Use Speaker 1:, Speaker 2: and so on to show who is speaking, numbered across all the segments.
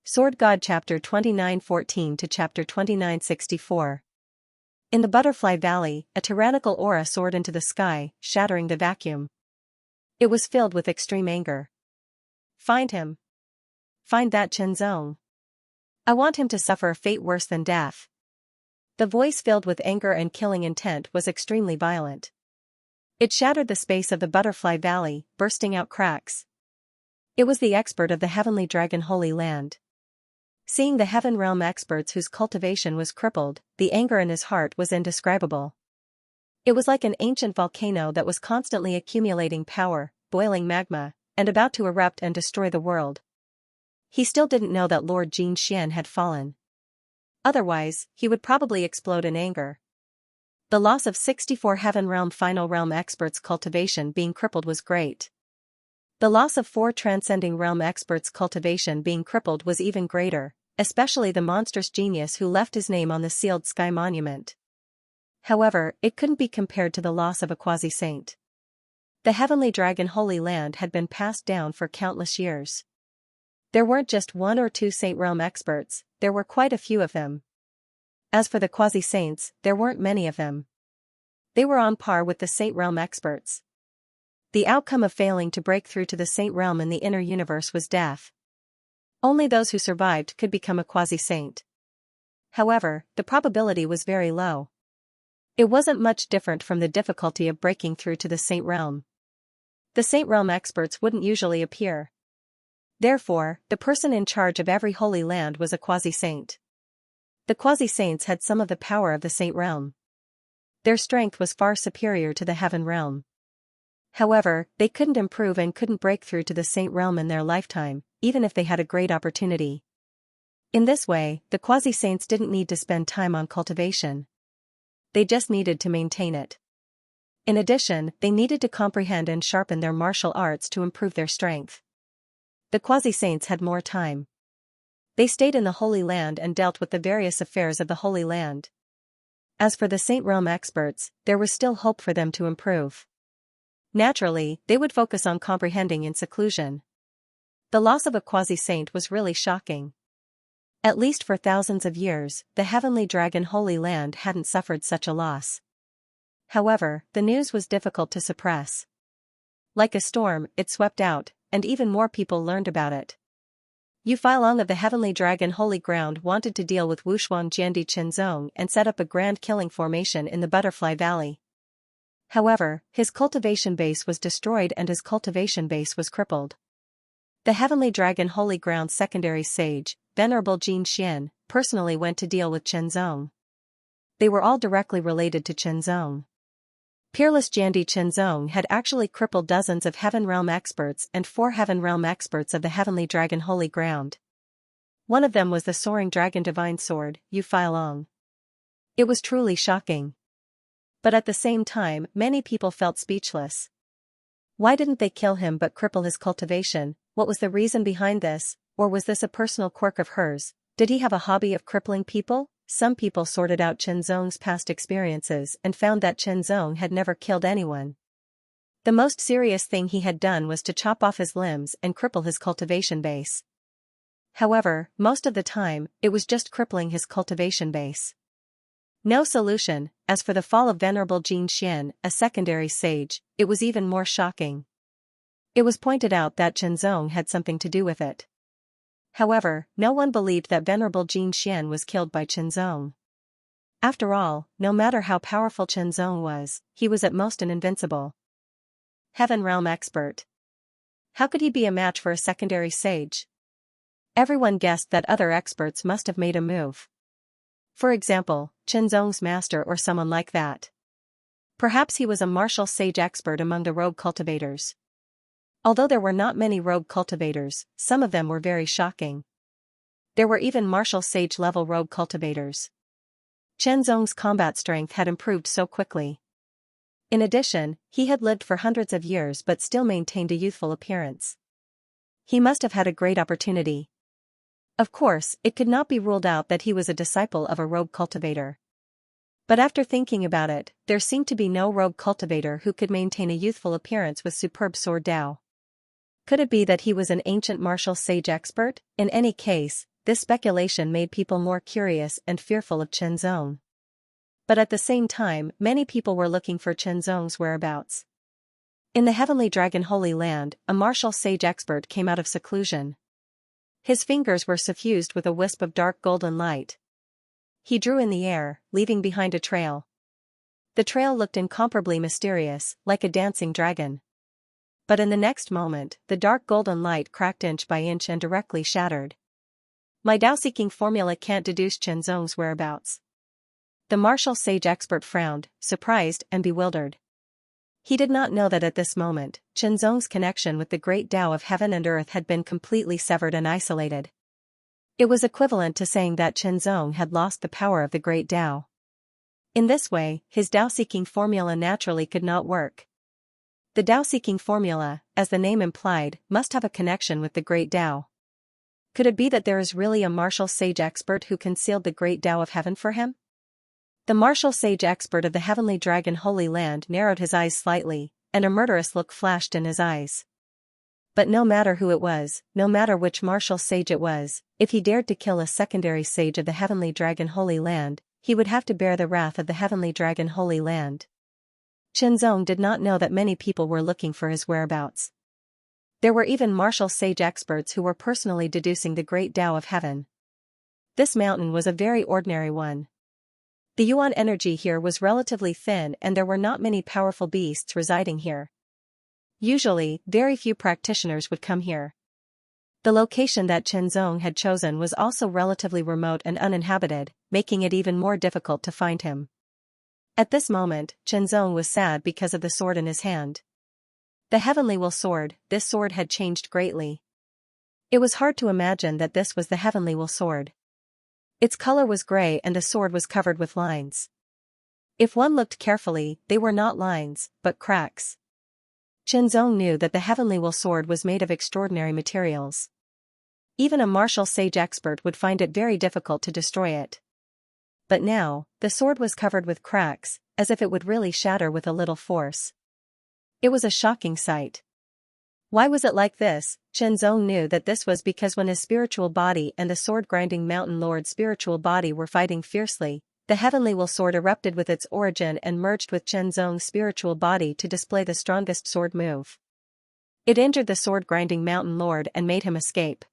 Speaker 1: Sword God Chapter 29:14 to Chapter 29:64. In the Butterfly Valley, a tyrannical aura soared into the sky, shattering the vacuum. It was filled with extreme anger. Find him. Find that Xianxia. I want him to suffer a fate worse than death. The voice filled with anger and killing intent was extremely violent. It shattered the space of the Butterfly Valley, bursting out cracks. It was the expert of the Heavenly Dragon Holy Land. Seeing the Heaven Realm experts whose cultivation was crippled, the anger in his heart was indescribable. It was like an ancient volcano that was constantly accumulating power, boiling magma, and about to erupt and destroy the world. He still didn't know that Lord Xianxia had fallen. Otherwise, he would probably explode in anger. The loss of 64 Heaven Realm Final Realm experts' cultivation being crippled was great. The loss of 4 Transcending Realm experts' cultivation being crippled was even greater, especially the monstrous genius who left his name on the sealed sky monument. However, it couldn't be compared to the loss of a quasi-saint. The Heavenly Dragon Holy Land had been passed down for countless years. There weren't just 1 or 2 Saint Realm experts, there were quite a few of them. As for the quasi-saints, there weren't many of them. They were on par with the Saint Realm experts. The outcome of failing to break through to the Saint Realm in the inner universe was death. Only those who survived could become a quasi-saint. However, the probability was very low. It wasn't much different from the difficulty of breaking through to the Saint Realm. The Saint Realm experts wouldn't usually appear. Therefore, the person in charge of every holy land was a quasi-saint. The quasi-saints had some of the power of the Saint Realm. Their strength was far superior to the Heaven Realm. However, they couldn't improve and couldn't break through to the Saint Realm in their lifetime, even if they had a great opportunity. In this way, the quasi-saints didn't need to spend time on cultivation. They just needed to maintain it. In addition, they needed to comprehend and sharpen their martial arts to improve their strength. The quasi-saints had more time. They stayed in the Holy Land and dealt with the various affairs of the Holy Land. As for the Saint Realm experts, there was still hope for them to improve. Naturally, they would focus on comprehending in seclusion. The loss of a quasi-saint was really shocking. At least for thousands of years, the Heavenly Dragon Holy Land hadn't suffered such a loss. However, the news was difficult to suppress. Like a storm, it swept out, and even more people learned about it. Yu Feilong of the Heavenly Dragon Holy Ground wanted to deal with Wushuang Jiandi Qianzong and set up a grand killing formation in the Butterfly Valley. However, his cultivation base was destroyed and his cultivation base was crippled. The Heavenly Dragon Holy Ground secondary sage, Venerable Xianxia, personally went to deal with Qianzong. They were all directly related to Qianzong. Peerless Jiandi Qianzong had actually crippled dozens of Heaven Realm experts and 4 Heaven Realm experts of the Heavenly Dragon Holy Ground. One of them was the Soaring Dragon Divine Sword, Yu Feilong. It was truly shocking. But at the same time, many people felt speechless. Why didn't they kill him but cripple his cultivation? What was the reason behind this, or was this a personal quirk of hers? Did he have a hobby of crippling people? Some people sorted out Qianzong's past experiences and found that Qianzong had never killed anyone. The most serious thing he had done was to chop off his limbs and cripple his cultivation base. However, most of the time, it was just crippling his cultivation base. No solution. As for the fall of Venerable Xianxia, a secondary sage, it was even more shocking. It was pointed out that Qianzong had something to do with it. However, no one believed that Venerable Xianxia was killed by Qianzong. After all, no matter how powerful Qianzong was, he was at most an invincible Heaven Realm expert. How could he be a match for a secondary sage? Everyone guessed that other experts must have made a move. For example, Qianzong's master or someone like that. Perhaps he was a martial sage expert among the rogue cultivators. Although there were not many rogue cultivators, some of them were very shocking. There were even martial sage level rogue cultivators. Qianzong's combat strength had improved so quickly. In addition, he had lived for hundreds of years but still maintained a youthful appearance. He must have had a great opportunity. Of course, it could not be ruled out that he was a disciple of a rogue cultivator. But after thinking about it, there seemed to be no rogue cultivator who could maintain a youthful appearance with superb sword Dao. Could it be that he was an ancient martial sage expert? In any case, this speculation made people more curious and fearful of Chenzong. But at the same time, many people were looking for Chenzong's whereabouts. In the Heavenly Dragon Holy Land, a martial sage expert came out of seclusion. His fingers were suffused with a wisp of dark golden light. He drew in the air, leaving behind a trail. The trail looked incomparably mysterious, like a dancing dragon. But in the next moment, the dark golden light cracked inch by inch and directly shattered. My Dao-seeking formula can't deduce Chenzong's whereabouts. The martial sage expert frowned, surprised and bewildered. He did not know that at this moment, Chenzong's connection with the great Tao of heaven and earth had been completely severed and isolated. It was equivalent to saying that Chenzong had lost the power of the great Tao. In this way, his Tao-seeking formula naturally could not work. The Tao-seeking formula, as the name implied, must have a connection with the great Tao. Could it be that there is really a martial sage expert who concealed the great Tao of heaven for him? The martial sage expert of the Heavenly Dragon Holy Land narrowed his eyes slightly, and a murderous look flashed in his eyes. But no matter who it was, no matter which martial sage it was, if he dared to kill a secondary sage of the Heavenly Dragon Holy Land, he would have to bear the wrath of the Heavenly Dragon Holy Land. Chenzong did not know that many people were looking for his whereabouts. There were even martial sage experts who were personally deducing the great Tao of heaven. This mountain was a very ordinary one. The yuan energy here was relatively thin and there were not many powerful beasts residing here. Usually, very few practitioners would come here. The location that Chenzong had chosen was also relatively remote and uninhabited, making it even more difficult to find him. At this moment, Chenzong was sad because of the sword in his hand. The Heavenly Will Sword, this sword had changed greatly. It was hard to imagine that this was the Heavenly Will Sword. Its color was gray and the sword was covered with lines. If one looked carefully, they were not lines, but cracks. Chenzong knew that the Heavenly Will Sword was made of extraordinary materials. Even a martial sage expert would find it very difficult to destroy it. But now, the sword was covered with cracks, as if it would really shatter with a little force. It was a shocking sight. Why was it like this? Chenzong knew that this was because when his spiritual body and the sword-grinding mountain lord's spiritual body were fighting fiercely, the Heavenly Will Sword erupted with its origin and merged with Chenzong's spiritual body to display the strongest sword move. It injured the sword-grinding mountain lord and made him escape.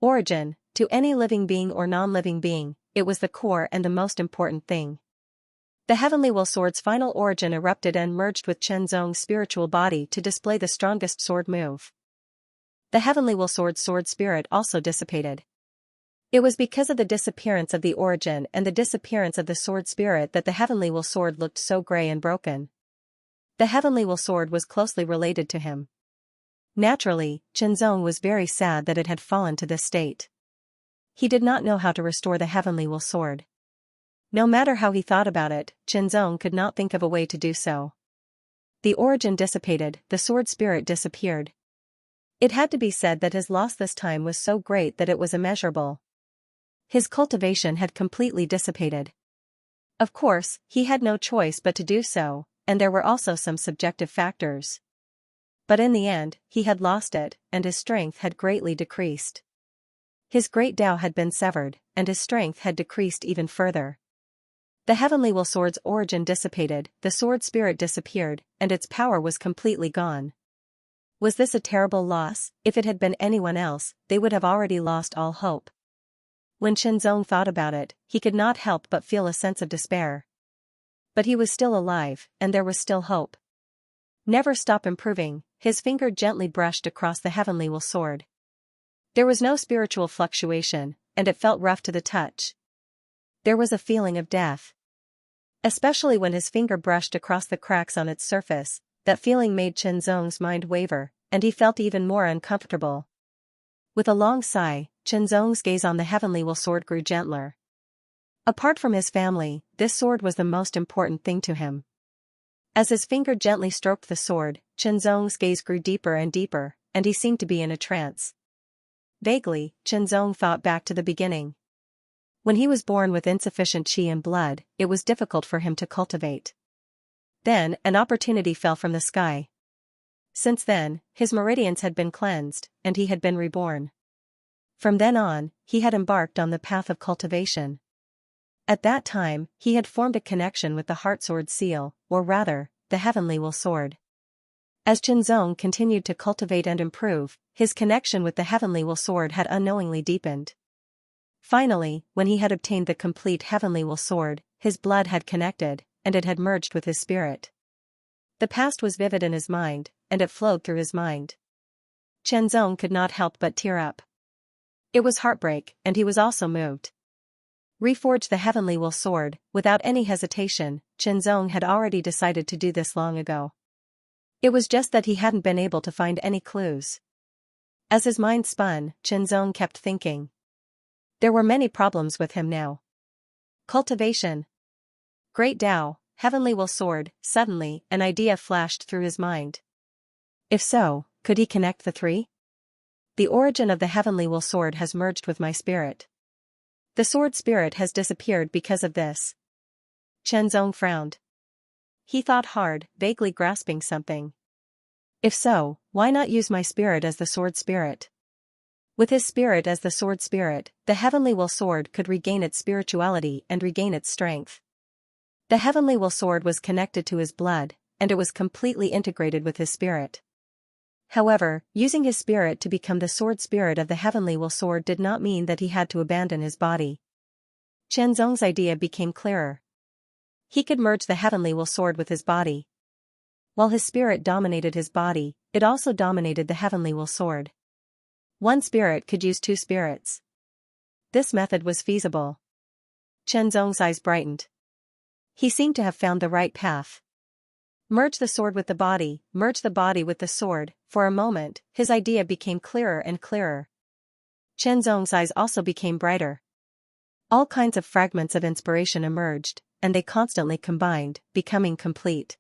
Speaker 1: Origin, to any living being or non-living being, it was the core and the most important thing. The Heavenly Will Sword's final origin erupted and merged with Chenzong's spiritual body to display the strongest sword move. The Heavenly Will Sword's sword spirit also dissipated. It was because of the disappearance of the origin and the disappearance of the sword spirit that the Heavenly Will Sword looked so gray and broken. The Heavenly Will Sword was closely related to him. Naturally, Chenzong was very sad that it had fallen to this state. He did not know how to restore the Heavenly Will Sword. No matter how he thought about it, Chenzong could not think of a way to do so. The origin dissipated, the sword spirit disappeared. It had to be said that his loss this time was so great that it was immeasurable. His cultivation had completely dissipated. Of course, he had no choice but to do so, and there were also some subjective factors. But in the end, he had lost it, and his strength had greatly decreased. His great Tao had been severed, and his strength had decreased even further. The Heavenly Will Sword's origin dissipated, the sword spirit disappeared, and its power was completely gone. Was this a terrible loss? If it had been anyone else, they would have already lost all hope. When Chenzong thought about it, he could not help but feel a sense of despair. But he was still alive, and there was still hope. Never stop improving, his finger gently brushed across the Heavenly Will Sword. There was no spiritual fluctuation, and it felt rough to the touch. There was a feeling of death. Especially when his finger brushed across the cracks on its surface, that feeling made Chenzong's mind waver, and he felt even more uncomfortable. With a long sigh, Chenzong's gaze on the Heavenly Will Sword grew gentler. Apart from his family, this sword was the most important thing to him. As his finger gently stroked the sword, Chenzong's gaze grew deeper and deeper, and he seemed to be in a trance. Vaguely, Chenzong thought back to the beginning. When he was born with insufficient qi and blood, it was difficult for him to cultivate. Then, an opportunity fell from the sky. Since then, his meridians had been cleansed, and he had been reborn. From then on, he had embarked on the path of cultivation. At that time, he had formed a connection with the heart sword seal, or rather, the heavenly will sword. As Qianzong continued to cultivate and improve, his connection with the heavenly will sword had unknowingly deepened. Finally, when he had obtained the complete heavenly will sword, his blood had connected, and it had merged with his spirit. The past was vivid in his mind, and it flowed through his mind. Qianzong could not help but tear up. It was heartbreak, and he was also moved. Reforge the heavenly will sword, without any hesitation. Qianzong had already decided to do this long ago. It was just that he hadn't been able to find any clues. As his mind spun, Qianzong kept thinking. There were many problems with him now. Cultivation. Great Tao, heavenly will sword. Suddenly, an idea flashed through his mind. If so, could he connect the three? The origin of the heavenly will sword has merged with my spirit. The sword spirit has disappeared because of this. Qianzong frowned. He thought hard, vaguely grasping something. If so, why not use my spirit as the sword spirit? With his spirit as the sword spirit, the heavenly will sword could regain its spirituality and regain its strength. The heavenly will sword was connected to his blood, and it was completely integrated with his spirit. However, using his spirit to become the sword spirit of the heavenly will sword did not mean that he had to abandon his body. Qianzong's idea became clearer. He could merge the heavenly will sword with his body. While his spirit dominated his body, it also dominated the heavenly will sword. One spirit could use two spirits. This method was feasible. Qianzong's eyes brightened. He seemed to have found the right path. Merge the sword with the body, merge the body with the sword. For a moment, his idea became clearer and clearer. Qianzong's eyes also became brighter. All kinds of fragments of inspiration emerged, and they constantly combined, becoming complete.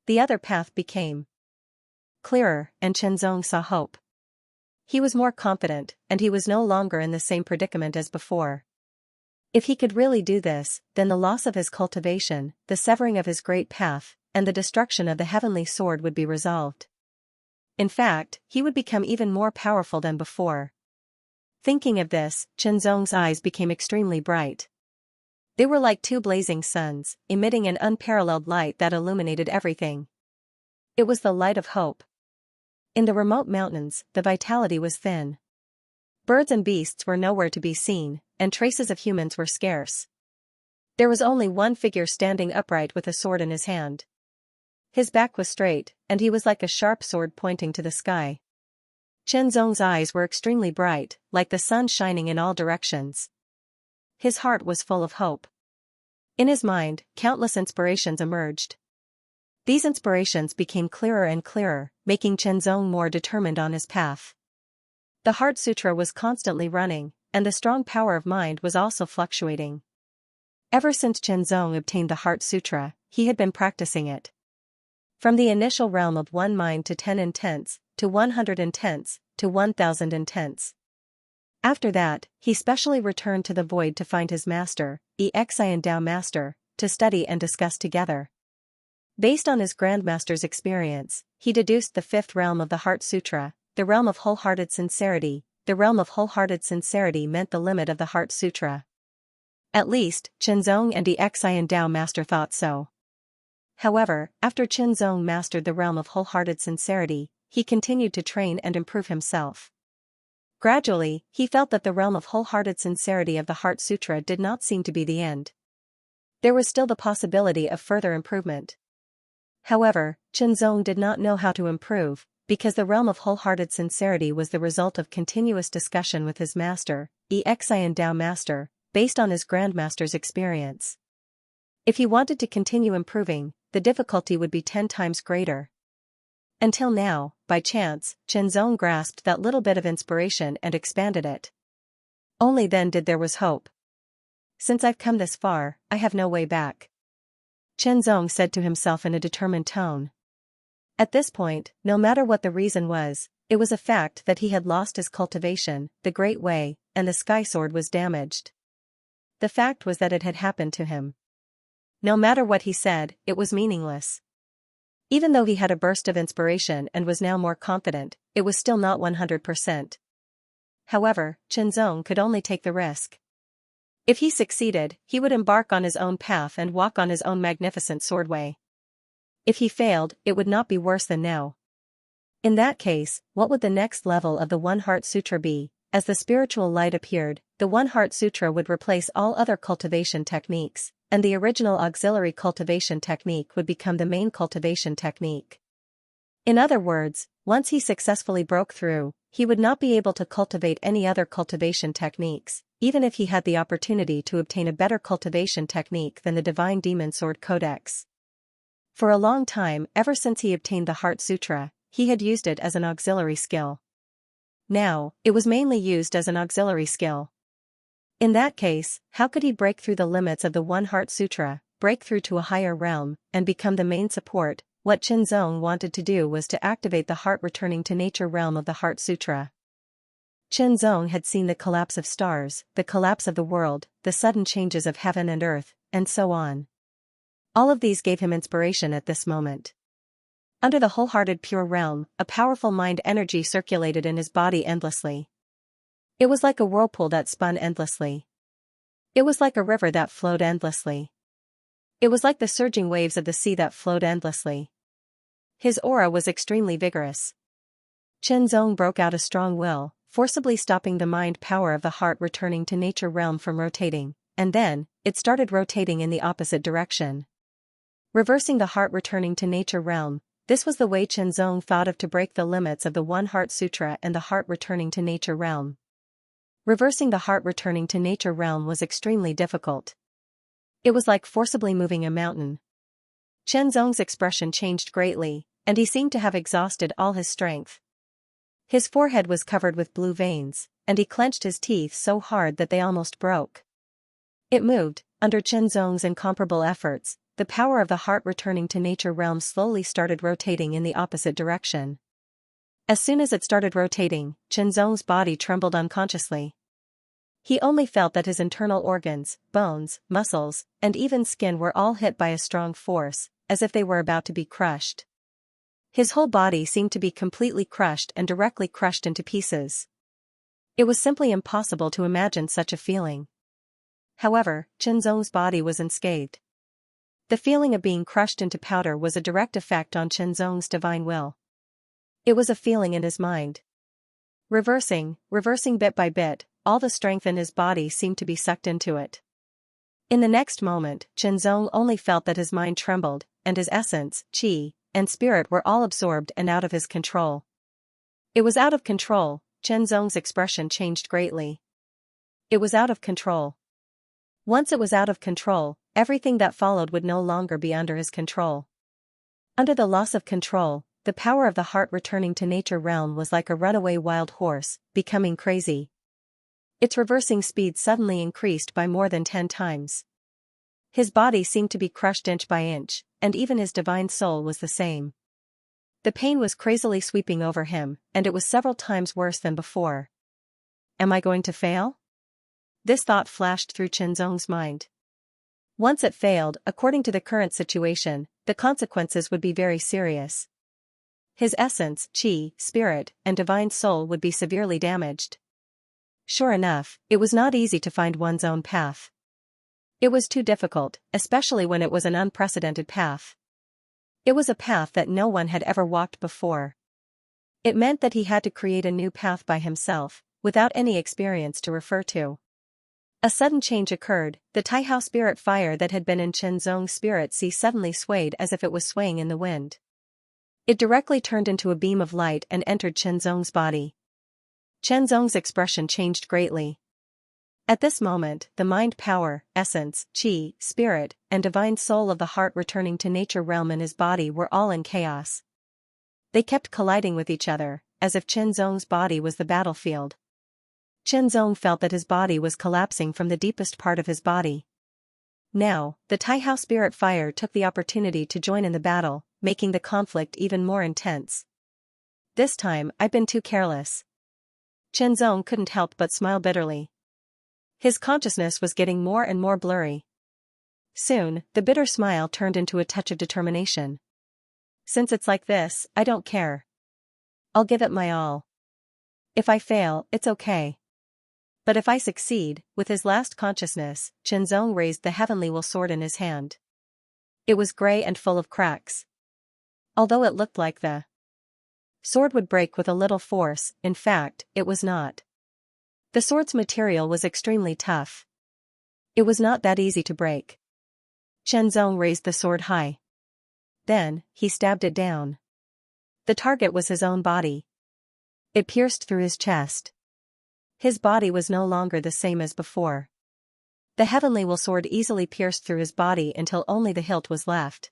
Speaker 1: The other path became clearer, and Qianzong saw hope. He was more confident, and he was no longer in the same predicament as before. If he could really do this, then the loss of his cultivation, the severing of his great path, and the destruction of the heavenly sword would be resolved. In fact, he would become even more powerful than before. Thinking of this, Qianzong's eyes became extremely bright. They were like two blazing suns, emitting an unparalleled light that illuminated everything. It was the light of hope. In the remote mountains, the vitality was thin. Birds and beasts were nowhere to be seen, and traces of humans were scarce. There was only one figure standing upright with a sword in his hand. His back was straight, and he was like a sharp sword pointing to the sky. Qianzong's eyes were extremely bright, like the sun shining in all directions. His heart was full of hope. In his mind, countless inspirations emerged. These inspirations became clearer and clearer, making Qianzong more determined on his path. The Heart Sutra was constantly running, and the strong power of mind was also fluctuating. Ever since Qianzong obtained the Heart Sutra, he had been practicing it. From the initial realm of one mind to 10 intents, to 100 intents, to 1,000 intents. After that, he specially returned to the void to find his master, Xianxia master, to study and discuss together. Based on his grandmaster's experience, he deduced the fifth realm of the Heart Sutra, the realm of wholehearted sincerity. The realm of wholehearted sincerity meant the limit of the Heart Sutra. At least, Qianzong and Xianxia master thought so. However, after Qianzong mastered the realm of wholehearted sincerity, he continued to train and improve himself. Gradually, he felt that the realm of wholehearted sincerity of the Heart Sutra did not seem to be the end. There was still the possibility of further improvement. However, Qianzong did not know how to improve, because the realm of wholehearted sincerity was the result of continuous discussion with his master, Xianxia master, based on his grandmaster's experience. If he wanted to continue improving, the difficulty would be 10 times greater. Until now, by chance, Qianzong grasped that little bit of inspiration and expanded it. Only then there was hope. Since I've come this far, I have no way back. Qianzong said to himself in a determined tone. At this point, no matter what the reason was, it was a fact that he had lost his cultivation, the Great Way, and the Sky Sword was damaged. The fact was that it had happened to him. No matter what he said, it was meaningless. Even though he had a burst of inspiration and was now more confident, it was still not 100%. However, Zong could only take the risk. If he succeeded, he would embark on his own path and walk on his own magnificent swordway. If he failed, it would not be worse than now. In that case, what would the next level of the One Heart Sutra be? As the spiritual light appeared, the One Heart Sutra would replace all other cultivation techniques, and the original auxiliary cultivation technique would become the main cultivation technique. In other words, once he successfully broke through, he would not be able to cultivate any other cultivation techniques, even if he had the opportunity to obtain a better cultivation technique than the Divine Demon Sword Codex. For a long time, ever since he obtained the Heart Sutra, he had used it as an auxiliary skill. Now, it was mainly used as an auxiliary skill. In that case, how could he break through the limits of the One Heart Sutra, break through to a higher realm, and become the main support? What Zong wanted to do was to activate the heart returning to nature realm of the Heart Sutra. Zong had seen the collapse of stars, the collapse of the world, the sudden changes of heaven and earth, and so on. All of these gave him inspiration at this moment. Under the wholehearted pure realm, a powerful mind energy circulated in his body endlessly. It was like a whirlpool that spun endlessly. It was like a river that flowed endlessly. It was like the surging waves of the sea that flowed endlessly. His aura was extremely vigorous. Zong broke out a strong will, forcibly stopping the mind power of the heart returning to nature realm from rotating, and then, it started rotating in the opposite direction. Reversing the heart returning to nature realm, this was the way Zong thought of to break the limits of the One Heart Sutra and the heart returning to nature realm. Reversing the heart returning to nature realm was extremely difficult. It was like forcibly moving a mountain. Zong's expression changed greatly, and he seemed to have exhausted all his strength. His forehead was covered with blue veins, and he clenched his teeth so hard that they almost broke. It moved, under Zong's incomparable efforts, the power of the heart returning to nature realm slowly started rotating in the opposite direction. As soon as it started rotating, Zong's body trembled unconsciously. He only felt that his internal organs, bones, muscles, and even skin were all hit by a strong force, as if they were about to be crushed. His whole body seemed to be completely crushed and directly crushed into pieces. It was simply impossible to imagine such a feeling. However, Zong's body was unscathed. The feeling of being crushed into powder was a direct effect on Zong's divine will. It was a feeling in his mind. Reversing bit by bit, all the strength in his body seemed to be sucked into it. In the next moment, Zong only felt that his mind trembled, and his essence, qi, and spirit were all absorbed and out of his control. It was out of control. Zong's expression changed greatly. It was out of control. Once it was out of control, everything that followed would no longer be under his control. Under the loss of control, the power of the heart returning to nature realm was like a runaway wild horse, becoming crazy. Its reversing speed suddenly increased by more than 10 times. His body seemed to be crushed inch by inch, and even his divine soul was the same. The pain was crazily sweeping over him, and it was several times worse than before. Am I going to fail? This thought flashed through Zong's mind. Once it failed, according to the current situation, the consequences would be very serious. His essence, qi, spirit, and divine soul would be severely damaged. Sure enough, it was not easy to find one's own path. It was too difficult, especially when it was an unprecedented path. It was a path that no one had ever walked before. It meant that he had to create a new path by himself, without any experience to refer to. A sudden change occurred. The Taihao spirit fire that had been in Zong's spirit sea suddenly swayed as if it was swaying in the wind. It directly turned into a beam of light and entered Zong's body. Zong's expression changed greatly. At this moment, the mind power, essence, qi, spirit, and divine soul of the heart returning to nature realm in his body were all in chaos. They kept colliding with each other, as if Zong's body was the battlefield. Zong felt that his body was collapsing from the deepest part of his body. Now, the Taihao spirit fire took the opportunity to join in the battle, making the conflict even more intense. This time, I've been too careless. Zong couldn't help but smile bitterly. His consciousness was getting more and more blurry. Soon, the bitter smile turned into a touch of determination. Since it's like this, I don't care. I'll give it my all. If I fail, it's okay. But if I succeed, with his last consciousness, Qianzong raised the heavenly will sword in his hand. It was gray and full of cracks. Although it looked like the sword would break with a little force, in fact, it was not. The sword's material was extremely tough. It was not that easy to break. Qianzong raised the sword high. Then, he stabbed it down. The target was his own body. It pierced through his chest. His body was no longer the same as before. The heavenly will sword easily pierced through his body until only the hilt was left.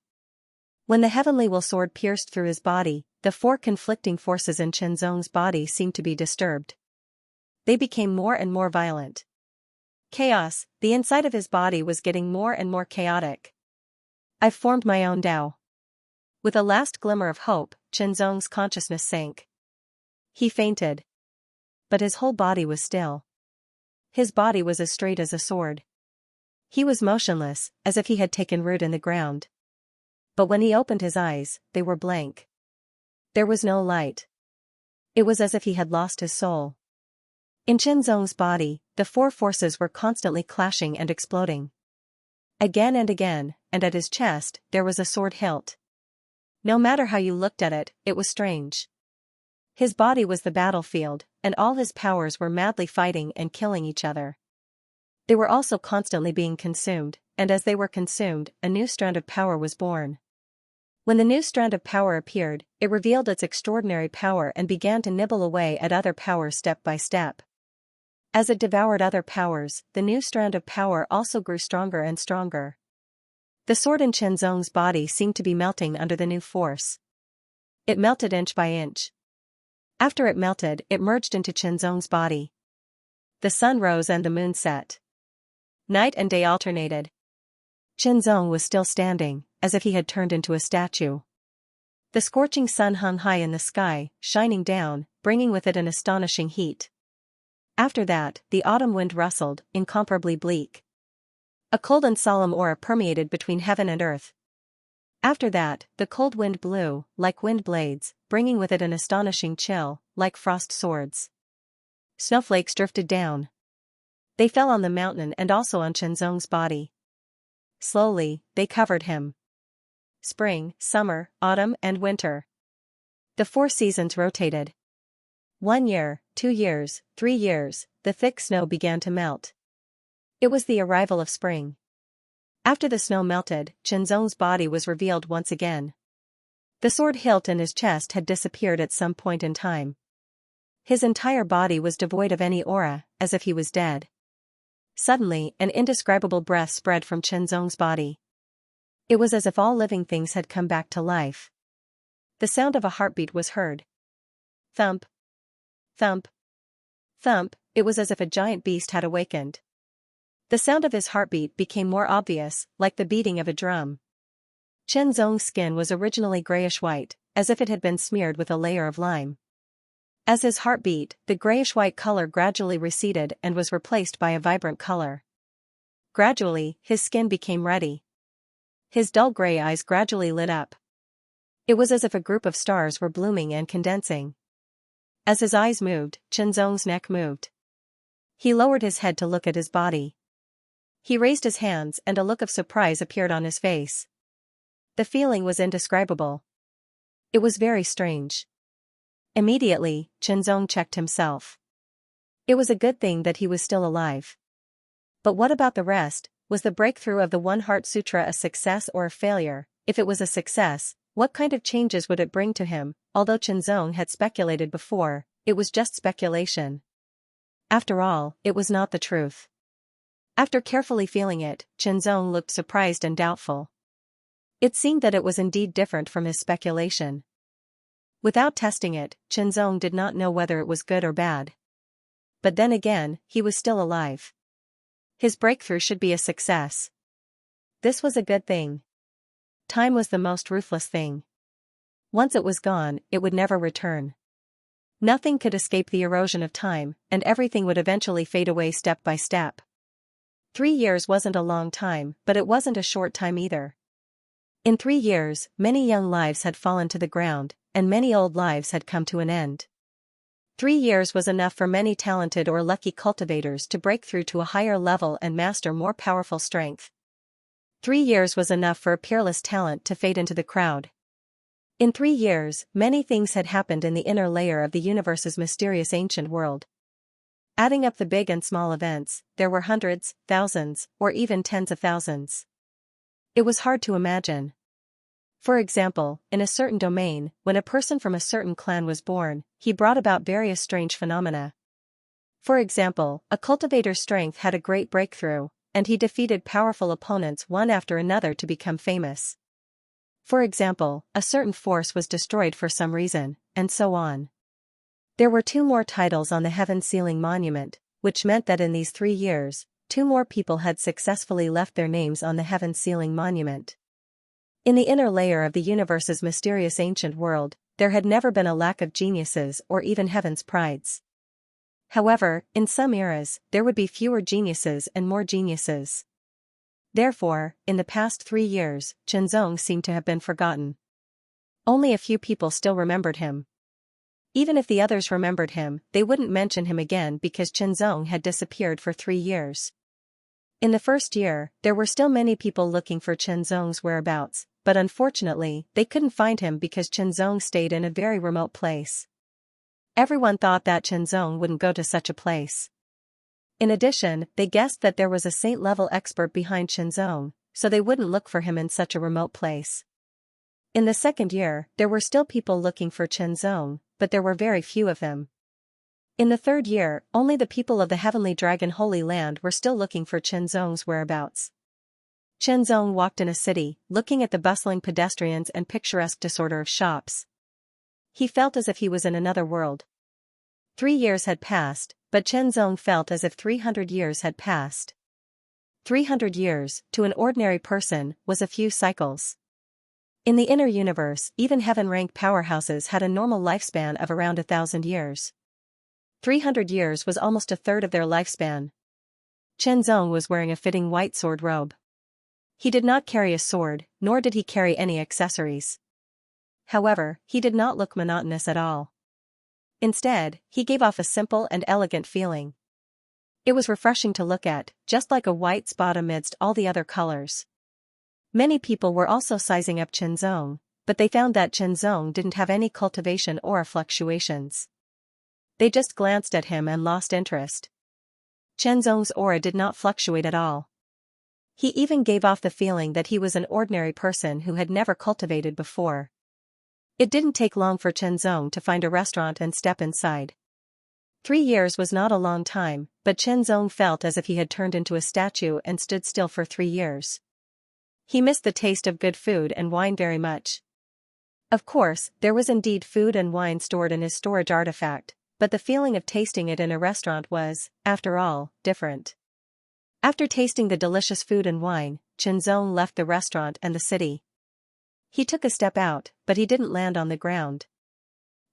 Speaker 1: When the heavenly will sword pierced through his body, the four conflicting forces in Qianzong's body seemed to be disturbed. They became more and more violent. Chaos, the inside of his body was getting more and more chaotic. I've formed my own Tao. With a last glimmer of hope, Qianzong's consciousness sank. He fainted. But his whole body was still. His body was as straight as a sword. He was motionless, as if he had taken root in the ground. But when he opened his eyes, they were blank. There was no light. It was as if he had lost his soul. In Qianzong's body, the four forces were constantly clashing and exploding. Again, and at his chest, there was a sword hilt. No matter how you looked at it, it was strange. His body was the battlefield, and all his powers were madly fighting and killing each other. They were also constantly being consumed, and as they were consumed, a new strand of power was born. When the new strand of power appeared, it revealed its extraordinary power and began to nibble away at other powers step by step. As it devoured other powers, the new strand of power also grew stronger and stronger. The sword in Qianzong's body seemed to be melting under the new force. It melted inch by inch. After it melted, it merged into Qianzong's body. The sun rose and the moon set. Night and day alternated. Qianzong was still standing, as if he had turned into a statue. The scorching sun hung high in the sky, shining down, bringing with it an astonishing heat. After that, the autumn wind rustled, incomparably bleak. A cold and solemn aura permeated between heaven and earth. After that, the cold wind blew, like wind blades, bringing with it an astonishing chill, like frost swords. Snowflakes drifted down. They fell on the mountain and also on Qianzong's body. Slowly, they covered him. Spring, summer, autumn, and winter. The four seasons rotated. 1 year, 2 years, 3 years, the thick snow began to melt. It was the arrival of spring. After the snow melted, Qianzong's body was revealed once again. The sword hilt in his chest had disappeared at some point in time. His entire body was devoid of any aura, as if he was dead. Suddenly, an indescribable breath spread from Qianzong's body. It was as if all living things had come back to life. The sound of a heartbeat was heard. Thump. Thump. Thump, it was as if a giant beast had awakened. The sound of his heartbeat became more obvious, like the beating of a drum. Qianzong's skin was originally grayish-white, as if it had been smeared with a layer of lime. As his heart beat, the grayish-white color gradually receded and was replaced by a vibrant color. Gradually, his skin became ruddy. His dull gray eyes gradually lit up. It was as if a group of stars were blooming and condensing. As his eyes moved, Qianzong's neck moved. He lowered his head to look at his body. He raised his hands and a look of surprise appeared on his face. The feeling was indescribable. It was very strange. Immediately, Qianzong checked himself. It was a good thing that he was still alive. But what about the rest? Was the breakthrough of the One Heart Sutra a success or a failure? If it was a success, what kind of changes would it bring to him? Although Qianzong had speculated before, it was just speculation. After all, it was not the truth. After carefully feeling it, Qianzong looked surprised and doubtful. It seemed that it was indeed different from his speculation. Without testing it, Qianzong did not know whether it was good or bad. But then again, he was still alive. His breakthrough should be a success. This was a good thing. Time was the most ruthless thing. Once it was gone, it would never return. Nothing could escape the erosion of time, and everything would eventually fade away step by step. 3 years wasn't a long time, but it wasn't a short time either. In 3 years, many young lives had fallen to the ground, and many old lives had come to an end. 3 years was enough for many talented or lucky cultivators to break through to a higher level and master more powerful strength. 3 years was enough for a peerless talent to fade into the crowd. In 3 years, many things had happened in the inner layer of the universe's mysterious ancient world. Adding up the big and small events, there were hundreds, thousands, or even tens of thousands. It was hard to imagine. For example, in a certain domain, when a person from a certain clan was born, he brought about various strange phenomena. For example, a cultivator's strength had a great breakthrough, and he defeated powerful opponents one after another to become famous. For example, a certain force was destroyed for some reason, and so on. There were 2 more titles on the heaven sealing monument, which meant that in these 3 years, 2 more people had successfully left their names on the heaven sealing monument. In the inner layer of the universe's mysterious ancient world, there had never been a lack of geniuses or even heaven's prides. However, in some eras, there would be fewer geniuses and more geniuses. Therefore, in the past 3 years, Chenzong seemed to have been forgotten. Only a few people still remembered him. Even if the others remembered him, they wouldn't mention him again because Chenzong had disappeared for 3 years. In the first year, there were still many people looking for Chenzong's whereabouts, but unfortunately, they couldn't find him because Chenzong stayed in a very remote place. Everyone thought that Chenzong wouldn't go to such a place. In addition, they guessed that there was a saint-level expert behind Chenzong, so they wouldn't look for him in such a remote place. In the second year, there were still people looking for Chenzong, but there were very few of them. In the third year, only the people of the Heavenly Dragon Holy Land were still looking for Chenzong's whereabouts. Chenzong walked in a city, looking at the bustling pedestrians and picturesque disorder of shops. He felt as if he was in another world. 3 years had passed, but Chenzong felt as if 300 years had passed. 300 years, to an ordinary person, was a few cycles. In the inner universe, even heaven-rank powerhouses had a normal lifespan of around 1,000 years. 300 years was almost a third of their lifespan. Chenzong was wearing a fitting white sword robe. He did not carry a sword, nor did he carry any accessories. However, he did not look monotonous at all. Instead, he gave off a simple and elegant feeling. It was refreshing to look at, just like a white spot amidst all the other colors. Many people were also sizing up Chenzong, but they found that Chenzong didn't have any cultivation aura fluctuations. They just glanced at him and lost interest. Chenzong's aura did not fluctuate at all. He even gave off the feeling that he was an ordinary person who had never cultivated before. It didn't take long for Chenzong to find a restaurant and step inside. 3 years was not a long time, but Chenzong felt as if he had turned into a statue and stood still for 3 years. He missed the taste of good food and wine very much. Of course, there was indeed food and wine stored in his storage artifact, but the feeling of tasting it in a restaurant was, after all, different. After tasting the delicious food and wine, Chenzong left the restaurant and the city. He took a step out, but he didn't land on the ground.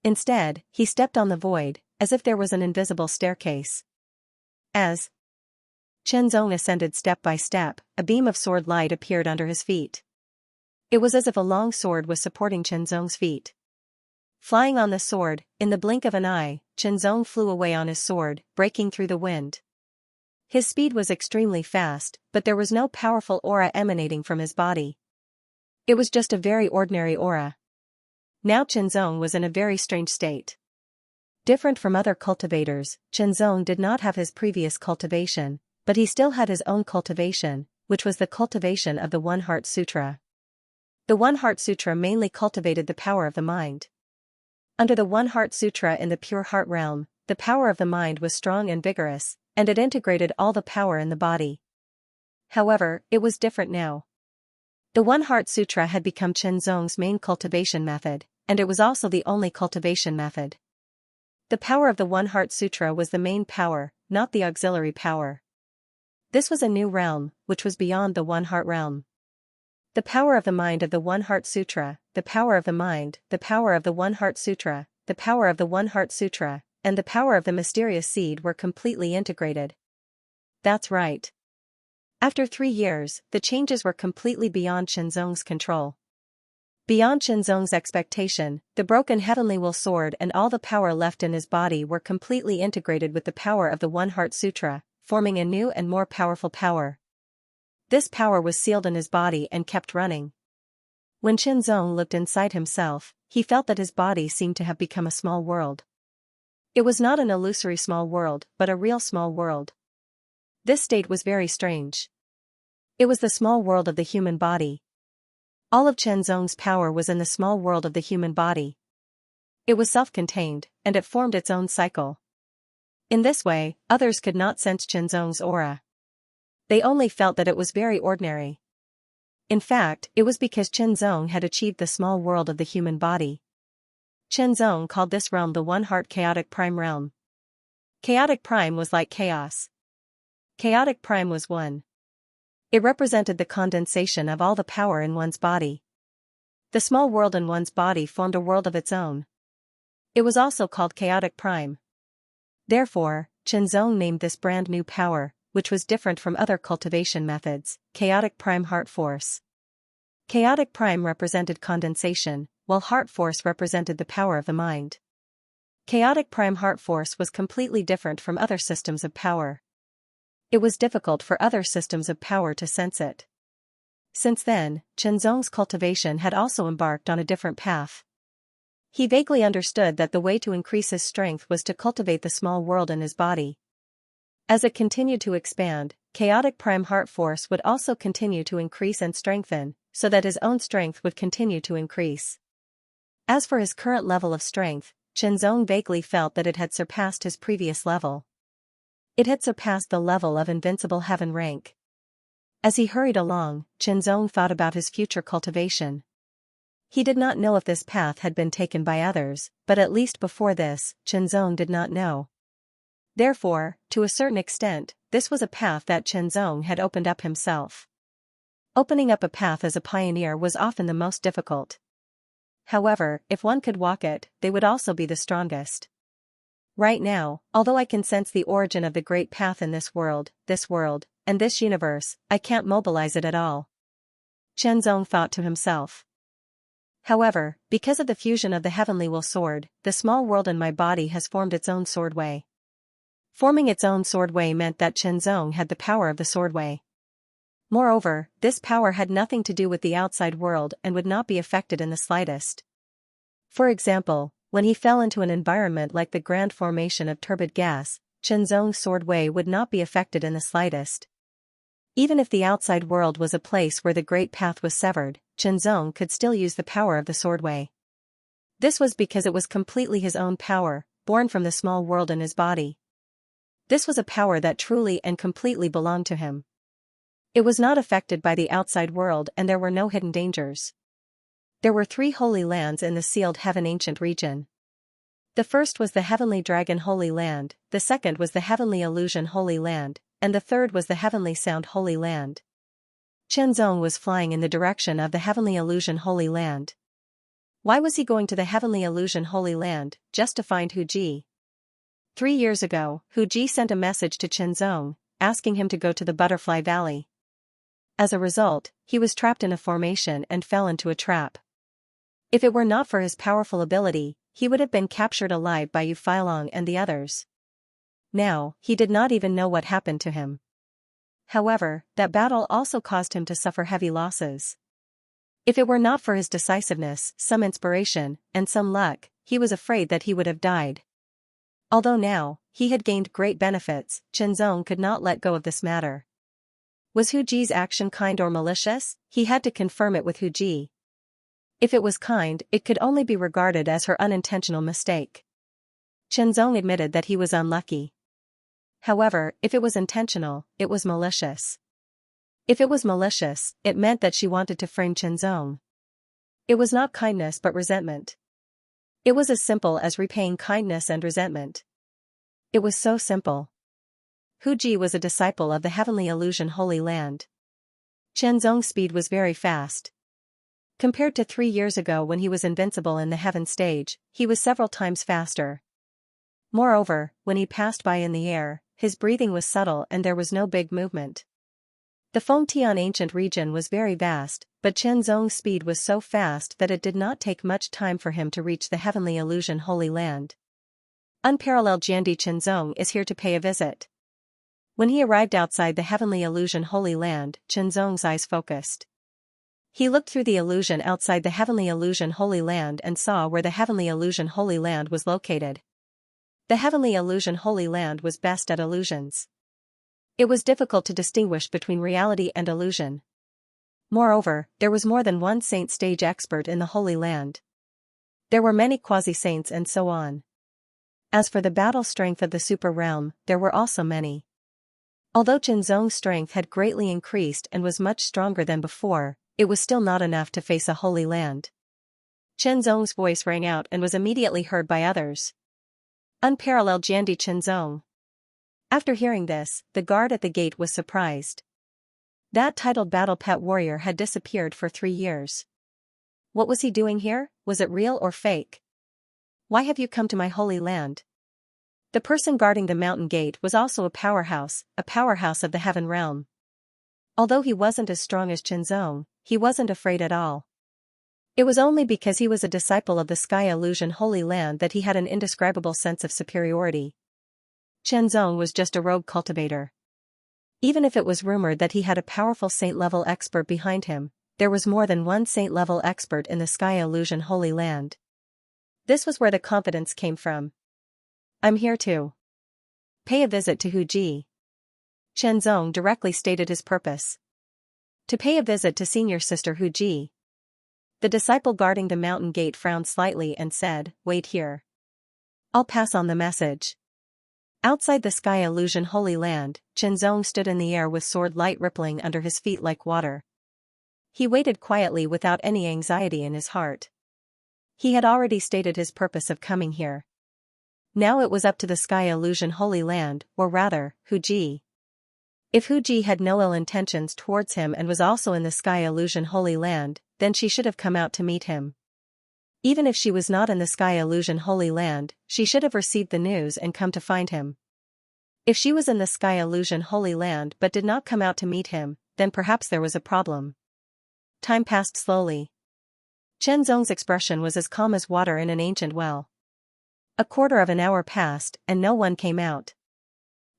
Speaker 1: Instead, he stepped on the void, as if there was an invisible staircase. As Chenzong ascended step by step, a beam of sword light appeared under his feet. It was as if a long sword was supporting Chenzong's feet. Flying on the sword, in the blink of an eye, Chenzong flew away on his sword, breaking through the wind. His speed was extremely fast, but there was no powerful aura emanating from his body. It was just a very ordinary aura. Now Chenzong was in a very strange state. Different from other cultivators, Chenzong did not have his previous cultivation, but he still had his own cultivation, which was the cultivation of the One Heart Sutra. The One Heart Sutra mainly cultivated the power of the mind. Under the One Heart Sutra in the Pure Heart realm, the power of the mind was strong and vigorous, and it integrated all the power in the body. However, it was different now. The One Heart Sutra had become Chenzong's main cultivation method, and it was also the only cultivation method. The power of the One Heart Sutra was the main power, not the auxiliary power. This was a new realm, which was beyond the One Heart realm. The power of the mind of the One Heart Sutra, the power of the mind, the power of the One Heart Sutra, the power of the One Heart Sutra, and the power of the mysterious seed were completely integrated. That's right. After 3 years, the changes were completely beyond Chenzong's control. Beyond Qinzong's expectation, the broken heavenly will sword and all the power left in his body were completely integrated with the power of the One Heart Sutra, forming a new and more powerful power. This power was sealed in his body and kept running. When Qinzong looked inside himself, he felt that his body seemed to have become a small world. It was not an illusory small world, but a real small world. This state was very strange. It was the small world of the human body. All of Qinzong's power was in the small world of the human body. It was self-contained, and it formed its own cycle. In this way, others could not sense Qinzong's aura. They only felt that it was very ordinary. In fact, it was because Qinzong had achieved the small world of the human body. Qinzong called this realm the One-Heart Chaotic Prime Realm. Chaotic Prime was like chaos. Chaotic Prime was one. It represented the condensation of all the power in one's body. The small world in one's body formed a world of its own. It was also called Chaotic Prime. Therefore, Qinzong named this brand new power, which was different from other cultivation methods, Chaotic Prime Heart Force. Chaotic Prime represented condensation, while Heart Force represented the power of the mind. Chaotic Prime Heart Force was completely different from other systems of power. It was difficult for other systems of power to sense it. Since then, Qinzong's cultivation had also embarked on a different path. He vaguely understood that the way to increase his strength was to cultivate the small world in his body. As it continued to expand, Chaotic Prime Heart Force would also continue to increase and strengthen, so that his own strength would continue to increase. As for his current level of strength, Qinzong vaguely felt that it had surpassed his previous level. It had surpassed the level of invincible heaven rank. As he hurried along, Qinzong thought about his future cultivation. He did not know if this path had been taken by others, but at least before this, Qinzong did not know. Therefore, to a certain extent, this was a path that Qinzong had opened up himself. Opening up a path as a pioneer was often the most difficult. However, if one could walk it, they would also be the strongest. Right now, although I can sense the origin of the great path in this world, and this universe, I can't mobilize it at all. Qinzong thought to himself. However, because of the fusion of the heavenly will sword, the small world in my body has formed its own swordway. Forming its own swordway meant that Qinzong had the power of the swordway. Moreover, this power had nothing to do with the outside world and would not be affected in the slightest. For example, when he fell into an environment like the grand formation of turbid gas, Qinzong's swordway would not be affected in the slightest. Even if the outside world was a place where the great path was severed, Qinzong could still use the power of the swordway. This was because it was completely his own power, born from the small world in his body. This was a power that truly and completely belonged to him. It was not affected by the outside world and there were no hidden dangers. There were 3 holy lands in the sealed heaven ancient region. The first was the heavenly dragon holy land, the second was the heavenly illusion holy land, and the third was the heavenly sound holy land. Qinzong was flying in the direction of the heavenly illusion holy land. Why was he going to the heavenly illusion holy land, just to find Hu Ji? 3 years ago, Hu Ji sent a message to Qinzong, asking him to go to the Butterfly Valley. As a result, he was trapped in a formation and fell into a trap. If it were not for his powerful ability, he would have been captured alive by Yu Feilong and the others. Now, he did not even know what happened to him. However, that battle also caused him to suffer heavy losses. If it were not for his decisiveness, some inspiration, and some luck, he was afraid that he would have died. Although now, he had gained great benefits, Qinzong could not let go of this matter. Was Hu Ji's action kind or malicious? He had to confirm it with Hu Ji. If it was kind, it could only be regarded as her unintentional mistake. Qinzong admitted that he was unlucky. However, if it was intentional, it was malicious. If it was malicious, it meant that she wanted to frame Qinzong. It was not kindness but resentment. It was as simple as repaying kindness and resentment. It was so simple. Hu Ji was a disciple of the heavenly illusion holy land. Qinzong's speed was very fast. Compared to 3 years ago when he was invincible in the heaven stage, he was several times faster. Moreover, when he passed by in the air, his breathing was subtle and there was no big movement. The Fengtian ancient region was very vast, but Chen Zong's speed was so fast that it did not take much time for him to reach the Heavenly Illusion Holy Land. Unparalleled Jiandi Chenzong is here to pay a visit. When he arrived outside the Heavenly Illusion Holy Land, Chenzong's eyes focused. He looked through the illusion outside the Heavenly Illusion Holy Land and saw where the Heavenly Illusion Holy Land was located. The Heavenly Illusion Holy Land was best at illusions. It was difficult to distinguish between reality and illusion. Moreover, there was more than one saint stage expert in the Holy Land. There were many quasi-saints and so on. As for the battle strength of the super realm, there were also many. Although Chenzong's strength had greatly increased and was much stronger than before, it was still not enough to face a Holy Land. Chenzong's voice rang out and was immediately heard by others. Unparalleled Jiandi Chenzong. After hearing this, the guard at the gate was surprised. That titled battle pet warrior had disappeared for 3 years. What was he doing here? Was it real or fake? Why have you come to my Holy Land? The person guarding the mountain gate was also a powerhouse of the heaven realm. Although he wasn't as strong as Chenzong, he wasn't afraid at all. It was only because he was a disciple of the Sky Illusion Holy Land that he had an indescribable sense of superiority. Chenzong was just a rogue cultivator. Even if it was rumored that he had a powerful saint-level expert behind him, there was more than one saint-level expert in the Sky Illusion Holy Land. This was where the confidence came from. I'm here to pay a visit to Hu Ji. Chenzong directly stated his purpose. To pay a visit to senior sister Hu Ji. The disciple guarding the mountain gate frowned slightly and said, "Wait here. I'll pass on the message." Outside the Sky Illusion Holy Land, Chenzong stood in the air with sword light rippling under his feet like water. He waited quietly without any anxiety in his heart. He had already stated his purpose of coming here. Now it was up to the Sky Illusion Holy Land, or rather, Hu Ji. If Hu Ji had no ill intentions towards him and was also in the Sky Illusion Holy Land, then she should have come out to meet him. Even if she was not in the Sky Illusion Holy Land, she should have received the news and come to find him. If she was in the Sky Illusion Holy Land but did not come out to meet him, then perhaps there was a problem. Time passed slowly. Chenzong's expression was as calm as water in an ancient well. A quarter of an hour passed, and no one came out.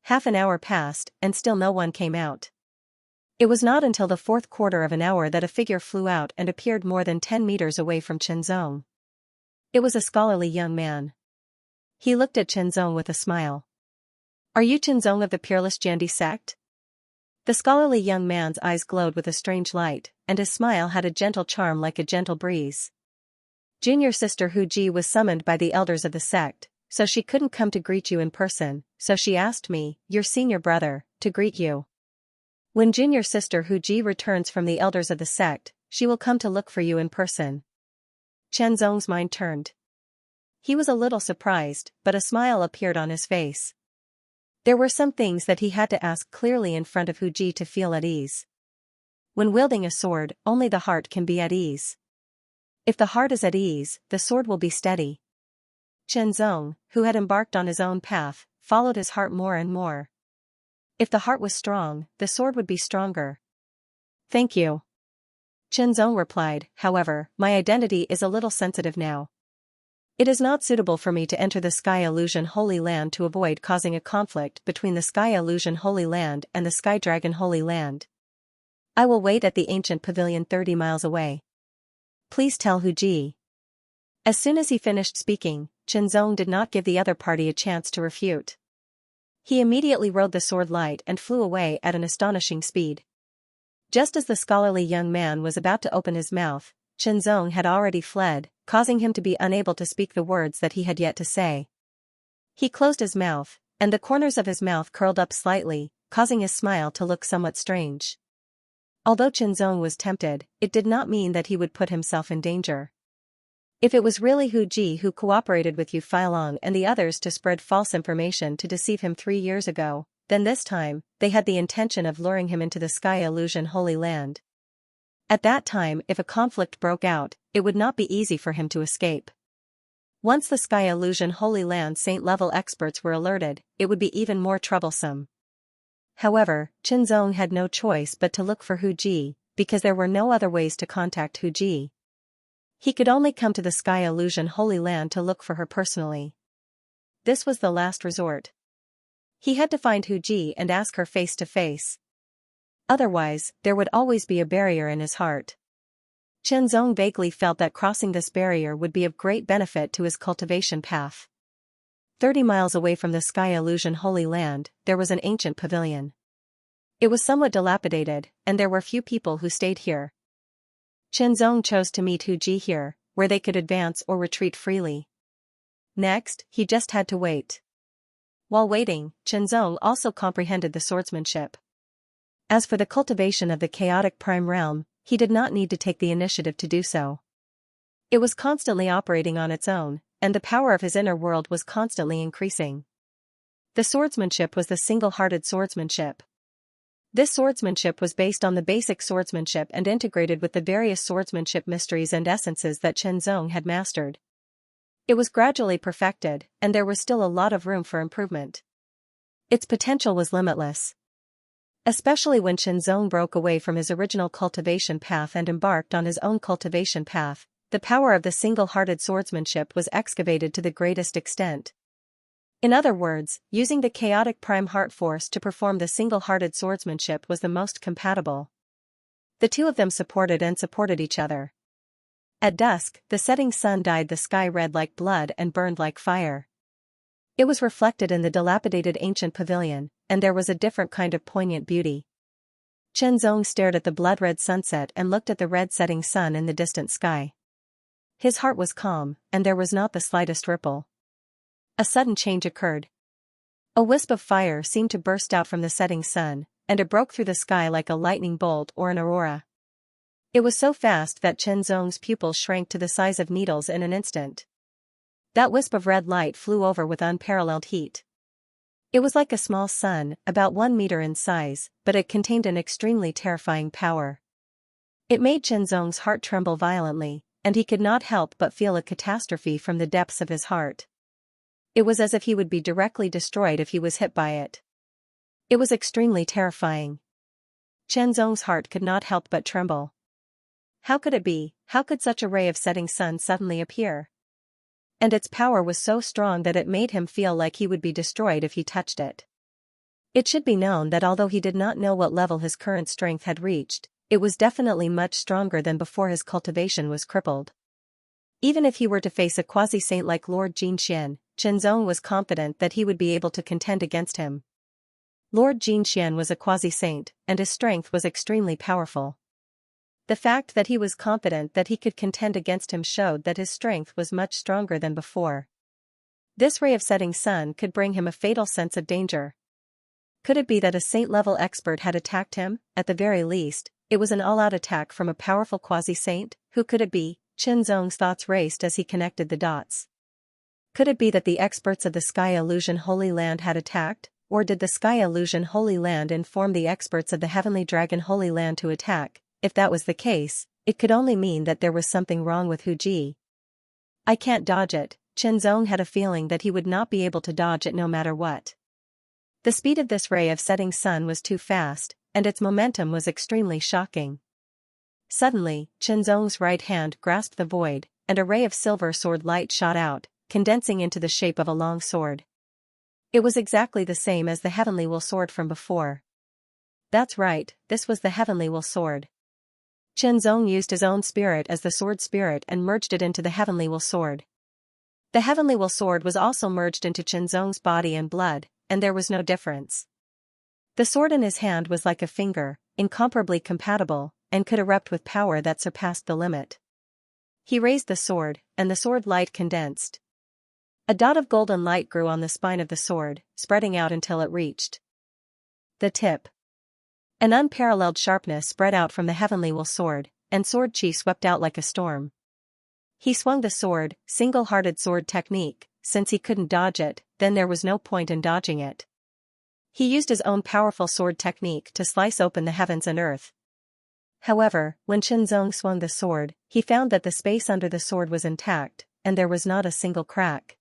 Speaker 1: Half an hour passed, and still no one came out. It was not until the fourth quarter of an hour that a figure flew out and appeared more than 10 meters away from Chenzong. It was a scholarly young man. He looked at Chenzong with a smile. "Are you Chenzong of the Peerless Jiandi sect?" The scholarly young man's eyes glowed with a strange light, and his smile had a gentle charm like a gentle breeze. Junior sister Hu Ji was summoned by the elders of the sect, so she couldn't come to greet you in person, so she asked me, your senior brother, to greet you. When junior sister Hu Ji returns from the elders of the sect, she will come to look for you in person. Chenzong's mind turned. He was a little surprised, but a smile appeared on his face. There were some things that he had to ask clearly in front of Hu Ji to feel at ease. When wielding a sword, only the heart can be at ease. If the heart is at ease, the sword will be steady. Chenzong, who had embarked on his own path, followed his heart more and more. If the heart was strong, the sword would be stronger. Thank you. Chenzong replied, however, my identity is a little sensitive now. It is not suitable for me to enter the Sky Illusion Holy Land to avoid causing a conflict between the Sky Illusion Holy Land and the Sky Dragon Holy Land. I will wait at the ancient pavilion 30 miles away. Please tell Hu Ji. As soon as he finished speaking, Chenzong did not give the other party a chance to refute. He immediately rode the sword light and flew away at an astonishing speed. Just as the scholarly young man was about to open his mouth, Chenzong had already fled, causing him to be unable to speak the words that he had yet to say. He closed his mouth, and the corners of his mouth curled up slightly, causing his smile to look somewhat strange. Although Chenzong was tempted, it did not mean that he would put himself in danger. If it was really Hu Ji who cooperated with Yu Feilong and the others to spread false information to deceive him 3 years ago, then this time, they had the intention of luring him into the Sky Illusion Holy Land. At that time, if a conflict broke out, it would not be easy for him to escape. Once the Sky Illusion Holy Land saint-level experts were alerted, it would be even more troublesome. However, Chenzong had no choice but to look for Hu Ji, because there were no other ways to contact Hu Ji. He could only come to the Sky Illusion Holy Land to look for her personally. This was the last resort. He had to find Hu Ji and ask her face to face. Otherwise, there would always be a barrier in his heart. Chen Zong vaguely felt that crossing this barrier would be of great benefit to his cultivation path. 30 miles away from the Sky Illusion Holy Land, there was an ancient pavilion. It was somewhat dilapidated, and there were few people who stayed here. Chen Zong chose to meet Hu Ji here, where they could advance or retreat freely. Next, he just had to wait. While waiting, Chen Zong also comprehended the swordsmanship. As for the cultivation of the chaotic prime realm, he did not need to take the initiative to do so. It was constantly operating on its own, and the power of his inner world was constantly increasing. The swordsmanship was the single-hearted swordsmanship. This swordsmanship was based on the basic swordsmanship and integrated with the various swordsmanship mysteries and essences that Chen Zong had mastered. It was gradually perfected, and there was still a lot of room for improvement. Its potential was limitless. Especially when Chen Zong broke away from his original cultivation path and embarked on his own cultivation path, the power of the single-hearted swordsmanship was excavated to the greatest extent. In other words, using the chaotic prime heart force to perform the single-hearted swordsmanship was the most compatible. The two of them supported each other. At dusk, the setting sun dyed the sky red like blood and burned like fire. It was reflected in the dilapidated ancient pavilion, and there was a different kind of poignant beauty. Chen Zong stared at the blood-red sunset and looked at the red setting sun in the distant sky. His heart was calm, and there was not the slightest ripple. A sudden change occurred. A wisp of fire seemed to burst out from the setting sun, and it broke through the sky like a lightning bolt or an aurora. It was so fast that Chen Zong's pupils shrank to the size of needles in an instant. That wisp of red light flew over with unparalleled heat. It was like a small sun, about 1 meter in size, but it contained an extremely terrifying power. It made Chen Zong's heart tremble violently, and he could not help but feel a catastrophe from the depths of his heart. It was as if he would be directly destroyed if he was hit by it. It was extremely terrifying. Chen Zong's heart could not help but tremble. How could it be? How could such a ray of setting sun suddenly appear? And its power was so strong that it made him feel like he would be destroyed if he touched it. It should be known that although he did not know what level his current strength had reached, it was definitely much stronger than before his cultivation was crippled. Even if he were to face a quasi-saint like Lord Jinxian, Chen Zong was confident that he would be able to contend against him. Lord Jinxian was a quasi-saint, and his strength was extremely powerful. The fact that he was confident that he could contend against him showed that his strength was much stronger than before. This ray of setting sun could bring him a fatal sense of danger. Could it be that a saint-level expert had attacked him? At the very least, it was an all-out attack from a powerful quasi-saint. Who could it be? Chen Zong's thoughts raced as he connected the dots. Could it be that the experts of the Sky Illusion Holy Land had attacked, or did the Sky Illusion Holy Land inform the experts of the Heavenly Dragon Holy Land to attack? If that was the case, it could only mean that there was something wrong with Hu Ji. I can't dodge it. Chen Zong had a feeling that he would not be able to dodge it no matter what. The speed of this ray of setting sun was too fast, and its momentum was extremely shocking. Suddenly, Chen Zong's right hand grasped the void, and a ray of silver sword light shot out, condensing into the shape of a long sword. It was exactly the same as the Heavenly Will Sword from before. That's right, this was the Heavenly Will Sword. Chen Zong used his own spirit as the sword spirit and merged it into the Heavenly Will Sword. The Heavenly Will Sword was also merged into Chen Zong's body and blood, and there was no difference. The sword in his hand was like a finger, incomparably compatible, and could erupt with power that surpassed the limit. He raised the sword, and the sword light condensed. A dot of golden light grew on the spine of the sword, spreading out until it reached the tip. An unparalleled sharpness spread out from the Heavenly Will Sword, and sword chi swept out like a storm. He swung the sword, single-hearted sword technique. Since he couldn't dodge it, then there was no point in dodging it. He used his own powerful sword technique to slice open the heavens and earth. However, when Chen Zong swung the sword, he found that the space under the sword was intact, and there was not a single crack.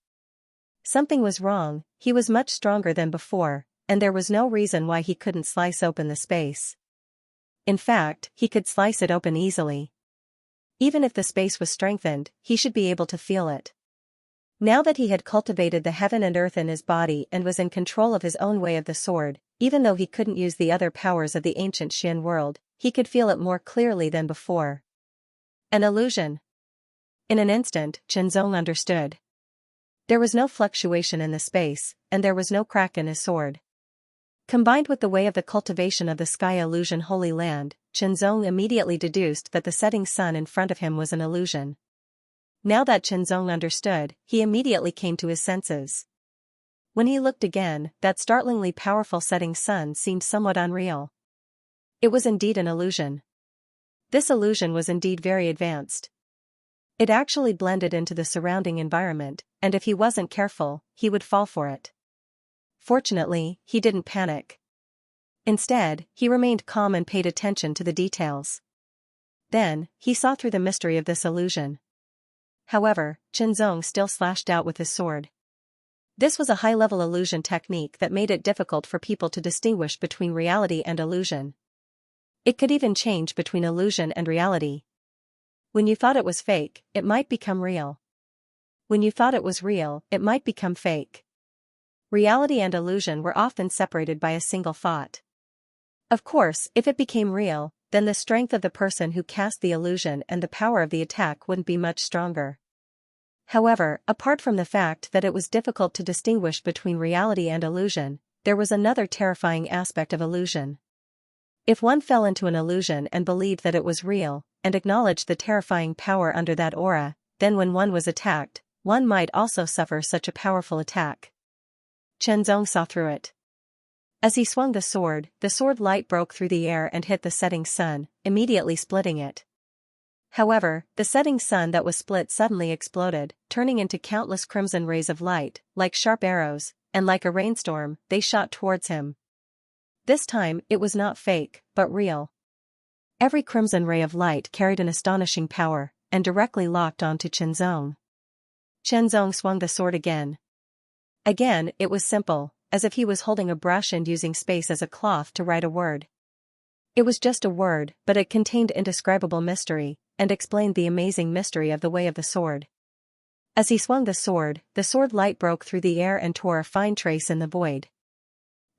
Speaker 1: Something was wrong. He was much stronger than before, and there was no reason why he couldn't slice open the space. In fact, he could slice it open easily. Even if the space was strengthened, he should be able to feel it. Now that he had cultivated the heaven and earth in his body and was in control of his own way of the sword, even though he couldn't use the other powers of the ancient Xian world, he could feel it more clearly than before. An illusion. In an instant, Chenzong understood. There was no fluctuation in the space, and there was no crack in his sword. Combined with the way of the cultivation of the sky illusion Holy Land, Chenzong immediately deduced that the setting sun in front of him was an illusion. Now that Chenzong understood, he immediately came to his senses. When he looked again, that startlingly powerful setting sun seemed somewhat unreal. It was indeed an illusion. This illusion was indeed very advanced. It actually blended into the surrounding environment, and if he wasn't careful, he would fall for it. Fortunately, he didn't panic. Instead, he remained calm and paid attention to the details. Then, he saw through the mystery of this illusion. However, Chenzong still slashed out with his sword. This was a high-level illusion technique that made it difficult for people to distinguish between reality and illusion. It could even change between illusion and reality. When you thought it was fake, it might become real. When you thought it was real, it might become fake. Reality and illusion were often separated by a single thought. Of course, if it became real, then the strength of the person who cast the illusion and the power of the attack wouldn't be much stronger. However, apart from the fact that it was difficult to distinguish between reality and illusion, there was another terrifying aspect of illusion. If one fell into an illusion and believed that it was real, and acknowledged the terrifying power under that aura, then when one was attacked, one might also suffer such a powerful attack. Chenzong saw through it. As he swung the sword light broke through the air and hit the setting sun, immediately splitting it. However, the setting sun that was split suddenly exploded, turning into countless crimson rays of light, like sharp arrows, and like a rainstorm, they shot towards him. This time, it was not fake, but real. Every crimson ray of light carried an astonishing power, and directly locked onto Chenzong. Chenzong swung the sword again. Again, it was simple, as if he was holding a brush and using space as a cloth to write a word. It was just a word, but it contained indescribable mystery, and explained the amazing mystery of the way of the sword. As he swung the sword light broke through the air and tore a fine trace in the void.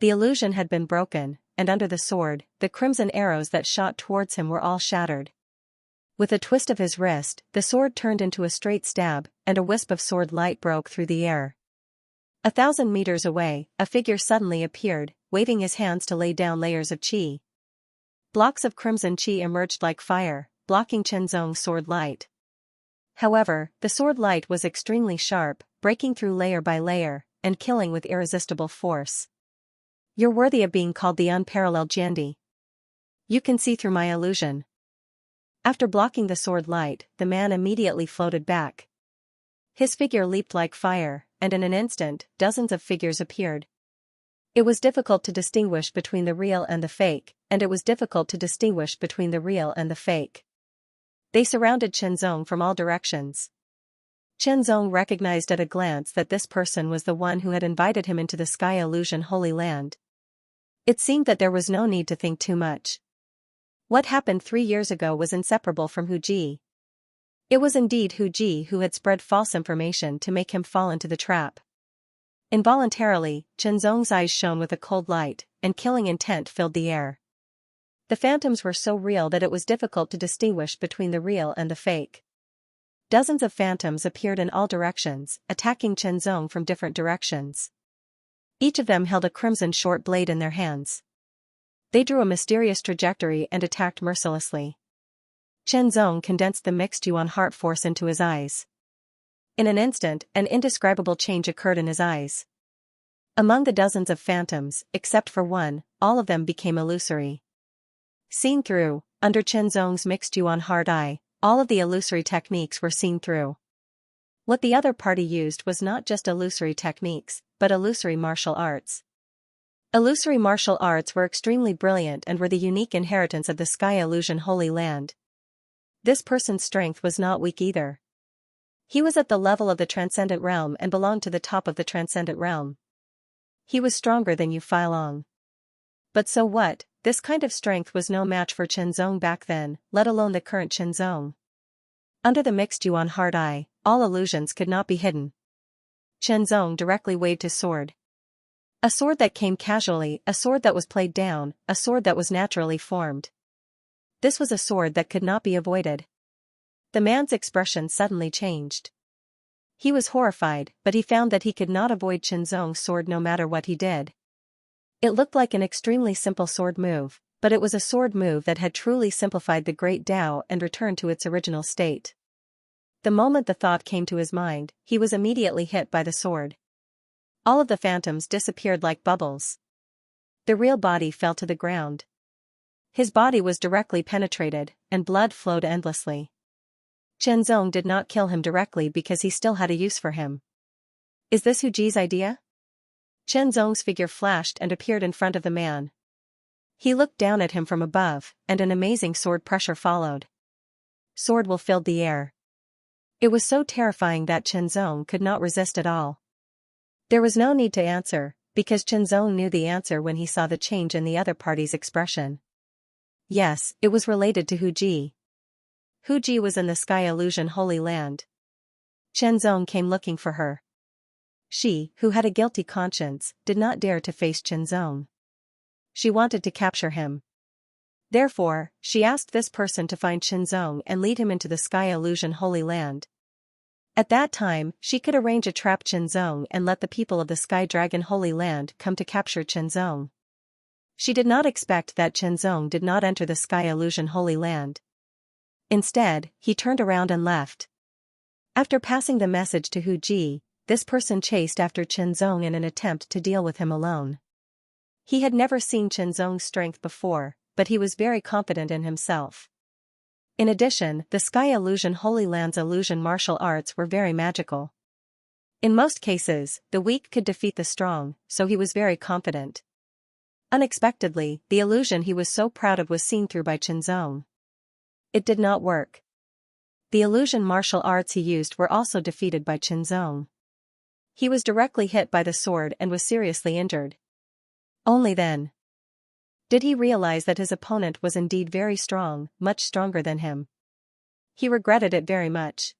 Speaker 1: The illusion had been broken, and under the sword, the crimson arrows that shot towards him were all shattered. With a twist of his wrist, the sword turned into a straight stab, and a wisp of sword light broke through the air. 1,000 meters away, a figure suddenly appeared, waving his hands to lay down layers of qi. Blocks of crimson qi emerged like fire, blocking Chenzong's sword light. However, the sword light was extremely sharp, breaking through layer by layer, and killing with irresistible force. You're worthy of being called the unparalleled Jiandi. You can see through my illusion. After blocking the sword light, the man immediately floated back. His figure leaped like fire, and in an instant, dozens of figures appeared. It was difficult to distinguish between the real and the fake, and it was difficult to distinguish between the real and the fake. They surrounded Chenzong from all directions. Chenzong recognized at a glance that this person was the one who had invited him into the sky illusion Holy Land. It seemed that there was no need to think too much. What happened 3 years ago was inseparable from Hu Ji. It was indeed Hu Ji who had spread false information to make him fall into the trap. Involuntarily, Chenzong's eyes shone with a cold light, and killing intent filled the air. The phantoms were so real that it was difficult to distinguish between the real and the fake. Dozens of phantoms appeared in all directions, attacking Chenzong from different directions. Each of them held a crimson short blade in their hands. They drew a mysterious trajectory and attacked mercilessly. Chenzong condensed the mixed yuan heart force into his eyes. In an instant, an indescribable change occurred in his eyes. Among the dozens of phantoms, except for one, all of them became illusory. Seen through, under Chenzong's mixed yuan heart eye, all of the illusory techniques were seen through. What the other party used was not just illusory techniques, but illusory martial arts. Illusory martial arts were extremely brilliant and were the unique inheritance of the sky illusion Holy Land. This person's strength was not weak either. He was at the level of the transcendent realm and belonged to the top of the transcendent realm. He was stronger than Yu Feilong. But so what, this kind of strength was no match for Chenzong back then, let alone the current Chenzong. Under the mixed Yuan hard eye, all illusions could not be hidden. Chenzong directly waved his sword. A sword that came casually, a sword that was played down, a sword that was naturally formed. This was a sword that could not be avoided. The man's expression suddenly changed. He was horrified, but he found that he could not avoid Chenzong's sword no matter what he did. It looked like an extremely simple sword move, but it was a sword move that had truly simplified the great Tao and returned to its original state. The moment the thought came to his mind, he was immediately hit by the sword. All of the phantoms disappeared like bubbles. The real body fell to the ground. His body was directly penetrated, and blood flowed endlessly. Chenzong did not kill him directly because he still had a use for him. Is this Hu Ji's idea? Chenzong's figure flashed and appeared in front of the man. He looked down at him from above, and an amazing sword pressure followed. Sword will filled the air. It was so terrifying that Chenzong could not resist at all. There was no need to answer, because Chenzong knew the answer when he saw the change in the other party's expression. Yes, it was related to Hu Ji. Hu Ji was in the Sky Illusion Holy Land. Chenzong came looking for her. She, who had a guilty conscience, did not dare to face Chenzong. She wanted to capture him. Therefore, she asked this person to find Chenzong and lead him into the Sky Illusion Holy Land. At that time, she could arrange a trap Chenzong and let the people of the Sky Dragon Holy Land come to capture Chenzong. She did not expect that Chenzong did not enter the Sky Illusion Holy Land. Instead, he turned around and left. After passing the message to Hu Ji, this person chased after Chenzong in an attempt to deal with him alone. He had never seen Chenzong's strength before, but he was very confident in himself. In addition, the Sky Illusion Holy Land's illusion martial arts were very magical. In most cases, the weak could defeat the strong, so he was very confident. Unexpectedly, the illusion he was so proud of was seen through by Chenzong. It did not work. The illusion martial arts he used were also defeated by Chenzong. He was directly hit by the sword and was seriously injured. Only then did he realize that his opponent was indeed very strong, much stronger than him. He regretted it very much.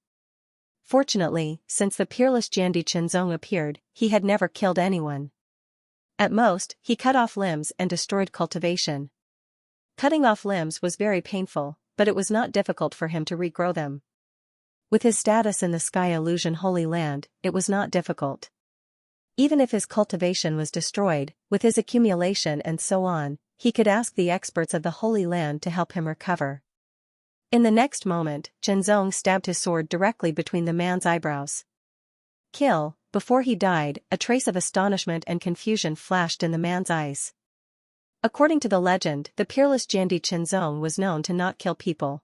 Speaker 1: Fortunately, since the peerless Jiandi Chenzong appeared, he had never killed anyone. At most, he cut off limbs and destroyed cultivation. Cutting off limbs was very painful, but it was not difficult for him to regrow them. With his status in the Sky Illusion Holy Land, it was not difficult. Even if his cultivation was destroyed, with his accumulation and so on, he could ask the experts of the Holy Land to help him recover. In the next moment, Chenzong stabbed his sword directly between the man's eyebrows. Kill. Before he died, a trace of astonishment and confusion flashed in the man's eyes. According to the legend, the peerless Jiandi Chenzong was known to not kill people.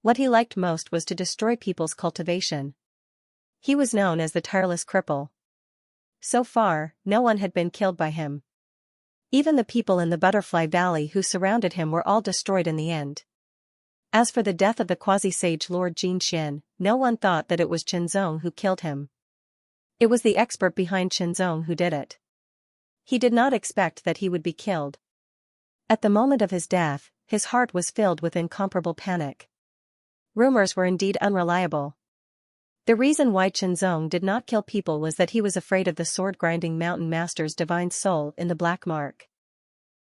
Speaker 1: What he liked most was to destroy people's cultivation. He was known as the tireless cripple. So far, no one had been killed by him. Even the people in the Butterfly Valley who surrounded him were all destroyed in the end. As for the death of the quasi-sage Lord Xianxia, no one thought that it was Chenzong who killed him. It was the expert behind Chenzong who did it. He did not expect that he would be killed. At the moment of his death, his heart was filled with incomparable panic. Rumors were indeed unreliable. The reason why Chenzong did not kill people was that he was afraid of the sword-grinding mountain master's divine soul in the black mark.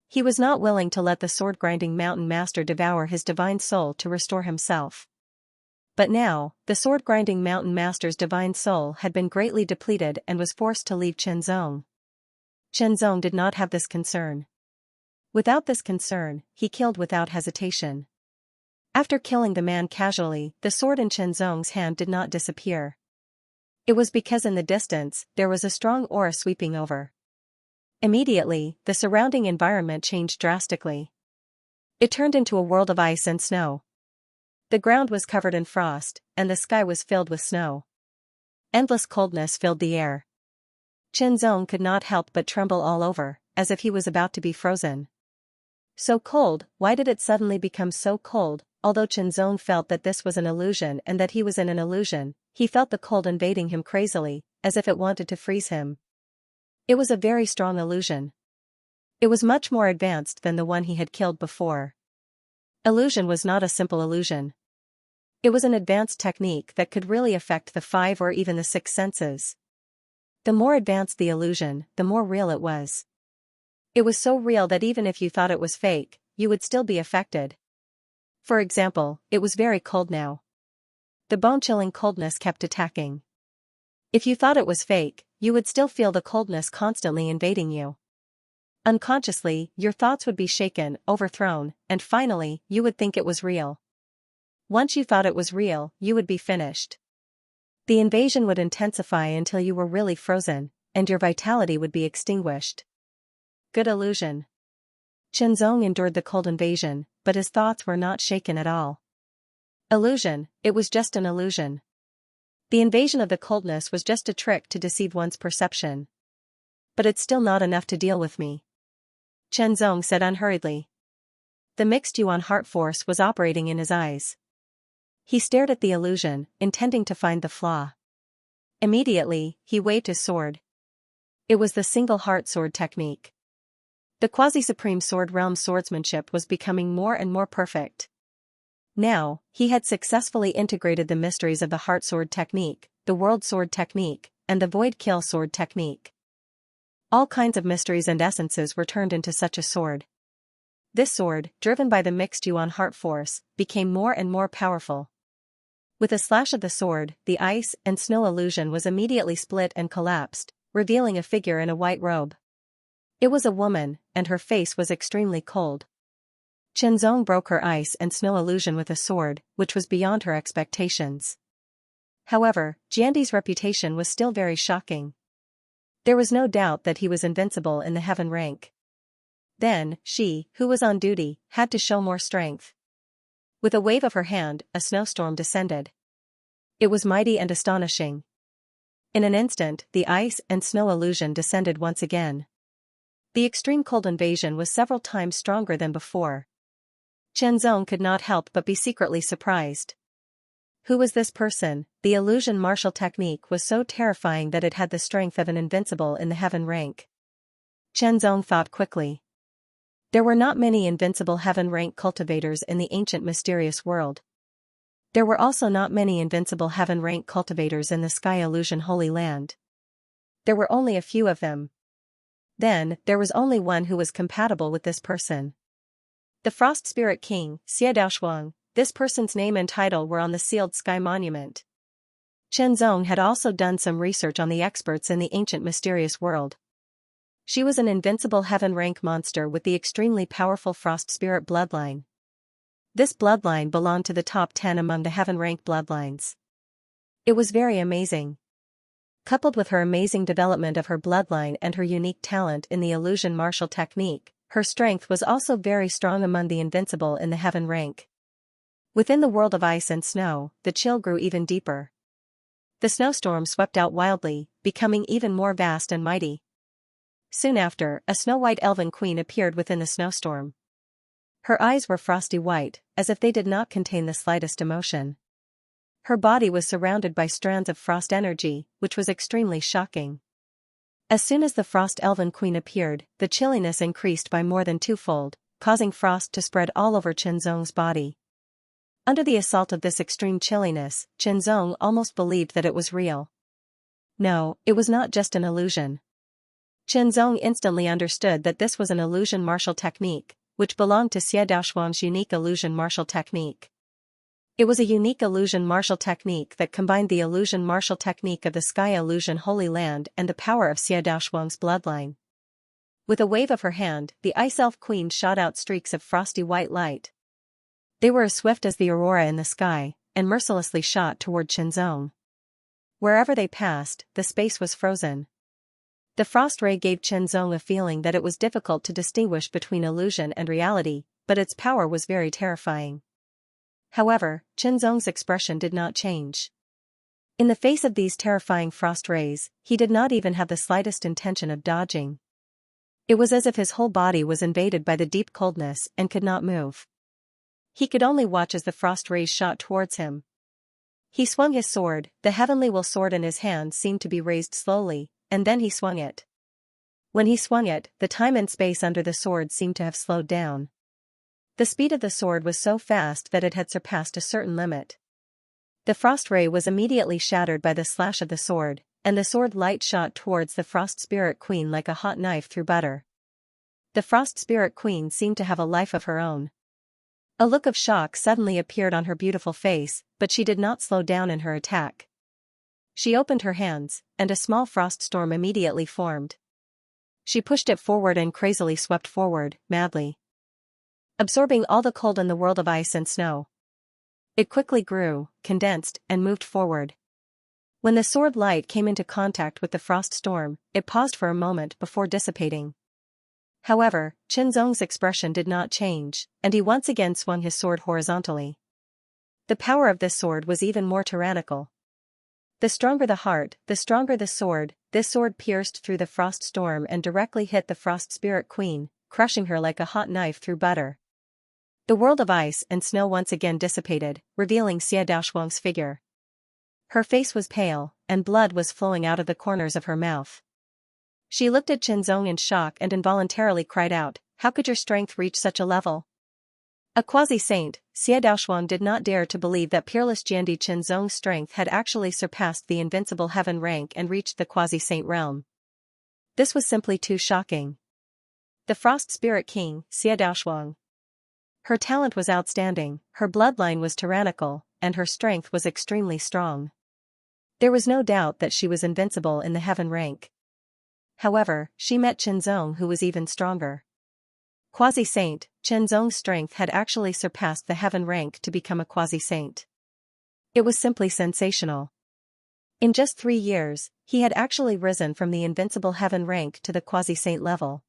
Speaker 1: He was not willing to let the sword-grinding mountain master devour his divine soul to restore himself. But now, the sword-grinding mountain master's divine soul had been greatly depleted and was forced to leave Chenzong. Chenzong did not have this concern. Without this concern, he killed without hesitation. After killing the man casually, the sword in Chenzong's hand did not disappear. It was because in the distance, there was a strong aura sweeping over. Immediately, the surrounding environment changed drastically. It turned into a world of ice and snow. The ground was covered in frost, and the sky was filled with snow. Endless coldness filled the air. Chenzong could not help but tremble all over, as if he was about to be frozen. So cold, why did it suddenly become so cold? Although Chenzong felt that this was an illusion and that he was in an illusion, he felt the cold invading him crazily, as if it wanted to freeze him. It was a very strong illusion. It was much more advanced than the one he had killed before. Illusion was not a simple illusion. It was an advanced technique that could really affect the 5 or even the 6 senses. The more advanced the illusion, the more real it was. It was so real that even if you thought it was fake, you would still be affected. For example, it was very cold now. The bone-chilling coldness kept attacking. If you thought it was fake, you would still feel the coldness constantly invading you. Unconsciously, your thoughts would be shaken, overthrown, and finally, you would think it was real. Once you thought it was real, you would be finished. The invasion would intensify until you were really frozen, and your vitality would be extinguished. Good illusion. Chenzong endured the cold invasion, but his thoughts were not shaken at all. Illusion, it was just an illusion. The invasion of the coldness was just a trick to deceive one's perception. But it's still not enough to deal with me, Chenzong said unhurriedly. The mixed yuan heart force was operating in his eyes. He stared at the illusion, intending to find the flaw. Immediately, he waved his sword. It was the single heart sword technique. The quasi-supreme sword realm swordsmanship was becoming more and more perfect. Now, he had successfully integrated the mysteries of the heart sword technique, the world sword technique, and the void kill sword technique. All kinds of mysteries and essences were turned into such a sword. This sword, driven by the mixed yuan heart force, became more and more powerful. With a slash of the sword, the ice and snow illusion was immediately split and collapsed, revealing a figure in a white robe. It was a woman, and her face was extremely cold. Chenzong broke her ice and snow illusion with a sword, which was beyond her expectations. However, Jiandi's reputation was still very shocking. There was no doubt that he was invincible in the heaven rank. Then, she, who was on duty, had to show more strength. With a wave of her hand, a snowstorm descended. It was mighty and astonishing. In an instant, the ice and snow illusion descended once again. The extreme cold invasion was several times stronger than before. Chenzong could not help but be secretly surprised. Who was this person? The illusion martial technique was so terrifying that it had the strength of an invincible in the heaven rank. Chenzong thought quickly. There were not many invincible heaven rank cultivators in the ancient mysterious world. There were also not many invincible heaven rank cultivators in the Sky Illusion Holy Land. There were only a few of them. Then, there was only one who was compatible with this person. The Frost Spirit King, Xianxia. This person's name and title were on the sealed sky monument. Chenzong had also done some research on the experts in the ancient mysterious world. She was an invincible heaven rank monster with the extremely powerful Frost Spirit bloodline. This bloodline belonged to the top 10 among the heaven rank bloodlines. It was very amazing. Coupled with her amazing development of her bloodline and her unique talent in the illusion martial technique, her strength was also very strong among the invincible in the heaven rank. Within the world of ice and snow, the chill grew even deeper. The snowstorm swept out wildly, becoming even more vast and mighty. Soon after, a snow-white elven queen appeared within the snowstorm. Her eyes were frosty white, as if they did not contain the slightest emotion. Her body was surrounded by strands of frost energy, which was extremely shocking. As soon as the frost elven queen appeared, the chilliness increased by more than twofold, causing frost to spread all over Chenzong's body. Under the assault of this extreme chilliness, Chenzong almost believed that it was real. No, it was not just an illusion. Chenzong instantly understood that this was an illusion martial technique, which belonged to Xie Daoshuang's unique illusion martial technique. It was a unique illusion martial technique that combined the illusion martial technique of the Sky Illusion Holy Land and the power of Xie Daoshuang's bloodline. With a wave of her hand, the Ice Elf Queen shot out streaks of frosty white light. They were as swift as the aurora in the sky, and mercilessly shot toward Chenzong. Wherever they passed, the space was frozen. The frost ray gave Chenzong a feeling that it was difficult to distinguish between illusion and reality, but its power was very terrifying. However, Chenzong's expression did not change. In the face of these terrifying frost rays, he did not even have the slightest intention of dodging. It was as if his whole body was invaded by the deep coldness and could not move. He could only watch as the frost rays shot towards him. He swung his sword, the heavenly will sword in his hand seemed to be raised slowly, and then he swung it. When he swung it, the time and space under the sword seemed to have slowed down. The speed of the sword was so fast that it had surpassed a certain limit. The frost ray was immediately shattered by the slash of the sword, and the sword light shot towards the Frost Spirit Queen like a hot knife through butter. The Frost Spirit Queen seemed to have a life of her own. A look of shock suddenly appeared on her beautiful face, but she did not slow down in her attack. She opened her hands, and a small frost storm immediately formed. She pushed it forward and crazily swept forward, madly, absorbing all the cold in the world of ice and snow. It quickly grew, condensed, and moved forward. When the sword light came into contact with the frost storm, it paused for a moment before dissipating. However, Qinzong's expression did not change, and he once again swung his sword horizontally. The power of this sword was even more tyrannical. The stronger the heart, the stronger the sword. This sword pierced through the frost storm and directly hit the Frost Spirit Queen, crushing her like a hot knife through butter. The world of ice and snow once again dissipated, revealing Xie Daoshuang's figure. Her face was pale, and blood was flowing out of the corners of her mouth. She looked at Qinzong in shock and involuntarily cried out, "How could your strength reach such a level?" A quasi-saint, Xie Daoshuang did not dare to believe that peerless Jiandi Qinzong's strength had actually surpassed the invincible heaven rank and reached the quasi-saint realm. This was simply too shocking. The Frost Spirit King, Xie Daoshuang. Her talent was outstanding, her bloodline was tyrannical, and her strength was extremely strong. There was no doubt that she was invincible in the heaven rank. However, she met Qinzong, who was even stronger. Quasi-saint, Qinzong's strength had actually surpassed the heaven rank to become a quasi-saint. It was simply sensational. In just 3 years, he had actually risen from the invincible heaven rank to the quasi-saint level.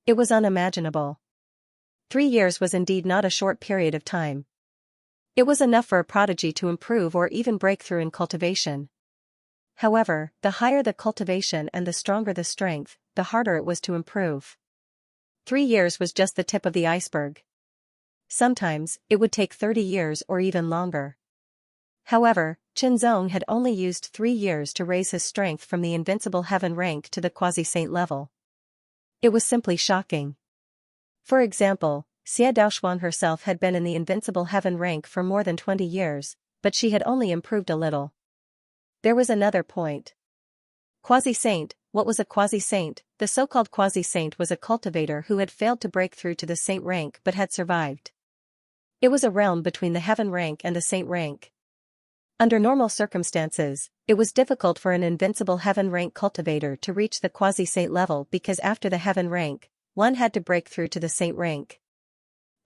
Speaker 1: It was unimaginable. 3 years was indeed not a short period of time. It was enough for a prodigy to improve or even break through in cultivation. However, the higher the cultivation and the stronger the strength, the harder it was to improve. 3 years was just the tip of the iceberg. Sometimes, it would take 30 years or even longer. However, Qinzong had only used 3 years to raise his strength from the invincible heaven rank to the quasi-saint level. It was simply shocking. For example, Xie Daoshuang herself had been in the invincible heaven rank for more than 20 years, but she had only improved a little. There was another point. Quasi-saint. What was a quasi-saint? The so-called quasi-saint was a cultivator who had failed to break through to the saint rank but had survived. It was a realm between the heaven rank and the saint rank. Under normal circumstances, it was difficult for an invincible heaven rank cultivator to reach the quasi-saint level because after the heaven rank, one had to break through to the saint rank.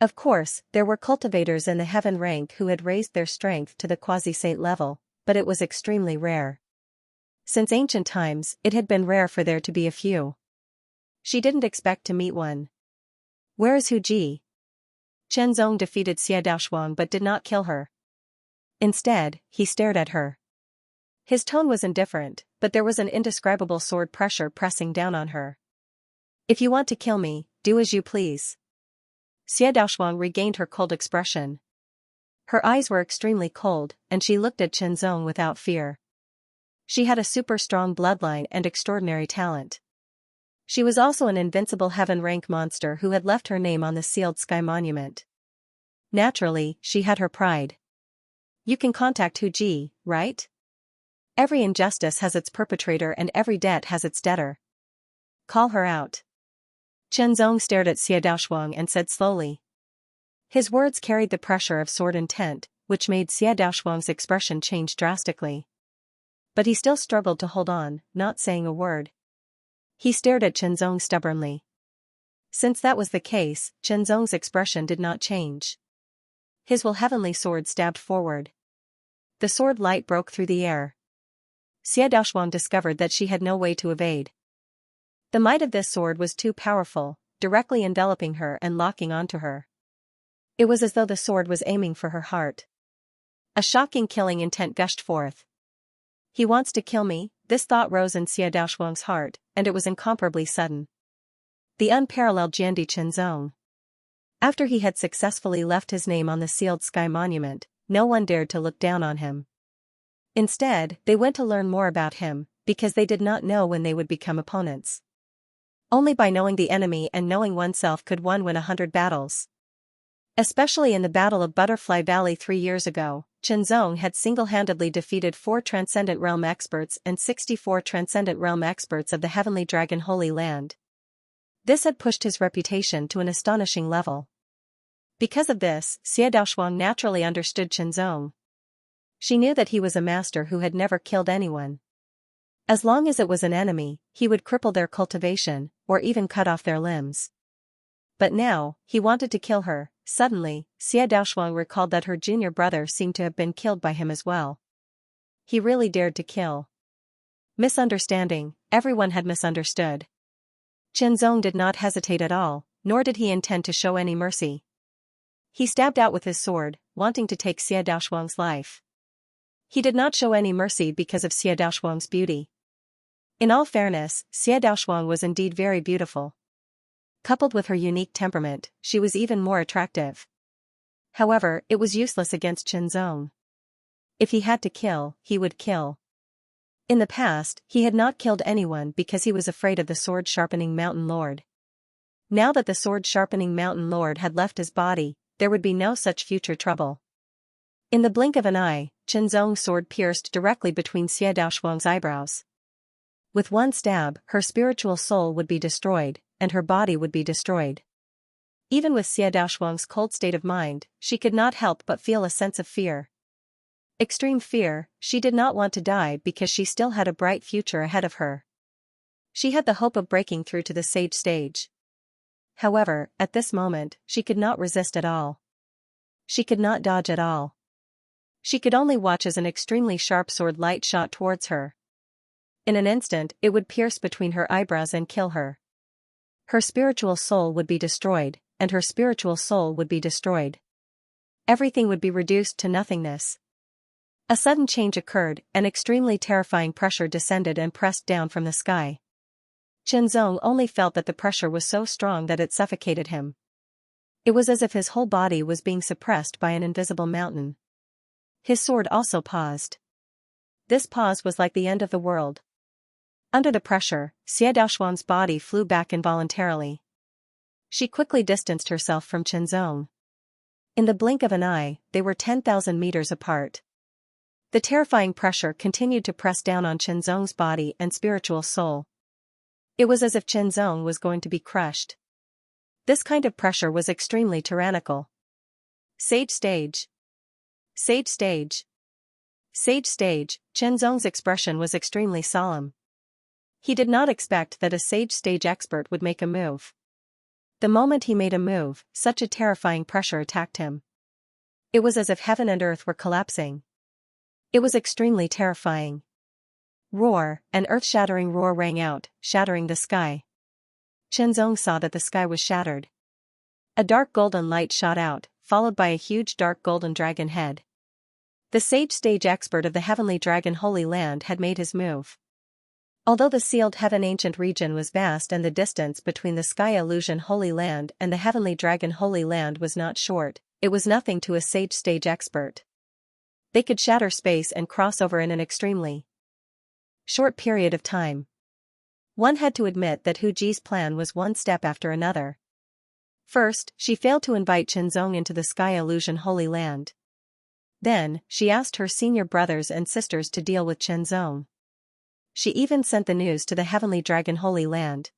Speaker 1: Of course, there were cultivators in the heaven rank who had raised their strength to the quasi-saint level, but it was extremely rare. Since ancient times, it had been rare for there to be a few. She didn't expect to meet one. Where is Hu Ji? Qinzong defeated Xie Daoshuang but did not kill her. Instead, he stared at her. His tone was indifferent, but there was an indescribable sword pressure pressing down on her. If you want to kill me, do as you please. Xie Daoshuang regained her cold expression. Her eyes were extremely cold, and she looked at Qinzong without fear. She had a super strong bloodline and extraordinary talent. She was also an invincible heaven rank monster who had left her name on the sealed sky monument. Naturally, she had her pride. You can contact Hu Ji, right? Every injustice has its perpetrator and every debt has its debtor. Call her out. Qinzong stared at Xie Daoshuang and said slowly. His words carried the pressure of sword intent, which made Xie Daoshuang's expression change drastically. But he still struggled to hold on, not saying a word. He stared at Qinzong stubbornly. Since that was the case, Qinzong's expression did not change. His heavenly sword stabbed forward. The sword light broke through the air. Xie Daoshuang discovered that she had no way to evade. The might of this sword was too powerful, directly enveloping her and locking onto her. It was as though the sword was aiming for her heart. A shocking killing intent gushed forth. He wants to kill me, this thought rose in Xie Daoshuang's heart, and it was incomparably sudden. The unparalleled Jiandi Qinzong. After he had successfully left his name on the sealed sky monument, no one dared to look down on him. Instead, they went to learn more about him, because they did not know when they would become opponents. Only by knowing the enemy and knowing oneself could one win 100 battles. Especially in the Battle of Butterfly Valley 3 years ago, Qianzong had single-handedly defeated 4 Transcendent Realm experts and 64 Transcendent Realm experts of the Heavenly Dragon Holy Land. This had pushed his reputation to an astonishing level. Because of this, Xie Daoshuang naturally understood Qianzong. She knew that he was a master who had never killed anyone. As long as it was an enemy, he would cripple their cultivation, or even cut off their limbs. But now, he wanted to kill her. Suddenly, Xie Daoshuang recalled that her junior brother seemed to have been killed by him as well. He really dared to kill. Misunderstanding, everyone had misunderstood. Qianzong did not hesitate at all, nor did he intend to show any mercy. He stabbed out with his sword, wanting to take Xie Daoshuang's life. He did not show any mercy because of Xie Daoshuang's beauty. In all fairness, Xie Daoshuang was indeed very beautiful. Coupled with her unique temperament, she was even more attractive. However, it was useless against Qianzong. If he had to kill, he would kill. In the past, he had not killed anyone because he was afraid of the sword-sharpening Mountain Lord. Now that the sword-sharpening Mountain Lord had left his body, there would be no such future trouble. In the blink of an eye, Qianzong's sword pierced directly between Xie Daoshuang's eyebrows. With one stab, her spiritual soul would be destroyed, and her body would be destroyed. Even with Xie Daoshuang's cold state of mind, she could not help but feel a sense of fear. Extreme fear. She did not want to die because she still had a bright future ahead of her. She had the hope of breaking through to the sage stage. However, at this moment, she could not resist at all. She could not dodge at all. She could only watch as an extremely sharp sword light shot towards her. In an instant, it would pierce between her eyebrows and kill her. Her spiritual soul would be destroyed, and her spiritual soul would be destroyed. Everything would be reduced to nothingness. A sudden change occurred, an extremely terrifying pressure descended and pressed down from the sky. Qianzong only felt that the pressure was so strong that it suffocated him. It was as if his whole body was being suppressed by an invisible mountain. His sword also paused. This pause was like the end of the world. Under the pressure, Xie Daoshuang's body flew back involuntarily. She quickly distanced herself from Qianzong. In the blink of an eye, they were 10,000 meters apart. The terrifying pressure continued to press down on Qianzong's body and spiritual soul. It was as if Qianzong was going to be crushed. This kind of pressure was extremely tyrannical. Sage stage. Sage stage. Sage stage. Qianzong's expression was extremely solemn. He did not expect that a sage stage expert would make a move. The moment he made a move, such a terrifying pressure attacked him. It was as if heaven and earth were collapsing. It was extremely terrifying. Roar, an earth-shattering roar rang out, shattering the sky. Qianzong saw that the sky was shattered. A dark golden light shot out, followed by a huge dark golden dragon head. The sage stage expert of the Heavenly Dragon Holy Land had made his move. Although the sealed heaven ancient region was vast and the distance between the Sky Illusion Holy Land and the Heavenly Dragon Holy Land was not short, it was nothing to a sage stage expert. They could shatter space and cross over in an extremely short period of time. One had to admit that Hu Ji's plan was one step after another. First, she failed to invite Qianzong into the Sky Illusion Holy Land. Then, she asked her senior brothers and sisters to deal with Qianzong. She even sent the news to the Heavenly Dragon Holy Land.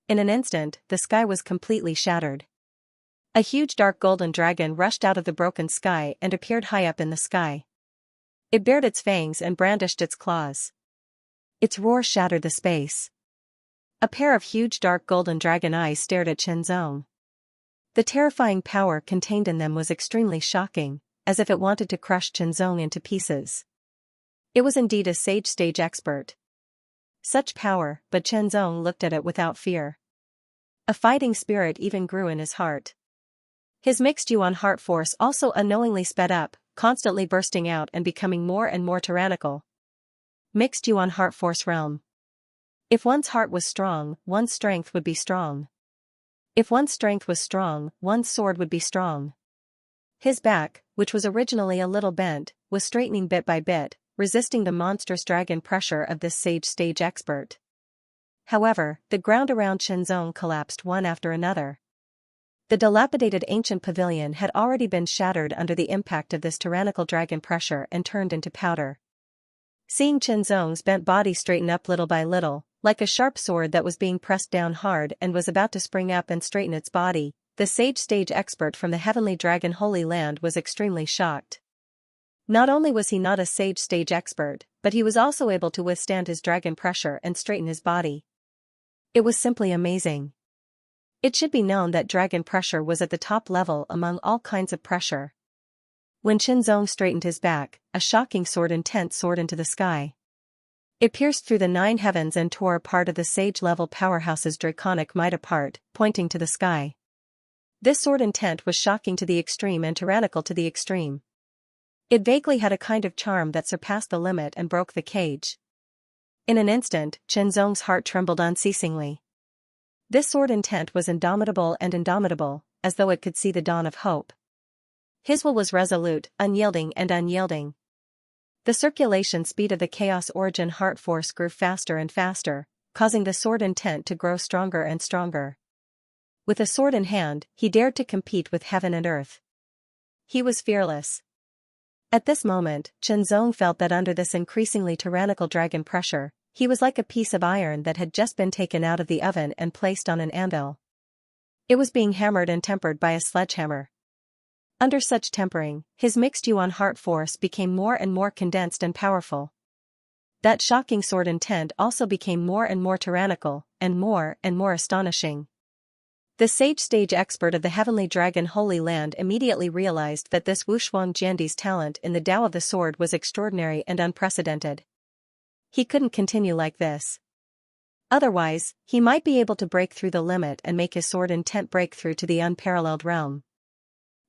Speaker 1: In an instant, the sky was completely shattered. A huge dark golden dragon rushed out of the broken sky and appeared high up in the sky. It bared its fangs and brandished its claws. Its roar shattered the space. A pair of huge dark golden dragon eyes stared at Qianzong. The terrifying power contained in them was extremely shocking, as if it wanted to crush Qianzong into pieces. It was indeed a sage stage expert. Such power, but Qianzong looked at it without fear. A fighting spirit even grew in his heart. His mixed yuan heart force also unknowingly sped up, constantly bursting out and becoming more and more tyrannical. Mixed yuan heart force realm. If one's heart was strong, one's strength would be strong. If one's strength was strong, one's sword would be strong. His back, which was originally a little bent, was straightening bit by bit, resisting the monstrous dragon pressure of this sage stage expert. However, the ground around Qianzong collapsed one after another. The dilapidated ancient pavilion had already been shattered under the impact of this tyrannical dragon pressure and turned into powder. Seeing Qianzong's bent body straighten up little by little, like a sharp sword that was being pressed down hard and was about to spring up and straighten its body, the sage stage expert from the Heavenly Dragon Holy Land was extremely shocked. Not only was he not a sage stage expert, but he was also able to withstand his dragon pressure and straighten his body. It was simply amazing. It should be known that dragon pressure was at the top level among all kinds of pressure. When Qianzong straightened his back, a shocking sword intent soared into the sky. It pierced through the 9 heavens and tore part of the sage-level powerhouse's draconic might apart, pointing to the sky. This sword intent was shocking to the extreme and tyrannical to the extreme. It vaguely had a kind of charm that surpassed the limit and broke the cage. In an instant, Qianzong's heart trembled unceasingly. This sword intent was indomitable, as though it could see the dawn of hope. His will was resolute, unyielding. The circulation speed of the chaos origin heart force grew faster and faster, causing the sword intent to grow stronger and stronger. With a sword in hand, he dared to compete with heaven and earth. He was fearless. At this moment, Qianzong felt that under this increasingly tyrannical dragon pressure, he was like a piece of iron that had just been taken out of the oven and placed on an anvil. It was being hammered and tempered by a sledgehammer. Under such tempering, his mixed yuan heart force became more and more condensed and powerful. That shocking sword intent also became more and more tyrannical, and more astonishing. The sage stage expert of the Heavenly Dragon Holy Land immediately realized that this Wushuang Jiandi's talent in the Tao of the sword was extraordinary and unprecedented. He couldn't continue like this. Otherwise, he might be able to break through the limit and make his sword intent break through to the unparalleled realm.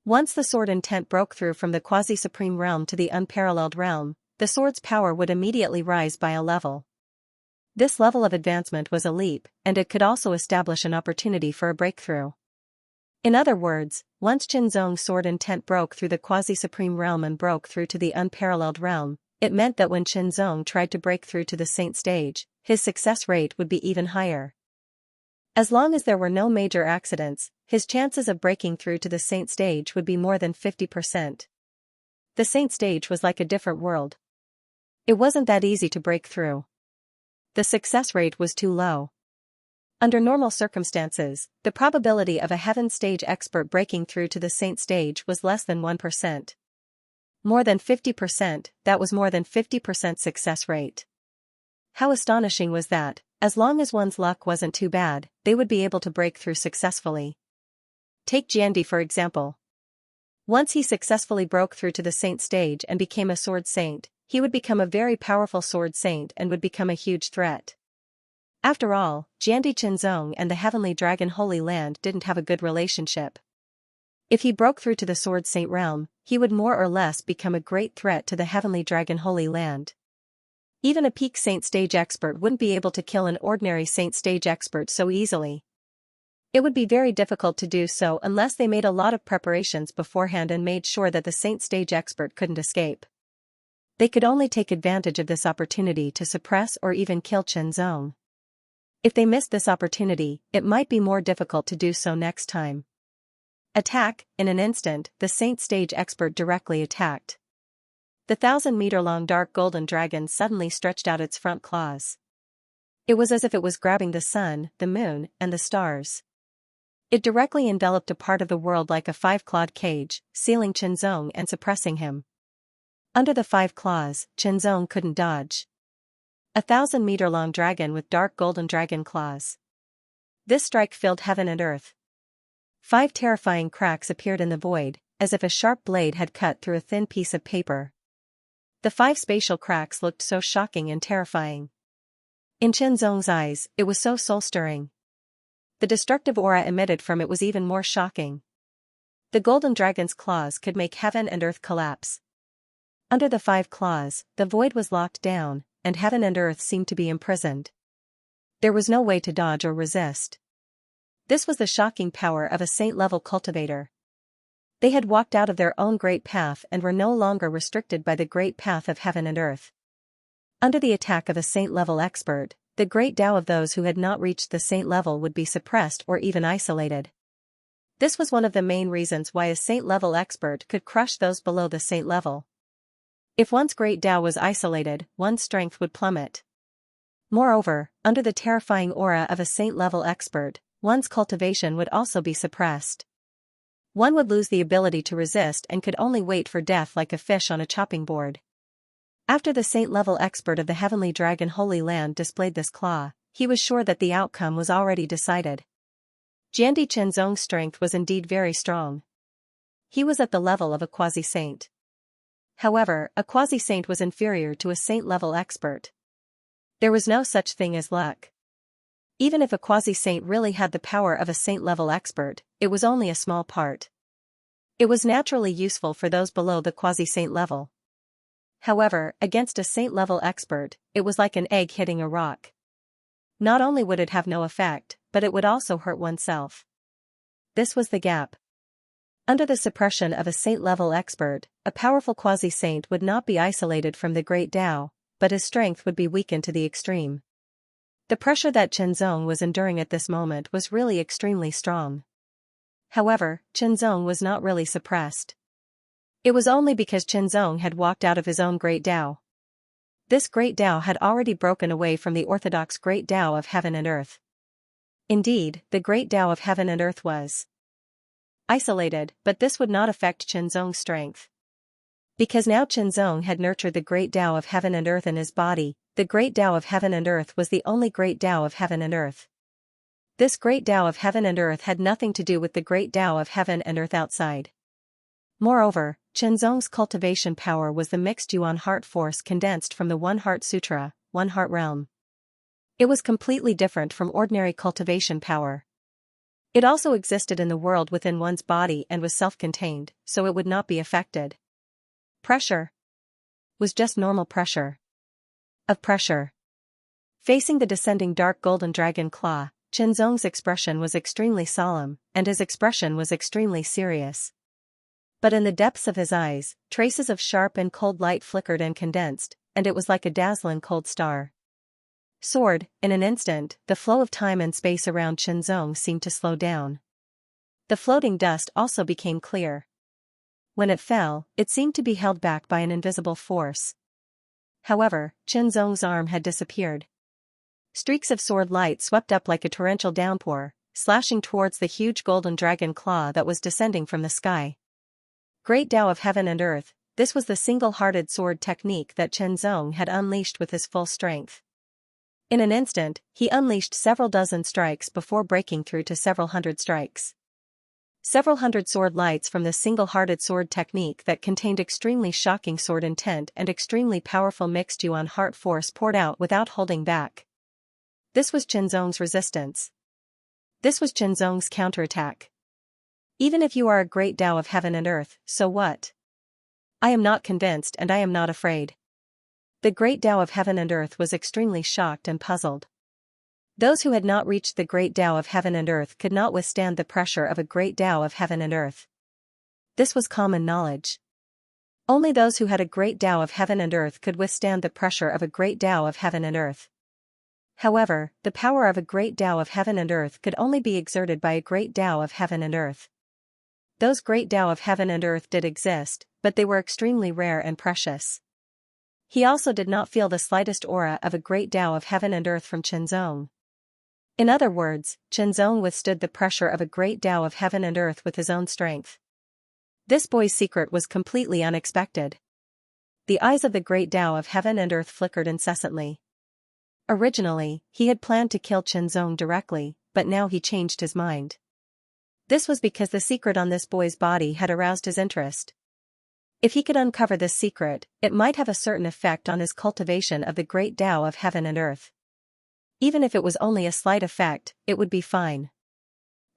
Speaker 1: Once the sword intent broke through from the quasi-supreme realm to the unparalleled realm, the sword's power would immediately rise by a level. This level of advancement was a leap, and it could also establish an opportunity for a breakthrough. In other words, once Qianzong's sword intent broke through the quasi-supreme realm and broke through to the unparalleled realm, it meant that when Qianzong tried to break through to the saint stage, his success rate would be even higher. As long as there were no major accidents, his chances of breaking through to the saint stage would be more than 50%. The saint stage was like a different world. It wasn't that easy to break through. The success rate was too low. Under normal circumstances, the probability of a heaven stage expert breaking through to the saint stage was less than 1%. More than 50%, that was more than 50% success rate. How astonishing was that, as long as one's luck wasn't too bad, they would be able to break through successfully. Take Jiandi for example. Once he successfully broke through to the saint stage and became a sword saint, he would become a very powerful sword saint and would become a huge threat. After all, Jiandi Qianzong and the Heavenly Dragon Holy Land didn't have a good relationship. If he broke through to the sword saint realm, he would more or less become a great threat to the Heavenly Dragon Holy Land. Even a peak saint stage expert wouldn't be able to kill an ordinary saint stage expert so easily. It would be very difficult to do so unless they made a lot of preparations beforehand and made sure that the saint stage expert couldn't escape. They could only take advantage of this opportunity to suppress or even kill Qianzong. If they missed this opportunity, it might be more difficult to do so next time. Attack, in an instant, the saint stage expert directly attacked. The 1,000-meter-long dark golden dragon suddenly stretched out its front claws. It was as if it was grabbing the sun, the moon, and the stars. It directly enveloped a part of the world like a 5-clawed cage, sealing Qianzong and suppressing him. Under the 5 claws, Qianzong couldn't dodge. A 1,000-meter-long dragon with dark golden dragon claws. This strike filled heaven and earth. 5 terrifying cracks appeared in the void, as if a sharp blade had cut through a thin piece of paper. The 5 spatial cracks looked so shocking and terrifying. In Qianzong's eyes, it was so soul-stirring. The destructive aura emitted from it was even more shocking. The golden dragon's claws could make heaven and earth collapse. Under the 5 claws, the void was locked down, and heaven and earth seemed to be imprisoned. There was no way to dodge or resist. This was the shocking power of a saint-level cultivator. They had walked out of their own great path and were no longer restricted by the great path of heaven and earth. Under the attack of a saint-level expert, the great Tao of those who had not reached the saint level would be suppressed or even isolated. This was one of the main reasons why a saint-level expert could crush those below the saint level. If one's great Tao was isolated, one's strength would plummet. Moreover, under the terrifying aura of a saint-level expert, one's cultivation would also be suppressed. One would lose the ability to resist and could only wait for death like a fish on a chopping board. After the saint-level expert of the Heavenly Dragon Holy Land displayed this claw, he was sure that the outcome was already decided. Jiandi Chenzong's strength was indeed very strong. He was at the level of a quasi-saint. However, a quasi-saint was inferior to a saint-level expert. There was no such thing as luck. Even if a quasi-saint really had the power of a saint-level expert, it was only a small part. It was naturally useful for those below the quasi-saint level. However, against a saint-level expert, it was like an egg hitting a rock. Not only would it have no effect, but it would also hurt oneself. This was the gap. Under the suppression of a saint-level expert, a powerful quasi-saint would not be isolated from the great Tao, but his strength would be weakened to the extreme. The pressure that Chenzong was enduring at this moment was really extremely strong. However, Chenzong was not really suppressed. It was only because Chenzong had walked out of his own great Tao. This great Tao had already broken away from the orthodox great Tao of heaven and earth. Indeed, the great Tao of heaven and earth was isolated, but this would not affect Chenzong's strength. Because now Chenzong had nurtured the great Tao of heaven and earth in his body, the great Tao of heaven and earth was the only great Tao of heaven and earth. This great Tao of heaven and earth had nothing to do with the great Tao of heaven and earth outside. Moreover, Chenzong's cultivation power was the mixed Yuan heart force condensed from the One Heart Sutra, One Heart Realm. It was completely different from ordinary cultivation power. It also existed in the world within one's body and was self-contained, so it would not be affected. Pressure was just normal pressure. Of pressure. Facing the descending dark golden dragon claw, Chenzong's expression was extremely solemn, and his expression was extremely serious. But in the depths of his eyes, traces of sharp and cold light flickered and condensed, and it was like a dazzling cold star. Soared, in an instant, the flow of time and space around Chenzong seemed to slow down. The floating dust also became clear. When it fell, it seemed to be held back by an invisible force. However, Chenzong's arm had disappeared. Streaks of sword light swept up like a torrential downpour, slashing towards the huge golden dragon claw that was descending from the sky. Great Tao of heaven and earth, this was the single-hearted sword technique that Chenzong had unleashed with his full strength. In an instant, he unleashed several dozen strikes before breaking through to several hundred strikes. Several hundred sword lights from the single-hearted sword technique that contained extremely shocking sword intent and extremely powerful mixed Yuan heart force poured out without holding back. This was Chenzong's resistance. This was Chenzong's counterattack. Even if you are a great Tao of heaven and earth, so what? I am not convinced and I am not afraid. The great Tao of heaven and earth was extremely shocked and puzzled. Those who had not reached the great Tao of heaven and earth could not withstand the pressure of a great Tao of heaven and earth. This was common knowledge. Only those who had a great Tao of heaven and earth could withstand the pressure of a great Tao of heaven and earth. However, the power of a great Tao of heaven and earth could only be exerted by a great Tao of heaven and earth. Those great Tao of heaven and earth did exist, but they were extremely rare and precious. He also did not feel the slightest aura of a great Tao of heaven and earth from Chenzong. In other words, Chenzong withstood the pressure of a great Tao of heaven and earth with his own strength. This boy's secret was completely unexpected. The eyes of the great Tao of heaven and earth flickered incessantly. Originally, he had planned to kill Chenzong directly, but now he changed his mind. This was because the secret on this boy's body had aroused his interest. If he could uncover this secret, it might have a certain effect on his cultivation of the great Tao of heaven and earth. Even if it was only a slight effect, it would be fine.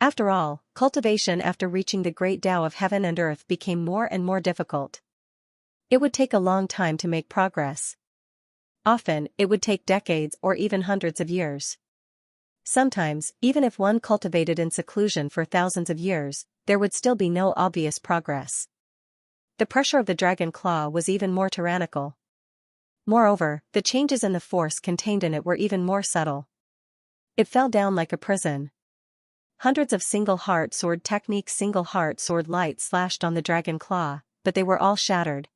Speaker 1: After all, cultivation after reaching the great Tao of heaven and earth became more and more difficult. It would take a long time to make progress. Often, it would take decades or even hundreds of years. Sometimes, even if one cultivated in seclusion for thousands of years, there would still be no obvious progress. The pressure of the dragon claw was even more tyrannical. Moreover, the changes in the force contained in it were even more subtle. It fell down like a prison. Hundreds of single-heart sword techniques, single-heart sword light slashed on the dragon claw, but they were all shattered.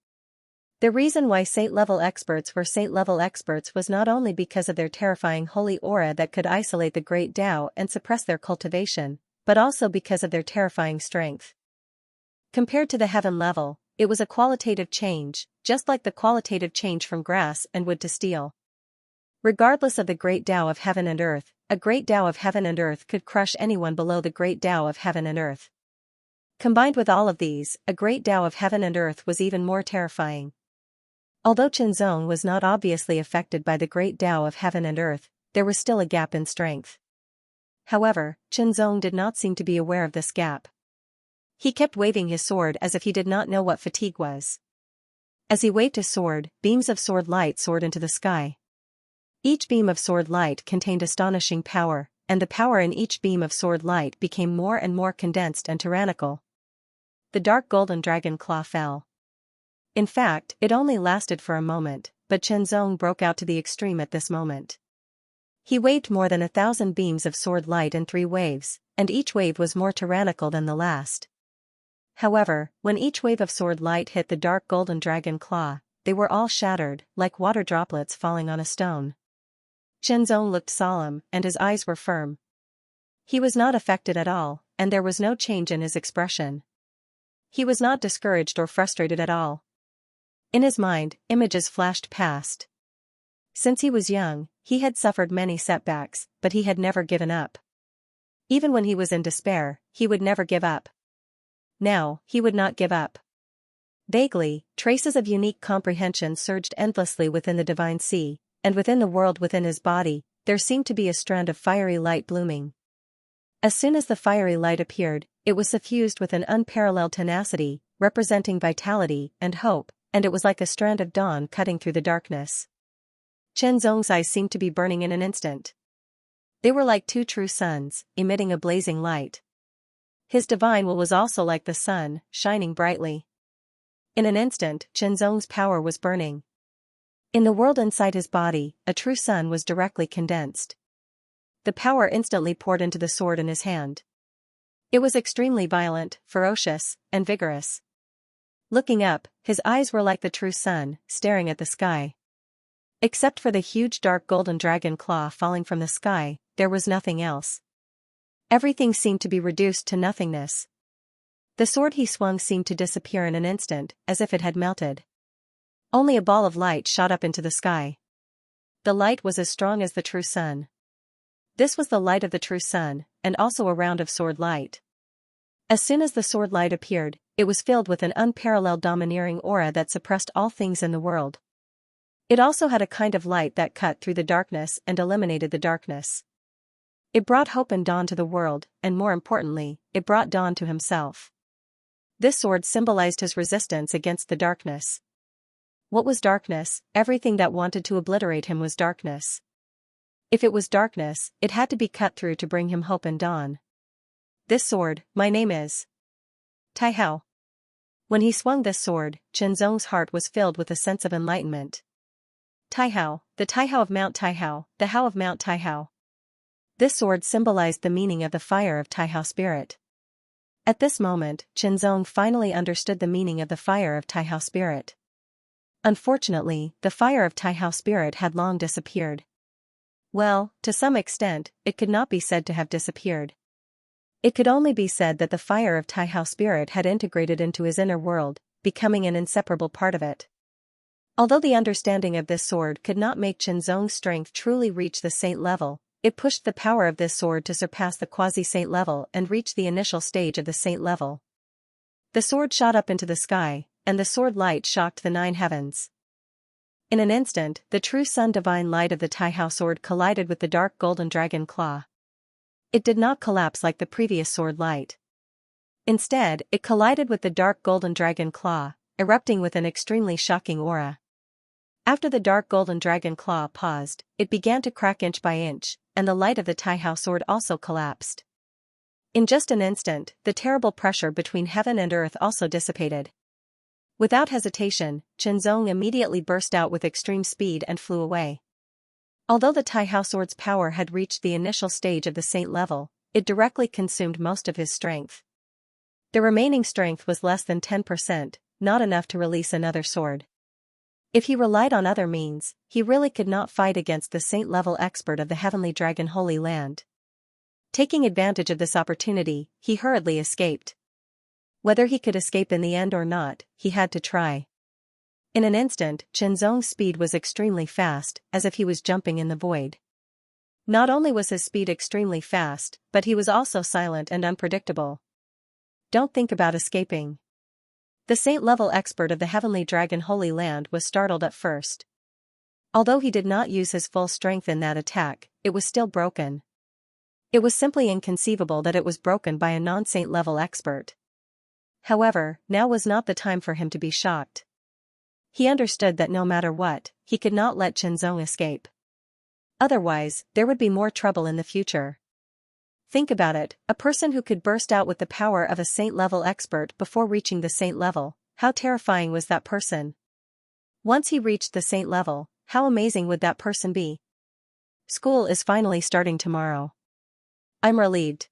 Speaker 1: The reason why Saint-level experts were Saint-level experts was not only because of their terrifying holy aura that could isolate the great Tao and suppress their cultivation, but also because of their terrifying strength. Compared to the heaven level, it was a qualitative change, just like the qualitative change from grass and wood to steel. Regardless of the great Tao of heaven and earth, a great Tao of heaven and earth could crush anyone below the great Tao of heaven and earth. Combined with all of these, a great Tao of heaven and earth was even more terrifying. Although Qinzong was not obviously affected by the great Tao of heaven and earth, there was still a gap in strength. However, Qinzong did not seem to be aware of this gap. He kept waving his sword as if he did not know what fatigue was. As he waved his sword, beams of sword light soared into the sky. Each beam of sword light contained astonishing power, and the power in each beam of sword light became more and more condensed and tyrannical. The dark golden dragon claw fell. In fact, it only lasted for a moment, but Qinzong broke out to the extreme at this moment. He waved more than 1,000 beams of sword light in 3 waves, and each wave was more tyrannical than the last. However, when each wave of sword light hit the dark golden dragon claw, they were all shattered, like water droplets falling on a stone. Qinzong looked solemn, and his eyes were firm. He was not affected at all, and there was no change in his expression. He was not discouraged or frustrated at all. In his mind, images flashed past. Since he was young, he had suffered many setbacks, but he had never given up. Even when he was in despair, he would never give up. Now, he would not give up. Vaguely, traces of unique comprehension surged endlessly within the divine sea, and within the world within his body, there seemed to be a strand of fiery light blooming. As soon as the fiery light appeared, it was suffused with an unparalleled tenacity, representing vitality and hope, and it was like a strand of dawn cutting through the darkness. Qinzong's eyes seemed to be burning in an instant. They were like 2 true suns, emitting a blazing light. His divine will was also like the sun, shining brightly. In an instant, Qinzong's power was burning. In the world inside his body, a true sun was directly condensed. The power instantly poured into the sword in his hand. It was extremely violent, ferocious, and vigorous. Looking up, his eyes were like the true sun, staring at the sky. Except for the huge dark golden dragon claw falling from the sky, there was nothing else. Everything seemed to be reduced to nothingness. The sword he swung seemed to disappear in an instant, as if it had melted. Only a ball of light shot up into the sky. The light was as strong as the true sun. This was the light of the true sun, and also a round of sword light. As soon as the sword light appeared, it was filled with an unparalleled domineering aura that suppressed all things in the world. It also had a kind of light that cut through the darkness and eliminated the darkness. It brought hope and dawn to the world, and more importantly, it brought dawn to himself. This sword symbolized his resistance against the darkness. What was darkness? Everything that wanted to obliterate him was darkness. If it was darkness, it had to be cut through to bring him hope and dawn. This sword, my name is Taihao. When he swung this sword, Qinzong's heart was filled with a sense of enlightenment. Taihao, the Taihao of Mount Taihao, the Hao of Mount Taihao. This sword symbolized the meaning of the fire of Taihao spirit. At this moment, Qinzong finally understood the meaning of the fire of Taihao spirit. Unfortunately, the fire of Taihao spirit had long disappeared. Well, to some extent, it could not be said to have disappeared. It could only be said that the fire of Taihao spirit had integrated into his inner world, becoming an inseparable part of it. Although the understanding of this sword could not make Qinzong's strength truly reach the saint level, it pushed the power of this sword to surpass the quasi-saint level and reach the initial stage of the saint level. The sword shot up into the sky, and the sword light shocked the 9 heavens. In an instant, the true sun divine light of the Taihao sword collided with the dark golden dragon claw. It did not collapse like the previous sword light. Instead, it collided with the dark golden dragon claw, erupting with an extremely shocking aura. After the dark golden dragon claw paused, it began to crack inch by inch, and the light of the Taihao sword also collapsed. In just an instant, the terrible pressure between heaven and earth also dissipated. Without hesitation, Qianzong immediately burst out with extreme speed and flew away. Although the Taihao sword's power had reached the initial stage of the saint level, it directly consumed most of his strength. The remaining strength was less than 10%, not enough to release another sword. If he relied on other means, he really could not fight against the saint-level expert of the Heavenly Dragon Holy Land. Taking advantage of this opportunity, he hurriedly escaped. Whether he could escape in the end or not, he had to try. In an instant, Qianzong's speed was extremely fast, as if he was jumping in the void. Not only was his speed extremely fast, but he was also silent and unpredictable. Don't think about escaping. The saint-level expert of the Heavenly Dragon Holy Land was startled at first. Although he did not use his full strength in that attack, it was still broken. It was simply inconceivable that it was broken by a non-saint level expert. However, now was not the time for him to be shocked. He understood that no matter what, he could not let Qianzong escape. Otherwise, there would be more trouble in the future. Think about it, a person who could burst out with the power of a saint-level expert before reaching the saint level, how terrifying was that person? Once he reached the saint level, how amazing would that person be? School is finally starting tomorrow. I'm relieved.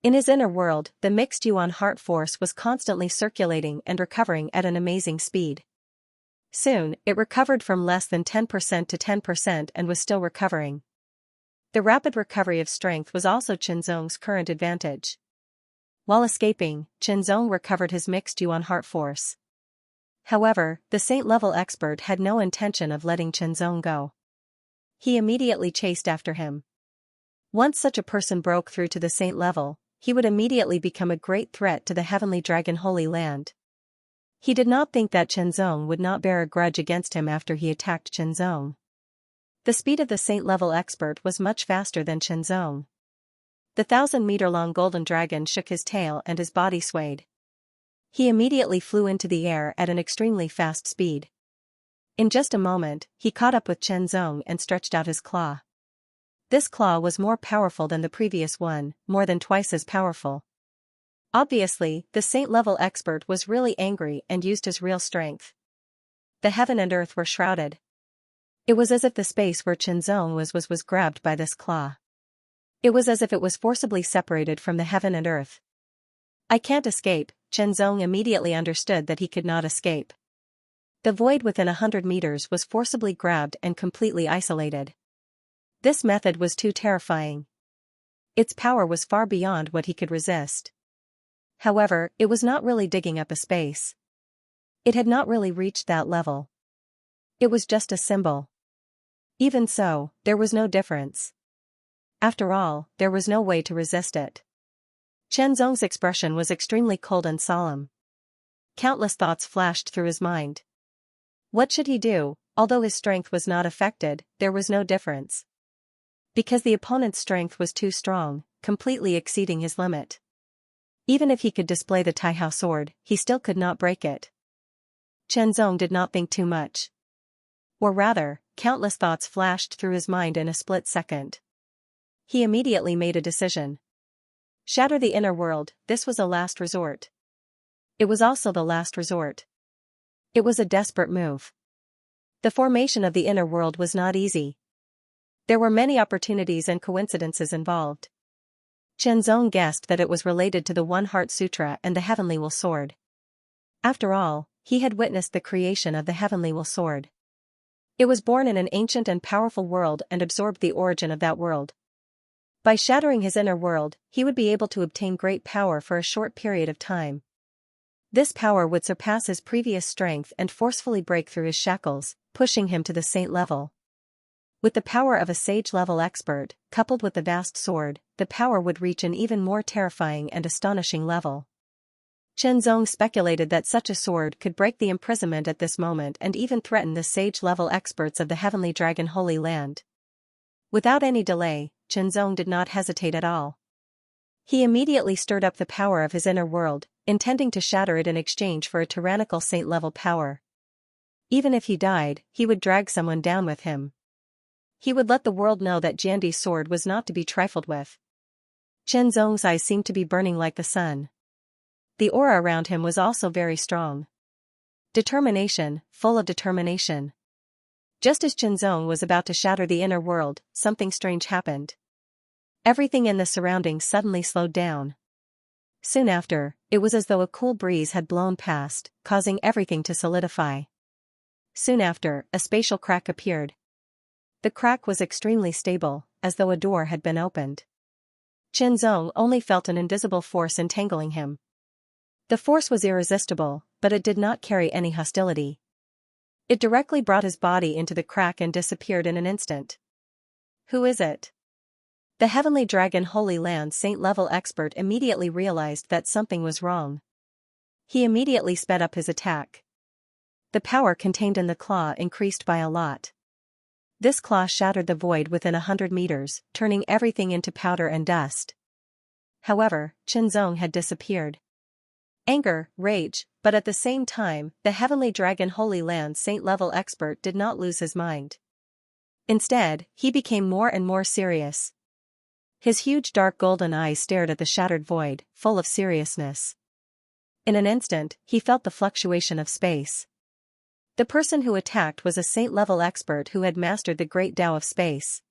Speaker 1: In his inner world, the mixed Yuan heart force was constantly circulating and recovering at an amazing speed. Soon, it recovered from less than 10% to 10% and was still recovering. The rapid recovery of strength was also Qianzong's current advantage. While escaping, Qianzong recovered his mixed Yuan heart force. However, the saint-level expert had no intention of letting Qianzong go. He immediately chased after him. Once such a person broke through to the saint level, he would immediately become a great threat to the Heavenly Dragon Holy Land. He did not think that Qianzong would not bear a grudge against him after he attacked Qianzong. The speed of the saint-level expert was much faster than Qianzong. The 1,000-meter-long golden dragon shook his tail and his body swayed. He immediately flew into the air at an extremely fast speed. In just a moment, he caught up with Qianzong and stretched out his claw. This claw was more powerful than the previous one, more than twice as powerful. Obviously, the saint-level expert was really angry and used his real strength. The heaven and earth were shrouded. It was as if the space where Qianzong was grabbed by this claw. It was as if it was forcibly separated from the heaven and earth. I can't escape. Qianzong immediately understood that he could not escape. The void within 100 meters was forcibly grabbed and completely isolated. This method was too terrifying. Its power was far beyond what he could resist. However, it was not really digging up a space. It had not really reached that level. It was just a symbol. Even so, there was no difference. After all, there was no way to resist it. Qianzong's expression was extremely cold and solemn. Countless thoughts flashed through his mind. What should he do? Although his strength was not affected, there was no difference. Because the opponent's strength was too strong, completely exceeding his limit. Even if he could display the Taihao sword, he still could not break it. Qianzong did not think too much. Or rather, countless thoughts flashed through his mind in a split second. He immediately made a decision. Shatter the inner world, this was a last resort. It was also the last resort. It was a desperate move. The formation of the inner world was not easy. There were many opportunities and coincidences involved. Qianzong guessed that it was related to the One Heart Sutra and the Heavenly Will Sword. After all, he had witnessed the creation of the Heavenly Will Sword. It was born in an ancient and powerful world and absorbed the origin of that world. By shattering his inner world, he would be able to obtain great power for a short period of time. This power would surpass his previous strength and forcefully break through his shackles, pushing him to the saint level. With the power of a sage-level expert, coupled with the vast sword, the power would reach an even more terrifying and astonishing level. Qianzong speculated that such a sword could break the imprisonment at this moment and even threaten the sage-level experts of the Heavenly Dragon Holy Land. Without any delay, Qianzong did not hesitate at all. He immediately stirred up the power of his inner world, intending to shatter it in exchange for a tyrannical saint-level power. Even if he died, he would drag someone down with him. He would let the world know that Jiandi's sword was not to be trifled with. Qianzong's eyes seemed to be burning like the sun. The aura around him was also very strong. Determination, full of determination. Just as Qianzong was about to shatter the inner world, something strange happened. Everything in the surroundings suddenly slowed down. Soon after, it was as though a cool breeze had blown past, causing everything to solidify. Soon after, a spatial crack appeared. The crack was extremely stable, as though a door had been opened. Qianzong only felt an invisible force entangling him. The force was irresistible, but it did not carry any hostility. It directly brought his body into the crack and disappeared in an instant. Who is it? The Heavenly Dragon Holy Land Saint-level expert immediately realized that something was wrong. He immediately sped up his attack. The power contained in the claw increased by a lot. This claw shattered the void within 100 meters, turning everything into powder and dust. However, Qianzong had disappeared. Anger, rage, but at the same time, the Heavenly Dragon Holy Land Saint-level expert did not lose his mind. Instead, he became more and more serious. His huge dark golden eyes stared at the shattered void, full of seriousness. In an instant, he felt the fluctuation of space. The person who attacked was a saint-level expert who had mastered the great Tao of space.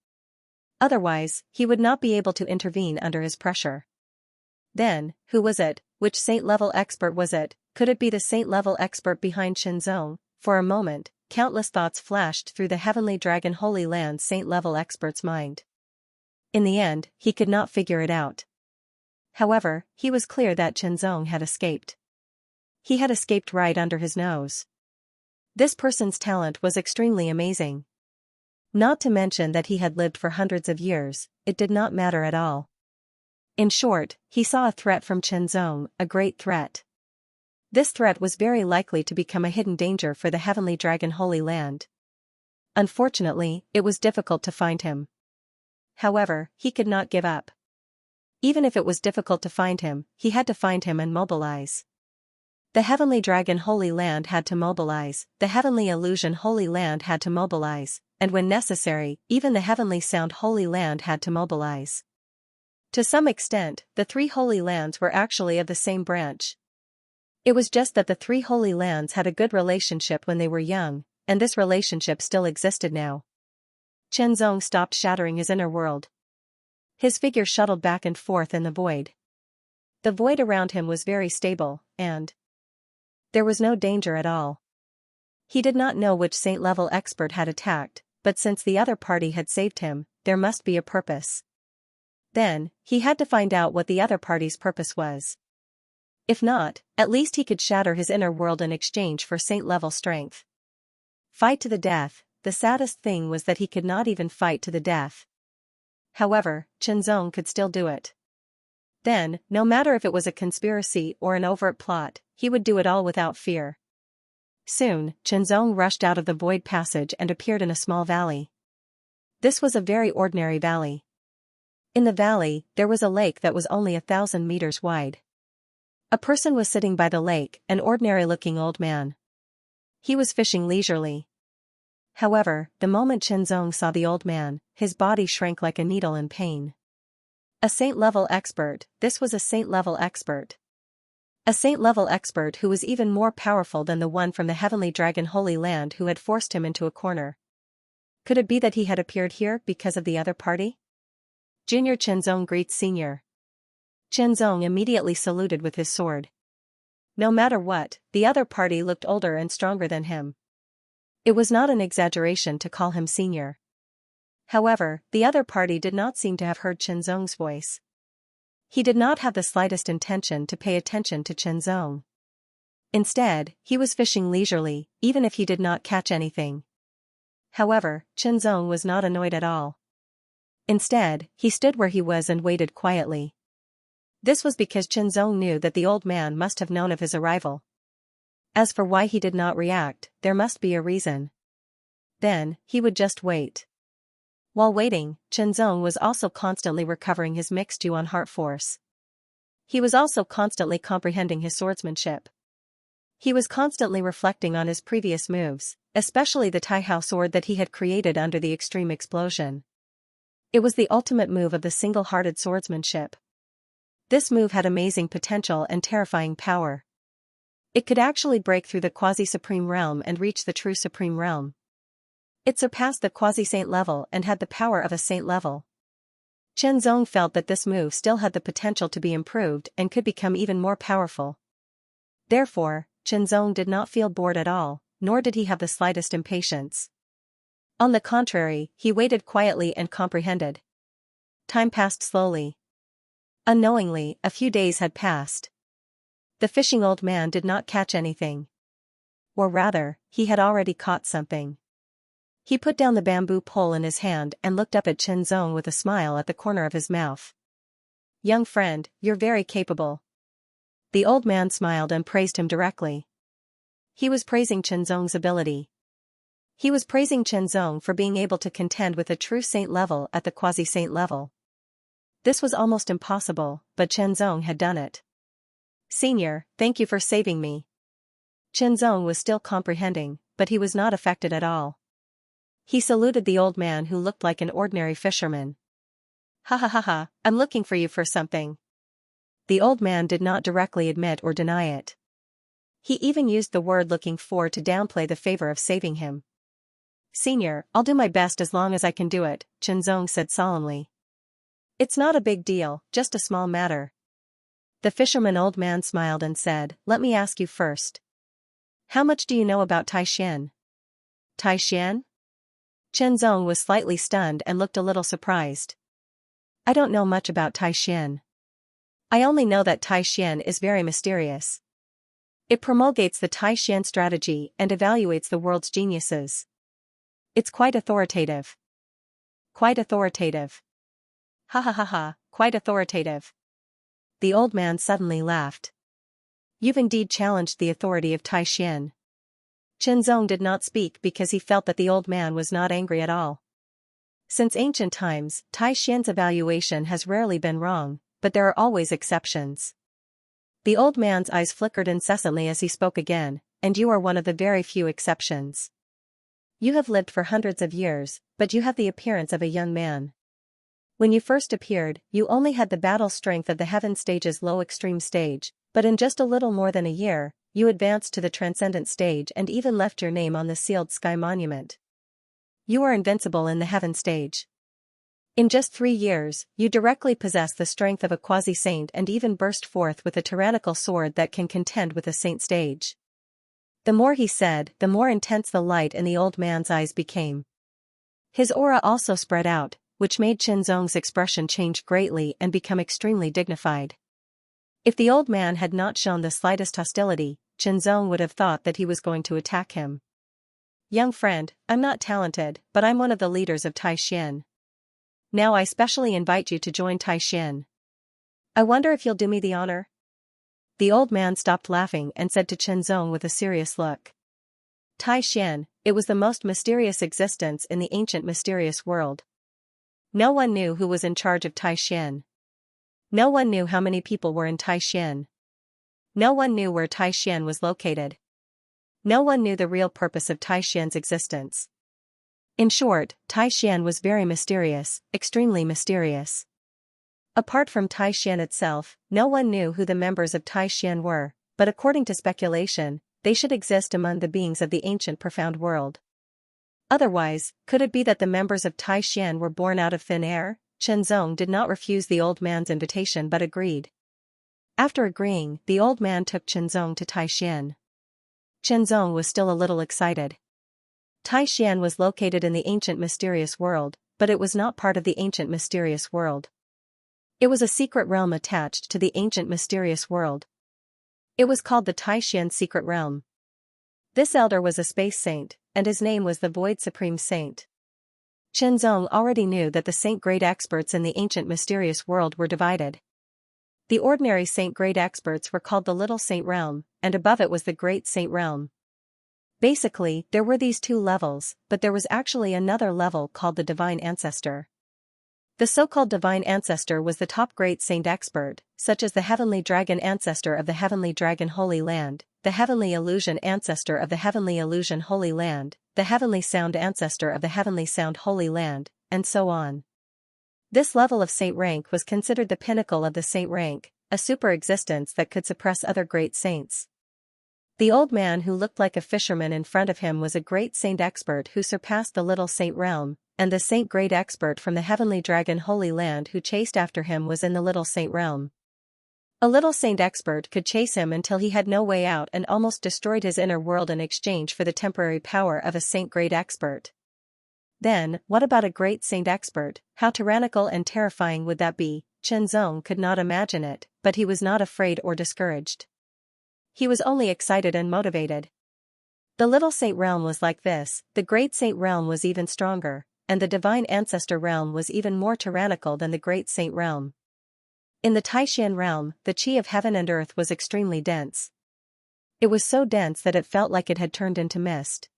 Speaker 1: Otherwise, he would not be able to intervene under his pressure. Then, who was it? Which saint-level expert was it? Could it be the saint-level expert behind Qianzong? For a moment, countless thoughts flashed through the Heavenly Dragon Holy Land saint-level expert's mind. In the end, he could not figure it out. However, he was clear that Qianzong had escaped. He had escaped right under his nose. This person's talent was extremely amazing. Not to mention that he had lived for hundreds of years, it did not matter at all. In short, he saw a threat from Qianzong, a great threat. This threat was very likely to become a hidden danger for the Heavenly Dragon Holy Land. Unfortunately, it was difficult to find him. However, he could not give up. Even if it was difficult to find him, he had to find him and mobilize. The Heavenly Dragon Holy Land had to mobilize, the Heavenly Illusion Holy Land had to mobilize, and when necessary, even the Heavenly Sound Holy Land had to mobilize. To some extent, the three Holy Lands were actually of the same branch. It was just that the three Holy Lands had a good relationship when they were young, and this relationship still existed now. Qianzong stopped shattering his inner world. His figure shuttled back and forth in the void. The void around him was very stable, and there was no danger at all. He did not know which saint-level expert had attacked, but since the other party had saved him, there must be a purpose. Then, he had to find out what the other party's purpose was. If not, at least he could shatter his inner world in exchange for saint-level strength. Fight to the death. The saddest thing was that he could not even fight to the death. However, Qianzong could still do it. Then, no matter if it was a conspiracy or an overt plot, he would do it all without fear. Soon, Qianzong rushed out of the void passage and appeared in a small valley. This was a very ordinary valley. In the valley, there was a lake that was only 1,000 meters wide. A person was sitting by the lake, an ordinary-looking old man. He was fishing leisurely. However, the moment Qianzong saw the old man, his body shrank like a needle in pain. A saint-level expert, this was a saint-level expert. A saint-level expert who was even more powerful than the one from the Heavenly Dragon Holy Land who had forced him into a corner. Could it be that he had appeared here because of the other party? Junior Qianzong greets Senior. Qianzong immediately saluted with his sword. No matter what, the other party looked older and stronger than him. It was not an exaggeration to call him Senior. However, the other party did not seem to have heard Qianzong's voice. He did not have the slightest intention to pay attention to Qianzong. Instead, he was fishing leisurely, even if he did not catch anything. However, Qianzong was not annoyed at all. Instead, he stood where he was and waited quietly. This was because Qianzong knew that the old man must have known of his arrival. As for why he did not react, there must be a reason. Then, he would just wait. While waiting, Qianzong was also constantly recovering his mixed Yuan heart force. He was also constantly comprehending his swordsmanship. He was constantly reflecting on his previous moves, especially the Taihao sword that he had created under the extreme explosion. It was the ultimate move of the single-hearted swordsmanship. This move had amazing potential and terrifying power. It could actually break through the quasi-supreme realm and reach the true supreme realm. It surpassed the quasi-saint level and had the power of a saint level. Chen Zong felt that this move still had the potential to be improved and could become even more powerful. Therefore, Chen Zong did not feel bored at all, nor did he have the slightest impatience. On the contrary, he waited quietly and comprehended. Time passed slowly. Unknowingly, a few days had passed. The fishing old man did not catch anything. Or rather, he had already caught something. He put down the bamboo pole in his hand and looked up at Chen Zong with a smile at the corner of his mouth. "Young friend, you're very capable." The old man smiled and praised him directly. He was praising Chen Zong's ability. He was praising Chen Zong for being able to contend with a true saint level at the quasi-saint level. This was almost impossible, but Chen Zong had done it. "Senior, thank you for saving me." Chen Zong was still comprehending, but he was not affected at all. He saluted the old man who looked like an ordinary fisherman. "Ha ha ha ha, I'm looking for you for something." The old man did not directly admit or deny it. He even used the word looking for to downplay the favor of saving him. "Senior, I'll do my best as long as I can do it," Chen Zong said solemnly. "It's not a big deal, just a small matter." The fisherman old man smiled and said, "Let me ask you first. How much do you know about Taishan?" "Taishan?" Chen Zong was slightly stunned and looked a little surprised. "I don't know much about Taishan. I only know that Taishan is very mysterious. It promulgates the Taishan strategy and evaluates the world's geniuses. It's quite authoritative." "Quite authoritative. Ha ha ha ha, quite authoritative." The old man suddenly laughed. "You've indeed challenged the authority of Taishan." Chen Zong did not speak because he felt that the old man was not angry at all. Since ancient times, Taishan's evaluation has rarely been wrong, but there are always exceptions. The old man's eyes flickered incessantly as he spoke again, "And you are one of the very few exceptions. You have lived for hundreds of years, but you have the appearance of a young man. When you first appeared, you only had the battle strength of the heaven stage's low extreme stage, but in just a little more than a year, you advanced to the transcendent stage and even left your name on the sealed sky monument. You are invincible in the heaven stage. In just 3 years, you directly possess the strength of a quasi-saint and even burst forth with a tyrannical sword that can contend with a saint stage." The more he said, the more intense the light in the old man's eyes became. His aura also spread out, which made Chen Zong's expression change greatly and become extremely dignified. If the old man had not shown the slightest hostility, Chen Zong would have thought that he was going to attack him. "Young friend, I'm not talented, but I'm one of the leaders of Taishan. Now I specially invite you to join Taishan. I wonder if you'll do me the honor?" The old man stopped laughing and said to Chen Zong with a serious look. Taishan, it was the most mysterious existence in the ancient mysterious world. No one knew who was in charge of Taishan. No one knew how many people were in Taishan. No one knew where Taishan was located. No one knew the real purpose of Taishan's existence. In short, Taishan was very mysterious, extremely mysterious. Apart from Taishan itself, no one knew who the members of Taishan were, but according to speculation, they should exist among the beings of the ancient profound world. Otherwise, could it be that the members of Taishan were born out of thin air? Chen Zong did not refuse the old man's invitation but agreed. After agreeing, the old man took Chen Zong to Taishan. Chen Zong was still a little excited. Taishan was located in the ancient mysterious world, but it was not part of the ancient mysterious world. It was a secret realm attached to the ancient mysterious world. It was called the Taishan Secret Realm. This elder was a space saint, and his name was the Void Supreme Saint. Chen Zong already knew that the saint-grade experts in the ancient mysterious world were divided. The ordinary saint-grade experts were called the Little Saint Realm, and above it was the Great Saint Realm. Basically, there were these 2 levels, but there was actually another level called the Divine Ancestor. The so-called Divine Ancestor was the top Great Saint expert, such as the Heavenly Dragon Ancestor of the Heavenly Dragon Holy Land, the Heavenly Illusion Ancestor of the Heavenly Illusion Holy Land, the Heavenly Sound Ancestor of the Heavenly Sound Holy Land, and so on. This level of saint rank was considered the pinnacle of the saint rank, a super existence that could suppress other great saints. The old man who looked like a fisherman in front of him was a great saint expert who surpassed the little saint realm, and the saint great expert from the heavenly dragon Holy Land who chased after him was in the little saint realm. A little saint expert could chase him until he had no way out and almost destroyed his inner world in exchange for the temporary power of a saint great expert. Then, what about a great saint expert? How tyrannical and terrifying would that be? Chenzong could not imagine it, but he was not afraid or discouraged. He was only excited and motivated. The little saint realm was like this, the great saint realm was even stronger, and the divine ancestor realm was even more tyrannical than the great saint realm. In the Taishan realm, the qi of heaven and earth was extremely dense. It was so dense that it felt like it had turned into mist.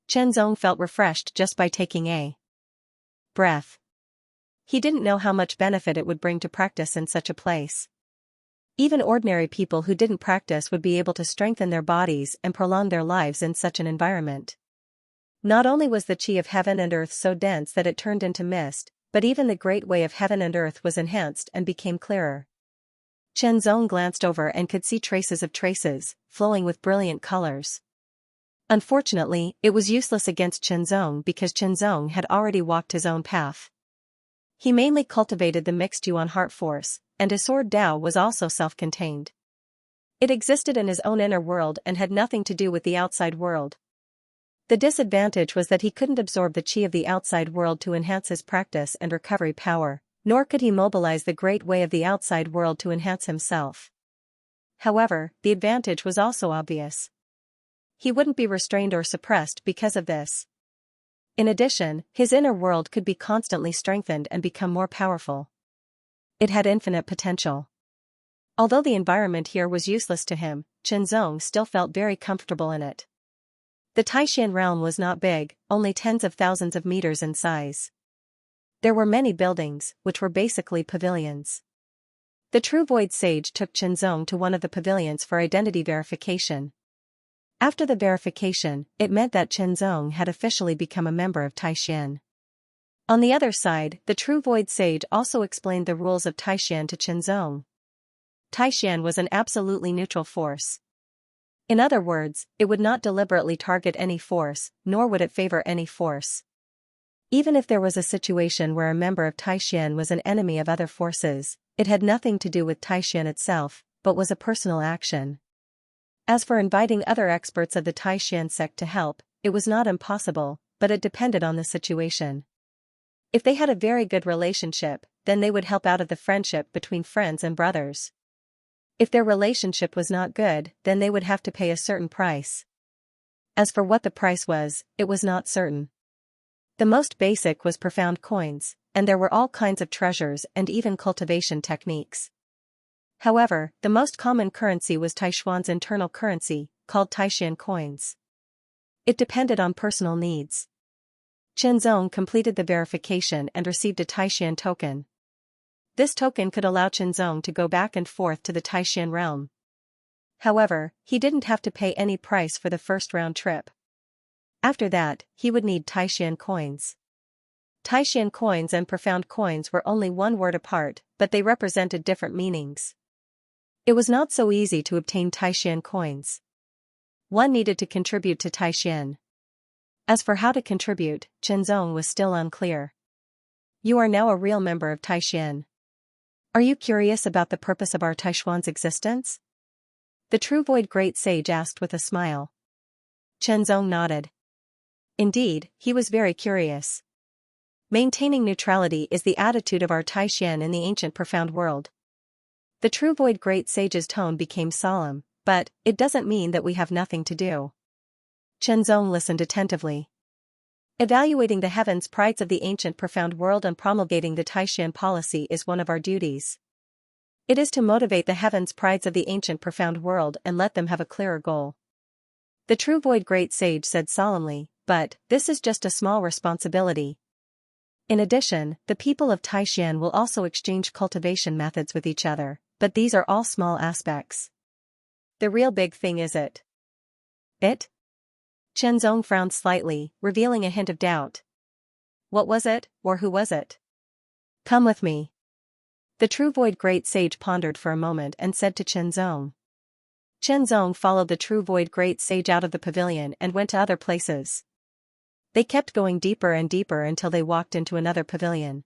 Speaker 1: Chenzong felt refreshed just by taking a breath. He didn't know how much benefit it would bring to practice in such a place. Even ordinary people who didn't practice would be able to strengthen their bodies and prolong their lives in such an environment. Not only was the qi of heaven and earth so dense that it turned into mist, but even the great way of heaven and earth was enhanced and became clearer. Chenzong glanced over and could see traces of traces, flowing with brilliant colors. Unfortunately, it was useless against Chenzong because Chenzong had already walked his own path. He mainly cultivated the mixed Yuan heart force, and his sword Dao was also self-contained. It existed in his own inner world and had nothing to do with the outside world. The disadvantage was that he couldn't absorb the qi of the outside world to enhance his practice and recovery power, nor could he mobilize the great way of the outside world to enhance himself. However, the advantage was also obvious. He wouldn't be restrained or suppressed because of this. In addition, his inner world could be constantly strengthened and become more powerful. It had infinite potential. Although the environment here was useless to him, Chenzong still felt very comfortable in it. The Taishan realm was not big, only tens of thousands of meters in size. There were many buildings, which were basically pavilions. The true void sage took Chenzong to one of the pavilions for identity verification. After the verification, it meant that Chenzong had officially become a member of Taishan. On the other side, the true void sage also explained the rules of Taishan to Chenzong. Taishan was an absolutely neutral force. In other words, it would not deliberately target any force, nor would it favor any force. Even if there was a situation where a member of Taishan was an enemy of other forces, it had nothing to do with Taishan itself, but was a personal action. As for inviting other experts of the Taishan sect to help, it was not impossible, but it depended on the situation. If they had a very good relationship, then they would help out of the friendship between friends and brothers. If their relationship was not good, then they would have to pay a certain price. As for what the price was, it was not certain. The most basic was profound coins, and there were all kinds of treasures and even cultivation techniques. However, the most common currency was Taishuan's internal currency, called Taishan coins. It depended on personal needs. Chenzong completed the verification and received a Taishan token. This token could allow Chenzong to go back and forth to the Taishan realm. However, he didn't have to pay any price for the first round trip. After that, he would need Taishan coins. Taishan coins and profound coins were only one word apart, but they represented different meanings. It was not so easy to obtain Taishan coins. One needed to contribute to Taishan. As for how to contribute, Chenzong was still unclear. You are now a real member of Taishan. Are you curious about the purpose of our Taishuan's existence? The true void great sage asked with a smile. Chenzong nodded. Indeed, he was very curious. Maintaining neutrality is the attitude of our Taishan in the ancient profound world. The true void great sage's tone became solemn, but it doesn't mean that we have nothing to do. Chenzong listened attentively. Evaluating the heavens prides of the ancient profound world and promulgating the Taishan policy is one of our duties. It is to motivate the heavens prides of the ancient profound world and let them have a clearer goal. The true void great sage said solemnly, but this is just a small responsibility. In addition, the people of Taishan will also exchange cultivation methods with each other, but these are all small aspects. The real big thing is it. It? Chenzong frowned slightly, revealing a hint of doubt. What was it, or who was it? Come with me. The true void great sage pondered for a moment and said to Chenzong. Zong followed the true void great sage out of the pavilion and went to other places. They kept going deeper and deeper until they walked into another pavilion.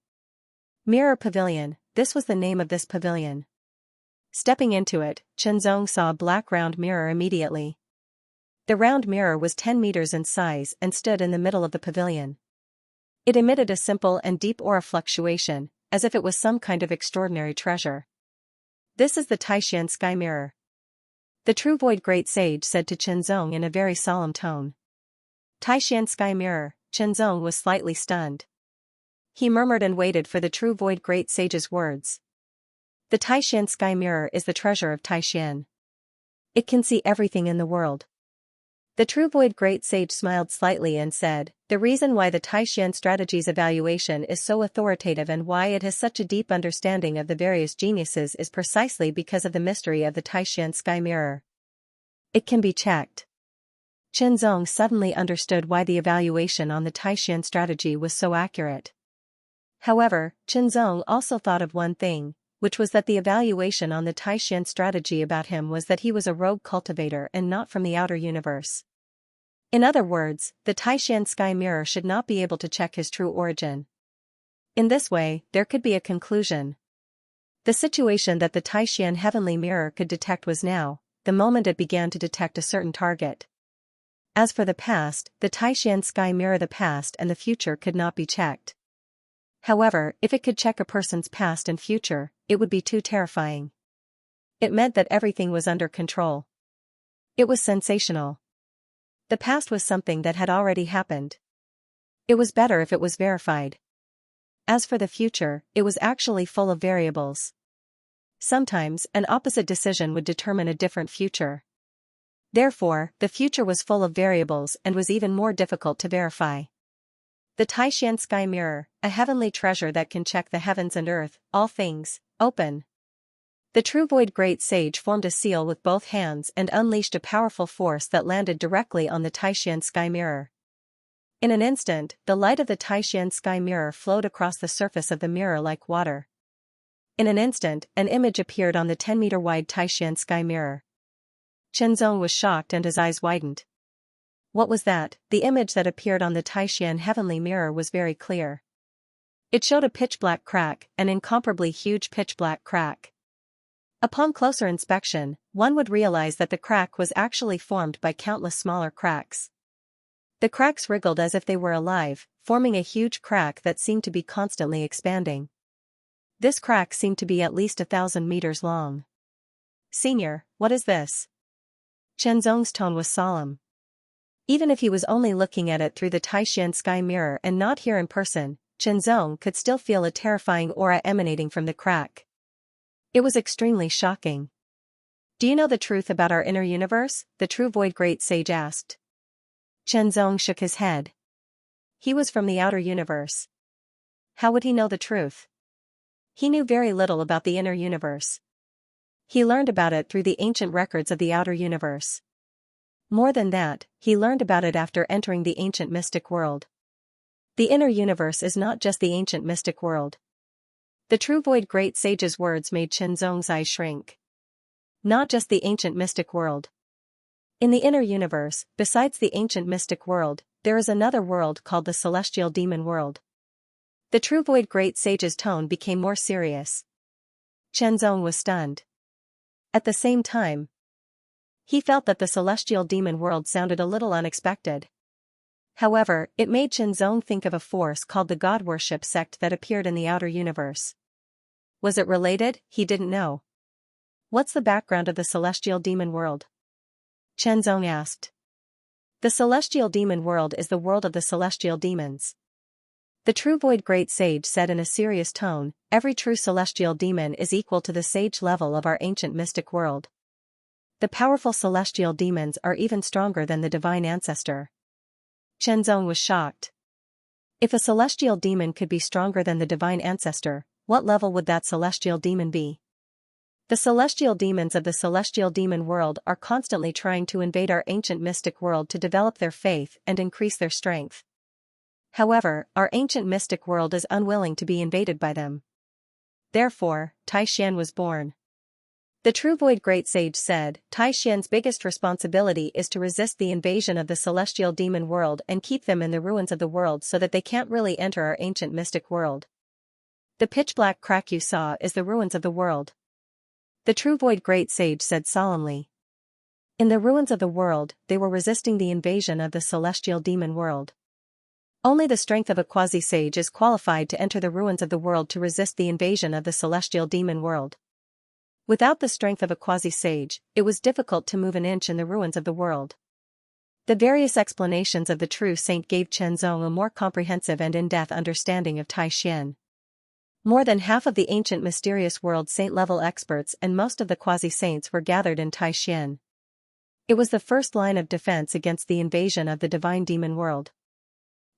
Speaker 1: Mirror Pavilion, this was the name of this pavilion. Stepping into it, Zong saw a black round mirror immediately. The round mirror was 10 meters in size and stood in the middle of the pavilion. It emitted a simple and deep aura fluctuation, as if it was some kind of extraordinary treasure. This is the Taishan Sky Mirror. The true void great sage said to Zong in a very solemn tone. Taishan Sky Mirror, Zong was slightly stunned. He murmured and waited for the true void great sage's words. The Taishan Sky Mirror is the treasure of Taishan. It can see everything in the world. The true void great sage smiled slightly and said, the reason why the Taishan strategy's evaluation is so authoritative and why it has such a deep understanding of the various geniuses is precisely because of the mystery of the Taishan Sky Mirror. It can be checked. Zong suddenly understood why the evaluation on the Taishan strategy was so accurate. However, Zong also thought of one thing, which was that the evaluation on the Taishan strategy about him was that he was a rogue cultivator and not from the outer universe. In other words, the Taishan Sky Mirror should not be able to check his true origin. In this way, there could be a conclusion. The situation that the Taishan Heavenly Mirror could detect was now, the moment it began to detect a certain target. As for the past, the Taishan Sky Mirror, the past and the future could not be checked. However, if it could check a person's past and future, it would be too terrifying. It meant that everything was under control. It was sensational. The past was something that had already happened. It was better if it was verified. As for the future, it was actually full of variables. Sometimes, an opposite decision would determine a different future. Therefore, the future was full of variables and was even more difficult to verify. The Taishan Sky Mirror, a heavenly treasure that can check the heavens and earth, all things, open. The true void great sage formed a seal with both hands and unleashed a powerful force that landed directly on the Taishan Sky Mirror. In an instant, the light of the Taishan Sky Mirror flowed across the surface of the mirror like water. In an instant, an image appeared on the 10-meter wide Taishan Sky Mirror. Zong was shocked and his eyes widened. What was that? The image that appeared on the Taishan Heavenly Mirror was very clear. It showed a pitch-black crack, an incomparably huge pitch-black crack. Upon closer inspection, one would realize that the crack was actually formed by countless smaller cracks. The cracks wriggled as if they were alive, forming a huge crack that seemed to be constantly expanding. This crack seemed to be at least 1,000 meters long. Senior, what is this? Zong's tone was solemn. Even if he was only looking at it through the Taishan Sky Mirror and not here in person, Zong could still feel a terrifying aura emanating from the crack. It was extremely shocking. Do you know the truth about our inner universe? The true void great sage asked. Zong shook his head. He was from the outer universe. How would he know the truth? He knew very little about the inner universe. He learned about it through the ancient records of the outer universe. More than that, he learned about it after entering the ancient mystic world. The inner universe is not just the ancient mystic world. The true void great sage's words made Zong's eyes shrink. Not just the ancient mystic world. In the inner universe, besides the ancient mystic world, there is another world called the celestial demon world. The true void great sage's tone became more serious. Zong was stunned. At the same time, he felt that the celestial demon world sounded a little unexpected. However, it made Zong think of a force called the god worship sect that appeared in the outer universe. Was it related? He didn't know. What's the background of the celestial demon world? Zong asked. The celestial demon world is the world of the celestial demons. The true void great sage said in a serious tone, every true celestial demon is equal to the sage level of our ancient mystic world. The powerful celestial demons are even stronger than the divine ancestor. Zong was shocked. If a celestial demon could be stronger than the divine ancestor, what level would that celestial demon be? The celestial demons of the celestial demon world are constantly trying to invade our ancient mystic world to develop their faith and increase their strength. However, our ancient mystic world is unwilling to be invaded by them. Therefore, Taishan was born. The true void great sage said, Tai Xian's biggest responsibility is to resist the invasion of the celestial demon world and keep them in the ruins of the world so that they can't really enter our ancient mystic world. The pitch-black crack you saw is the ruins of the world. The true void great sage said solemnly. In the ruins of the world, they were resisting the invasion of the celestial demon world. Only the strength of a quasi-sage is qualified to enter the ruins of the world to resist the invasion of the celestial demon world. Without the strength of a quasi-sage, it was difficult to move an inch in the ruins of the world. The various explanations of the true saint gave Chenzong a more comprehensive and in-depth understanding of Tai Xian. More than half of the ancient mysterious world saint-level experts and most of the quasi-saints were gathered in Tai Xian. It was the first line of defense against the invasion of the divine demon world.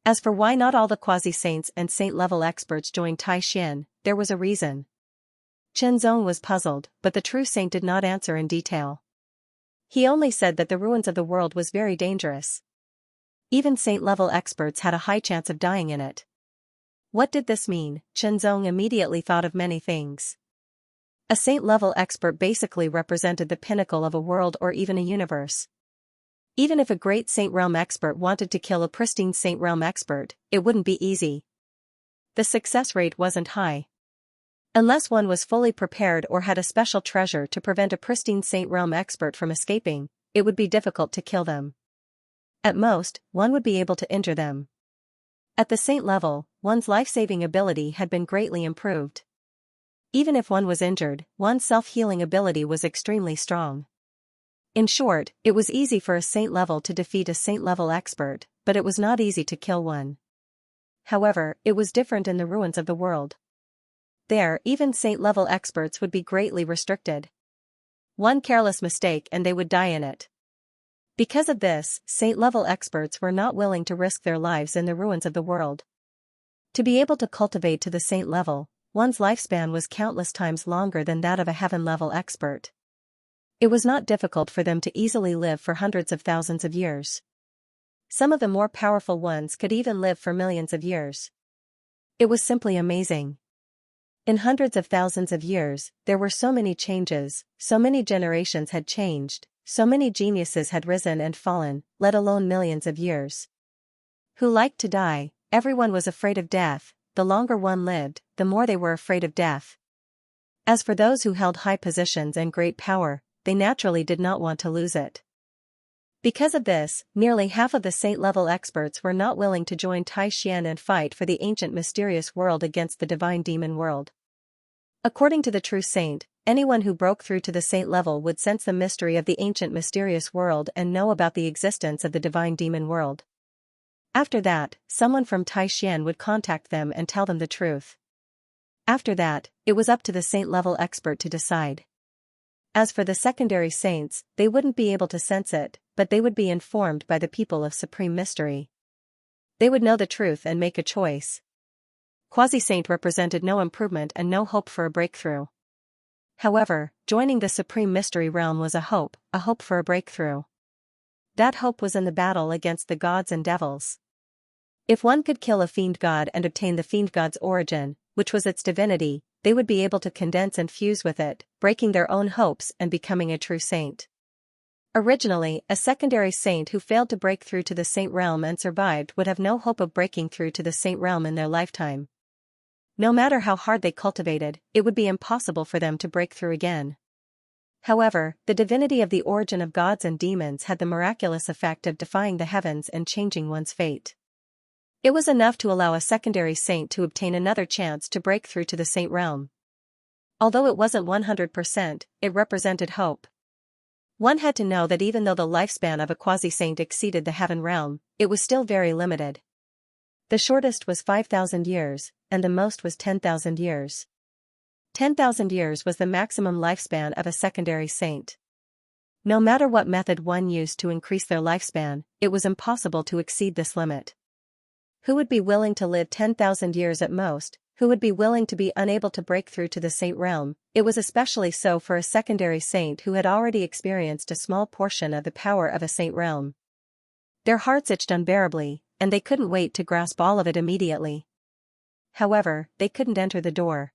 Speaker 1: As for why not all the quasi-saints and saint-level experts joined Tai Xian, there was a reason. Chenzong was puzzled, but the true saint did not answer in detail. He only said that the ruins of the world was very dangerous. Even saint-level experts had a high chance of dying in it. What did this mean? Chenzong immediately thought of many things. A saint-level expert basically represented the pinnacle of a world or even a universe. Even if a great saint realm expert wanted to kill a pristine saint realm expert, it wouldn't be easy. The success rate wasn't high. Unless one was fully prepared or had a special treasure to prevent a pristine saint realm expert from escaping, it would be difficult to kill them. At most, one would be able to injure them. At the saint level, one's life-saving ability had been greatly improved. Even if one was injured, one's self-healing ability was extremely strong. In short, it was easy for a saint level to defeat a saint level expert, but it was not easy to kill one. However, it was different in the ruins of the world. There, even saint-level experts would be greatly restricted. One careless mistake and they would die in it. Because of this, saint-level experts were not willing to risk their lives in the ruins of the world. To be able to cultivate to the saint level, one's lifespan was countless times longer than that of a heaven-level expert. It was not difficult for them to easily live for hundreds of thousands of years. Some of the more powerful ones could even live for millions of years. It was simply amazing. In hundreds of thousands of years, there were so many changes, so many generations had changed, so many geniuses had risen and fallen, let alone millions of years. Who liked to die? Everyone was afraid of death. The longer one lived, the more they were afraid of death. As for those who held high positions and great power, they naturally did not want to lose it. Because of this, nearly half of the saint-level experts were not willing to join Tai Xian and fight for the ancient mysterious world against the divine demon world. According to the true saint, anyone who broke through to the saint level would sense the mystery of the ancient mysterious world and know about the existence of the divine demon world. After that, someone from Tai Xian would contact them and tell them the truth. After that, it was up to the saint-level expert to decide. As for the secondary saints, they wouldn't be able to sense it, but they would be informed by the people of supreme mystery. They would know the truth and make a choice. Quasi-saint represented no improvement and no hope for a breakthrough. However, joining the supreme mystery realm was a hope for a breakthrough. That hope was in the battle against the gods and devils. If one could kill a fiend god and obtain the fiend god's origin, which was its divinity, they would be able to condense and fuse with it, breaking their own hopes and becoming a true saint. Originally, a secondary saint who failed to break through to the saint realm and survived would have no hope of breaking through to the saint realm in their lifetime. No matter how hard they cultivated, it would be impossible for them to break through again. However, the divinity of the origin of gods and demons had the miraculous effect of defying the heavens and changing one's fate. It was enough to allow a secondary saint to obtain another chance to break through to the saint realm. Although it wasn't 100%, it represented hope. One had to know that even though the lifespan of a quasi-saint exceeded the heaven realm, it was still very limited. The shortest was 5,000 years, and the most was 10,000 years. 10,000 years was the maximum lifespan of a secondary saint. No matter what method one used to increase their lifespan, it was impossible to exceed this limit. Who would be willing to live 10,000 years at most? Who would be willing to be unable to break through to the saint realm? It was especially so for a secondary saint who had already experienced a small portion of the power of a saint realm. Their hearts itched unbearably, and they couldn't wait to grasp all of it immediately. However, they couldn't enter the door.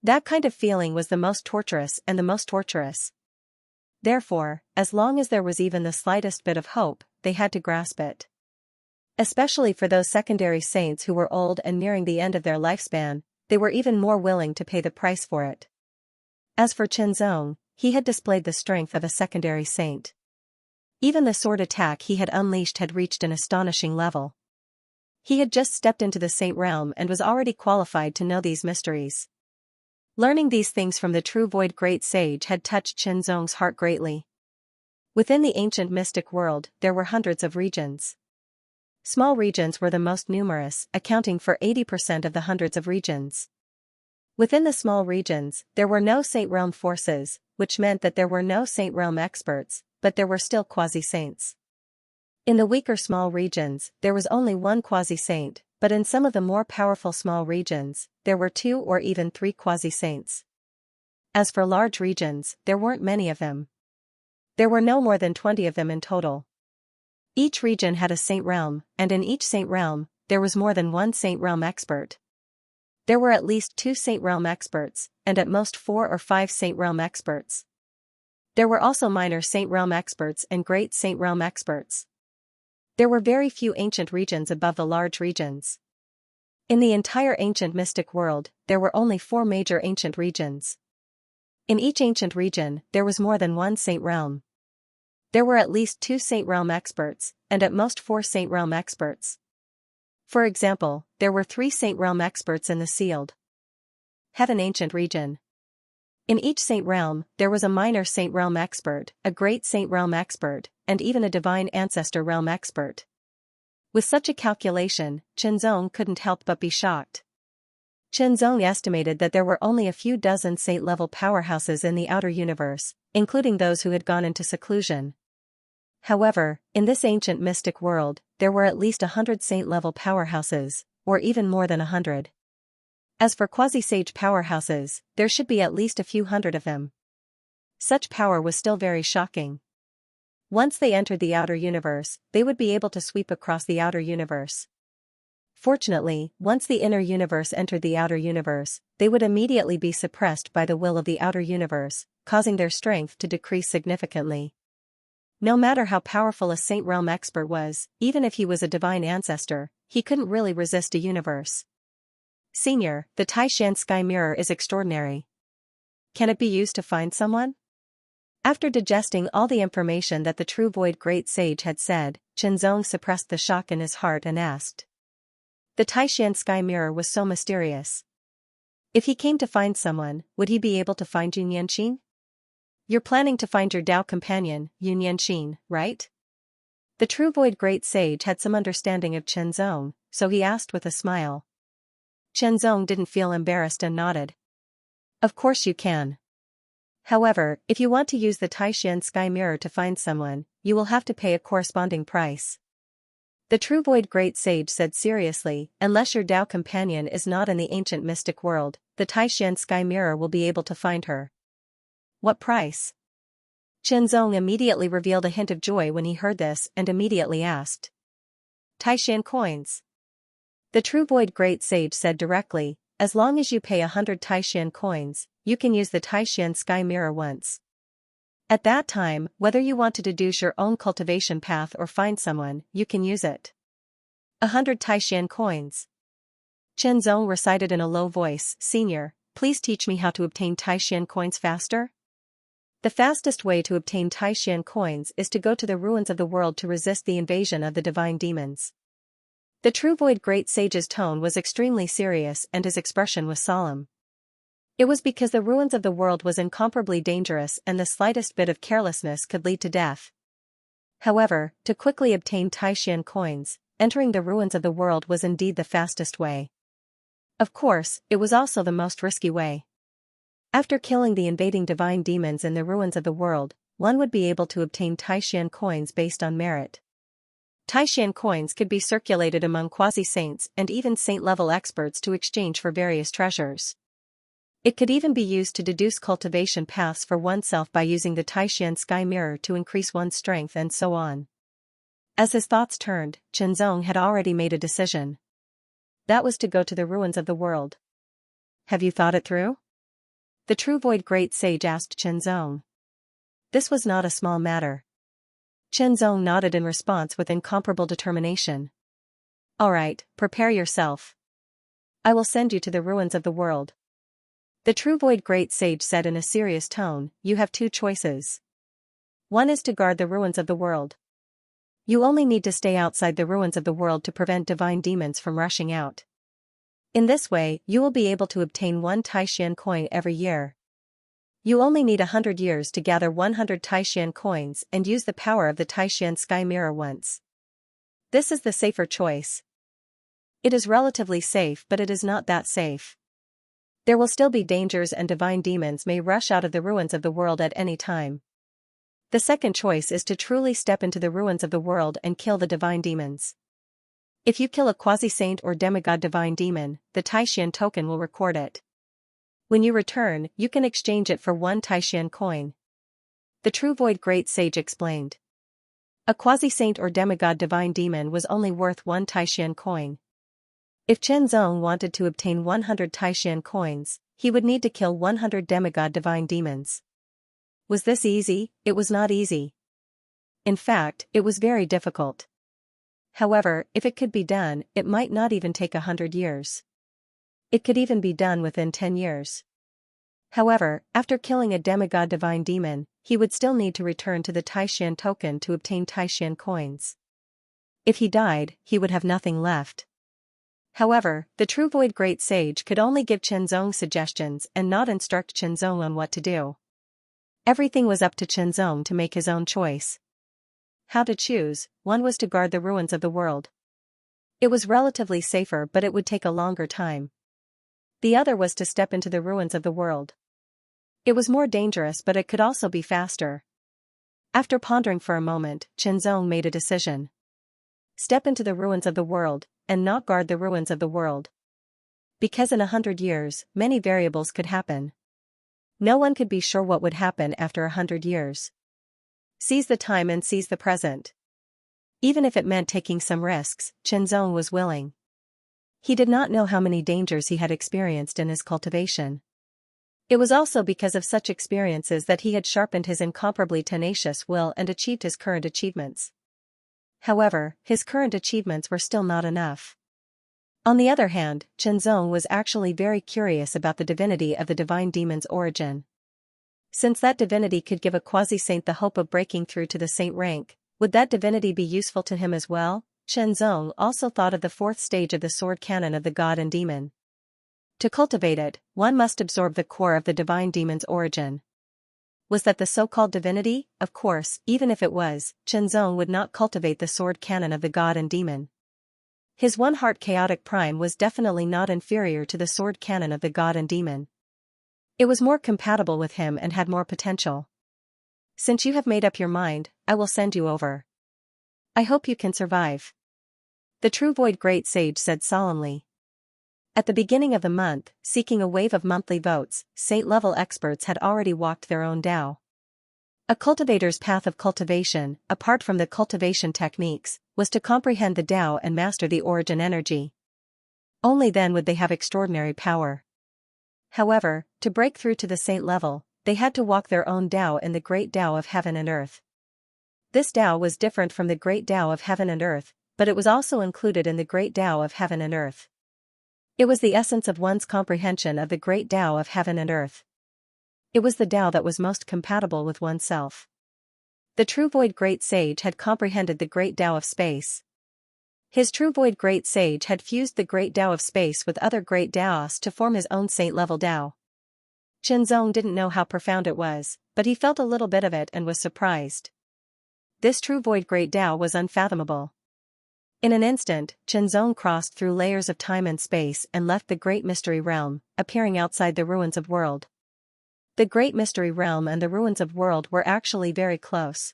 Speaker 1: That kind of feeling was the most torturous and the most torturous. Therefore, as long as there was even the slightest bit of hope, they had to grasp it. Especially for those secondary saints who were old and nearing the end of their lifespan, they were even more willing to pay the price for it. As for Qianzong, he had displayed the strength of a secondary saint. Even the sword attack he had unleashed had reached an astonishing level. He had just stepped into the saint realm and was already qualified to know these mysteries. Learning these things from the true void great sage had touched Qianzong's heart greatly. Within the ancient mystic world, there were hundreds of regions. Small regions were the most numerous, accounting for 80% of the hundreds of regions. Within the small regions, there were no saint realm forces, which meant that there were no saint realm experts, but there were still quasi-saints. In the weaker small regions, there was only one quasi-saint, but in some of the more powerful small regions, there were 2 or even 3 quasi-saints. As for large regions, there weren't many of them. There were no more than 20 of them in total. Each region had a saint realm, and in each saint realm, there was more than one saint realm expert. There were at least 2 saint realm experts, and at most 4 or 5 saint realm experts. There were also minor saint realm experts and great saint realm experts. There were very few ancient regions above the large regions. In the entire ancient mystic world, there were only 4 major ancient regions. In each ancient region, there was more than one saint realm. There were at least 2 saint realm experts, and at most 4 saint realm experts. For example, there were 3 saint realm experts in the sealed heaven ancient region. In each saint realm, there was a minor saint realm expert, a great saint realm expert, and even a divine ancestor realm expert. With such a calculation, Qianzong couldn't help but be shocked. Qianzong estimated that there were only a few dozen saint-level powerhouses in the outer universe, including those who had gone into seclusion. However, in this ancient mystic world, there were at least 100 saint-level powerhouses, or even more than 100. As for quasi-sage powerhouses, there should be at least a few hundred of them. Such power was still very shocking. Once they entered the outer universe, they would be able to sweep across the outer universe. Fortunately, once the inner universe entered the outer universe, they would immediately be suppressed by the will of the outer universe, causing their strength to decrease significantly. No matter how powerful a Saint Realm expert was, even if he was a divine ancestor, he couldn't really resist a universe. Senior, the Taishan Sky Mirror is extraordinary. Can it be used to find someone? After digesting all the information that the true void great sage had said, Qianzong suppressed the shock in his heart and asked. The Taishan Sky Mirror was so mysterious. If he came to find someone, would he be able to find Yun Yanqing? You're planning to find your Tao companion, Yun Yanqing, right? The true void great sage had some understanding of Qianzong, so he asked with a smile. Qianzong didn't feel embarrassed and nodded. Of course you can. However, if you want to use the Taishan Sky Mirror to find someone, you will have to pay a corresponding price. The true void great sage said seriously, unless your Tao companion is not in the ancient mystic world, the Taishan Sky Mirror will be able to find her. What price? Qianzong immediately revealed a hint of joy when he heard this and immediately asked. Taishan coins. The true void great sage said directly, as long as you pay 100 Taishan coins, you can use the Taishan Sky Mirror once. At that time, whether you want to deduce your own cultivation path or find someone, you can use it. 100 Taishan coins. Qianzong recited in a low voice, Senior, please teach me how to obtain Taishan coins faster? The fastest way to obtain Taishan coins is to go to the ruins of the world to resist the invasion of the divine demons. The true void great sage's tone was extremely serious and his expression was solemn. It was because the ruins of the world was incomparably dangerous and the slightest bit of carelessness could lead to death. However, to quickly obtain Taishan coins, entering the ruins of the world was indeed the fastest way. Of course, it was also the most risky way. After killing the invading divine demons in the ruins of the world, one would be able to obtain Taishan coins based on merit. Taishan coins could be circulated among quasi-saints and even saint-level experts to exchange for various treasures. It could even be used to deduce cultivation paths for oneself by using the Taishan Sky Mirror to increase one's strength and so on. As his thoughts turned, Qianzong had already made a decision. That was to go to the ruins of the world. Have you thought it through? The true void great sage asked Chenzong. This was not a small matter. Chenzong nodded in response with incomparable determination. All right, prepare yourself. I will send you to the ruins of the world. The true void great sage said in a serious tone, you have two choices. One is to guard the ruins of the world. You only need to stay outside the ruins of the world to prevent divine demons from rushing out. In this way, you will be able to obtain 1 Taishan coin every year. You only need 100 years to gather 100 Taishan coins and use the power of the Taishan sky mirror once. This is the safer choice. It is relatively safe, but it is not that safe. There will still be dangers and divine demons may rush out of the ruins of the world at any time. The second choice is to truly step into the ruins of the world and kill the divine demons. If you kill a quasi-saint or demigod divine demon, the Taishan token will record it. When you return, you can exchange it for 1 Taishan coin. The true void great sage explained. A quasi-saint or demigod divine demon was only worth 1 Taishan coin. If Chenzong wanted to obtain 100 Taishan coins, he would need to kill 100 demigod divine demons. Was this easy? It was not easy. In fact, it was very difficult. However, if it could be done, it might not even take 100 years. It could even be done within 10 years. However, after killing a demigod divine demon, he would still need to return to the Taishan token to obtain Taishan coins. If he died, he would have nothing left. However, the true void great sage could only give Chenzong suggestions and not instruct Chenzong on what to do. Everything was up to Chenzong to make his own choice. How to choose? One was to guard the ruins of the world. It was relatively safer, but it would take a longer time. The other was to step into the ruins of the world. It was more dangerous, but it could also be faster. After pondering for a moment, Chenzong made a decision. Step into the ruins of the world, and not guard the ruins of the world. Because in 100 years, many variables could happen. No one could be sure what would happen after 100 years. Seize the time and seize the present. Even if it meant taking some risks, Chenzong was willing. He did not know how many dangers he had experienced in his cultivation. It was also because of such experiences that he had sharpened his incomparably tenacious will and achieved his current achievements. However, his current achievements were still not enough. On the other hand, Chenzong was actually very curious about the divinity of the divine demon's origin. Since that divinity could give a quasi-saint the hope of breaking through to the saint rank, would that divinity be useful to him as well? Chenzong also thought of the 4th stage of the sword canon of the god and demon. To cultivate it, one must absorb the core of the divine demon's origin. Was that the so-called divinity? Of course, even if it was, Chenzong would not cultivate the sword canon of the god and demon. His one-heart chaotic prime was definitely not inferior to the sword canon of the god and demon. It was more compatible with him and had more potential. Since you have made up your mind, I will send you over. I hope you can survive. The true void great sage said solemnly. At the beginning of the month, seeking a wave of monthly votes, saint-level experts had already walked their own Tao. A cultivator's path of cultivation, apart from the cultivation techniques, was to comprehend the Tao and master the origin energy. Only then would they have extraordinary power. However, to break through to the saint level, they had to walk their own Tao in the great Tao of heaven and earth. This Tao was different from the great Tao of heaven and earth, but it was also included in the great Tao of heaven and earth. It was the essence of one's comprehension of the great Tao of heaven and earth. It was the Tao that was most compatible with oneself. The true void great sage had comprehended the great Tao of space. His true void great sage had fused the great Tao of space with other great Taos to form his own saint-level Tao. Chenzong didn't know how profound it was, but he felt a little bit of it and was surprised. This true void great Tao was unfathomable. In an instant, Chenzong crossed through layers of time and space and left the great mystery realm, appearing outside the ruins of world. The great mystery realm and the ruins of world were actually very close.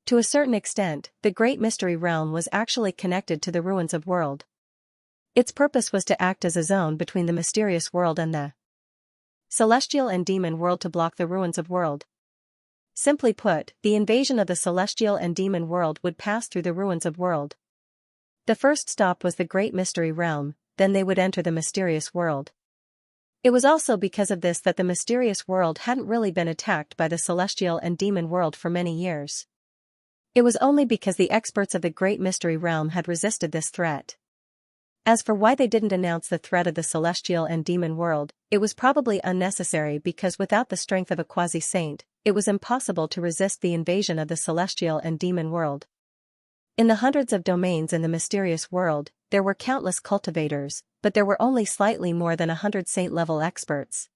Speaker 1: To a certain extent, the great mystery realm was actually connected to the ruins of world. Its purpose was to act as a zone between the mysterious world and the celestial and demon world to block the ruins of world. Simply put, the invasion of the celestial and demon world would pass through the ruins of world. The first stop was the great mystery realm, then they would enter the mysterious world. It was also because of this that the mysterious world hadn't really been attacked by the celestial and demon world for many years. It was only because the experts of the Great Mystery Realm had resisted this threat. As for why they didn't announce the threat of the celestial and demon world, it was probably unnecessary because without the strength of a quasi-saint, it was impossible to resist the invasion of the celestial and demon world. In the hundreds of domains in the mysterious world, there were countless cultivators, but there were only slightly more than 100 saint-level experts.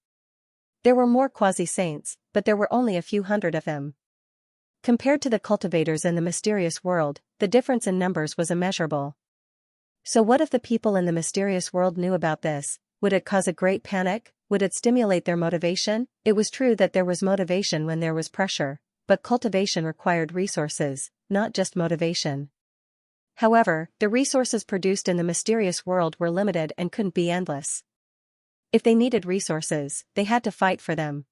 Speaker 1: There were more quasi-saints, but there were only a few hundred of them. Compared to the cultivators in the mysterious world, the difference in numbers was immeasurable. So what if the people in the mysterious world knew about this? Would it cause a great panic? Would it stimulate their motivation? It was true that there was motivation when there was pressure, but cultivation required resources, not just motivation. However, the resources produced in the mysterious world were limited and couldn't be endless. If they needed resources, they had to fight for them.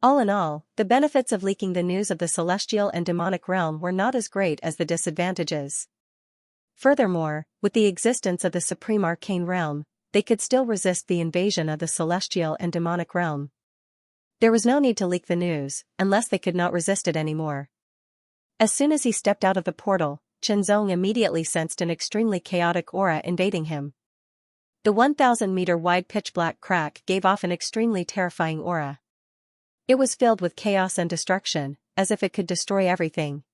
Speaker 1: All in all, the benefits of leaking the news of the celestial and demonic realm were not as great as the disadvantages. Furthermore, with the existence of the supreme arcane realm, they could still resist the invasion of the celestial and demonic realm. There was no need to leak the news, unless they could not resist it anymore. As soon as he stepped out of the portal, Qianzong immediately sensed an extremely chaotic aura invading him. The 1,000-meter-wide pitch-black crack gave off an extremely terrifying aura. It was filled with chaos and destruction, as if it could destroy everything.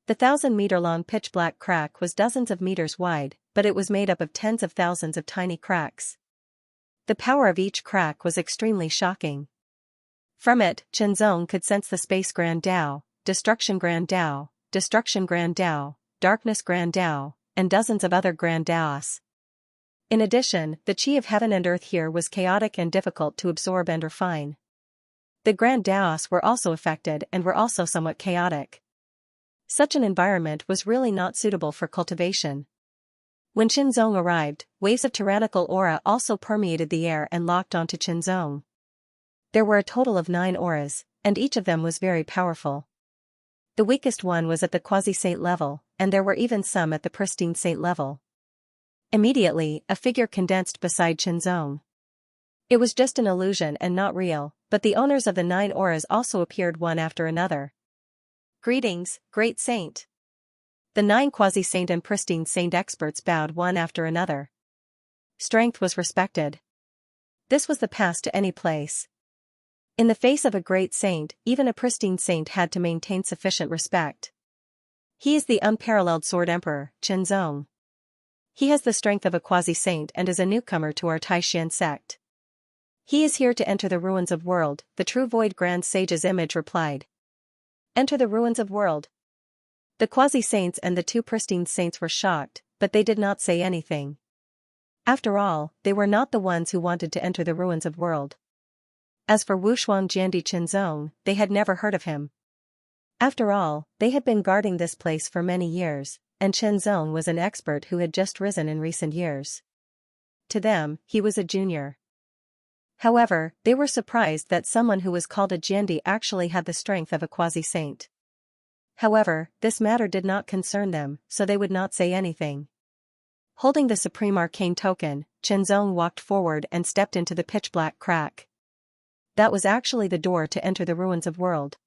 Speaker 1: The 1,000-meter-long pitch-black crack was dozens of meters wide, but it was made up of tens of thousands of tiny cracks. The power of each crack was extremely shocking. From it, Qianzong could sense the Space Grand Tao, Destruction Grand Tao, Destruction Grand Tao, Darkness Grand Tao, and dozens of other Grand Taos. In addition, the Qi of heaven and earth here was chaotic and difficult to absorb and refine. The Grand Taos were also affected and were also somewhat chaotic. Such an environment was really not suitable for cultivation. When Qianzong arrived, waves of tyrannical aura also permeated the air and locked onto Qianzong. There were a total of 9 auras, and each of them was very powerful. The weakest one was at the quasi-saint level, and there were even some at the pristine saint level. Immediately, a figure condensed beside Qianzong. It was just an illusion and not real, but the owners of the 9 auras also appeared one after another. Greetings, great saint. The 9 quasi-saint and pristine saint experts bowed one after another. Strength was respected. This was the pass to any place. In the face of a great saint, even a pristine saint had to maintain sufficient respect. He is the unparalleled Sword Emperor, Qianzong. He has the strength of a quasi-saint and is a newcomer to our Taishan sect. He is here to enter the ruins of world, the true void grand sage's image replied. Enter the ruins of world. The quasi-saints and the 2 pristine saints were shocked, but they did not say anything. After all, they were not the ones who wanted to enter the ruins of world. As for Wushuang Jiandi Qianzong, they had never heard of him. After all, they had been guarding this place for many years, and Qianzong was an expert who had just risen in recent years. To them, he was a junior. However, they were surprised that someone who was called a Jiandi actually had the strength of a quasi-saint. However, this matter did not concern them, so they would not say anything. Holding the supreme arcane token, Qianzong walked forward and stepped into the pitch-black crack. That was actually the door to enter the ruins of world.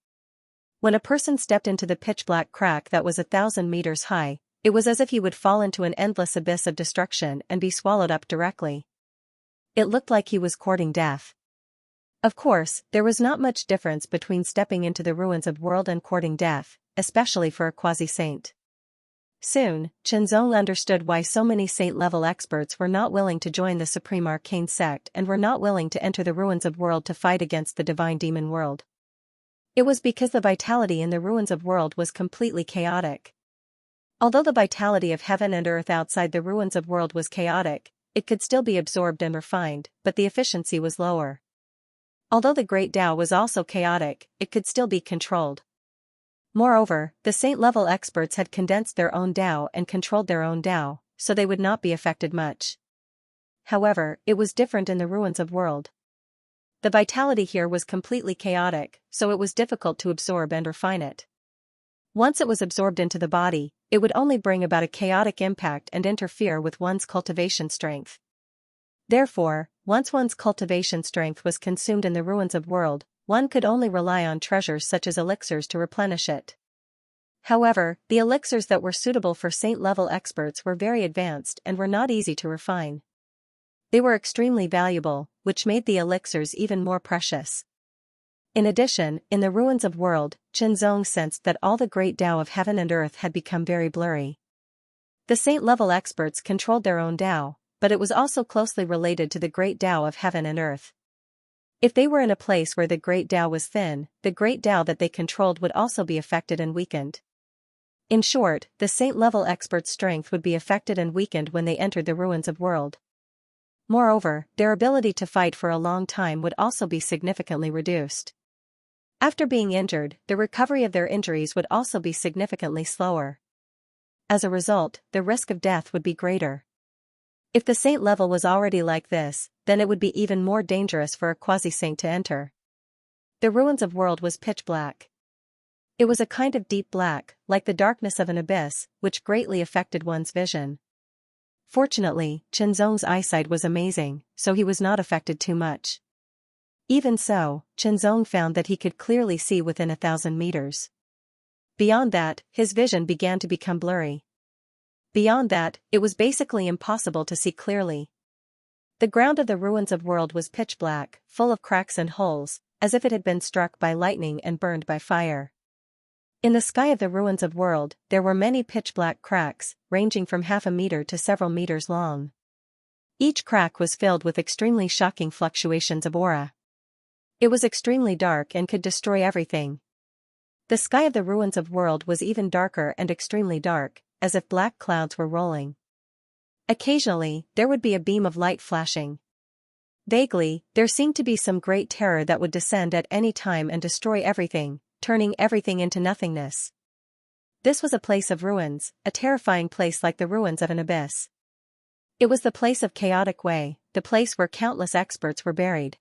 Speaker 1: When a person stepped into the pitch-black crack that was 1,000 meters high, it was as if he would fall into an endless abyss of destruction and be swallowed up directly. It looked like he was courting death. Of course, there was not much difference between stepping into the ruins of world and courting death, especially for a quasi-saint. Soon, Qianzong understood why so many saint-level experts were not willing to join the Supreme Arcane Sect and were not willing to enter the ruins of world to fight against the divine demon world. It was because the vitality in the ruins of world was completely chaotic. Although the vitality of heaven and earth outside the ruins of world was chaotic, it could still be absorbed and refined, but the efficiency was lower. Although the Great Tao was also chaotic, it could still be controlled. Moreover, the saint-level experts had condensed their own Tao and controlled their own Tao, so they would not be affected much. However, it was different in the ruins of world. The vitality here was completely chaotic, so it was difficult to absorb and refine it. Once it was absorbed into the body, it would only bring about a chaotic impact and interfere with one's cultivation strength. Therefore, once one's cultivation strength was consumed in the ruins of world, one could only rely on treasures such as elixirs to replenish it. However, the elixirs that were suitable for saint-level experts were very advanced and were not easy to refine. They were extremely valuable, which made the elixirs even more precious. In addition, in the ruins of world, Qianzong sensed that all the great Tao of heaven and earth had become very blurry. The saint-level experts controlled their own Tao, but it was also closely related to the great Tao of heaven and earth. If they were in a place where the great Tao was thin, the great Tao that they controlled would also be affected and weakened. In short, the saint-level experts' strength would be affected and weakened when they entered the ruins of world. Moreover, their ability to fight for a long time would also be significantly reduced. After being injured, the recovery of their injuries would also be significantly slower. As a result, the risk of death would be greater. If the saint level was already like this, then it would be even more dangerous for a quasi-saint to enter. The ruins of world was pitch black. It was a kind of deep black, like the darkness of an abyss, which greatly affected one's vision. Fortunately, Qianzong's eyesight was amazing, so he was not affected too much. Even so, Qianzong found that he could clearly see within 1,000 meters. Beyond that, his vision began to become blurry. Beyond that, it was basically impossible to see clearly. The ground of the ruins of world was pitch black, full of cracks and holes, as if it had been struck by lightning and burned by fire. In the sky of the ruins of world, there were many pitch-black cracks, ranging from half a meter to several meters long. Each crack was filled with extremely shocking fluctuations of aura. It was extremely dark and could destroy everything. The sky of the ruins of world was even darker and extremely dark, as if black clouds were rolling. Occasionally, there would be a beam of light flashing. Vaguely, there seemed to be some great terror that would descend at any time and destroy everything, turning everything into nothingness. This was a place of ruins, a terrifying place like the ruins of an abyss. It was the place of chaotic way, the place where countless experts were buried.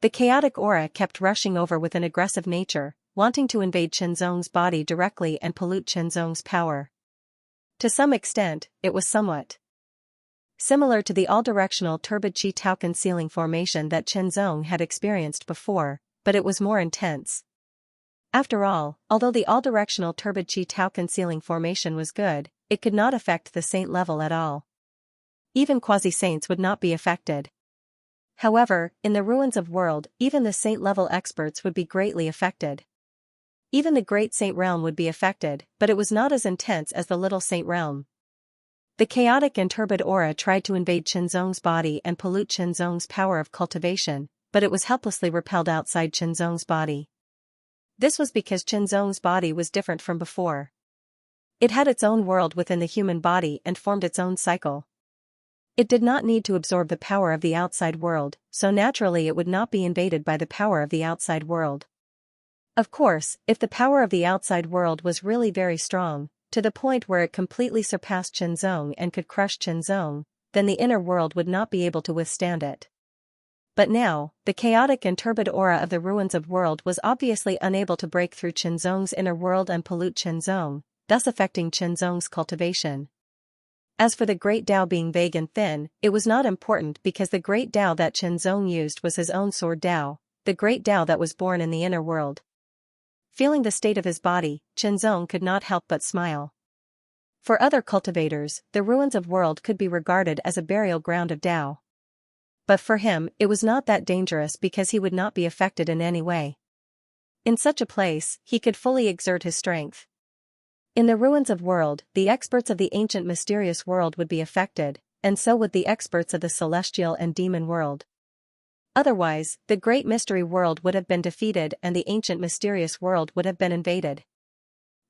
Speaker 1: The chaotic aura kept rushing over with an aggressive nature, wanting to invade Qianzong's body directly and pollute Qianzong's power. To some extent, it was somewhat similar to the all-directional turbid qi tao concealing formation that Qianzong had experienced before, but it was more intense. After all, although the all-directional turbid qi tao concealing formation was good, it could not affect the saint level at all. Even quasi-saints would not be affected. However, in the ruins of world, even the saint-level experts would be greatly affected. Even the great saint realm would be affected, but it was not as intense as the little saint realm. The chaotic and turbid aura tried to invade Qianzong's body and pollute Qianzong's power of cultivation, but it was helplessly repelled outside Qianzong's body. This was because Qianzong's body was different from before. It had its own world within the human body and formed its own cycle. It did not need to absorb the power of the outside world, so naturally it would not be invaded by the power of the outside world. Of course, if the power of the outside world was really very strong, to the point where it completely surpassed Qianzong and could crush Qianzong, then the inner world would not be able to withstand it. But now, the chaotic and turbid aura of the ruins of world was obviously unable to break through Qianzong's inner world and pollute Qianzong, thus affecting Qianzong's cultivation. As for the great Tao being vague and thin, it was not important because the great Tao that Qianzong used was his own sword Tao, the great Tao that was born in the inner world. Feeling the state of his body, Qianzong could not help but smile. For other cultivators, the ruins of world could be regarded as a burial ground of Tao. But for him, it was not that dangerous because he would not be affected in any way. In such a place, he could fully exert his strength. In the ruins of world, the experts of the ancient mysterious world would be affected, and so would the experts of the celestial and demon world. Otherwise, the great mystery world would have been defeated and the ancient mysterious world would have been invaded.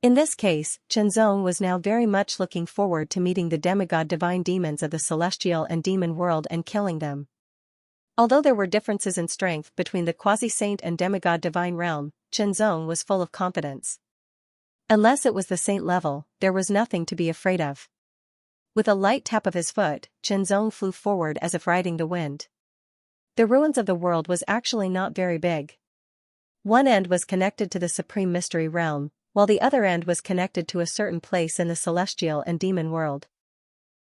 Speaker 1: In this case, Qianzong was now very much looking forward to meeting the demigod divine demons of the celestial and demon world and killing them. Although there were differences in strength between the quasi-saint and demigod divine realm, Qianzong was full of confidence. Unless it was the saint level, there was nothing to be afraid of. With a light tap of his foot, Qianzong flew forward as if riding the wind. The ruins of the world was actually not very big. One end was connected to the supreme mystery realm, while the other end was connected to a certain place in the celestial and demon world.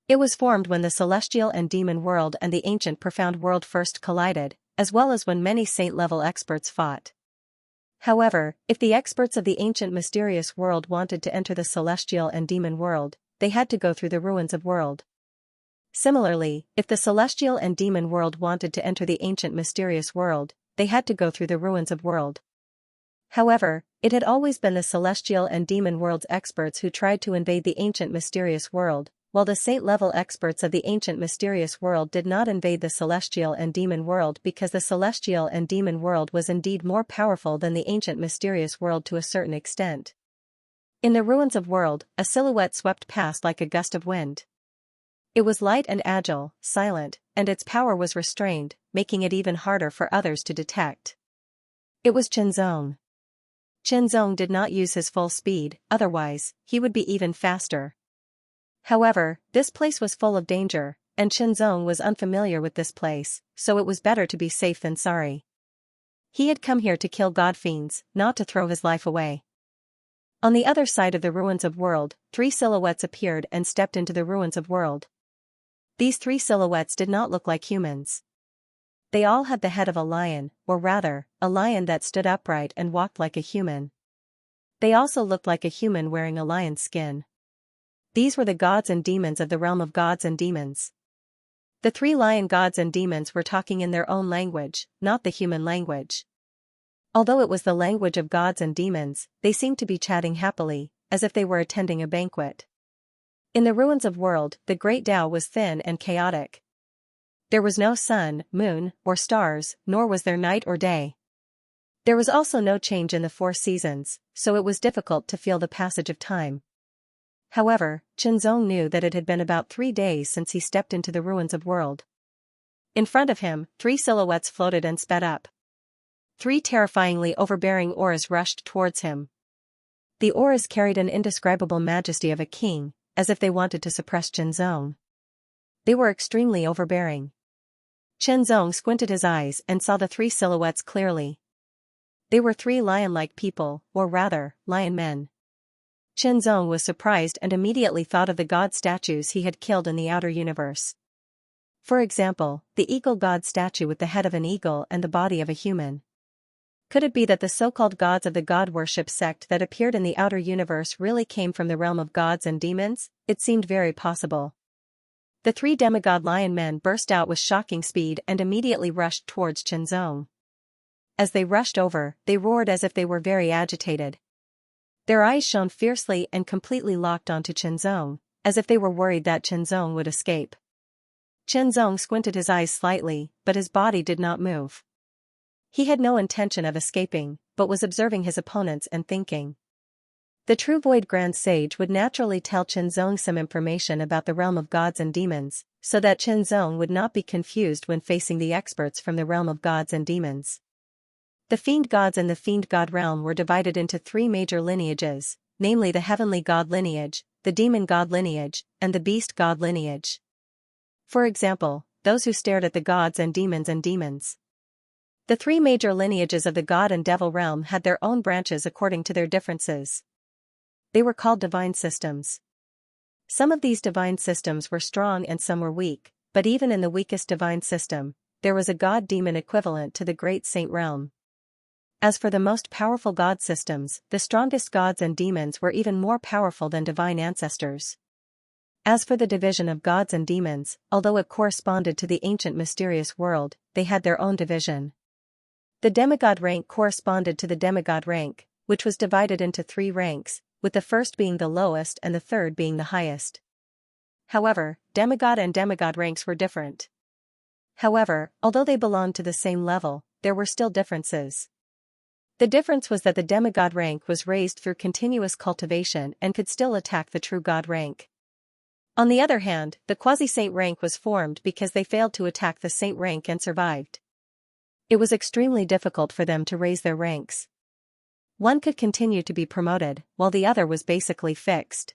Speaker 1: It was formed when the celestial and demon world and the ancient profound world first collided, as well as when many saint-level experts fought. However, if the experts of the ancient mysterious world wanted to enter the celestial and demon world, they had to go through the ruins of world. Similarly, if the celestial and demon world wanted to enter the ancient mysterious world, they had to go through the ruins of world. However, it had always been the celestial and demon world's experts who tried to invade the ancient mysterious world, while the saint-level experts of the ancient mysterious world did not invade the celestial and demon world because the celestial and demon world was indeed more powerful than the ancient mysterious world to a certain extent. In the ruins of world, a silhouette swept past like a gust of wind. It was light and agile, silent, and its power was restrained, making it even harder for others to detect. It was Xianxia. Xianxia did not use his full speed, otherwise, he would be even faster. However, this place was full of danger, and Xianxia was unfamiliar with this place, so it was better to be safe than sorry. He had come here to kill god fiends, not to throw his life away. On the other side of the ruins of world, 3 silhouettes appeared and stepped into the ruins of world. These 3 silhouettes did not look like humans. They all had the head of a lion, or rather, a lion that stood upright and walked like a human. They also looked like a human wearing a lion's skin. These were the gods and demons of the realm of gods and demons. The 3 lion gods and demons were talking in their own language, not the human language. Although it was the language of gods and demons, they seemed to be chatting happily, as if they were attending a banquet. In the ruins of world, the great Tao was thin and chaotic. There was no sun, moon, or stars, nor was there night or day. There was also no change in the 4 seasons, so it was difficult to feel the passage of time. However, Xianxia knew that it had been about 3 days since he stepped into the ruins of world. In front of him, 3 silhouettes floated and sped up. 3 terrifyingly overbearing auras rushed towards him. The auras carried an indescribable majesty of a king, as if they wanted to suppress Xianxia. They were extremely overbearing. Xianxia squinted his eyes and saw the 3 silhouettes clearly. They were 3 lion-like people, or rather, lion men. Xianxia was surprised and immediately thought of the god statues he had killed in the outer universe. For example, the eagle god statue with the head of an eagle and the body of a human. Could it be that the so-called gods of the god worship sect that appeared in the outer universe really came from the realm of gods and demons? It seemed very possible. The 3 demigod lion men burst out with shocking speed and immediately rushed towards Xianxia. As they rushed over, they roared as if they were very agitated. Their eyes shone fiercely and completely locked onto Xianxia, as if they were worried that Xianxia would escape. Xianxia squinted his eyes slightly, but his body did not move. He had no intention of escaping, but was observing his opponents and thinking. The true Void Grand Sage would naturally tell Xianxia some information about the realm of gods and demons, so that Xianxia would not be confused when facing the experts from the realm of gods and demons. The fiend gods in the fiend god realm were divided into 3 major lineages, namely the heavenly god lineage, the demon god lineage, and the beast god lineage. For example, those who stared at the gods and demons. The 3 major lineages of the god and devil realm had their own branches according to their differences. They were called divine systems. Some of these divine systems were strong and some were weak, but even in the weakest divine system, there was a god-demon equivalent to the great saint realm. As for the most powerful god systems, the strongest gods and demons were even more powerful than divine ancestors. As for the division of gods and demons, although it corresponded to the ancient mysterious world, they had their own division. The demigod rank corresponded to the demigod rank, which was divided into 3 ranks, with the first being the lowest and the third being the highest. However, demigod and demigod ranks were different. However, although they belonged to the same level, there were still differences. The difference was that the demigod rank was raised through continuous cultivation and could still attack the true god rank. On the other hand, the quasi-saint rank was formed because they failed to attack the saint rank and survived. It was extremely difficult for them to raise their ranks. One could continue to be promoted, while the other was basically fixed.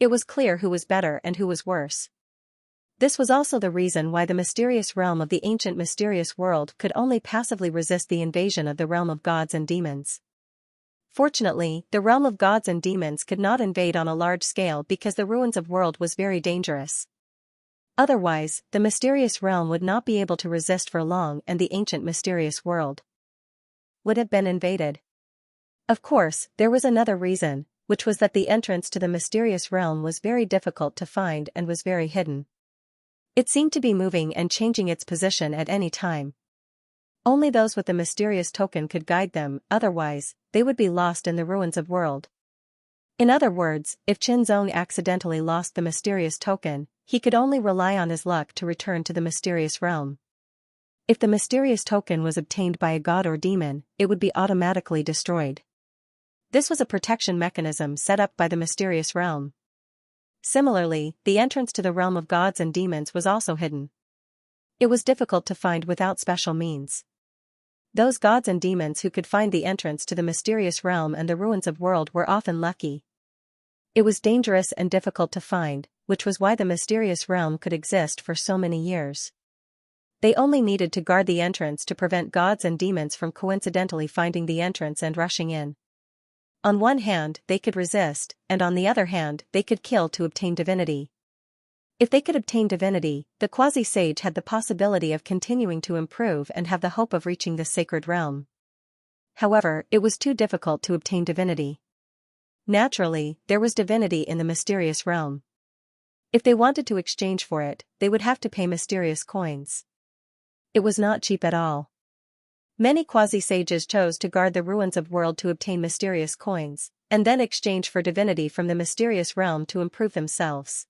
Speaker 1: It was clear who was better and who was worse. This was also the reason why the mysterious realm of the ancient mysterious world could only passively resist the invasion of the realm of gods and demons. Fortunately, the realm of gods and demons could not invade on a large scale because the ruins of world was very dangerous. Otherwise, the mysterious realm would not be able to resist for long and the ancient mysterious world would have been invaded. Of course, there was another reason, which was that the entrance to the mysterious realm was very difficult to find and was very hidden. It seemed to be moving and changing its position at any time. Only those with the mysterious token could guide them, otherwise, they would be lost in the ruins of world. In other words, if Qianzong accidentally lost the mysterious token, he could only rely on his luck to return to the mysterious realm. If the mysterious token was obtained by a god or demon, it would be automatically destroyed. This was a protection mechanism set up by the mysterious realm. Similarly, the entrance to the realm of gods and demons was also hidden. It was difficult to find without special means. Those gods and demons who could find the entrance to the mysterious realm and the ruins of world were often lucky. It was dangerous and difficult to find, which was why the mysterious realm could exist for so many years. They only needed to guard the entrance to prevent gods and demons from coincidentally finding the entrance and rushing in. On one hand, they could resist, and on the other hand, they could kill to obtain divinity. If they could obtain divinity, the quasi-sage had the possibility of continuing to improve and have the hope of reaching the sacred realm. However, it was too difficult to obtain divinity. Naturally, there was divinity in the mysterious realm. If they wanted to exchange for it, they would have to pay mysterious coins. It was not cheap at all. Many quasi-sages chose to guard the ruins of world to obtain mysterious coins, and then exchange for divinity from the mysterious realm to improve themselves.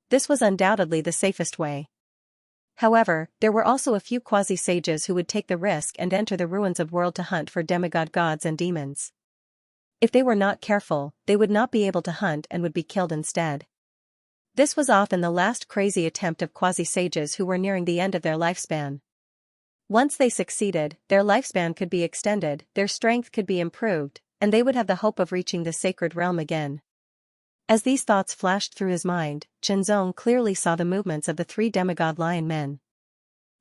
Speaker 1: This was undoubtedly the safest way. However, there were also a few quasi-sages who would take the risk and enter the ruins of world to hunt for demigod gods and demons. If they were not careful, they would not be able to hunt and would be killed instead. This was often the last crazy attempt of quasi-sages who were nearing the end of their lifespan. Once they succeeded, their lifespan could be extended, their strength could be improved, and they would have the hope of reaching the sacred realm again. As these thoughts flashed through his mind, Qianzong clearly saw the movements of the three demigod lion men.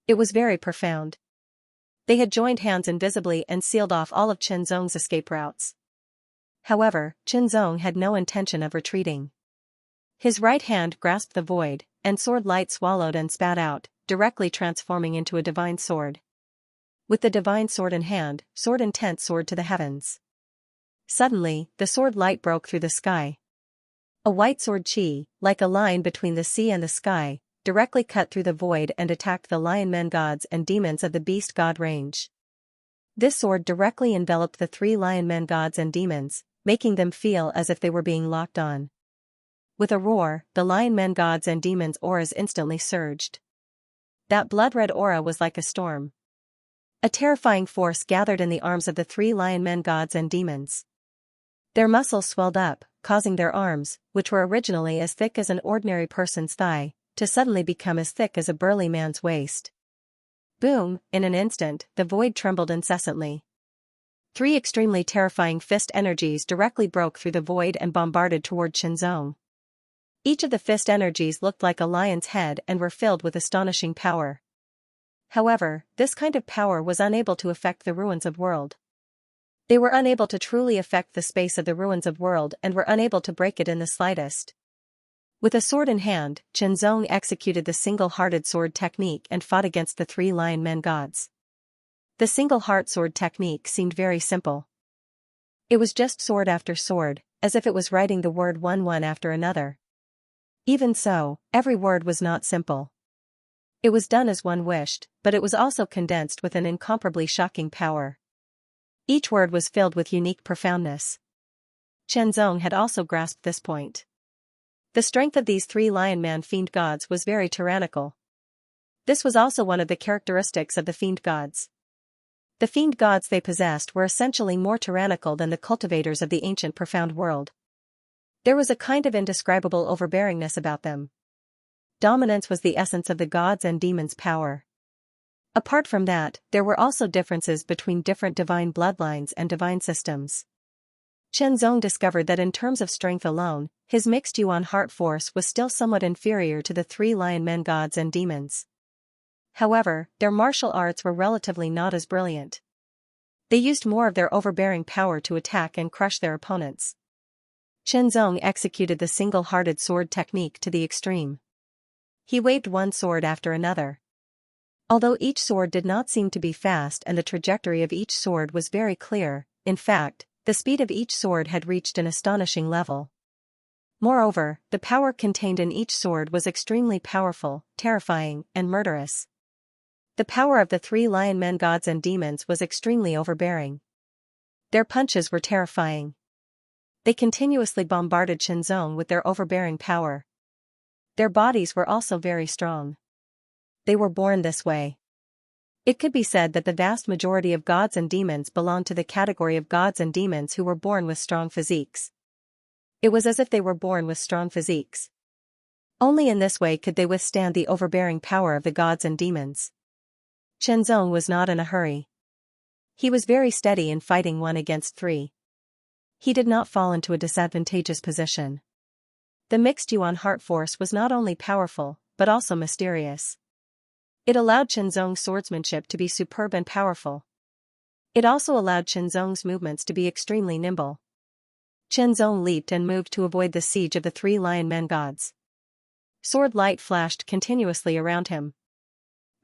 Speaker 1: It was very profound. They had joined hands invisibly and sealed off all of Qianzong's escape routes. However, Qianzong had no intention of retreating. His right hand grasped the void, and sword light swallowed and spat out, directly transforming into a divine sword. With the divine sword in hand, sword intent soared to the heavens. Suddenly, the sword light broke through the sky. A white sword chi, like a line between the sea and the sky, directly cut through the void and attacked the lion men gods and demons of the beast god range. This sword directly enveloped the three lion men gods and demons, making them feel as if they were being locked on. With a roar, the lion men gods and demons' auras instantly surged. That blood-red aura was like a storm. A terrifying force gathered in the arms of the three lion men gods and demons. Their muscles swelled up, causing their arms, which were originally as thick as an ordinary person's thigh, to suddenly become as thick as a burly man's waist. Boom, in an instant, the void trembled incessantly. Three extremely terrifying fist energies directly broke through the void and bombarded toward Qianzong. Each of the fist energies looked like a lion's head and were filled with astonishing power. However, this kind of power was unable to affect the ruins of world. They were unable to truly affect the space of the ruins of world and were unable to break it in the slightest. With a sword in hand, Qianzong executed the single-hearted sword technique and fought against the three lion men gods. The single-heart sword technique seemed very simple. It was just sword after sword, as if it was writing the word one after another. Even so, every word was not simple. It was done as one wished, but it was also condensed with an incomparably shocking power. Each word was filled with unique profoundness. Qianzong had also grasped this point. The strength of these three lion man fiend gods was very tyrannical. This was also one of the characteristics of the fiend gods. The fiend gods they possessed were essentially more tyrannical than the cultivators of the ancient profound world. There was a kind of indescribable overbearingness about them. Dominance was the essence of the gods and demons' power. Apart from that, there were also differences between different divine bloodlines and divine systems. Qianzong discovered that in terms of strength alone, his mixed yuan heart force was still somewhat inferior to the three lion men gods and demons. However, their martial arts were relatively not as brilliant. They used more of their overbearing power to attack and crush their opponents. Qianzong executed the single-hearted sword technique to the extreme. He waved one sword after another. Although each sword did not seem to be fast and the trajectory of each sword was very clear, in fact, the speed of each sword had reached an astonishing level. Moreover, the power contained in each sword was extremely powerful, terrifying, and murderous. The power of the three lion men gods and demons was extremely overbearing. Their punches were terrifying. They continuously bombarded Xianxia with their overbearing power. Their bodies were also very strong. They were born this way. It could be said that the vast majority of gods and demons belonged to the category of gods and demons who were born with strong physiques. It was as if they were born with strong physiques. Only in this way could they withstand the overbearing power of the gods and demons. Xianxia was not in a hurry. He was very steady in fighting 1 against 3. He did not fall into a disadvantageous position. The mixed Yuan heart force was not only powerful, but also mysterious. It allowed Xianxia's swordsmanship to be superb and powerful. It also allowed Xianxia's movements to be extremely nimble. Xianxia leaped and moved to avoid the siege of the three lion men gods. Sword light flashed continuously around him.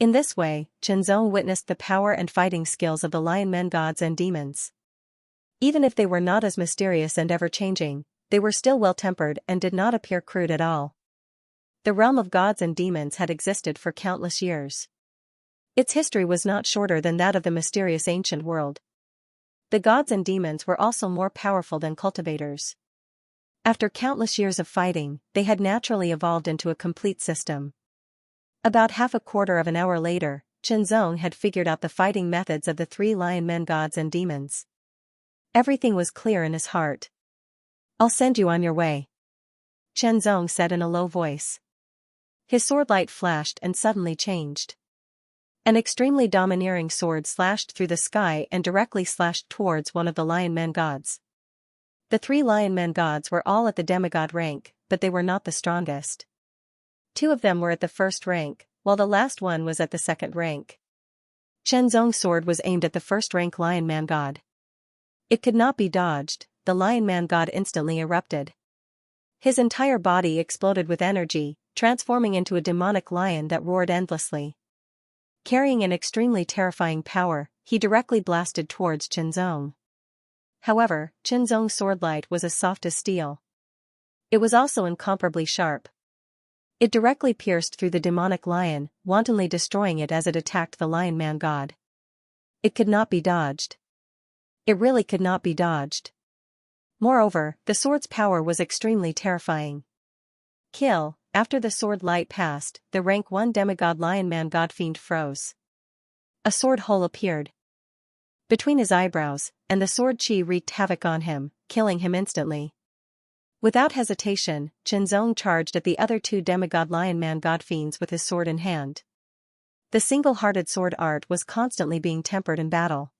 Speaker 1: In this way, Xianxia witnessed the power and fighting skills of the lion men gods and demons. Even if they were not as mysterious and ever-changing, they were still well-tempered and did not appear crude at all. The realm of gods and demons had existed for countless years. Its history was not shorter than that of the mysterious ancient world. The gods and demons were also more powerful than cultivators. After countless years of fighting, they had naturally evolved into a complete system. About half a quarter of an hour later, Xianxia had figured out the fighting methods of the three lion men gods and demons. Everything was clear in his heart. "I'll send you on your way," Xianxia said in a low voice. His sword light flashed and suddenly changed. An extremely domineering sword slashed through the sky and directly slashed towards one of the lion men gods. The three lion men gods were all at the demigod rank, but they were not the strongest. 2 of them were at the first rank, while the last one was at the second rank. Xianxia's sword was aimed at the first-rank lion man god. It could not be dodged. The lion man god instantly erupted. His entire body exploded with energy, transforming into a demonic lion that roared endlessly. Carrying an extremely terrifying power, he directly blasted towards Xianxia. However, Xianxia's sword light was as soft as steel. It was also incomparably sharp. It directly pierced through the demonic lion, wantonly destroying it as it attacked the lion man god. It could not be dodged. It really could not be dodged. Moreover, the sword's power was extremely terrifying. Kill. After the sword light passed, the rank 1 demigod lion man god fiend froze. A sword hole appeared between his eyebrows, and the sword chi wreaked havoc on him, killing him instantly. Without hesitation, Xianxia charged at the other 2 demigod lion man god fiends with his sword in hand. The single-hearted sword art was constantly being tempered in battle.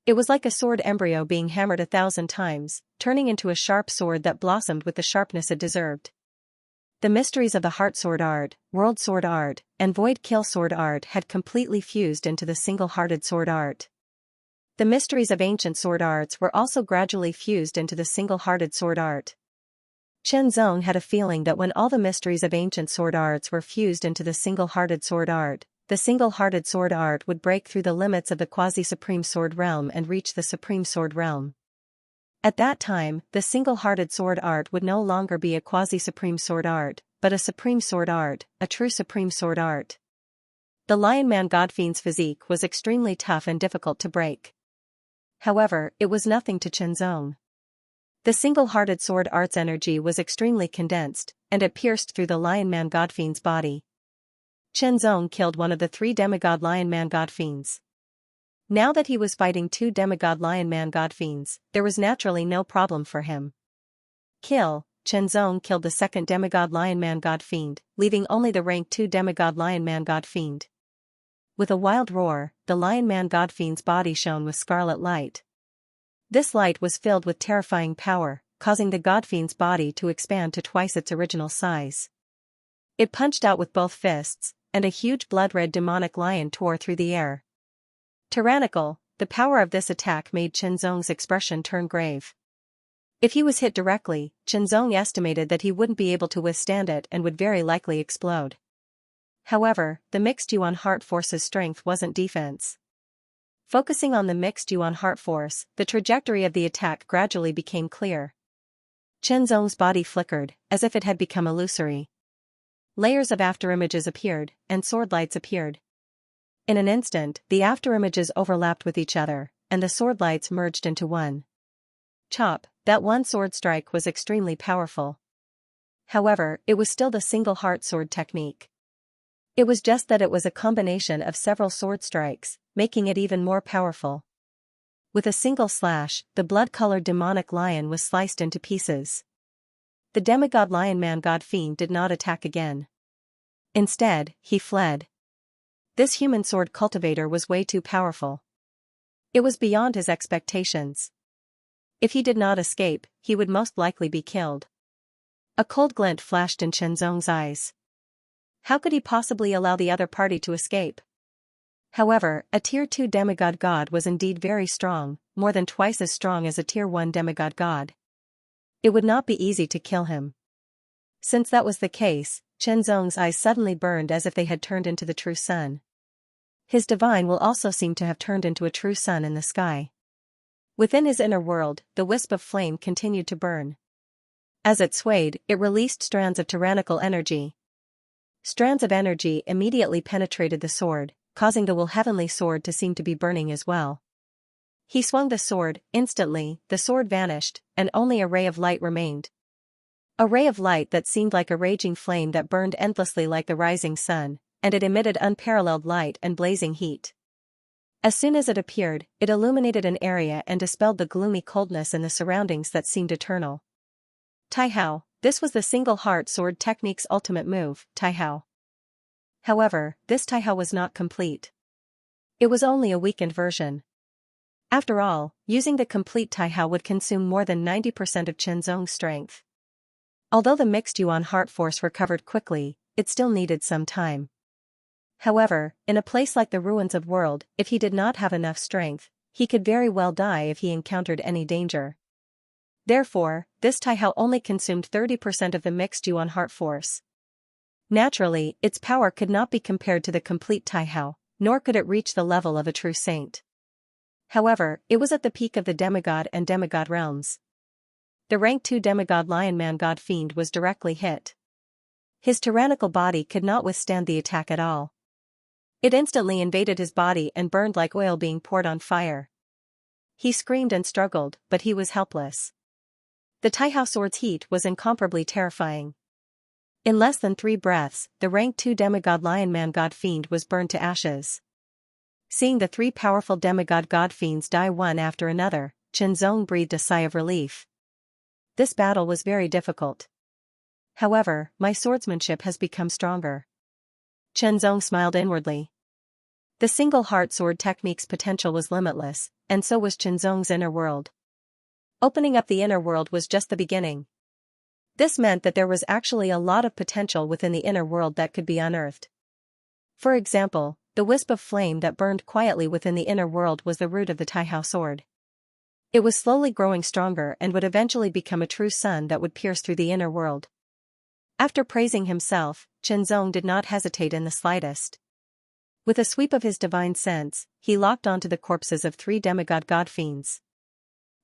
Speaker 1: It was like a sword embryo being hammered 1,000 times, turning into a sharp sword that blossomed with the sharpness it deserved. The mysteries of the heart sword art, world sword art, and void kill sword art had completely fused into the single-hearted sword art. The mysteries of ancient sword arts were also gradually fused into the single-hearted sword art. Xianxia had a feeling that when all the mysteries of ancient sword arts were fused into the single-hearted sword art, the single-hearted sword art would break through the limits of the quasi-supreme sword realm and reach the supreme sword realm. At that time, the single-hearted sword art would no longer be a quasi-supreme sword art, but a supreme sword art, a true supreme sword art. The lion man god fiend's physique was extremely tough and difficult to break. However, it was nothing to Xianxia. The single-hearted sword art's energy was extremely condensed, and it pierced through the lion man god fiend's body. Xianxia killed one of the 3 demigod lion man god fiends. Now that he was fighting 2 demigod lion man god fiends, there was naturally no problem for him. Kill. Xianxia killed the second demigod lion man god fiend, leaving only the rank 2 demigod lion man god fiend. With a wild roar, the lion man god fiend's body shone with scarlet light. This light was filled with terrifying power, causing the god fiend's body to expand to twice its original size. It punched out with both fists, and a huge blood-red demonic lion tore through the air. Tyrannical, the power of this attack made Xianxia's expression turn grave. If he was hit directly, Xianxia estimated that he wouldn't be able to withstand it and would very likely explode. However, the mixed yuan heart force's strength wasn't defense. Focusing on the mixed yuan heart force, the trajectory of the attack gradually became clear. Chen Zong's body flickered, as if it had become illusory. Layers of afterimages appeared, and sword lights appeared. In an instant, the afterimages overlapped with each other, and the sword lights merged into one. Chop, that one sword strike was extremely powerful. However, it was still the single heart sword technique. It was just that it was a combination of several sword strikes, making it even more powerful. With a single slash, the blood-colored demonic lion was sliced into pieces. The demigod lion-man-god fiend did not attack again. Instead, he fled. This human sword cultivator was way too powerful. It was beyond his expectations. If he did not escape, he would most likely be killed. A cold glint flashed in Chen Zong's eyes. How could he possibly allow the other party to escape? However, a Tier 2 demigod god was indeed very strong, more than twice as strong as a Tier 1 demigod god. It would not be easy to kill him. Since that was the case, Chen Zong's eyes suddenly burned as if they had turned into the true sun. His divine will also seemed to have turned into a true sun in the sky. Within his inner world, the wisp of flame continued to burn. As it swayed, it released strands of tyrannical energy. Strands of energy immediately penetrated the sword, causing the will heavenly sword to seem to be burning as well. He swung the sword, instantly, the sword vanished, and only a ray of light remained. A ray of light that seemed like a raging flame that burned endlessly like the rising sun, and it emitted unparalleled light and blazing heat. As soon as it appeared, it illuminated an area and dispelled the gloomy coldness in the surroundings that seemed eternal. Tai Hao, this was the single heart sword technique's ultimate move, Tai Hao. However, this Tai Hao was not complete. It was only a weakened version. After all, using the complete Tai Hao would consume more than 90% of Chen Zong's strength. Although the mixed yuan heart force recovered quickly, it still needed some time. However, in a place like the ruins of world, if he did not have enough strength, he could very well die if he encountered any danger. Therefore, this Tai Hao only consumed 30% of the mixed yuan heart force. Naturally, its power could not be compared to the complete Tai Hao, nor could it reach the level of a true saint. However, it was at the peak of the demigod and demigod realms. The rank 2 demigod lion-man-god fiend was directly hit. His tyrannical body could not withstand the attack at all. It instantly invaded his body and burned like oil being poured on fire. He screamed and struggled, but he was helpless. The Tai Hao sword's heat was incomparably terrifying. In less than 3 breaths, the rank 2 demigod lion-man-god fiend was burned to ashes. Seeing the 3 powerful demigod god fiends die one after another, Chen Zong breathed a sigh of relief. This battle was very difficult. However, my swordsmanship has become stronger. Chen Zong smiled inwardly. The single heart sword technique's potential was limitless, and so was Chen Zong's inner world. Opening up the inner world was just the beginning. This meant that there was actually a lot of potential within the inner world that could be unearthed. For example, the wisp of flame that burned quietly within the inner world was the root of the Tai Hao sword. It was slowly growing stronger and would eventually become a true sun that would pierce through the inner world. After praising himself, Chen Zong did not hesitate in the slightest. With a sweep of his divine sense, he locked onto the corpses of 3 demigod god fiends.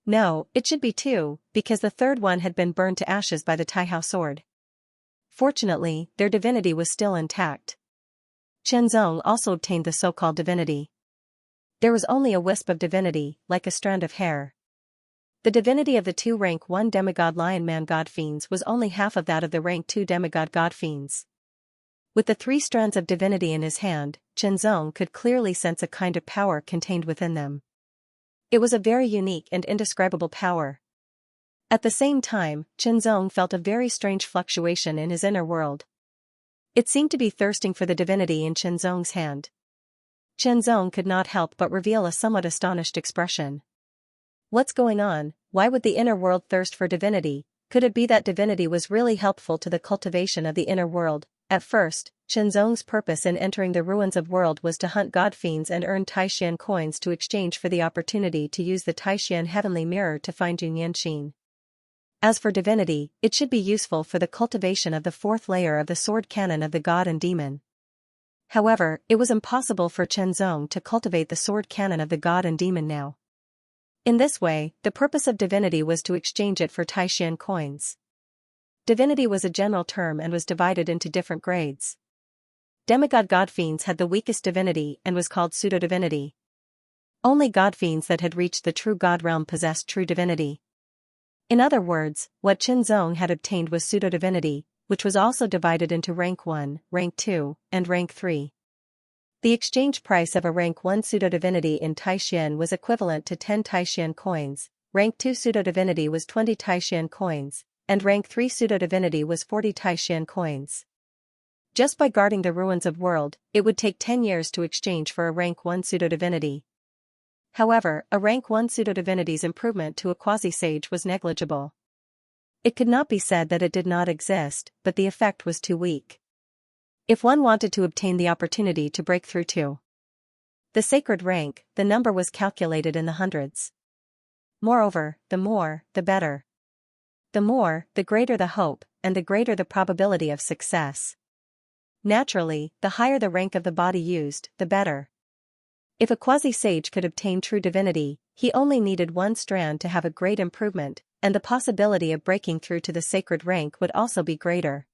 Speaker 1: No, it should be 2, because the third one had been burned to ashes by the Tai Hao sword. Fortunately, their divinity was still intact. Chen Zong also obtained the so-called divinity. There was only a wisp of divinity, like a strand of hair. The divinity of the 2 rank 1 demigod lion-man-god fiends was only half of that of the rank 2 demigod god fiends. With the 3 strands of divinity in his hand, Chen Zong could clearly sense a kind of power contained within them. It was a very unique and indescribable power. At the same time, Chen Zong felt a very strange fluctuation in his inner world. It seemed to be thirsting for the divinity in Chen Zong's hand. Chen Zong could not help but reveal a somewhat astonished expression. What's going on? Why would the inner world thirst for divinity? Could it be that divinity was really helpful to the cultivation of the inner world? At first, Chen Zong's purpose in entering the ruins of world was to hunt god fiends and earn Taishan coins to exchange for the opportunity to use the Taishan heavenly mirror to find Yunyanxin. As for divinity, it should be useful for the cultivation of the 4th layer of the sword canon of the god and demon. However, it was impossible for Chenzong to cultivate the sword canon of the god and demon now. In this way, the purpose of divinity was to exchange it for Taishan coins. Divinity was a general term and was divided into different grades. Demigod godfiends had the weakest divinity and was called pseudo-divinity. Only godfiends that had reached the true god realm possessed true divinity. In other words, what Chenzong had obtained was pseudo-divinity, which was also divided into rank 1, rank 2, and rank 3. The exchange price of a rank 1 pseudo-divinity in Taishan was equivalent to 10 Taishan coins, rank 2 pseudo-divinity was 20 Taishan coins, and rank 3 pseudo-divinity was 40 Taishan coins. Just by guarding the ruins of world, it would take 10 years to exchange for a rank 1 pseudo-divinity. However, a rank 1 pseudo-divinity's improvement to a quasi-sage was negligible. It could not be said that it did not exist, but the effect was too weak. If one wanted to obtain the opportunity to break through to the sacred rank, the number was calculated in the hundreds. Moreover, the more, the better. The more, the greater the hope, and the greater the probability of success. Naturally, the higher the rank of the body used, the better. If a quasi-sage could obtain true divinity, he only needed one strand to have a great improvement, and the possibility of breaking through to the sacred rank would also be greater.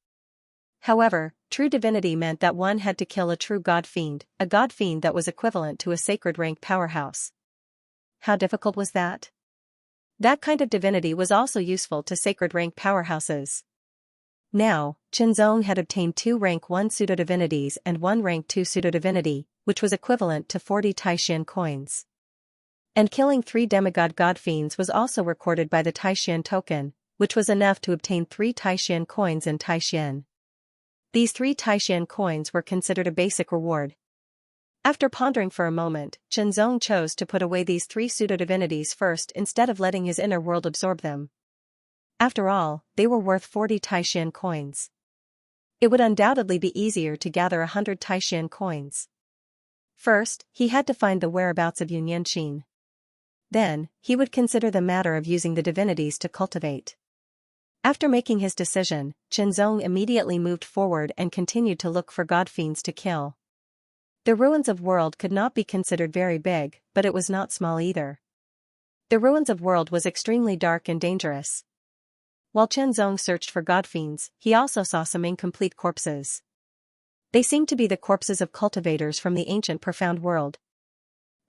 Speaker 1: However, true divinity meant that one had to kill a true god fiend, a god fiend that was equivalent to a sacred rank powerhouse. How difficult was that? That kind of divinity was also useful to sacred rank powerhouses. Now, Chenzong had obtained 2 rank 1 pseudo-divinities and 1 rank 2 pseudo-divinity, which was equivalent to 40 Taishan coins. And killing 3 demigod godfiends was also recorded by the Taishan token, which was enough to obtain 3 Taishan coins in Taishan. These 3 Taishan coins were considered a basic reward. After pondering for a moment, Chenzong chose to put away these 3 pseudo-divinities first instead of letting his inner world absorb them. After all, they were worth 40 Taishan coins. It would undoubtedly be easier to gather 100 Taishan coins. First, he had to find the whereabouts of Xianxia. Then, he would consider the matter of using the divinities to cultivate. After making his decision, Chenzong immediately moved forward and continued to look for godfiends to kill. The ruins of world could not be considered very big, but it was not small either. The ruins of world was extremely dark and dangerous. While Chenzong searched for godfiends, he also saw some incomplete corpses. They seemed to be the corpses of cultivators from the ancient profound world.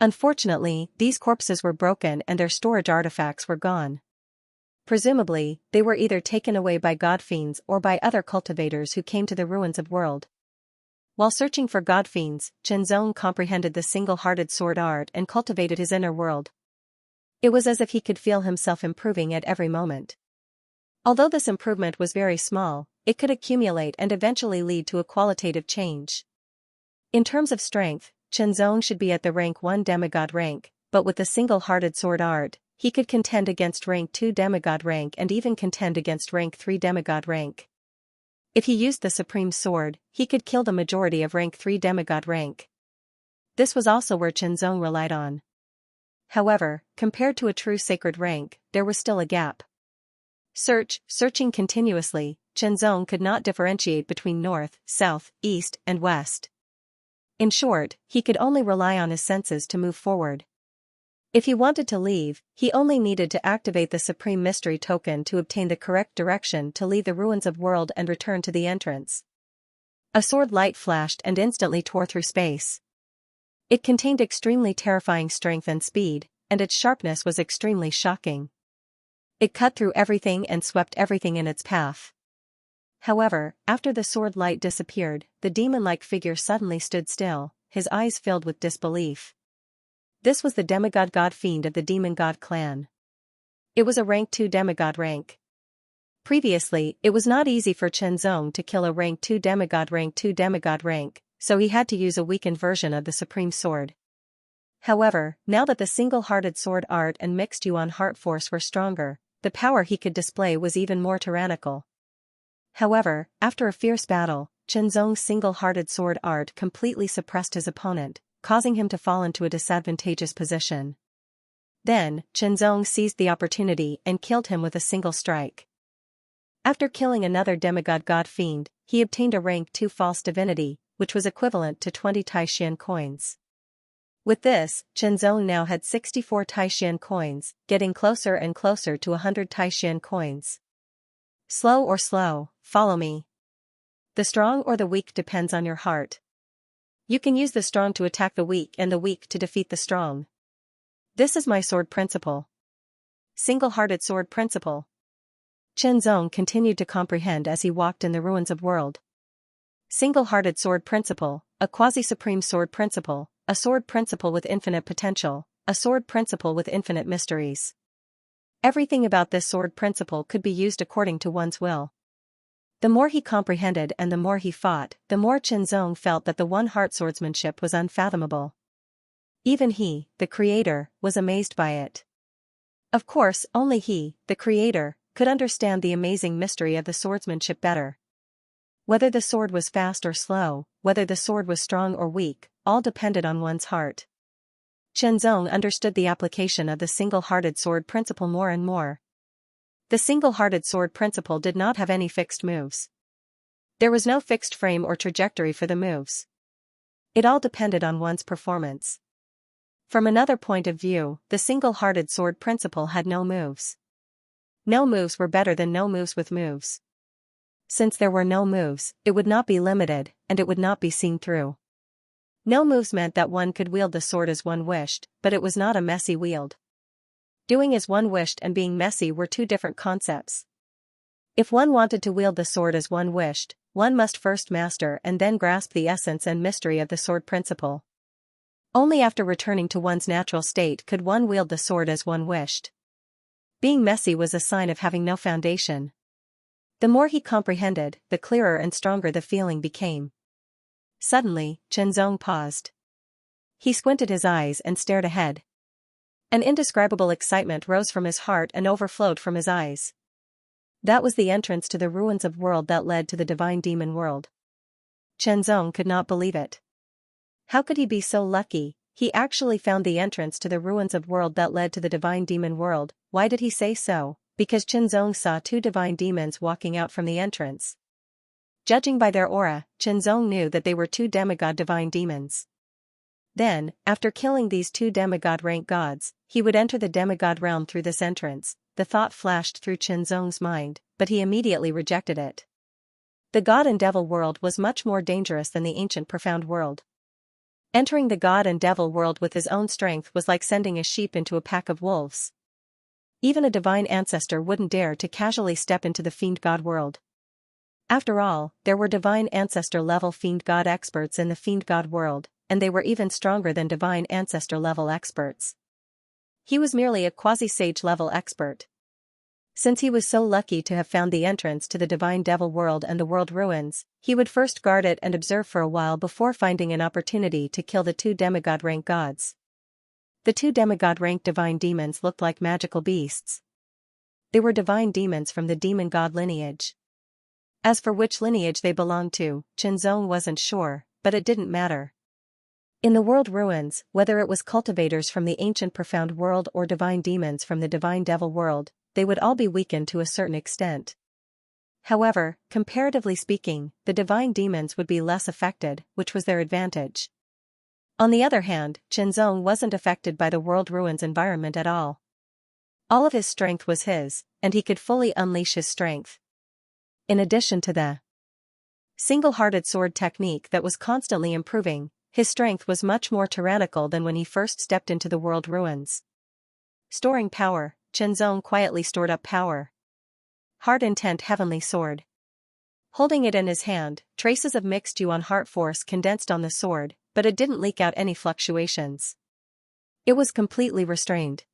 Speaker 1: Unfortunately, these corpses were broken and their storage artifacts were gone. Presumably, they were either taken away by godfiends or by other cultivators who came to the ruins of world. While searching for godfiends, Chenzong comprehended the single-hearted sword art and cultivated his inner world. It was as if he could feel himself improving at every moment. Although this improvement was very small, it could accumulate and eventually lead to a qualitative change. In terms of strength, Chenzong should be at the rank 1 demigod rank, but with the single-hearted sword art, he could contend against rank 2 demigod rank and even contend against rank 3 demigod rank. If he used the supreme sword, he could kill the majority of rank 3 demigod rank. This was also where Chenzong relied on. However, compared to a true sacred rank, there was still a gap. Searching continuously, Chenzong could not differentiate between north, south, east, and west. In short, he could only rely on his senses to move forward. If he wanted to leave, he only needed to activate the Supreme Mystery Token to obtain the correct direction to leave the ruins of world and return to the entrance. A sword light flashed and instantly tore through space. It contained extremely terrifying strength and speed, and its sharpness was extremely shocking. It cut through everything and swept everything in its path. However, after the sword light disappeared, the demon-like figure suddenly stood still, his eyes filled with disbelief. This was the demigod god fiend of the demon god clan. It was a rank 2 demigod rank. Previously, it was not easy for Chenzong to kill a rank 2 demigod rank, so he had to use a weakened version of the supreme sword. However, now that the single-hearted sword art and mixed yuan heart force were stronger, the power he could display was even more tyrannical. However, after a fierce battle, Chenzong's single-hearted sword art completely suppressed his opponent, causing him to fall into a disadvantageous position. Then, Chenzong seized the opportunity and killed him with a single strike. After killing another demigod god fiend, he obtained a rank 2 false divinity, which was equivalent to 20 Taishan coins. With this, Chenzong now had 64 Taishan coins, getting closer and closer to 100 Taishan coins. Slow or slow, follow me. The strong or the weak depends on your heart. You can use the strong to attack the weak and the weak to defeat the strong. This is my sword principle. Single-hearted sword principle. Chenzong continued to comprehend as he walked in the ruins of world. Single-hearted sword principle, a quasi-supreme sword principle, a sword principle with infinite potential, a sword principle with infinite mysteries. Everything about this sword principle could be used according to one's will. The more he comprehended and the more he fought, the more Chenzong felt that the one-heart swordsmanship was unfathomable. Even he, the creator, was amazed by it. Of course, only he, the creator, could understand the amazing mystery of the swordsmanship better. Whether the sword was fast or slow, whether the sword was strong or weak, all depended on one's heart. Chenzong understood the application of the single-hearted sword principle more and more. The single-hearted sword principle did not have any fixed moves. There was no fixed frame or trajectory for the moves. It all depended on one's performance. From another point of view, the single-hearted sword principle had no moves. No moves were better than no moves with moves. Since there were no moves, it would not be limited, and it would not be seen through. No moves meant that one could wield the sword as one wished, but it was not a messy wield. Doing as one wished and being messy were two different concepts. If one wanted to wield the sword as one wished, one must first master and then grasp the essence and mystery of the sword principle. Only after returning to one's natural state could one wield the sword as one wished. Being messy was a sign of having no foundation. The more he comprehended, the clearer and stronger the feeling became. Suddenly, Chenzong paused. He squinted his eyes and stared ahead. An indescribable excitement rose from his heart and overflowed from his eyes. That was the entrance to the ruins of world that led to the divine demon world. Chenzong could not believe it. How could he be so lucky? He actually found the entrance to the ruins of world that led to the divine demon world. Why did he say so? Because Chenzong saw two divine demons walking out from the entrance. Judging by their aura, Chenzong knew that they were two demigod divine demons. Then, after killing these two demigod-rank gods, he would enter the demigod realm through this entrance. The thought flashed through Chenzong's mind, but he immediately rejected it. The god and devil world was much more dangerous than the ancient profound world. Entering the god and devil world with his own strength was like sending a sheep into a pack of wolves. Even a divine ancestor wouldn't dare to casually step into the fiend god world. After all, there were divine ancestor-level fiend god experts in the fiend god world, and they were even stronger than divine ancestor-level experts. He was merely a quasi-sage-level expert. Since he was so lucky to have found the entrance to the divine devil world and the world ruins, he would first guard it and observe for a while before finding an opportunity to kill the two demigod-rank gods. The two demigod-rank divine demons looked like magical beasts. They were divine demons from the demon god lineage. As for which lineage they belonged to, Chenzong wasn't sure, but it didn't matter. In the world ruins, whether it was cultivators from the ancient profound world or divine demons from the divine devil world, they would all be weakened to a certain extent. However, comparatively speaking, the divine demons would be less affected, which was their advantage. On the other hand, Chenzong wasn't affected by the world ruins environment at all. All of his strength was his, and he could fully unleash his strength. In addition to the single-hearted sword technique that was constantly improving, his strength was much more tyrannical than when he first stepped into the world ruins. Storing power, Chenzong quietly stored up power. Heart intent heavenly sword. Holding it in his hand, traces of mixed yuan heart force condensed on the sword, but it didn't leak out any fluctuations. It was completely restrained.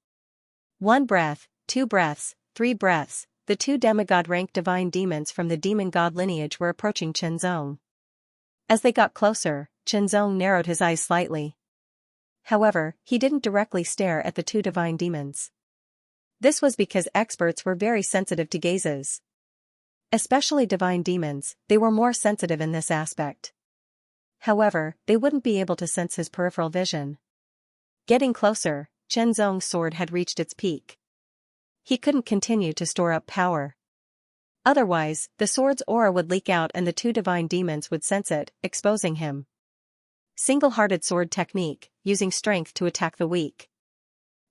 Speaker 1: 1 breath, 2 breaths, 3 breaths, the two demigod-rank divine demons from the demon god lineage were approaching Chenzong. As they got closer, Chenzong narrowed his eyes slightly. However, he didn't directly stare at the two divine demons. This was because experts were very sensitive to gazes. Especially divine demons, they were more sensitive in this aspect. However, they wouldn't be able to sense his peripheral vision. Getting closer, Chenzong's sword had reached its peak. He couldn't continue to store up power. Otherwise, the sword's aura would leak out and the two divine demons would sense it, exposing him. Single-hearted sword technique, using strength to attack the weak.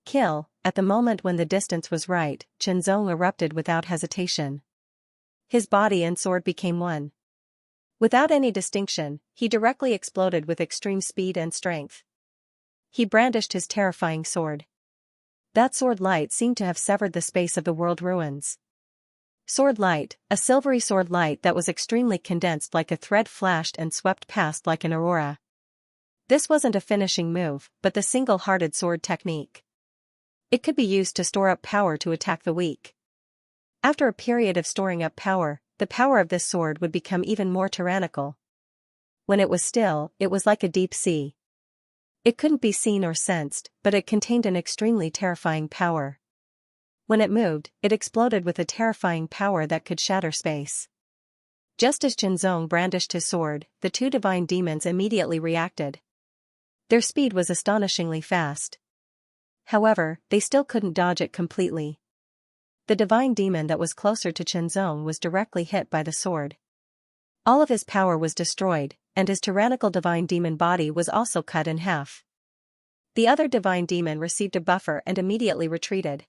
Speaker 1: Kill. At the moment when the distance was right, Xianxia erupted without hesitation. His body and sword became one. Without any distinction, he directly exploded with extreme speed and strength. He brandished his terrifying sword. That sword light seemed to have severed the space of the world ruins. Sword light, a silvery sword light that was extremely condensed like a thread, flashed and swept past like an aurora. This wasn't a finishing move, but the single-hearted sword technique. It could be used to store up power to attack the weak. After a period of storing up power, the power of this sword would become even more tyrannical. When it was still, it was like a deep sea. It couldn't be seen or sensed, but it contained an extremely terrifying power. When it moved, it exploded with a terrifying power that could shatter space. Just as Xianxia brandished his sword, the two divine demons immediately reacted. Their speed was astonishingly fast. However, they still couldn't dodge it completely. The divine demon that was closer to Xianxia was directly hit by the sword. All of his power was destroyed, and his tyrannical divine demon body was also cut in half. The other divine demon received a buffer and immediately retreated.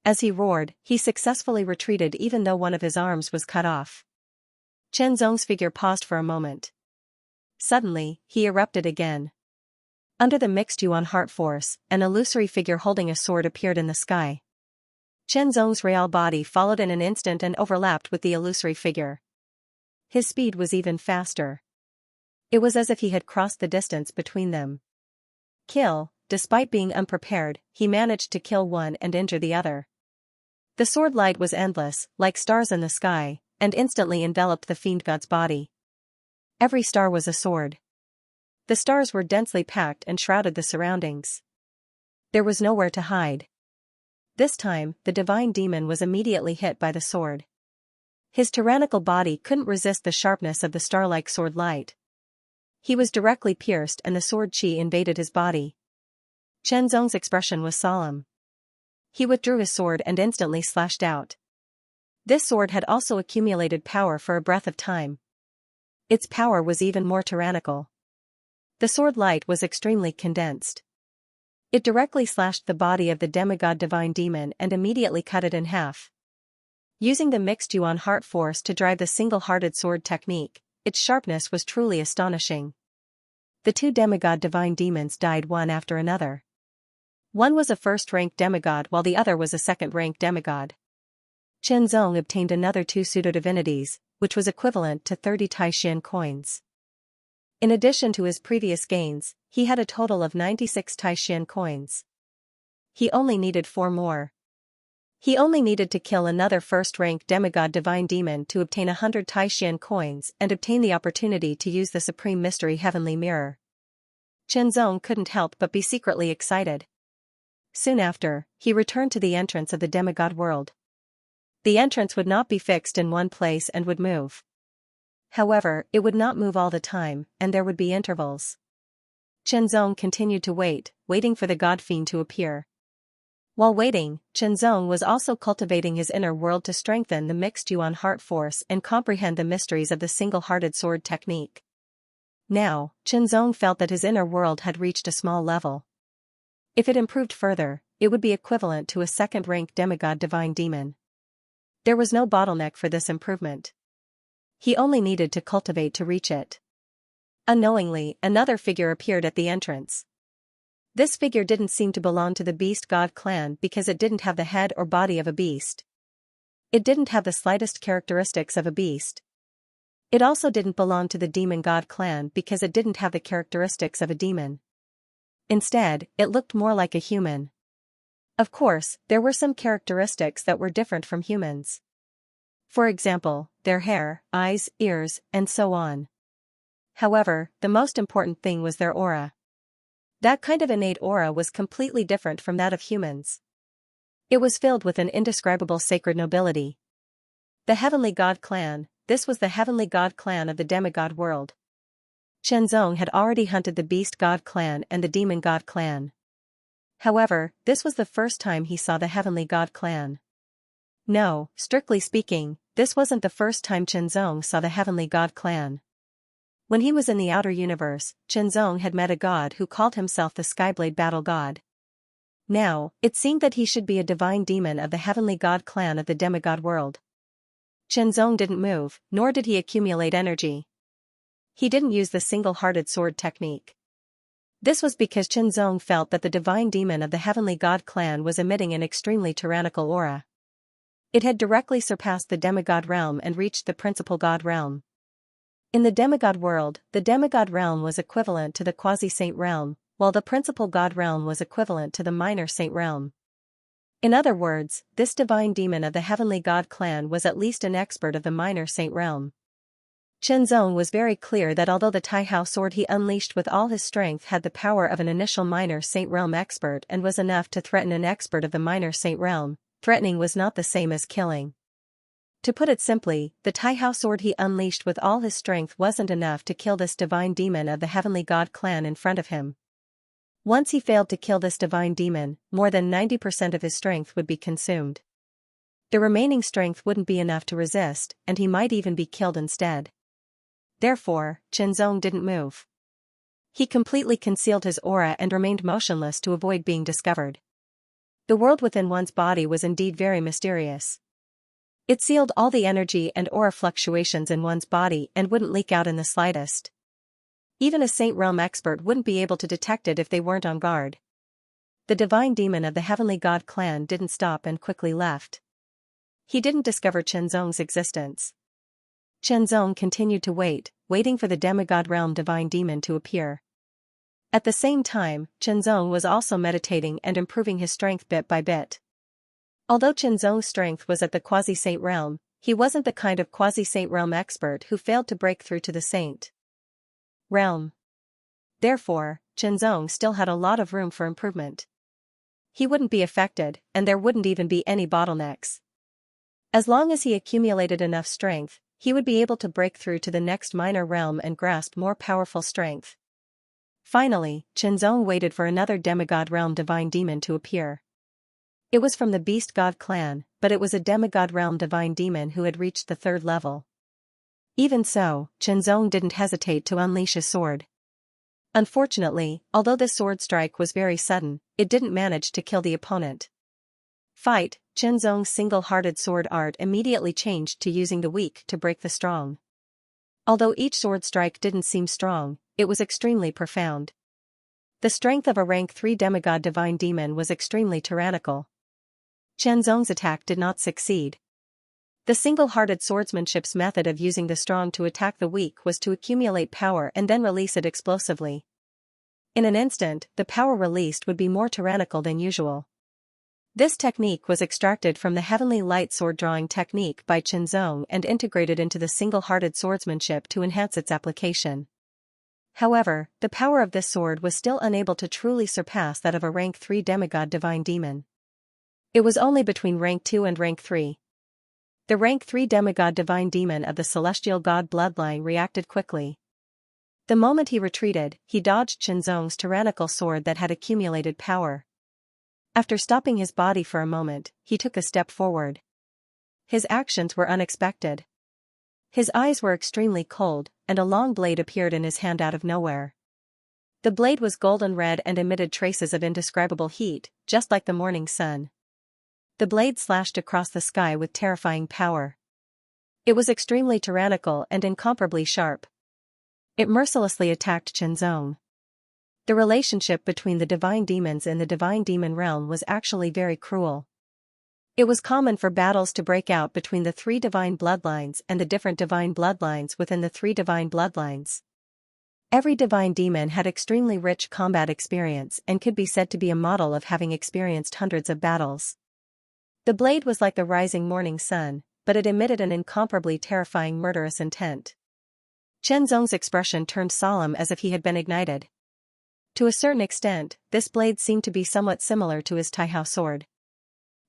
Speaker 1: As he roared, he successfully retreated even though one of his arms was cut off. Xianxia's figure paused for a moment. Suddenly, he erupted again. Under the mixed yuan heart force, an illusory figure holding a sword appeared in the sky. Xianxia's real body followed in an instant and overlapped with the illusory figure. His speed was even faster. It was as if he had crossed the distance between them. Kill. Despite being unprepared, he managed to kill one and injure the other. The sword light was endless, like stars in the sky, and instantly enveloped the fiend god's body. Every star was a sword. The stars were densely packed and shrouded the surroundings. There was nowhere to hide. This time, the divine demon was immediately hit by the sword. His tyrannical body couldn't resist the sharpness of the star-like sword light. He was directly pierced and the sword chi invaded his body. Xianxia's expression was solemn. He withdrew his sword and instantly slashed out. This sword had also accumulated power for a breath of time. Its power was even more tyrannical. The sword light was extremely condensed. It directly slashed the body of the demigod divine demon and immediately cut it in half. Using the mixed yuan heart force to drive the single-hearted sword technique, its sharpness was truly astonishing. The two demigod divine demons died one after another. One was a first-rank demigod while the other was a second-rank demigod. Xianxia obtained another 2 pseudo-divinities, which was equivalent to 30 Taishan coins. In addition to his previous gains, he had a total of 96 Taishan coins. He only needed 4 more. He only needed to kill another first-rank demigod divine demon to obtain 100 Taishan coins and obtain the opportunity to use the Supreme Mystery Heavenly Mirror. Xianxia couldn't help but be secretly excited. Soon after, he returned to the entrance of the demigod world. The entrance would not be fixed in one place and would move. However, it would not move all the time, and there would be intervals. Xianxia continued to wait, waiting for the god fiend to appear. While waiting, Xianxia was also cultivating his inner world to strengthen the mixed yuan heart force and comprehend the mysteries of the single-hearted sword technique. Now, Xianxia felt that his inner world had reached a small level. If it improved further, it would be equivalent to a second-rank demigod divine demon. There was no bottleneck for this improvement. He only needed to cultivate to reach it. Unknowingly, another figure appeared at the entrance. This figure didn't seem to belong to the beast god clan because it didn't have the head or body of a beast. It didn't have the slightest characteristics of a beast. It also didn't belong to the demon god clan because it didn't have the characteristics of a demon. Instead, it looked more like a human. Of course, there were some characteristics that were different from humans. For example, their hair, eyes, ears, and so on. However, the most important thing was their aura. That kind of innate aura was completely different from that of humans. It was filled with an indescribable sacred nobility. The Heavenly God Clan, this was the Heavenly God Clan of the demigod world. Xianxia had already hunted the Beast God Clan and the Demon God Clan. However, this was the first time he saw the Heavenly God Clan. No, strictly speaking, this wasn't the first time Qianzong saw the Heavenly God clan. When he was in the outer universe, Qianzong had met a god who called himself the Skyblade Battle God. Now, it seemed that he should be a divine demon of the Heavenly God clan of the demigod world. Qianzong didn't move, nor did he accumulate energy. He didn't use the single-hearted sword technique. This was because Qianzong felt that the divine demon of the Heavenly God clan was emitting an extremely tyrannical aura. It had directly surpassed the demigod realm and reached the principal god realm. In the demigod world, the demigod realm was equivalent to the quasi-saint realm, while the principal god realm was equivalent to the minor saint realm. In other words, this divine demon of the Heavenly God clan was at least an expert of the minor saint realm. Qianzong was very clear that although the Taihao sword he unleashed with all his strength had the power of an initial minor saint realm expert and was enough to threaten an expert of the minor saint realm, threatening was not the same as killing. To put it simply, the Taihao sword he unleashed with all his strength wasn't enough to kill this divine demon of the Heavenly God clan in front of him. Once he failed to kill this divine demon, more than 90% of his strength would be consumed. The remaining strength wouldn't be enough to resist, and he might even be killed instead. Therefore, Qianzong didn't move. He completely concealed his aura and remained motionless to avoid being discovered. The world within one's body was indeed very mysterious. It sealed all the energy and aura fluctuations in one's body and wouldn't leak out in the slightest. Even a Saint Realm expert wouldn't be able to detect it if they weren't on guard. The divine demon of the Heavenly God clan didn't stop and quickly left. He didn't discover Qianzong's existence. Qianzong continued to wait, waiting for the demigod realm divine demon to appear. At the same time, Qianzong was also meditating and improving his strength bit by bit. Although Qianzong's strength was at the quasi-saint realm, he wasn't the kind of quasi-saint realm expert who failed to break through to the saint realm. Therefore, Qianzong still had a lot of room for improvement. He wouldn't be affected, and there wouldn't even be any bottlenecks. As long as he accumulated enough strength, he would be able to break through to the next minor realm and grasp more powerful strength. Finally, Qianzong waited for another demigod realm divine demon to appear. It was from the Beast God clan, but it was a demigod realm divine demon who had reached the 3rd level. Even so, Qianzong didn't hesitate to unleash his sword. Unfortunately, although this sword strike was very sudden, it didn't manage to kill the opponent. Fight, Qianzong's single-hearted sword art immediately changed to using the weak to break the strong. Although each sword strike didn't seem strong, it was extremely profound. The strength of a rank 3 demigod divine demon was extremely tyrannical. Qianzong's attack did not succeed. The single-hearted swordsmanship's method of using the strong to attack the weak was to accumulate power and then release it explosively. In an instant, the power released would be more tyrannical than usual. This technique was extracted from the Heavenly Light Sword drawing technique by Qianzong and integrated into the single-hearted swordsmanship to enhance its application. However, the power of this sword was still unable to truly surpass that of a rank 3 demigod divine demon. It was only between rank 2 and rank 3. The rank 3 demigod divine demon of the celestial god bloodline reacted quickly. The moment he retreated, he dodged Qianzong's tyrannical sword that had accumulated power. After stopping his body for a moment, he took a step forward. His actions were unexpected. His eyes were extremely cold, and a long blade appeared in his hand out of nowhere. The blade was golden red and emitted traces of indescribable heat, just like the morning sun. The blade slashed across the sky with terrifying power. It was extremely tyrannical and incomparably sharp. It mercilessly attacked Qianzong. The relationship between the divine demons in the divine demon realm was actually very cruel. It was common for battles to break out between the 3 divine bloodlines and the different divine bloodlines within the 3 divine bloodlines. Every divine demon had extremely rich combat experience and could be said to be a model of having experienced hundreds of battles. The blade was like the rising morning sun, but it emitted an incomparably terrifying murderous intent. Qianzong's expression turned solemn as if he had been ignited. To a certain extent, this blade seemed to be somewhat similar to his Taihao sword.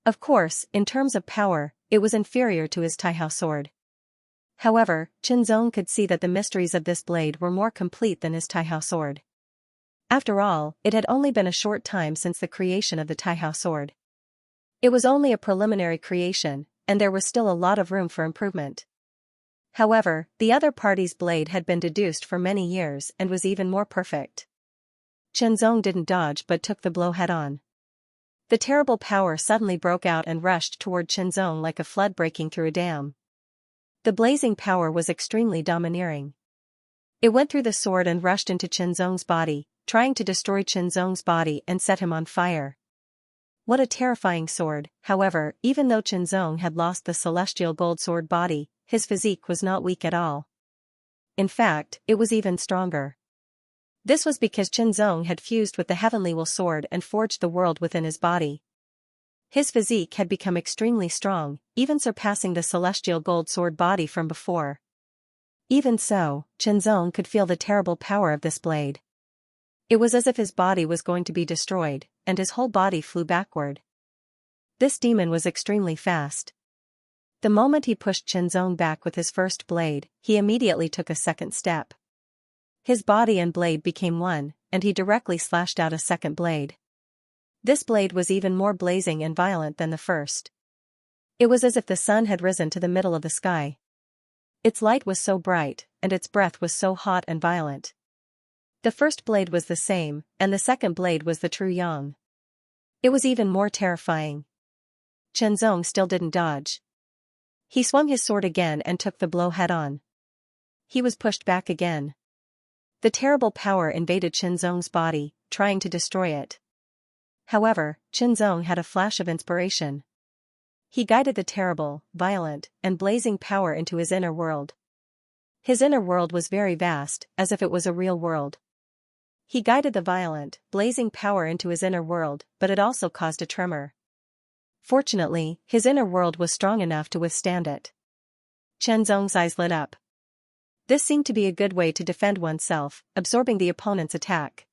Speaker 1: Of course, in terms of power, it was inferior to his Taihao sword. However, Qianzong could see that the mysteries of this blade were more complete than his Taihao sword. After all, it had only been a short time since the creation of the Taihao sword. It was only a preliminary creation, and there was still a lot of room for improvement. However, the other party's blade had been deduced for many years and was even more perfect. Chenzong didn't dodge but took the blow head-on. The terrible power suddenly broke out and rushed toward Chenzong like a flood breaking through a dam. The blazing power was extremely domineering. It went through the sword and rushed into Chenzong's body, trying to destroy Chenzong's body and set him on fire. What a terrifying sword. However, even though Chenzong had lost the celestial gold sword body, his physique was not weak at all. In fact, it was even stronger. This was because Chenzong had fused with the heavenly will sword and forged the world within his body. His physique had become extremely strong, even surpassing the celestial gold sword body from before. Even so, Chenzong could feel the terrible power of this blade. It was as if his body was going to be destroyed, and his whole body flew backward. This demon was extremely fast. The moment he pushed Chenzong back with his first blade, he immediately took a second step. His body and blade became one, and he directly slashed out a second blade. This blade was even more blazing and violent than the first. It was as if the sun had risen to the middle of the sky. Its light was so bright, and its breath was so hot and violent. The first blade was the same, and the second blade was the true yang. It was even more terrifying. Chenzong still didn't dodge. He swung his sword again and took the blow head-on. He was pushed back again. The terrible power invaded Chenzong's body, trying to destroy it. However, Chenzong had a flash of inspiration. He guided the terrible, violent, and blazing power into his inner world. His inner world was very vast, as if it was a real world. He guided the violent, blazing power into his inner world, but it also caused a tremor. Fortunately, his inner world was strong enough to withstand it. Chenzong's eyes lit up. This seemed to be a good way to defend oneself, absorbing the opponent's attack.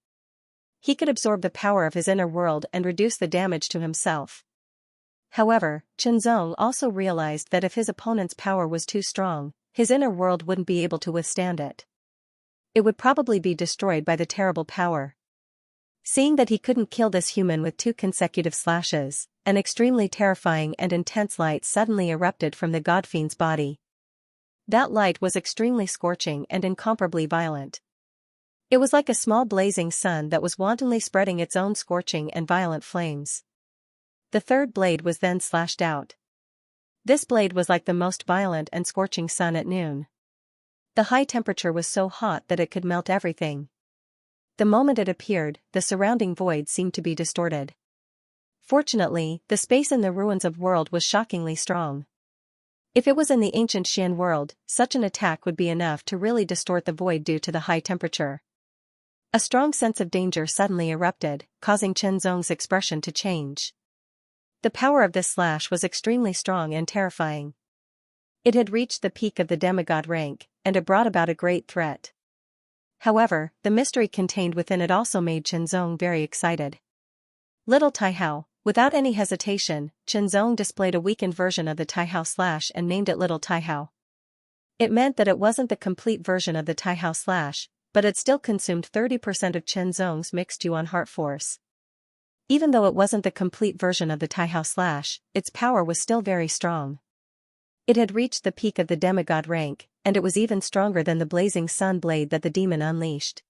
Speaker 1: He could absorb the power of his inner world and reduce the damage to himself. However, Chenzong also realized that if his opponent's power was too strong, his inner world wouldn't be able to withstand it. It would probably be destroyed by the terrible power. Seeing that he couldn't kill this human with 2 consecutive slashes, an extremely terrifying and intense light suddenly erupted from the godfiend's body. That light was extremely scorching and incomparably violent. It was like a small blazing sun that was wantonly spreading its own scorching and violent flames. The third blade was then slashed out. This blade was like the most violent and scorching sun at noon. The high temperature was so hot that it could melt everything. The moment it appeared, the surrounding void seemed to be distorted. Fortunately, the space in the ruins of world was shockingly strong. If it was in the ancient Xian world, such an attack would be enough to really distort the void due to the high temperature. A strong sense of danger suddenly erupted, causing Chenzong's expression to change. The power of this slash was extremely strong and terrifying. It had reached the peak of the demigod rank, and it brought about a great threat. However, the mystery contained within it also made Chenzong very excited. Little Taihao. Without any hesitation, Chenzong displayed a weakened version of the Taihao slash and named it Little Taihao. It meant that it wasn't the complete version of the Taihao slash, but it still consumed 30% of Chenzong's mixed yuan heart force. Even though it wasn't the complete version of the Taihao slash, its power was still very strong. It had reached the peak of the demigod rank, and it was even stronger than the blazing sun blade that the demon unleashed.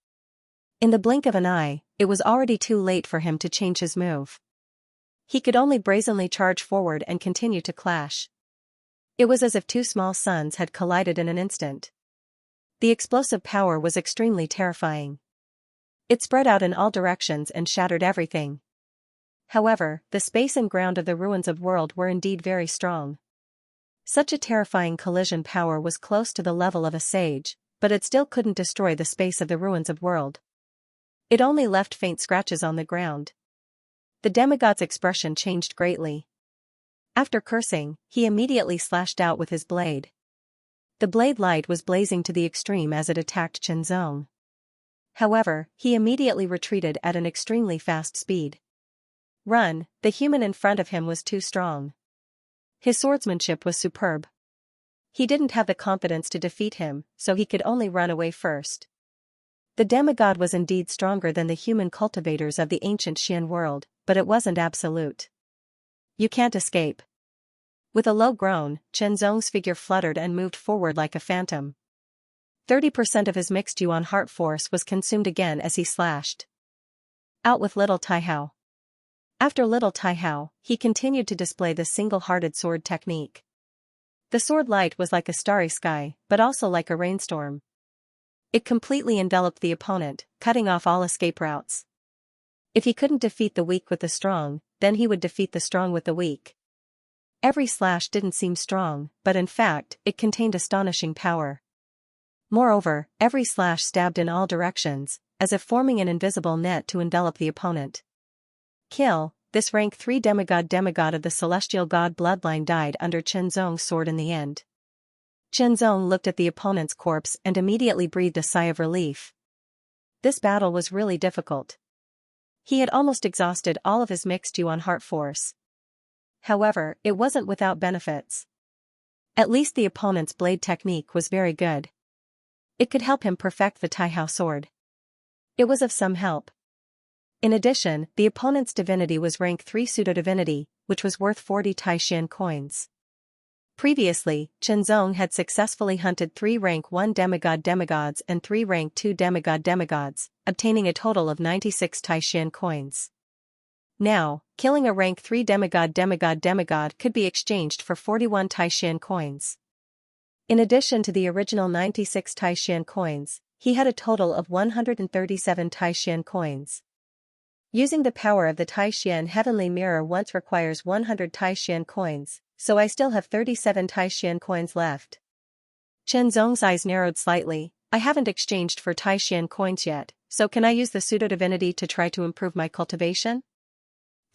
Speaker 1: In the blink of an eye, it was already too late for him to change his move. He could only brazenly charge forward and continue to clash. It was as if 2 small suns had collided in an instant. The explosive power was extremely terrifying. It spread out in all directions and shattered everything. However, the space and ground of the ruins of world were indeed very strong. Such a terrifying collision power was close to the level of a sage, but it still couldn't destroy the space of the ruins of world. It only left faint scratches on the ground. The demigod's expression changed greatly. After cursing, he immediately slashed out with his blade. The blade light was blazing to the extreme as it attacked Chenzong. However, he immediately retreated at an extremely fast speed. Run, the human in front of him was too strong. His swordsmanship was superb. He didn't have the confidence to defeat him, so he could only run away first. The demigod was indeed stronger than the human cultivators of the ancient Xian world, but it wasn't absolute. You can't escape. With a low groan, Chen Zong's figure fluttered and moved forward like a phantom. 30% of his mixed yuan heart force was consumed again as he slashed. Out with little Taihao. After little Taihao, he continued to display the single-hearted sword technique. The sword light was like a starry sky, but also like a rainstorm. It completely enveloped the opponent, cutting off all escape routes. If he couldn't defeat the weak with the strong, then he would defeat the strong with the weak. Every slash didn't seem strong, but in fact, it contained astonishing power. Moreover, every slash stabbed in all directions, as if forming an invisible net to envelop the opponent. Kill, this rank 3 demigod of the celestial god bloodline died under Chen Zong's sword in the end. Chen Zong looked at the opponent's corpse and immediately breathed a sigh of relief. This battle was really difficult. He had almost exhausted all of his mixed yuan heart force. However, it wasn't without benefits. At least the opponent's blade technique was very good. It could help him perfect the Taihao sword. It was of some help. In addition, the opponent's divinity was rank 3 pseudo-divinity, which was worth 40 Taishan coins. Previously, Chen Zong had successfully hunted 3 rank 1 demigods and 3 rank 2 demigods, obtaining a total of 96 Taishan coins. Now, killing a rank 3 demigod could be exchanged for 41 Taishan coins. In addition to the original 96 Taishan coins, he had a total of 137 Taishan coins. Using the power of the Taishan Heavenly Mirror once requires 100 Taishan coins, so I still have 37 Taishan coins left. Chen Zong's eyes narrowed slightly. I haven't exchanged for Taishan coins yet, so can I use the pseudo-divinity to try to improve my cultivation?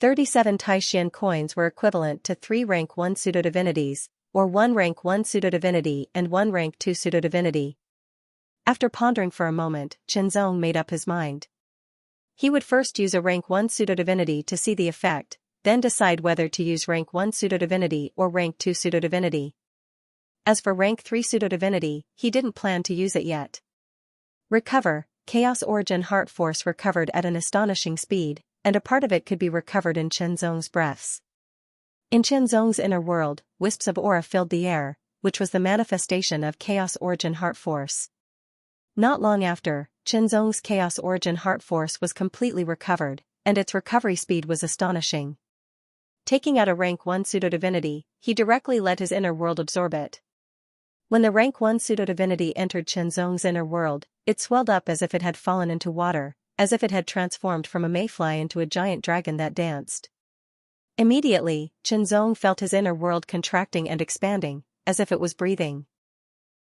Speaker 1: 37 Taishan coins were equivalent to 3 rank 1 pseudo-divinities, or 1 rank 1 pseudo-divinity and 1 rank 2 pseudo-divinity. After pondering for a moment, Chen Zong made up his mind. He would first use a rank 1 pseudo-divinity to see the effect, then decide whether to use rank 1 pseudo-divinity or rank 2 pseudo-divinity. As for rank 3 pseudo-divinity, he didn't plan to use it yet. Recover, Chaos Origin Heart Force recovered at an astonishing speed, and a part of it could be recovered in Chen Zong's breaths. In Chen Zong's inner world, wisps of aura filled the air, which was the manifestation of Chaos Origin Heart Force. Not long after, Chen Zong's Chaos Origin Heart Force was completely recovered, and its recovery speed was astonishing. Taking out a rank 1 pseudo-divinity, he directly let his inner world absorb it. When the rank 1 pseudo-divinity entered Chen Zong's inner world, it swelled up as if it had fallen into water, as if it had transformed from a mayfly into a giant dragon that danced. Immediately, Chen Zong felt his inner world contracting and expanding, as if it was breathing.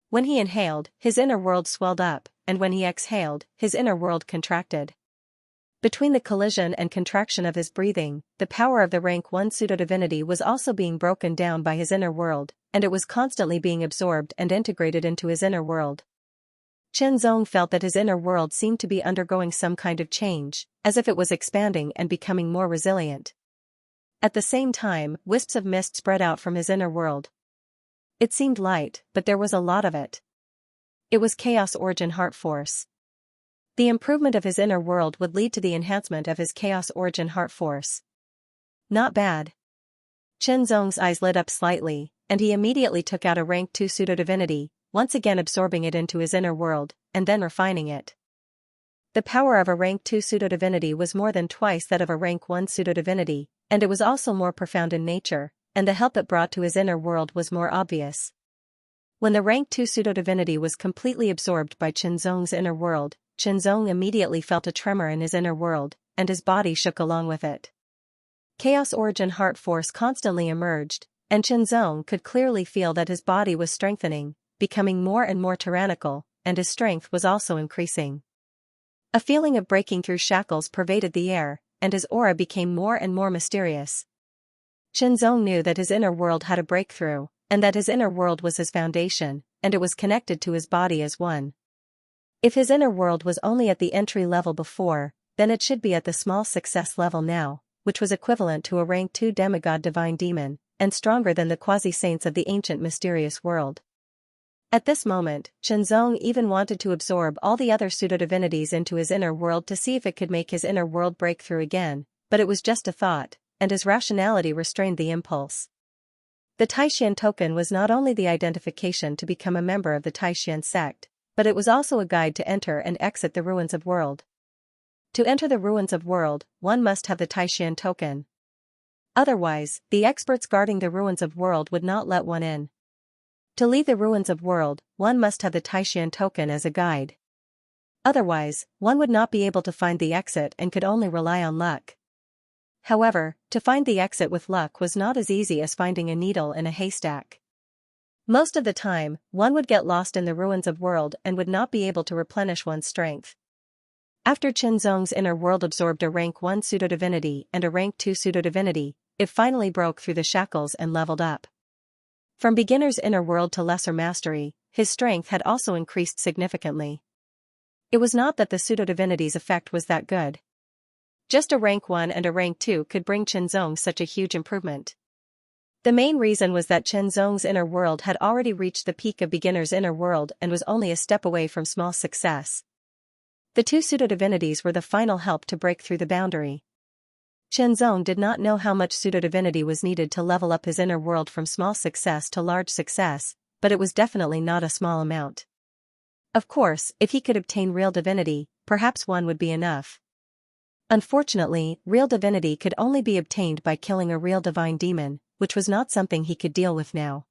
Speaker 1: When he inhaled, his inner world swelled up, and when he exhaled, his inner world contracted. Between the collision and contraction of his breathing, the power of the rank 1 pseudo-divinity was also being broken down by his inner world, and it was constantly being absorbed and integrated into his inner world. Chen Zong felt that his inner world seemed to be undergoing some kind of change, as if it was expanding and becoming more resilient. At the same time, wisps of mist spread out from his inner world. It seemed light, but there was a lot of it. It was Chaos Origin Heart Force. The improvement of his inner world would lead to the enhancement of his Chaos Origin Heart Force. Not bad. Chen Zong's eyes lit up slightly, and he immediately took out a rank 2 pseudo-divinity, once again absorbing it into his inner world, and then refining it. The power of a rank 2 pseudo-divinity was more than twice that of a rank 1 pseudo-divinity, and it was also more profound in nature, and the help it brought to his inner world was more obvious. When the rank 2 pseudo-divinity was completely absorbed by Chen Zong's inner world, Chen Zong immediately felt a tremor in his inner world, and his body shook along with it. Chaos Origin Heart Force constantly emerged, and Chen Zong could clearly feel that his body was strengthening, becoming more and more tyrannical, and his strength was also increasing. A feeling of breaking through shackles pervaded the air, and his aura became more and more mysterious. Chen Zong knew that his inner world had a breakthrough, and that his inner world was his foundation, and it was connected to his body as one. If his inner world was only at the entry level before, then it should be at the small success level now, which was equivalent to a rank 2 demigod divine demon, and stronger than the quasi-saints of the ancient mysterious world. At this moment, Chen Zong even wanted to absorb all the other pseudo-divinities into his inner world to see if it could make his inner world break through again, but it was just a thought, and his rationality restrained the impulse. The Taishan token was not only the identification to become a member of the Taishan sect, but it was also a guide to enter and exit the ruins of world. To enter the ruins of world, one must have the Taishan token. Otherwise, the experts guarding the ruins of world would not let one in. To leave the ruins of world, one must have the Taishan token as a guide. Otherwise, one would not be able to find the exit and could only rely on luck. However, to find the exit with luck was not as easy as finding a needle in a haystack. Most of the time, one would get lost in the ruins of world and would not be able to replenish one's strength. After Qinzong's inner world absorbed a rank 1 pseudo-divinity and a rank 2 pseudo-divinity, it finally broke through the shackles and leveled up. From beginner's inner world to lesser mastery, his strength had also increased significantly. It was not that the pseudo-divinity's effect was that good. Just a rank 1 and a rank 2 could bring Qinzong such a huge improvement. The main reason was that Qinzong's inner world had already reached the peak of beginner's inner world and was only a step away from small success. The two pseudo-divinities were the final help to break through the boundary. Qinzong did not know how much pseudo-divinity was needed to level up his inner world from small success to large success, but it was definitely not a small amount. Of course, if he could obtain real divinity, perhaps one would be enough. Unfortunately, real divinity could only be obtained by killing a real divine demon, which was not something he could deal with now.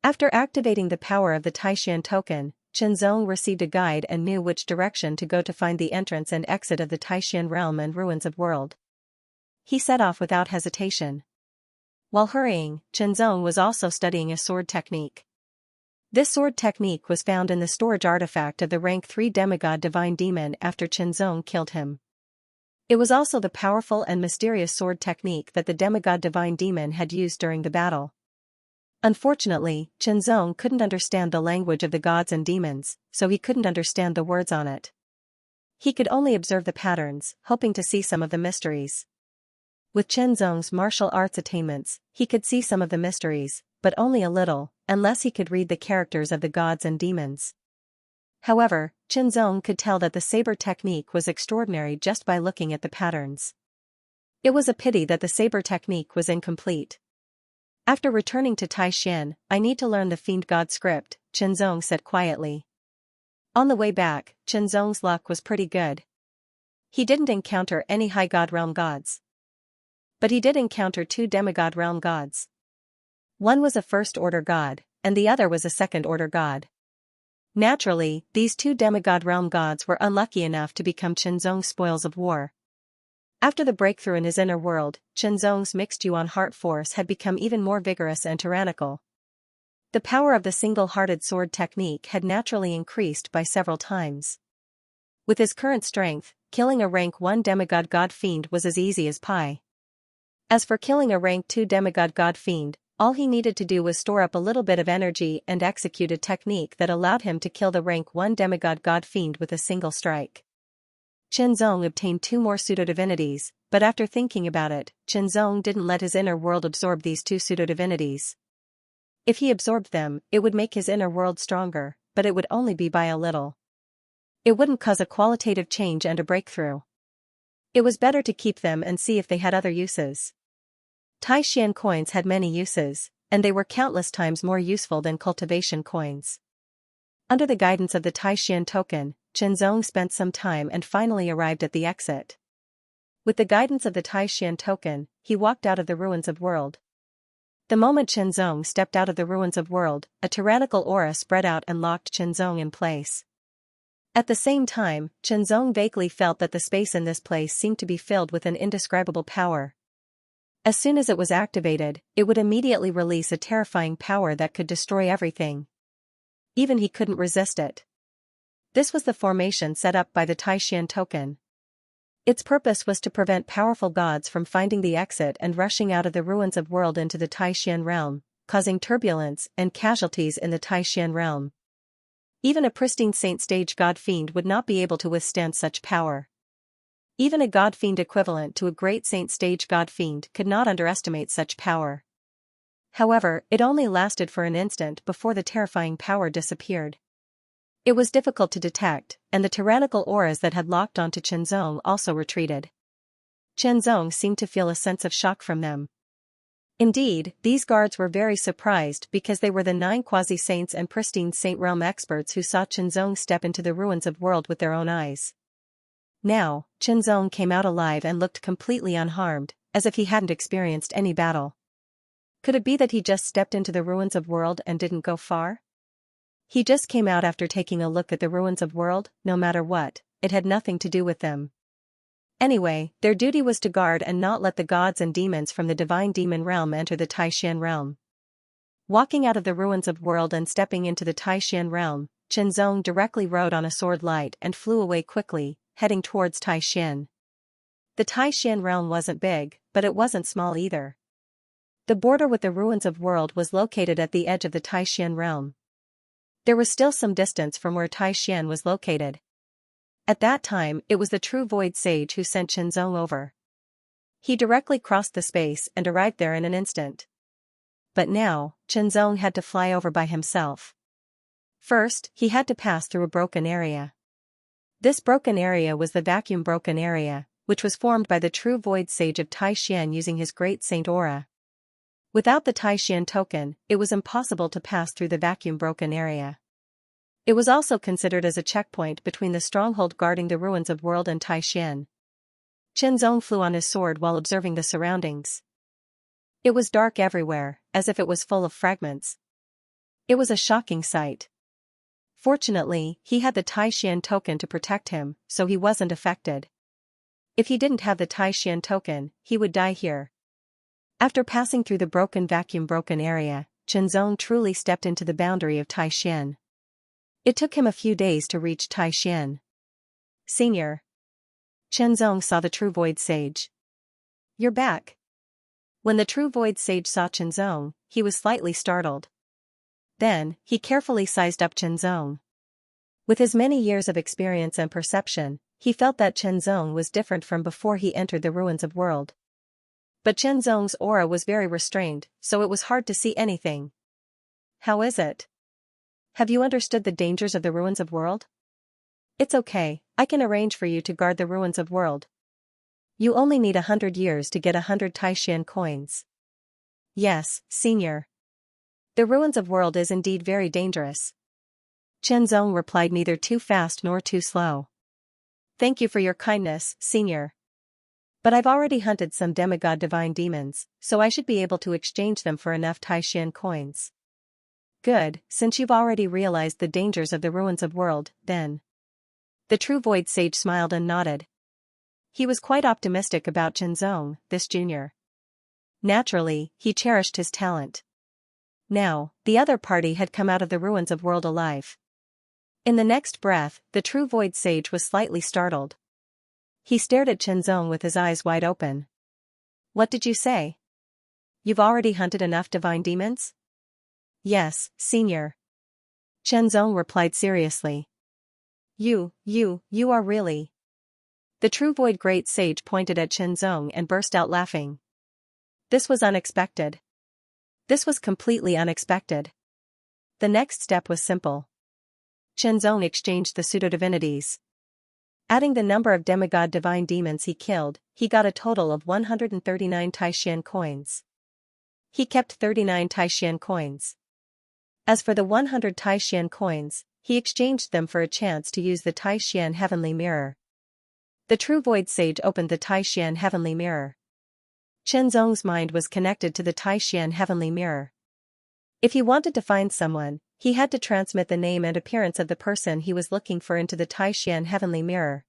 Speaker 1: After activating the power of the Taishan token, Qinzong received a guide and knew which direction to go to find the entrance and exit of the Taishan realm and ruins of world. He set off without hesitation. While hurrying, Qinzong was also studying a sword technique. This sword technique was found in the storage artifact of the rank 3 demigod divine demon after Qinzong killed him. It was also the powerful and mysterious sword technique that the demigod divine demon had used during the battle. Unfortunately, Qinzong couldn't understand the language of the gods and demons, so he couldn't understand the words on it. He could only observe the patterns, hoping to see some of the mysteries. With Qinzong's martial arts attainments, he could see some of the mysteries, but only a little, unless he could read the characters of the gods and demons. However, Qinzong could tell that the saber technique was extraordinary just by looking at the patterns. It was a pity that the saber technique was incomplete. After returning to Taishan, I need to learn the Fiend God script, Qinzong said quietly. On the way back, Qinzong's luck was pretty good. He didn't encounter any high god realm gods. But he did encounter 2 demigod realm gods. One was a first-order god, and the other was a second-order god. Naturally, these 2 demigod realm gods were unlucky enough to become Qinzong's spoils of war. After the breakthrough in his inner world, Qinzong's mixed Yuan heart force had become even more vigorous and tyrannical. The power of the single-hearted sword technique had naturally increased by several times. With his current strength, killing a rank 1 demigod god fiend was as easy as pie. As for killing a rank 2 demigod god fiend, all he needed to do was store up a little bit of energy and execute a technique that allowed him to kill the rank 1 demigod god fiend with a single strike. Qinzong obtained 2 more pseudo-divinities, but after thinking about it, Qinzong didn't let his inner world absorb these 2 pseudo-divinities. If he absorbed them, it would make his inner world stronger, but it would only be by a little. It wouldn't cause a qualitative change and a breakthrough. It was better to keep them and see if they had other uses. Taishan coins had many uses, and they were countless times more useful than cultivation coins. Under the guidance of the Taishan token, Qinzong spent some time and finally arrived at the exit. With the guidance of the Taishan token, he walked out of the ruins of world. The moment Qinzong stepped out of the ruins of world, a tyrannical aura spread out and locked Qinzong in place. At the same time, Qinzong vaguely felt that the space in this place seemed to be filled with an indescribable power. As soon as it was activated, it would immediately release a terrifying power that could destroy everything. Even he couldn't resist it. This was the formation set up by the Taishan token. Its purpose was to prevent powerful gods from finding the exit and rushing out of the ruins of world into the Taishan realm, causing turbulence and casualties in the Taishan realm. Even a pristine saint stage god fiend would not be able to withstand such power. Even a god fiend equivalent to a great saint stage god fiend could not underestimate such power. However, it only lasted for an instant before the terrifying power disappeared. It was difficult to detect, and the tyrannical auras that had locked onto Qinzong also retreated. Qinzong seemed to feel a sense of shock from them. Indeed, these guards were very surprised because they were the 9 quasi-saints and pristine saint realm experts who saw Qianzong step into the ruins of world with their own eyes. Now, Qianzong came out alive and looked completely unharmed, as if he hadn't experienced any battle. Could it be that he just stepped into the ruins of world and didn't go far? He just came out after taking a look at the ruins of world. No matter what, it had nothing to do with them. Anyway, their duty was to guard and not let the gods and demons from the divine demon realm enter the Taishan realm. Walking out of the ruins of world and stepping into the Taishan realm, Qianzong directly rode on a sword light and flew away quickly, heading towards Taishan. The Taishan realm wasn't big, but it wasn't small either. The border with the ruins of world was located at the edge of the Taishan realm. There was still some distance from where Taishan was located. At that time, it was the true Void Sage who sent Qianzong over. He directly crossed the space and arrived there in an instant. But now, Qianzong had to fly over by himself. First, he had to pass through a broken area. This broken area was the vacuum broken area, which was formed by the true Void Sage of Taishan using his Great Saint Aura. Without the Taishan token, it was impossible to pass through the vacuum broken area. It was also considered as a checkpoint between the stronghold guarding the ruins of world and Taishan. Qianzong flew on his sword while observing the surroundings. It was dark everywhere, as if it was full of fragments. It was a shocking sight. Fortunately, he had the Taishan token to protect him, so he wasn't affected. If he didn't have the Taishan token, he would die here. After passing through the vacuum broken area, Qianzong truly stepped into the boundary of Taishan. It took him a few days to reach Taishan. Senior. Qianzong saw the true Void Sage. You're back. When the true Void Sage saw Qianzong, he was slightly startled. Then, he carefully sized up Qianzong. With his many years of experience and perception, he felt that Qianzong was different from before he entered the ruins of world. But Qianzong's aura was very restrained, so it was hard to see anything. How is it? Have you understood the dangers of the ruins of world? It's okay, I can arrange for you to guard the ruins of world. You only need 100 years to get 100 Taishan coins. Yes, senior. The ruins of world is indeed very dangerous. Qianzong replied, neither too fast nor too slow. Thank you for your kindness, senior. But I've already hunted some demigod divine demons, so I should be able to exchange them for enough Taishan coins. Good, since you've already realized the dangers of the ruins of world, then. The true Void Sage smiled and nodded. He was quite optimistic about Qianzong, this junior. Naturally, he cherished his talent. Now, the other party had come out of the ruins of world alive. In the next breath, the true Void Sage was slightly startled. He stared at Qianzong with his eyes wide open. What did you say? You've already hunted enough divine demons? Yes, senior. Qianzong replied seriously. You are really. The true Void Great Sage pointed at Qianzong and burst out laughing. This was unexpected. This was completely unexpected. The next step was simple. Qianzong exchanged the pseudo-divinities. Adding the number of demigod divine demons he killed, he got a total of 139 Taishan coins. He kept 39 Taishan coins. As for the 100 Taishan coins, he exchanged them for a chance to use the Taishan Heavenly Mirror. The true Void Sage opened the Taishan Heavenly Mirror. Qianzong's mind was connected to the Taishan Heavenly Mirror. If he wanted to find someone, he had to transmit the name and appearance of the person he was looking for into the Taishan Heavenly Mirror.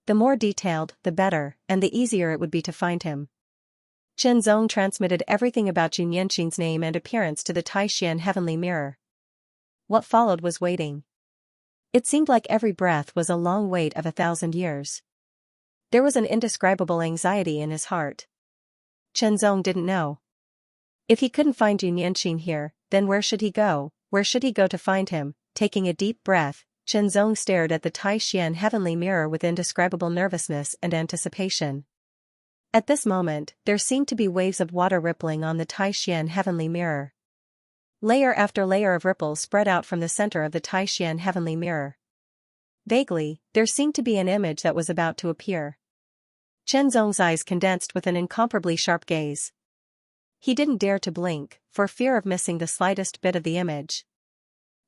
Speaker 1: The more detailed, the better, and the easier it would be to find him. Qianzong transmitted everything about Xianxia's name and appearance to the Taishan Heavenly Mirror. What followed was waiting. It seemed like every breath was a long wait of 1,000 years. There was an indescribable anxiety in his heart. Qianzong didn't know. If he couldn't find Xianxia here, then where should he go? Where should he go to find him? Taking a deep breath, Qianzong stared at the Taishan Heavenly Mirror with indescribable nervousness and anticipation. At this moment, there seemed to be waves of water rippling on the Taishan Heavenly Mirror. Layer after layer of ripples spread out from the center of the Taishan Heavenly Mirror. Vaguely, there seemed to be an image that was about to appear. Qianzong's eyes condensed with an incomparably sharp gaze. He didn't dare to blink, for fear of missing the slightest bit of the image.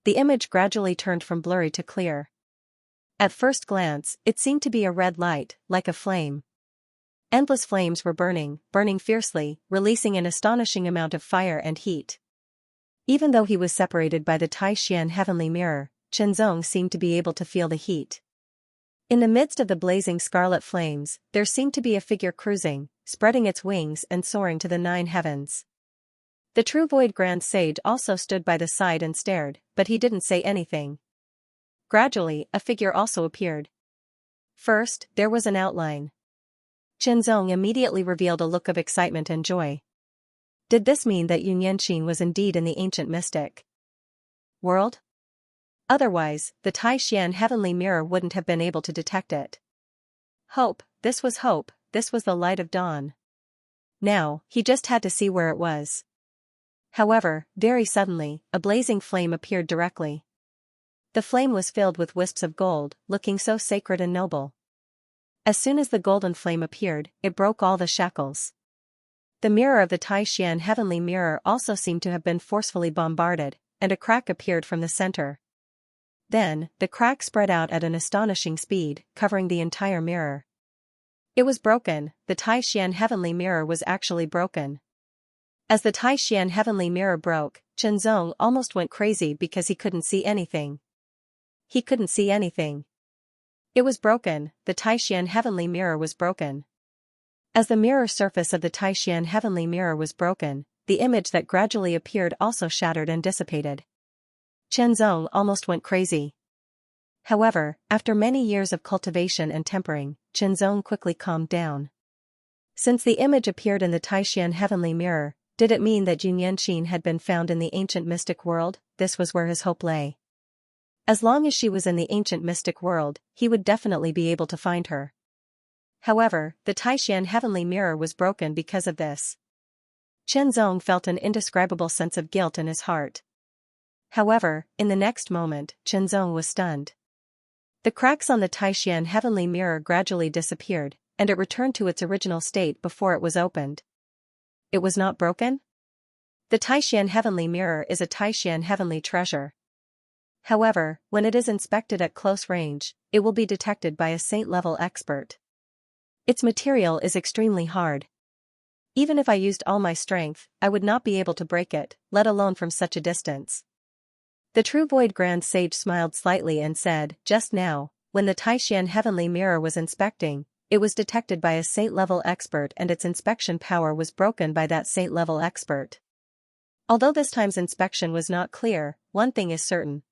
Speaker 1: The image gradually turned from blurry to clear. At first glance, it seemed to be a red light, like a flame. Endless flames were burning fiercely, releasing an astonishing amount of fire and heat. Even though he was separated by the Taishan heavenly mirror, Chenzong seemed to be able to feel the heat. In the midst of the blazing scarlet flames, there seemed to be a figure cruising, spreading its wings and soaring to the 9 heavens. The true Void Grand Sage also stood by the side and stared, but he didn't say anything. Gradually, a figure also appeared. First, there was an outline. Chenzong immediately revealed a look of excitement and joy. Did this mean that Yunyanqin was indeed in the ancient mystic world? Otherwise, the Taishan heavenly mirror wouldn't have been able to detect it. Hope, this was the light of dawn. Now, he just had to see where it was. However, very suddenly, a blazing flame appeared directly. The flame was filled with wisps of gold, looking so sacred and noble. As soon as the golden flame appeared, it broke all the shackles. The mirror of the Taishan heavenly mirror also seemed to have been forcefully bombarded, and a crack appeared from the center. Then, the crack spread out at an astonishing speed, covering the entire mirror. It was broken. The Taishan heavenly mirror was actually broken. As the Taishan heavenly mirror broke, Chenzong almost went crazy because he couldn't see anything. He couldn't see anything. It was broken. The Taishan heavenly mirror was broken. As the mirror surface of the Taishan heavenly mirror was broken, the image that gradually appeared also shattered and dissipated. Chenzong almost went crazy. However, after many years of cultivation and tempering, Chenzong quickly calmed down. Since the image appeared in the Taishan heavenly mirror, did it mean that Yunyanqin had been found in the ancient mystic world? This was where his hope lay. As long as she was in the ancient mystic world, he would definitely be able to find her. However, the Taishan heavenly mirror was broken because of this. Chenzong felt an indescribable sense of guilt in his heart. However, in the next moment, Chenzong was stunned. The cracks on the Taishan heavenly mirror gradually disappeared, and it returned to its original state before it was opened. It was not broken? The Taishan heavenly mirror is a Taishan heavenly treasure. However, when it is inspected at close range, it will be detected by a saint-level expert. Its material is extremely hard. Even if I used all my strength, I would not be able to break it, let alone from such a distance. The true Void Grand Sage smiled slightly and said, just now, when the Taishan heavenly mirror was inspecting, it was detected by a saint-level expert and its inspection power was broken by that saint-level expert. Although this time's inspection was not clear, one thing is certain.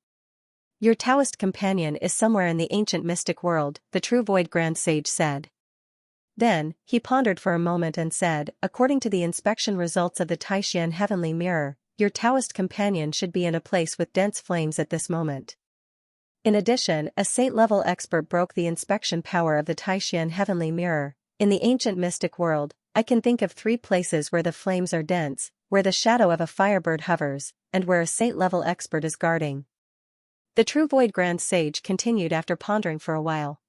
Speaker 1: Your Taoist companion is somewhere in the ancient mystic world, the true Void Grand Sage said. Then, he pondered for a moment and said, according to the inspection results of the Taishan heavenly mirror, your Taoist companion should be in a place with dense flames at this moment. In addition, a saint-level expert broke the inspection power of the Taishan heavenly mirror. In the ancient mystic world, I can think of 3 places where the flames are dense, where the shadow of a firebird hovers, and where a saint-level expert is guarding. The true Void Grand Sage continued after pondering for a while.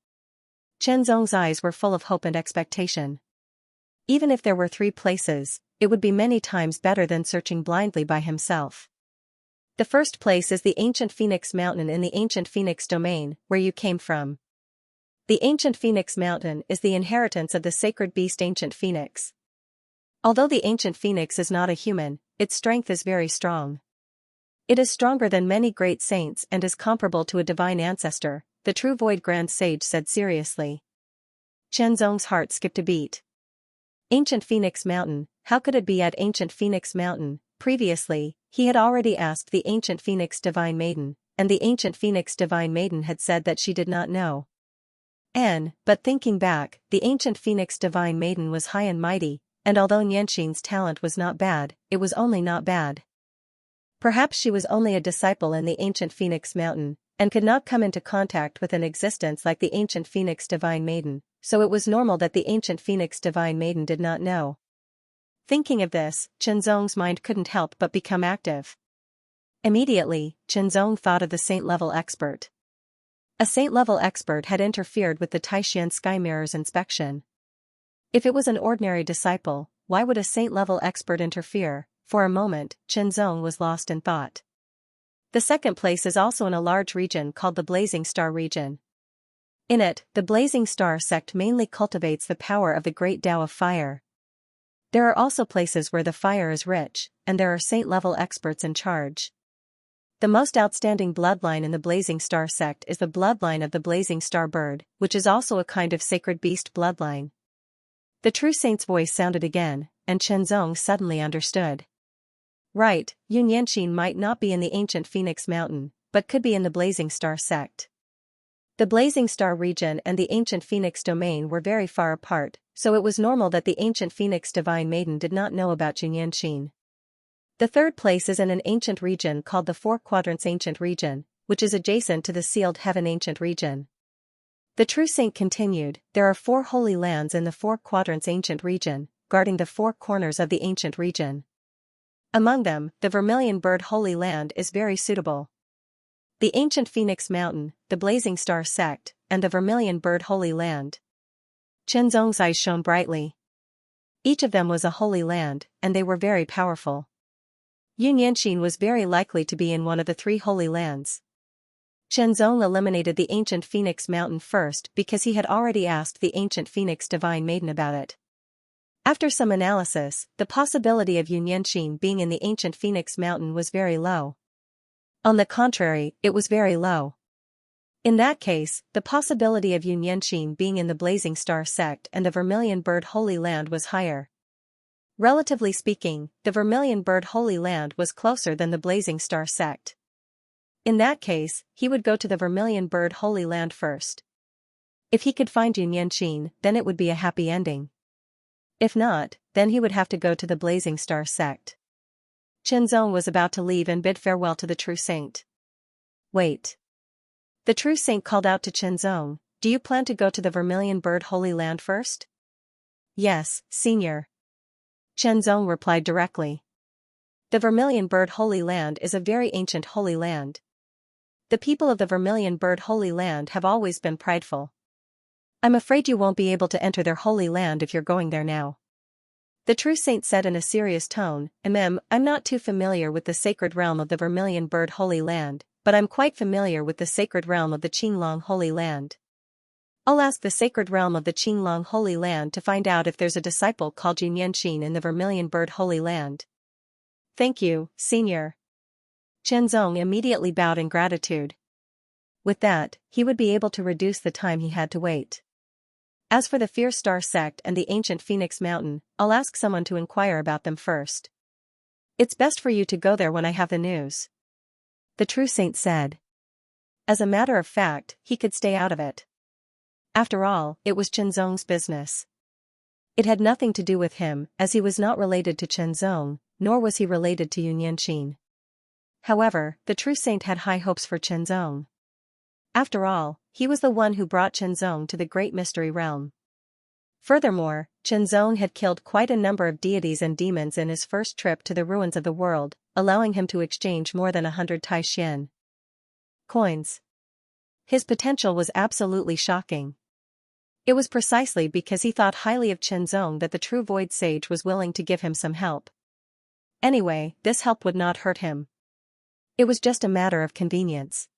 Speaker 1: Chenzong's eyes were full of hope and expectation. Even if there were 3 places, it would be many times better than searching blindly by himself. The first place is the ancient Phoenix Mountain in the ancient Phoenix domain, where you came from. The ancient Phoenix Mountain is the inheritance of the sacred beast Ancient Phoenix. Although the ancient Phoenix is not a human, its strength is very strong. It is stronger than many great saints and is comparable to a divine ancestor, the true Void Grand Sage said seriously. Chenzong's heart skipped a beat. Ancient Phoenix Mountain, how could it be at Ancient Phoenix Mountain? Previously, he had already asked the Ancient Phoenix Divine Maiden, and the Ancient Phoenix Divine Maiden had said that she did not know. But thinking back, the Ancient Phoenix Divine Maiden was high and mighty, and although Nianxin's talent was not bad, it was only not bad. Perhaps she was only a disciple in the Ancient Phoenix Mountain, and could not come into contact with an existence like the Ancient Phoenix Divine Maiden, so it was normal that the Ancient Phoenix Divine Maiden did not know. Thinking of this, Chenzong's mind couldn't help but become active. Immediately, Chenzong thought of the saint-level expert. A saint-level expert had interfered with the Taishan Sky Mirror's inspection. If it was an ordinary disciple, why would a saint-level expert interfere? For a moment, Chenzong was lost in thought. The second place is also in a large region called the Blazing Star region. In it, the Blazing Star sect mainly cultivates the power of the great Tao of fire. There are also places where the fire is rich, and there are saint-level experts in charge. The most outstanding bloodline in the Blazing Star sect is the bloodline of the Blazing Star bird, which is also a kind of sacred beast bloodline. The true saint's voice sounded again, and Chenzong suddenly understood. Right, Yunyanqin might not be in the ancient Phoenix Mountain, but could be in the Blazing Star sect. The Blazing Star region and the ancient Phoenix domain were very far apart, so it was normal that the ancient Phoenix Divine Maiden did not know about Yunyanqin. The third place is in an ancient region called the Four Quadrants Ancient Region, which is adjacent to the Sealed Heaven Ancient Region. The true saint continued, there are 4 holy lands in the Four Quadrants Ancient Region, guarding the 4 corners of the ancient region. Among them, the Vermilion Bird Holy Land is very suitable. The ancient Phoenix Mountain, the Blazing Star sect, and the Vermilion Bird Holy Land. Chenzong's eyes shone brightly. Each of them was a holy land, and they were very powerful. Yunyanqin was very likely to be in one of the 3 holy lands. Chenzong eliminated the ancient Phoenix Mountain first because he had already asked the ancient Phoenix Divine Maiden about it. After some analysis, the possibility of Yunyanqin being in the ancient Phoenix Mountain was very low. On the contrary, it was very low. In that case, the possibility of Yunyanqin being in the Blazing Star sect and the Vermilion Bird Holy Land was higher. Relatively speaking, the Vermilion Bird Holy Land was closer than the Blazing Star sect. In that case, he would go to the Vermilion Bird Holy Land first. If he could find Yunyanqin, then it would be a happy ending. If not, then he would have to go to the Blazing Star sect. Chenzong was about to leave and bid farewell to the true saint. Wait. The true saint called out to Chenzong, do you plan to go to the Vermilion Bird Holy Land first? Yes, Senior. Chenzong replied directly. The Vermilion Bird Holy Land is a very ancient holy land. The people of the Vermilion Bird Holy Land have always been prideful. I'm afraid you won't be able to enter their holy land if you're going there now. The true saint said in a serious tone, I'm not too familiar with the sacred realm of the Vermilion Bird Holy Land, but I'm quite familiar with the sacred realm of the Qinglong Holy Land. I'll ask the sacred realm of the Qinglong Holy Land to find out if there's a disciple called Yunyanqin in the Vermilion Bird Holy Land. Thank you, Senior. Chenzong immediately bowed in gratitude. With that, he would be able to reduce the time he had to wait. As for the Fierce Star sect and the ancient Phoenix Mountain, I'll ask someone to inquire about them first. It's best for you to go there when I have the news. The true saint said. As a matter of fact, he could stay out of it. After all, it was Chenzong's business. It had nothing to do with him, as he was not related to Chenzong, nor was he related to Yunyanqin. However, the true saint had high hopes for Chenzong. After all, he was the one who brought Chenzong to the Great Mystery Realm. Furthermore, Chenzong had killed quite a number of deities and demons in his first trip to the ruins of the world, allowing him to exchange more than 100 Taishan coins. His potential was absolutely shocking. It was precisely because he thought highly of Chenzong that the true Void Sage was willing to give him some help. Anyway, this help would not hurt him. It was just a matter of convenience.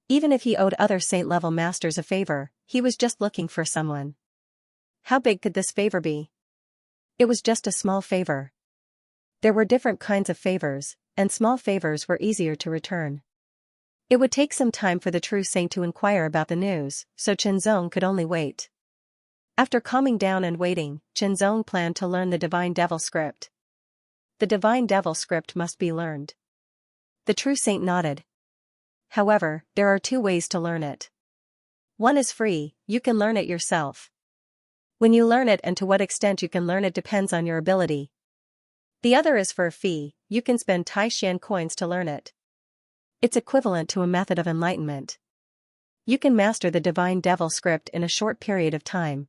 Speaker 1: Even if he owed other saint-level masters a favor, he was just looking for someone. How big could this favor be? It was just a small favor. There were different kinds of favors, and small favors were easier to return. It would take some time for the true saint to inquire about the news, so Chenzong could only wait. After calming down and waiting, Chenzong planned to learn the Divine Devil script. The Divine Devil script must be learned. The true saint nodded. However, there are 2 ways to learn it. One is free, you can learn it yourself. When you learn it and to what extent you can learn it depends on your ability. The other is for a fee, you can spend Taishan coins to learn it. It's equivalent to a method of enlightenment. You can master the Divine Devil script in a short period of time.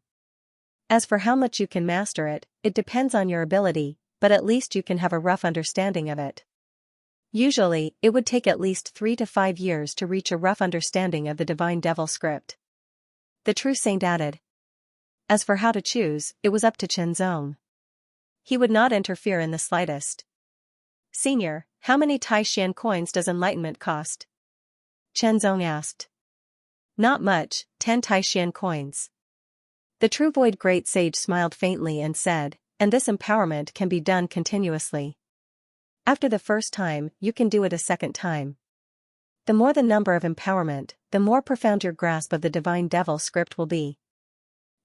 Speaker 1: As for how much you can master it, it depends on your ability, but at least you can have a rough understanding of it. Usually, it would take at least 3 to 5 years to reach a rough understanding of the Divine Devil script. The true saint added. As for how to choose, it was up to Chenzong. he would not interfere in the slightest. "Senior, how many Taishan coins does enlightenment cost?" Chenzong asked. "Not much, 10 Taishan coins." The true void great sage smiled faintly and said, "And this empowerment can be done continuously. After the first time, you can do it a second time. The more the number of empowerment, the more profound your grasp of the divine devil script will be.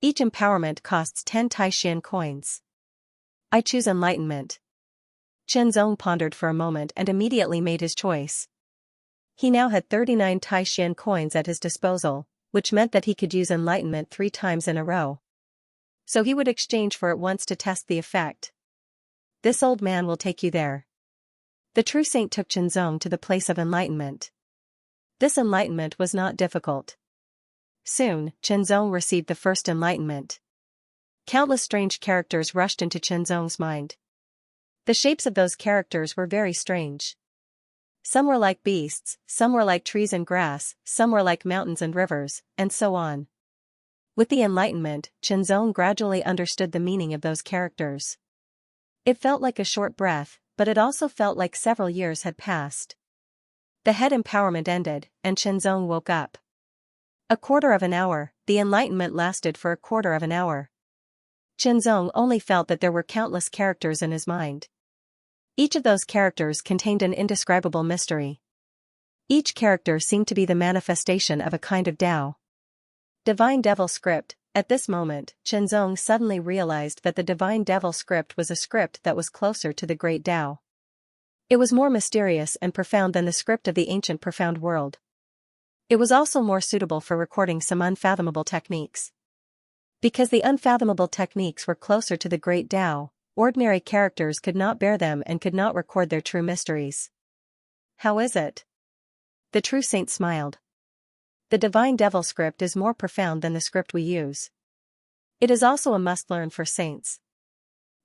Speaker 1: Each empowerment costs 10 Taishan coins." "I choose enlightenment." Chenzong pondered for a moment and immediately made his choice. He now had 39 Taishan coins at his disposal, which meant that he could use enlightenment 3 times in a row. So he would exchange for it once to test the effect. "This old man will take you there." The true saint took Chenzong to the place of enlightenment. This enlightenment was not difficult. Soon, Chenzong received the first enlightenment. Countless strange characters rushed into Chenzong's mind. The shapes of those characters were very strange. Some were like beasts, some were like trees and grass, some were like mountains and rivers, and so on. With the enlightenment, Chenzong gradually understood the meaning of those characters. It felt like a short breath, but it also felt like several years had passed. The head empowerment ended, and Chenzong woke up. A quarter of an hour, the enlightenment lasted for a quarter of an hour. Chenzong only felt that there were countless characters in his mind. Each of those characters contained an indescribable mystery. Each character seemed to be the manifestation of a kind of Tao. Divine Devil Script. At this moment, Chenzong suddenly realized that the Divine Devil Script was a script that was closer to the Great Tao. It was more mysterious and profound than the script of the ancient profound world. It was also more suitable for recording some unfathomable techniques. Because the unfathomable techniques were closer to the Great Tao, ordinary characters could not bear them and could not record their true mysteries. "How is it?" The true saint smiled. "The Divine Devil Script is more profound than the script we use. It is also a must-learn for saints.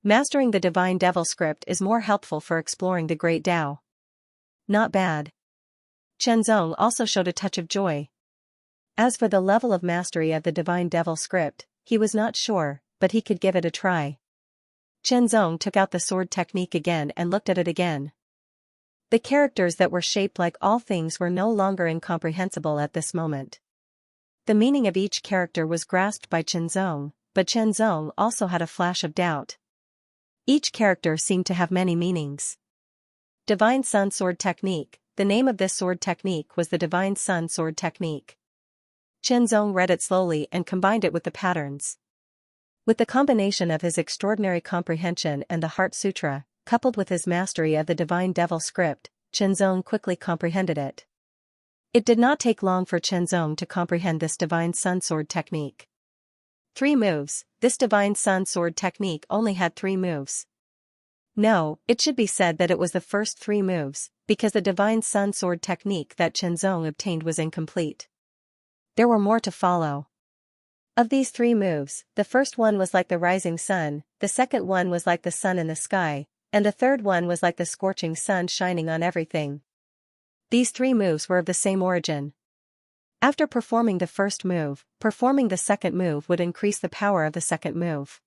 Speaker 1: Mastering the Divine Devil Script is more helpful for exploring the Great Tao." "Not bad." Chenzong also showed a touch of joy. As for the level of mastery of the Divine Devil Script, he was not sure, but he could give it a try. Chenzong took out the sword technique again and looked at it again. The characters that were shaped like all things were no longer incomprehensible at this moment. The meaning of each character was grasped by Chenzong, but Chenzong also had a flash of doubt. Each character seemed to have many meanings. Divine Sun Sword Technique. The name of this sword technique was the Divine Sun Sword Technique. Chenzong read it slowly and combined it with the patterns. With the combination of his extraordinary comprehension and the Heart Sutra, coupled with his mastery of the Divine Devil Script, Chenzong quickly comprehended it. It did not take long for Chenzong to comprehend this Divine Sun Sword Technique. 3 moves. This Divine Sun Sword Technique only had 3 moves. No, it should be said that it was the first 3 moves, because the Divine Sun Sword Technique that Chenzong obtained was incomplete. There were more to follow. Of these 3 moves, the first one was like the rising sun, the second one was like the sun in the sky, and the third one was like the scorching sun shining on everything. These 3 moves were of the same origin. After performing the first move, performing the second move would increase the power of the second move.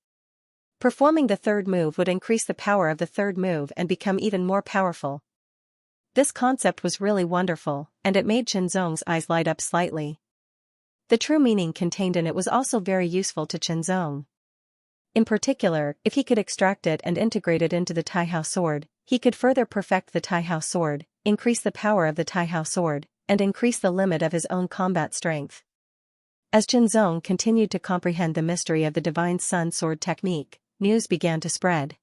Speaker 1: Performing the third move would increase the power of the third move and become even more powerful. This concept was really wonderful, and it made Chenzong's eyes light up slightly. The true meaning contained in it was also very useful to Chenzong. In particular, if he could extract it and integrate it into the Taihao sword, he could further perfect the Taihao sword, increase the power of the Taihao sword, and increase the limit of his own combat strength. As Chenzong continued to comprehend the mystery of the Divine Sun Sword Technique, news began to spread.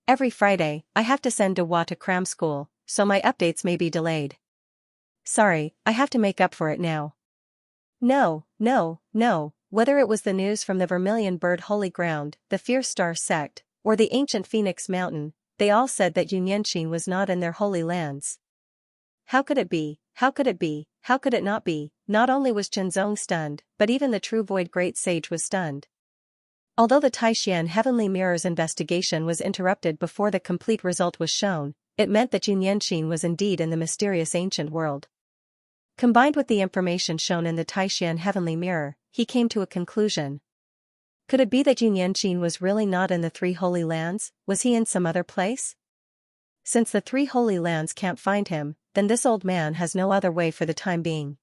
Speaker 1: "Every Friday, I have to send Dewa to cram school, so my updates may be delayed. Sorry, I have to make up for it now." No. Whether it was the news from the Vermilion Bird Holy Ground, the Fierce Star Sect, or the ancient Phoenix Mountain, they all said that Xianxia was not in their holy lands. How could it be? How could it be? How could it not be? Not only was Chenzong stunned, but even the true Void Great Sage was stunned. Although the Taishan Heavenly Mirror's investigation was interrupted before the complete result was shown, it meant that Xianxia was indeed in the mysterious ancient world. Combined with the information shown in the Taishan Heavenly Mirror, he came to a conclusion. Could it be that Xianxia was really not in the three holy lands? Was he in some other place? Since the three holy lands can't find him, then this old man has no other way for the time being.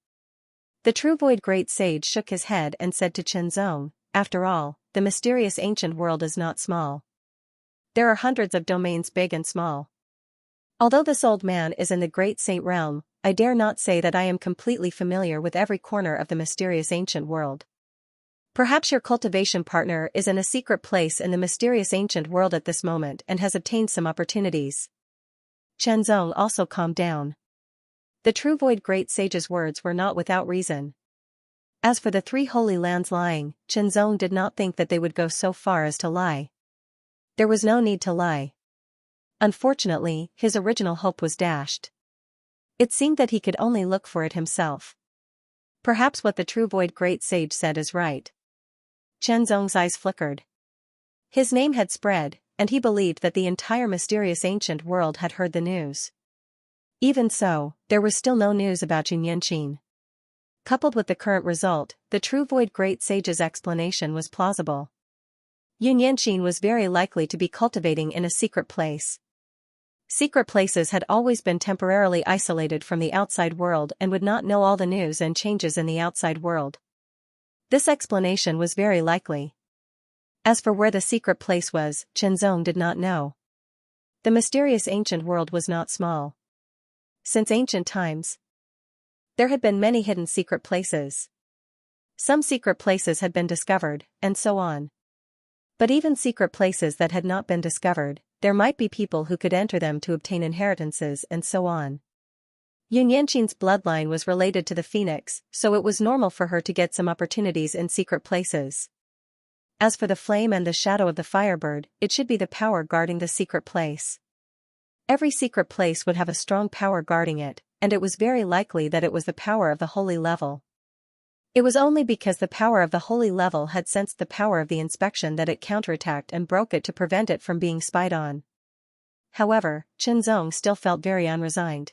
Speaker 1: The true void great sage shook his head and said to Qianzong, after all, the mysterious ancient world is not small. There are hundreds of domains big and small. Although this old man is in the great saint realm, I dare not say that I am completely familiar with every corner of the mysterious ancient world. Perhaps your cultivation partner is in a secret place in the mysterious ancient world at this moment and has obtained some opportunities. Qianzong also calmed down. The true void great sage's words were not without reason. As for the three holy lands lying, Qianzong did not think that they would go so far as to lie. There was no need to lie. Unfortunately, his original hope was dashed. It seemed that he could only look for it himself. Perhaps what the true void great sage said is right. Qianzong's eyes flickered. His name had spread, and he believed that the entire mysterious ancient world had heard the news. Even so, there was still no news about Xianxia. Coupled with the current result, the true void great sage's explanation was plausible. Xianxia was very likely to be cultivating in a secret place. Secret places had always been temporarily isolated from the outside world and would not know all the news and changes in the outside world. This explanation was very likely. As for where the secret place was, Qianzong did not know. The mysterious ancient world was not small. Since ancient times, there had been many hidden secret places. Some secret places had been discovered, and so on. But even secret places that had not been discovered, there might be people who could enter them to obtain inheritances and so on. Xianxia's bloodline was related to the phoenix, so it was normal for her to get some opportunities in secret places. As for the flame and the shadow of the firebird, it should be the power guarding the secret place. Every secret place would have a strong power guarding it, and it was very likely that it was the power of the holy level. It was only because the power of the holy level had sensed the power of the inspection that it counterattacked and broke it to prevent it from being spied on. However, Qianzong still felt very unresigned.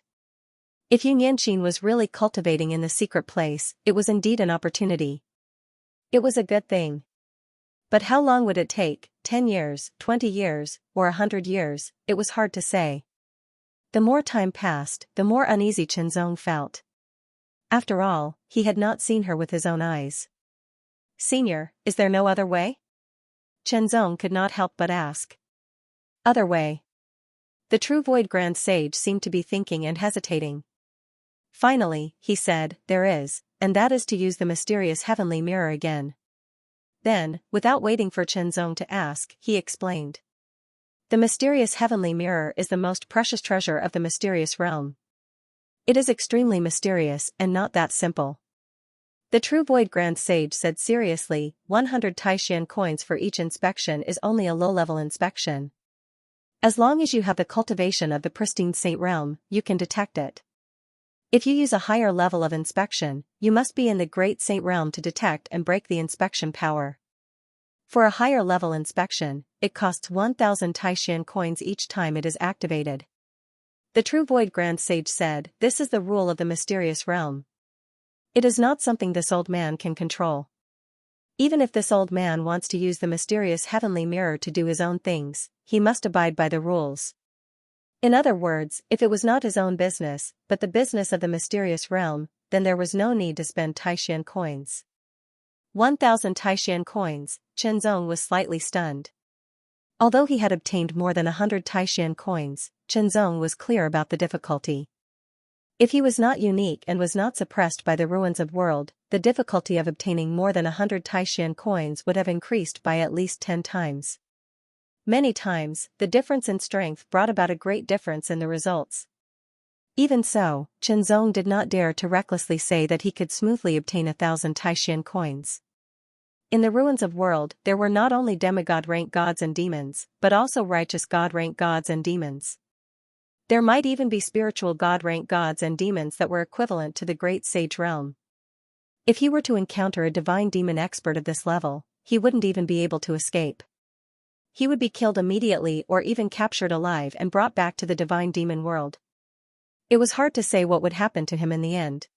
Speaker 1: If Xianxia was really cultivating in the secret place, it was indeed an opportunity. It was a good thing. But how long would it take, 10 years, 20 years, or 100 years, it was hard to say. The more time passed, the more uneasy Qianzong felt. After all, he had not seen her with his own eyes. "Senior, is there no other way?" Qianzong could not help but ask. "Other way?" The true void grand sage seemed to be thinking and hesitating. Finally, he said, "There is, and that is to use the mysterious heavenly mirror again." Then, without waiting for Qianzong to ask, he explained. The mysterious heavenly mirror is the most precious treasure of the mysterious realm. It is extremely mysterious and not that simple. The true void grand sage said seriously, 100 Taishan coins for each inspection is only a low-level inspection. As long as you have the cultivation of the pristine saint realm, you can detect it. If you use a higher level of inspection, you must be in the great saint realm to detect and break the inspection power. For a higher level inspection, it costs 1,000 Taishan coins each time it is activated. The true void grand sage said, "This is the rule of the mysterious realm. It is not something this old man can control. Even if this old man wants to use the mysterious heavenly mirror to do his own things, he must abide by the rules." In other words, if it was not his own business, but the business of the mysterious realm, then there was no need to spend Taishan coins. 1,000 Taishan coins, Qianzong was slightly stunned. Although he had obtained more than 100 Taishan coins, Qianzong was clear about the difficulty. If he was not unique and was not suppressed by the ruins of world, the difficulty of obtaining more than 100 Taishan coins would have increased by at least 10 times. Many times, the difference in strength brought about a great difference in the results. Even so, Qianzong did not dare to recklessly say that he could smoothly obtain 1,000 Taishan coins. In the ruins of world, there were not only demigod-rank gods and demons, but also righteous god-rank gods and demons. There might even be spiritual god-rank gods and demons that were equivalent to the great sage realm. If he were to encounter a divine demon expert of this level, he wouldn't even be able to escape. He would be killed immediately or even captured alive and brought back to the divine demon world. It was hard to say what would happen to him in the end.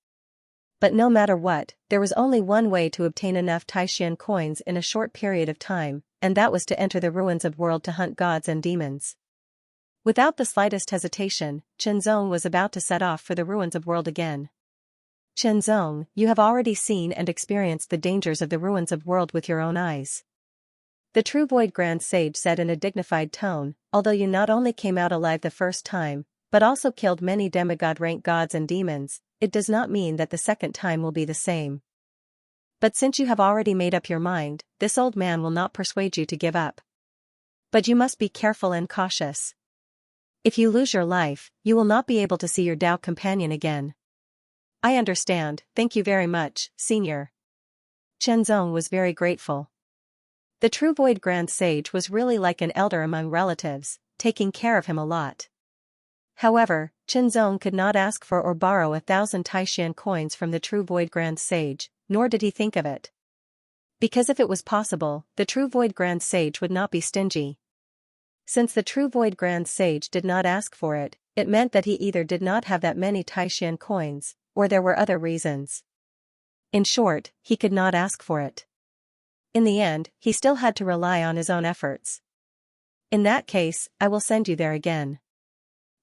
Speaker 1: But no matter what, there was only one way to obtain enough Taishan coins in a short period of time, and that was to enter the ruins of world to hunt gods and demons. Without the slightest hesitation, Chenzong was about to set off for the ruins of world again. Chenzong, you have already seen and experienced the dangers of the ruins of world with your own eyes. The true Void Grand Sage said in a dignified tone, although you not only came out alive the first time, but also killed many demigod-rank gods and demons, it does not mean that the second time will be the same. But since you have already made up your mind, this old man will not persuade you to give up. But you must be careful and cautious. If you lose your life, you will not be able to see your Tao companion again. I understand, thank you very much, Senior. Chenzong was very grateful. The true Void Grand Sage was really like an elder among relatives, taking care of him a lot. However, Chenzong could not ask for or borrow 1,000 Taishan coins from the true Void Grand Sage, nor did he think of it. Because if it was possible, the true Void Grand Sage would not be stingy. Since the true Void Grand Sage did not ask for it, it meant that he either did not have that many Taishan coins, or there were other reasons. In short, he could not ask for it. In the end, he still had to rely on his own efforts. In that case, I will send you there again.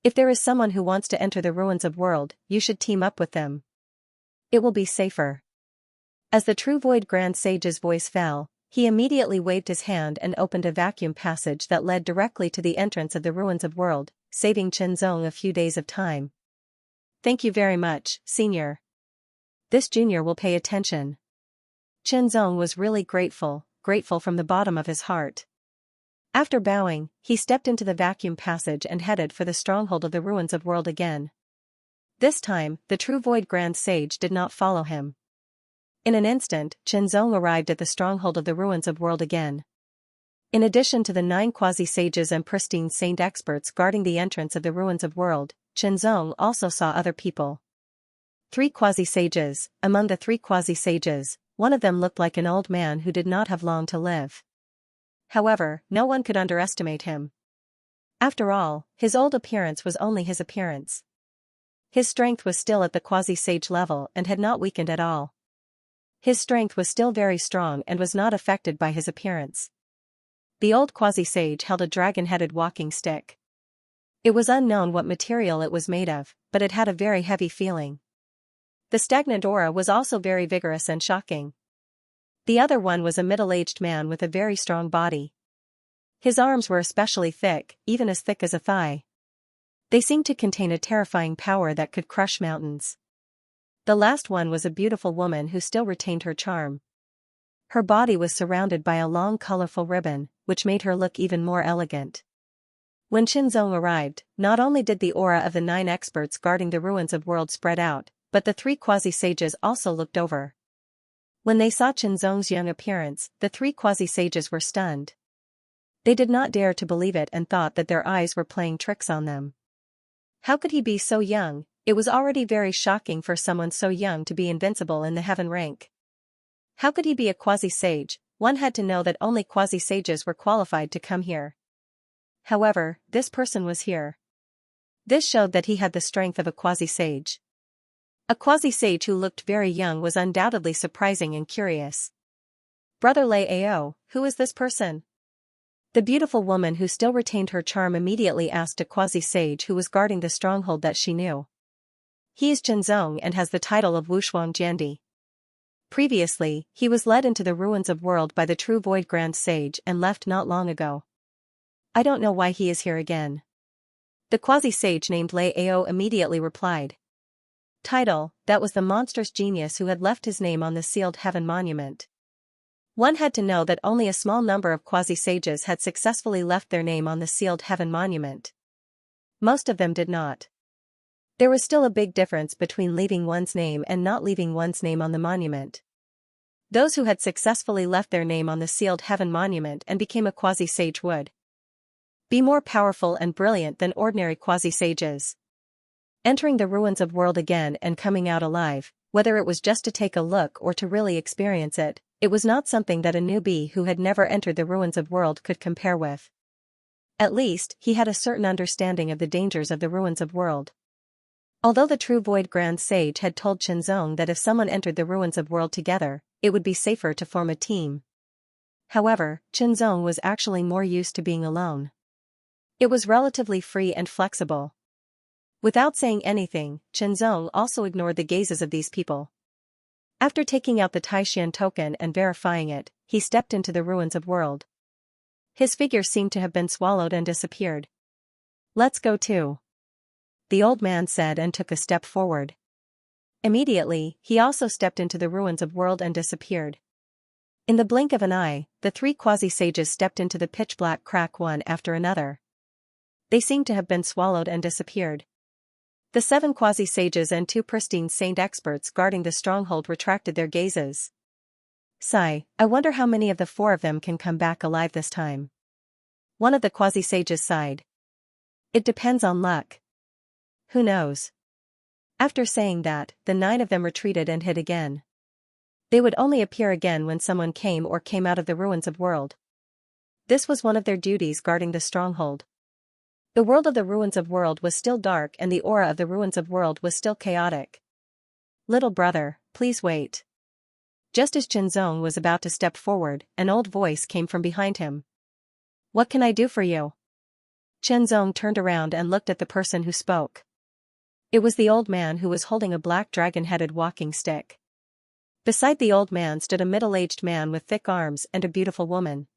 Speaker 1: If there is someone who wants to enter the ruins of world, you should team up with them. It will be safer. As the true Void Grand Sage's voice fell, he immediately waved his hand and opened a vacuum passage that led directly to the entrance of the ruins of world, saving Chenzong a few days of time. Thank you very much, Senior. This junior will pay attention. Chenzong was really grateful from the bottom of his heart. After bowing, he stepped into the vacuum passage and headed for the stronghold of the ruins of world again. This time, the true Void Grand Sage did not follow him. In an instant, Chenzong arrived at the stronghold of the ruins of world again. In addition to the 9 quasi-sages and pristine saint experts guarding the entrance of the ruins of world, Chenzong also saw other people. 3 quasi-sages. Among the 3 quasi-sages, one of them looked like an old man who did not have long to live. However, no one could underestimate him. After all, his old appearance was only his appearance. His strength was still at the quasi-sage level and had not weakened at all. His strength was still very strong and was not affected by his appearance. The old quasi-sage held a dragon-headed walking stick. It was unknown what material it was made of, but it had a very heavy feeling. The stagnant aura was also very vigorous and shocking. The other one was a middle-aged man with a very strong body. His arms were especially thick, even as thick as a thigh. They seemed to contain a terrifying power that could crush mountains. The last one was a beautiful woman who still retained her charm. Her body was surrounded by a long colorful ribbon, which made her look even more elegant. When Chenzong arrived, not only did the aura of the 9 experts guarding the ruins of world spread out, but the 3 quasi-sages also looked over. When they saw Chenzong's young appearance, the 3 quasi-sages were stunned. They did not dare to believe it and thought that their eyes were playing tricks on them. How could he be so young? It was already very shocking for someone so young to be invincible in the heaven rank. How could he be a quasi-sage? One had to know that only quasi-sages were qualified to come here. However, this person was here. This showed that he had the strength of a quasi-sage. A quasi-sage who looked very young was undoubtedly surprising and curious. Brother Lei Ao, who is this person? The beautiful woman who still retained her charm immediately asked a quasi-sage who was guarding the stronghold that she knew. He is Chenzong and has the title of Wushuang Jiandi. Previously, he was led into the ruins of world by the true Void Grand Sage and left not long ago. I don't know why he is here again. The quasi-sage named Lei Ao immediately replied. Title, that was the monstrous genius who had left his name on the sealed heaven monument. One had to know that only a small number of quasi-sages had successfully left their name on the sealed heaven monument. Most of them did not. There was still a big difference between leaving one's name and not leaving one's name on the monument. Those who had successfully left their name on the sealed heaven monument and became a quasi-sage would be more powerful and brilliant than ordinary quasi-sages. Entering the ruins of world again and coming out alive, whether it was just to take a look or to really experience it, it was not something that a newbie who had never entered the ruins of world could compare with. At least, he had a certain understanding of the dangers of the ruins of world. Although the true Void Grand Sage had told Qinzong that if someone entered the ruins of world together, it would be safer to form a team. However, Qinzong was actually more used to being alone. It was relatively free and flexible. Without saying anything, Qinzong also ignored the gazes of these people. After taking out the Taishan token and verifying it, he stepped into the ruins of world. His figure seemed to have been swallowed and disappeared. "Let's go too," the old man said and took a step forward. Immediately, he also stepped into the ruins of world and disappeared. In the blink of an eye, the three quasi-sages stepped into the pitch-black crack one after another. They seemed to have been swallowed and disappeared. The 7 quasi-sages and 2 pristine saint experts guarding the stronghold retracted their gazes. Sigh, I wonder how many of the 4 of them can come back alive this time. One of the quasi-sages sighed. It depends on luck. Who knows? After saying that, the 9 of them retreated and hid again. They would only appear again when someone came out of the ruins of world. This was one of their duties guarding the stronghold. The world of the ruins of world was still dark and the aura of the ruins of world was still chaotic. "Little brother, please wait." Just as Qinzong was about to step forward, an old voice came from behind him. "What can I do for you?" Qinzong turned around and looked at the person who spoke. It was the old man who was holding a black dragon-headed walking stick. Beside the old man stood a middle-aged man with thick arms and a beautiful woman.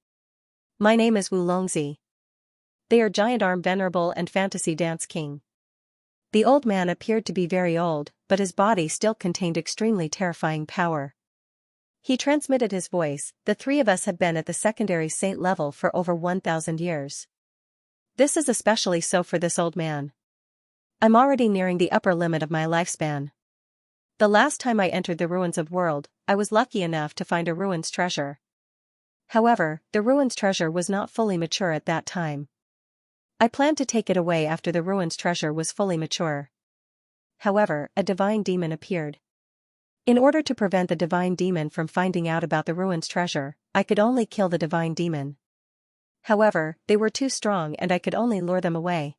Speaker 1: "My name is Wu Longzi. They are Giant Arm Venerable and Fantasy Dance King." The old man appeared to be very old, but his body still contained extremely terrifying power. He transmitted his voice. "The 3 of us have been at the secondary saint level for over 1,000 years. This is especially so for this old man. I'm already nearing the upper limit of my lifespan. The last time I entered the ruins of world, I was lucky enough to find a ruins treasure. However, the ruins treasure was not fully mature at that time. I planned to take it away after the ruins treasure was fully mature. However, a divine demon appeared. In order to prevent the divine demon from finding out about the ruins treasure, I could only kill the divine demon. However, they were too strong and I could only lure them away."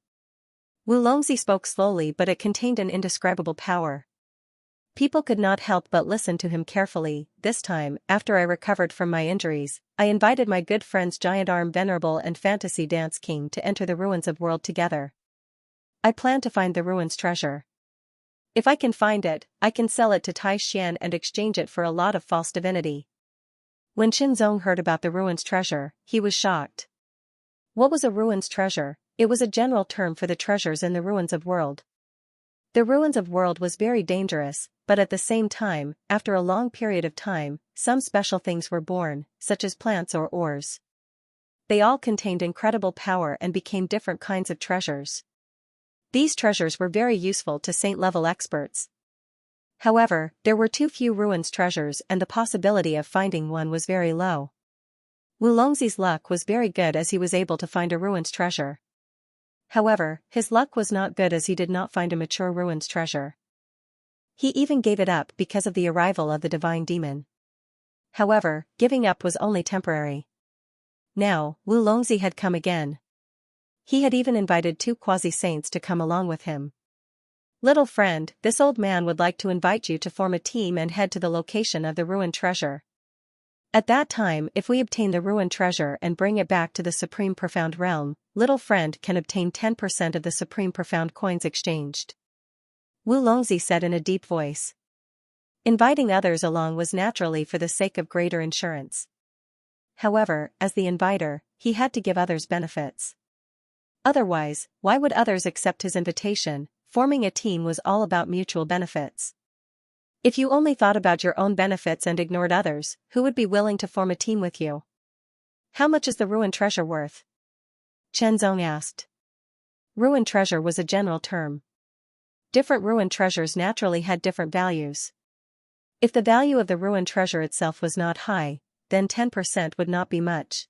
Speaker 1: Wu Longzi spoke slowly, but it contained an indescribable power. People could not help but listen to him carefully. "This time, after I recovered from my injuries, I invited my good friends Giant Arm Venerable and Fantasy Dance King to enter the ruins of world together. I plan to find the ruins treasure. If I can find it, I can sell it to Tai Xian and exchange it for a lot of false divinity." When Qinzong heard about the ruins treasure, he was shocked. What was a ruins treasure? It was a general term for the treasures in the ruins of world. The ruins of world was very dangerous, but at the same time, after a long period of time, some special things were born, such as plants or ores. They all contained incredible power and became different kinds of treasures. These treasures were very useful to saint-level experts. However, there were too few ruins treasures and the possibility of finding one was very low. Wu Longzi's luck was very good as he was able to find a ruins treasure. However, his luck was not good as he did not find a mature ruins treasure. He even gave it up because of the arrival of the divine demon. However, giving up was only temporary. Now, Wu Longzi had come again. He had even invited 2 quasi-saints to come along with him. "Little friend, this old man would like to invite you to form a team and head to the location of the ruined treasure. At that time, if we obtain the ruined treasure and bring it back to the Supreme Profound Realm, little friend can obtain 10% of the Supreme Profound coins exchanged." Wu Longzi said in a deep voice. Inviting others along was naturally for the sake of greater insurance. However, as the inviter, he had to give others benefits. Otherwise, why would others accept his invitation? Forming a team was all about mutual benefits. If you only thought about your own benefits and ignored others, who would be willing to form a team with you? "How much is the ruined treasure worth?" Qinzong asked. Ruined treasure was a general term. Different ruined treasures naturally had different values. If the value of the ruined treasure itself was not high, then 10% would not be much.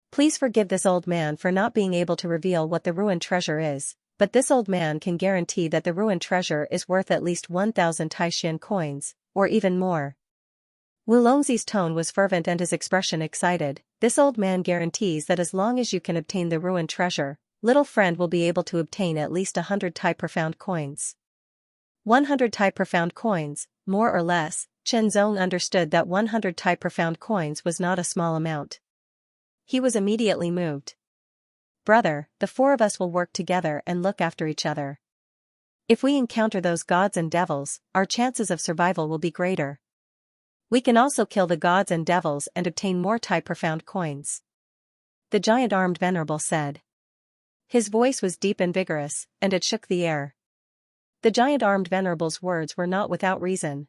Speaker 1: Please forgive this old man for not being able to reveal what the ruined treasure is, but this old man can guarantee that the ruined treasure is worth at least 1,000 Taishan coins, or even more. Wu Longzi's tone was fervent and his expression excited. "This old man guarantees that as long as you can obtain the ruined treasure, little friend will be able to obtain at least 100 Tai profound coins. 100 Tai profound coins, more or less. Chenzong understood that 100 Tai profound coins was not a small amount. He was immediately moved. Brother, the four of us will work together and look after each other. If we encounter those gods and devils, our chances of survival will be greater. We can also kill the gods and devils and obtain more Tai profound coins. The giant-armed venerable said. His voice was deep and vigorous, and it shook the air. The giant-armed venerable's words were not without reason.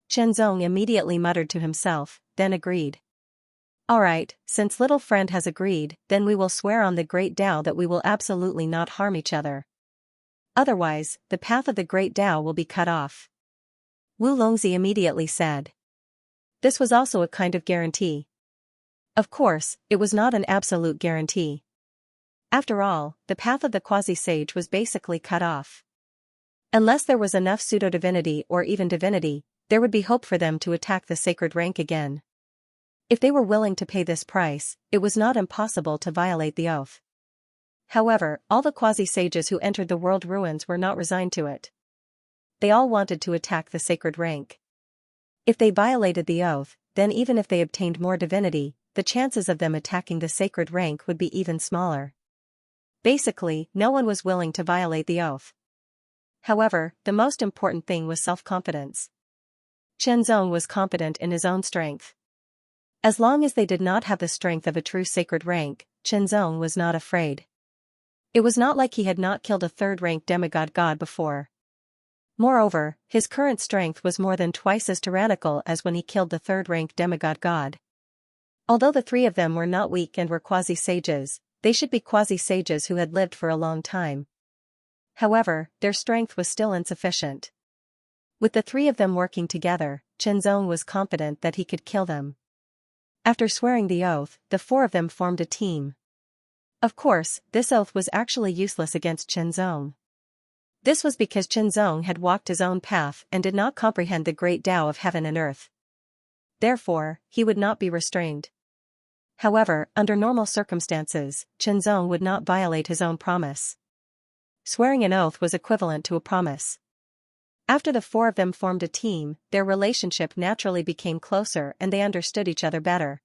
Speaker 1: Chenzong immediately muttered to himself, then agreed. All right, since little friend has agreed, then we will swear on the great Tao that we will absolutely not harm each other. Otherwise, the path of the great Tao will be cut off. Wu Longzi immediately said. This was also a kind of guarantee. Of course, it was not an absolute guarantee. After all, the path of the quasi-sage was basically cut off. Unless there was enough pseudo-divinity or even divinity, there would be hope for them to attack the sacred rank again. If they were willing to pay this price, it was not impossible to violate the oath. However, all the quasi-sages who entered the world ruins were not resigned to it. They all wanted to attack the sacred rank. If they violated the oath, then even if they obtained more divinity, the chances of them attacking the sacred rank would be even smaller. Basically, no one was willing to violate the oath. However, the most important thing was self-confidence. Chenzong was confident in his own strength. As long as they did not have the strength of a true sacred rank, Chenzong was not afraid. It was not like he had not killed a third-rank demigod god before. Moreover, his current strength was more than twice as tyrannical as when he killed the third-rank demigod god. Although the three of them were not weak and were quasi-sages, they should be quasi-sages who had lived for a long time. However, their strength was still insufficient. With the three of them working together, Chenzong was confident that he could kill them. After swearing the oath, the four of them formed a team. Of course, this oath was actually useless against Chenzong. This was because Chenzong had walked his own path and did not comprehend the great Tao of heaven and earth. Therefore, he would not be restrained. However, under normal circumstances, Chenzong would not violate his own promise. Swearing an oath was equivalent to a promise. After the four of them formed a team, their relationship naturally became closer and they understood each other better.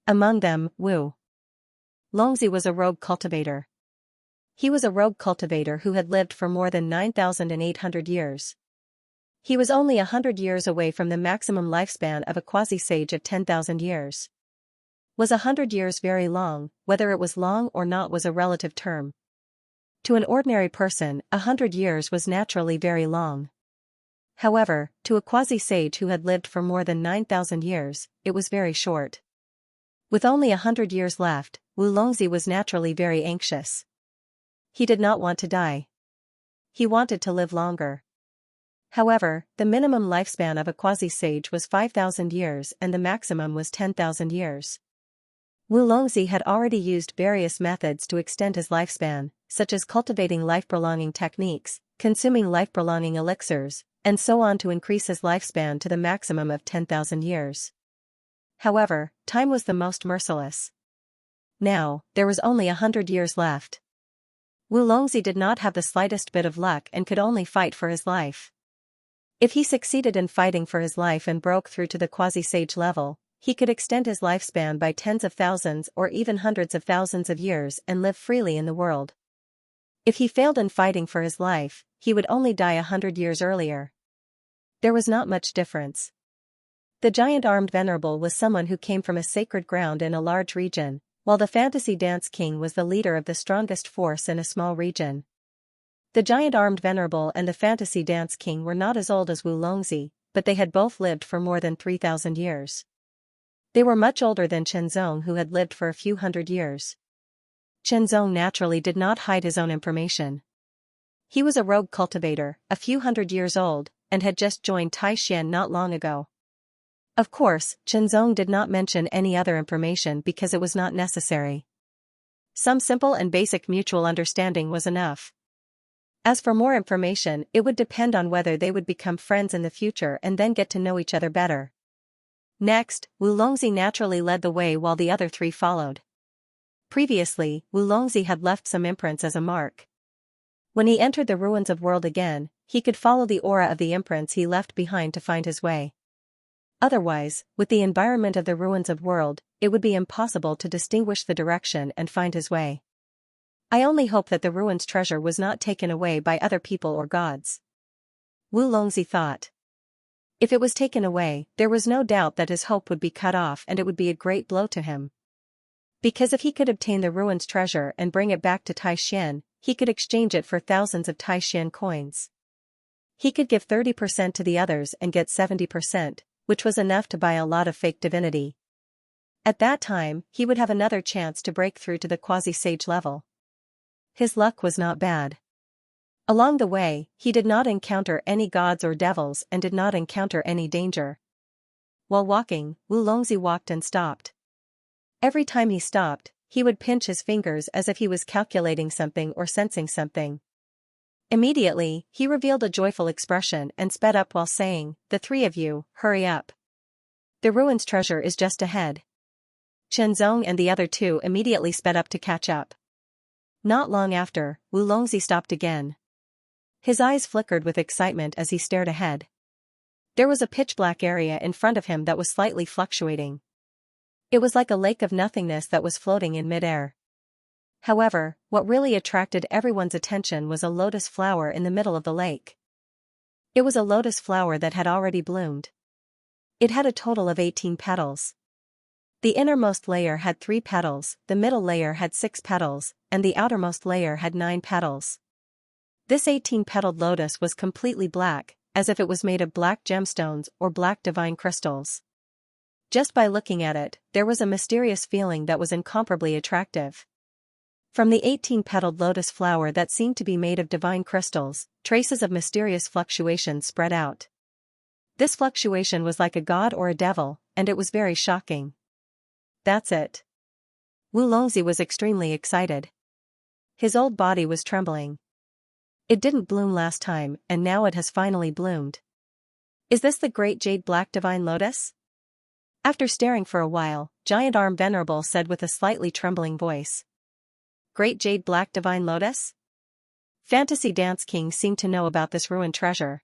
Speaker 1: Among them, Wu Longzi was a rogue cultivator. He was a rogue cultivator who had lived for more than 9,800 years. He was only 100 years away from the maximum lifespan of a quasi-sage of 10,000 years. Was 100 years very long? Whether it was long or not was a relative term. To an ordinary person, 100 years was naturally very long. However, to a quasi-sage who had lived for more than 9,000 years, it was very short. With only 100 years left, Wu Longzi was naturally very anxious. He did not want to die. He wanted to live longer. However, the minimum lifespan of a quasi-sage was 5,000 years and the maximum was 10,000 years. Wu Longzi had already used various methods to extend his lifespan, such as cultivating life-prolonging techniques, consuming life-prolonging elixirs, and so on to increase his lifespan to the maximum of 10,000 years. However, time was the most merciless. Now, there was only 100 years left. Wu Longzi did not have the slightest bit of luck and could only fight for his life. If he succeeded in fighting for his life and broke through to the quasi-sage level, he could extend his lifespan by tens of thousands or even hundreds of thousands of years and live freely in the world. If he failed in fighting for his life, he would only die 100 years earlier. There was not much difference. The giant-armed venerable was someone who came from a sacred ground in a large region, while the fantasy dance king was the leader of the strongest force in a small region. The giant-armed venerable and the fantasy dance king were not as old as Wu Longzi, but they had both lived for more than 3,000 years. They were much older than Chenzong, who had lived for a few hundred years. Chenzong naturally did not hide his own information. He was a rogue cultivator, a few hundred years old, and had just joined Taishan not long ago. Of course, Chenzong did not mention any other information because it was not necessary. Some simple and basic mutual understanding was enough. As for more information, it would depend on whether they would become friends in the future and then get to know each other better. Next, Wu Longzi naturally led the way while the other three followed. Previously, Wu Longzi had left some imprints as a mark. When he entered the ruins of world again, he could follow the aura of the imprints he left behind to find his way. Otherwise, with the environment of the ruins of world, it would be impossible to distinguish the direction and find his way. I only hope that the ruins' treasure was not taken away by other people or gods. Wu Longzi thought. If it was taken away, there was no doubt that his hope would be cut off and it would be a great blow to him. Because if he could obtain the ruins' treasure and bring it back to Taishan, he could exchange it for thousands of Taishan coins. He could give 30% to the others and get 70%, which was enough to buy a lot of fake divinity. At that time, he would have another chance to break through to the quasi-sage level. His luck was not bad. Along the way, he did not encounter any gods or devils and did not encounter any danger. While walking, Wu Longzi walked and stopped. Every time he stopped, he would pinch his fingers as if he was calculating something or sensing something. Immediately, he revealed a joyful expression and sped up while saying, "The three of you, hurry up. The ruins treasure is just ahead." Shenzong and the other two immediately sped up to catch up. Not long after, Wu Longzi stopped again. His eyes flickered with excitement as he stared ahead. There was a pitch-black area in front of him that was slightly fluctuating. It was like a lake of nothingness that was floating in midair. However, what really attracted everyone's attention was a lotus flower in the middle of the lake. It was a lotus flower that had already bloomed. It had a total of 18 petals. The innermost layer had 3 petals, the middle layer had 6 petals, and the outermost layer had 9 petals. This 18-petaled lotus was completely black, as if it was made of black gemstones or black divine crystals. Just by looking at it, there was a mysterious feeling that was incomparably attractive. From the 18-petaled lotus flower that seemed to be made of divine crystals, traces of mysterious fluctuation spread out. This fluctuation was like a god or a devil, and it was very shocking. That's it. Wu Longzi was extremely excited. His old body was trembling. It didn't bloom last time, and now it has finally bloomed. Is this the great jade black divine lotus? After staring for a while, Giant Arm Venerable said with a slightly trembling voice. Great jade black divine lotus? Fantasy Dance King seemed to know about this ruined treasure.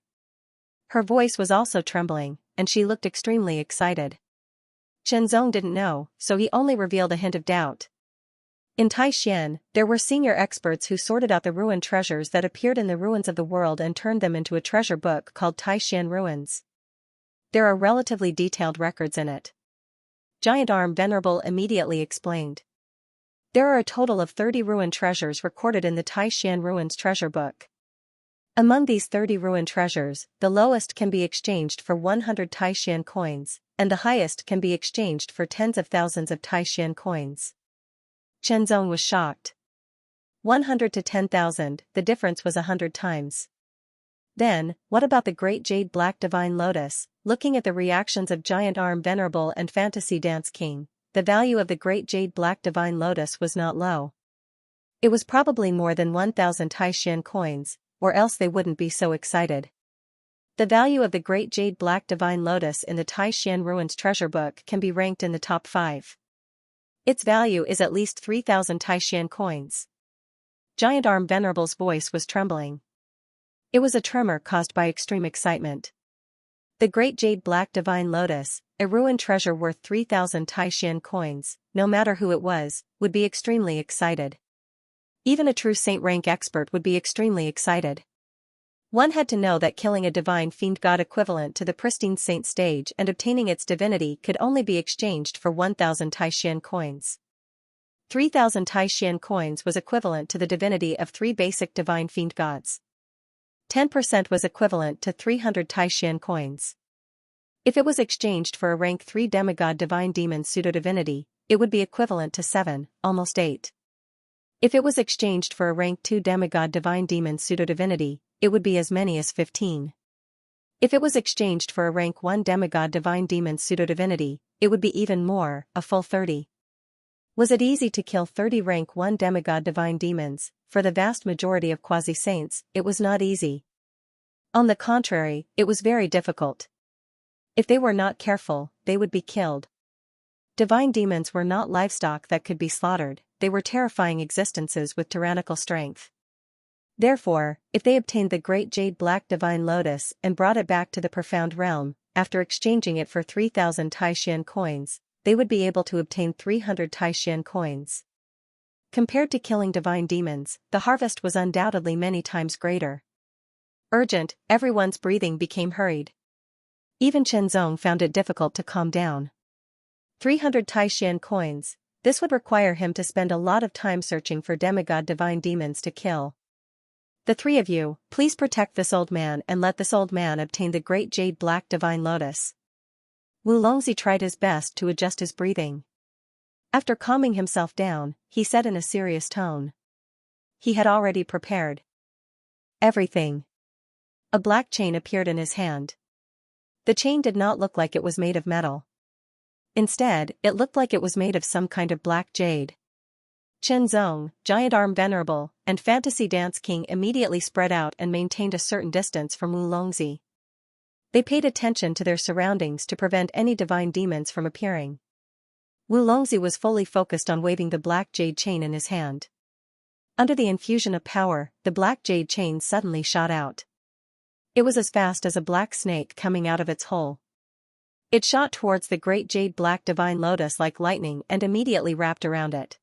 Speaker 1: Her voice was also trembling, and she looked extremely excited. Shenzong didn't know, so he only revealed a hint of doubt. In Taishan, there were senior experts who sorted out the ruined treasures that appeared in the ruins of the world and turned them into a treasure book called Taishan Ruins. There are relatively detailed records in it. Giant Arm Venerable immediately explained. There are a total of 30 ruined treasures recorded in the Taishan Ruins treasure book. Among these 30 ruined treasures, the lowest can be exchanged for 100 Taishan coins, and the highest can be exchanged for tens of thousands of Taishan coins. Shenzong was shocked. 100 to 10,000, the difference was 100 times. Then, what about the great jade black divine lotus? Looking at the reactions of Giant Arm Venerable and Fantasy Dance King, the value of the great jade black divine lotus was not low. It was probably more than 1,000 Taishan coins, or else they wouldn't be so excited. The value of the great jade black divine lotus in the Taishan Ruins treasure book can be ranked in the top 5. Its value is at least 3,000 Taishan coins. Giant Arm Venerable's voice was trembling. It was a tremor caused by extreme excitement. The great jade black divine lotus, a ruined treasure worth 3,000 Taishan coins, no matter who it was, would be extremely excited. Even a true saint rank expert would be extremely excited. One had to know that killing a divine fiend god equivalent to the pristine saint stage and obtaining its divinity could only be exchanged for 1,000 Taishan coins. 3,000 Taishan coins was equivalent to the divinity of 3 basic divine fiend gods. 10% was equivalent to 300 Taishan coins. If it was exchanged for a rank 3 demigod divine demon pseudo-divinity, it would be equivalent to 7, almost 8. If it was exchanged for a rank 2 demigod divine demon pseudo-divinity, it would be as many as 15. If it was exchanged for a rank 1 demigod divine demon pseudo-divinity, it would be even more, a full 30. Was it easy to kill 30 rank 1 demigod divine demons? For the vast majority of quasi-saints, it was not easy. On the contrary, it was very difficult. If they were not careful, they would be killed. Divine demons were not livestock that could be slaughtered, they were terrifying existences with tyrannical strength. Therefore, if they obtained the great jade black divine lotus and brought it back to the profound realm, after exchanging it for 3,000 Taishan coins, they would be able to obtain 300 Taishan coins. Compared to killing divine demons, the harvest was undoubtedly many times greater. Urgent, everyone's breathing became hurried. Even Chenzong found it difficult to calm down. 300 Taishan coins, this would require him to spend a lot of time searching for demigod divine demons to kill. The three of you, please protect this old man and let this old man obtain the great jade black divine lotus. Wu Longzi tried his best to adjust his breathing. After calming himself down, he said in a serious tone. He had already prepared everything. A black chain appeared in his hand. The chain did not look like it was made of metal. Instead, it looked like it was made of some kind of black jade. Chenzong, Giant Arm Venerable, and Fantasy Dance King immediately spread out and maintained a certain distance from Wu Longzi. They paid attention to their surroundings to prevent any divine demons from appearing. Wu Longzi was fully focused on waving the black jade chain in his hand. Under the infusion of power, the black jade chain suddenly shot out. It was as fast as a black snake coming out of its hole. It shot towards the great jade black divine lotus like lightning and immediately wrapped around it.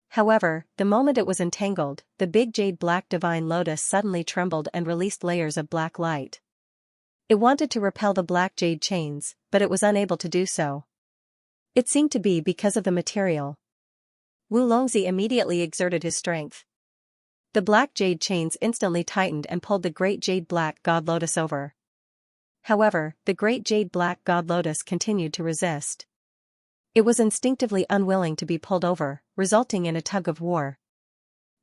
Speaker 1: However, the moment it was entangled, the big jade black divine lotus suddenly trembled and released layers of black light. It wanted to repel the black jade chains, but it was unable to do so. It seemed to be because of the material. Wu Longzi immediately exerted his strength. The black jade chains instantly tightened and pulled the great jade black god lotus over. However, the great jade black god lotus continued to resist. It was instinctively unwilling to be pulled over, resulting in a tug-of-war.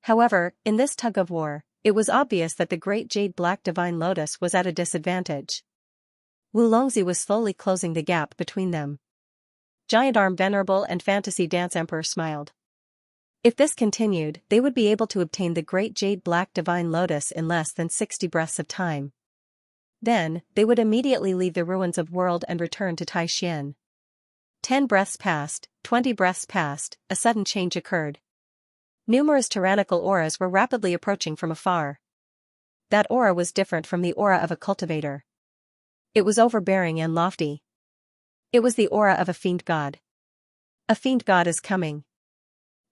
Speaker 1: However, in this tug-of-war, it was obvious that the great jade black divine lotus was at a disadvantage. Wu Longzi was slowly closing the gap between them. Giant Arm Venerable and Fantasy Dance Emperor smiled. If this continued, they would be able to obtain the great jade black divine lotus in less than 60 breaths of time. Then, they would immediately leave the ruins of world and return to Taishan. 10 breaths passed, 20 breaths passed, a sudden change occurred. Numerous tyrannical auras were rapidly approaching from afar. That aura was different from the aura of a cultivator. It was overbearing and lofty. It was the aura of a fiend god. A fiend god is coming.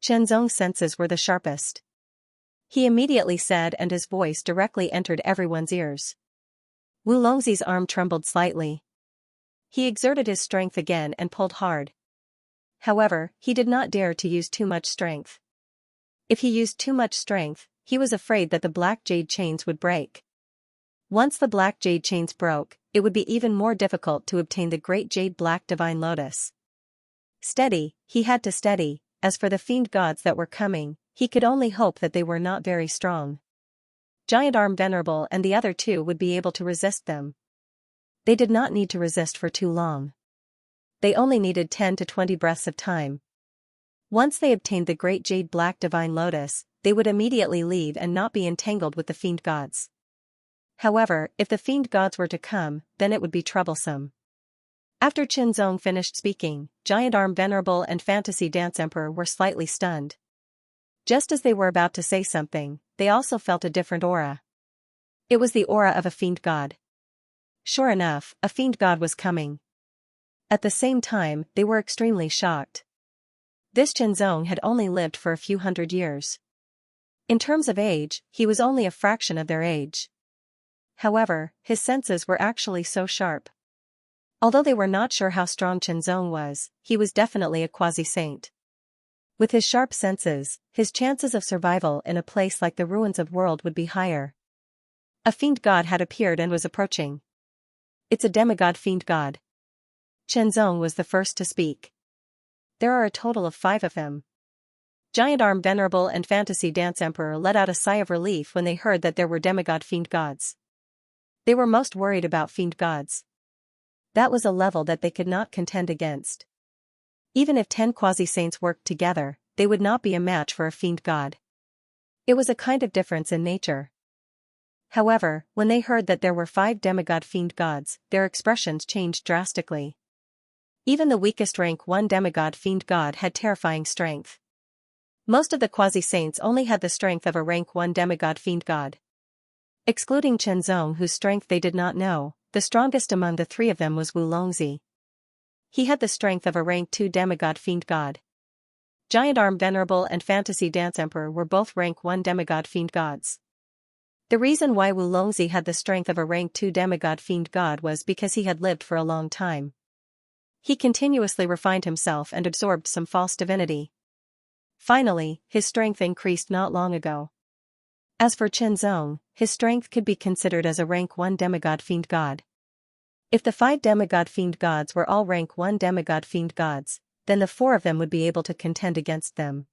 Speaker 1: Chenzong's senses were the sharpest. He immediately said, and his voice directly entered everyone's ears. Wu Longzi's arm trembled slightly. He exerted his strength again and pulled hard. However, he did not dare to use too much strength. If he used too much strength, he was afraid that the black jade chains would break. Once the black jade chains broke, it would be even more difficult to obtain the great jade black divine lotus. Steady, he had to steady. As for the fiend gods that were coming, he could only hope that they were not very strong. Giant Arm Venerable and the other two would be able to resist them. They did not need to resist for too long. They only needed 10 to 20 breaths of time. Once they obtained the great jade black divine lotus, they would immediately leave and not be entangled with the fiend gods. However, if the fiend gods were to come, then it would be troublesome. After Chenzong finished speaking, Giant Arm Venerable and Fantasy Dance Emperor were slightly stunned. Just as they were about to say something, they also felt a different aura. It was the aura of a fiend god. Sure enough, a fiend god was coming. At the same time, they were extremely shocked. This Chenzong had only lived for a few hundred years. In terms of age, he was only a fraction of their age. However, his senses were actually so sharp. Although they were not sure how strong Chenzong was, he was definitely a quasi-saint. With his sharp senses, his chances of survival in a place like the ruins of world would be higher. A fiend god had appeared and was approaching. It's a demigod fiend god. Chenzong was the first to speak. There are a total of 5 of them. Giant Arm Venerable and Fantasy Dance Emperor let out a sigh of relief when they heard that there were demigod fiend gods. They were most worried about fiend gods. That was a level that they could not contend against. Even if 10 quasi-saints worked together, they would not be a match for a fiend god. It was a kind of difference in nature. However, when they heard that there were 5 demigod fiend gods, their expressions changed drastically. Even the weakest rank 1 demigod fiend god had terrifying strength. Most of the quasi-saints only had the strength of a rank 1 demigod fiend god. Excluding Chenzong, whose strength they did not know, the strongest among the three of them was Wu Longzi. He had the strength of a rank 2 demigod fiend god. Giant Arm Venerable and Fantasy Dance Emperor were both rank 1 demigod fiend gods. The reason why Wu Longzi had the strength of a rank 2 demigod fiend god was because he had lived for a long time. He continuously refined himself and absorbed some false divinity. Finally, his strength increased not long ago. As for Chenzong, his strength could be considered as a rank 1 demigod fiend god. If the 5 demigod fiend gods were all rank 1 demigod fiend gods, then the 4 of them would be able to contend against them.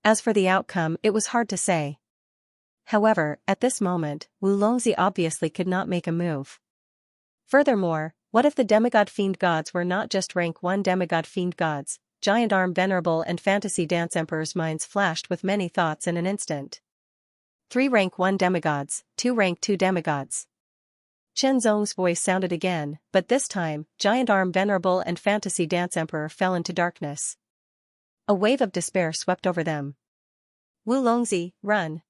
Speaker 1: As for the outcome, it was hard to say. However, at this moment, Wu Longzi obviously could not make a move. Furthermore, what if the demigod fiend gods were not just rank 1 demigod fiend gods? Giant Arm Venerable and Fantasy Dance Emperor's minds flashed with many thoughts in an instant. 3 rank 1 demigods, 2 rank 2 demigods. Chenzong's voice sounded again, but this time, Giant Arm Venerable and Fantasy Dance Emperor fell into darkness. A wave of despair swept over them. Wu Longzi, run!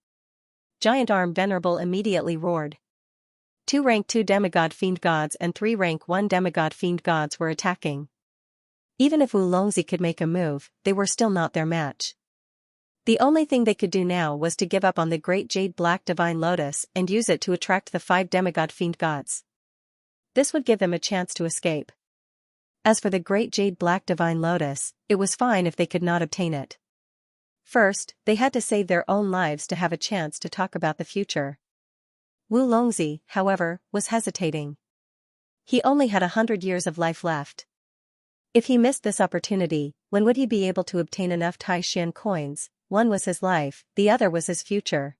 Speaker 1: Giant Arm Venerable immediately roared. 2 rank 2 demigod fiend gods and 3 rank 1 demigod fiend gods were attacking. Even if Wu Longzi could make a move, they were still not their match. The only thing they could do now was to give up on the Great Jade Black Divine Lotus and use it to attract the 5 demigod fiend gods. This would give them a chance to escape. As for the Great Jade Black Divine Lotus, it was fine if they could not obtain it. First, they had to save their own lives to have a chance to talk about the future. Wu Longzi, however, was hesitating. He only had 100 years of life left. If he missed this opportunity, when would he be able to obtain enough Tai Xian coins? One was his life, the other was his future.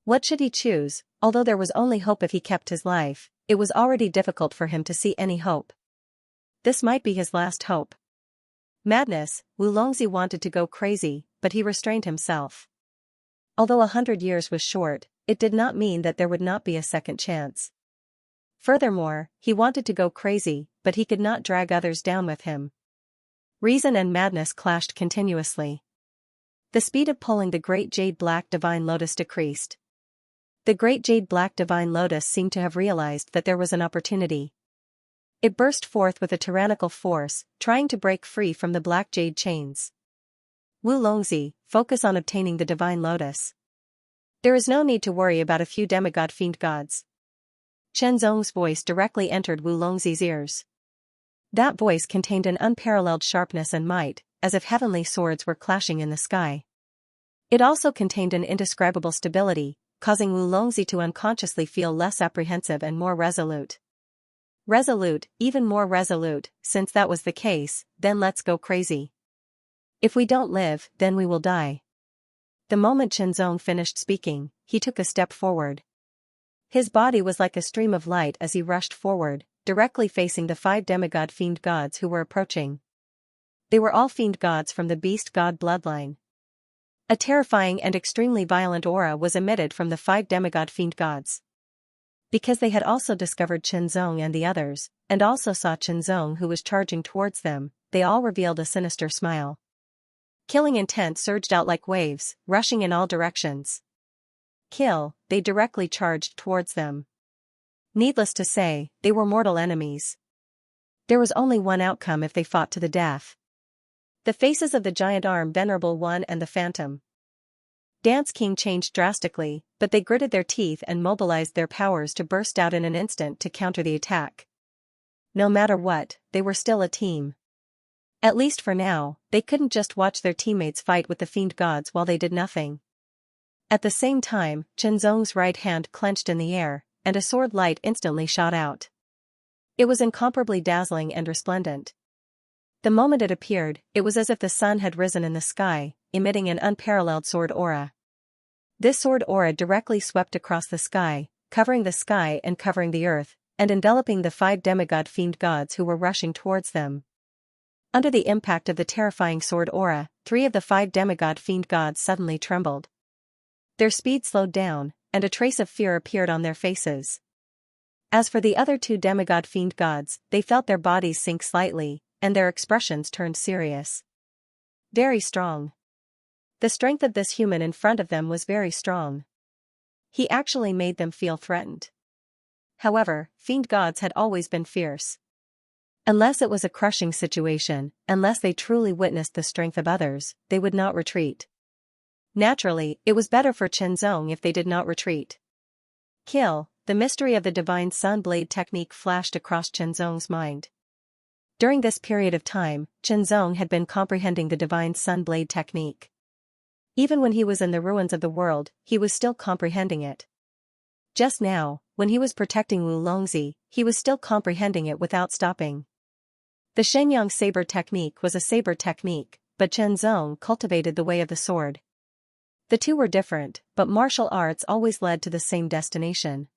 Speaker 1: What should he choose? Although there was only hope if he kept his life, it was already difficult for him to see any hope. This might be his last hope. Madness, Wu Longzi wanted to go crazy, but he restrained himself. Although 100 years was short, it did not mean that there would not be a second chance. Furthermore, he wanted to go crazy, but he could not drag others down with him. Reason and madness clashed continuously. The speed of pulling the Great Jade Black Divine Lotus decreased. The Great Jade Black Divine Lotus seemed to have realized that there was an opportunity. It burst forth with a tyrannical force, trying to break free from the Black Jade chains. Wu Longzi, focus on obtaining the Divine Lotus. There is no need to worry about a few demigod fiend gods. Chenzong's voice directly entered Wu Longzi's ears. That voice contained an unparalleled sharpness and might, as if heavenly swords were clashing in the sky. It also contained an indescribable stability, causing Wu Longzi to unconsciously feel less apprehensive and more resolute. Resolute, even more resolute, since that was the case, then let's go crazy. If we don't live, then we will die. The moment Chenzong finished speaking, he took a step forward. His body was like a stream of light as he rushed forward, directly facing the 5 demigod fiend gods who were approaching. They were all fiend gods from the beast god bloodline. A terrifying and extremely violent aura was emitted from the 5 demigod fiend gods. Because they had also discovered Chenzong and the others, and also saw Chenzong who was charging towards them, they all revealed a sinister smile. Killing intent surged out like waves, rushing in all directions. Kill, they directly charged towards them. Needless to say, they were mortal enemies. There was only one outcome if they fought to the death. The faces of the Giant Arm Venerable One and the Phantom Dance King changed drastically, but they gritted their teeth and mobilized their powers to burst out in an instant to counter the attack. No matter what, they were still a team. At least for now, they couldn't just watch their teammates fight with the fiend gods while they did nothing. At the same time, Chenzong's right hand clenched in the air, and a sword light instantly shot out. It was incomparably dazzling and resplendent. The moment it appeared, it was as if the sun had risen in the sky, emitting an unparalleled sword aura. This sword aura directly swept across the sky, covering the sky and covering the earth, and enveloping the 5 demigod fiend gods who were rushing towards them. Under the impact of the terrifying sword aura, 3 of the 5 demigod fiend gods suddenly trembled. Their speed slowed down, and a trace of fear appeared on their faces. As for the other 2 demigod fiend gods, they felt their bodies sink slightly, and their expressions turned serious. Very strong. The strength of this human in front of them was very strong. He actually made them feel threatened. However, fiend gods had always been fierce. Unless it was a crushing situation, unless they truly witnessed the strength of others, they would not retreat. Naturally, it was better for Chenzong if they did not retreat. Kill, the mystery of the divine sun blade technique flashed across Chenzong's mind. During this period of time, Chenzong had been comprehending the divine sun blade technique. Even when he was in the ruins of the world, he was still comprehending it. Just now, when he was protecting Wu Longzi, he was still comprehending it without stopping. The Shenyang saber technique was a saber technique, but Chenzong cultivated the way of the sword. The two were different, but martial arts always led to the same destination.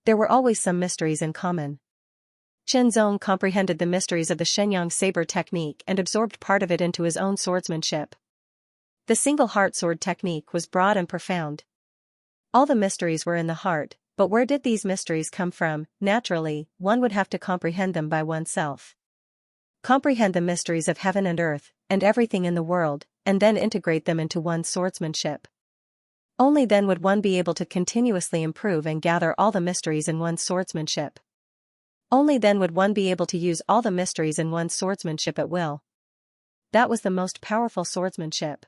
Speaker 1: There were always some mysteries in common. Chenzong comprehended the mysteries of the Shenyang saber technique and absorbed part of it into his own swordsmanship. The single heart sword technique was broad and profound. All the mysteries were in the heart, but where did these mysteries come from? Naturally, one would have to comprehend them by oneself. Comprehend the mysteries of heaven and earth, and everything in the world, and then integrate them into one's swordsmanship. Only then would one be able to continuously improve and gather all the mysteries in one's swordsmanship. Only then would one be able to use all the mysteries in one's swordsmanship at will. That was the most powerful swordsmanship.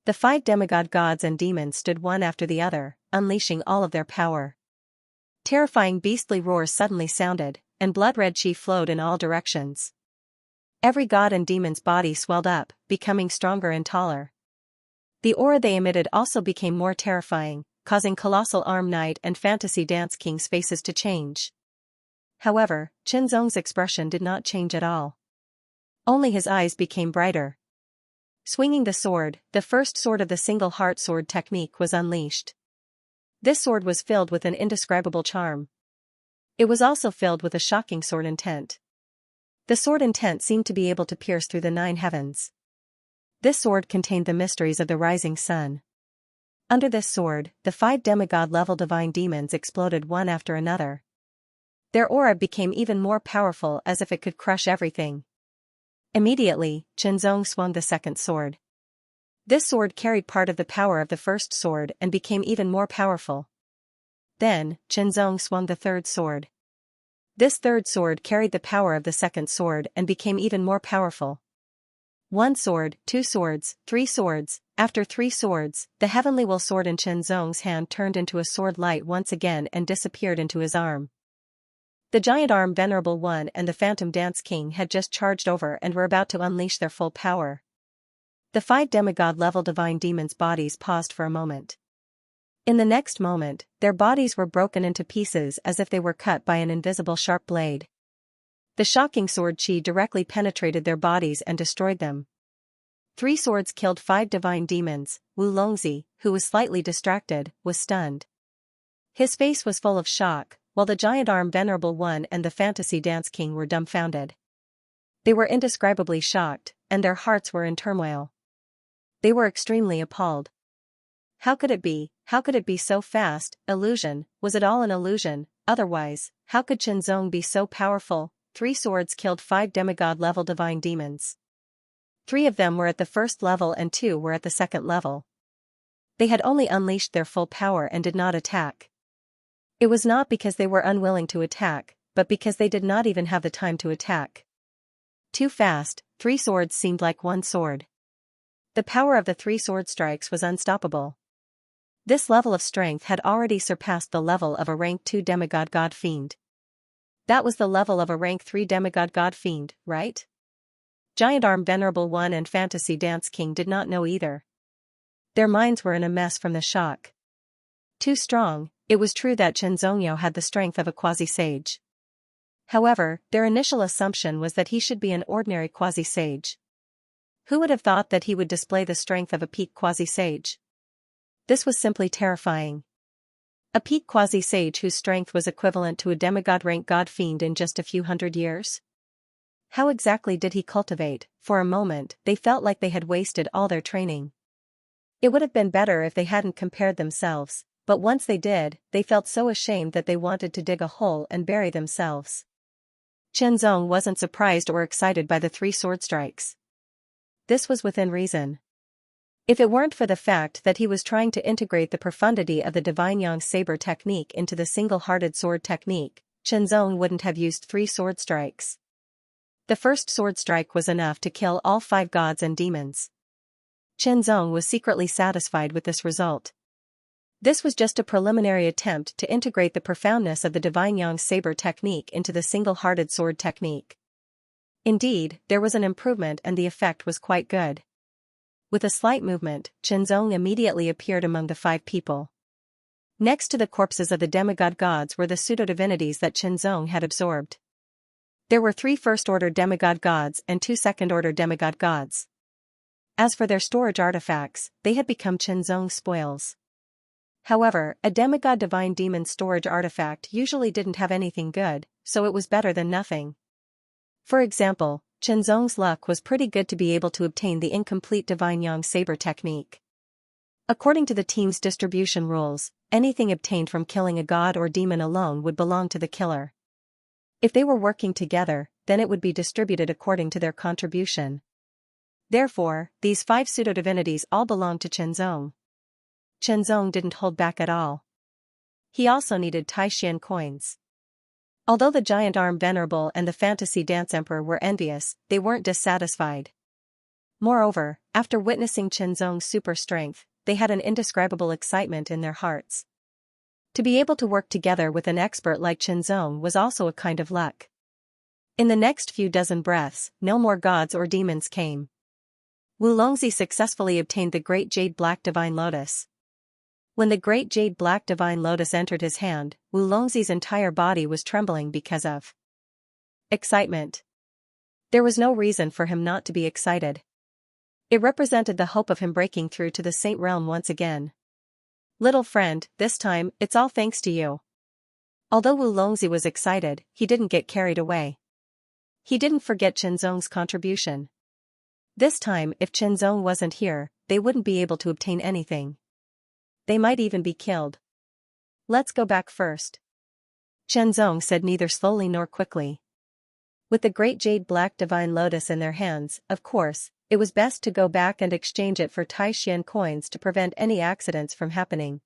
Speaker 1: The 5 demigod gods and demons stood one after the other, unleashing all of their power. Terrifying beastly roars suddenly sounded, and blood-red chi flowed in all directions. Every god and demon's body swelled up, becoming stronger and taller. The aura they emitted also became more terrifying, causing Colossal Arm Knight and Fantasy Dance King's faces to change. However, Chenzong's expression did not change at all. Only his eyes became brighter. Swinging the sword, the first sword of the single heart sword technique was unleashed. This sword was filled with an indescribable charm. It was also filled with a shocking sword intent. The sword intent seemed to be able to pierce through the 9 heavens. This sword contained the mysteries of the rising sun. Under this sword, the 5 demigod-level divine demons exploded one after another. Their aura became even more powerful as if it could crush everything. Immediately, Chenzong swung the second sword. This sword carried part of the power of the first sword and became even more powerful. Then, Chenzong swung the third sword. This third sword carried the power of the second sword and became even more powerful. 1 sword, 2 swords, 3 swords. After 3 swords, the heavenly will sword in Chenzong's hand turned into a sword light once again and disappeared into his arm. The giant arm Venerable One and the Phantom Dance King had just charged over and were about to unleash their full power. The 5 demigod-level divine demons' bodies paused for a moment. In the next moment, their bodies were broken into pieces as if they were cut by an invisible sharp blade. The shocking sword chi directly penetrated their bodies and destroyed them. 3 swords killed 5 divine demons. Wu Longzi, who was slightly distracted, was stunned. His face was full of shock, while the giant arm Venerable One and the Fantasy Dance King were dumbfounded. They were indescribably shocked, and their hearts were in turmoil. They were extremely appalled. How could it be? How could it be so fast? Illusion, was it all an illusion? Otherwise, how could Chenzong be so powerful? 3 swords killed 5 demigod-level divine demons. 3 of them were at the first level and 2 were at the second level. They had only unleashed their full power and did not attack. It was not because they were unwilling to attack, but because they did not even have the time to attack. Too fast, 3 swords seemed like 1 sword. The power of the 3 sword strikes was unstoppable. This level of strength had already surpassed the level of a rank 2 demigod god fiend. That was the level of a rank 3 demigod god fiend, right? Giant Arm Venerable One and Fantasy Dance King did not know either. Their minds were in a mess from the shock. Too strong. It was true that Chenzongyo had the strength of a quasi-sage. However, their initial assumption was that he should be an ordinary quasi-sage. Who would have thought that he would display the strength of a peak quasi-sage? This was simply terrifying. A peak quasi-sage whose strength was equivalent to a demigod-rank god-fiend in just a few hundred years? How exactly did he cultivate? For a moment, they felt like they had wasted all their training. It would have been better if they hadn't compared themselves. But once they did, they felt so ashamed that they wanted to dig a hole and bury themselves. Chenzong wasn't surprised or excited by the 3 sword strikes. This was within reason. If it weren't for the fact that he was trying to integrate the profundity of the divine yang saber technique into the single-hearted sword technique, Qianzong wouldn't have used 3 sword strikes. The first sword strike was enough to kill all 5 gods and demons. Qianzong was secretly satisfied with this result. This was just a preliminary attempt to integrate the profoundness of the divine yang saber technique into the single-hearted sword technique. Indeed, there was an improvement and the effect was quite good. With a slight movement, Qianzong immediately appeared among the 5 people. Next to the corpses of the demigod gods were the pseudo-divinities that Qianzong had absorbed. There were 3 first-order demigod gods and 2 second-order demigod gods. As for their storage artifacts, they had become Qianzong's spoils. However, a demigod divine demon storage artifact usually didn't have anything good, so it was better than nothing. For example, Qianzong's luck was pretty good to be able to obtain the incomplete divine yang saber technique. According to the team's distribution rules, anything obtained from killing a god or demon alone would belong to the killer. If they were working together, then it would be distributed according to their contribution. Therefore, these 5 pseudo-divinities all belonged to Qianzong. Qianzong didn't hold back at all. He also needed Taishan coins. Although the Giant Arm Venerable and the Fantasy Dance Emperor were envious, they weren't dissatisfied. Moreover, after witnessing Qianzong's super strength, they had an indescribable excitement in their hearts. To be able to work together with an expert like Qianzong was also a kind of luck. In the next few dozen breaths, no more gods or demons came. Wu Longzi successfully obtained the Great Jade Black Divine Lotus. When the Great Jade Black Divine Lotus entered his hand, Wu Longzi's entire body was trembling because of excitement. There was no reason for him not to be excited. It represented the hope of him breaking through to the Saint Realm once again. Little friend, this time, it's all thanks to you. Although Wu Longzi was excited, he didn't get carried away. He didn't forget Qianzong's contribution. This time, if Qianzong wasn't here, they wouldn't be able to obtain anything. They might even be killed. Let's go back first. Qianzong said neither slowly nor quickly. With the Great Jade Black Divine Lotus in their hands, of course, it was best to go back and exchange it for Taishan coins to prevent any accidents from happening.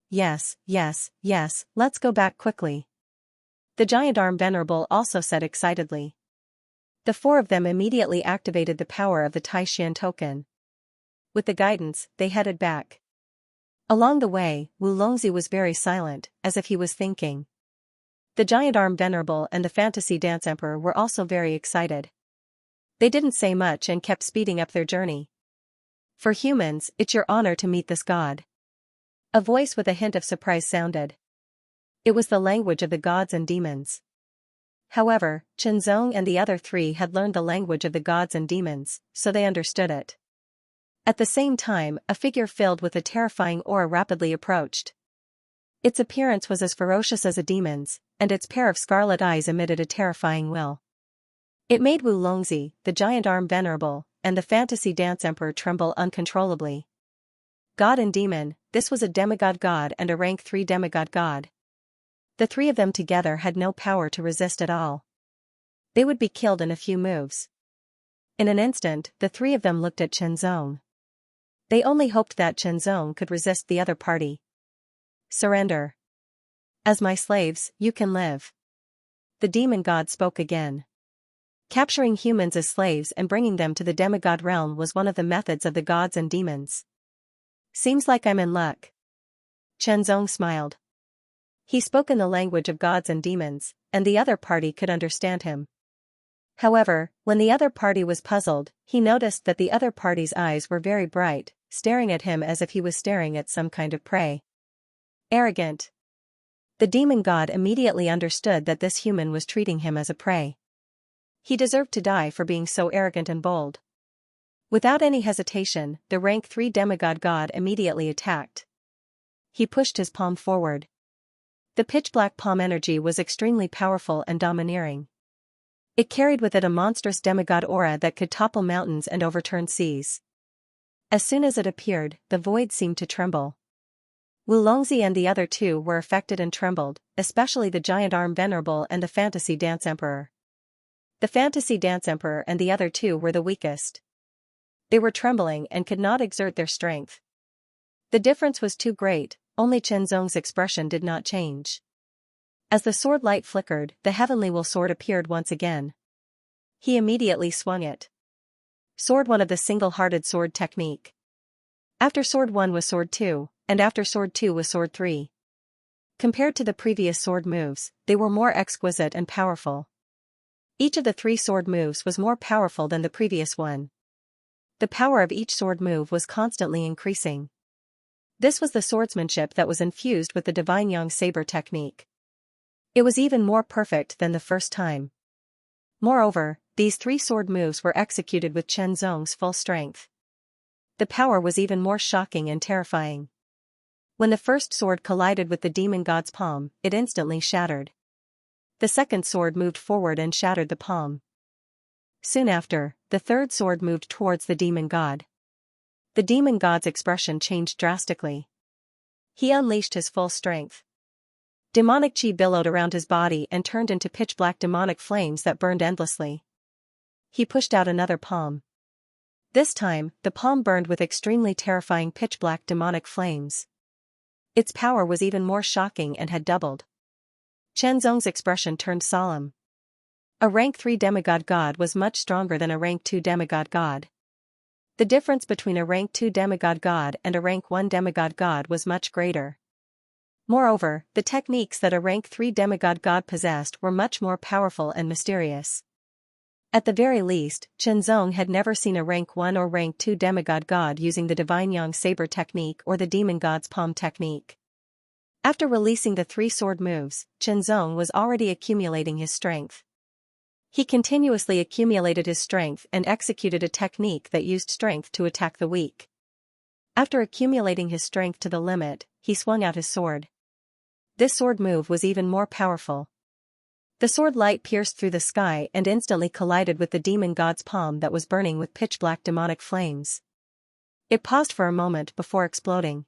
Speaker 1: Yes, let's go back quickly. The Giant Arm Venerable also said excitedly. The 4 of them immediately activated the power of the Taishan token. With the guidance, they headed back. Along the way, Wu Longzi was very silent, as if he was thinking. The Giant Arm Venerable and the Fantasy Dance Emperor were also very excited. They didn't say much and kept speeding up their journey. For humans, it's your honor to meet this god. A voice with a hint of surprise sounded. It was the language of the gods and demons. However, Qianzong and the other 3 had learned the language of the gods and demons, so they understood it. At the same time, a figure filled with a terrifying aura rapidly approached. Its appearance was as ferocious as a demon's, and its pair of scarlet eyes emitted a terrifying will. It made Wu Longzi, the Giant Arm Venerable, and the Fantasy Dance Emperor tremble uncontrollably. God and demon, this was a demigod god and a rank 3 demigod god. The 3 of them together had no power to resist at all. They would be killed in a few moves. In an instant, the 3 of them looked at Qianzong. They only hoped that Qianzong could resist the other party. Surrender. As my slaves, you can live. The demon god spoke again. Capturing humans as slaves and bringing them to the demigod realm was one of the methods of the gods and demons. Seems like I'm in luck. Qianzong smiled. He spoke in the language of gods and demons, and the other party could understand him. However, when the other party was puzzled, he noticed that the other party's eyes were very bright, staring at him as if he was staring at some kind of prey. Arrogant. The demon god immediately understood that this human was treating him as a prey. He deserved to die for being so arrogant and bold. Without any hesitation, the rank 3 demigod god immediately attacked. He pushed his palm forward. The pitch-black palm energy was extremely powerful and domineering. It carried with it a monstrous demigod aura that could topple mountains and overturn seas. As soon as it appeared, the void seemed to tremble. Wu Longzi and the other 2 were affected and trembled, especially the Giant Arm Venerable and the Fantasy Dance Emperor. The Fantasy Dance Emperor and the other 2 were the weakest. They were trembling and could not exert their strength. The difference was too great, only Chenzong's expression did not change. As the sword light flickered, the heavenly will sword appeared once again. He immediately swung it. Sword 1 of the single-hearted sword technique. After sword 1 was sword 2, and after sword 2 was sword 3. Compared to the previous sword moves, they were more exquisite and powerful. Each of the 3 sword moves was more powerful than the previous one. The power of each sword move was constantly increasing. This was the swordsmanship that was infused with the divine Yang saber technique. It was even more perfect than the first time. Moreover, these 3 sword moves were executed with Chenzong's full strength. The power was even more shocking and terrifying. When the first sword collided with the demon god's palm, it instantly shattered. The second sword moved forward and shattered the palm. Soon after, the third sword moved towards the demon god. The demon god's expression changed drastically. He unleashed his full strength. Demonic chi billowed around his body and turned into pitch-black demonic flames that burned endlessly. He pushed out another palm. This time, the palm burned with extremely terrifying pitch-black demonic flames. Its power was even more shocking and had doubled. Chenzong's expression turned solemn. A rank 3 demigod god was much stronger than a rank 2 demigod god. The difference between a rank 2 demigod god and a rank 1 demigod god was much greater. Moreover, the techniques that a rank 3 demigod god possessed were much more powerful and mysterious. At the very least, Chenzong had never seen a rank 1 or rank 2 demigod god using the divine Yang saber technique or the demon god's palm technique. After releasing the 3 sword moves, Chenzong was already accumulating his strength. He continuously accumulated his strength and executed a technique that used strength to attack the weak. After accumulating his strength to the limit, he swung out his sword. This sword move was even more powerful. The sword light pierced through the sky and instantly collided with the demon god's palm that was burning with pitch-black demonic flames. It paused for a moment before exploding.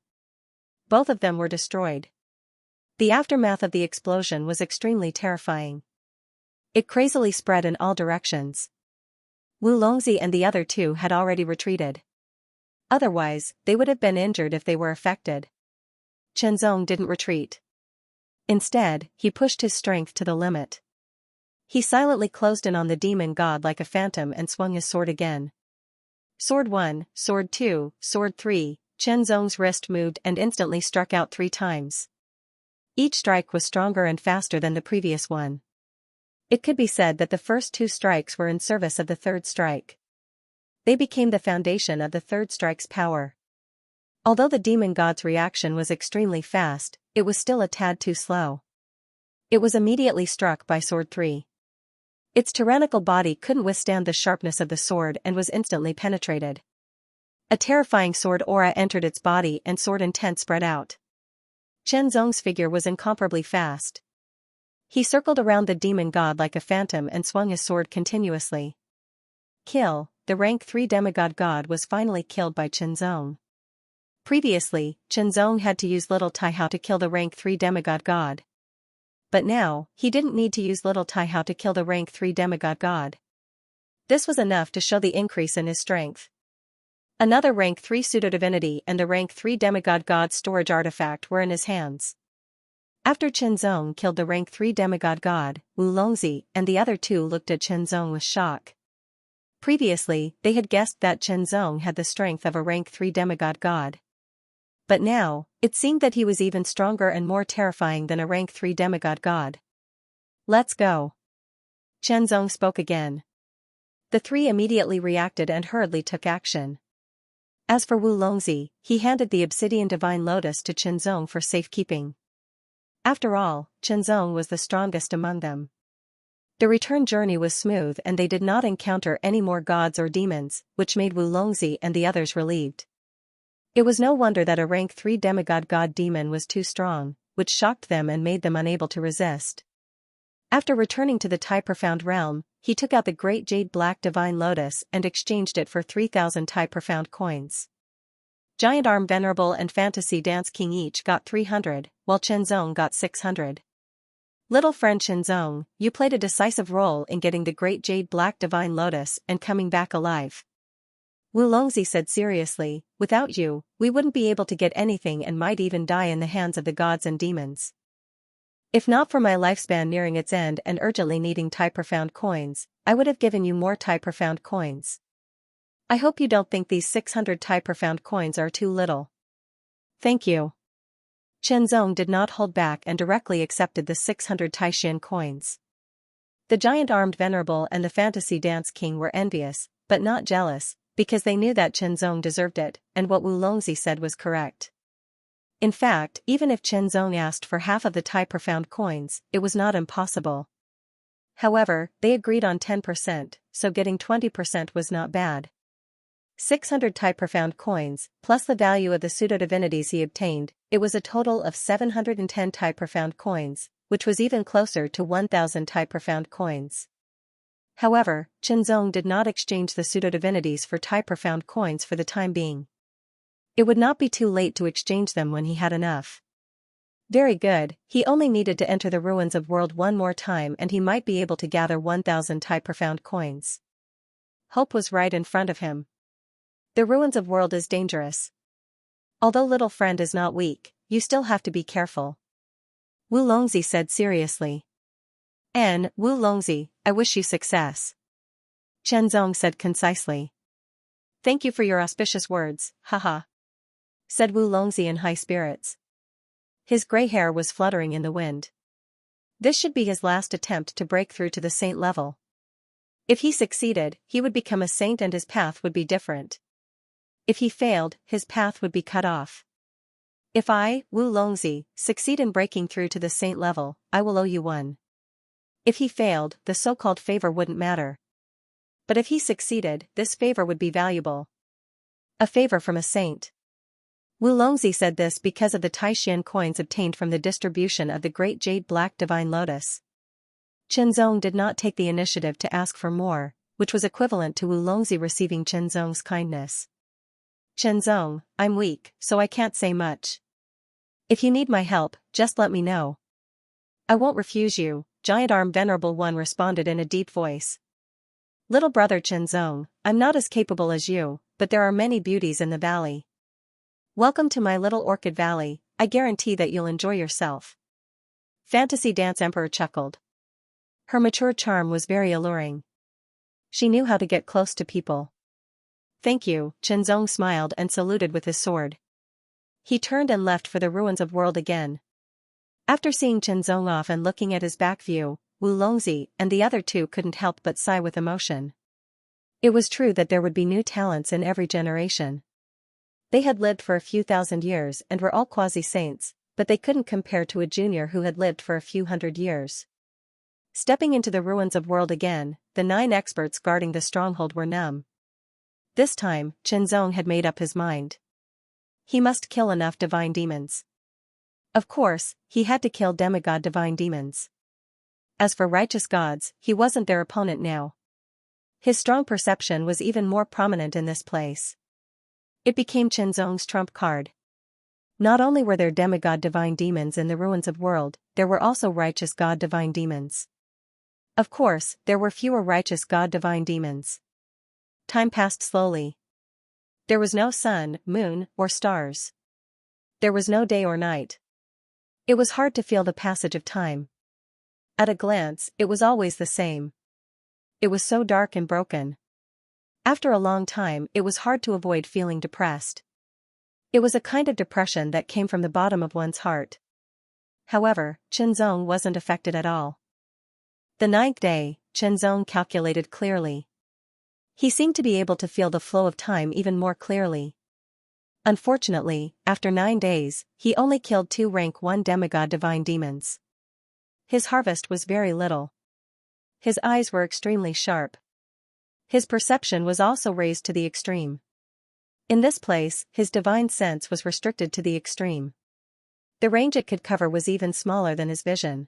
Speaker 1: Both of them were destroyed. The aftermath of the explosion was extremely terrifying. It crazily spread in all directions. Wu Longzi and the other 2 had already retreated. Otherwise, they would have been injured if they were affected. Chenzong didn't retreat. Instead, he pushed his strength to the limit. He silently closed in on the demon god like a phantom and swung his sword again. Sword 1, sword 2, sword 3, Chenzong's wrist moved and instantly struck out 3 times. Each strike was stronger and faster than the previous one. It could be said that the first 2 strikes were in service of the third strike. They became the foundation of the third strike's power. Although the demon god's reaction was extremely fast, it was still a tad too slow. It was immediately struck by sword 3. Its tyrannical body couldn't withstand the sharpness of the sword and was instantly penetrated. A terrifying sword aura entered its body and sword intent spread out. Chenzong's figure was incomparably fast. He circled around the demon god like a phantom and swung his sword continuously. Kill, the rank 3 demigod god was finally killed by Chenzong. Previously, Chenzong had to use Little Taihao to kill the rank 3 demigod god. But now, he didn't need to use Little Taihao to kill the rank 3 demigod god. This was enough to show the increase in his strength. Another rank 3 pseudo-divinity and the rank 3 demigod god's storage artifact were in his hands. After Chenzong killed the rank 3 demigod god, Wu Longzi and the other 2 looked at Chenzong with shock. Previously, they had guessed that Chenzong had the strength of a rank 3 demigod god. But now, it seemed that he was even stronger and more terrifying than a rank 3 demigod god. Let's go. Chenzong spoke again. The 3 immediately reacted and hurriedly took action. As for Wu Longzi, he handed the obsidian divine lotus to Chenzong for safekeeping. After all, Chenzong was the strongest among them. The return journey was smooth and they did not encounter any more gods or demons, which made Wu Longzi and the others relieved. It was no wonder that a rank 3 demigod god demon was too strong, which shocked them and made them unable to resist. After returning to the Tai Profound realm, he took out the great jade black divine lotus and exchanged it for 3,000 Tai Profound coins. Giant Arm Venerable and Fantasy Dance King each got 300, while Chenzong got 600. Little friend Chenzong, you played a decisive role in getting the great jade black divine lotus and coming back alive. Wu Longzi said seriously, without you, we wouldn't be able to get anything and might even die in the hands of the gods and demons. If not for my lifespan nearing its end and urgently needing profound coins, I would have given you more profound coins. I hope you don't think these 600 profound coins are too little. Thank you. Chen Zong did not hold back and directly accepted the 600 Taishan coins. The giant-armed venerable and the fantasy dance king were envious, but not jealous, because they knew that Chen Zong deserved it, and what Wu Longzi said was correct. In fact, even if Chen Zong asked for half of the profound coins, it was not impossible. However, they agreed on 10%, so getting 20% was not bad. 600 profound coins, plus the value of the pseudo-divinities he obtained, it was a total of 710 profound coins, which was even closer to 1,000 profound coins. However, Chen Zong did not exchange the pseudo-divinities for profound coins for the time being. It would not be too late to exchange them when he had enough. Very good, he only needed to enter the ruins of world one more time and he might be able to gather 1,000 profound coins. Hope was right in front of him. The ruins of world is dangerous. Although little friend is not weak, you still have to be careful. Wu Longzi said seriously. Wu Longzi, I wish you success. Chen Zong said concisely. Thank you for your auspicious words, haha. Said Wu Longzi in high spirits. His gray hair was fluttering in the wind. This should be his last attempt to break through to the saint level. If he succeeded, he would become a saint and his path would be different. If he failed, his path would be cut off. If I, Wu Longzi, succeed in breaking through to the saint level, I will owe you one. If he failed, the so-called favor wouldn't matter. But if he succeeded, this favor would be valuable. A favor from a saint. Wu Longzi said this because of the Taishan coins obtained from the distribution of the great jade black divine lotus. Chen Zong did not take the initiative to ask for more, which was equivalent to Wu Longzi receiving Chen Zong's kindness. Chen Zong, I'm weak, so I can't say much. If you need my help, just let me know. I won't refuse you, Giant Arm Venerable One responded in a deep voice. Little brother Chen Zong, I'm not as capable as you, but there are many beauties in the valley. Welcome to my little orchid valley, I guarantee that you'll enjoy yourself. Fantasy Dance Emperor chuckled. Her mature charm was very alluring. She knew how to get close to people. Thank you, Chen Zong smiled and saluted with his sword. He turned and left for the ruins of world again. After seeing Chen Zong off and looking at his back view, Wu Longzi and the other two couldn't help but sigh with emotion. It was true that there would be new talents in every generation. They had lived for a few thousand years and were all quasi-saints, but they couldn't compare to a junior who had lived for a few hundred years. Stepping into the ruins of world again, the 9 experts guarding the stronghold were numb. This time, Chen Zong had made up his mind. He must kill enough divine demons. Of course, he had to kill demigod divine demons. As for righteous gods, he wasn't their opponent now. His strong perception was even more prominent in this place. It became Chen Zong's trump card. Not only were there demigod divine demons in the ruins of world, there were also righteous god divine demons. Of course, there were fewer righteous god divine demons. Time passed slowly. There was no sun, moon, or stars. There was no day or night. It was hard to feel the passage of time. At a glance, it was always the same. It was so dark and broken. After a long time, it was hard to avoid feeling depressed. It was a kind of depression that came from the bottom of one's heart. However, Chen Zong wasn't affected at all. The 9th day, Chen Zong calculated clearly. He seemed to be able to feel the flow of time even more clearly. Unfortunately, after 9 days, he only killed 2 rank 1 demigod divine demons. His harvest was very little. His eyes were extremely sharp. His perception was also raised to the extreme. In this place, his divine sense was restricted to the extreme. The range it could cover was even smaller than his vision.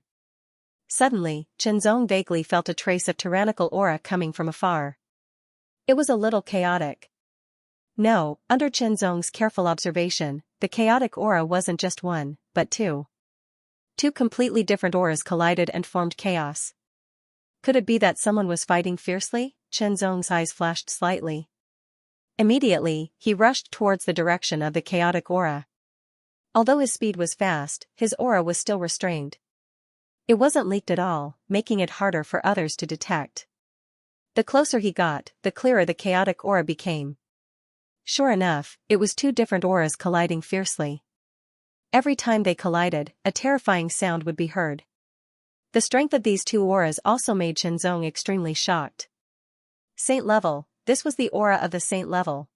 Speaker 1: Suddenly, Chen Zong vaguely felt a trace of tyrannical aura coming from afar. It was a little chaotic. No, under Chen Zong's careful observation, the chaotic aura wasn't just one, but two. 2 completely different auras collided and formed chaos. Could it be that someone was fighting fiercely? Chen Zong's eyes flashed slightly. Immediately, he rushed towards the direction of the chaotic aura. Although his speed was fast, his aura was still restrained. It wasn't leaked at all, making it harder for others to detect. The closer he got, the clearer the chaotic aura became. Sure enough, it was two different auras colliding fiercely. Every time they collided, a terrifying sound would be heard. The strength of these two auras also made Xianxia extremely shocked. Saint level, this was the aura of the saint level.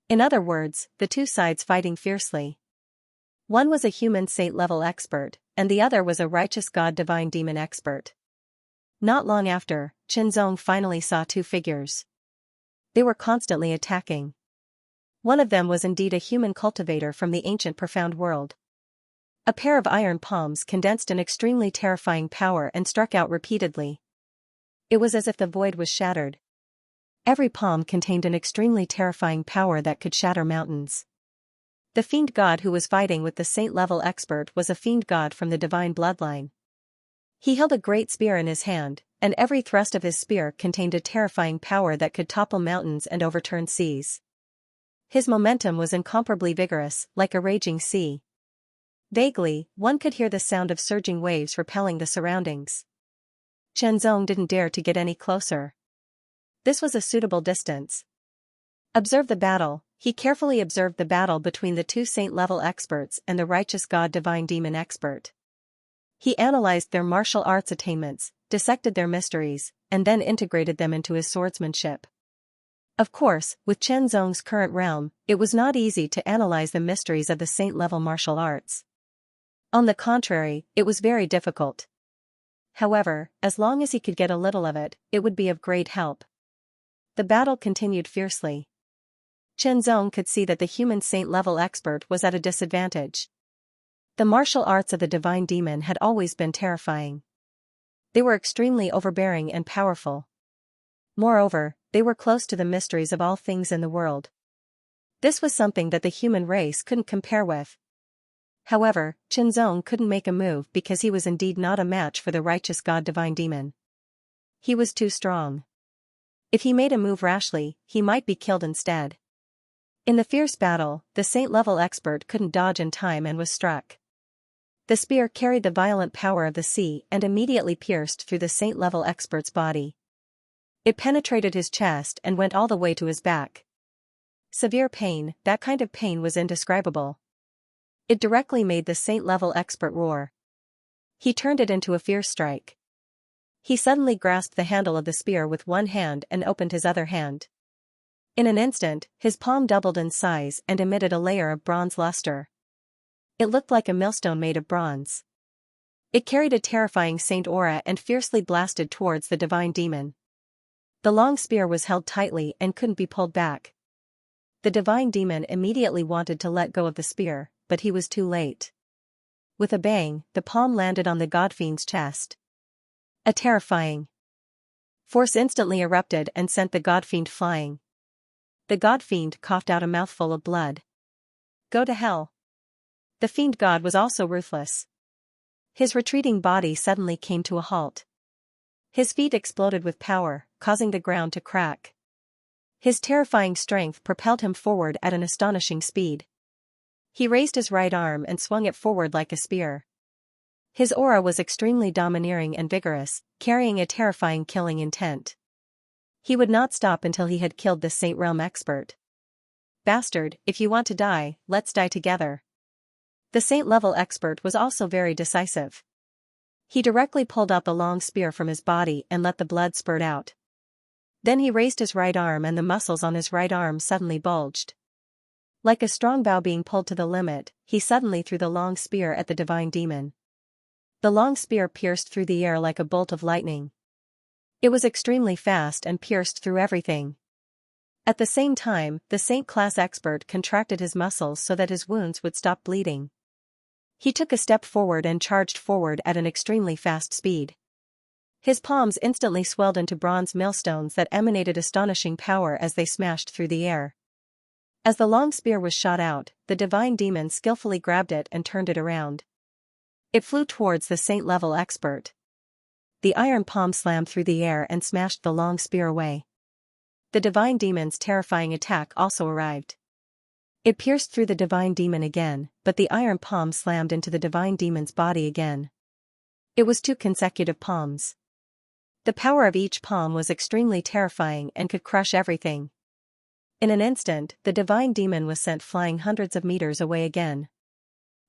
Speaker 1: In other words, the two sides fighting fiercely. One was a human saint level expert, and the other was a righteous god divine demon expert. Not long after, Xianxia finally saw two figures. They were constantly attacking. One of them was indeed a human cultivator from the ancient profound world. A pair of iron palms condensed an extremely terrifying power and struck out repeatedly. It was as if the void was shattered. Every palm contained an extremely terrifying power that could shatter mountains. The fiend god who was fighting with the saint-level expert was a fiend god from the divine bloodline. He held a great spear in his hand, and every thrust of his spear contained a terrifying power that could topple mountains and overturn seas. His momentum was incomparably vigorous, like a raging sea. Vaguely, one could hear the sound of surging waves repelling the surroundings. Xianxia didn't dare to get any closer. This was a suitable distance. Observe the battle. He carefully observed the battle between the two saint-level experts and the righteous god divine demon expert. He analyzed their martial arts attainments, dissected their mysteries, and then integrated them into his swordsmanship. Of course, with Xianxia's current realm, it was not easy to analyze the mysteries of the saint-level martial arts. On the contrary, it was very difficult. However, as long as he could get a little of it, it would be of great help. The battle continued fiercely. Xianxia could see that the human saint-level expert was at a disadvantage. The martial arts of the divine demon had always been terrifying. They were extremely overbearing and powerful. Moreover, they were close to the mysteries of all things in the world. This was something that the human race couldn't compare with. However, Xianxia couldn't make a move because he was indeed not a match for the righteous god divine demon. He was too strong. If he made a move rashly, he might be killed instead. In the fierce battle, the saint-level expert couldn't dodge in time and was struck. The spear carried the violent power of the sea and immediately pierced through the saint-level expert's body. It penetrated his chest and went all the way to his back. Severe pain, that kind of pain was indescribable. It directly made the saint-level expert roar. He turned it into a fierce strike. He suddenly grasped the handle of the spear with one hand and opened his other hand. In an instant, his palm doubled in size and emitted a layer of bronze luster. It looked like a millstone made of bronze. It carried a terrifying saint aura and fiercely blasted towards the divine demon. The long spear was held tightly and couldn't be pulled back. The divine demon immediately wanted to let go of the spear, but he was too late. With a bang, the palm landed on the godfiend's chest. A terrifying force instantly erupted and sent the godfiend flying. The godfiend coughed out a mouthful of blood. Go to hell. The fiend god was also ruthless. His retreating body suddenly came to a halt. His feet exploded with power, causing the ground to crack. His terrifying strength propelled him forward at an astonishing speed. He raised his right arm and swung it forward like a spear. His aura was extremely domineering and vigorous, carrying a terrifying killing intent. He would not stop until he had killed the Saint Realm expert. Bastard, if you want to die, let's die together. The Saint-level expert was also very decisive. He directly pulled out the long spear from his body and let the blood spurt out. Then he raised his right arm and the muscles on his right arm suddenly bulged. Like a strong bow being pulled to the limit, he suddenly threw the long spear at the divine demon. The long spear pierced through the air like a bolt of lightning. It was extremely fast and pierced through everything. At the same time, the Saint-class expert contracted his muscles so that his wounds would stop bleeding. He took a step forward and charged forward at an extremely fast speed. His palms instantly swelled into bronze millstones that emanated astonishing power as they smashed through the air. As the long spear was shot out, the divine demon skillfully grabbed it and turned it around. It flew towards the saint-level expert. The iron palm slammed through the air and smashed the long spear away. the divine demon's terrifying attack also arrived. It pierced through the divine demon again, but the iron palm slammed into the divine demon's body again. It was 2 consecutive palms. The power of each palm was extremely terrifying and could crush everything. In an instant, the divine demon was sent flying hundreds of meters away again.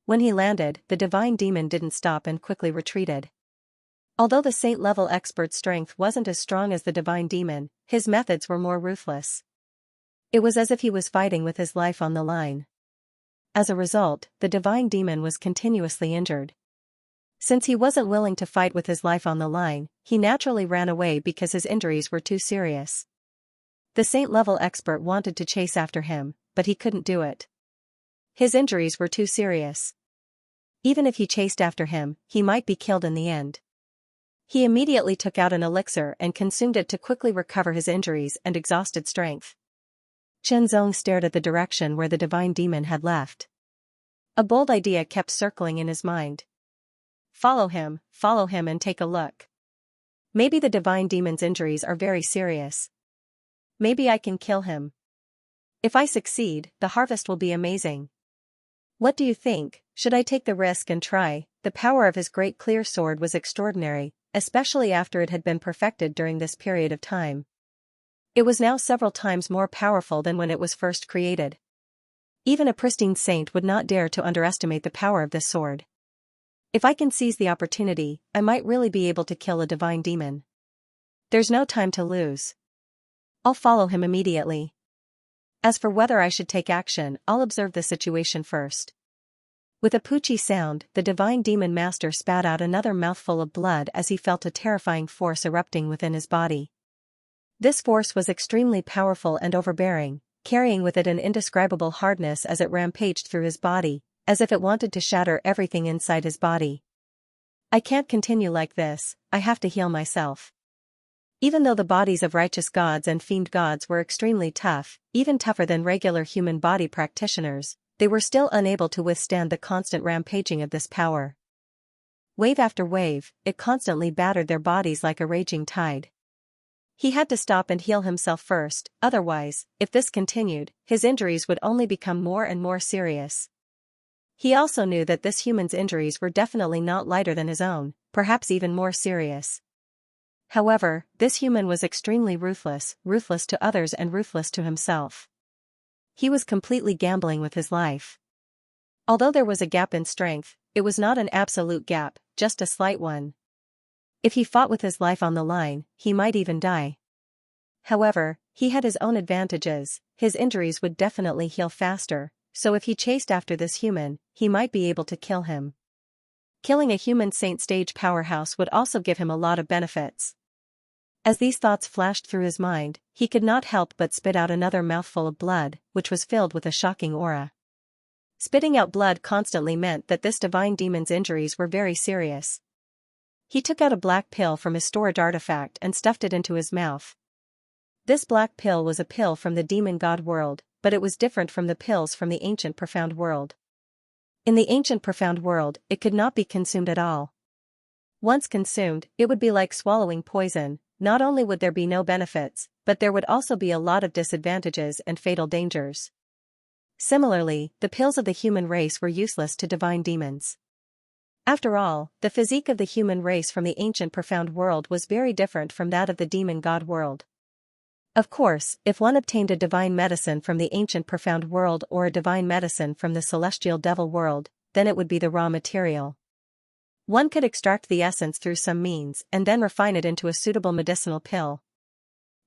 Speaker 1: When he landed, the divine demon didn't stop and quickly retreated. Although the saint-level expert's strength wasn't as strong as the divine demon, his methods were more ruthless. It was as if he was fighting with his life on the line. As a result, the divine demon was continuously injured. Since he wasn't willing to fight with his life on the line, he naturally ran away because his injuries were too serious. The saint-level expert wanted to chase after him, but he couldn't do it. His injuries were too serious. Even if he chased after him, he might be killed in the end. He immediately took out an elixir and consumed it to quickly recover his injuries and exhausted strength. Shenzong stared at the direction where the divine demon had left. A bold idea kept circling in his mind. Follow him and take a look. Maybe the divine demon's injuries are very serious. Maybe I can kill him. If I succeed, the harvest will be amazing. What do you think? Should I take the risk and try? The power of his great clear sword was extraordinary, especially after it had been perfected during this period of time. It was now several times more powerful than when it was first created. Even a pristine saint would not dare to underestimate the power of this sword. If I can seize the opportunity, I might really be able to kill a divine demon. There's no time to lose. I'll follow him immediately. As for whether I should take action, I'll observe the situation first. With a poochie sound, the divine demon master spat out another mouthful of blood as he felt a terrifying force erupting within his body. This force was extremely powerful and overbearing, carrying with it an indescribable hardness as it rampaged through his body, as if it wanted to shatter everything inside his body. I can't continue like this, I have to heal myself. Even though the bodies of righteous gods and fiend gods were extremely tough, even tougher than regular human body practitioners, they were still unable to withstand the constant rampaging of this power. Wave after wave, it constantly battered their bodies like a raging tide. He had to stop and heal himself first, otherwise, if this continued, his injuries would only become more and more serious. He also knew that this human's injuries were definitely not lighter than his own, perhaps even more serious. However, this human was extremely ruthless to others and ruthless to himself. He was completely gambling with his life. Although there was a gap in strength, it was not an absolute gap, just a slight one. If he fought with his life on the line, he might even die. However, he had his own advantages, his injuries would definitely heal faster, so if he chased after this human, he might be able to kill him. Killing a human saint stage powerhouse would also give him a lot of benefits. As these thoughts flashed through his mind, he could not help but spit out another mouthful of blood, which was filled with a shocking aura. Spitting out blood constantly meant that this divine demon's injuries were very serious. He took out a black pill from his storage artifact and stuffed it into his mouth. This black pill was a pill from the demon god world, but it was different from the pills from the ancient profound world. In the ancient profound world, it could not be consumed at all. Once consumed, it would be like swallowing poison. Not only would there be no benefits, but there would also be a lot of disadvantages and fatal dangers. Similarly, the pills of the human race were useless to divine demons. After all, the physique of the human race from the ancient profound world was very different from that of the demon god world. Of course, if one obtained a divine medicine from the ancient profound world or a divine medicine from the celestial devil world, then it would be the raw material. One could extract the essence through some means and then refine it into a suitable medicinal pill.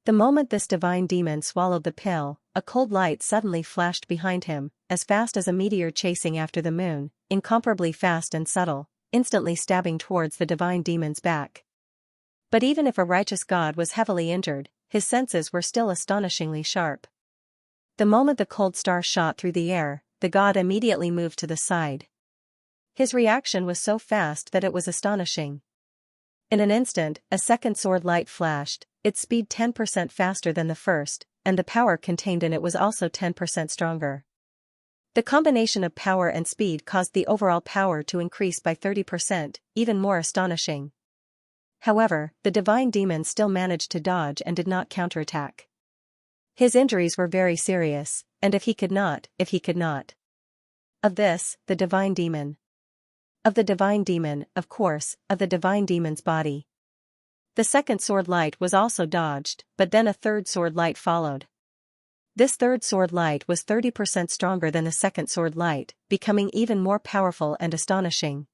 Speaker 1: The moment this divine demon swallowed the pill, a cold light suddenly flashed behind him, as fast as a meteor chasing after the moon, incomparably fast and subtle, instantly stabbing towards the divine demon's back. But even if a righteous god was heavily injured, his senses were still astonishingly sharp. The moment the cold star shot through the air, the god immediately moved to the side. His reaction was so fast that it was astonishing. In an instant, a second sword light flashed, its speed 10% faster than the first, and the power contained in it was also 10% stronger. The combination of power and speed caused the overall power to increase by 30%, even more astonishing. However, the divine demon still managed to dodge and did not counterattack. His injuries were very serious, and if he could not. Of this, the divine demon. Of the divine demon, of course, of the divine demon's body. The second sword light was also dodged, but then a third sword light followed. This third sword light was 30% stronger than the second sword light, becoming even more powerful and astonishing.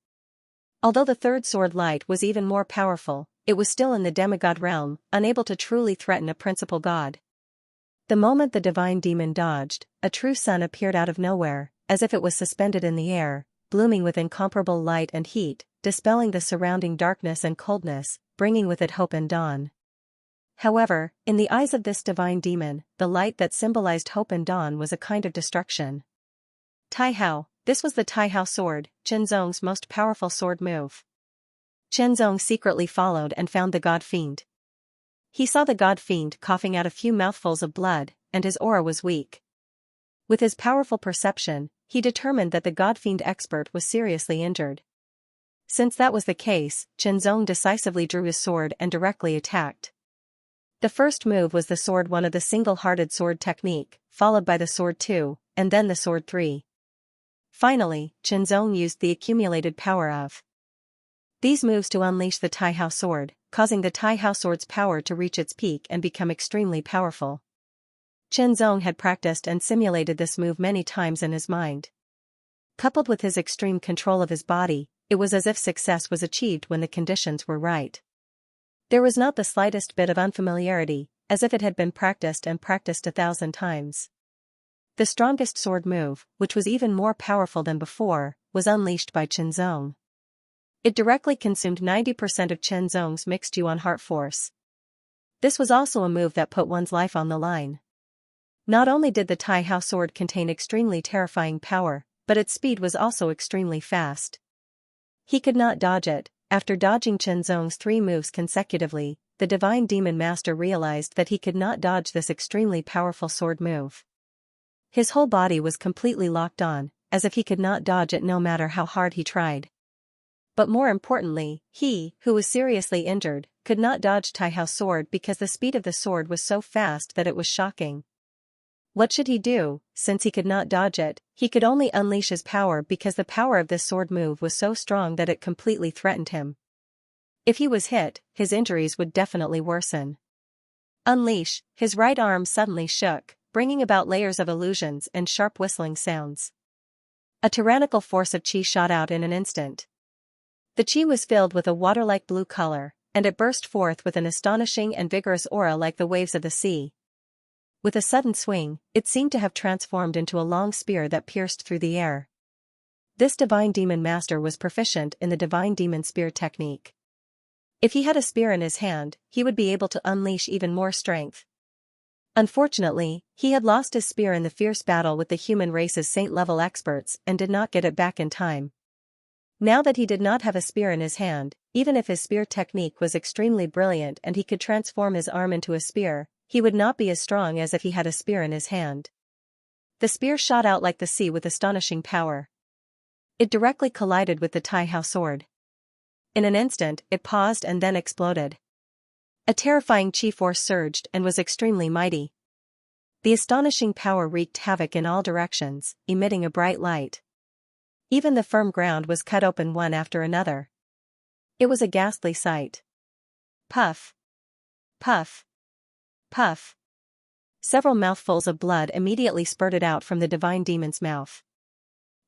Speaker 1: Although the third sword light was even more powerful, it was still in the demigod realm, unable to truly threaten a principal god. The moment the divine demon dodged, a true sun appeared out of nowhere, as if it was suspended in the air, blooming with incomparable light and heat, dispelling the surrounding darkness and coldness, bringing with it hope and dawn. However, in the eyes of this divine demon, the light that symbolized hope and dawn was a kind of destruction. Taihao, this was the Taihao sword, Qinzong's most powerful sword move. Qinzong secretly followed and found the god fiend. He saw the god fiend coughing out a few mouthfuls of blood, and his aura was weak. With his powerful perception, he determined that the god fiend expert was seriously injured. Since that was the case, Qinzong decisively drew his sword and directly attacked. The first move was the sword 1 of the single-hearted sword technique, followed by the sword 2, and then the sword 3. Finally, Qinzong used the accumulated power of these moves to unleash the Taihao sword, causing the Taihao sword's power to reach its peak and become extremely powerful. Qinzong had practiced and simulated this move many times in his mind. Coupled with his extreme control of his body, it was as if success was achieved when the conditions were right. There was not the slightest bit of unfamiliarity, as if it had been practiced and practiced 1,000 times. The strongest sword move, which was even more powerful than before, was unleashed by Qinzong. It directly consumed 90% of Qinzong's mixed yuan heart force. This was also a move that put one's life on the line. Not only did the Taihao sword contain extremely terrifying power, but its speed was also extremely fast. He could not dodge it. After dodging Qinzong's 3 moves consecutively, the divine demon master realized that he could not dodge this extremely powerful sword move. His whole body was completely locked on, as if he could not dodge it no matter how hard he tried. But more importantly, he, who was seriously injured, could not dodge Taihao's sword because the speed of the sword was so fast that it was shocking. What should he do? Since he could not dodge it, he could only unleash his power because the power of this sword move was so strong that it completely threatened him. If he was hit, his injuries would definitely worsen. Unleash, his right arm suddenly shook, bringing about layers of illusions and sharp whistling sounds. A tyrannical force of qi shot out in an instant. The qi was filled with a water-like blue color, and it burst forth with an astonishing and vigorous aura like the waves of the sea. With a sudden swing, it seemed to have transformed into a long spear that pierced through the air. This divine demon master was proficient in the divine demon spear technique. If he had a spear in his hand, he would be able to unleash even more strength. Unfortunately, he had lost his spear in the fierce battle with the human race's saint-level experts and did not get it back in time. Now that he did not have a spear in his hand, even if his spear technique was extremely brilliant and he could transform his arm into a spear, he would not be as strong as if he had a spear in his hand. The spear shot out like the sea with astonishing power. It directly collided with the Taihao sword. In an instant, it paused and then exploded. A terrifying qi force surged and was extremely mighty. The astonishing power wreaked havoc in all directions, emitting a bright light. Even the firm ground was cut open one after another. It was a ghastly sight. Puff. Puff. Puff. Several mouthfuls of blood immediately spurted out from the divine demon's mouth.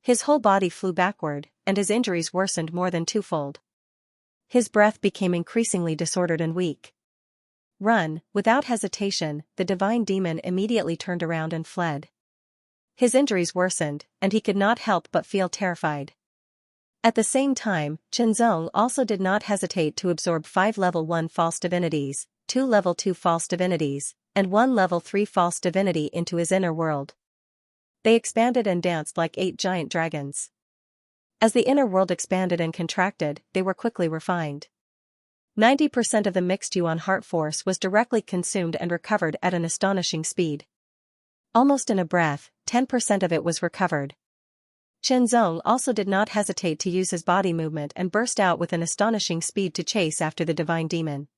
Speaker 1: His whole body flew backward, and his injuries worsened more than twofold. His breath became increasingly disordered and weak. Run, without hesitation, the divine demon immediately turned around and fled. His injuries worsened, and he could not help but feel terrified. At the same time, Qinzong also did not hesitate to absorb 5 level 1 false divinities, 2 level 2 false divinities, and 1 level 3 false divinity into his inner world. They expanded and danced like 8 giant dragons. As the inner world expanded and contracted, they were quickly refined. 90% of the mixed yuan heart force was directly consumed and recovered at an astonishing speed. Almost in a breath, 10% of it was recovered. Qinzong also did not hesitate to use his body movement and burst out with an astonishing speed to chase after the divine demon.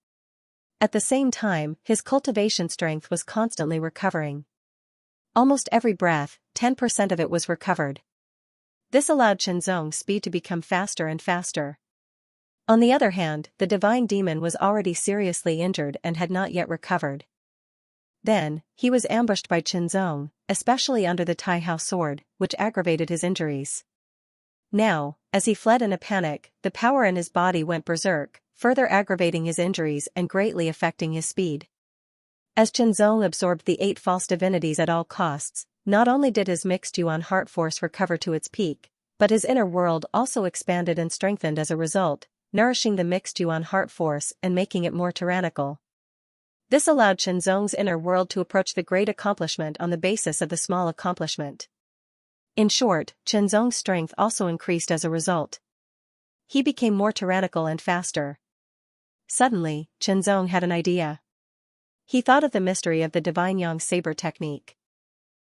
Speaker 1: At the same time, his cultivation strength was constantly recovering. Almost every breath, 10% of it was recovered. This allowed Qianzong's speed to become faster and faster. On the other hand, the divine demon was already seriously injured and had not yet recovered. Then, he was ambushed by Qianzong, especially under the Taihao sword, which aggravated his injuries. Now, as he fled in a panic, the power in his body went berserk, further aggravating his injuries and greatly affecting his speed. As Qianzong absorbed the 8 false divinities at all costs, not only did his mixed yuan heart force recover to its peak, but his inner world also expanded and strengthened as a result, nourishing the mixed yuan heart force and making it more tyrannical. This allowed Qianzong's inner world to approach the great accomplishment on the basis of the small accomplishment. In short, Qianzong's strength also increased as a result. He became more tyrannical and faster. Suddenly, Qianzong had an idea. He thought of the mystery of the divine yang saber technique.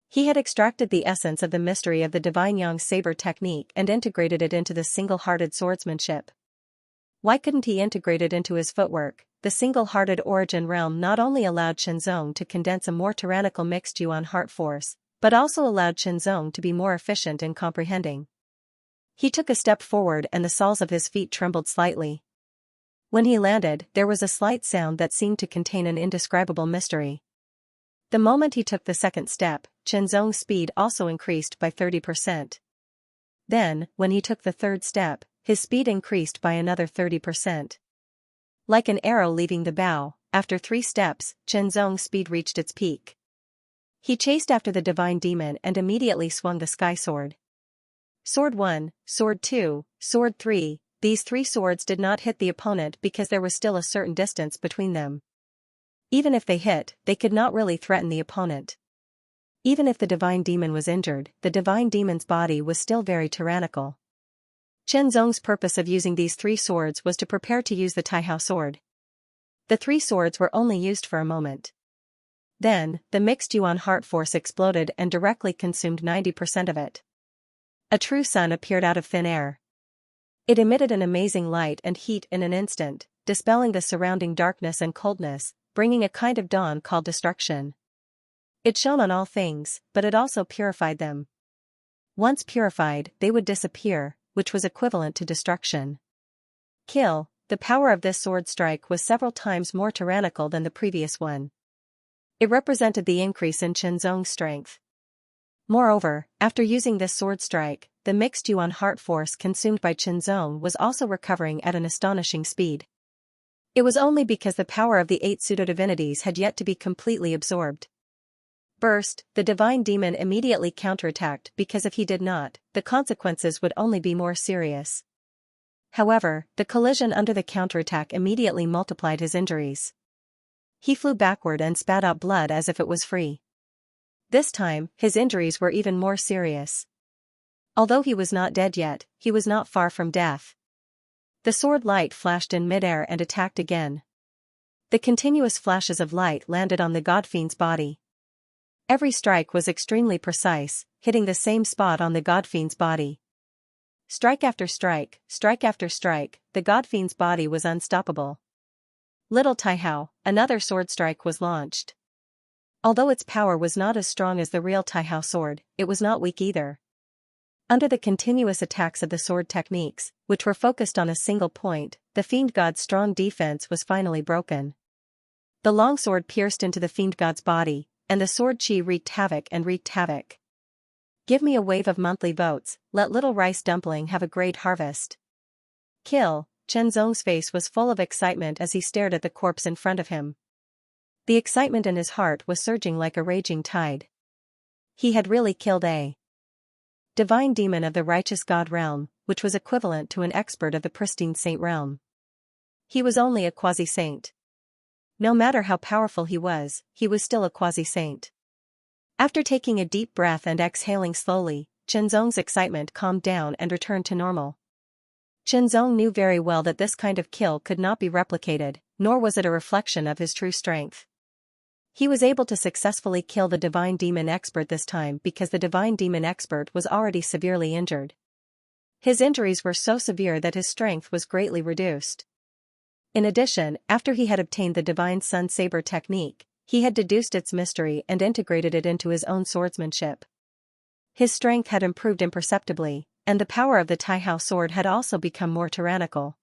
Speaker 1: He had extracted the essence of the mystery of the divine yang saber technique and integrated it into the single-hearted swordsmanship. Why couldn't he integrate it into his footwork? The single-hearted origin realm not only allowed Qianzong to condense a more tyrannical mixed yuan heart force, but also allowed Qianzong to be more efficient in comprehending. He took a step forward and the soles of his feet trembled slightly. When he landed, there was a slight sound that seemed to contain an indescribable mystery. The moment he took the second step, Qianzong's speed also increased by 30%. Then, when he took the third step, his speed increased by another 30%. Like an arrow leaving the bow, after 3 steps, Qianzong's speed reached its peak. He chased after the divine demon and immediately swung the sky sword. Sword 1, Sword 2, Sword 3, these 3 swords did not hit the opponent because there was still a certain distance between them. Even if they hit, they could not really threaten the opponent. Even if the divine demon was injured, the divine demon's body was still very tyrannical. Qianzong's purpose of using these 3 swords was to prepare to use the Taihao sword. The 3 swords were only used for a moment. Then, the mixed yuan heart force exploded and directly consumed 90% of it. A true sun appeared out of thin air. It emitted an amazing light and heat in an instant, dispelling the surrounding darkness and coldness, bringing a kind of dawn called destruction. It shone on all things, but it also purified them. Once purified, they would disappear, which was equivalent to destruction. Kill, the power of this sword strike was several times more tyrannical than the previous one. It represented the increase in Qianzong's strength. Moreover, after using this sword strike, the mixed yuan heart force consumed by Qianzong was also recovering at an astonishing speed. It was only because the power of the 8 pseudo-divinities had yet to be completely absorbed. Burst, the divine demon immediately counterattacked because if he did not, the consequences would only be more serious. However, the collision under the counterattack immediately multiplied his injuries. He flew backward and spat out blood as if it was free. This time, his injuries were even more serious. Although he was not dead yet, he was not far from death. The sword light flashed in midair and attacked again. The continuous flashes of light landed on the godfiend's body. Every strike was extremely precise, hitting the same spot on the godfiend's body. Strike after strike, the godfiend's body was unstoppable. Little Taihao, another sword strike was launched. Although its power was not as strong as the real Taihao sword, it was not weak either. Under the continuous attacks of the sword techniques, which were focused on a single point, the fiend god's strong defense was finally broken. The long sword pierced into the fiend god's body, and the sword chi wreaked havoc. Give me a wave of monthly votes, let little rice dumpling have a great harvest. Kill, Qianzong's face was full of excitement as he stared at the corpse in front of him. The excitement in his heart was surging like a raging tide. He had really killed a divine demon of the righteous god realm, which was equivalent to an expert of the pristine saint realm. He was only a quasi-saint. No matter how powerful he was still a quasi-saint. After taking a deep breath and exhaling slowly, Qianzong's excitement calmed down and returned to normal. Qianzong knew very well that this kind of kill could not be replicated, nor was it a reflection of his true strength. He was able to successfully kill the divine demon expert this time because the divine demon expert was already severely injured. His injuries were so severe that his strength was greatly reduced. In addition, after he had obtained the divine sun saber technique, he had deduced its mystery and integrated it into his own swordsmanship. His strength had improved imperceptibly, and the power of the Taihao sword had also become more tyrannical.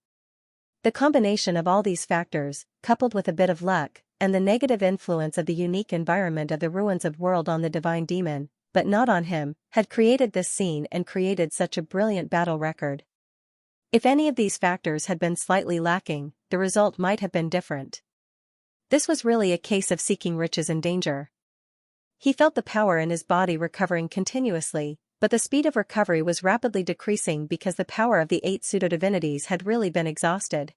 Speaker 1: The combination of all these factors, coupled with a bit of luck, and the negative influence of the unique environment of the ruins of world on the divine demon, but not on him, had created this scene and created such a brilliant battle record. If any of these factors had been slightly lacking, the result might have been different. This was really a case of seeking riches in danger. He felt the power in his body recovering continuously, but the speed of recovery was rapidly decreasing because the power of the 8 pseudo-divinities had really been exhausted.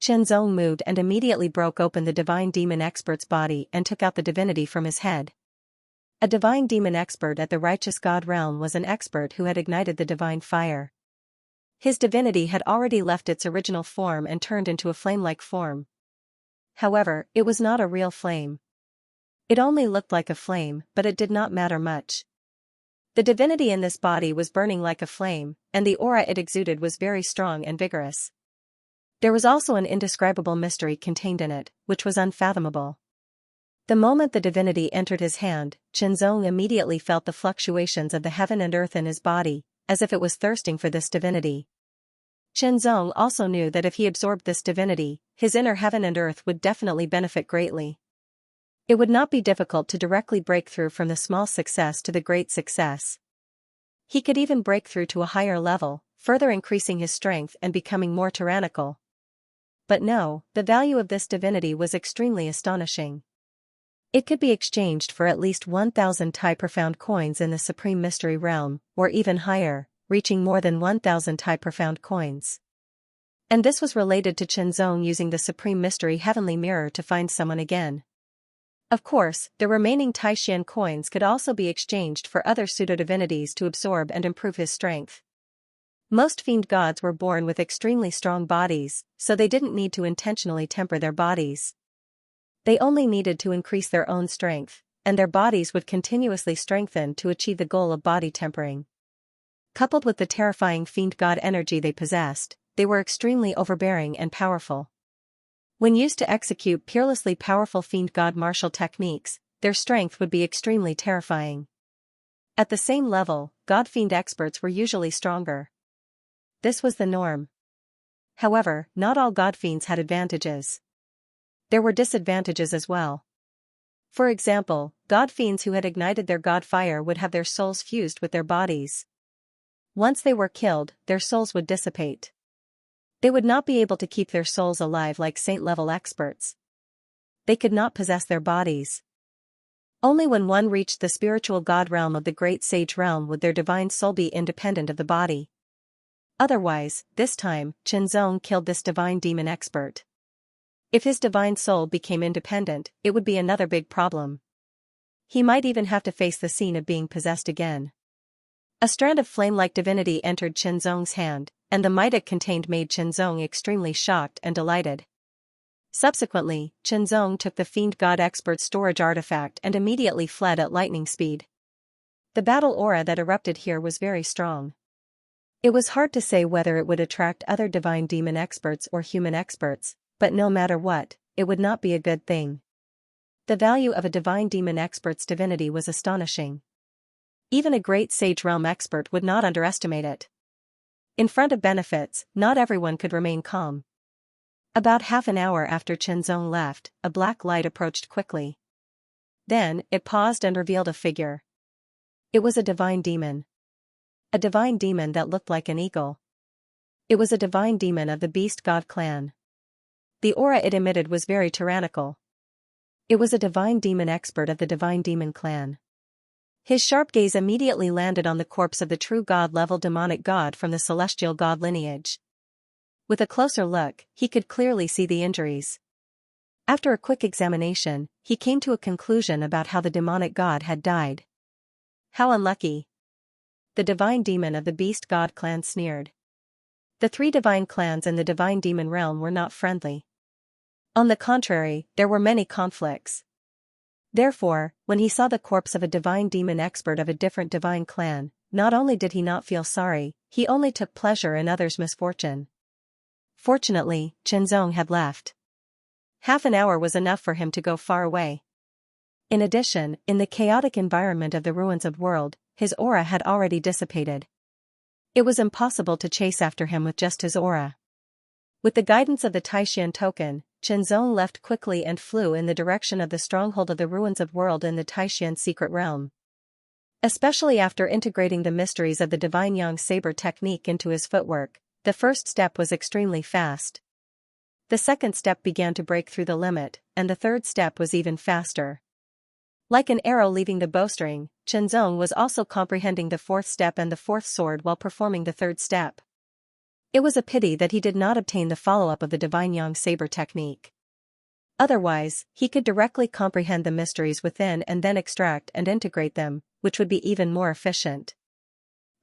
Speaker 1: Chenzong moved and immediately broke open the divine demon expert's body and took out the divinity from his head. A divine demon expert at the righteous god realm was an expert who had ignited the divine fire. His divinity had already left its original form and turned into a flame-like form. However, it was not a real flame. It only looked like a flame, but it did not matter much. The divinity in this body was burning like a flame, and the aura it exuded was very strong and vigorous. There was also an indescribable mystery contained in it, which was unfathomable. The moment the divinity entered his hand, Chenzong immediately felt the fluctuations of the heaven and earth in his body, as if it was thirsting for this divinity. Chenzong also knew that if he absorbed this divinity, his inner heaven and earth would definitely benefit greatly. It would not be difficult to directly break through from the small success to the great success. He could even break through to a higher level, further increasing his strength and becoming more tyrannical. But no, the value of this divinity was extremely astonishing. It could be exchanged for at least 1,000 Tai profound coins in the Supreme Mystery Realm, or even higher, reaching more than 1,000 Tai profound coins. And this was related to Chenzong using the Supreme Mystery Heavenly Mirror to find someone again. Of course, the remaining Tai Xian coins could also be exchanged for other pseudo-divinities to absorb and improve his strength. Most fiend gods were born with extremely strong bodies, so they didn't need to intentionally temper their bodies. They only needed to increase their own strength, and their bodies would continuously strengthen to achieve the goal of body tempering. Coupled with the terrifying fiend god energy they possessed, they were extremely overbearing and powerful. When used to execute peerlessly powerful fiend god martial techniques, their strength would be extremely terrifying. At the same level, god-fiend experts were usually stronger. This was the norm. However, not all god-fiends had advantages. There were disadvantages as well. For example, god-fiends who had ignited their god fire would have their souls fused with their bodies. Once they were killed, their souls would dissipate. They would not be able to keep their souls alive like saint-level experts. They could not possess their bodies. Only when one reached the spiritual god realm of the great sage realm would their divine soul be independent of the body. Otherwise, this time, Chenzong killed this divine demon expert. If his divine soul became independent, it would be another big problem. He might even have to face the scene of being possessed again. A strand of flame-like divinity entered Chenzong's hand, and the might it contained made Chenzong extremely shocked and delighted. Subsequently, Chenzong took the fiend god expert's storage artifact and immediately fled at lightning speed. The battle aura that erupted here was very strong. It was hard to say whether it would attract other divine demon experts or human experts, but no matter what, it would not be a good thing. The value of a divine demon expert's divinity was astonishing. Even a great sage realm expert would not underestimate it. In front of benefits, not everyone could remain calm. About half an hour after Chenzong left, a black light approached quickly. Then, it paused and revealed a figure. It was a divine demon. A divine demon that looked like an eagle. It was a divine demon of the beast god clan. The aura it emitted was very tyrannical. It was a divine demon expert of the divine demon clan. His sharp gaze immediately landed on the corpse of the true god-level demonic god from the celestial god lineage. With a closer look, he could clearly see the injuries. After a quick examination, he came to a conclusion about how the demonic god had died. How unlucky. The divine demon of the beast god clan sneered. The 3 divine clans in the divine demon realm were not friendly. On the contrary, there were many conflicts. Therefore, when he saw the corpse of a divine demon expert of a different divine clan, not only did he not feel sorry, he only took pleasure in others' misfortune. Fortunately, Chenzong had left. Half an hour was enough for him to go far away. In addition, in the chaotic environment of the ruins of world, his aura had already dissipated. It was impossible to chase after him with just his aura. With the guidance of the Taishan token, Chenzong left quickly and flew in the direction of the stronghold of the ruins of world in the Taishan secret realm. Especially after integrating the mysteries of the divine yang saber technique into his footwork, the first step was extremely fast. The second step began to break through the limit, and the third step was even faster. Like an arrow leaving the bowstring, Chenzong was also comprehending the fourth step and the fourth sword while performing the third step. It was a pity that he did not obtain the follow-up of the divine yang saber technique. Otherwise, he could directly comprehend the mysteries within and then extract and integrate them, which would be even more efficient.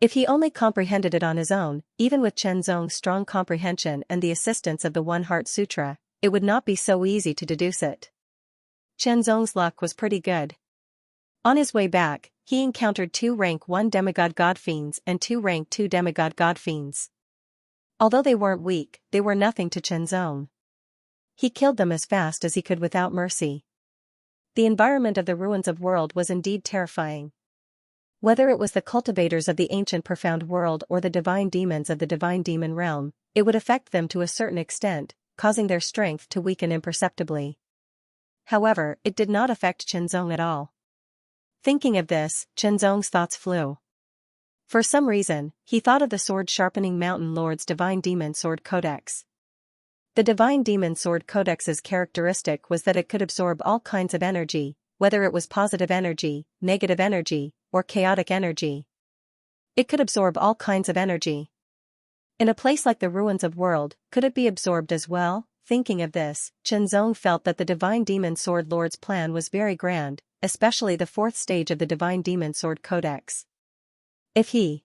Speaker 1: If he only comprehended it on his own, even with Chenzong's strong comprehension and the assistance of the One Heart Sutra, it would not be so easy to deduce it. Chenzong's luck was pretty good. On his way back, he encountered 2 rank 1 demigod god fiends and 2 rank 2 demigod god fiends. Although they weren't weak, they were nothing to Chenzong. He killed them as fast as he could without mercy. The environment of the ruins of world was indeed terrifying. Whether it was the cultivators of the ancient profound world or the divine demons of the divine demon realm, it would affect them to a certain extent, causing their strength to weaken imperceptibly. However, it did not affect Chenzong at all. Thinking of this, Chenzong's thoughts flew. For some reason, he thought of the sword-sharpening mountain lord's divine demon sword codex. The divine demon sword codex's characteristic was that it could absorb all kinds of energy, whether it was positive energy, negative energy, or chaotic energy. It could absorb all kinds of energy. In a place like the ruins of world, could it be absorbed as well? Thinking of this, Chenzong felt that the divine demon sword lord's plan was very grand, especially the fourth stage of the divine demon sword codex. If he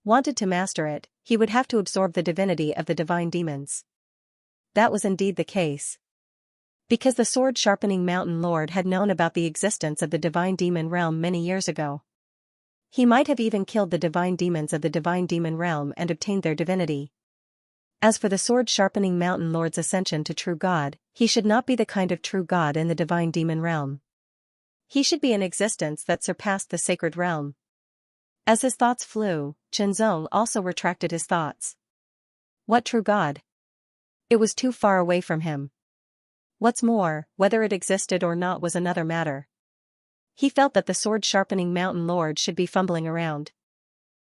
Speaker 1: wanted to master it, he would have to absorb the divinity of the divine demons. That was indeed the case. Because the sword-sharpening mountain lord had known about the existence of the divine demon realm many years ago. He might have even killed the divine demons of the divine demon realm and obtained their divinity. As for the sword-sharpening mountain lord's ascension to true god, he should not be the kind of true god in the divine demon realm. He should be an existence that surpassed the sacred realm. As his thoughts flew, Chenzong also retracted his thoughts. What true god? It was too far away from him. What's more, whether it existed or not was another matter. He felt that the sword-sharpening mountain lord should be fumbling around.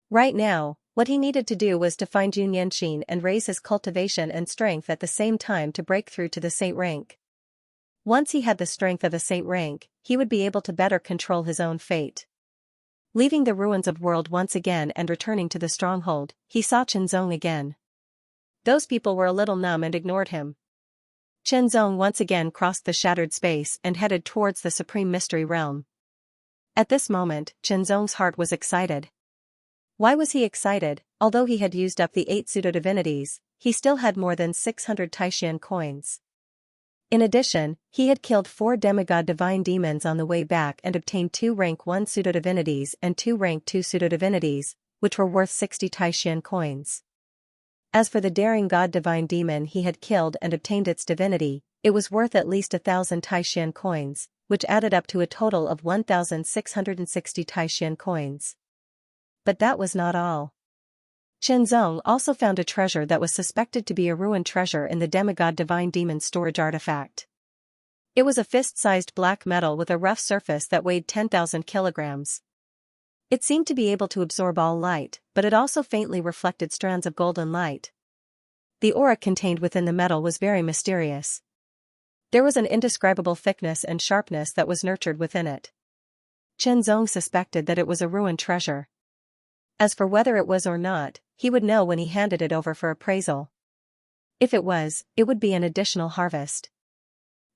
Speaker 1: Right now, what he needed to do was to find Xianxia and raise his cultivation and strength at the same time to break through to the saint rank. Once he had the strength of a saint rank, he would be able to better control his own fate. Leaving the ruins of world once again and returning to the stronghold, he saw Chenzong again. Those people were a little numb and ignored him. Chenzong once again crossed the shattered space and headed towards the supreme mystery realm. At this moment, Chenzong's heart was excited. Why was he excited? Although he had used up the 8 pseudo-divinities, he still had more than 600 Taishan coins. In addition, he had killed 4 demigod divine demons on the way back and obtained 2 rank 1 pseudo-divinities and 2 rank 2 pseudo-divinities, which were worth 60 Taishan coins. As for the daring god divine demon he had killed and obtained its divinity, it was worth at least 1,000 Taishan coins, which added up to a total of 1,660 Taishan coins. But that was not all. Chenzong also found a treasure that was suspected to be a ruined treasure in the demigod divine demon storage artifact. It was a fist-sized black metal with a rough surface that weighed 10,000 kilograms. It seemed to be able to absorb all light, but it also faintly reflected strands of golden light. The aura contained within the metal was very mysterious. There was an indescribable thickness and sharpness that was nurtured within it. Chenzong suspected that it was a ruined treasure. As for whether it was or not, he would know when he handed it over for appraisal. If it was, it would be an additional harvest.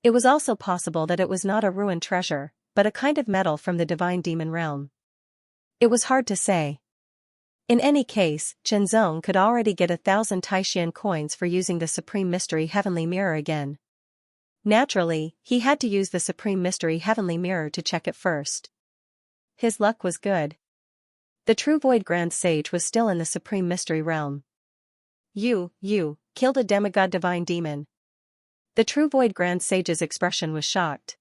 Speaker 1: It was also possible that it was not a ruined treasure, but a kind of metal from the divine demon realm. It was hard to say. In any case, Chenzong could already get 1,000 Taishan coins for using the Supreme Mystery Heavenly Mirror again. Naturally, he had to use the Supreme Mystery Heavenly Mirror to check it first. His luck was good. The true Void Grand Sage was still in the Supreme Mystery Realm. You, killed a demigod divine demon. The true Void Grand Sage's expression was shocked.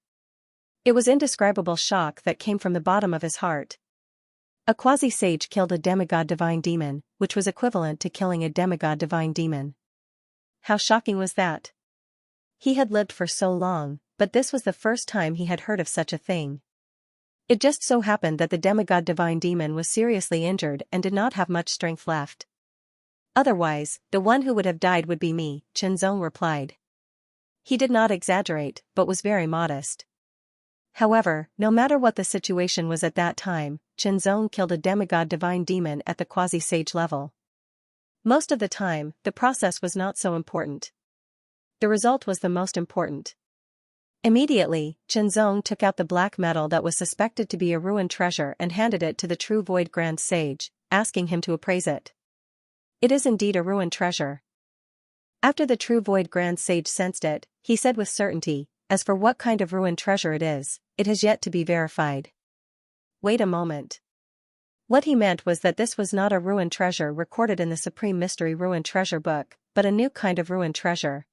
Speaker 1: It was indescribable shock that came from the bottom of his heart. A quasi-sage killed a demigod divine demon, which was equivalent to killing a demigod divine demon. How shocking was that? He had lived for so long, but this was the first time he had heard of such a thing. It just so happened that the demigod divine demon was seriously injured and did not have much strength left. Otherwise, the one who would have died would be me, Qianzong replied. He did not exaggerate, but was very modest. However, no matter what the situation was at that time, Qianzong killed a demigod divine demon at the quasi-sage level. Most of the time, the process was not so important. The result was the most important. Immediately, Qianzong took out the black metal that was suspected to be a ruined treasure and handed it to the true Void Grand Sage, asking him to appraise it. It is indeed a ruined treasure. After the true Void Grand Sage sensed it, he said with certainty, as for what kind of ruined treasure it has yet to be verified. Wait a moment. What he meant was that this was not a ruined treasure recorded in the Supreme Mystery Ruined Treasure Book, but a new kind of ruined treasure.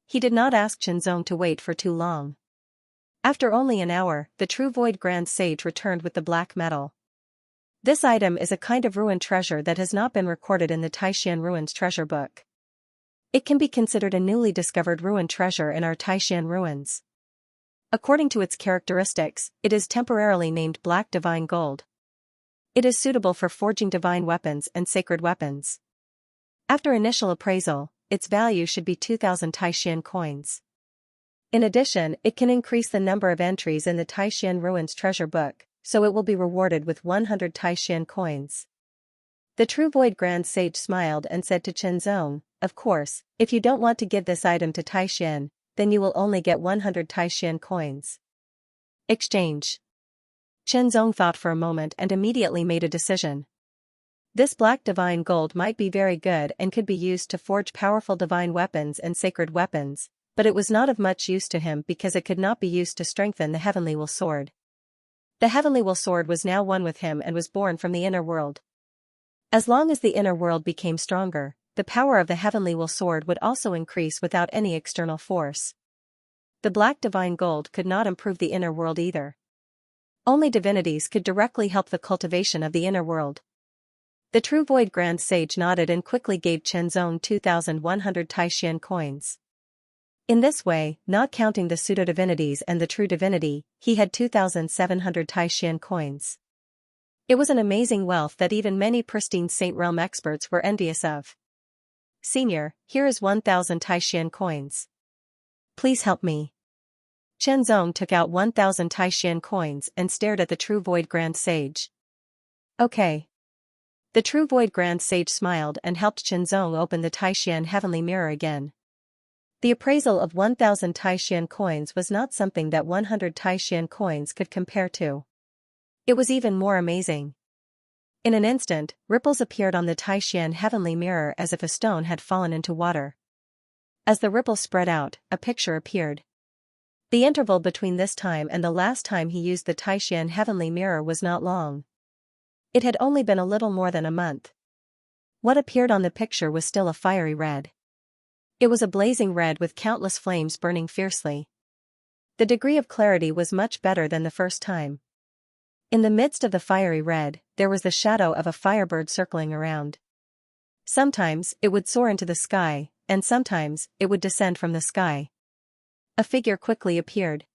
Speaker 1: He did not ask Qianzong to wait for too long. After only an hour, the true Void Grand Sage returned with the black metal. This item is a kind of ruined treasure that has not been recorded in the Taishan Ruins Treasure Book. It can be considered a newly discovered ruined treasure in our Taishan ruins. According to its characteristics, it is temporarily named Black Divine Gold. It is suitable for forging divine weapons and sacred weapons. After initial appraisal, its value should be 2,000 Taishan coins. In addition, it can increase the number of entries in the Taishan Ruins Treasure Book, so it will be rewarded with 100 Taishan coins. The true Void Grand Sage smiled and said to Qianzong, "Of course, if you don't want to give this item to Taishan, then you will only get 100 Taishan coins." Exchange. Qianzong thought for a moment and immediately made a decision. This black divine gold might be very good and could be used to forge powerful divine weapons and sacred weapons, but it was not of much use to him because it could not be used to strengthen the Heavenly Will Sword. The Heavenly Will Sword was now one with him and was born from the inner world. As long as the inner world became stronger, the power of the Heavenly Will Sword would also increase without any external force. The black divine gold could not improve the inner world either. Only divinities could directly help the cultivation of the inner world. The true Void Grand Sage nodded and quickly gave Qianzong 2,100 Taishan coins. In this way, not counting the pseudo-divinities and the true divinity, he had 2,700 Taishan coins. It was an amazing wealth that even many pristine Saint Realm experts were envious of. "Senior, here is 1,000 Taishan coins. Please help me." Qianzong took out 1,000 Taishan coins and stared at the true Void Grand Sage. "Okay." The true Void Grand Sage smiled and helped Qianzong open the Taishan Heavenly Mirror again. The appraisal of 1,000 Taishan coins was not something that 100 Taishan coins could compare to. It was even more amazing. In an instant, ripples appeared on the Taishan Heavenly Mirror as if a stone had fallen into water. As the ripples spread out, a picture appeared. The interval between this time and the last time he used the Taishan Heavenly Mirror was not long. It had only been a little more than a month. What appeared on the picture was still a fiery red. It was a blazing red with countless flames burning fiercely. The degree of clarity was much better than the first time. In the midst of the fiery red, there was the shadow of a firebird circling around. Sometimes it would soar into the sky, and sometimes it would descend from the sky. A figure quickly appeared.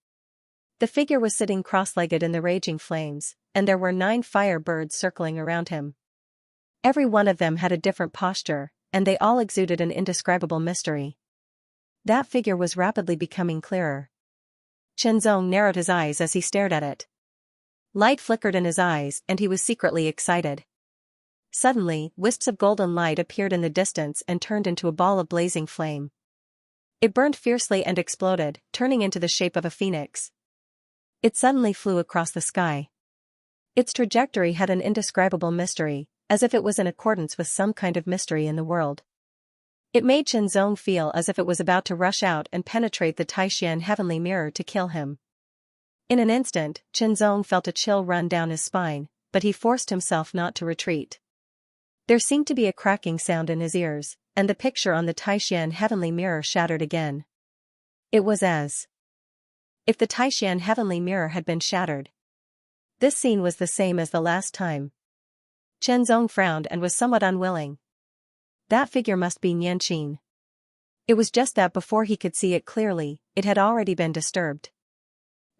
Speaker 1: The figure was sitting cross-legged in the raging flames, and there were 9 firebirds circling around him. Every one of them had a different posture, and they all exuded an indescribable mystery. That figure was rapidly becoming clearer. Qianzong narrowed his eyes as he stared at it. Light flickered in his eyes and he was secretly excited. Suddenly, wisps of golden light appeared in the distance and turned into a ball of blazing flame. It burned fiercely and exploded, turning into the shape of a phoenix. It suddenly flew across the sky. Its trajectory had an indescribable mystery, as if it was in accordance with some kind of mystery in the world. It made Qianzong feel as if it was about to rush out and penetrate the Taishan Heavenly Mirror to kill him. In an instant, Qianzong felt a chill run down his spine, but he forced himself not to retreat. There seemed to be a cracking sound in his ears, and the picture on the Taishan heavenly mirror shattered again. It was as if the Taishan heavenly mirror had been shattered. This scene was the same as the last time. Chen Zong frowned and was somewhat unwilling. That figure must be Xianxia. It was just that before he could see it clearly, it had already been disturbed.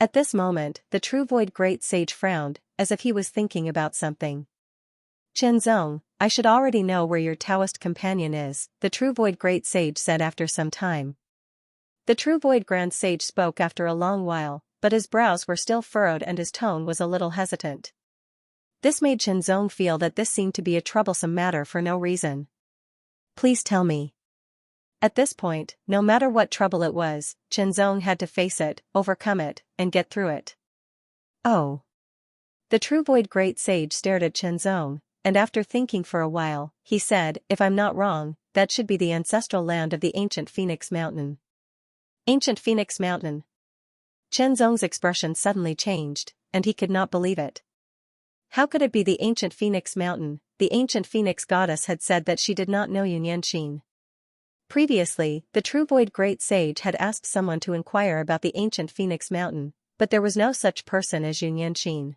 Speaker 1: At this moment, the true void great sage frowned, as if he was thinking about something. Chen Zong, I should already know where your Taoist companion is, the true void great sage said after some time. The true void grand sage spoke after a long while, but his brows were still furrowed and his tone was a little hesitant. This made Chen Zong feel that this seemed to be a troublesome matter for no reason. Please tell me. At this point, no matter what trouble it was, Chen Zong had to face it, overcome it, and get through it. Oh. The true void great sage stared at Chen Zong, and after thinking for a while, he said, if I'm not wrong, that should be the ancestral land of the ancient Phoenix Mountain. Ancient Phoenix Mountain. Chen Zong's expression suddenly changed, and he could not believe it. How could it be the ancient Phoenix Mountain? The ancient Phoenix goddess had said that she did not know Xianxia. Previously, the true void great sage had asked someone to inquire about the ancient Phoenix Mountain, but there was no such person as Xianxia.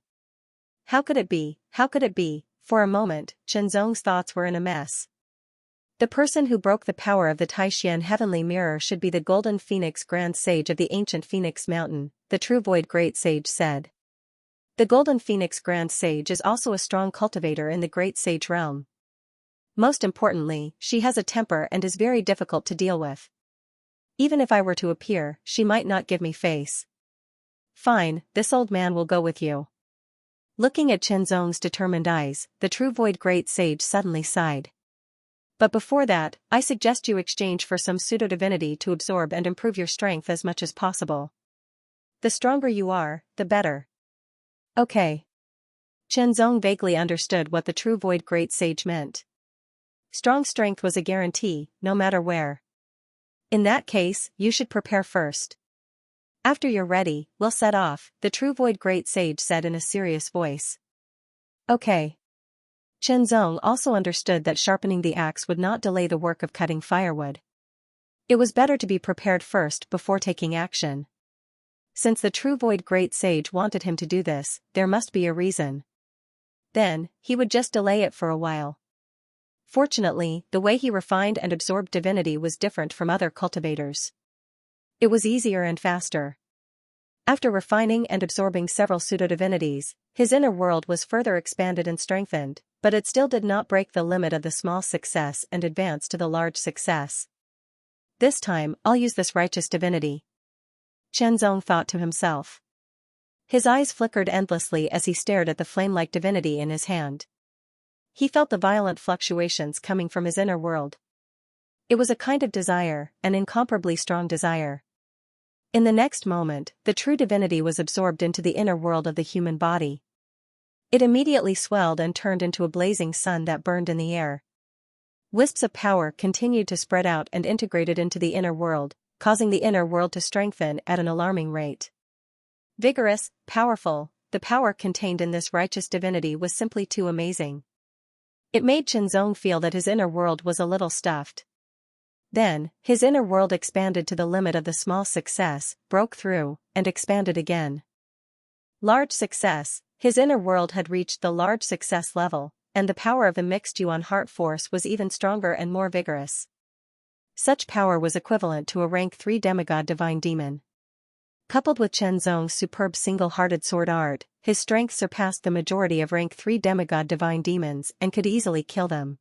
Speaker 1: How could it be? How could it be? For a moment, Chen Zong's thoughts were in a mess. The person who broke the power of the Taishan heavenly mirror should be the golden phoenix grand sage of the ancient Phoenix Mountain, the true void great sage said. The golden phoenix grand sage is also a strong cultivator in the great sage realm. Most importantly, she has a temper and is very difficult to deal with. Even if I were to appear, she might not give me face. Fine, this old man will go with you. Looking at Chen Zong's determined eyes, the true void great sage suddenly sighed. But before that, I suggest you exchange for some pseudo-divinity to absorb and improve your strength as much as possible. The stronger you are, the better. Okay. Chen Zong vaguely understood what the true void great sage meant. Strong strength was a guarantee, no matter where. In that case, you should prepare first. After you're ready, we'll set off, the true void great sage said in a serious voice. Okay. Chen Zong also understood that sharpening the axe would not delay the work of cutting firewood. It was better to be prepared first before taking action. Since the true void great sage wanted him to do this, there must be a reason. Then, he would just delay it for a while. Fortunately, the way he refined and absorbed divinity was different from other cultivators. It was easier and faster. After refining and absorbing several pseudo-divinities, his inner world was further expanded and strengthened, but it still did not break the limit of the small success and advance to the large success. This time, I'll use this righteous divinity. Chen Zong thought to himself. His eyes flickered endlessly as he stared at the flame-like divinity in his hand. He felt the violent fluctuations coming from his inner world. It was a kind of desire, an incomparably strong desire. In the next moment, the true divinity was absorbed into the inner world of the human body. It immediately swelled and turned into a blazing sun that burned in the air. Wisps of power continued to spread out and integrated into the inner world, causing the inner world to strengthen at an alarming rate. Vigorous, powerful, the power contained in this righteous divinity was simply too amazing. It made Chen Zong feel that his inner world was a little stuffed. Then, his inner world expanded to the limit of the small success, broke through, and expanded again. Large success, his inner world had reached the large success level, and the power of the mixed yuan heart force was even stronger and more vigorous. Such power was equivalent to a rank 3 demigod divine demon. Coupled with Chen Zong's superb single-hearted sword art, his strength surpassed the majority of rank 3 demigod divine demons and could easily kill them.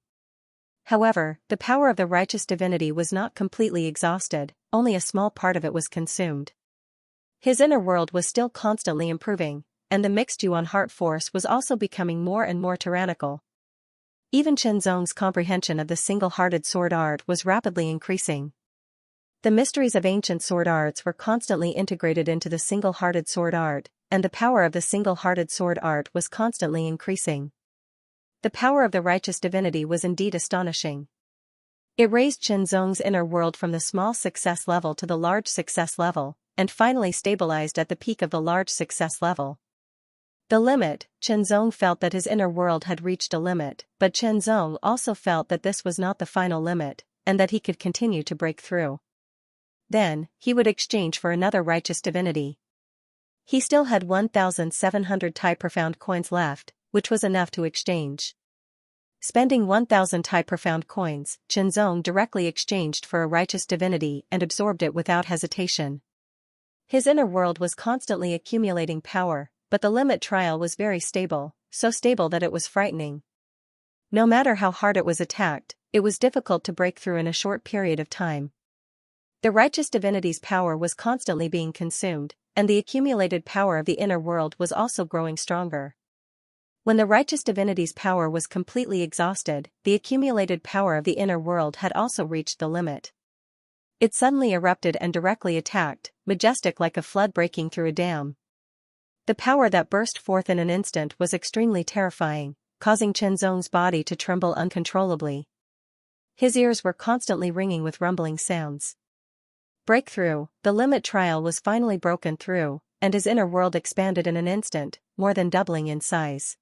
Speaker 1: However, the power of the righteous divinity was not completely exhausted, only a small part of it was consumed. His inner world was still constantly improving, and the mixed yuan heart force was also becoming more and more tyrannical. Even Chen Zong's comprehension of the single-hearted sword art was rapidly increasing. The mysteries of ancient sword arts were constantly integrated into the single-hearted sword art, and the power of the single-hearted sword art was constantly increasing. The power of the righteous divinity was indeed astonishing. It raised Chen Zong's inner world from the small success level to the large success level, and finally stabilized at the peak of the large success level. The limit, Chen Zong felt that his inner world had reached a limit, but Chen Zong also felt that this was not the final limit, and that he could continue to break through. Then, he would exchange for another righteous divinity. He still had 1,700 Tai profound coins left, which was enough to exchange. Spending 1,000 Tai profound coins, Chenzong directly exchanged for a righteous divinity and absorbed it without hesitation. His inner world was constantly accumulating power, but the limit trial was very stable, so stable that it was frightening. No matter how hard it was attacked, it was difficult to break through in a short period of time. The righteous divinity's power was constantly being consumed, and the accumulated power of the inner world was also growing stronger. When the righteous divinity's power was completely exhausted, the accumulated power of the inner world had also reached the limit. It suddenly erupted and directly attacked, majestic like a flood breaking through a dam. The power that burst forth in an instant was extremely terrifying, causing Chenzong's body to tremble uncontrollably. His ears were constantly ringing with rumbling sounds. Breakthrough, the limit trial was finally broken through, and his inner world expanded in an instant, more than doubling in size.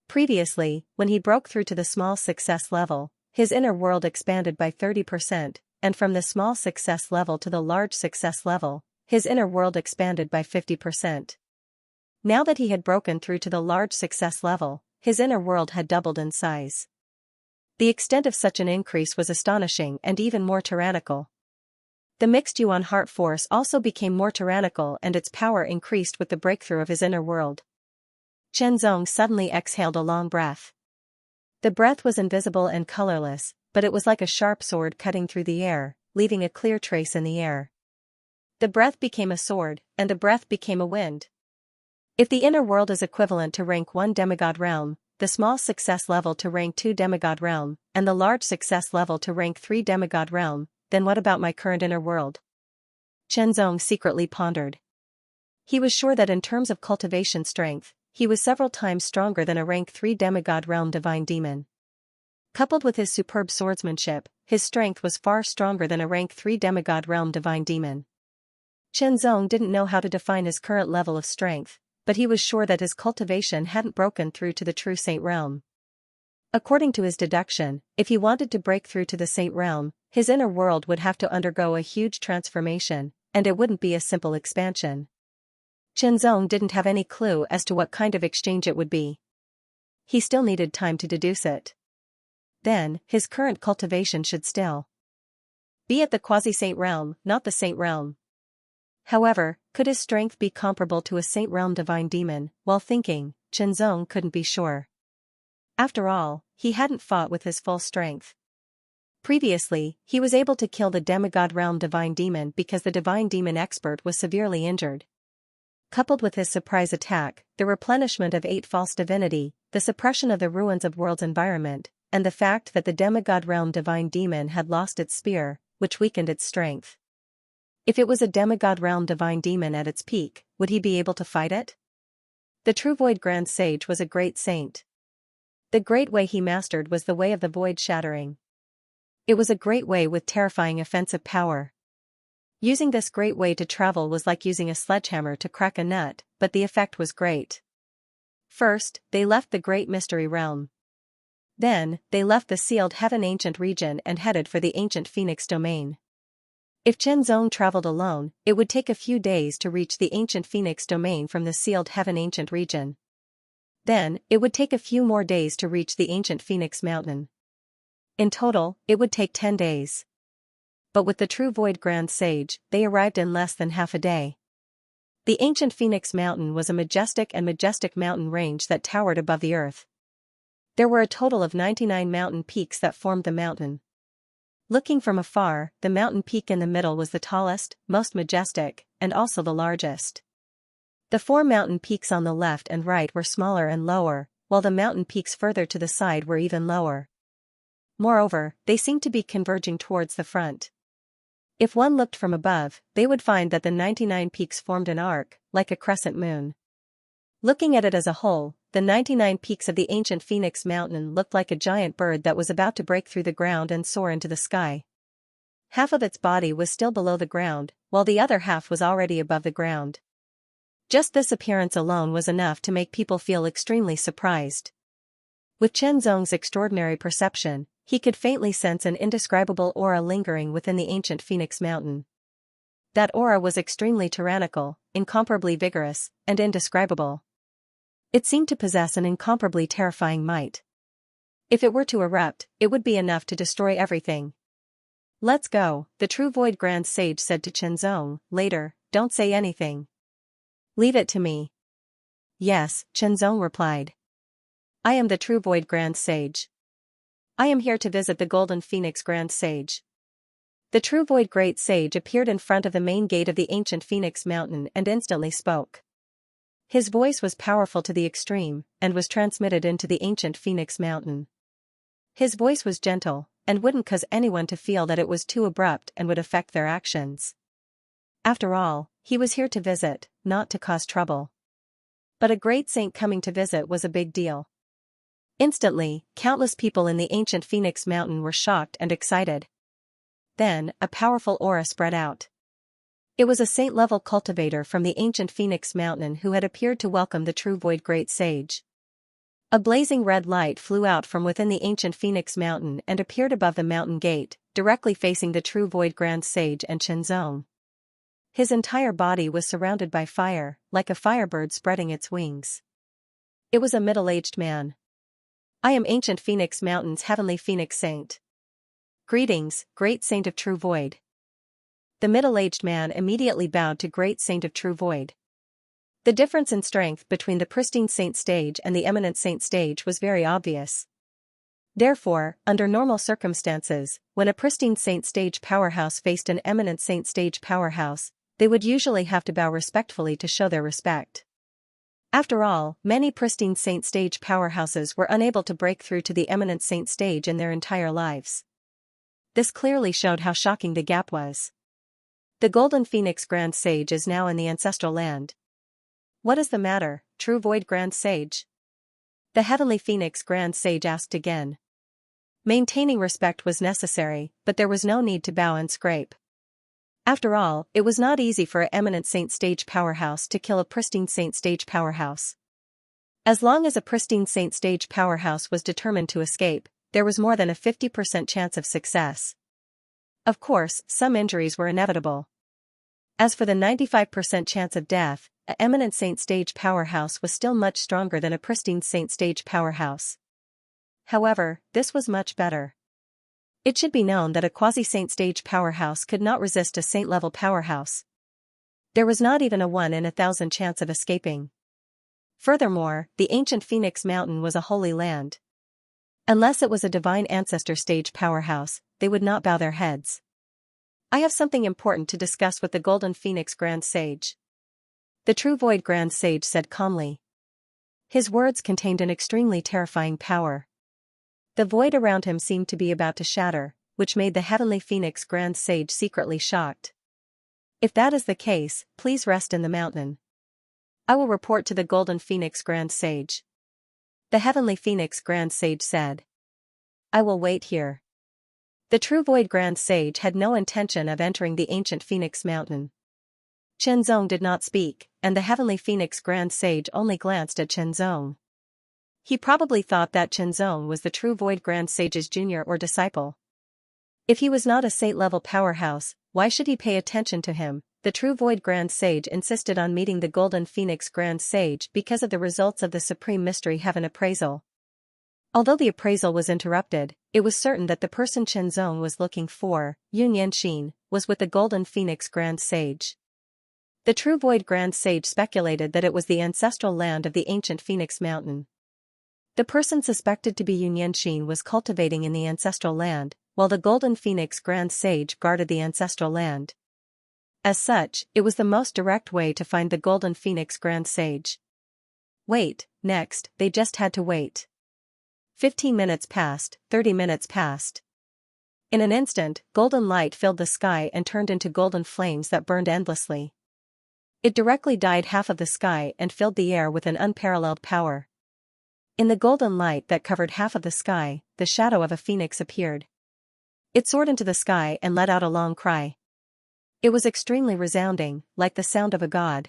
Speaker 1: Previously, when he broke through to the small success level, his inner world expanded by 30%, and from the small success level to the large success level, his inner world expanded by 50%. Now that he had broken through to the large success level, his inner world had doubled in size. The extent of such an increase was astonishing and even more tyrannical. The mixed Yuan heart force also became more tyrannical and its power increased with the breakthrough of his inner world. Chenzong suddenly exhaled a long breath. The breath was invisible and colorless, but it was like a sharp sword cutting through the air, leaving a clear trace in the air. The breath became a sword, and the breath became a wind. If the inner world is equivalent to rank 1 demigod realm, the small success level to rank 2 demigod realm, and the large success level to rank 3 demigod realm, then what about my current inner world? Chenzong secretly pondered. He was sure that in terms of cultivation strength, he was several times stronger than a rank 3 demigod realm divine demon. Coupled with his superb swordsmanship, his strength was far stronger than a rank 3 demigod realm divine demon. Chenzong didn't know how to define his current level of strength, but he was sure that his cultivation hadn't broken through to the true saint realm. According to his deduction, if he wanted to break through to the saint realm, his inner world would have to undergo a huge transformation, and it wouldn't be a simple expansion. Chenzong didn't have any clue as to what kind of exchange it would be. He still needed time to deduce it. Then, his current cultivation should still be at the quasi-saint realm, not the saint realm. However, could his strength be comparable to a saint realm divine demon? While thinking, Chenzong couldn't be sure. After all, he hadn't fought with his full strength. Previously, he was able to kill the demigod realm divine demon because the divine demon expert was severely injured. Coupled with his surprise attack, the replenishment of 8 false divinity, the suppression of the ruins of world's environment, and the fact that the demigod realm divine demon had lost its spear, which weakened its strength. If it was a demigod realm divine demon at its peak, would he be able to fight it? The true Void Grand Sage was a great saint. The great way he mastered was the way of the void shattering. It was a great way with terrifying offensive power. Using this great way to travel was like using a sledgehammer to crack a nut, but the effect was great. First, they left the great mystery realm. Then, they left the sealed heaven ancient region and headed for the ancient phoenix domain. If Chenzong traveled alone, it would take a few days to reach the ancient phoenix domain from the sealed heaven ancient region. Then, it would take a few more days to reach the ancient phoenix mountain. In total, it would take 10 days. But with the true Void Grand Sage, they arrived in less than half a day. The ancient Phoenix Mountain was a majestic mountain range that towered above the earth. There were a total of 99 mountain peaks that formed the mountain. Looking from afar, the mountain peak in the middle was the tallest, most majestic, and also the largest. The 4 mountain peaks on the left and right were smaller and lower, while the mountain peaks further to the side were even lower. Moreover, they seemed to be converging towards the front. If one looked from above, they would find that the 99 peaks formed an arc, like a crescent moon. Looking at it as a whole, the 99 peaks of the ancient Phoenix Mountain looked like a giant bird that was about to break through the ground and soar into the sky. Half of its body was still below the ground, while the other half was already above the ground. Just this appearance alone was enough to make people feel extremely surprised. With Chenzong's extraordinary perception, He could faintly sense an indescribable aura lingering within the ancient Phoenix Mountain. That aura was extremely tyrannical, incomparably vigorous, and indescribable. It seemed to possess an incomparably terrifying might. If it were to erupt, it would be enough to destroy everything. "Let's go," the True Void Grand Sage said to Chenzong later. "Don't say anything. Leave it to me." "Yes," Chenzong replied. "I am the True Void Grand Sage. I am here to visit the Golden Phoenix Grand Sage." The True Void Great Sage appeared in front of the main gate of the ancient Phoenix Mountain and instantly spoke. His voice was powerful to the extreme, and was transmitted into the ancient Phoenix Mountain. His voice was gentle, and wouldn't cause anyone to feel that it was too abrupt and would affect their actions. After all, he was here to visit, not to cause trouble. But a great saint coming to visit was a big deal. Instantly, countless people in the ancient Phoenix Mountain were shocked and excited. Then, a powerful aura spread out. It was a saint-level cultivator from the ancient Phoenix Mountain who had appeared to welcome the True Void Great Sage. A blazing red light flew out from within the ancient Phoenix Mountain and appeared above the mountain gate, directly facing the True Void Grand Sage and Chenzong. His entire body was surrounded by fire, like a firebird spreading its wings. It was a middle-aged man. "I am ancient Phoenix Mountain's heavenly Phoenix Saint. Greetings, Great Saint of True Void." The middle-aged man immediately bowed to Great Saint of True Void. The difference in strength between the pristine saint stage and the eminent saint stage was very obvious. Therefore, under normal circumstances, when a pristine saint stage powerhouse faced an eminent saint stage powerhouse, they would usually have to bow respectfully to show their respect. After all, many pristine saint stage powerhouses were unable to break through to the eminent saint stage in their entire lives. This clearly showed how shocking the gap was. The Golden Phoenix Grand Sage is now in the ancestral land. "What is the matter, True Void Grand Sage?" the Heavenly Phoenix Grand Sage asked again. Maintaining respect was necessary, but there was no need to bow and scrape. After all, it was not easy for an eminent saint stage powerhouse to kill a pristine saint stage powerhouse. As long as a pristine saint stage powerhouse was determined to escape, there was more than a 50% chance of success. Of course, some injuries were inevitable. As for the 95% chance of death, an eminent saint stage powerhouse was still much stronger than a pristine saint stage powerhouse. However, this was much better. It should be known that a quasi-saint stage powerhouse could not resist a saint-level powerhouse. There was not even a 1 in 1,000 chance of escaping. Furthermore, the ancient Phoenix Mountain was a holy land. Unless it was a divine ancestor stage powerhouse, they would not bow their heads. "I have something important to discuss with the Golden Phoenix Grand Sage," the True Void Grand Sage said calmly. His words contained an extremely terrifying power. The void around him seemed to be about to shatter, which made the Heavenly Phoenix Grand Sage secretly shocked. "If that is the case, please rest in the mountain. I will report to the Golden Phoenix Grand Sage," the Heavenly Phoenix Grand Sage said. "I will wait here." The True Void Grand Sage had no intention of entering the ancient Phoenix Mountain. Chenzong did not speak, and the Heavenly Phoenix Grand Sage only glanced at Chenzong. He probably thought that Chenzong was the True Void Grand Sage's junior or disciple. If he was not a saint-level powerhouse, why should he pay attention to him? The True Void Grand Sage insisted on meeting the Golden Phoenix Grand Sage because of the results of the Supreme Mystery Heaven appraisal. Although the appraisal was interrupted, it was certain that the person Chenzong was looking for, Xianxia, was with the Golden Phoenix Grand Sage. The True Void Grand Sage speculated that it was the ancestral land of the ancient Phoenix Mountain. The person suspected to be Xianxia was cultivating in the ancestral land, while the Golden Phoenix Grand Sage guarded the ancestral land. As such, it was the most direct way to find the Golden Phoenix Grand Sage. Next, they just had to wait. 15 minutes passed, 30 minutes passed. In an instant, golden light filled the sky and turned into golden flames that burned endlessly. It directly dyed half of the sky and filled the air with an unparalleled power. In the golden light that covered half of the sky, the shadow of a phoenix appeared. It soared into the sky and let out a long cry. It was extremely resounding, like the sound of a god.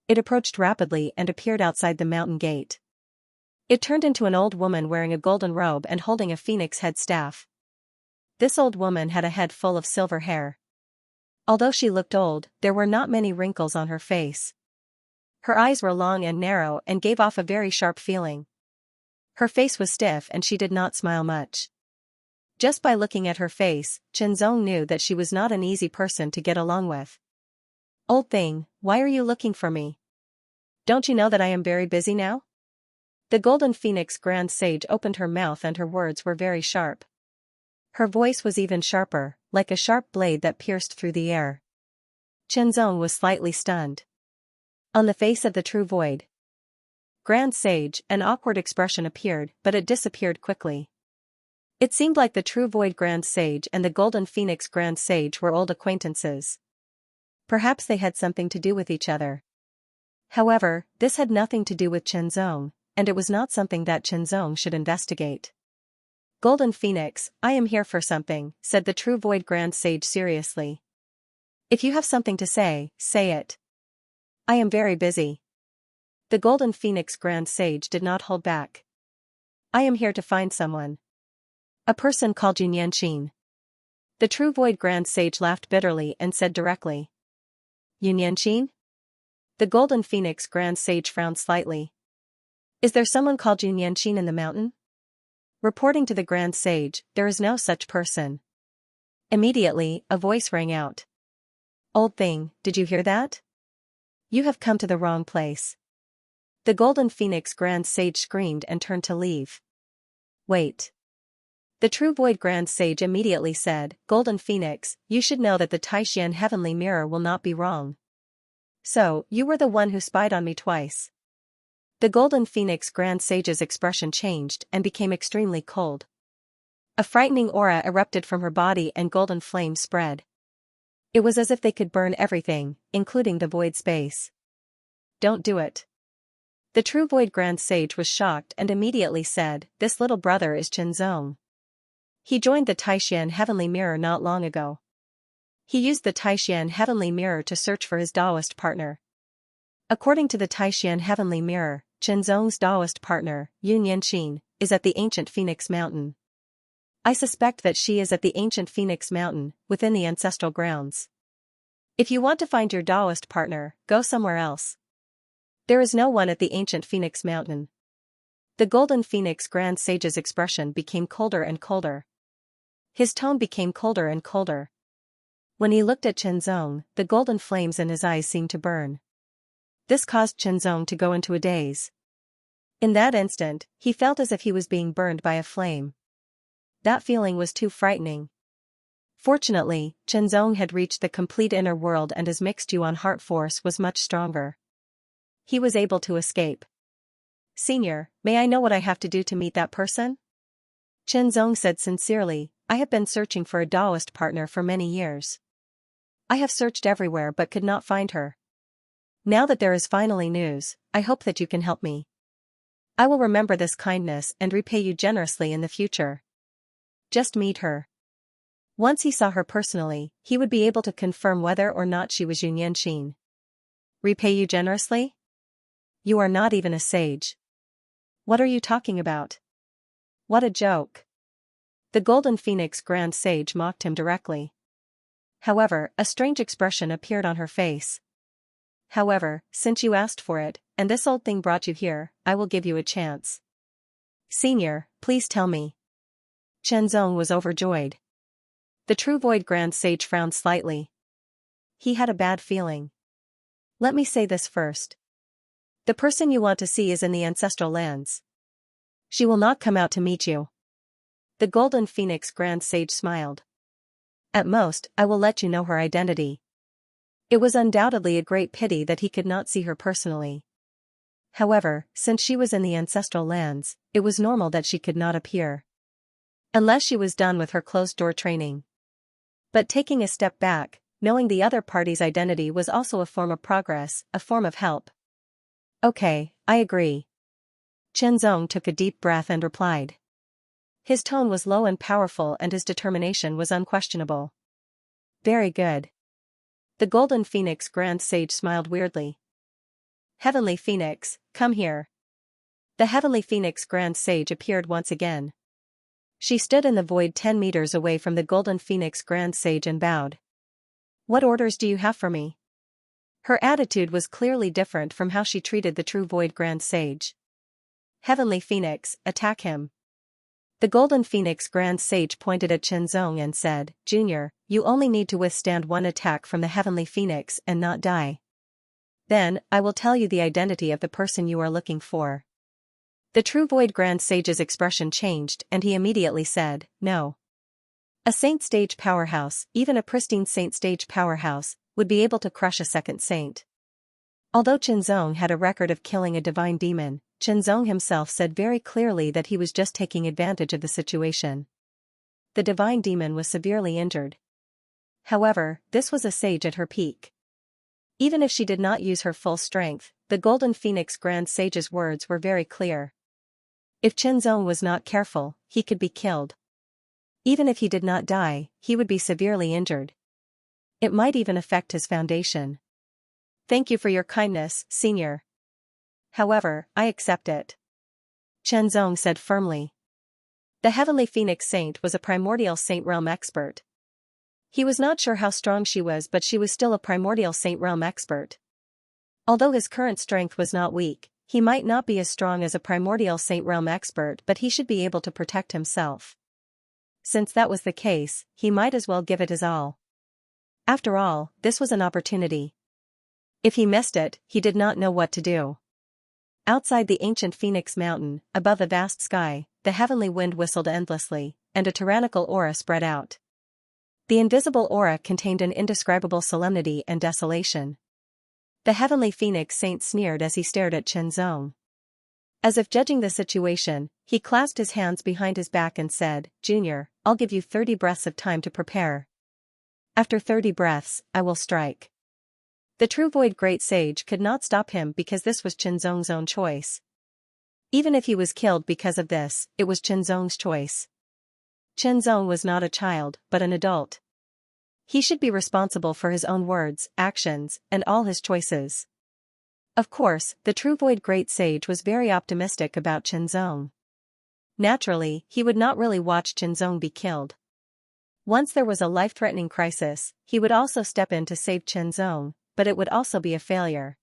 Speaker 1: It approached rapidly and appeared outside the mountain gate. It turned into an old woman wearing a golden robe and holding a phoenix head staff. This old woman had a head full of silver hair. Although she looked old, there were not many wrinkles on her face. Her eyes were long and narrow and gave off a very sharp feeling. Her face was stiff and she did not smile much. Just by looking at her face, Qianzong knew that she was not an easy person to get along with. "Old thing, why are you looking for me? Don't you know that I am very busy now?" The Golden Phoenix Grand Sage opened her mouth and her words were very sharp. Her voice was even sharper, like a sharp blade that pierced through the air. Qianzong was slightly stunned. On the face of the true void Grand Sage, an awkward expression appeared, but it disappeared quickly. It seemed like the true void Grand Sage and the Golden Phoenix Grand Sage were old acquaintances. Perhaps they had something to do with each other. However, this had nothing to do with Qianzong, and it was not something that Qianzong should investigate. "Golden Phoenix, I am here for something," said the true void Grand Sage seriously. "If you have something to say, say it. I am very busy." The Golden Phoenix Grand Sage did not hold back. "I am here to find someone. A person called Xianxia." The true void Grand Sage laughed bitterly and said directly. "Xianxia?" The Golden Phoenix Grand Sage frowned slightly. "Is there someone called Xianxia in the mountain?" Reporting to the Grand Sage, "There is no such person." Immediately, a voice rang out. "Old thing, did you hear that? You have come to the wrong place." The Golden Phoenix Grand Sage screamed and turned to leave. "Wait." The true void Grand Sage immediately said, "Golden Phoenix, you should know that the Taishan Heavenly Mirror will not be wrong. So, you were the one who spied on me twice." The Golden Phoenix Grand Sage's expression changed and became extremely cold. A frightening aura erupted from her body and golden flames spread. It was as if they could burn everything, including the void space. "Don't do it." The true void Grand Sage was shocked and immediately said, "This little brother is Qianzong. He joined the Taishan Heavenly Mirror not long ago. He used the Taishan Heavenly Mirror to search for his Taoist partner. According to the Taishan Heavenly Mirror, Qianzong's Taoist partner, Xianxia, is at the ancient Phoenix Mountain. I suspect that she is at the ancient Phoenix Mountain, within the ancestral grounds. If you want to find your Taoist partner, go somewhere else. There is no one at the ancient Phoenix Mountain." The Golden Phoenix Grand Sage's expression became colder and colder. His tone became colder and colder. When he looked at Qianzong, the golden flames in his eyes seemed to burn. This caused Qianzong to go into a daze. In that instant, he felt as if he was being burned by a flame. That feeling was too frightening. Fortunately, Qianzong had reached the complete inner world and his mixed yuan heart force was much stronger. He was able to escape. "Senior, may I know what I have to do to meet that person?" Qianzong said sincerely, "I have been searching for a Taoist partner for many years. I have searched everywhere but could not find her. Now that there is finally news, I hope that you can help me. I will remember this kindness and repay you generously in the future. Just meet her." Once he saw her personally, he would be able to confirm whether or not she was Xianxia. "Repay you generously? You are not even a sage. What are you talking about? What a joke." The Golden Phoenix Grand Sage mocked him directly. However, a strange expression appeared on her face. "However, since you asked for it, and this old thing brought you here, I will give you a chance. Senior, please tell me." Qianzong was overjoyed. The true void Grand Sage frowned slightly. He had a bad feeling. "Let me say this first. The person you want to see is in the ancestral lands. She will not come out to meet you." The Golden Phoenix Grand Sage smiled. "At most, I will let you know her identity." It was undoubtedly a great pity that he could not see her personally. However, since she was in the ancestral lands, it was normal that she could not appear. Unless she was done with her closed-door training. But taking a step back, knowing the other party's identity was also a form of progress, a form of help. "Okay, I agree." Qianzong took a deep breath and replied. His tone was low and powerful and his determination was unquestionable. "Very good." The Golden Phoenix Grand Sage smiled weirdly. "Heavenly Phoenix, come here." The Heavenly Phoenix Grand Sage appeared once again. She stood in the void 10 meters away from the Golden Phoenix Grand Sage and bowed. "What orders do you have for me?" Her attitude was clearly different from how she treated the true Void Grand Sage. "Heavenly Phoenix, attack him." The Golden Phoenix Grand Sage pointed at Xianxia and said, "Junior, you only need to withstand one attack from the Heavenly Phoenix and not die. Then, I will tell you the identity of the person you are looking for." The true Void Grand Sage's expression changed and he immediately said, "No. A Saint Stage powerhouse, even a pristine Saint Stage powerhouse, would be able to crush a second saint." Although Xianxia had a record of killing a divine demon, Xianxia himself said very clearly that he was just taking advantage of the situation. The divine demon was severely injured. However, this was a sage at her peak. Even if she did not use her full strength, the Golden Phoenix Grand Sage's words were very clear. If Xianxia was not careful, he could be killed. Even if he did not die, he would be severely injured. It might even affect his foundation. "Thank you for your kindness, Senior. However, I accept it," Xianxia said firmly. The Heavenly Phoenix Saint was a primordial Saint Realm expert. He was not sure how strong she was, but she was still a primordial Saint Realm expert. Although his current strength was not weak, he might not be as strong as a primordial Saint Realm expert, but he should be able to protect himself. Since that was the case, he might as well give it his all. After all, this was an opportunity. If he missed it, he did not know what to do. Outside the ancient Phoenix Mountain, above the vast sky, the heavenly wind whistled endlessly, and a tyrannical aura spread out. The invisible aura contained an indescribable solemnity and desolation. The Heavenly Phoenix Saint sneered as he stared at Xianxia. As if judging the situation, he clasped his hands behind his back and said, "Junior, I'll give you 30 breaths of time to prepare. After 30 breaths, I will strike." The true Void Great Sage could not stop him because this was Xianxia's own choice. Even if he was killed because of this, it was Xianxia's choice. Xianxia was not a child, but an adult. He should be responsible for his own words, actions, and all his choices. Of course, the true Void Great Sage was very optimistic about Xianxia. Naturally, he would not really watch Xianxia be killed. Once there was a life-threatening crisis, he would also step in to save Xianxia, but it would also be a failure.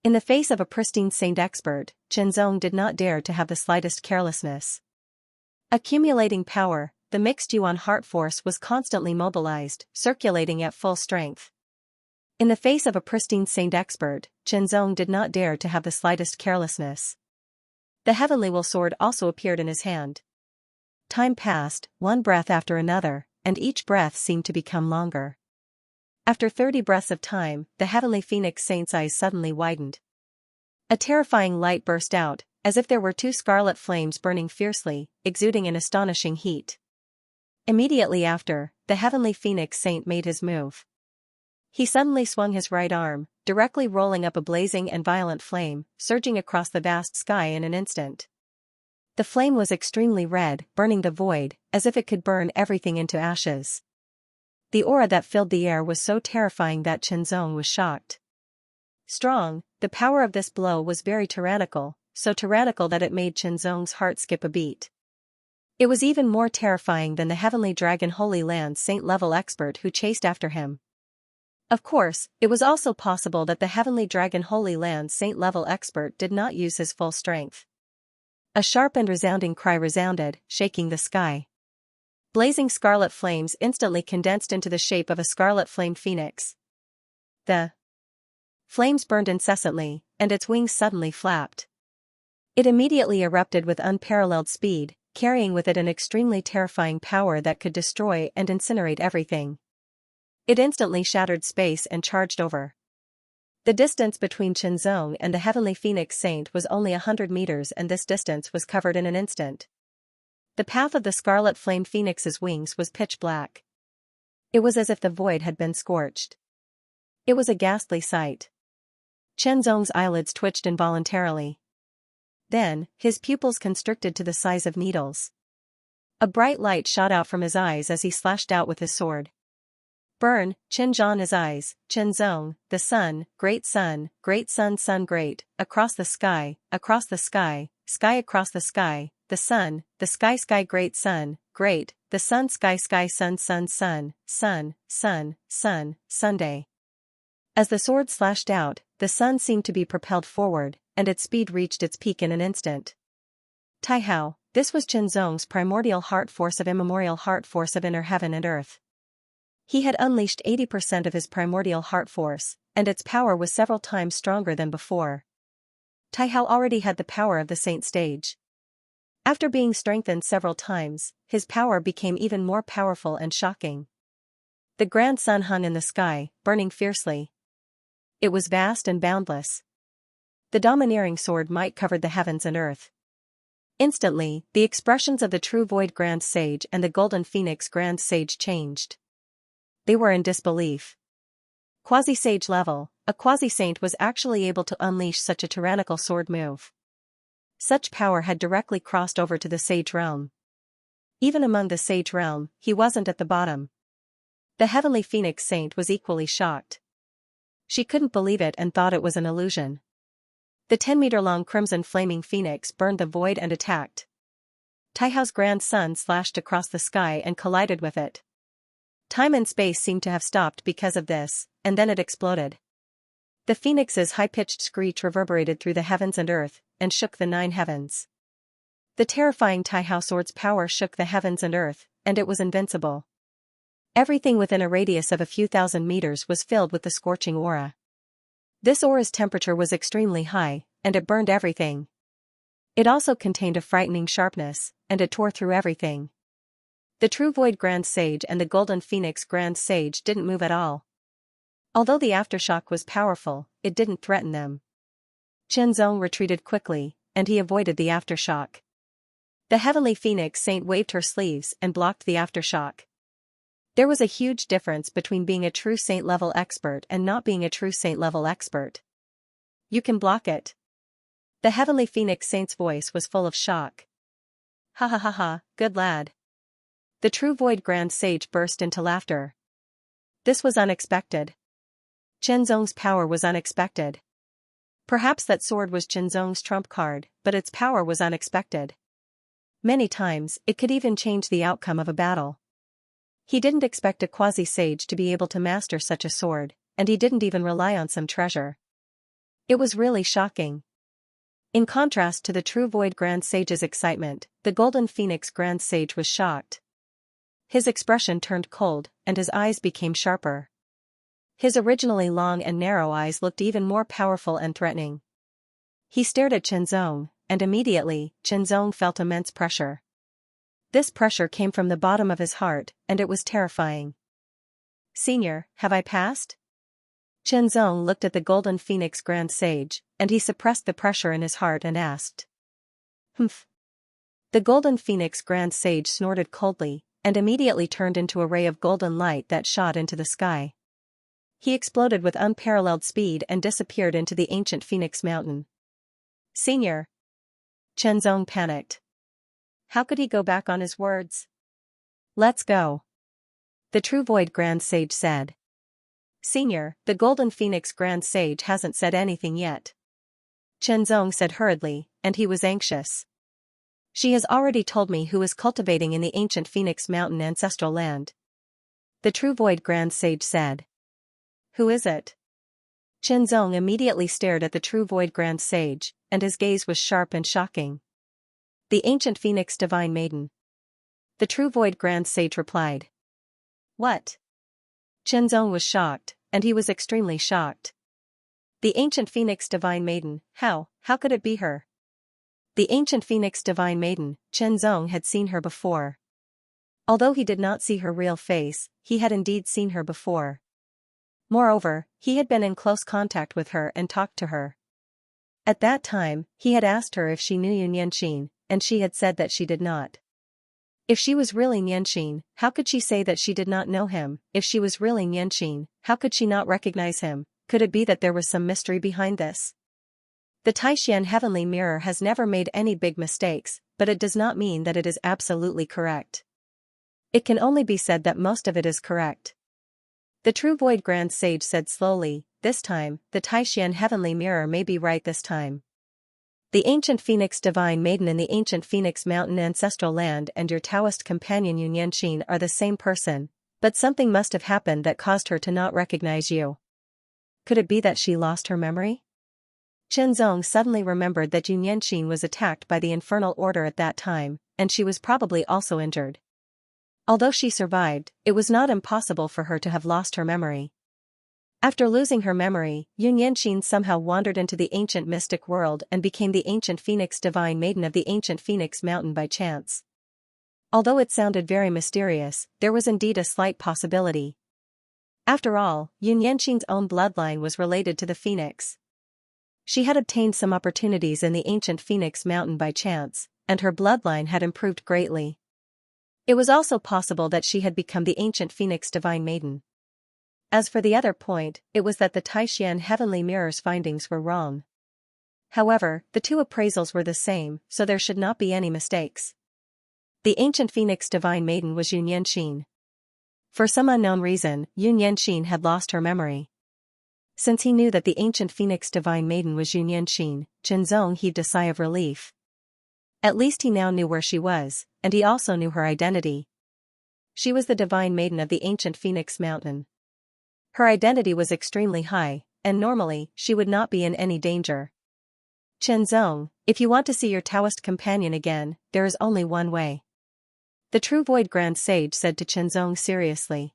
Speaker 1: In the face of a pristine saint expert, Xianxia did not dare to have the slightest carelessness. Accumulating power, the mixed Yuan heart force was constantly mobilized, circulating at full strength. In the face of a pristine saint expert, Xianxia did not dare to have the slightest carelessness. The heavenly will sword also appeared in his hand. Time passed, one breath after another, and each breath seemed to become longer. After 30 breaths of time, the Heavenly Phoenix Saint's eyes suddenly widened. A terrifying light burst out, as if there were 2 scarlet flames burning fiercely, exuding an astonishing heat. Immediately after, the Heavenly Phoenix Saint made his move. He suddenly swung his right arm, directly rolling up a blazing and violent flame, surging across the vast sky in an instant. The flame was extremely red, burning the void, as if it could burn everything into ashes. The aura that filled the air was so terrifying that Xianxia was shocked. Strong, the power of this blow was very tyrannical, so tyrannical that it made Xianxia's heart skip a beat. It was even more terrifying than the Heavenly Dragon Holy Land Saint-level expert who chased after him. Of course, it was also possible that the Heavenly Dragon Holy Land Saint-level expert did not use his full strength. A sharp and resounding cry resounded, shaking the sky. Blazing scarlet flames instantly condensed into the shape of a scarlet flame phoenix. The flames burned incessantly, and its wings suddenly flapped. It immediately erupted with unparalleled speed, carrying with it an extremely terrifying power that could destroy and incinerate everything. It instantly shattered space and charged over. The distance between Xianxia and the Heavenly Phoenix Saint was only 100 meters, and this distance was covered in an instant. The path of the scarlet flame phoenix's wings was pitch black. It was as if the void had been scorched. It was a ghastly sight. Xianxia's eyelids twitched involuntarily. Then, his pupils constricted to the size of needles. A bright light shot out from his eyes as he slashed out with his sword. Burn, Qinzhong his eyes, Qinzong, the sun, great sun, sun great, across the sky, sky across the sky, the sky great, the sun sky sun Sunday. As the sword slashed out, the sun seemed to be propelled forward, and its speed reached its peak in an instant. Taihao, this was Qinzong's primordial heart force of immemorial heart force of inner heaven and earth. He had unleashed 80% of his primordial heart force, and its power was several times stronger than before. Taihao already had the power of the saint stage. After being strengthened several times, his power became even more powerful and shocking. The grand sun hung in the sky, burning fiercely. It was vast and boundless. The domineering sword might covered the heavens and earth. Instantly, the expressions of the true void grand sage and the golden phoenix grand sage changed. They were in disbelief. Quasi-sage level, a quasi-saint was actually able to unleash such a tyrannical sword move. Such power had directly crossed over to the sage realm. Even among the sage realm, he wasn't at the bottom. The heavenly phoenix saint was equally shocked. She couldn't believe it and thought it was an illusion. The 10-meter-long crimson flaming phoenix burned the void and attacked. Taihao's grand sun slashed across the sky and collided with it. Time and space seemed to have stopped because of this, and then it exploded. The phoenix's high-pitched screech reverberated through the heavens and earth, and shook the 9 heavens. The terrifying Taihao sword's power shook the heavens and earth, and it was invincible. Everything within a radius of a few thousand meters was filled with the scorching aura. This aura's temperature was extremely high, and it burned everything. It also contained a frightening sharpness, and it tore through everything. The true void grand sage and the golden phoenix grand sage didn't move at all. Although the aftershock was powerful, it didn't threaten them. Qinzong retreated quickly, and he avoided the aftershock. The heavenly phoenix saint waved her sleeves and blocked the aftershock. There was a huge difference between being a true saint-level expert and not being a true saint-level expert. You can block it. The heavenly phoenix saint's voice was full of shock. Ha ha ha ha, good lad. The true void grand sage burst into laughter. This was unexpected. Qinzong's power was unexpected. Perhaps that sword was Qinzong's trump card, but its power was unexpected. Many times, it could even change the outcome of a battle. He didn't expect a quasi-sage to be able to master such a sword, and he didn't even rely on some treasure. It was really shocking. In contrast to the true void grand sage's excitement, the golden phoenix grand sage was shocked. His expression turned cold, and his eyes became sharper. His originally long and narrow eyes looked even more powerful and threatening. He stared at Qinzong, and immediately, Qinzong felt immense pressure. This pressure came from the bottom of his heart, and it was terrifying. Senior, have I passed? Qinzong looked at the golden phoenix grand sage, and he suppressed the pressure in his heart and asked. Humph. The golden phoenix grand sage snorted coldly, and immediately turned into a ray of golden light that shot into the sky. He exploded with unparalleled speed and disappeared into the ancient Phoenix Mountain. Senior. Qinzong panicked. How could he go back on his words? Let's go. The true void grand sage said. Senior, the golden phoenix grand sage hasn't said anything yet. Qinzong said hurriedly, and he was anxious. She has already told me who is cultivating in the ancient Phoenix Mountain ancestral land. The true void grand sage said. Who is it? Qinzong immediately stared at the true void grand sage, and his gaze was sharp and shocking. The ancient Phoenix divine maiden. The true void grand sage replied. What? Qinzong was shocked, and he was extremely shocked. The ancient Phoenix divine maiden, how could it be her? The ancient Phoenix divine maiden, Qinzong had seen her before. Although he did not see her real face, he had indeed seen her before. Moreover, he had been in close contact with her and talked to her. At that time, he had asked her if she knew Xianxia, and she had said that she did not. If she was really Xianxia, how could she say that she did not know him? If she was really Xianxia, how could she not recognize him? Could it be that there was some mystery behind this? The Taishan heavenly mirror has never made any big mistakes, but it does not mean that it is absolutely correct. It can only be said that most of it is correct. The true Void Grand Sage said slowly, this time, the Taishan Heavenly Mirror may be right this time. The ancient Phoenix Divine Maiden in the ancient Phoenix Mountain ancestral land and your Taoist companion Xianxia are the same person, but something must have happened that caused her to not recognize you. Could it be that she lost her memory? Zong suddenly remembered that Xianxia was attacked by the Infernal Order at that time, and she was probably also injured. Although she survived, it was not impossible for her to have lost her memory. After losing her memory, Xianxia somehow wandered into the ancient mystic world and became the ancient Phoenix Divine Maiden of the ancient Phoenix Mountain by chance. Although it sounded very mysterious, there was indeed a slight possibility. After all, Xianxia's own bloodline was related to the Phoenix. She had obtained some opportunities in the ancient Phoenix Mountain by chance, and her bloodline had improved greatly. It was also possible that she had become the ancient Phoenix Divine Maiden. As for the other point, it was that the Taishan Heavenly Mirror's findings were wrong. However, the two appraisals were the same, so there should not be any mistakes. The ancient Phoenix Divine Maiden was Xianxia. For some unknown reason, Xianxia had lost her memory. Since he knew that the ancient Phoenix Divine Maiden was Xianxia, Zong heaved a sigh of relief. At least he now knew where she was, and he also knew her identity. She was the Divine Maiden of the ancient Phoenix Mountain. Her identity was extremely high, and normally, she would not be in any danger. Zong, if you want to see your Taoist companion again, there is only one way. The true Void Grand Sage said to Zong seriously.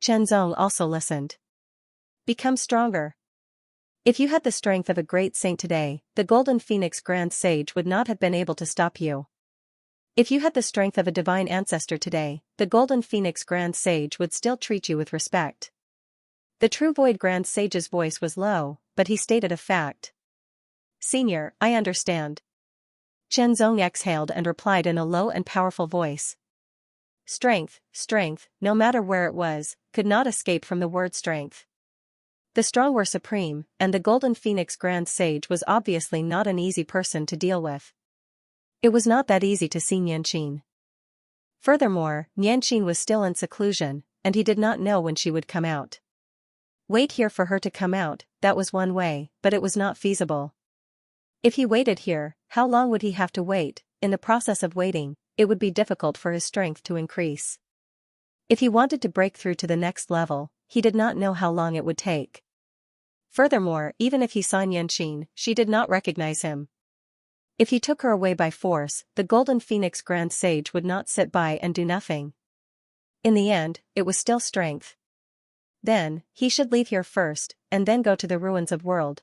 Speaker 1: Zong also listened. Become stronger. If you had the strength of a great saint today, the Golden Phoenix Grand Sage would not have been able to stop you. If you had the strength of a divine ancestor today, the Golden Phoenix Grand Sage would still treat you with respect. The true Void Grand Sage's voice was low, but he stated a fact. Senior, I understand. Zong exhaled and replied in a low and powerful voice. Strength, no matter where it was, could not escape from the word strength. The strong were supreme, and the Golden Phoenix Grand Sage was obviously not an easy person to deal with. It was not that easy to see Xianxia. Furthermore, Xianxia was still in seclusion, and he did not know when she would come out. Wait here for her to come out, that was one way, but it was not feasible. If he waited here, how long would he have to wait? In the process of waiting, it would be difficult for his strength to increase. If he wanted to break through to the next level, he did not know how long it would take. Furthermore, even if he saw Xianxia, she did not recognize him. If he took her away by force, the Golden Phoenix Grand Sage would not sit by and do nothing. In the end, it was still strength. Then, he should leave here first, and then go to the ruins of world.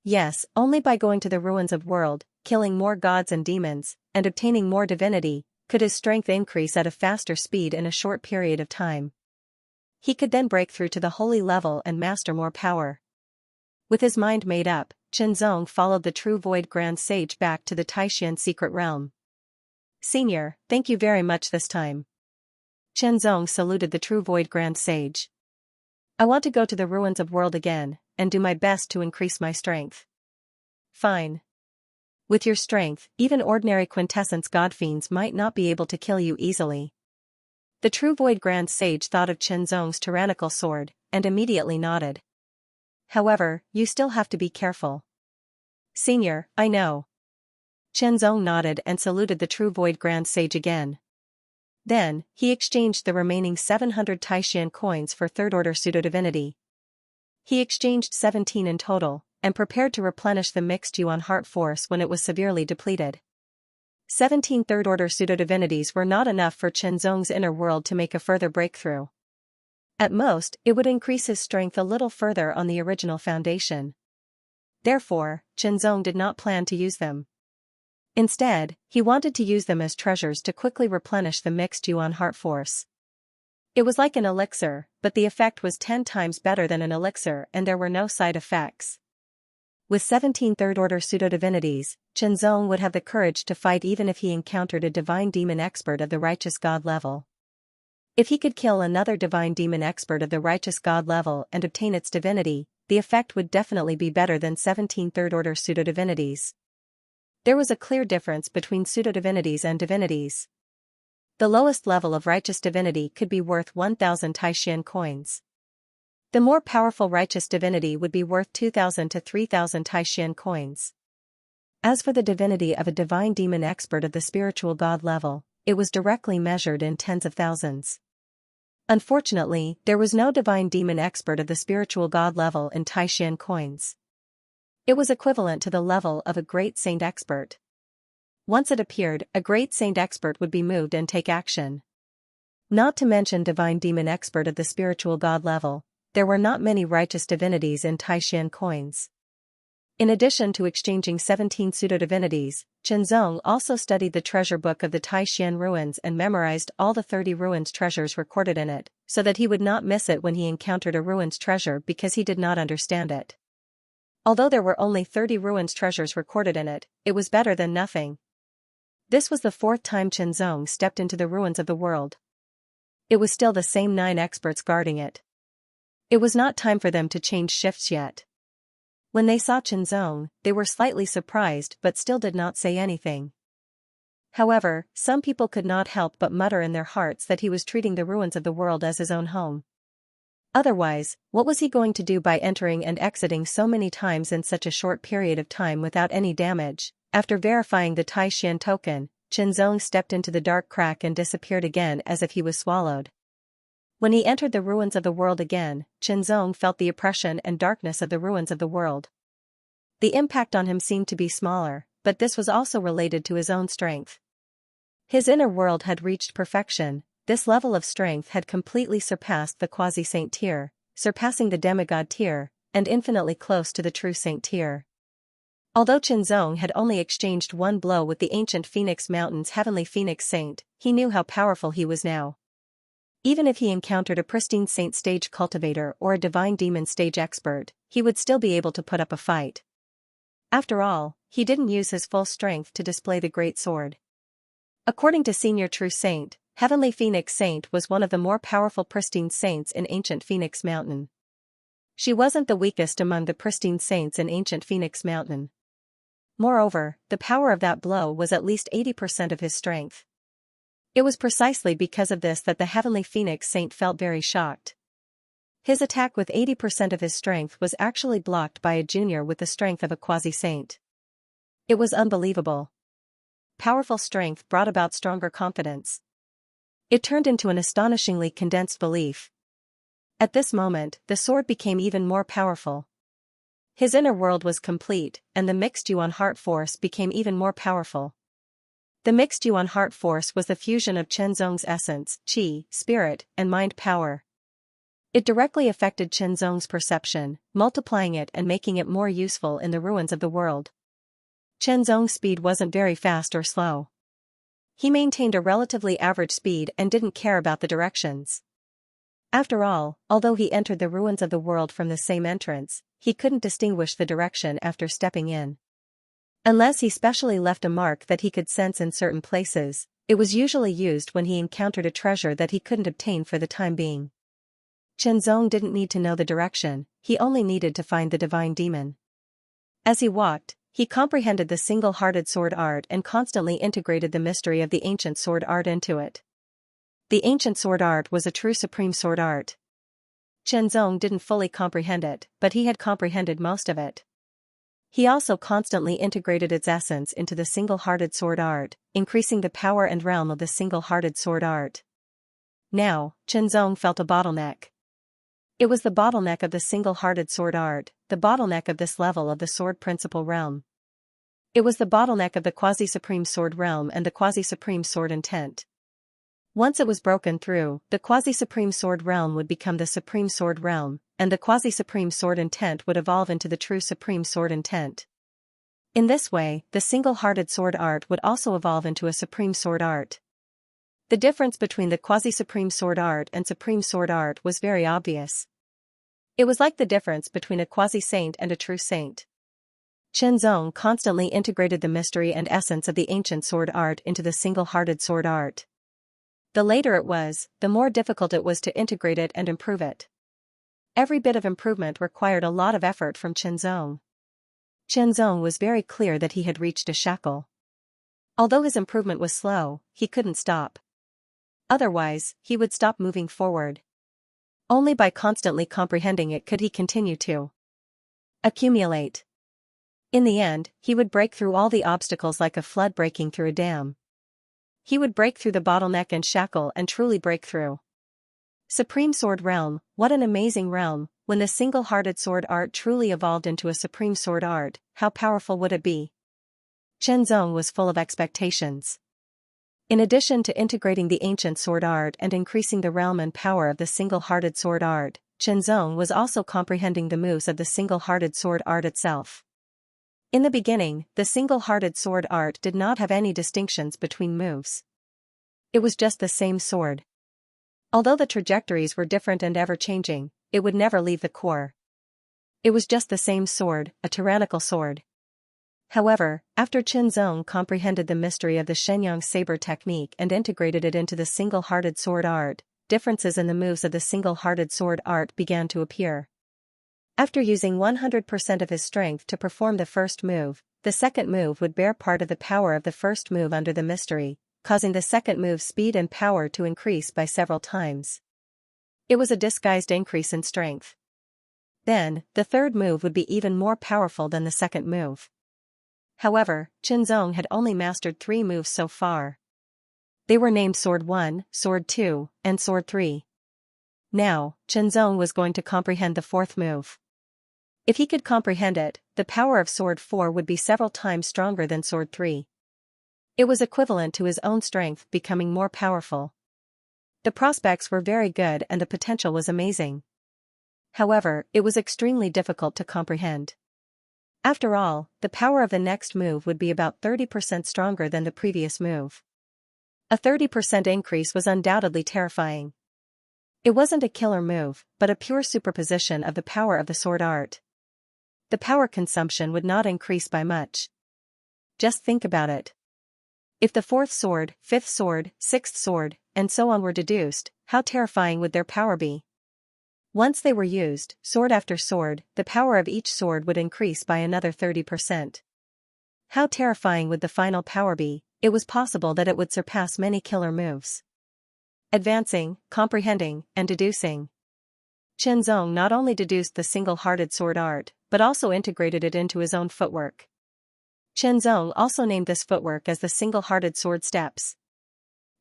Speaker 1: Yes, only by going to the ruins of world, killing more gods and demons, and obtaining more divinity, could his strength increase at a faster speed in a short period of time. He could then break through to the holy level and master more power. With his mind made up, Zong followed the true Void Grand Sage back to the Taishan secret realm. Senior, thank you very much this time. Zong saluted the true Void Grand Sage. I want to go to the ruins of world again, and do my best to increase my strength. Fine. With your strength, even ordinary quintessence godfiends might not be able to kill you easily. The true Void Grand Sage thought of Zong's tyrannical sword, and immediately nodded. However, you still have to be careful. Senior, I know. Zong nodded and saluted the true Void Grand Sage again. Then, he exchanged the remaining 700 Taishan coins for third-order pseudo-divinity. He exchanged 17 in total, and prepared to replenish the mixed Yuan heart force when it was severely depleted. 17 third-order pseudo-divinities were not enough for Zong's inner world to make a further breakthrough. At most, it would increase his strength a little further on the original foundation. Therefore, Zong did not plan to use them. Instead, he wanted to use them as treasures to quickly replenish the mixed Yuan heart force. It was like an elixir, but the effect was 10 times better than an elixir and there were no side effects. With 17 third-order pseudo-divinities, Zong would have the courage to fight even if he encountered a divine demon expert of the righteous god level. If he could kill another divine demon expert of the righteous god level and obtain its divinity, the effect would definitely be better than 17 third-order pseudo-divinities. There was a clear difference between pseudo-divinities and divinities. The lowest level of righteous divinity could be worth 1,000 Taishan coins. The more powerful righteous divinity would be worth 2,000 to 3,000 Taishan coins. As for the divinity of a divine demon expert of the spiritual god level, it was directly measured in tens of thousands. Unfortunately, there was no divine demon expert of the spiritual god level in Taishan coins. It was equivalent to the level of a great saint expert. Once it appeared, a great saint expert would be moved and take action. Not to mention divine demon expert of the spiritual god level, there were not many righteous divinities in Taishan coins. In addition to exchanging 17 pseudo-divinities, Chenzong also studied the treasure book of the Taishan ruins and memorized all the 30 ruins treasures recorded in it, so that he would not miss it when he encountered a ruins treasure because he did not understand it. Although there were only 30 ruins treasures recorded in it, it was better than nothing. This was the 4th time Chenzong stepped into the ruins of the world. It was still the same 9 experts guarding it. It was not time for them to change shifts yet. When they saw Chenzong, they were slightly surprised but still did not say anything. However, some people could not help but mutter in their hearts that he was treating the ruins of the world as his own home. Otherwise, what was he going to do by entering and exiting so many times in such a short period of time without any damage? After verifying the Taishan token, Chenzong stepped into the dark crack and disappeared again as if he was swallowed. When he entered the ruins of the world again, Chenzong felt the oppression and darkness of the ruins of the world. The impact on him seemed to be smaller, but this was also related to his own strength. His inner world had reached perfection. This level of strength had completely surpassed the quasi-saint tier, surpassing the demigod tier, and infinitely close to the true saint tier. Although Chenzong had only exchanged one blow with the ancient Phoenix Mountain's heavenly Phoenix Saint, he knew how powerful he was now. Even if he encountered a pristine saint stage cultivator or a divine demon stage expert, he would still be able to put up a fight. After all, he didn't use his full strength to display the great sword. According to Senior True Saint, Heavenly Phoenix Saint was one of the more powerful pristine saints in ancient Phoenix Mountain. She wasn't the weakest among the pristine saints in ancient Phoenix Mountain. Moreover, the power of that blow was at least 80% of his strength. It was precisely because of this that the Heavenly Phoenix Saint felt very shocked. His attack with 80% of his strength was actually blocked by a junior with the strength of a quasi-saint. It was unbelievable. Powerful strength brought about stronger confidence. It turned into an astonishingly condensed belief. At this moment, the sword became even more powerful. His inner world was complete, and the mixed Yuan heart force became even more powerful. The mixed Yuan heart force was the fusion of Chenzong's essence, qi, spirit, and mind power. It directly affected Chenzong's perception, multiplying it and making it more useful in the ruins of the world. Chenzong's speed wasn't very fast or slow. He maintained a relatively average speed and didn't care about the directions. After all, although he entered the ruins of the world from the same entrance, he couldn't distinguish the direction after stepping in. Unless he specially left a mark that he could sense in certain places, it was usually used when he encountered a treasure that he couldn't obtain for the time being. Chenzong didn't need to know the direction, he only needed to find the divine demon. As he walked, he comprehended the single-hearted sword art and constantly integrated the mystery of the ancient sword art into it. The ancient sword art was a true supreme sword art. Chenzong didn't fully comprehend it, but he had comprehended most of it. He also constantly integrated its essence into the single-hearted sword art, increasing the power and realm of the single-hearted sword art. Now, Chenzong felt a bottleneck. It was the bottleneck of the single-hearted sword art, the bottleneck of this level of the sword principle realm. It was the bottleneck of the quasi-supreme sword realm and the quasi-supreme sword intent. Once it was broken through, the quasi-supreme sword realm would become the supreme sword realm, and the quasi-supreme sword intent would evolve into the true supreme sword intent. In this way, the single-hearted sword art would also evolve into a supreme sword art. The difference between the quasi-supreme sword art and supreme sword art was very obvious. It was like the difference between a quasi-saint and a true saint. Chenzong constantly integrated the mystery and essence of the ancient sword art into the single-hearted sword art. The later it was, the more difficult it was to integrate it and improve it. Every bit of improvement required a lot of effort from Chenzong. Chenzong was very clear that he had reached a shackle. Although his improvement was slow, he couldn't stop. Otherwise, he would stop moving forward. Only by constantly comprehending it could he continue to accumulate. In the end, he would break through all the obstacles like a flood breaking through a dam. He would break through the bottleneck and shackle and truly break through. Supreme Sword Realm, what an amazing realm! When the single-hearted sword art truly evolved into a supreme sword art, how powerful would it be? Chen Zong was full of expectations. In addition to integrating the ancient sword art and increasing the realm and power of the single-hearted sword art, Chen Zong was also comprehending the moves of the single-hearted sword art itself. In the beginning, the single-hearted sword art did not have any distinctions between moves. It was just the same sword. Although the trajectories were different and ever-changing, it would never leave the core. It was just the same sword, a tyrannical sword. However, after Chen Zong comprehended the mystery of the Shenyang saber technique and integrated it into the single-hearted sword art, differences in the moves of the single-hearted sword art began to appear. After using 100% of his strength to perform the first move, the second move would bear part of the power of the first move under the mystery, causing the second move's speed and power to increase by several times. It was a disguised increase in strength. Then, the third move would be even more powerful than the second move. However, Chen Zong had only mastered 3 moves so far. They were named Sword 1, Sword 2, and Sword 3. Now, Chen Zong was going to comprehend the 4th move. If he could comprehend it, the power of Sword 4 would be several times stronger than Sword 3. It was equivalent to his own strength becoming more powerful. The prospects were very good and the potential was amazing. However, it was extremely difficult to comprehend. After all, the power of the next move would be about 30% stronger than the previous move. A 30% increase was undoubtedly terrifying. It wasn't a killer move, but a pure superposition of the power of the sword art. The power consumption would not increase by much. Just think about it. If the 4th sword, 5th sword, 6th sword, and so on were deduced, how terrifying would their power be? Once they were used, sword after sword, the power of each sword would increase by another 30%. How terrifying would the final power be? It was possible that it would surpass many killer moves. Advancing, comprehending, and deducing. Chen Zong not only deduced the single-hearted sword art, but also integrated it into his own footwork. Chen Zong also named this footwork as the single-hearted sword steps.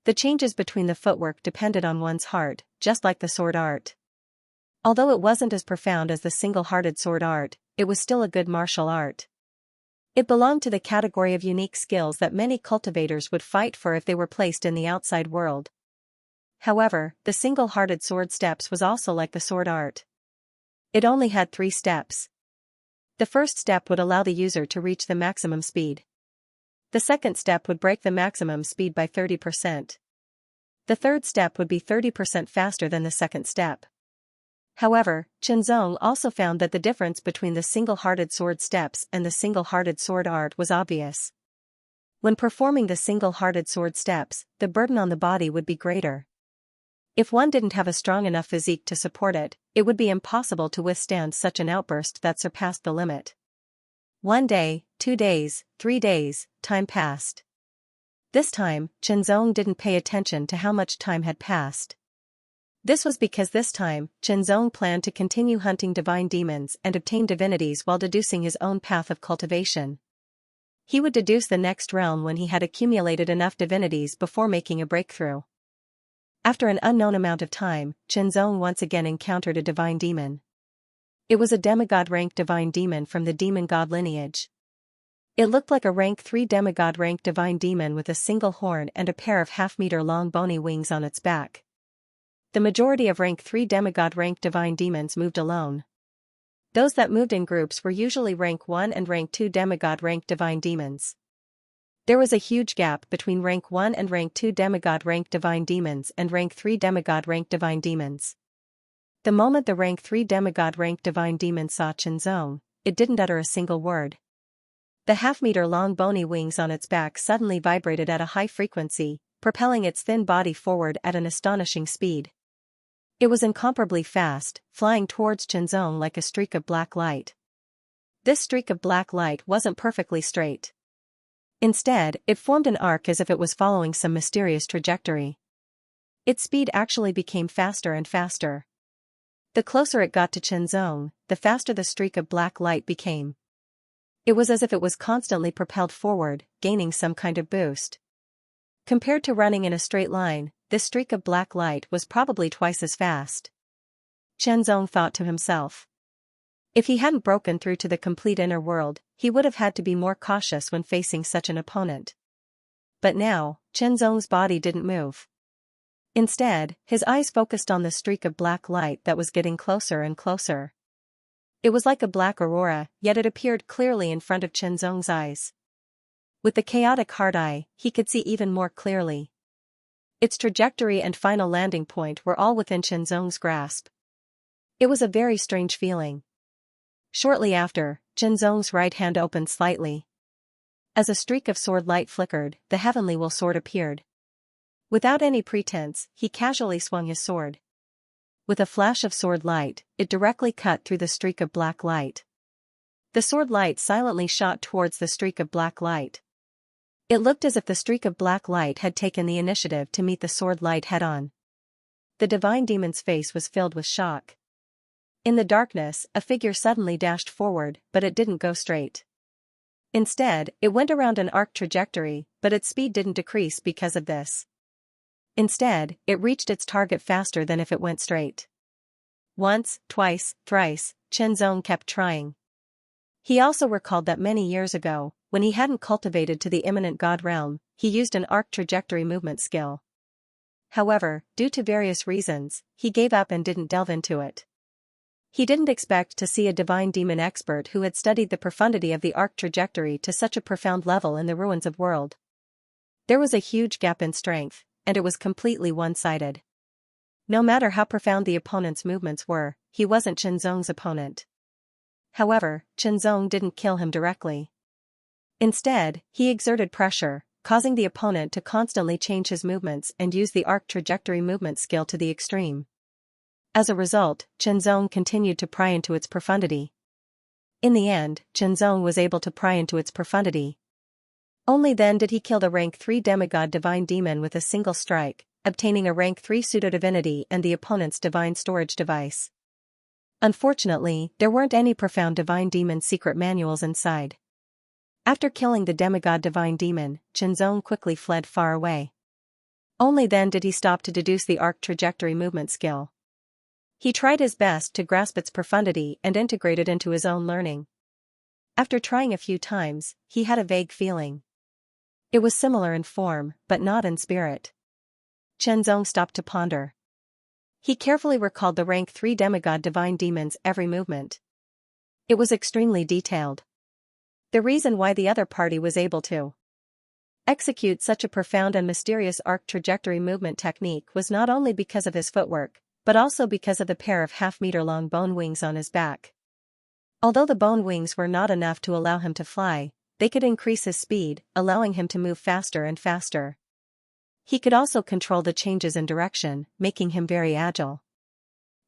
Speaker 1: The changes between the footwork depended on one's heart, just like the sword art. Although it wasn't as profound as the single-hearted sword art, it was still a good martial art. It belonged to the category of unique skills that many cultivators would fight for if they were placed in the outside world. However, the single-hearted sword steps was also like the sword art. It only had 3 steps. The first step would allow the user to reach the maximum speed. The second step would break the maximum speed by 30%. The third step would be 30% faster than the second step. However, Chen Zong also found that the difference between the single-hearted sword steps and the single-hearted sword art was obvious. When performing the single-hearted sword steps, the burden on the body would be greater. If one didn't have a strong enough physique to support it, it would be impossible to withstand such an outburst that surpassed the limit. 1 day, 2 days, 3 days, time passed. This time, Chen Zong didn't pay attention to how much time had passed. This was because this time, Chen Zong planned to continue hunting divine demons and obtain divinities while deducing his own path of cultivation. He would deduce the next realm when he had accumulated enough divinities before making a breakthrough. After an unknown amount of time, Chen Zong once again encountered a divine demon. It was a demigod-rank divine demon from the demon god lineage. It looked like a rank 3 demigod-rank divine demon with a single horn and a pair of half-meter-long bony wings on its back. The majority of rank 3 demigod-rank divine demons moved alone. Those that moved in groups were usually rank 1 and rank 2 demigod-rank divine demons. There was a huge gap between rank 1 and rank 2 demigod-rank divine demons and rank 3 demigod-rank divine demons. The moment the rank 3 demigod-rank divine demon saw Chen Zong, it didn't utter a single word. The half-meter-long bony wings on its back suddenly vibrated at a high frequency, propelling its thin body forward at an astonishing speed. It was incomparably fast, flying towards Chen Zong like a streak of black light. This streak of black light wasn't perfectly straight. Instead, it formed an arc as if it was following some mysterious trajectory. Its speed actually became faster and faster. The closer it got to Qianzong, the faster the streak of black light became. It was as if it was constantly propelled forward, gaining some kind of boost. Compared to running in a straight line, this streak of black light was probably twice as fast. Qianzong thought to himself. If he hadn't broken through to the complete inner world, he would have had to be more cautious when facing such an opponent. But now, Qianzong's body didn't move. Instead, his eyes focused on the streak of black light that was getting closer and closer. It was like a black aurora, yet it appeared clearly in front of Qianzong's eyes. With the chaotic heart eye, he could see even more clearly. Its trajectory and final landing point were all within Qianzong's grasp. It was a very strange feeling. Shortly after, Qianzong's right hand opened slightly. As a streak of sword light flickered, the heavenly will sword appeared. Without any pretense, he casually swung his sword. With a flash of sword light, it directly cut through the streak of black light. The sword light silently shot towards the streak of black light. It looked as if the streak of black light had taken the initiative to meet the sword light head-on. The divine demon's face was filled with shock. In the darkness, a figure suddenly dashed forward, but it didn't go straight. Instead, it went around an arc trajectory, but its speed didn't decrease because of this. Instead, it reached its target faster than if it went straight. Once, twice, thrice, Qianzong kept trying. He also recalled that many years ago, when he hadn't cultivated to the imminent god realm, he used an arc trajectory movement skill. However, due to various reasons, he gave up and didn't delve into it. He didn't expect to see a divine demon expert who had studied the profundity of the arc trajectory to such a profound level in the ruins of world. There was a huge gap in strength, and it was completely one-sided. No matter how profound the opponent's movements were, he wasn't Qianzong's opponent. However, Qianzong didn't kill him directly. Instead, he exerted pressure, causing the opponent to constantly change his movements and use the arc trajectory movement skill to the extreme. As a result, Qianzong continued to pry into its profundity. In the end, Qianzong was able to pry into its profundity. Only then did he kill the rank 3 demigod divine demon with a single strike, obtaining a rank 3 pseudo-divinity and the opponent's divine storage device. Unfortunately, there weren't any profound divine demon secret manuals inside. After killing the demigod divine demon, Qianzong quickly fled far away. Only then did he stop to deduce the arc trajectory movement skill. He tried his best to grasp its profundity and integrate it into his own learning. After trying a few times, he had a vague feeling. It was similar in form, but not in spirit. Qianzong stopped to ponder. He carefully recalled the rank 3 demigod divine demon's every movement. It was extremely detailed. The reason why the other party was able to execute such a profound and mysterious arc trajectory movement technique was not only because of his footwork, but also because of the pair of half-meter-long bone wings on his back. Although the bone wings were not enough to allow him to fly, they could increase his speed, allowing him to move faster and faster. He could also control the changes in direction, making him very agile.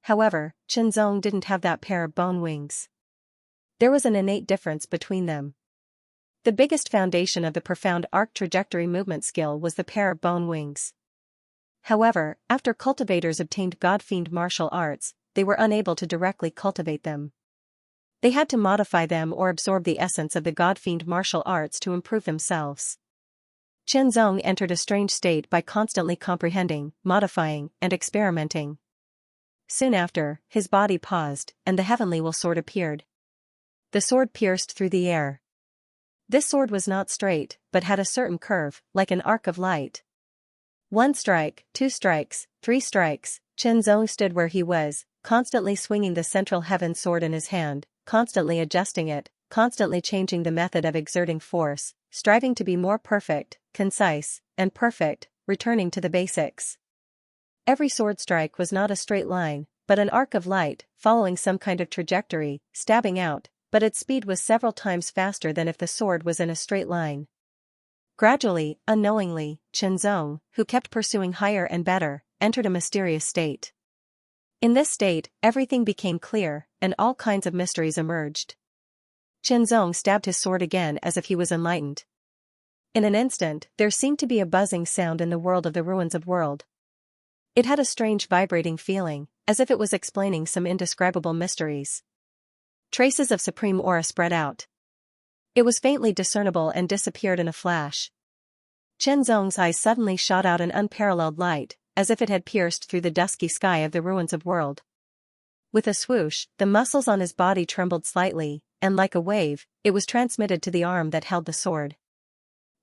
Speaker 1: However, Qianzong didn't have that pair of bone wings. There was an innate difference between them. The biggest foundation of the profound arc trajectory movement skill was the pair of bone wings. However, after cultivators obtained God-fiend martial arts, they were unable to directly cultivate them. They had to modify them or absorb the essence of the God-fiend martial arts to improve themselves. Qianzong entered a strange state by constantly comprehending, modifying, and experimenting. Soon after, his body paused, and the heavenly will sword appeared. The sword pierced through the air. This sword was not straight, but had a certain curve, like an arc of light. 1 strike, 2 strikes, 3 strikes, Qianzong stood where he was, constantly swinging the central heaven sword in his hand, constantly adjusting it, constantly changing the method of exerting force, striving to be more perfect, concise, and perfect, returning to the basics. Every sword strike was not a straight line, but an arc of light, following some kind of trajectory, stabbing out, but its speed was several times faster than if the sword was in a straight line. Gradually, unknowingly, Qianzong, who kept pursuing higher and better, entered a mysterious state. In this state, everything became clear, and all kinds of mysteries emerged. Qianzong stabbed his sword again as if he was enlightened. In an instant, there seemed to be a buzzing sound in the world of the ruins of world. It had a strange vibrating feeling, as if it was explaining some indescribable mysteries. Traces of supreme aura spread out. It was faintly discernible and disappeared in a flash. Chen Zong's eyes suddenly shot out an unparalleled light, as if it had pierced through the dusky sky of the ruins of world. With a swoosh, the muscles on his body trembled slightly, and like a wave, it was transmitted to the arm that held the sword.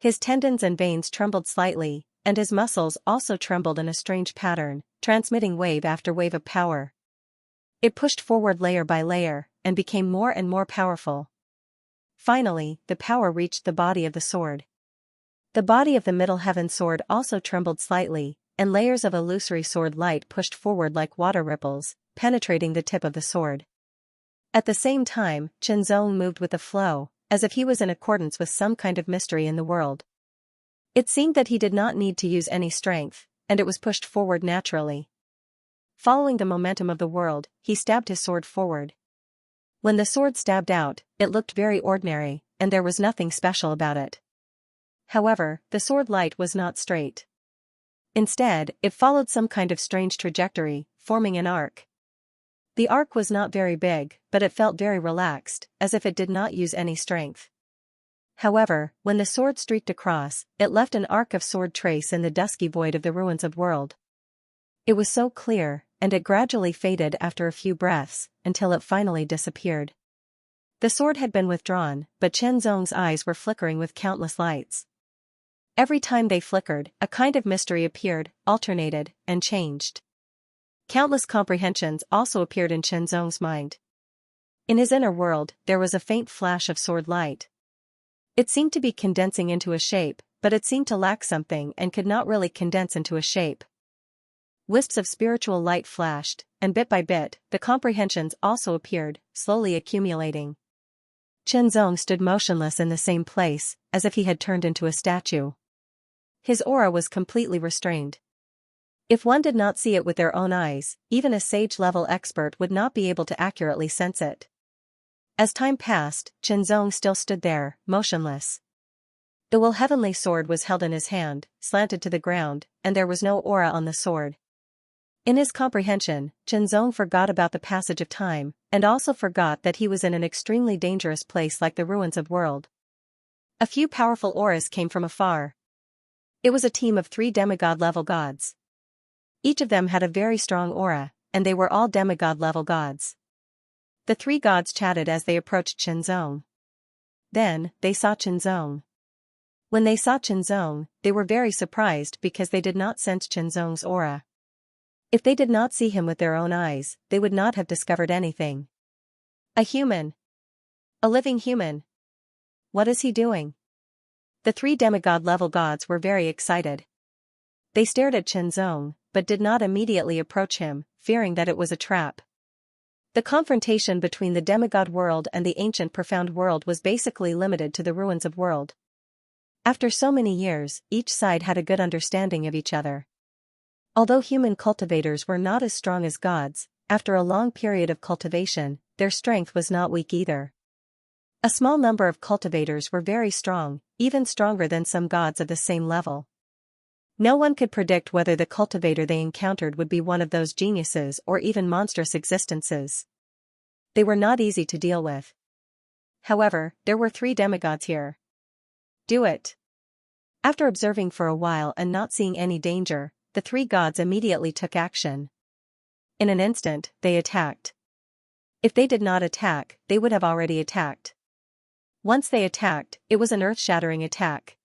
Speaker 1: His tendons and veins trembled slightly, and his muscles also trembled in a strange pattern, transmitting wave after wave of power. It pushed forward layer by layer, and became more and more powerful. Finally, the power reached the body of the sword. The body of the Middle Heaven sword also trembled slightly, and layers of illusory sword light pushed forward like water ripples, penetrating the tip of the sword. At the same time, Chen Zong moved with the flow, as if he was in accordance with some kind of mystery in the world. It seemed that he did not need to use any strength, and it was pushed forward naturally. Following the momentum of the world, he stabbed his sword forward. When the sword stabbed out, it looked very ordinary, and there was nothing special about it. However, the sword light was not straight. Instead, it followed some kind of strange trajectory, forming an arc. The arc was not very big, but it felt very relaxed, as if it did not use any strength. However, when the sword streaked across, it left an arc of sword trace in the dusky void of the ruins of world. It was so clear, and it gradually faded after a few breaths, until it finally disappeared. The sword had been withdrawn, but Chen Zong's eyes were flickering with countless lights. Every time they flickered, a kind of mystery appeared, alternated, and changed. Countless comprehensions also appeared in Chen Zong's mind. In his inner world, there was a faint flash of sword light. It seemed to be condensing into a shape, but it seemed to lack something and could not really condense into a shape. Wisps of spiritual light flashed, and bit by bit, the comprehensions also appeared, slowly accumulating. Chen Zong stood motionless in the same place, as if he had turned into a statue. His aura was completely restrained. If one did not see it with their own eyes, even a sage-level expert would not be able to accurately sense it. As time passed, Chen Zong still stood there, motionless. The will heavenly sword was held in his hand, slanted to the ground, and there was no aura on the sword. In his comprehension, Chen Zong forgot about the passage of time, and also forgot that he was in an extremely dangerous place like the ruins of world. A few powerful auras came from afar. It was a team of 3 demigod-level gods. Each of them had a very strong aura, and they were all demigod-level gods. The 3 gods chatted as they approached Chen Zong. Then, they saw Chen Zong. When they saw Chen Zong, they were very surprised because they did not sense Chen Zong's aura. If they did not see him with their own eyes, they would not have discovered anything. A human. A living human. What is he doing? The 3 demigod-level gods were very excited. They stared at Chen Zong, but did not immediately approach him, fearing that it was a trap. The confrontation between the demigod world and the ancient profound world was basically limited to the ruins of world. After so many years, each side had a good understanding of each other. Although human cultivators were not as strong as gods, after a long period of cultivation, their strength was not weak either. A small number of cultivators were very strong, even stronger than some gods of the same level. No one could predict whether the cultivator they encountered would be one of those geniuses or even monstrous existences. They were not easy to deal with. However, there were 3 demigods here. Do it. After observing for a while and not seeing any danger, the 3 gods immediately took action. In an instant, they attacked. If they did not attack, they would have already attacked. Once they attacked, it was an earth-shattering attack.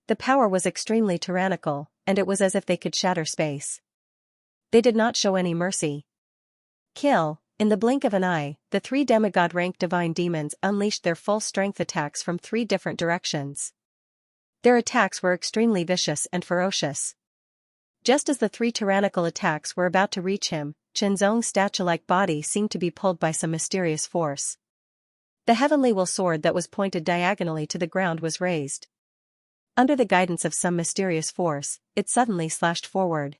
Speaker 1: The power was extremely tyrannical, and it was as if they could shatter space. They did not show any mercy. Kill. In the blink of an eye, the 3 demigod-ranked divine demons unleashed their full-strength attacks from 3 different directions. Their attacks were extremely vicious and ferocious. Just as the 3 tyrannical attacks were about to reach him, Chen Zong's statue-like body seemed to be pulled by some mysterious force. The heavenly will sword that was pointed diagonally to the ground was raised. Under the guidance of some mysterious force, it suddenly slashed forward.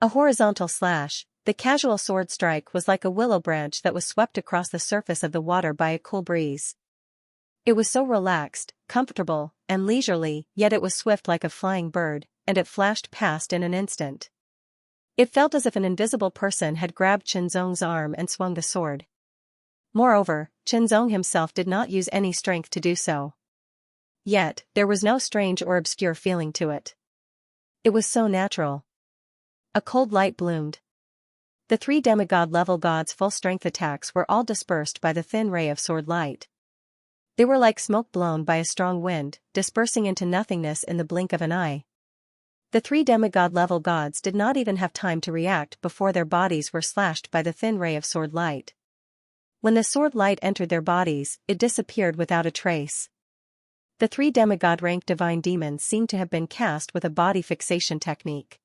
Speaker 1: A horizontal slash, the casual sword strike was like a willow branch that was swept across the surface of the water by a cool breeze. It was so relaxed, comfortable, and leisurely, yet it was swift like a flying bird, and it flashed past in an instant. It felt as if an invisible person had grabbed Qinzong's arm and swung the sword. Moreover, Qinzong himself did not use any strength to do so. Yet, there was no strange or obscure feeling to it. It was so natural. A cold light bloomed. The 3 demigod-level gods' full-strength attacks were all dispersed by the thin ray of sword light. They were like smoke blown by a strong wind, dispersing into nothingness in the blink of an eye. The 3 demigod-level gods did not even have time to react before their bodies were slashed by the thin ray of sword light. When the sword light entered their bodies, it disappeared without a trace. The 3 demigod-rank divine demons seemed to have been cast with a body fixation technique.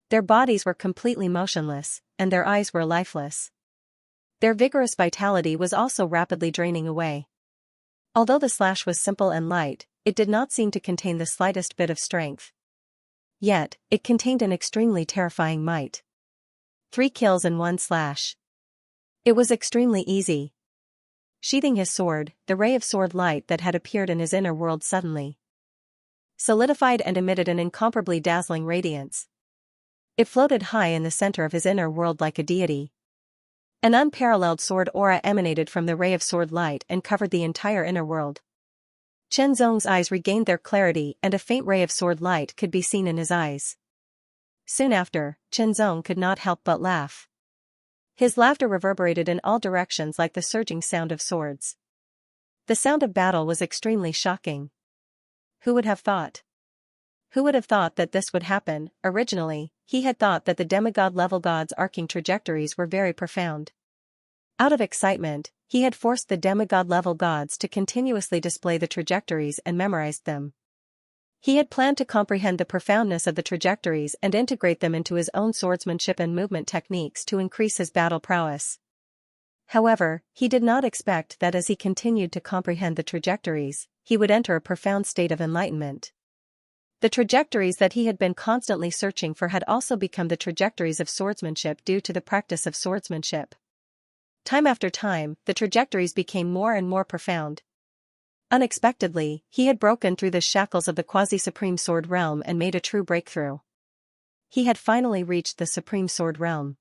Speaker 1: Their bodies were completely motionless, and their eyes were lifeless. Their vigorous vitality was also rapidly draining away. Although the slash was simple and light, it did not seem to contain the slightest bit of strength. Yet, it contained an extremely terrifying might. 3 kills in 1 slash. It was extremely easy. Sheathing his sword, the ray of sword light that had appeared in his inner world suddenly solidified and emitted an incomparably dazzling radiance. It floated high in the center of his inner world like a deity. An unparalleled sword aura emanated from the ray of sword light and covered the entire inner world. Qinzong's eyes regained their clarity and a faint ray of sword light could be seen in his eyes. Soon after, Qinzong could not help but laugh. His laughter reverberated in all directions like the surging sound of swords. The sound of battle was extremely shocking. Who would have thought? Who would have thought that this would happen? Originally, he had thought that the demigod-level gods' arcing trajectories were very profound. Out of excitement, he had forced the demigod-level gods to continuously display the trajectories and memorized them. He had planned to comprehend the profoundness of the trajectories and integrate them into his own swordsmanship and movement techniques to increase his battle prowess. However, he did not expect that as he continued to comprehend the trajectories, he would enter a profound state of enlightenment. The trajectories that he had been constantly searching for had also become the trajectories of swordsmanship due to the practice of swordsmanship. Time after time, the trajectories became more and more profound. Unexpectedly, he had broken through the shackles of the quasi-supreme sword realm and made a true breakthrough. He had finally reached the supreme sword realm.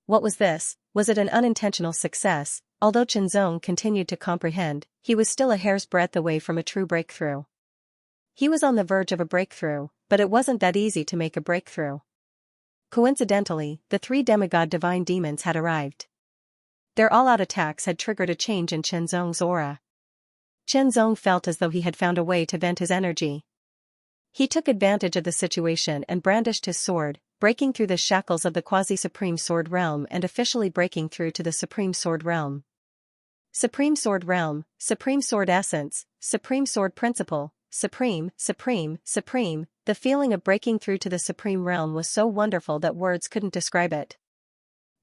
Speaker 1: What was this? Was it an unintentional success? Although Qinzong continued to comprehend, he was still a hair's breadth away from a true breakthrough. He was on the verge of a breakthrough, but it wasn't that easy to make a breakthrough. Coincidentally, the 3 demigod divine demons had arrived. Their all-out attacks had triggered a change in Qinzong's aura. Qinzong felt as though he had found a way to vent his energy. He took advantage of the situation and brandished his sword, breaking through the shackles of the quasi-supreme sword realm and officially breaking through to the supreme sword realm. Supreme sword realm, supreme sword essence, supreme sword principle, supreme, the feeling of breaking through to the supreme realm was so wonderful that words couldn't describe it.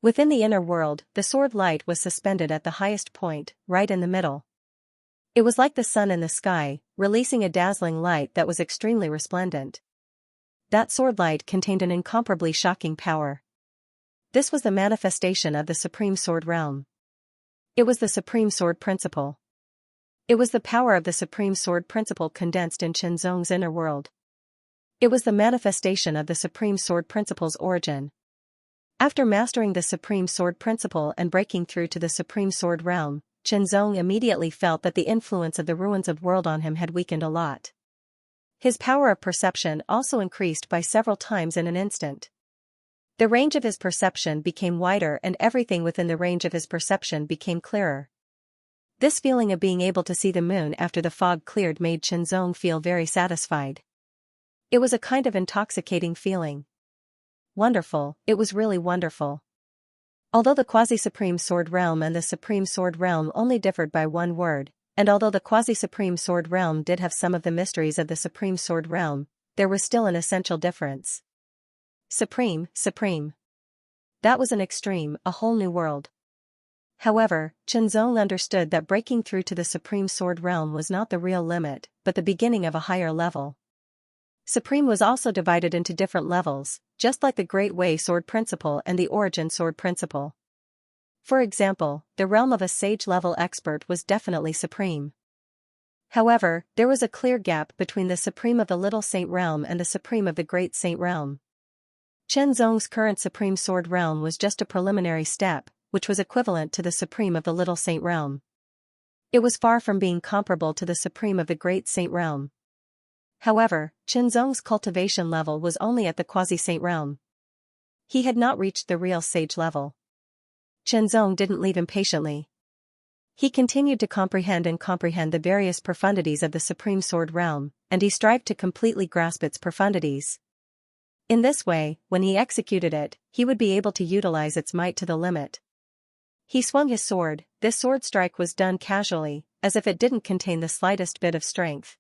Speaker 1: Within the inner world, the sword light was suspended at the highest point, right in the middle. It was like the sun in the sky, releasing a dazzling light that was extremely resplendent. That sword light contained an incomparably shocking power. This was the manifestation of the supreme sword realm. It was the supreme sword principle. It was the power of the supreme sword principle condensed in Qinzong's inner world. It was the manifestation of the supreme sword principle's origin. After mastering the supreme sword principle and breaking through to the supreme sword realm, Qinzong immediately felt that the influence of the ruins of world on him had weakened a lot. His power of perception also increased by several times in an instant. The range of his perception became wider and everything within the range of his perception became clearer. This feeling of being able to see the moon after the fog cleared made Qinzong feel very satisfied. It was a kind of intoxicating feeling. Wonderful, it was really wonderful. Although the quasi-supreme sword realm and the supreme sword realm only differed by one word, and although the quasi-supreme sword realm did have some of the mysteries of the supreme sword realm, there was still an essential difference. Supreme. That was an extreme, a whole new world. However, Qinzong understood that breaking through to the supreme sword realm was not the real limit, but the beginning of a higher level. Supreme was also divided into different levels, just like the Great Way Sword Principle and the Origin Sword Principle. For example, the realm of a sage-level expert was definitely supreme. However, there was a clear gap between the supreme of the Little Saint realm and the supreme of the Great Saint realm. Chen Zong's current Supreme Sword realm was just a preliminary step, which was equivalent to the Supreme of the Little Saint realm. It was far from being comparable to the Supreme of the Great Saint realm. However, Chen Zong's cultivation level was only at the Quasi-Saint realm. He had not reached the real sage level. Chen Zong didn't leave impatiently. He continued to comprehend the various profundities of the Supreme Sword realm, and he strived to completely grasp its profundities. In this way, when he executed it, he would be able to utilize its might to the limit. He swung his sword. This sword strike was done casually, as if it didn't contain the slightest bit of strength.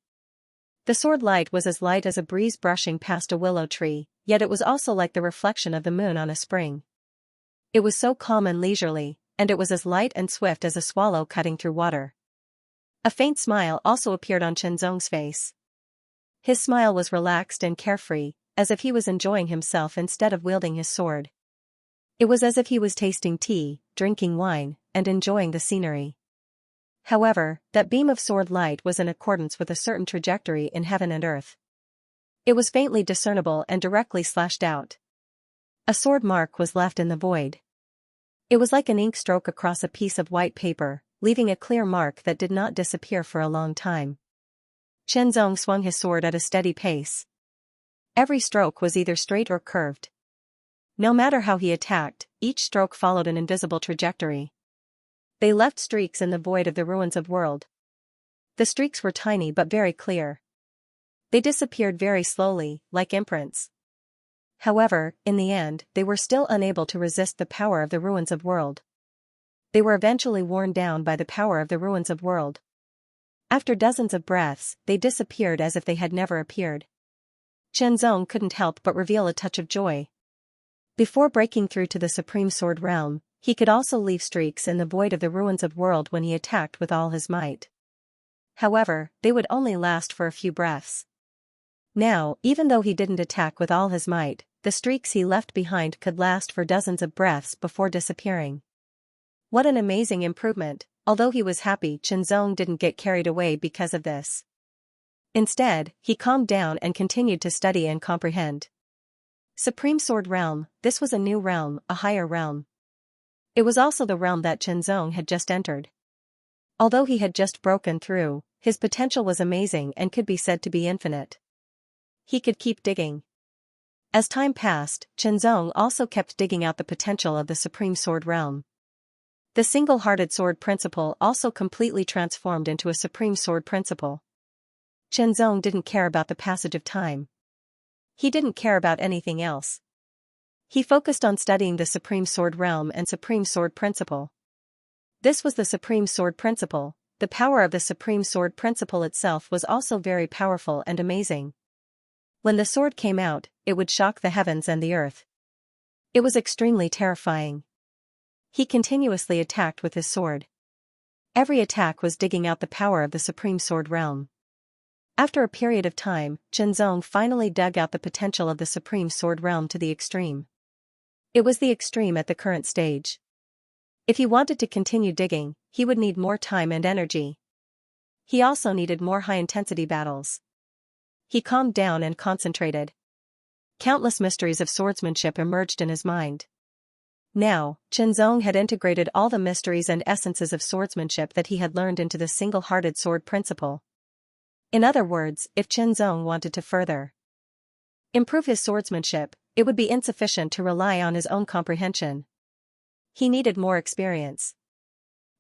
Speaker 1: The sword light was as light as a breeze brushing past a willow tree, yet it was also like the reflection of the moon on a spring. It was so calm and leisurely, and it was as light and swift as a swallow cutting through water. A faint smile also appeared on Chen Zong's face. His smile was relaxed and carefree, as if he was enjoying himself instead of wielding his sword. It was as if he was tasting tea, drinking wine, and enjoying the scenery. However, that beam of sword light was in accordance with a certain trajectory in heaven and earth. It was faintly discernible and directly slashed out. A sword mark was left in the void. It was like an ink stroke across a piece of white paper, leaving a clear mark that did not disappear for a long time. Chen Zong swung his sword at a steady pace. Every stroke was either straight or curved. No matter how he attacked, each stroke followed an invisible trajectory. They left streaks in the void of the ruins of world. The streaks were tiny but very clear. They disappeared very slowly, like imprints. However, in the end, they were still unable to resist the power of the ruins of world. They were eventually worn down by the power of the ruins of world. After dozens of breaths, they disappeared as if they had never appeared. Chen Zong couldn't help but reveal a touch of joy. Before breaking through to the Supreme Sword realm, he could also leave streaks in the void of the ruins of world when he attacked with all his might. However, they would only last for a few breaths. Now, even though he didn't attack with all his might, the streaks he left behind could last for dozens of breaths before disappearing. What an amazing improvement! Although he was happy, Chen Zong didn't get carried away because of this. Instead, he calmed down and continued to study and comprehend. Supreme Sword Realm, this was a new realm, a higher realm. It was also the realm that Chen Zong had just entered. Although he had just broken through, his potential was amazing and could be said to be infinite. He could keep digging. As time passed, Chen Zong also kept digging out the potential of the Supreme Sword Realm. The single-hearted sword principle also completely transformed into a Supreme Sword principle. Chen Zong didn't care about the passage of time. He didn't care about anything else. He focused on studying the Supreme Sword Realm and Supreme Sword Principle. This was the Supreme Sword Principle. The power of the Supreme Sword Principle itself was also very powerful and amazing. When the sword came out, it would shock the heavens and the earth. It was extremely terrifying. He continuously attacked with his sword. Every attack was digging out the power of the Supreme Sword Realm. After a period of time, Chen Zong finally dug out the potential of the Supreme Sword Realm to the extreme. It was the extreme at the current stage. If he wanted to continue digging, he would need more time and energy. He also needed more high-intensity battles. He calmed down and concentrated. Countless mysteries of swordsmanship emerged in his mind. Now, Chen Zong had integrated all the mysteries and essences of swordsmanship that he had learned into the single-hearted sword principle. In other words, if Chen Zong wanted to further improve his swordsmanship, it would be insufficient to rely on his own comprehension. He needed more experience.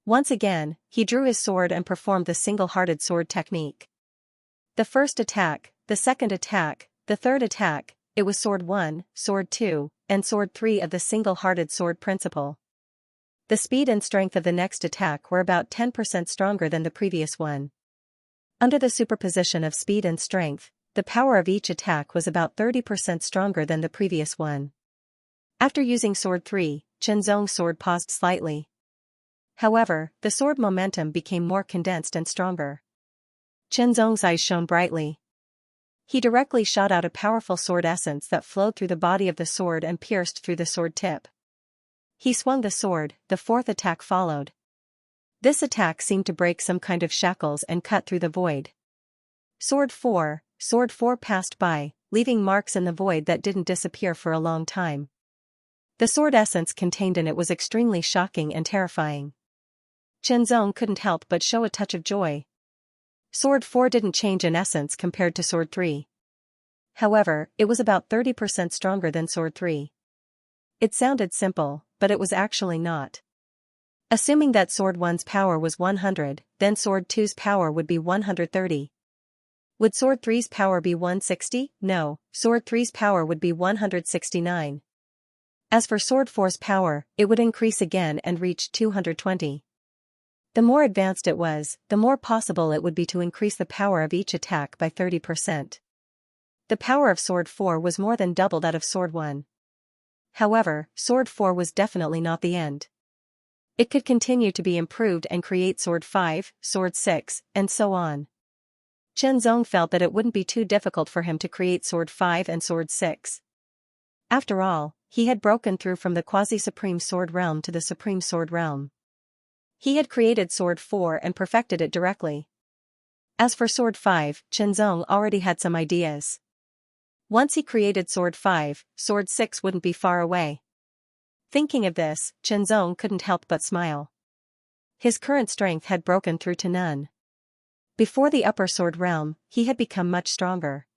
Speaker 1: Once again, he drew his sword and performed the single-hearted sword technique. The first attack, the second attack, the third attack, it was sword 1, sword 2, and sword 3 of the single-hearted sword principle. The speed and strength of the next attack were about 10% stronger than the previous one. Under the superposition of speed and strength, the power of each attack was about 30% stronger than the previous one. After using sword 3, Chen Zong's sword paused slightly. However, the sword momentum became more condensed and stronger. Chen Zong's eyes shone brightly. He directly shot out a powerful sword essence that flowed through the body of the sword and pierced through the sword tip. He swung the sword, the fourth attack followed. This attack seemed to break some kind of shackles and cut through the void. Sword 4, Sword 4 passed by, leaving marks in the void that didn't disappear for a long time. The sword essence contained in it was extremely shocking and terrifying. Qianzong couldn't help but show a touch of joy. Sword 4 didn't change in essence compared to Sword 3. However, it was about 30% stronger than Sword 3. It sounded simple, but it was actually not. Assuming that Sword 1's power was 100, then Sword 2's power would be 130. Would Sword 3's power be 160? No, Sword 3's power would be 169. As for Sword 4's power, it would increase again and reach 220. The more advanced it was, the more possible it would be to increase the power of each attack by 30%. The power of Sword 4 was more than double that of Sword 1. However, Sword 4 was definitely not the end. It could continue to be improved and create Sword 5, Sword 6, and so on. Qianzong felt that it wouldn't be too difficult for him to create Sword 5 and Sword 6. After all, he had broken through from the quasi-supreme sword realm to the supreme sword realm. He had created Sword 4 and perfected it directly. As for Sword 5, Qianzong already had some ideas. Once he created Sword 5, Sword 6 wouldn't be far away. Thinking of this, Qianzong couldn't help but smile. His current strength had broken through to none. Before the upper sword realm, he had become much stronger.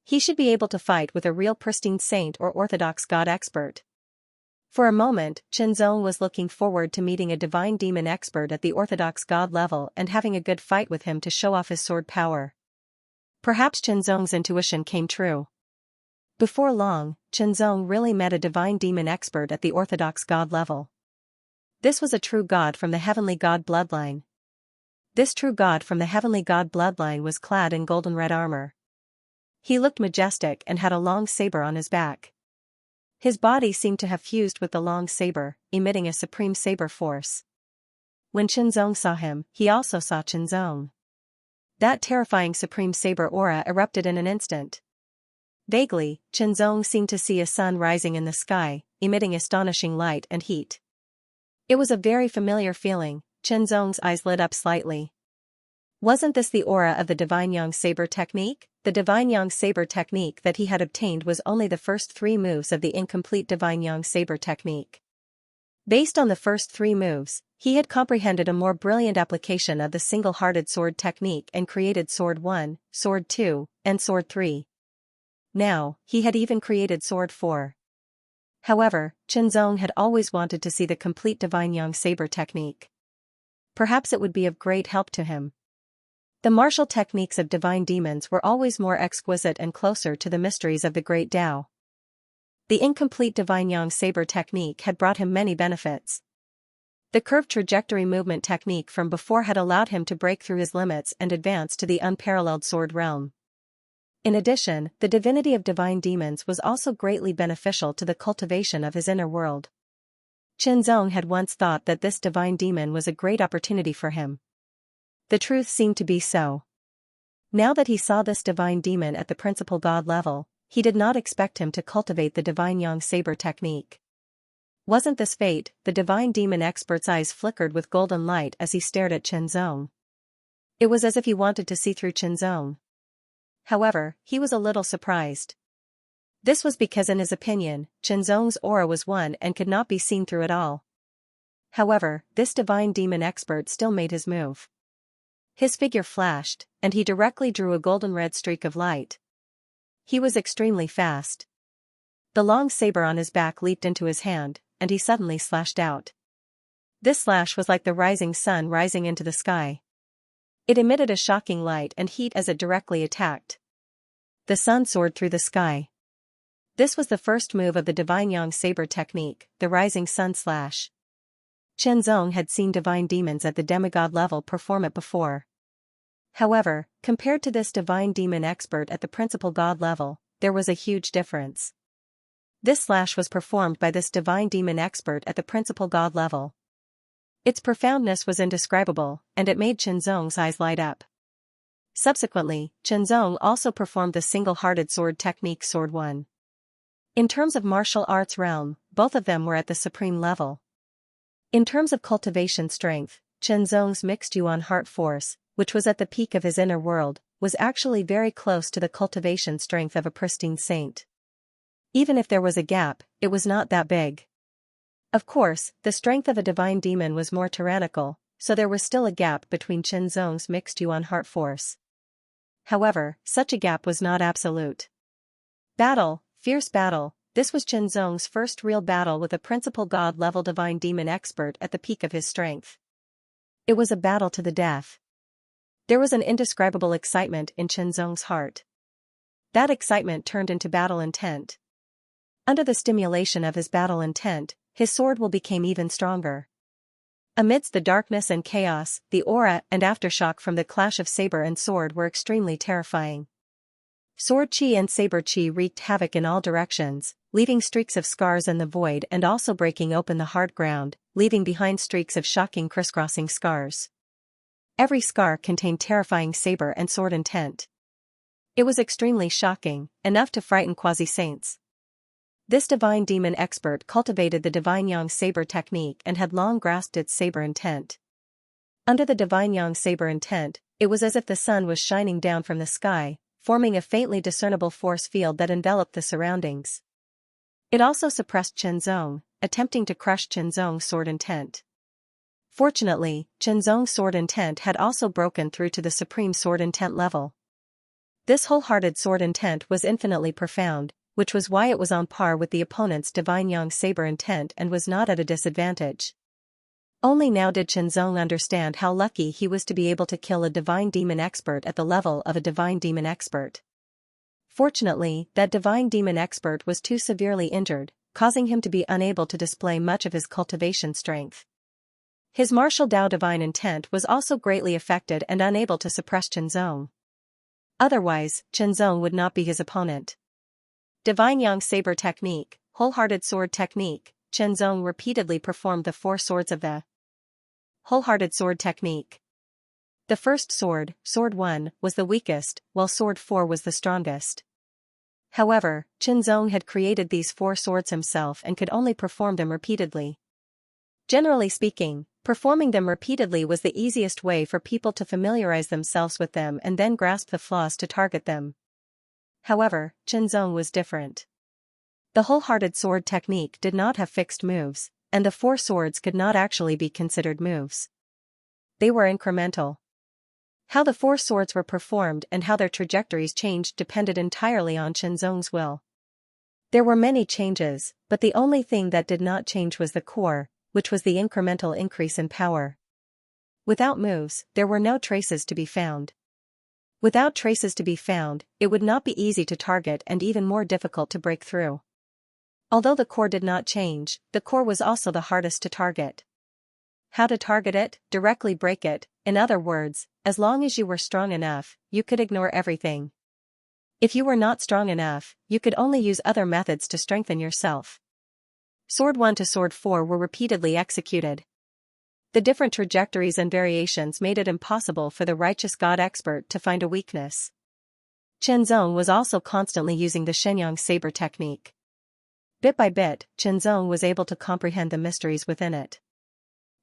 Speaker 1: He should be able to fight with a real pristine saint or orthodox god expert. For a moment, Qianzong was looking forward to meeting a divine demon expert at the orthodox god level and having a good fight with him to show off his sword power. Perhaps Qianzong's intuition came true. Before long, Qianzong really met a divine demon expert at the orthodox god level. This was a true god from the heavenly god bloodline. This true god from the heavenly god bloodline was clad in golden red armor. He looked majestic and had a long saber on his back. His body seemed to have fused with the long saber, emitting a supreme saber force. When Qianzong saw him, he also saw Qianzong. That terrifying supreme saber aura erupted in an instant. Vaguely, Qianzong seemed to see a sun rising in the sky, emitting astonishing light and heat. It was a very familiar feeling. Qianzong's eyes lit up slightly. Wasn't this the aura of the Divine Yang Saber technique? The Divine Yang Saber technique that he had obtained was only the first 3 moves of the incomplete Divine Yang Saber technique. Based on the first 3 moves, he had comprehended a more brilliant application of the single-hearted sword technique and created Sword 1, Sword 2, and Sword 3. Now, he had even created Sword 4. However, Qianzong had always wanted to see the complete Divine Yang Saber technique. Perhaps it would be of great help to him. The martial techniques of divine demons were always more exquisite and closer to the mysteries of the great Tao. The incomplete Divine Yang Saber technique had brought him many benefits. The curved trajectory movement technique from before had allowed him to break through his limits and advance to the unparalleled sword realm. In addition, the divinity of divine demons was also greatly beneficial to the cultivation of his inner world. Qianzong had once thought that this divine demon was a great opportunity for him. The truth seemed to be so. Now that he saw this divine demon at the principal god level, he did not expect him to cultivate the Divine Yang Saber technique. Wasn't this fate? The divine demon expert's eyes flickered with golden light as he stared at Qianzong. It was as if he wanted to see through Qianzong. However, he was a little surprised. This was because in his opinion, Qianzong's aura was one and could not be seen through at all. However, this divine demon expert still made his move. His figure flashed, and he directly drew a golden red streak of light. He was extremely fast. The long saber on his back leaped into his hand, and he suddenly slashed out. This slash was like the rising sun rising into the sky. It emitted a shocking light and heat as it directly attacked. The sun soared through the sky. This was the first move of the Divine Yang Saber technique, the rising sun slash. Qianzong had seen divine demons at the demigod level perform it before. However, compared to this divine demon expert at the principal god level, there was a huge difference. This slash was performed by this divine demon expert at the principal god level. Its profoundness was indescribable, and it made Qianzong's eyes light up. Subsequently, Qianzong also performed the single-hearted sword technique Sword 1. In terms of martial arts realm, both of them were at the supreme level. In terms of cultivation strength, Qianzong's mixed Yuan heart force, which was at the peak of his inner world, was actually very close to the cultivation strength of a pristine saint. Even if there was a gap, it was not that big. Of course, the strength of a divine demon was more tyrannical, so there was still a gap between Qianzong's mixed yuan heart force. However, such a gap was not absolute. Battle, fierce battle. This was Qianzong's first real battle with a principal god-level divine demon expert at the peak of his strength. It was a battle to the death. There was an indescribable excitement in Qianzong's heart. That excitement turned into battle intent. Under the stimulation of his battle intent, his sword will become even stronger. Amidst the darkness and chaos, the aura and aftershock from the clash of saber and sword were extremely terrifying. Sword chi and saber chi wreaked havoc in all directions, leaving streaks of scars in the void and also breaking open the hard ground, leaving behind streaks of shocking crisscrossing scars. Every scar contained terrifying saber and sword intent. It was extremely shocking, enough to frighten quasi-saints. This divine demon expert cultivated the divine yang saber technique and had long grasped its saber intent. Under the divine yang saber intent, it was as if the sun was shining down from the sky, forming a faintly discernible force field that enveloped the surroundings. It also suppressed Qianzong, attempting to crush Qianzong's sword intent. Fortunately, Qianzong's sword intent had also broken through to the supreme sword intent level. This wholehearted sword intent was infinitely profound, which was why it was on par with the opponent's divine yang saber intent and was not at a disadvantage. Only now did Qianzong understand how lucky he was to be able to kill a divine demon expert at the level of a divine demon expert. Fortunately, that divine demon expert was too severely injured, causing him to be unable to display much of his cultivation strength. His martial Dao divine intent was also greatly affected and unable to suppress Qianzong. Otherwise, Qianzong would not be his opponent. Divine Yang Saber Technique, Wholehearted Sword Technique. Qianzong repeatedly performed the 4 swords of the Wholehearted Sword Technique. The first sword, Sword 1, was the weakest, while Sword 4 was the strongest. However, Qianzong had created these 4 swords himself and could only perform them repeatedly. Generally speaking, performing them repeatedly was the easiest way for people to familiarize themselves with them and then grasp the flaws to target them. However, Qianzong was different. The wholehearted sword technique did not have fixed moves, and the 4 swords could not actually be considered moves. They were incremental. How the 4 swords were performed and how their trajectories changed depended entirely on Qianzong's will. There were many changes, but the only thing that did not change was the core, which was the incremental increase in power. Without moves, there were no traces to be found. Without traces to be found, it would not be easy to target and even more difficult to break through. Although the core did not change, the core was also the hardest to target. How to target it? Directly break it. In other words, as long as you were strong enough, you could ignore everything. If you were not strong enough, you could only use other methods to strengthen yourself. Sword 1 to Sword 4 were repeatedly executed. The different trajectories and variations made it impossible for the righteous god expert to find a weakness. Qianzong was also constantly using the Shenyang saber technique. Bit by bit, Qianzong was able to comprehend the mysteries within it.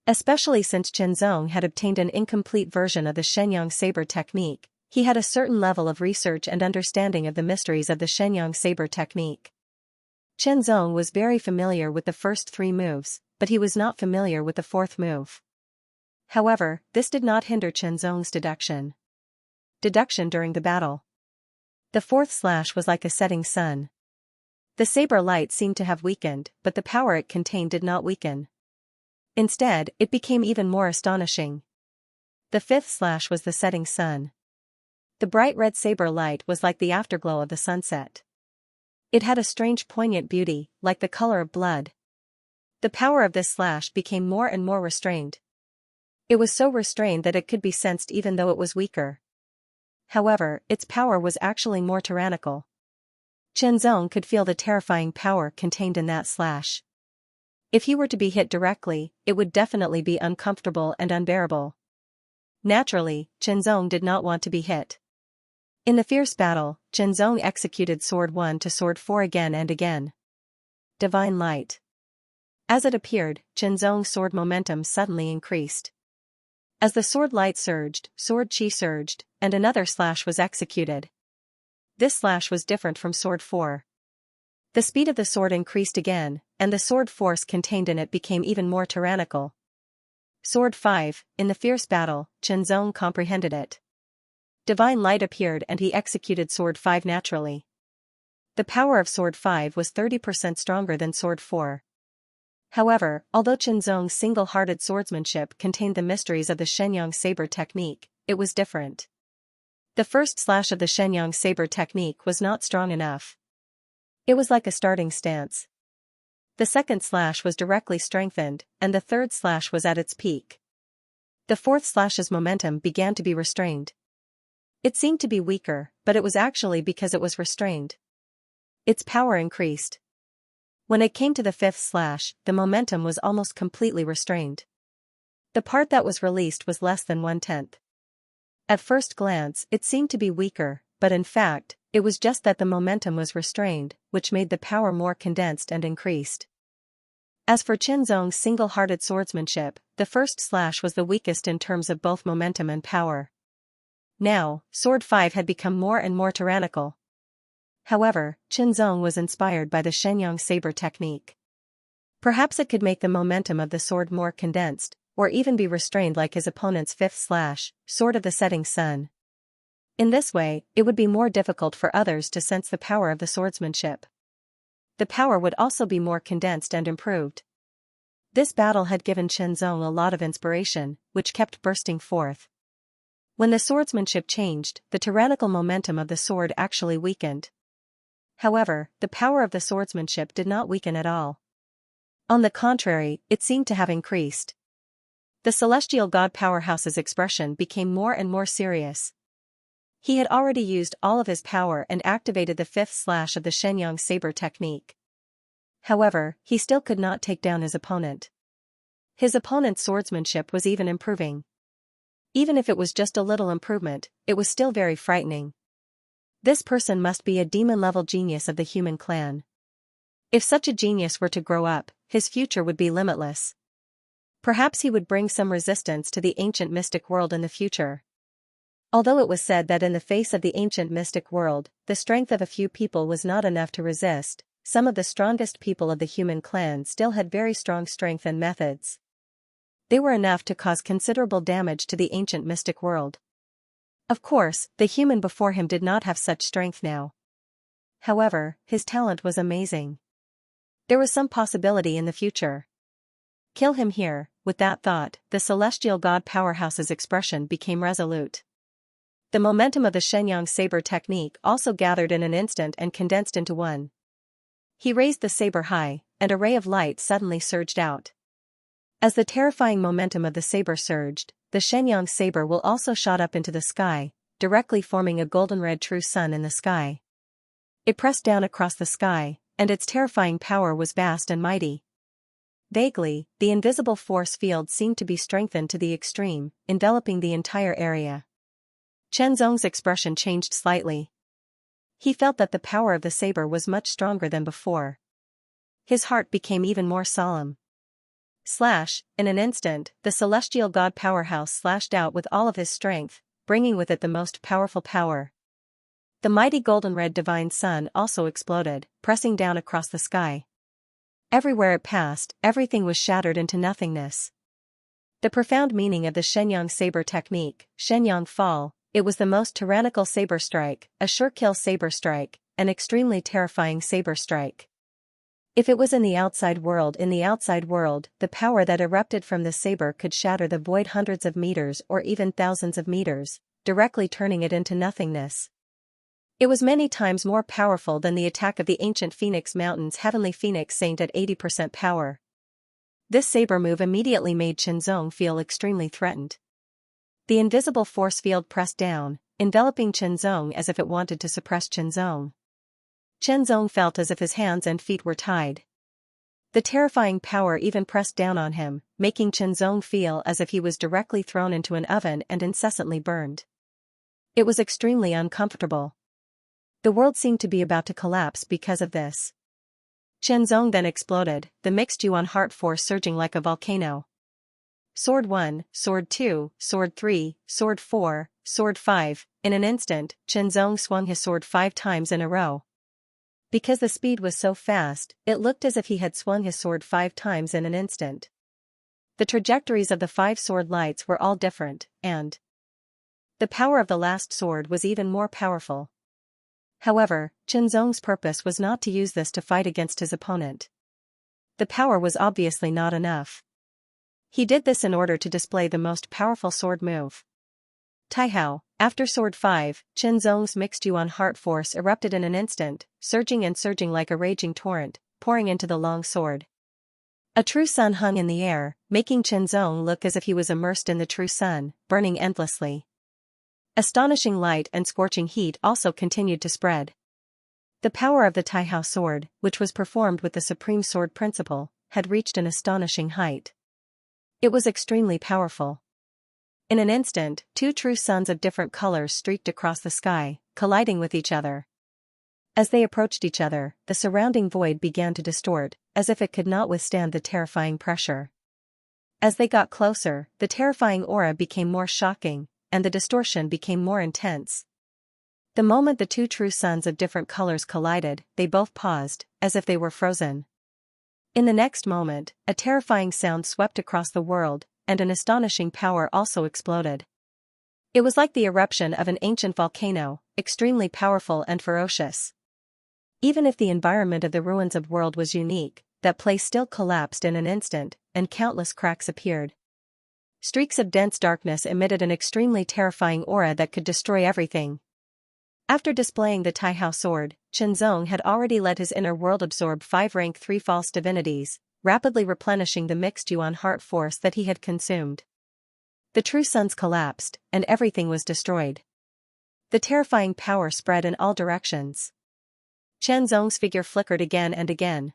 Speaker 1: Especially since Qianzong had obtained an incomplete version of the Shenyang saber technique, he had a certain level of research and understanding of the mysteries of the Shenyang saber technique. Qianzong was very familiar with the first 3 moves, but he was not familiar with the 4th move. However, this did not hinder Qianzong's deduction. Deduction during the battle. The 4th slash was like a setting sun. The saber light seemed to have weakened, but the power it contained did not weaken. Instead, it became even more astonishing. The 5th slash was the setting sun. The bright red saber light was like the afterglow of the sunset. It had a strange poignant beauty, like the color of blood. The power of this slash became more and more restrained. It was so restrained that it could be sensed even though it was weaker. However, its power was actually more tyrannical. Qianzong could feel the terrifying power contained in that slash. If he were to be hit directly, it would definitely be uncomfortable and unbearable. Naturally, Qianzong did not want to be hit. In the fierce battle, Qianzong executed Sword 1 to Sword 4 again and again. Divine Light. As it appeared, Qianzong's sword momentum suddenly increased. As the sword light surged, sword chi surged, and another slash was executed. This slash was different from sword 4. The speed of the sword increased again, and the sword force contained in it became even more tyrannical. Sword 5, in the fierce battle, Chenzong comprehended it. Divine light appeared and he executed sword 5 naturally. The power of sword 5 was 30% stronger than sword 4. However, although Chenzong's single-hearted swordsmanship contained the mysteries of the Shenyang saber technique, it was different. The first slash of the Shenyang saber technique was not strong enough. It was like a starting stance. The second slash was directly strengthened, and the third slash was at its peak. The fourth slash's momentum began to be restrained. It seemed to be weaker, but it was actually because it was restrained. Its power increased. When it came to the fifth slash, the momentum was almost completely restrained. The part that was released was less than 1/10. At first glance, it seemed to be weaker, but in fact, it was just that the momentum was restrained, which made the power more condensed and increased. As for Chenzong's single-hearted swordsmanship, the first slash was the weakest in terms of both momentum and power. Now, sword 5 had become more and more tyrannical. However, Chenzong was inspired by the Shenyang saber technique. Perhaps it could make the momentum of the sword more condensed, or even be restrained like his opponent's fifth slash, sword of the setting sun. In this way, it would be more difficult for others to sense the power of the swordsmanship. The power would also be more condensed and improved. This battle had given Chenzong a lot of inspiration, which kept bursting forth. When the swordsmanship changed, the tyrannical momentum of the sword actually weakened. However, the power of the swordsmanship did not weaken at all. On the contrary, it seemed to have increased. The celestial god powerhouse's expression became more and more serious. He had already used all of his power and activated the fifth slash of the Shenyang saber technique. However, he still could not take down his opponent. His opponent's swordsmanship was even improving. Even if it was just a little improvement, it was still very frightening. This person must be a demon-level genius of the human clan. If such a genius were to grow up, his future would be limitless. Perhaps he would bring some resistance to the ancient mystic world in the future. Although it was said that in the face of the ancient mystic world, the strength of a few people was not enough to resist, some of the strongest people of the human clan still had very strong strength and methods. They were enough to cause considerable damage to the ancient mystic world. Of course, the human before him did not have such strength now. However, his talent was amazing. There was some possibility in the future. Kill him here. With that thought, the celestial god powerhouse's expression became resolute. The momentum of the Shenyang saber technique also gathered in an instant and condensed into one. He raised the saber high, and a ray of light suddenly surged out. As the terrifying momentum of the saber surged, the Shenyang saber will also shot up into the sky, directly forming a golden-red true sun in the sky. It pressed down across the sky, and its terrifying power was vast and mighty. Vaguely, the invisible force field seemed to be strengthened to the extreme, enveloping the entire area. Chenzong's expression changed slightly. He felt that the power of the saber was much stronger than before. His heart became even more solemn. Slash, in an instant, the celestial god powerhouse slashed out with all of his strength, bringing with it the most powerful power. The mighty golden-red divine sun also exploded, pressing down across the sky. Everywhere it passed, everything was shattered into nothingness. The profound meaning of the Shenyang saber technique, Shenyang fall, it was the most tyrannical saber strike, a sure-kill saber strike, an extremely terrifying saber strike. If it was in the outside world, the power that erupted from the saber could shatter the void hundreds of meters or even thousands of meters, directly turning it into nothingness. It was many times more powerful than the attack of the ancient Phoenix Mountain's heavenly Phoenix Saint at 80% power. This saber move immediately made Chenzong feel extremely threatened. The invisible force field pressed down, enveloping Chenzong as if it wanted to suppress Chenzong. Chenzong felt as if his hands and feet were tied. The terrifying power even pressed down on him, making Chenzong feel as if he was directly thrown into an oven and incessantly burned. It was extremely uncomfortable. The world seemed to be about to collapse because of this. Chenzong then exploded, the mixed yuan heart force surging like a volcano. Sword 1, Sword 2, Sword 3, Sword 4, Sword 5, in an instant, Chenzong swung his sword 5 times in a row. Because the speed was so fast, it looked as if he had swung his sword 5 times in an instant. The trajectories of the 5 sword lights were all different, and the power of the last sword was even more powerful. However, Chenzong's purpose was not to use this to fight against his opponent. The power was obviously not enough. He did this in order to display the most powerful sword move. Taihao. After Sword 5, Chenzong's mixed Yuan heart force erupted in an instant, surging and surging like a raging torrent, pouring into the long sword. A true sun hung in the air, making Chenzong look as if he was immersed in the true sun, burning endlessly. Astonishing light and scorching heat also continued to spread. The power of the Taihao sword, which was performed with the supreme sword principle, had reached an astonishing height. It was extremely powerful. In an instant, 2 true suns of different colors streaked across the sky, colliding with each other. As they approached each other, the surrounding void began to distort, as if it could not withstand the terrifying pressure. As they got closer, the terrifying aura became more shocking, and the distortion became more intense. The moment the 2 true suns of different colors collided, they both paused, as if they were frozen. In the next moment, a terrifying sound swept across the world, and an astonishing power also exploded. It was like the eruption of an ancient volcano, extremely powerful and ferocious. Even if the environment of the ruins of world was unique, that place still collapsed in an instant, and countless cracks appeared. Streaks of dense darkness emitted an extremely terrifying aura that could destroy everything. After displaying the Taihao sword, Chenzong had already let his inner world absorb 5 rank 3 false divinities, rapidly replenishing the mixed Yuan heart force that he had consumed. The true suns collapsed, and everything was destroyed. The terrifying power spread in all directions. Chenzong's figure flickered again and again.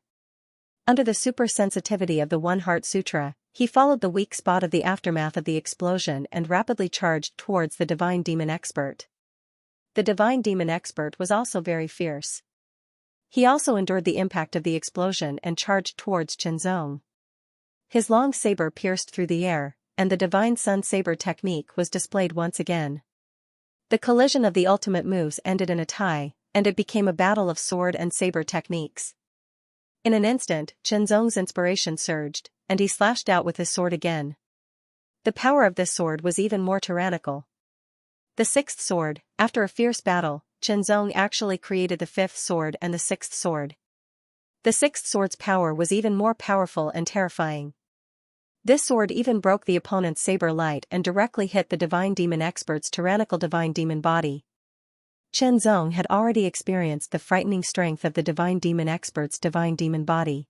Speaker 1: Under the super sensitivity of the One Heart Sutra, he followed the weak spot of the aftermath of the explosion and rapidly charged towards the Divine Demon Expert. The Divine Demon Expert was also very fierce. He also endured the impact of the explosion and charged towards Chenzong. His long saber pierced through the air, and the Divine Sun Saber technique was displayed once again. The collision of the ultimate moves ended in a tie, and it became a battle of sword and saber techniques. In an instant, Chenzong's inspiration surged, and he slashed out with his sword again. The power of this sword was even more tyrannical. The 6th sword. After a fierce battle, Chenzong actually created the 5th sword and the 6th sword. The 6th sword's power was even more powerful and terrifying. This sword even broke the opponent's saber light and directly hit the Divine Demon Expert's tyrannical Divine Demon body. Chenzong had already experienced the frightening strength of the Divine Demon Expert's Divine Demon body.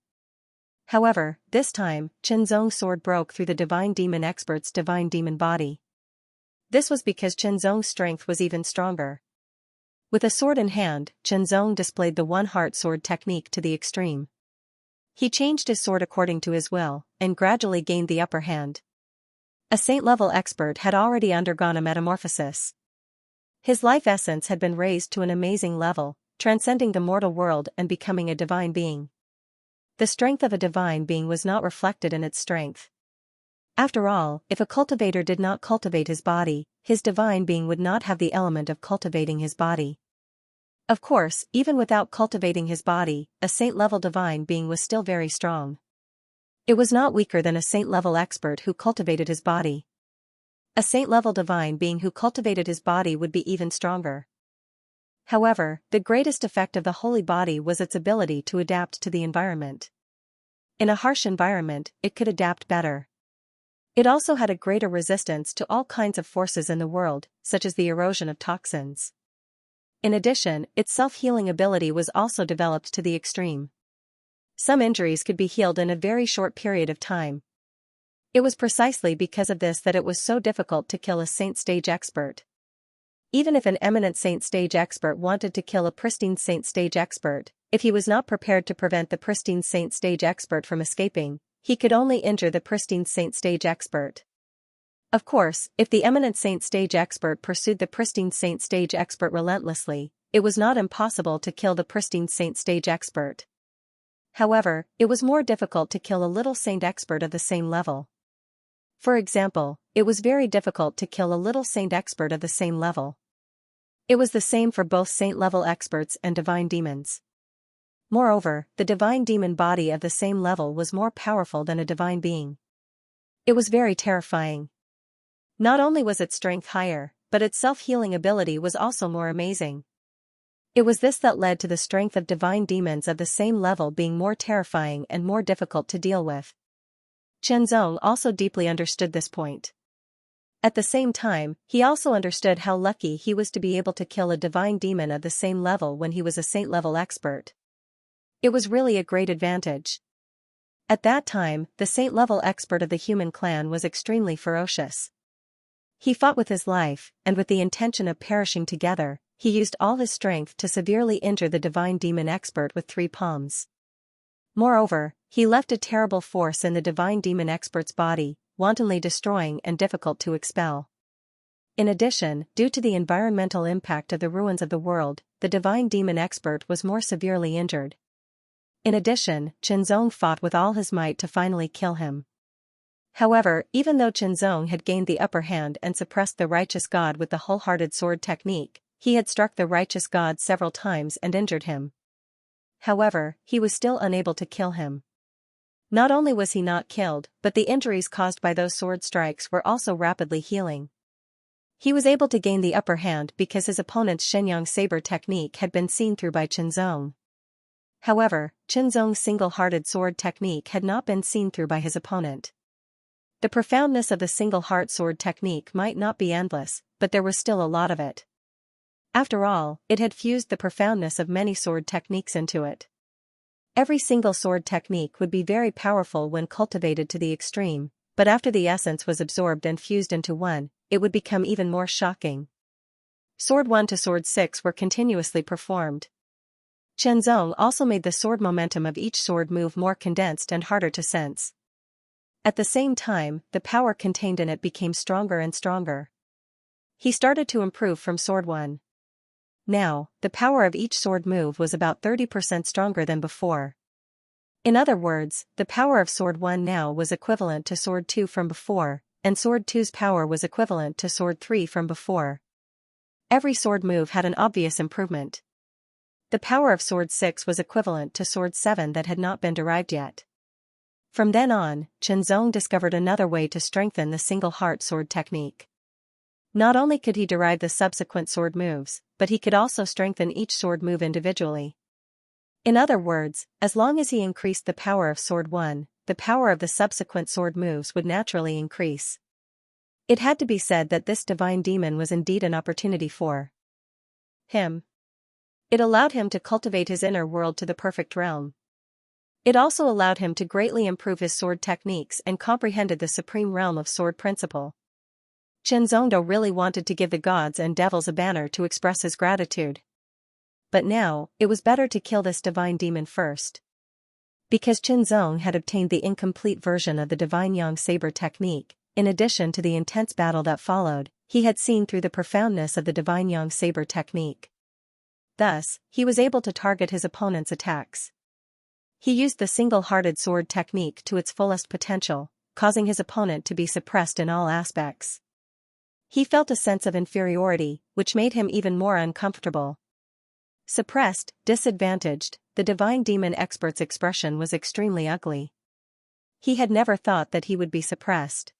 Speaker 1: However, this time, Chenzong's sword broke through the Divine Demon Expert's Divine Demon body. This was because Chenzong's strength was even stronger. With a sword in hand, Chenzong displayed the One Heart sword technique to the extreme. He changed his sword according to his will, and gradually gained the upper hand. A saint-level expert had already undergone a metamorphosis. His life essence had been raised to an amazing level, transcending the mortal world and becoming a divine being. The strength of a divine being was not reflected in its strength. After all, if a cultivator did not cultivate his body, his divine being would not have the element of cultivating his body. Of course, even without cultivating his body, a saint-level divine being was still very strong. It was not weaker than a saint-level expert who cultivated his body. A saint-level divine being who cultivated his body would be even stronger. However, the greatest effect of the holy body was its ability to adapt to the environment. In a harsh environment, it could adapt better. It also had a greater resistance to all kinds of forces in the world, such as the erosion of toxins. In addition, its self-healing ability was also developed to the extreme. Some injuries could be healed in a very short period of time. It was precisely because of this that it was so difficult to kill a saint stage expert. Even if an eminent saint stage expert wanted to kill a pristine saint stage expert, if he was not prepared to prevent the pristine saint stage expert from escaping, he could only injure the pristine saint stage expert. Of course, if the eminent saint stage expert pursued the pristine saint stage expert relentlessly, it was not impossible to kill the pristine saint stage expert. However, it was more difficult to kill a little saint expert of the same level. For example, it was very difficult to kill a little saint expert of the same level. It was the same for both saint-level experts and divine demons. Moreover, the divine demon body of the same level was more powerful than a divine being. It was very terrifying. Not only was its strength higher, but its self-healing ability was also more amazing. It was this that led to the strength of divine demons of the same level being more terrifying and more difficult to deal with. Chenzong also deeply understood this point. At the same time, he also understood how lucky he was to be able to kill a divine demon of the same level when he was a saint-level expert. It was really a great advantage. At that time, the saint-level expert of the human clan was extremely ferocious. He fought with his life, and with the intention of perishing together, he used all his strength to severely injure the divine demon expert with 3 palms. Moreover, he left a terrible force in the divine demon expert's body, wantonly destroying and difficult to expel. In addition, due to the environmental impact of the ruins of the world, the divine demon expert was more severely injured. In addition, Chenzong fought with all his might to finally kill him. However, even though Chenzong had gained the upper hand and suppressed the righteous god with the wholehearted sword technique, he had struck the righteous god several times and injured him. However, he was still unable to kill him. Not only was he not killed, but the injuries caused by those sword strikes were also rapidly healing. He was able to gain the upper hand because his opponent's Shenyang saber technique had been seen through by Chenzong. However, Chenzong's single-hearted sword technique had not been seen through by his opponent. The profoundness of the single-heart sword technique might not be endless, but there was still a lot of it. After all, it had fused the profoundness of many sword techniques into it. Every single sword technique would be very powerful when cultivated to the extreme, but after the essence was absorbed and fused into one, it would become even more shocking. Sword 1 to Sword 6 were continuously performed. Chenzong also made the sword momentum of each sword move more condensed and harder to sense. At the same time, the power contained in it became stronger and stronger. He started to improve from Sword 1. Now, the power of each sword move was about 30% stronger than before. In other words, the power of Sword 1 now was equivalent to Sword 2 from before, and Sword 2's power was equivalent to Sword 3 from before. Every sword move had an obvious improvement. The power of Sword 6 was equivalent to Sword 7 that had not been derived yet. From then on, Chenzong discovered another way to strengthen the single-heart sword technique. Not only could he derive the subsequent sword moves, but he could also strengthen each sword move individually. In other words, as long as he increased the power of Sword 1, the power of the subsequent sword moves would naturally increase. It had to be said that this divine demon was indeed an opportunity for him. It allowed him to cultivate his inner world to the perfect realm. It also allowed him to greatly improve his sword techniques and comprehended the supreme realm of sword principle. Chenzongdo really wanted to give the gods and devils a banner to express his gratitude. But now, it was better to kill this divine demon first. Because Chenzong had obtained the incomplete version of the divine Yang saber technique, in addition to the intense battle that followed, he had seen through the profoundness of the divine Yang saber technique. Thus, he was able to target his opponent's attacks. He used the single-hearted sword technique to its fullest potential, causing his opponent to be suppressed in all aspects. He felt a sense of inferiority, which made him even more uncomfortable. Suppressed, disadvantaged, the divine demon expert's expression was extremely ugly. He had never thought that he would be suppressed.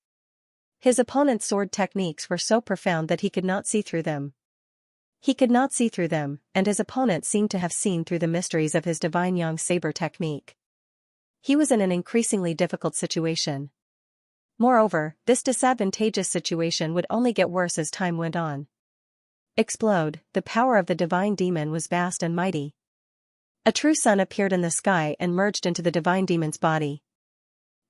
Speaker 1: His opponent's sword techniques were so profound that he could not see through them. He could not see through them, and his opponent seemed to have seen through the mysteries of his divine Yang saber technique. He was in an increasingly difficult situation. Moreover, this disadvantageous situation would only get worse as time went on. Explode, the power of the divine demon was vast and mighty. A true sun appeared in the sky and merged into the divine demon's body.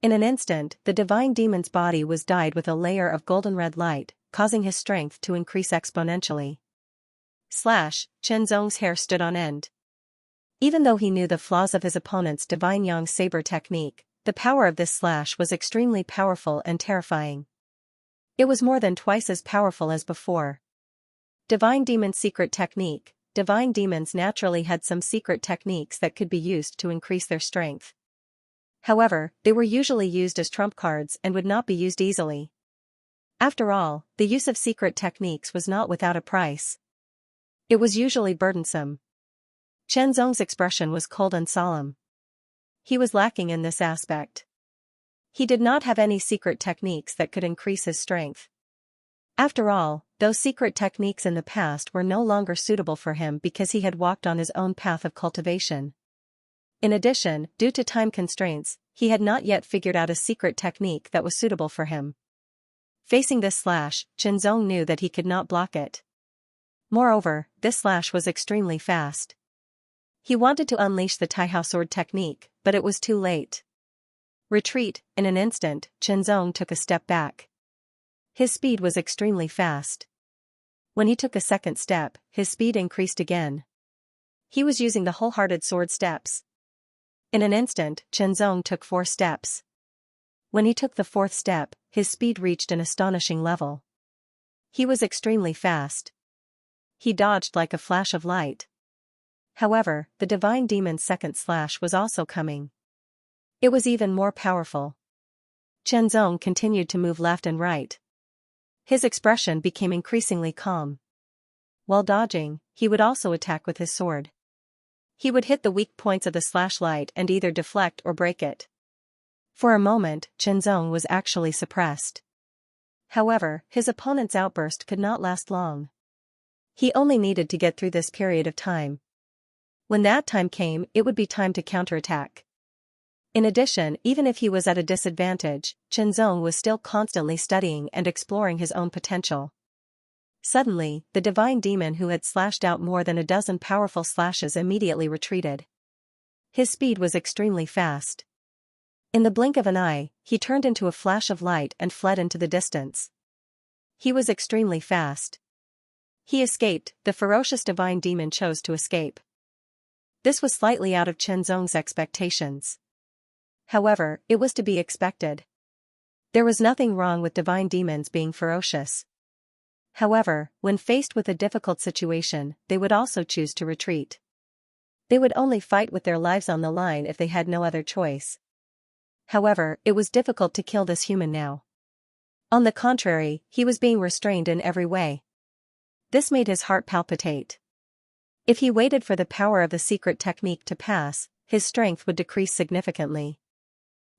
Speaker 1: In an instant, the divine demon's body was dyed with a layer of golden red light, causing his strength to increase exponentially. Chenzong's hair stood on end. Even though he knew the flaws of his opponent's divine Yang saber technique, the power of this slash was extremely powerful and terrifying. It was more than twice as powerful as before. Divine Demon's secret technique. Divine demons naturally had some secret techniques that could be used to increase their strength. However, they were usually used as trump cards and would not be used easily. After all, the use of secret techniques was not without a price. It was usually burdensome. Chen Zong's expression was cold and solemn. He was lacking in this aspect. He did not have any secret techniques that could increase his strength. After all, those secret techniques in the past were no longer suitable for him because he had walked on his own path of cultivation. In addition, due to time constraints, he had not yet figured out a secret technique that was suitable for him. Facing this slash, Chen Zong knew that he could not block it. Moreover, this slash was extremely fast. He wanted to unleash the Taihao sword technique, but it was too late. Retreat, in an instant, Chen Zong took a step back. His speed was extremely fast. When he took a second step, his speed increased again. He was using the wholehearted sword steps. In an instant, Chen Zong took 4 steps. When he took the 4th step, his speed reached an astonishing level. He was extremely fast. He dodged like a flash of light. However, the divine demon's second slash was also coming. It was even more powerful. Chen Zong continued to move left and right. His expression became increasingly calm. While dodging, he would also attack with his sword. He would hit the weak points of the slash light and either deflect or break it. For a moment, Chen Zong was actually suppressed. However, his opponent's outburst could not last long. He only needed to get through this period of time. When that time came, it would be time to counterattack. In addition, even if he was at a disadvantage, Chen Zong was still constantly studying and exploring his own potential. Suddenly, the divine demon who had slashed out more than a dozen powerful slashes immediately retreated. His speed was extremely fast. In the blink of an eye, he turned into a flash of light and fled into the distance. He was extremely fast. He escaped. The ferocious divine demon chose to escape. This was slightly out of Chen Zong's expectations. However, it was to be expected. There was nothing wrong with divine demons being ferocious. However, when faced with a difficult situation, they would also choose to retreat. They would only fight with their lives on the line if they had no other choice. However, it was difficult to kill this human now. On the contrary, he was being restrained in every way. This made his heart palpitate. If he waited for the power of the secret technique to pass, his strength would decrease significantly.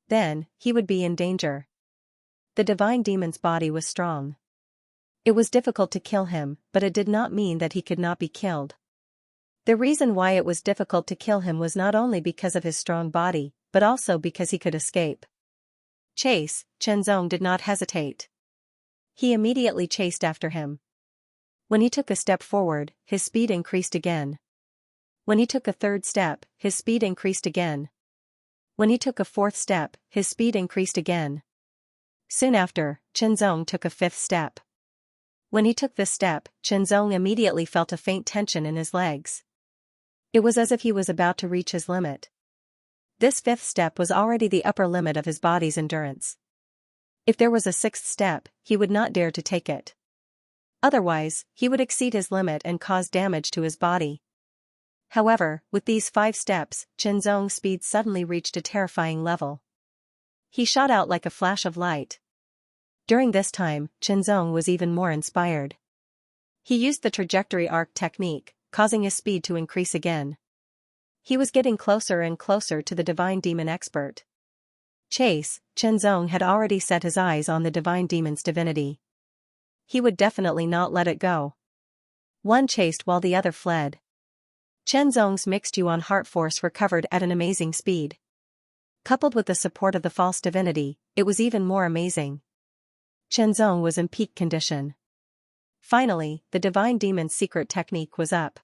Speaker 1: Then, he would be in danger. The divine demon's body was strong. It was difficult to kill him, but it did not mean that he could not be killed. The reason why it was difficult to kill him was not only because of his strong body, but also because he could escape. Chase, Chen Zong did not hesitate. He immediately chased after him. When he took a step forward, his speed increased again. When he took a 3rd step, his speed increased again. When he took a 4th step, his speed increased again. Soon after, Chen Zong took a 5th step. When he took this step, Chen Zong immediately felt a faint tension in his legs. It was as if he was about to reach his limit. This 5th step was already the upper limit of his body's endurance. If there was a 6th step, he would not dare to take it. Otherwise, he would exceed his limit and cause damage to his body. However, with these 5 steps, Chen Zong's speed suddenly reached a terrifying level. He shot out like a flash of light. During this time, Chen Zong was even more inspired. He used the trajectory arc technique, causing his speed to increase again. He was getting closer and closer to the divine demon expert. Chase, Chen Zong had already set his eyes on the divine demon's divinity. He would definitely not let it go. One chased while the other fled. Chen Zong's mixed yuan heart force recovered at an amazing speed. Coupled with the support of the false divinity, it was even more amazing. Chen Zong was in peak condition. Finally, the divine demon's secret technique was up.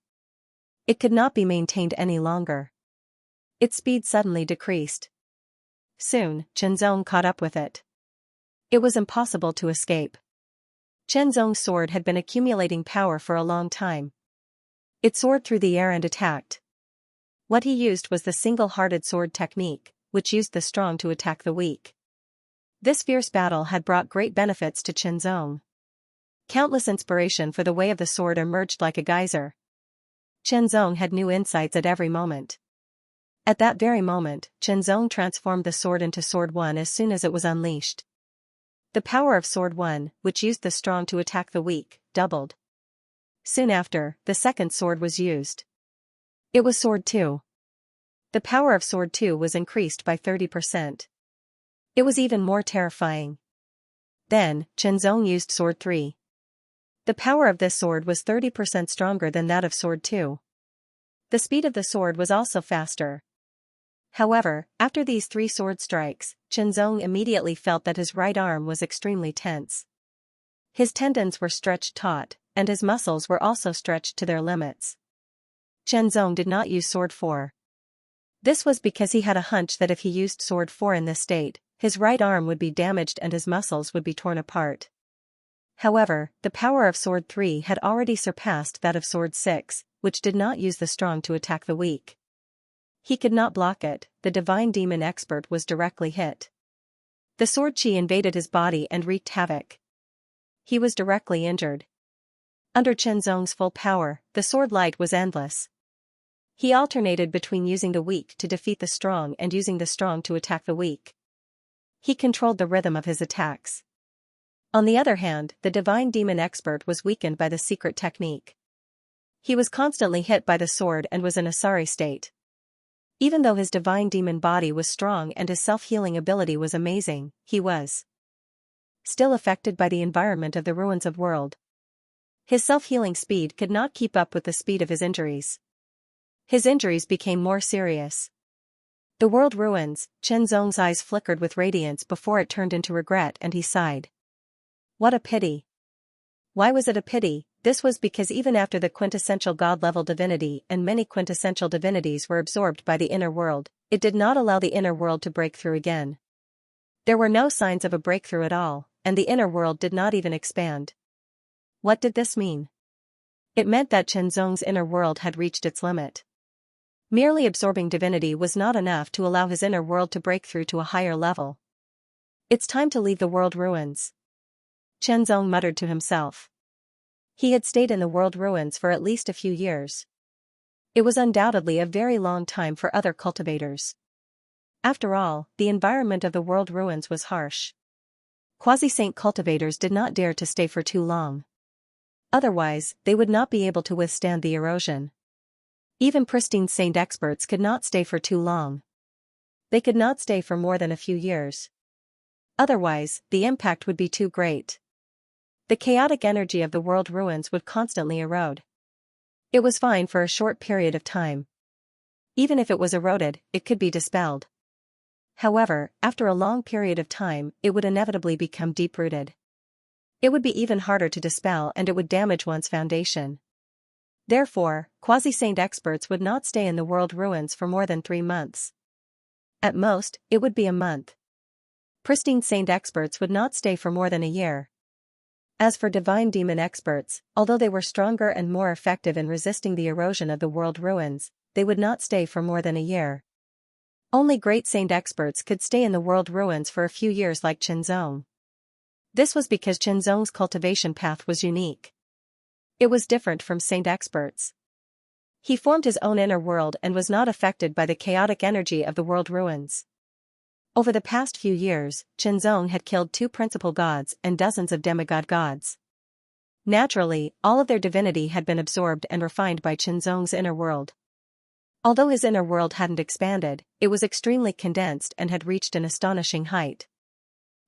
Speaker 1: It could not be maintained any longer. Its speed suddenly decreased. Soon, Chen Zong caught up with it. It was impossible to escape. Chen Zong's sword had been accumulating power for a long time. It soared through the air and attacked. What he used was the single-hearted sword technique, which used the strong to attack the weak. This fierce battle had brought great benefits to Chen Zong. Countless inspiration for the way of the sword emerged like a geyser. Chen Zong had new insights at every moment. At that very moment, Chenzong transformed the sword into Sword 1 as soon as it was unleashed. The power of Sword 1, which used the strong to attack the weak, doubled. Soon after, the second sword was used. It was Sword 2. The power of Sword 2 was increased by 30%. It was even more terrifying. Then, Chenzong used Sword 3. The power of this sword was 30% stronger than that of Sword 2. The speed of the sword was also faster. However, after these 3 sword strikes, Chenzong immediately felt that his right arm was extremely tense. His tendons were stretched taut, and his muscles were also stretched to their limits. Chenzong did not use Sword 4. This was because he had a hunch that if he used Sword 4 in this state, his right arm would be damaged and his muscles would be torn apart. However, the power of Sword 3 had already surpassed that of Sword 6, which did not use the strong to attack the weak. He could not block it, the divine demon expert was directly hit. The sword chi invaded his body and wreaked havoc. He was directly injured. Under Chenzong's full power, the sword light was endless. He alternated between using the weak to defeat the strong and using the strong to attack the weak. He controlled the rhythm of his attacks. On the other hand, the divine demon expert was weakened by the secret technique. He was constantly hit by the sword and was in a sorry state. Even though his divine demon body was strong and his self-healing ability was amazing, he was still affected by the environment of the ruins of world. His self-healing speed could not keep up with the speed of his injuries. His injuries became more serious. The world ruins, Chenzong's eyes flickered with radiance before it turned into regret and he sighed. What a pity. Why was it a pity? This was because even after the quintessential god-level divinity and many quintessential divinities were absorbed by the inner world, it did not allow the inner world to break through again. There were no signs of a breakthrough at all, and the inner world did not even expand. What did this mean? It meant that Chenzong's inner world had reached its limit. Merely absorbing divinity was not enough to allow his inner world to break through to a higher level. It's time to leave the world ruins, Chenzong muttered to himself. He had stayed in the world ruins for at least a few years. It was undoubtedly a very long time for other cultivators. After all, the environment of the world ruins was harsh. Quasi-saint cultivators did not dare to stay for too long. Otherwise, they would not be able to withstand the erosion. Even pristine saint experts could not stay for too long. They could not stay for more than a few years. Otherwise, the impact would be too great. The chaotic energy of the world ruins would constantly erode. It was fine for a short period of time. Even if it was eroded, it could be dispelled. However, after a long period of time, it would inevitably become deep-rooted. It would be even harder to dispel and it would damage one's foundation. Therefore, quasi-saint experts would not stay in the world ruins for more than 3 months. At most, it would be a month. Pristine saint experts would not stay for more than a year. As for divine demon experts, although they were stronger and more effective in resisting the erosion of the world ruins, they would not stay for more than a year. Only great saint experts could stay in the world ruins for a few years like Chenzong. This was because Chenzong's cultivation path was unique. It was different from saint experts. He formed his own inner world and was not affected by the chaotic energy of the world ruins. Over the past few years, Chenzong had killed 2 principal gods and dozens of demigod gods. Naturally, all of their divinity had been absorbed and refined by Chenzong's inner world. Although his inner world hadn't expanded, it was extremely condensed and had reached an astonishing height.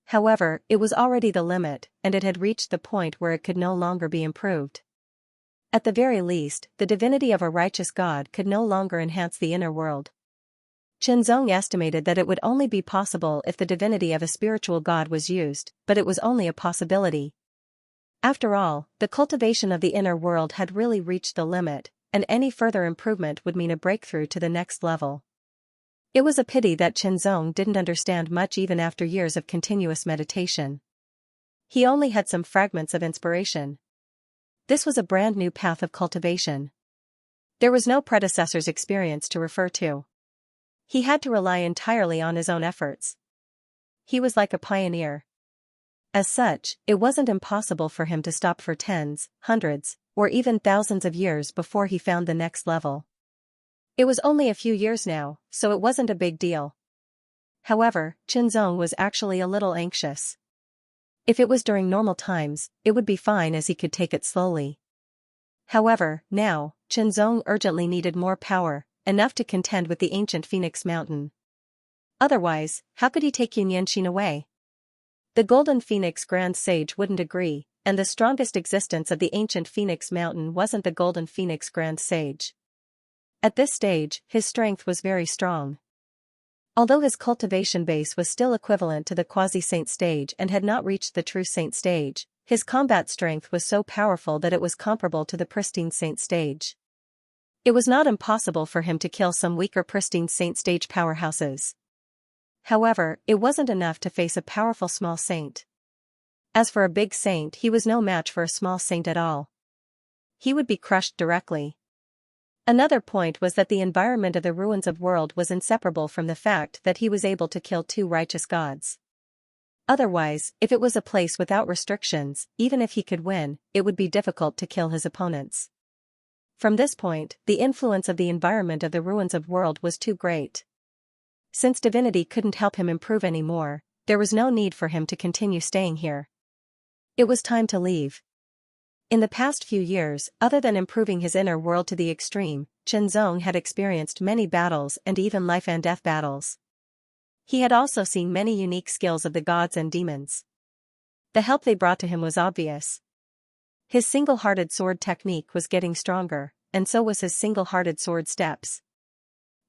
Speaker 1: However, it was already the limit, and it had reached the point where it could no longer be improved. At the very least, the divinity of a righteous god could no longer enhance the inner world. Chenzong estimated that it would only be possible if the divinity of a spiritual god was used, but it was only a possibility. After all, the cultivation of the inner world had really reached the limit, and any further improvement would mean a breakthrough to the next level. It was a pity that Chenzong didn't understand much even after years of continuous meditation. He only had some fragments of inspiration. This was a brand new path of cultivation. There was no predecessor's experience to refer to. He had to rely entirely on his own efforts. He was like a pioneer. As such, it wasn't impossible for him to stop for tens, hundreds, or even thousands of years before he found the next level. It was only a few years now, so it wasn't a big deal. However, Qinzong was actually a little anxious. If it was during normal times, it would be fine as he could take it slowly. However, now, Qinzong urgently needed more power, enough to contend with the ancient Phoenix Mountain. Otherwise, how could he take Xianxia away? The Golden Phoenix Grand Sage wouldn't agree, and the strongest existence of the ancient Phoenix Mountain wasn't the Golden Phoenix Grand Sage. At this stage, his strength was very strong. Although his cultivation base was still equivalent to the quasi-saint stage and had not reached the true saint stage, his combat strength was so powerful that it was comparable to the pristine saint stage. It was not impossible for him to kill some weaker pristine saint stage powerhouses. However, it wasn't enough to face a powerful small saint. As for a big saint, he was no match for a small saint at all. He would be crushed directly. Another point was that the environment of the ruins of world was inseparable from the fact that he was able to kill two righteous gods. Otherwise, if it was a place without restrictions, even if he could win, it would be difficult to kill his opponents. From this point, the influence of the environment of the ruins of world was too great. Since divinity couldn't help him improve anymore, there was no need for him to continue staying here. It was time to leave. In the past few years, other than improving his inner world to the extreme, Qinzong had experienced many battles and even life and death battles. He had also seen many unique skills of the gods and demons. The help they brought to him was obvious. His single-hearted sword technique was getting stronger, and so was his single-hearted sword steps.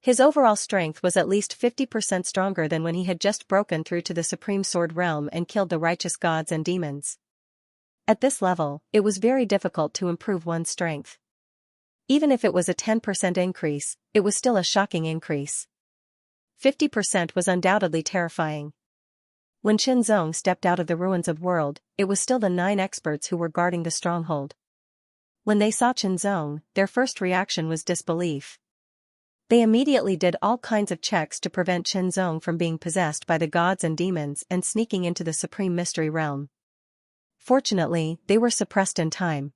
Speaker 1: His overall strength was at least 50% stronger than when he had just broken through to the Supreme Sword Realm and killed the righteous gods and demons. At this level, it was very difficult to improve one's strength. Even if it was a 10% increase, it was still a shocking increase. 50% was undoubtedly terrifying. When Qinzong stepped out of the ruins of world, it was still the 9 experts who were guarding the stronghold. When they saw Qinzong, their first reaction was disbelief. They immediately did all kinds of checks to prevent Qinzong from being possessed by the gods and demons and sneaking into the Supreme Mystery Realm. Fortunately, they were suppressed in time.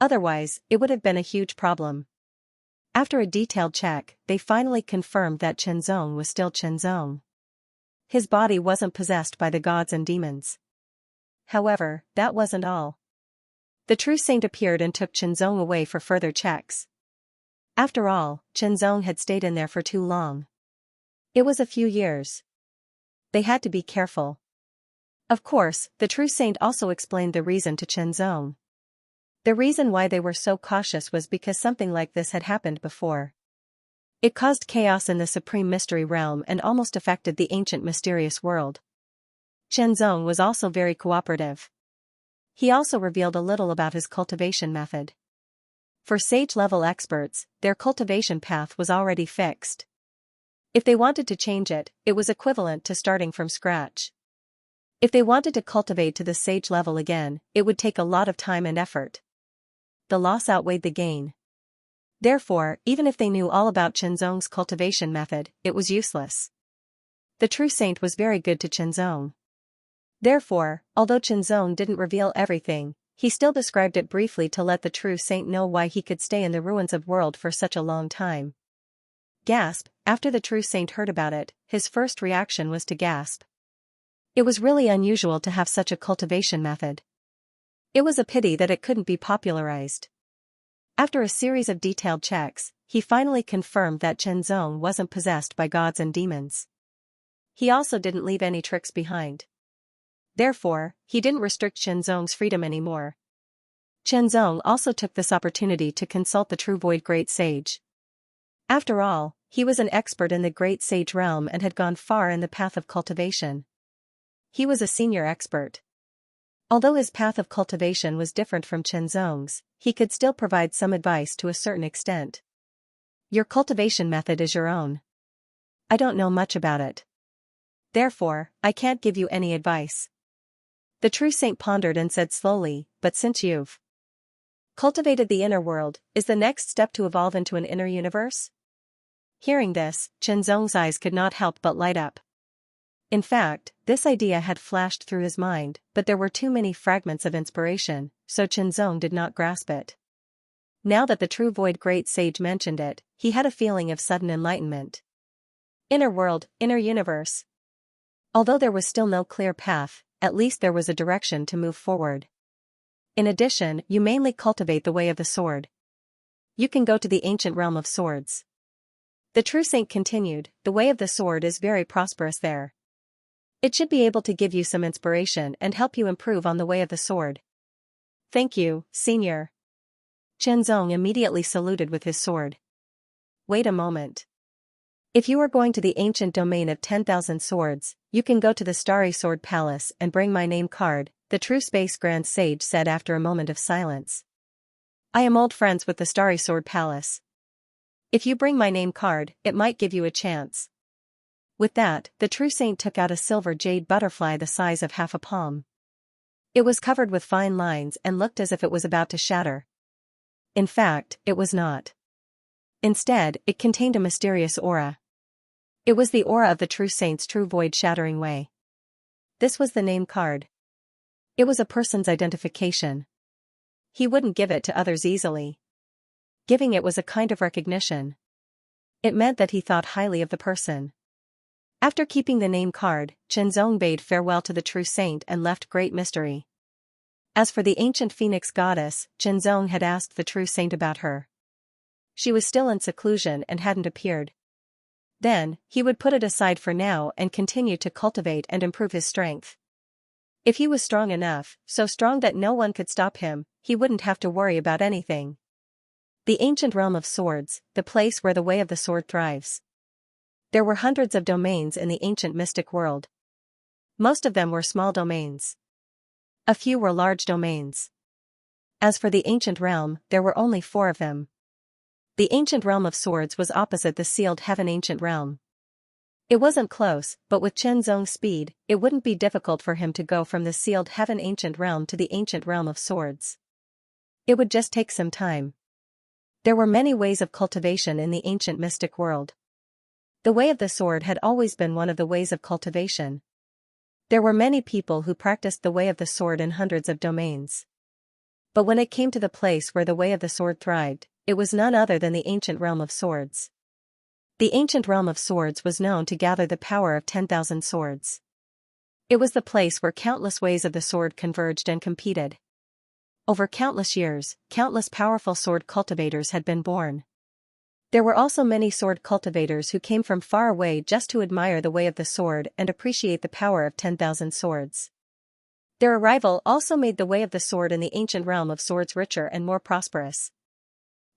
Speaker 1: Otherwise, it would have been a huge problem. After a detailed check, they finally confirmed that Qinzong was still Qinzong. His body wasn't possessed by the gods and demons. However, that wasn't all. The true saint appeared and took Qinzong away for further checks. After all, Qinzong had stayed in there for too long. It was a few years. They had to be careful. Of course, the true saint also explained the reason to Qinzong. The reason why they were so cautious was because something like this had happened before. It caused chaos in the Supreme Mystery Realm and almost affected the ancient mysterious world. Qinzong was also very cooperative. He also revealed a little about his cultivation method. For sage-level experts, their cultivation path was already fixed. If they wanted to change it, it was equivalent to starting from scratch. If they wanted to cultivate to the sage level again, it would take a lot of time and effort. The loss outweighed the gain. Therefore, even if they knew all about Qinzong's cultivation method, it was useless. The true saint was very good to Qinzong. Therefore, although Qinzong didn't reveal everything, he still described it briefly to let the true saint know why he could stay in the ruins of world for such a long time. Gasp! After the true saint heard about it, his first reaction was to gasp. It was really unusual to have such a cultivation method. It was a pity that it couldn't be popularized. After a series of detailed checks, he finally confirmed that Qinzong wasn't possessed by gods and demons. He also didn't leave any tricks behind. Therefore, he didn't restrict Qinzong's freedom anymore. Qinzong also took this opportunity to consult the true Void Great Sage. After all, he was an expert in the Great Sage realm and had gone far in the path of cultivation. He was a senior expert. Although his path of cultivation was different from Qinzong's, he could still provide some advice to a certain extent. Your cultivation method is your own. I don't know much about it. Therefore, I can't give you any advice. The true saint pondered and said slowly, but since you've cultivated the inner world, is the next step to evolve into an inner universe? Hearing this, Qinzong's eyes could not help but light up. In fact, this idea had flashed through his mind, but there were too many fragments of inspiration, so Qinzong did not grasp it. Now that the true Void Great Sage mentioned it, he had a feeling of sudden enlightenment. Inner world, inner universe. Although there was still no clear path, at least there was a direction to move forward. In addition, you mainly cultivate the way of the sword. You can go to the ancient realm of swords. The true saint continued, the way of the sword is very prosperous there. It should be able to give you some inspiration and help you improve on the way of the sword. Thank you, Senior. Chenzong immediately saluted with his sword. Wait a moment. If you are going to the ancient domain of 10,000 swords, you can go to the Starry Sword Palace and bring my name card, the true Space Grand Sage said after a moment of silence. I am old friends with the Starry Sword Palace. If you bring my name card, it might give you a chance. With that, the true saint took out a silver jade butterfly the size of half a palm. It was covered with fine lines and looked as if it was about to shatter. In fact, it was not. Instead, it contained a mysterious aura. It was the aura of the true saint's true void-shattering way. This was the name card. It was a person's identification. He wouldn't give it to others easily. Giving it was a kind of recognition. It meant that he thought highly of the person. After keeping the name card, Chenzong bade farewell to the true saint and left great mystery. As for the ancient phoenix goddess, Chenzong had asked the true saint about her. She was still in seclusion and hadn't appeared. Then, he would put it aside for now and continue to cultivate and improve his strength. If he was strong enough, so strong that no one could stop him, he wouldn't have to worry about anything. The ancient realm of swords, the place where the way of the sword thrives. There were hundreds of domains in the ancient mystic world. Most of them were small domains. A few were large domains. As for the ancient realm, there were only 4 of them. The ancient realm of swords was opposite the sealed heaven ancient realm. It wasn't close, but with Chenzong's speed, it wouldn't be difficult for him to go from the sealed heaven ancient realm to the ancient realm of swords. It would just take some time. There were many ways of cultivation in the ancient mystic world. The way of the sword had always been one of the ways of cultivation. There were many people who practiced the way of the sword in hundreds of domains. But when it came to the place where the way of the sword thrived, it was none other than the ancient realm of swords. The ancient realm of swords was known to gather the power of 10,000 swords. It was the place where countless ways of the sword converged and competed. Over countless years, countless powerful sword cultivators had been born. There were also many sword cultivators who came from far away just to admire the way of the sword and appreciate the power of 10,000 swords. Their arrival also made the way of the sword in the ancient realm of swords richer and more prosperous.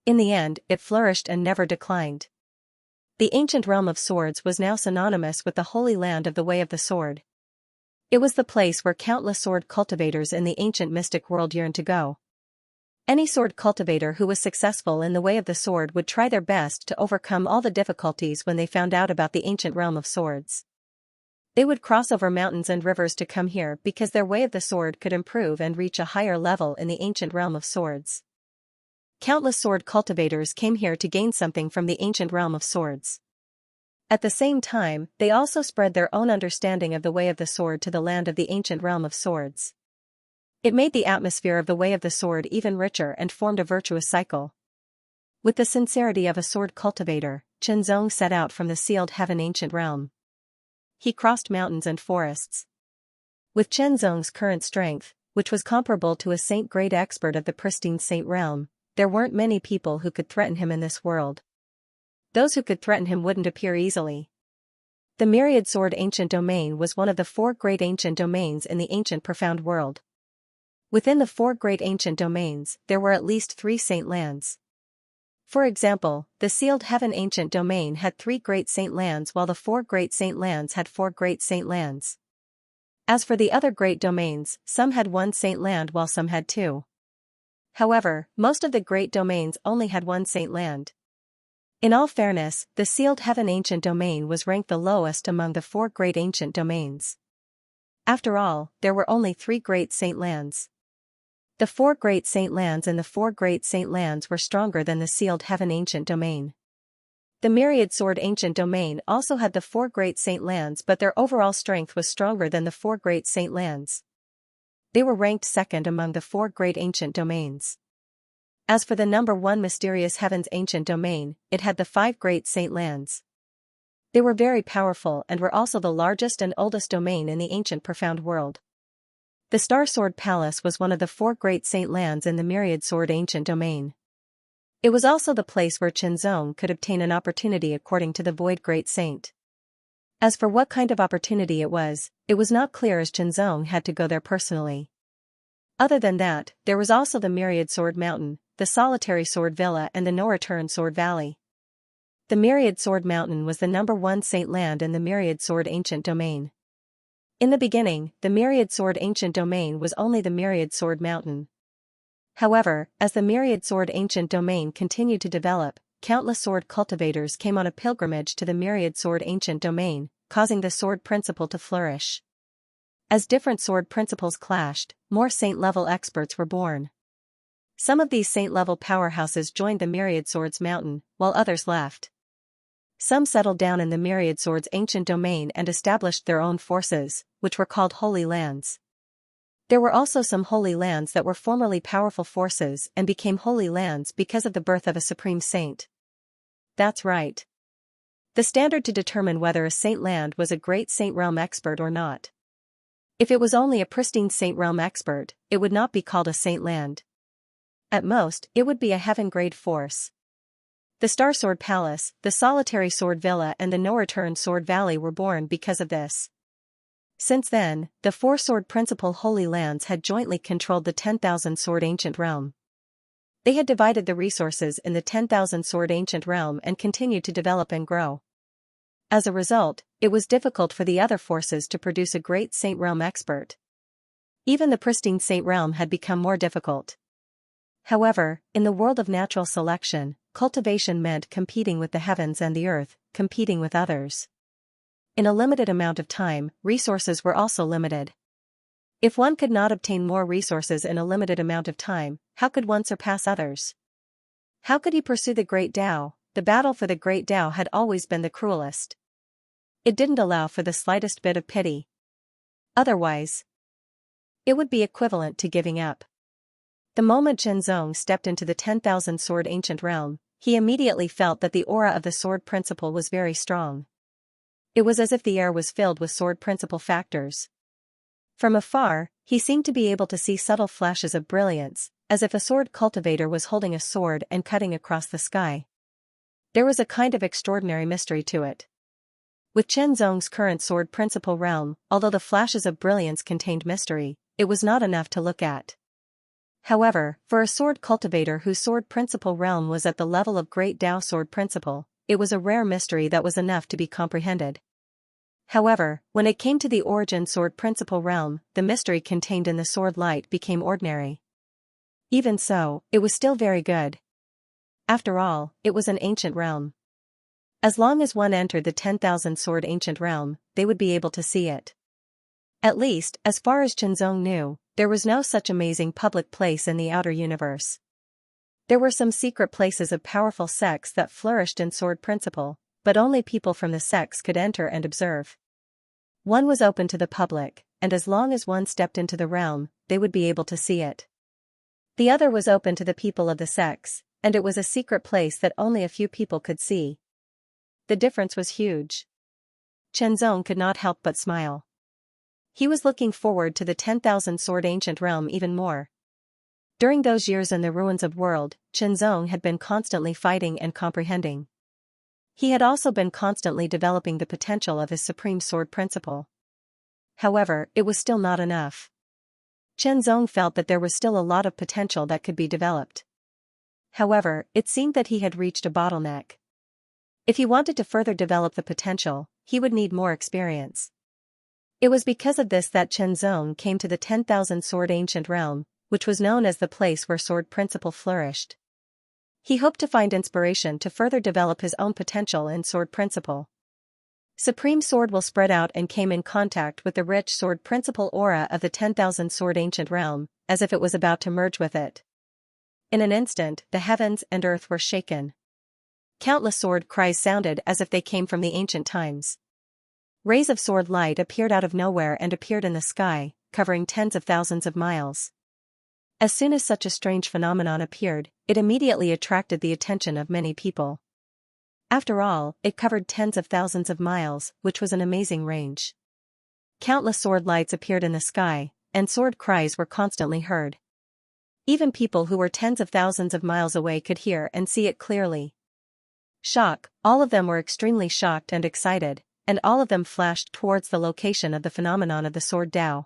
Speaker 1: In the end, it flourished and never declined. The ancient realm of swords was now synonymous with the holy land of the way of the sword. It was the place where countless sword cultivators in the ancient mystic world yearned to go. Any sword cultivator who was successful in the way of the sword would try their best to overcome all the difficulties when they found out about the ancient realm of swords. They would cross over mountains and rivers to come here because their way of the sword could improve and reach a higher level in the ancient realm of swords. Countless sword cultivators came here to gain something from the ancient realm of swords. At the same time, they also spread their own understanding of the way of the sword to the land of the ancient realm of swords. It made the atmosphere of the way of the sword even richer and formed a virtuous cycle. With the sincerity of a sword cultivator, Chenzong set out from the sealed heaven ancient realm. He crossed mountains and forests. With Chenzong's current strength, which was comparable to a saint-grade expert of the pristine saint realm, there weren't many people who could threaten him in this world. Those who could threaten him wouldn't appear easily. The Myriad Sword Ancient Domain was one of the 4 great ancient domains in the ancient profound world. Within the 4 great ancient domains, there were at least 3 saint lands. For example, the sealed heaven ancient domain had 3 great saint lands while the 4 great saint lands had 4 great saint lands. As for the other great domains, some had 1 saint land while some had 2. However, most of the great domains only had 1 saint land. In all fairness, the sealed heaven ancient domain was ranked the lowest among the 4 great ancient domains. After all, there were only 3 great saint lands. The 4 great saint lands and the 4 great saint lands were stronger than the sealed heaven ancient domain. The Myriad Sword Ancient Domain also had the 4 great saint lands, but their overall strength was stronger than the 4 great saint lands. They were ranked second among the 4 great ancient domains. As for the number 1 mysterious heaven's ancient domain, it had the 5 great saint lands. They were very powerful and were also the largest and oldest domain in the ancient profound world. The Star Sword Palace was one of the 4 great saint lands in the Myriad Sword ancient domain. It was also the place where Qianzong could obtain an opportunity according to the Void Great Saint. As for what kind of opportunity it was not clear as Qianzong had to go there personally. Other than that, there was also the Myriad Sword Mountain, the Solitary Sword Villa and the No Return Sword Valley. The Myriad Sword Mountain was the number 1 saint land in the Myriad Sword ancient domain. In the beginning, the Myriad Sword ancient domain was only the Myriad Sword Mountain. However, as the Myriad Sword ancient domain continued to develop, countless sword cultivators came on a pilgrimage to the Myriad Sword ancient domain, causing the sword principle to flourish. As different sword principles clashed, more saint-level experts were born. Some of these saint-level powerhouses joined the Myriad Swords Mountain, while others left. Some settled down in the Myriad Swords ancient domain and established their own forces, which were called Holy Lands. There were also some Holy Lands that were formerly powerful forces and became Holy Lands because of the birth of a supreme saint. That's right. The standard to determine whether a saint land was a great saint realm expert or not. If it was only a pristine saint realm expert, it would not be called a saint land. At most, it would be a heaven-grade force. The Star Sword Palace, the Solitary Sword Villa and the No Return Sword Valley were born because of this. Since then, the 4 sword principal Holy Lands had jointly controlled the 10,000 sword ancient realm. They had divided the resources in the 10,000 sword ancient realm and continued to develop and grow. As a result, it was difficult for the other forces to produce a great saint realm expert. Even the pristine saint realm had become more difficult. However, in the world of natural selection, cultivation meant competing with the heavens and the earth, competing with others. In a limited amount of time, resources were also limited. If one could not obtain more resources in a limited amount of time, how could one surpass others? How could he pursue the Great Tao? The battle for the Great Tao had always been the cruelest. It didn't allow for the slightest bit of pity. Otherwise, it would be equivalent to giving up. The moment Qianzong stepped into the 10,000 sword ancient realm, he immediately felt that the aura of the sword principle was very strong. It was as if the air was filled with sword principle factors. From afar, he seemed to be able to see subtle flashes of brilliance, as if a sword cultivator was holding a sword and cutting across the sky. There was a kind of extraordinary mystery to it. With Qianzong's current sword principle realm, although the flashes of brilliance contained mystery, it was not enough to look at. However, for a sword cultivator whose sword principle realm was at the level of Great Tao sword principle, it was a rare mystery that was enough to be comprehended. However, when it came to the origin sword principle realm, the mystery contained in the sword light became ordinary. Even so, it was still very good. After all, it was an ancient realm. As long as one entered the 10,000 sword ancient realm, they would be able to see it. At least, as far as Qianzong knew, there was no such amazing public place in the outer universe. There were some secret places of powerful sects that flourished in sword principle, but only people from the sects could enter and observe. One was open to the public, and as long as one stepped into the realm, they would be able to see it. The other was open to the people of the sects, and it was a secret place that only a few people could see. The difference was huge. Qianzong could not help but smile. He was looking forward to the 10,000 sword ancient realm even more. During those years in the ruins of world, Qianzong had been constantly fighting and comprehending. He had also been constantly developing the potential of his supreme sword principle. However, it was still not enough. Qianzong felt that there was still a lot of potential that could be developed. However, it seemed that he had reached a bottleneck. If he wanted to further develop the potential, he would need more experience. It was because of this that Qianzong came to the 10,000 sword ancient realm, which was known as the place where sword principle flourished. He hoped to find inspiration to further develop his own potential in sword principle. Supreme Sword will spread out and came in contact with the rich sword principle aura of the 10,000 sword ancient realm, as if it was about to merge with it. In an instant, the heavens and earth were shaken. Countless sword cries sounded as if they came from the ancient times. Rays of sword light appeared out of nowhere and appeared in the sky, covering tens of thousands of miles. As soon as such a strange phenomenon appeared, it immediately attracted the attention of many people. After all, it covered tens of thousands of miles, which was an amazing range. Countless sword lights appeared in the sky, and sword cries were constantly heard. Even people who were tens of thousands of miles away could hear and see it clearly. Shock, all of them were extremely shocked and excited, and all of them flashed towards the location of the phenomenon of the sword Dao.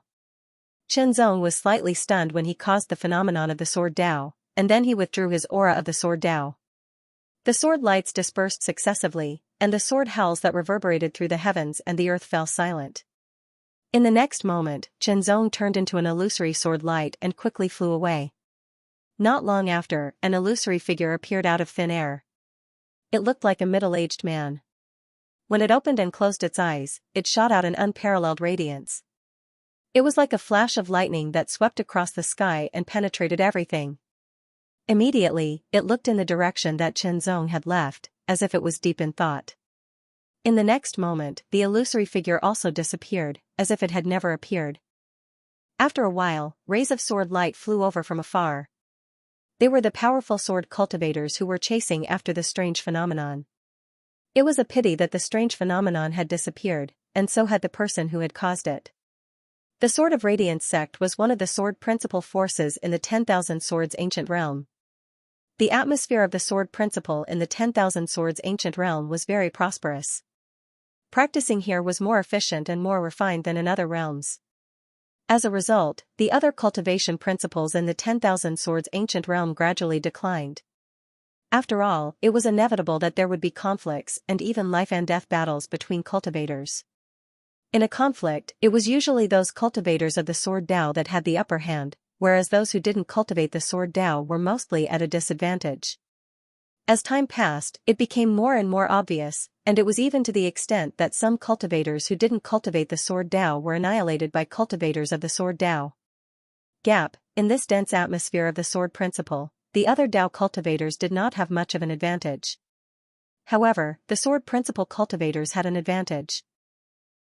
Speaker 1: Qianzong was slightly stunned when he caused the phenomenon of the sword Dao, and then he withdrew his aura of the sword Dao. The sword lights dispersed successively, and the sword howls that reverberated through the heavens and the earth fell silent. In the next moment, Qianzong turned into an illusory sword light and quickly flew away. Not long after, an illusory figure appeared out of thin air. It looked like a middle-aged man. When it opened and closed its eyes, it shot out an unparalleled radiance. It was like a flash of lightning that swept across the sky and penetrated everything. Immediately, it looked in the direction that Qianzong had left, as if it was deep in thought. In the next moment, the illusory figure also disappeared, as if it had never appeared. After a while, rays of sword light flew over from afar. They were the powerful sword cultivators who were chasing after the strange phenomenon. It was a pity that the strange phenomenon had disappeared, and so had the person who had caused it. The Sword of Radiance sect was one of the sword principal forces in the 10,000 Swords ancient realm. The atmosphere of the sword principle in the 10,000 Swords ancient realm was very prosperous. Practicing here was more efficient and more refined than in other realms. As a result, the other cultivation principles in the 10,000 Swords ancient realm gradually declined. After all, it was inevitable that there would be conflicts and even life and death battles between cultivators. In a conflict, it was usually those cultivators of the sword Dao that had the upper hand, whereas those who didn't cultivate the sword Dao were mostly at a disadvantage. As time passed, it became more and more obvious, and it was even to the extent that some cultivators who didn't cultivate the sword Dao were annihilated by cultivators of the sword Dao. Gap, in this dense atmosphere of the sword principle, the other Dao cultivators did not have much of an advantage. However, the sword principle cultivators had an advantage.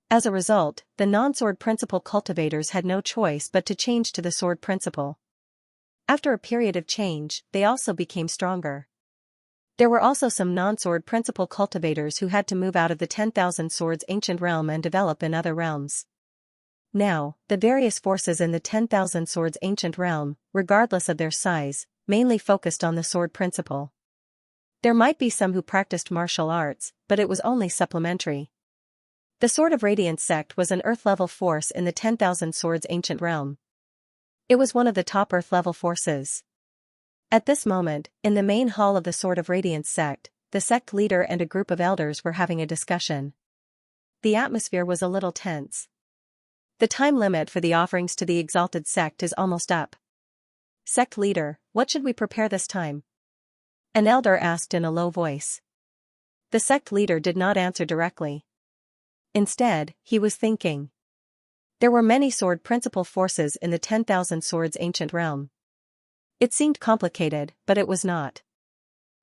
Speaker 1: As a result, the non-sword principle cultivators had no choice but to change to the sword principle. After a period of change, they also became stronger. There were also some non-sword principle cultivators who had to move out of the 10,000 Swords ancient realm and develop in other realms. Now, the various forces in the 10,000 Swords ancient realm, regardless of their size, mainly focused on the sword principle. There might be some who practiced martial arts, but it was only supplementary. The Sword of Radiance sect was an Earth-level force in the 10,000 Swords ancient realm. It was one of the top Earth-level forces. At this moment, in the main hall of the Sword of Radiance sect, the sect leader and a group of elders were having a discussion. The atmosphere was a little tense. The time limit for the offerings to the exalted sect is almost up. Sect leader, what should we prepare this time? An elder asked in a low voice. The sect leader did not answer directly. Instead, he was thinking. There were many sword principal forces in the 10,000 Swords ancient realm. It seemed complicated, but it was not.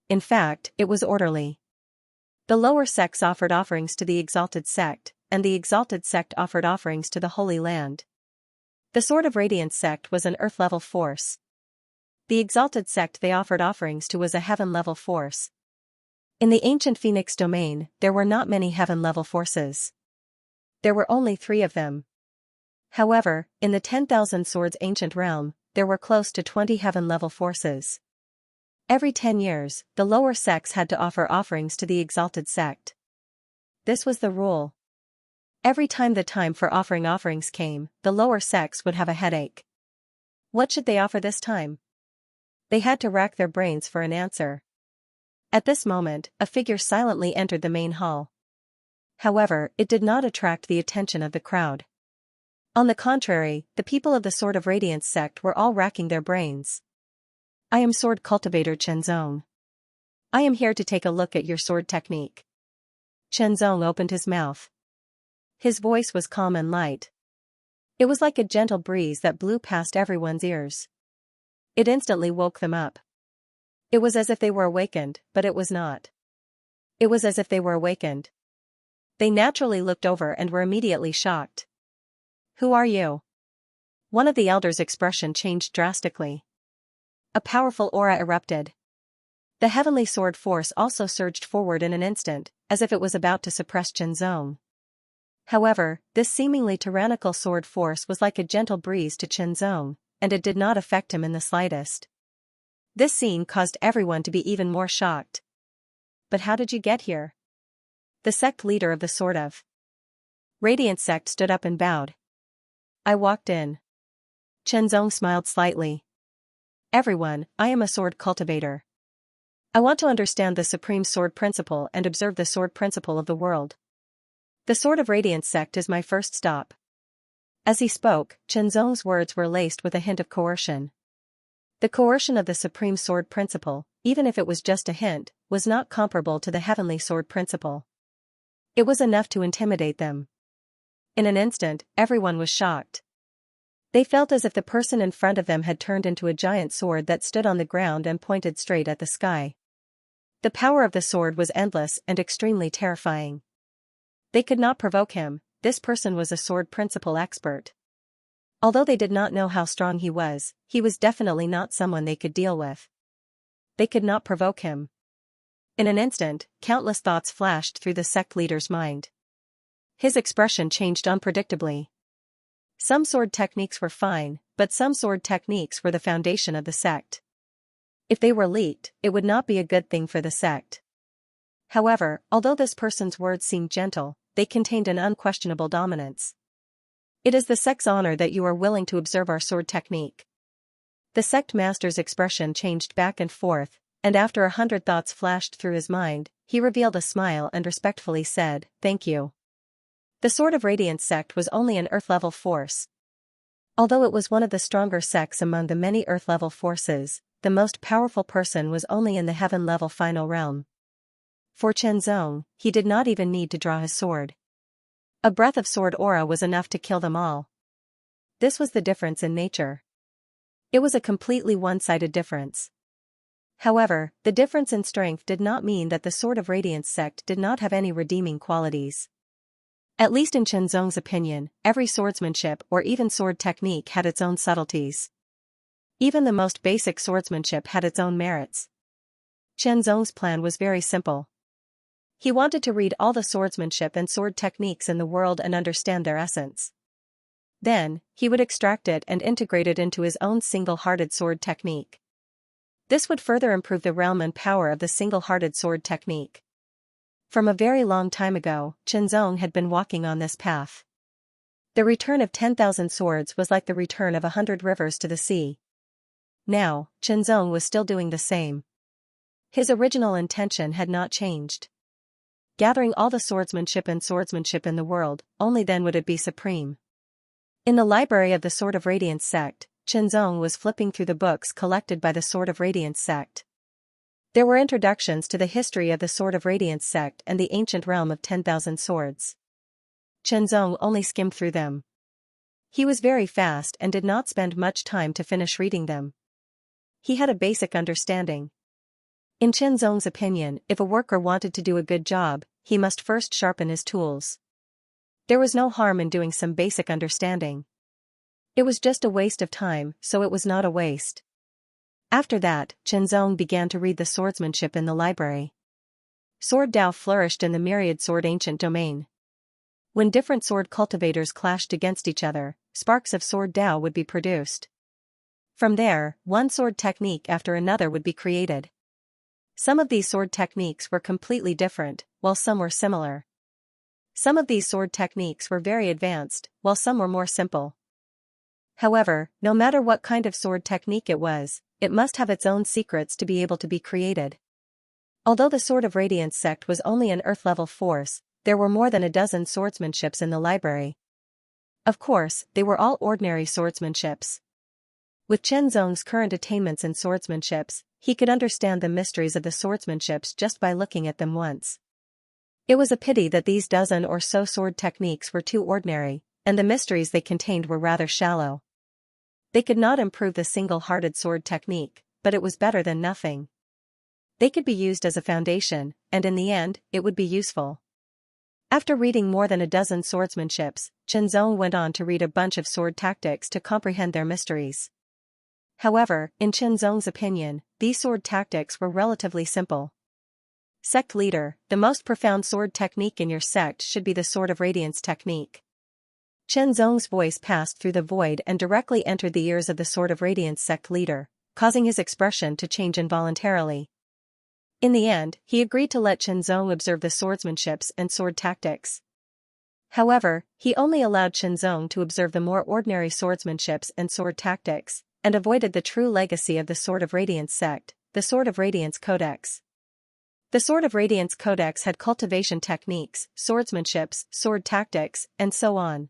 Speaker 1: In fact, it was orderly. The lower sects offered offerings to the exalted sect, and the exalted sect offered offerings to the Holy Land. The Sword of Radiance sect was an Earth-level force. The exalted sect they offered offerings to was a heaven-level force. In the ancient Phoenix domain, there were not many heaven-level forces. There were only 3 of them. However, in the 10,000 Swords ancient realm, there were close to 20 heaven-level forces. Every 10 years, the lower sects had to offer offerings to the exalted sect. This was the rule. Every time the time for offering offerings came, the lower sects would have a headache. What should they offer this time? They had to rack their brains for an answer. At this moment, a figure silently entered the main hall. However, it did not attract the attention of the crowd. On the contrary, the people of the Sword of Radiance sect were all racking their brains. I am Sword Cultivator Qianzong. I am here to take a look at your sword technique. Qianzong opened his mouth. His voice was calm and light. It was like a gentle breeze that blew past everyone's ears. It instantly woke them up. It was as if they were awakened, but it was not. It was as if they were awakened. They naturally looked over and were immediately shocked. Who are you? One of the elders' expression changed drastically. A powerful aura erupted. The heavenly sword force also surged forward in an instant, as if it was about to suppress Qianzong. However, this seemingly tyrannical sword force was like a gentle breeze to Qianzong, and it did not affect him in the slightest. This scene caused everyone to be even more shocked. But how did you get here? The sect leader of the Sword of Radiance sect stood up and bowed. I walked in. Qianzong smiled slightly. Everyone, I am a sword cultivator. I want to understand the supreme sword principle and observe the sword principle of the world. The Sword of Radiance sect is my first stop. As he spoke, Qianzong's words were laced with a hint of coercion. The coercion of the supreme sword principle, even if it was just a hint, was not comparable to the heavenly sword principle. It was enough to intimidate them. In an instant, everyone was shocked. They felt as if the person in front of them had turned into a giant sword that stood on the ground and pointed straight at the sky. The power of the sword was endless and extremely terrifying. They could not provoke him. This person was a sword principle expert. Although they did not know how strong he was definitely not someone they could deal with. They could not provoke him. In an instant, countless thoughts flashed through the sect leader's mind. His expression changed unpredictably. Some sword techniques were fine, but some sword techniques were the foundation of the sect. If they were leaked, it would not be a good thing for the sect. However, although this person's words seemed gentle, they contained an unquestionable dominance. It is the sect's honor that you are willing to observe our sword technique. The sect master's expression changed back and forth, and after 100 thoughts flashed through his mind, he revealed a smile and respectfully said, "Thank you." The Sword of Radiance sect was only an earth-level force. Although it was one of the stronger sects among the many earth-level forces, the most powerful person was only in the heaven-level final realm. For Qianzong, he did not even need to draw his sword. A breath of sword aura was enough to kill them all. This was the difference in nature. It was a completely one-sided difference. However, the difference in strength did not mean that the Sword of Radiance sect did not have any redeeming qualities. At least in Qianzong's opinion, every swordsmanship or even sword technique had its own subtleties. Even the most basic swordsmanship had its own merits. Qianzong's plan was very simple. He wanted to read all the swordsmanship and sword techniques in the world and understand their essence. Then, he would extract it and integrate it into his own single-hearted sword technique. This would further improve the realm and power of the single-hearted sword technique. From a very long time ago, Qianzong had been walking on this path. The return of 10,000 swords was like the return of 100 rivers to the sea. Now, Qianzong was still doing the same. His original intention had not changed. Gathering all the swordsmanship in the world, only then would it be supreme. In the library of the Sword of Radiance sect, Qianzong was flipping through the books collected by the Sword of Radiance sect. There were introductions to the history of the Sword of Radiance sect and the ancient realm of 10,000 swords. Qianzong only skimmed through them. He was very fast and did not spend much time to finish reading them. He had a basic understanding. In Qianzong's opinion, if a worker wanted to do a good job, he must first sharpen his tools. There was no harm in doing some basic understanding. It was just a waste of time, so it was not a waste. After that, Qianzong began to read the swordsmanship in the library. Sword Dao flourished in the myriad sword ancient domain. When different sword cultivators clashed against each other, sparks of sword Dao would be produced. From there, one sword technique after another would be created. Some of these sword techniques were completely different, while some were similar. Some of these sword techniques were very advanced, while some were more simple. However, no matter what kind of sword technique it was, it must have its own secrets to be able to be created. Although the Sword of Radiance sect was only an earth-level force, there were more than a dozen swordsmanships in the library. Of course, they were all ordinary swordsmanships. With Qianzong's current attainments in swordsmanships, he could understand the mysteries of the swordsmanships just by looking at them once. It was a pity that these dozen or so sword techniques were too ordinary, and the mysteries they contained were rather shallow. They could not improve the single-hearted sword technique, but it was better than nothing. They could be used as a foundation, and in the end, it would be useful. After reading more than a dozen swordsmanships, Qianzong went on to read a bunch of sword tactics to comprehend their mysteries. However, in Chen Zong's opinion, these sword tactics were relatively simple. Sect leader, the most profound sword technique in your sect should be the Sword of Radiance technique. Chen Zong's voice passed through the void and directly entered the ears of the Sword of Radiance sect leader, causing his expression to change involuntarily. In the end, he agreed to let Chen Zong observe the swordsmanships and sword tactics. However, he only allowed Chen Zong to observe the more ordinary swordsmanships and sword tactics, and avoided the true legacy of the Sword of Radiance sect, the Sword of Radiance Codex. The Sword of Radiance Codex had cultivation techniques, swordsmanships, sword tactics, and so on.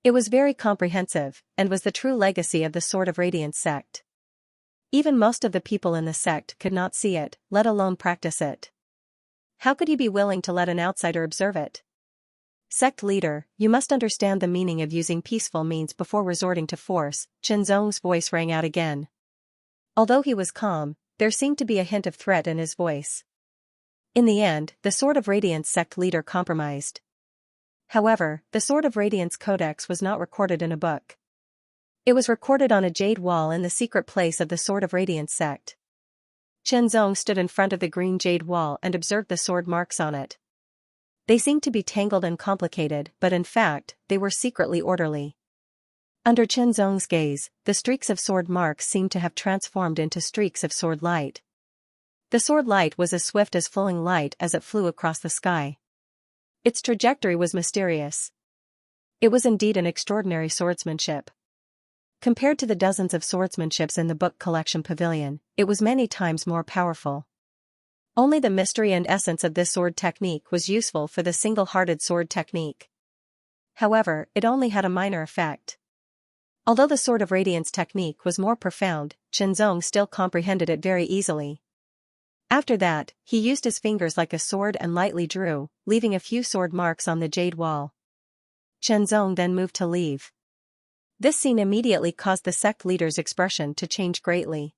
Speaker 1: It was very comprehensive, and was the true legacy of the Sword of Radiance sect. Even most of the people in the sect could not see it, let alone practice it. How could you be willing to let an outsider observe it? Sect leader, you must understand the meaning of using peaceful means before resorting to force, Chen Zong's voice rang out again. Although he was calm, there seemed to be a hint of threat in his voice. In the end, the Sword of Radiance sect leader compromised. However, the Sword of Radiance Codex was not recorded in a book. It was recorded on a jade wall in the secret place of the Sword of Radiance sect. Chen Zong stood in front of the green jade wall and observed the sword marks on it. They seemed to be tangled and complicated, but in fact, they were secretly orderly. Under Chen Zong's gaze, the streaks of sword marks seemed to have transformed into streaks of sword light. The sword light was as swift as flowing light as it flew across the sky. Its trajectory was mysterious. It was indeed an extraordinary swordsmanship. Compared to the dozens of swordsmanships in the book collection pavilion, it was many times more powerful. Only the mystery and essence of this sword technique was useful for the single-hearted sword technique. However, it only had a minor effect. Although the Sword of Radiance technique was more profound, Chen Zong still comprehended it very easily. After that, he used his fingers like a sword and lightly drew, leaving a few sword marks on the jade wall. Chen Zong then moved to leave. This scene immediately caused the sect leader's expression to change greatly.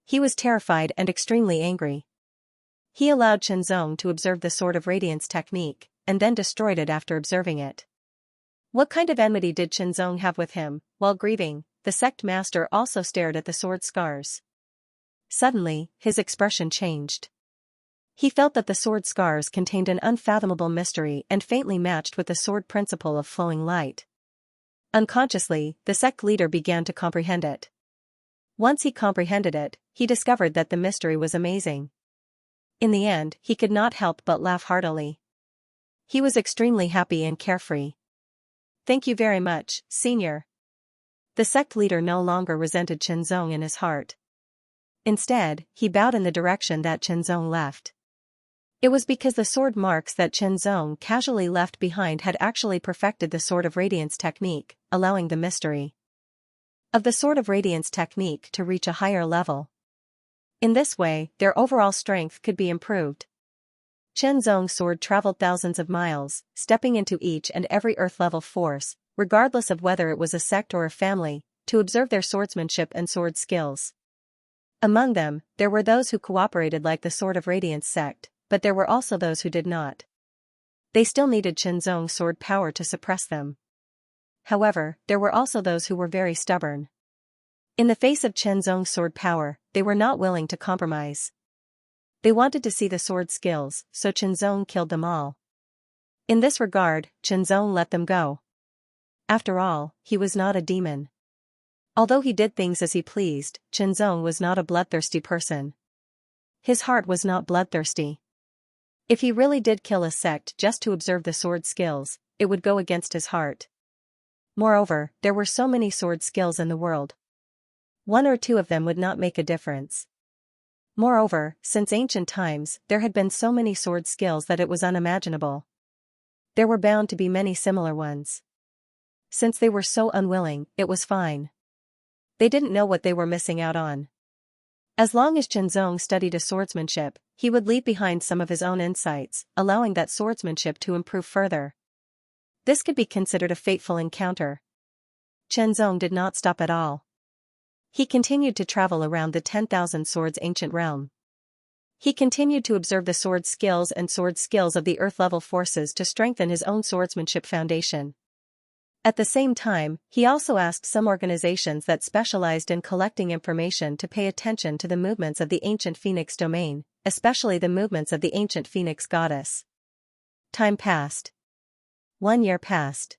Speaker 1: He was terrified and extremely angry. He allowed Chen Zong to observe the Sword of Radiance technique, and then destroyed it after observing it. What kind of enmity did Chen Zong have with him? While grieving, the sect master also stared at the sword scars. Suddenly, his expression changed. He felt that the sword scars contained an unfathomable mystery and faintly matched with the sword principle of flowing light. Unconsciously, the sect leader began to comprehend it. Once he comprehended it, he discovered that the mystery was amazing. In the end, he could not help but laugh heartily. He was extremely happy and carefree. Thank you very much, Senior. The sect leader no longer resented Chen Zong in his heart. Instead, he bowed in the direction that Chen Zong left. It was because the sword marks that Chen Zong casually left behind had actually perfected the Sword of Radiance technique, allowing the mystery of the Sword of Radiance technique to reach a higher level. In this way, their overall strength could be improved. Chen Zong's sword traveled thousands of miles, stepping into each and every Earth-level force, regardless of whether it was a sect or a family, to observe their swordsmanship and sword skills. Among them, there were those who cooperated like the Sword of Radiance sect, but there were also those who did not. They still needed Chen Zong's sword power to suppress them. However, there were also those who were very stubborn. In the face of Chen Zong's sword power, they were not willing to compromise. They wanted to see the sword skills, so Chen Zong killed them all. In this regard, Chen Zong let them go. After all, he was not a demon. Although he did things as he pleased, Chen Zong was not a bloodthirsty person. His heart was not bloodthirsty. If he really did kill a sect just to observe the sword skills, it would go against his heart. Moreover, there were so many sword skills in the world. One or two of them would not make a difference. Moreover, since ancient times, there had been so many sword skills that it was unimaginable. There were bound to be many similar ones. Since they were so unwilling, it was fine. They didn't know what they were missing out on. As long as Chen Zong studied a swordsmanship, he would leave behind some of his own insights, allowing that swordsmanship to improve further. This could be considered a fateful encounter. Chen Zong did not stop at all. He continued to travel around the 10,000 Swords ancient realm. He continued to observe the sword skills and sword skills of the Earth-level forces to strengthen his own swordsmanship foundation. At the same time, he also asked some organizations that specialized in collecting information to pay attention to the movements of the ancient phoenix domain, especially the movements of the ancient phoenix goddess. Time passed. 1 year passed.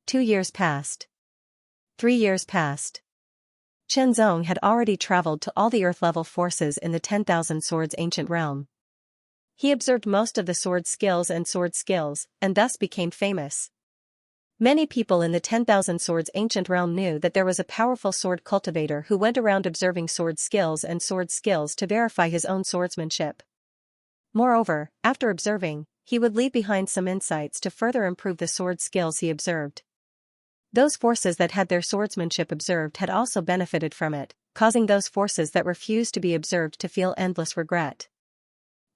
Speaker 1: 2 years passed. 3 years passed. Chen Zong had already traveled to all the earth-level forces in the 10,000 Swords ancient realm. He observed most of the sword skills, and thus became famous. Many people in the 10,000 Swords ancient realm knew that there was a powerful sword cultivator who went around observing sword skills to verify his own swordsmanship. Moreover, after observing, he would leave behind some insights to further improve the sword skills he observed. Those forces that had their swordsmanship observed had also benefited from it, causing those forces that refused to be observed to feel endless regret.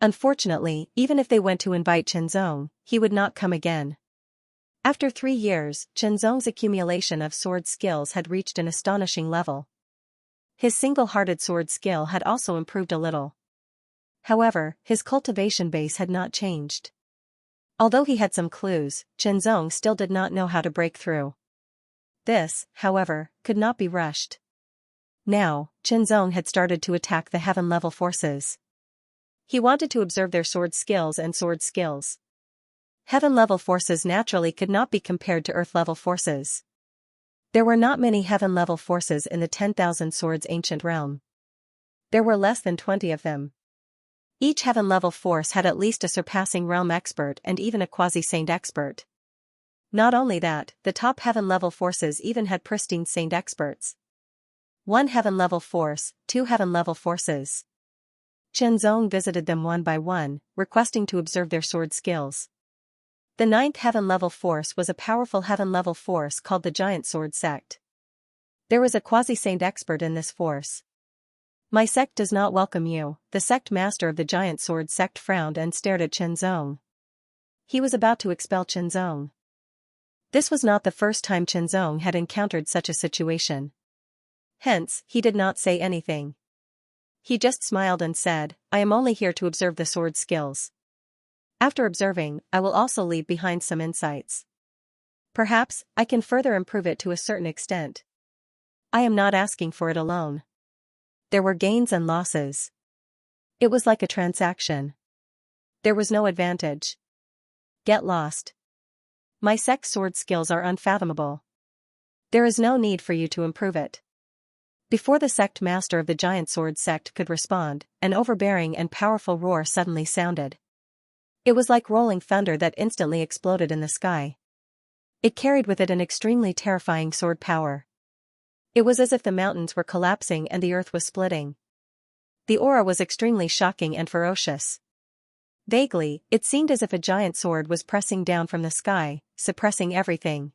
Speaker 1: Unfortunately, even if they went to invite Chen Zong, he would not come again. After 3 years, Chen Zong's accumulation of sword skills had reached an astonishing level. His single-hearted sword skill had also improved a little. However, his cultivation base had not changed. Although he had some clues, Chen Zong still did not know how to break through. This, however, could not be rushed. Now, Chen Zong had started to attack the heaven-level forces. He wanted to observe their sword skills. Heaven-level forces naturally could not be compared to earth-level forces. There were not many heaven-level forces in the 10,000 Swords ancient realm. There were less than 20 of them. Each heaven-level force had at least a surpassing realm expert and even a quasi-saint expert. Not only that, the top heaven-level forces even had pristine saint experts. 1 heaven-level force, 2 heaven-level forces. Chen Zong visited them one by one, requesting to observe their sword skills. The 9th heaven-level force was a powerful heaven-level force called the Giant Sword Sect. There was a quasi-saint expert in this force. "My sect does not welcome you," the sect master of the Giant Sword Sect frowned and stared at Chen Zong. He was about to expel Chen Zong. This was not the first time Chen Zong had encountered such a situation. Hence, he did not say anything. He just smiled and said, "I am only here to observe the sword skills. After observing, I will also leave behind some insights. Perhaps, I can further improve it to a certain extent. I am not asking for it alone." There were gains and losses. It was like a transaction. There was no advantage. Get lost. My sect's sword skills are unfathomable. There is no need for you to improve it. Before the sect master of the Giant Sword Sect could respond, an overbearing and powerful roar suddenly sounded. It was like rolling thunder that instantly exploded in the sky. It carried with it an extremely terrifying sword power. It was as if the mountains were collapsing and the earth was splitting. The aura was extremely shocking and ferocious. Vaguely, it seemed as if a giant sword was pressing down from the sky, suppressing everything.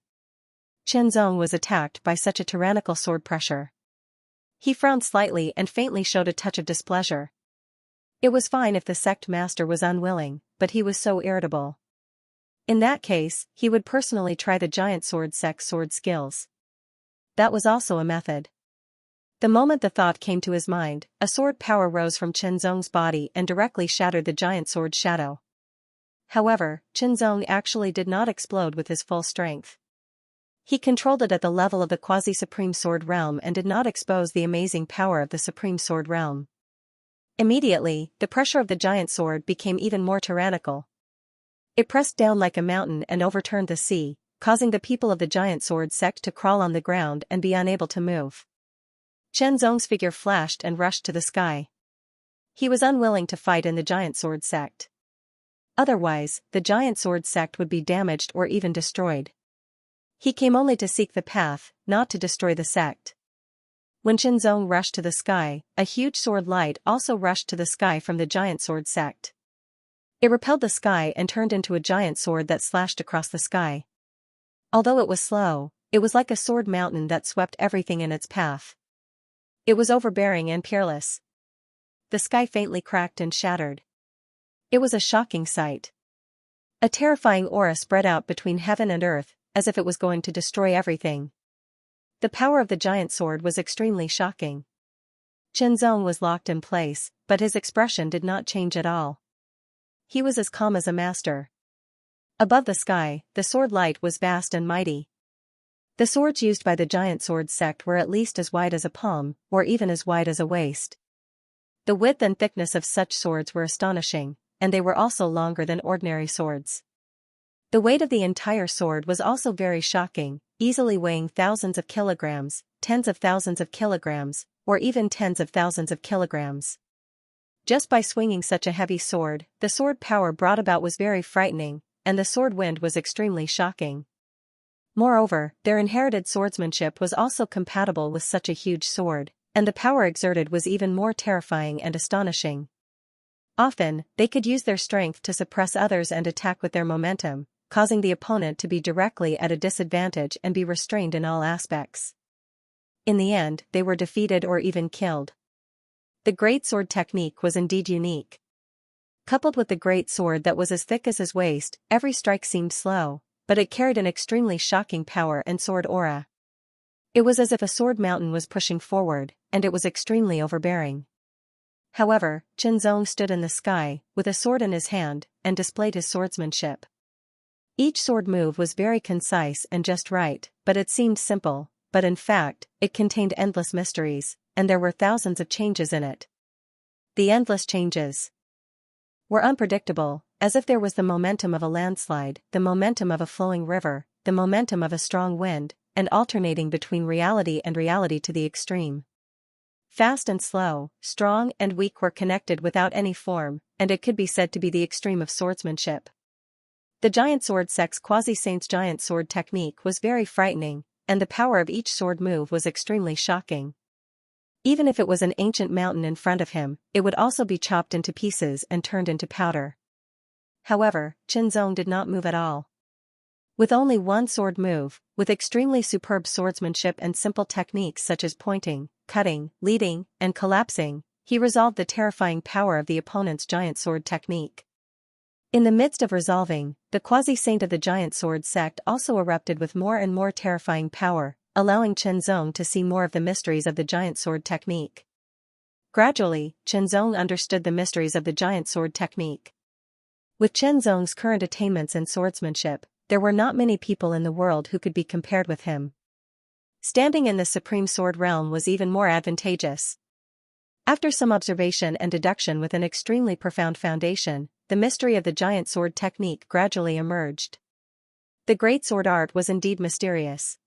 Speaker 1: Chen Zong was attacked by such a tyrannical sword pressure. He frowned slightly and faintly showed a touch of displeasure. It was fine if the sect master was unwilling, but he was so irritable. In that case, he would personally try the Giant Sword Sect's sword skills. That was also a method. The moment the thought came to his mind, a sword power rose from Chen Zong's body and directly shattered the giant sword's shadow. However, Chen Zong actually did not explode with his full strength. He controlled it at the level of the quasi-supreme sword realm and did not expose the amazing power of the supreme sword realm. Immediately, the pressure of the giant sword became even more tyrannical. It pressed down like a mountain and overturned the sea, causing the people of the Giant Sword Sect to crawl on the ground and be unable to move. Chen Zong's figure flashed and rushed to the sky. He was unwilling to fight in the Giant Sword Sect. Otherwise, the Giant Sword Sect would be damaged or even destroyed. He came only to seek the path, not to destroy the sect. When Chen Zong rushed to the sky, a huge sword light also rushed to the sky from the Giant Sword Sect. It repelled the sky and turned into a giant sword that slashed across the sky. Although it was slow, it was like a sword mountain that swept everything in its path. It was overbearing and peerless. The sky faintly cracked and shattered. It was a shocking sight. A terrifying aura spread out between heaven and earth, as if it was going to destroy everything. The power of the giant sword was extremely shocking. Chen Zong was locked in place, but his expression did not change at all. He was as calm as a master. Above the sky, the sword light was vast and mighty. The swords used by the giant sword sect were at least as wide as a palm, or even as wide as a waist. The width and thickness of such swords were astonishing, and they were also longer than ordinary swords. The weight of the entire sword was also very shocking, easily weighing thousands of kilograms, tens of thousands of kilograms, or even tens of thousands of kilograms. Just by swinging such a heavy sword, the sword power brought about was very frightening, and the sword wind was extremely shocking. Moreover, their inherited swordsmanship was also compatible with such a huge sword, and the power exerted was even more terrifying and astonishing. Often, they could use their strength to suppress others and attack with their momentum, causing the opponent to be directly at a disadvantage and be restrained in all aspects. In the end, they were defeated or even killed. The great sword technique was indeed unique. Coupled with the great sword that was as thick as his waist, every strike seemed slow, but it carried an extremely shocking power and sword aura. It was as if a sword mountain was pushing forward, and it was extremely overbearing. However, Xianxia stood in the sky, with a sword in his hand, and displayed his swordsmanship. Each sword move was very concise and just right, but it seemed simple, but in fact, it contained endless mysteries, and there were thousands of changes in it. The endless changes were unpredictable, as if there was the momentum of a landslide, the momentum of a flowing river, the momentum of a strong wind, and alternating between reality and reality to the extreme. Fast and slow, strong and weak were connected without any form, and it could be said to be the extreme of swordsmanship. The giant sword sect's quasi-saint's giant sword technique was very frightening, and the power of each sword move was extremely shocking. Even if it was an ancient mountain in front of him, it would also be chopped into pieces and turned into powder. However, Xianxia did not move at all. With only one sword move, with extremely superb swordsmanship and simple techniques such as pointing, cutting, leading, and collapsing, he resolved the terrifying power of the opponent's giant sword technique. In the midst of resolving, the quasi-saint of the giant sword sect also erupted with more and more terrifying power, allowing Xianxia to see more of the mysteries of the giant sword technique. Gradually, Xianxia understood the mysteries of the giant sword technique. With Xianxia's current attainments in swordsmanship, there were not many people in the world who could be compared with him. Standing in the supreme sword realm was even more advantageous. After some observation and deduction with an extremely profound foundation, the mystery of the giant sword technique gradually emerged. The great sword art was indeed mysterious.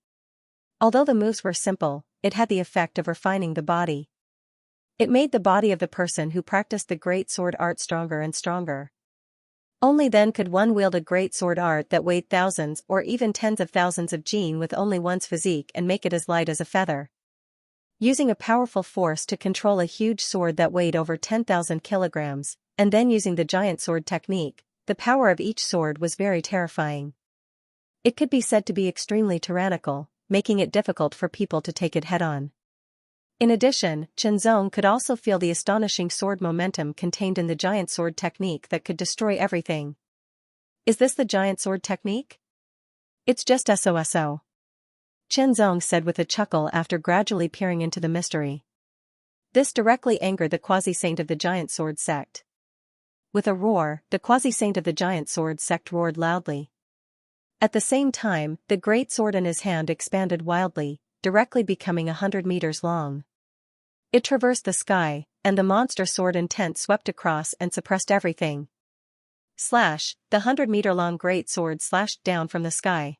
Speaker 1: Although the moves were simple, it had the effect of refining the body. It made the body of the person who practiced the great sword art stronger and stronger. Only then could one wield a great sword art that weighed thousands or even tens of thousands of jin with only one's physique and make it as light as a feather. Using a powerful force to control a huge sword that weighed over 10,000 kilograms, and then using the giant sword technique, the power of each sword was very terrifying. It could be said to be extremely tyrannical, making it difficult for people to take it head-on. In addition, Xianxia could also feel the astonishing sword momentum contained in the giant sword technique that could destroy everything. Is this the giant sword technique? It's just SOSO. Xianxia said with a chuckle after gradually peering into the mystery. This directly angered the quasi-saint of the giant sword sect. With a roar, the quasi-saint of the giant sword sect roared loudly. At the same time, the great sword in his hand expanded wildly, directly becoming 100 meters long. It traversed the sky, and the monster sword intent swept across and suppressed everything. Slash, the 100-meter-long great sword slashed down from the sky.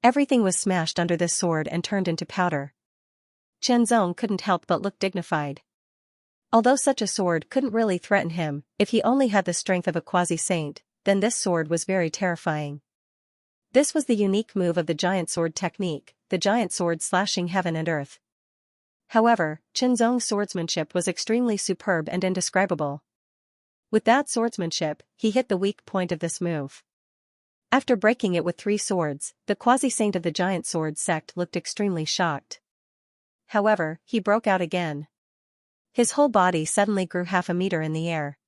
Speaker 1: Everything was smashed under this sword and turned into powder. Xianxia couldn't help but look dignified. Although such a sword couldn't really threaten him, if he only had the strength of a quasi-saint, then this sword was very terrifying. This was the unique move of the giant sword technique, the giant sword slashing heaven and earth. However, Xianxia's swordsmanship was extremely superb and indescribable. With that swordsmanship, he hit the weak point of this move. After breaking it with 3 swords, the quasi-saint of the giant sword sect looked extremely shocked. However, he broke out again. His whole body suddenly grew half a meter in the air.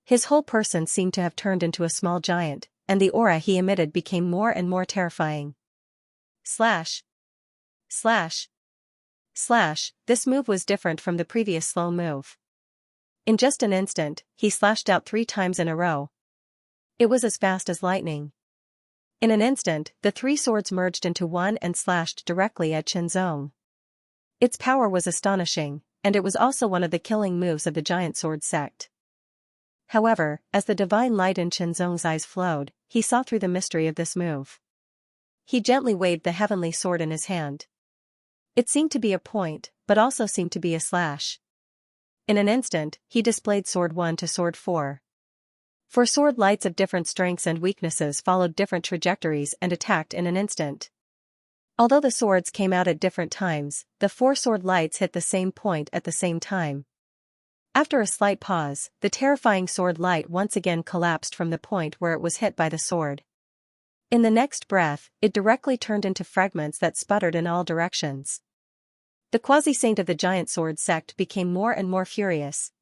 Speaker 1: His whole person seemed to have turned into a small giant, and the aura he emitted became more and more terrifying. Slash. Slash. Slash, this move was different from the previous slow move. In just an instant, he slashed out 3 times in a row. It was as fast as lightning. In an instant, the three swords merged into one and slashed directly at Xianxia. Its power was astonishing, and it was also one of the killing moves of the giant sword sect. However, as the divine light in Xianxia's eyes flowed, he saw through the mystery of this move. He gently waved the heavenly sword in his hand. It seemed to be a point, but also seemed to be a slash. In an instant, he displayed sword 1 to sword 4. Four sword lights of different strengths and weaknesses followed different trajectories and attacked in an instant. Although the swords came out at different times, the four sword lights hit the same point at the same time. After a slight pause, the terrifying sword light once again collapsed from the point where it was hit by the sword. In the next breath, it directly turned into fragments that sputtered in all directions. The quasi-saint of the giant sword sect became more and more furious.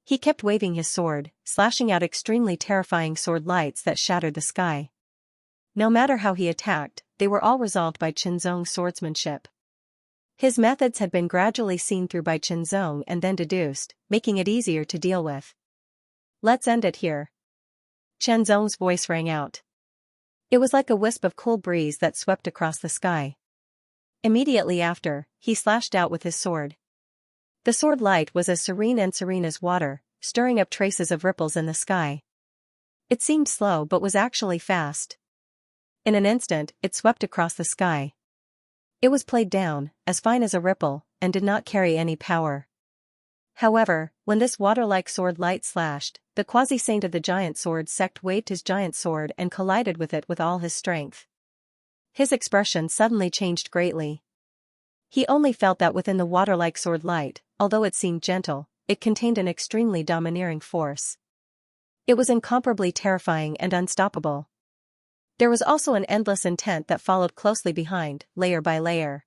Speaker 1: He kept waving his sword, slashing out extremely terrifying sword lights that shattered the sky. No matter how he attacked, they were all resolved by Xianxia's swordsmanship. His methods had been gradually seen through by Xianxia and then deduced, making it easier to deal with. "Let's end it here." Xianxia's voice rang out. It was like a wisp of cool breeze that swept across the sky. Immediately after, he slashed out with his sword. The sword light was as serene as water, stirring up traces of ripples in the sky. It seemed slow but was actually fast. In an instant, it swept across the sky. It was played down, as fine as a ripple, and did not carry any power. However, when this water-like sword light slashed, the quasi-saint of the giant sword sect waved his giant sword and collided with it with all his strength. His expression suddenly changed greatly. He only felt that within the water-like sword light, although it seemed gentle, it contained an extremely domineering force. It was incomparably terrifying and unstoppable. There was also an endless intent that followed closely behind, layer by layer.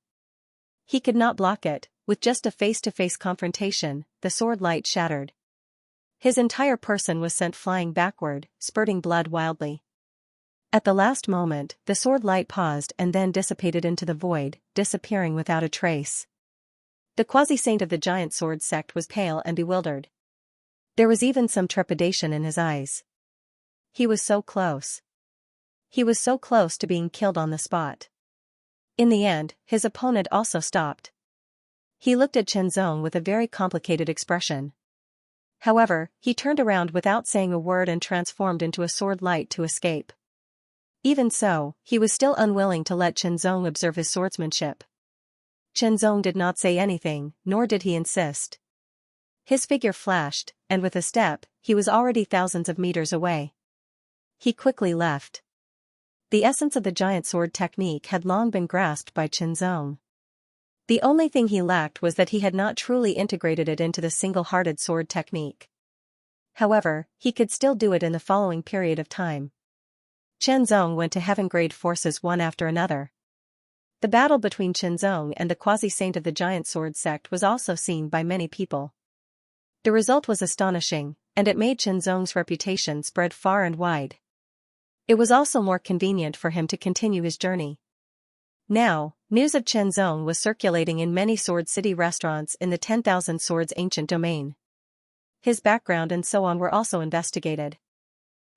Speaker 1: He could not block it. With just a face-to-face confrontation, the sword light shattered. His entire person was sent flying backward, spurting blood wildly. At the last moment, the sword light paused and then dissipated into the void, disappearing without a trace. The quasi-saint of the giant sword sect was pale and bewildered. There was even some trepidation in his eyes. He was so close. He was so close to being killed on the spot. In the end, his opponent also stopped. He looked at Xianxia with a very complicated expression. However, he turned around without saying a word and transformed into a sword light to escape. Even so, he was still unwilling to let Xianxia observe his swordsmanship. Xianxia did not say anything, nor did he insist. His figure flashed, and with a step, he was already thousands of meters away. He quickly left. The essence of the giant sword technique had long been grasped by Xianxia. The only thing he lacked was that he had not truly integrated it into the single-hearted sword technique. However, he could still do it in the following period of time. Xianxia went to heaven-grade forces one after another. The battle between Xianxia and the quasi-saint of the giant sword sect was also seen by many people. The result was astonishing, and it made Xianxia's reputation spread far and wide. It was also more convenient for him to continue his journey. Now, news of Xianxia was circulating in many Sword City restaurants in the 10,000 Swords ancient domain. His background and so on were also investigated.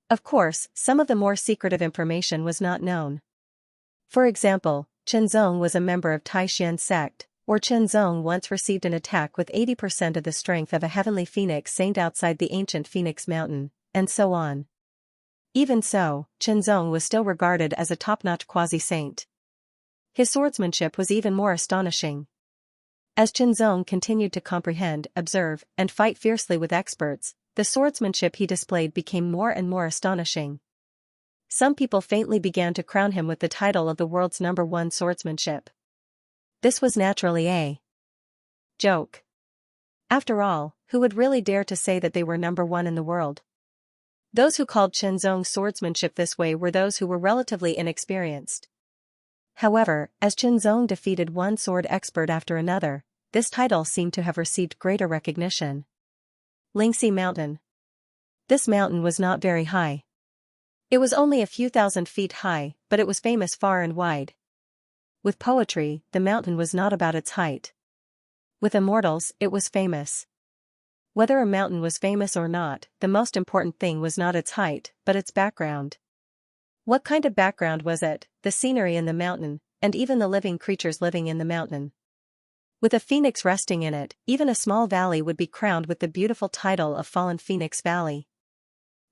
Speaker 1: Of course, some of the more secretive information was not known. For example, Xianxia was a member of Taishan sect, or Xianxia once received an attack with 80% of the strength of a heavenly phoenix saint outside the ancient Phoenix Mountain, and so on. Even so, Xianxia was still regarded as a top-notch quasi-saint. His swordsmanship was even more astonishing. As Xianxia continued to comprehend, observe, and fight fiercely with experts, the swordsmanship he displayed became more and more astonishing. Some people faintly began to crown him with the title of the world's #1 swordsmanship. This was naturally a joke. After all, who would really dare to say that they were #1 in the world? Those who called Xianxia's swordsmanship this way were those who were relatively inexperienced. However, as Xianxia defeated one sword expert after another, this title seemed to have received greater recognition. Xianxia Mountain. This mountain was not very high. It was only a few thousand feet high, but it was famous far and wide. With poetry, the mountain was not about its height. With immortals, it was famous. Whether a mountain was famous or not, the most important thing was not its height, but its background. What kind of background was it, the scenery in the mountain, and even the living creatures living in the mountain? With a phoenix resting in it, even a small valley would be crowned with the beautiful title of Fallen Phoenix Valley.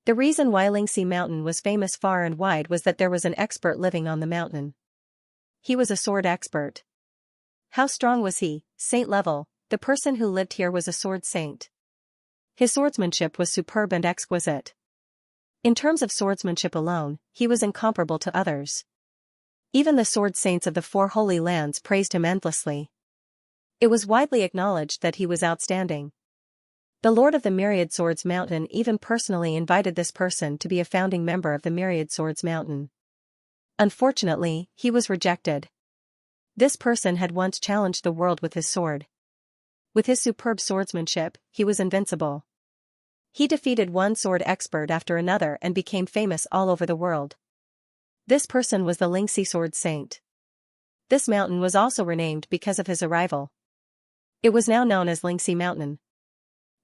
Speaker 1: The reason why Xianxia Mountain was famous far and wide was that there was an expert living on the mountain. He was a sword expert. How strong was he? Saint level. The person who lived here was a sword saint. His swordsmanship was superb and exquisite. In terms of swordsmanship alone, he was incomparable to others. Even the sword saints of the four holy lands praised him endlessly. It was widely acknowledged that he was outstanding. The Lord of the Myriad Swords Mountain even personally invited this person to be a founding member of the Myriad Swords Mountain. Unfortunately, he was rejected. This person had once challenged the world with his sword. With his superb swordsmanship, he was invincible. He defeated one sword expert after another and became famous all over the world. This person was the Xianxia Sword Saint. This mountain was also renamed because of his arrival. It was now known as Xianxia Mountain.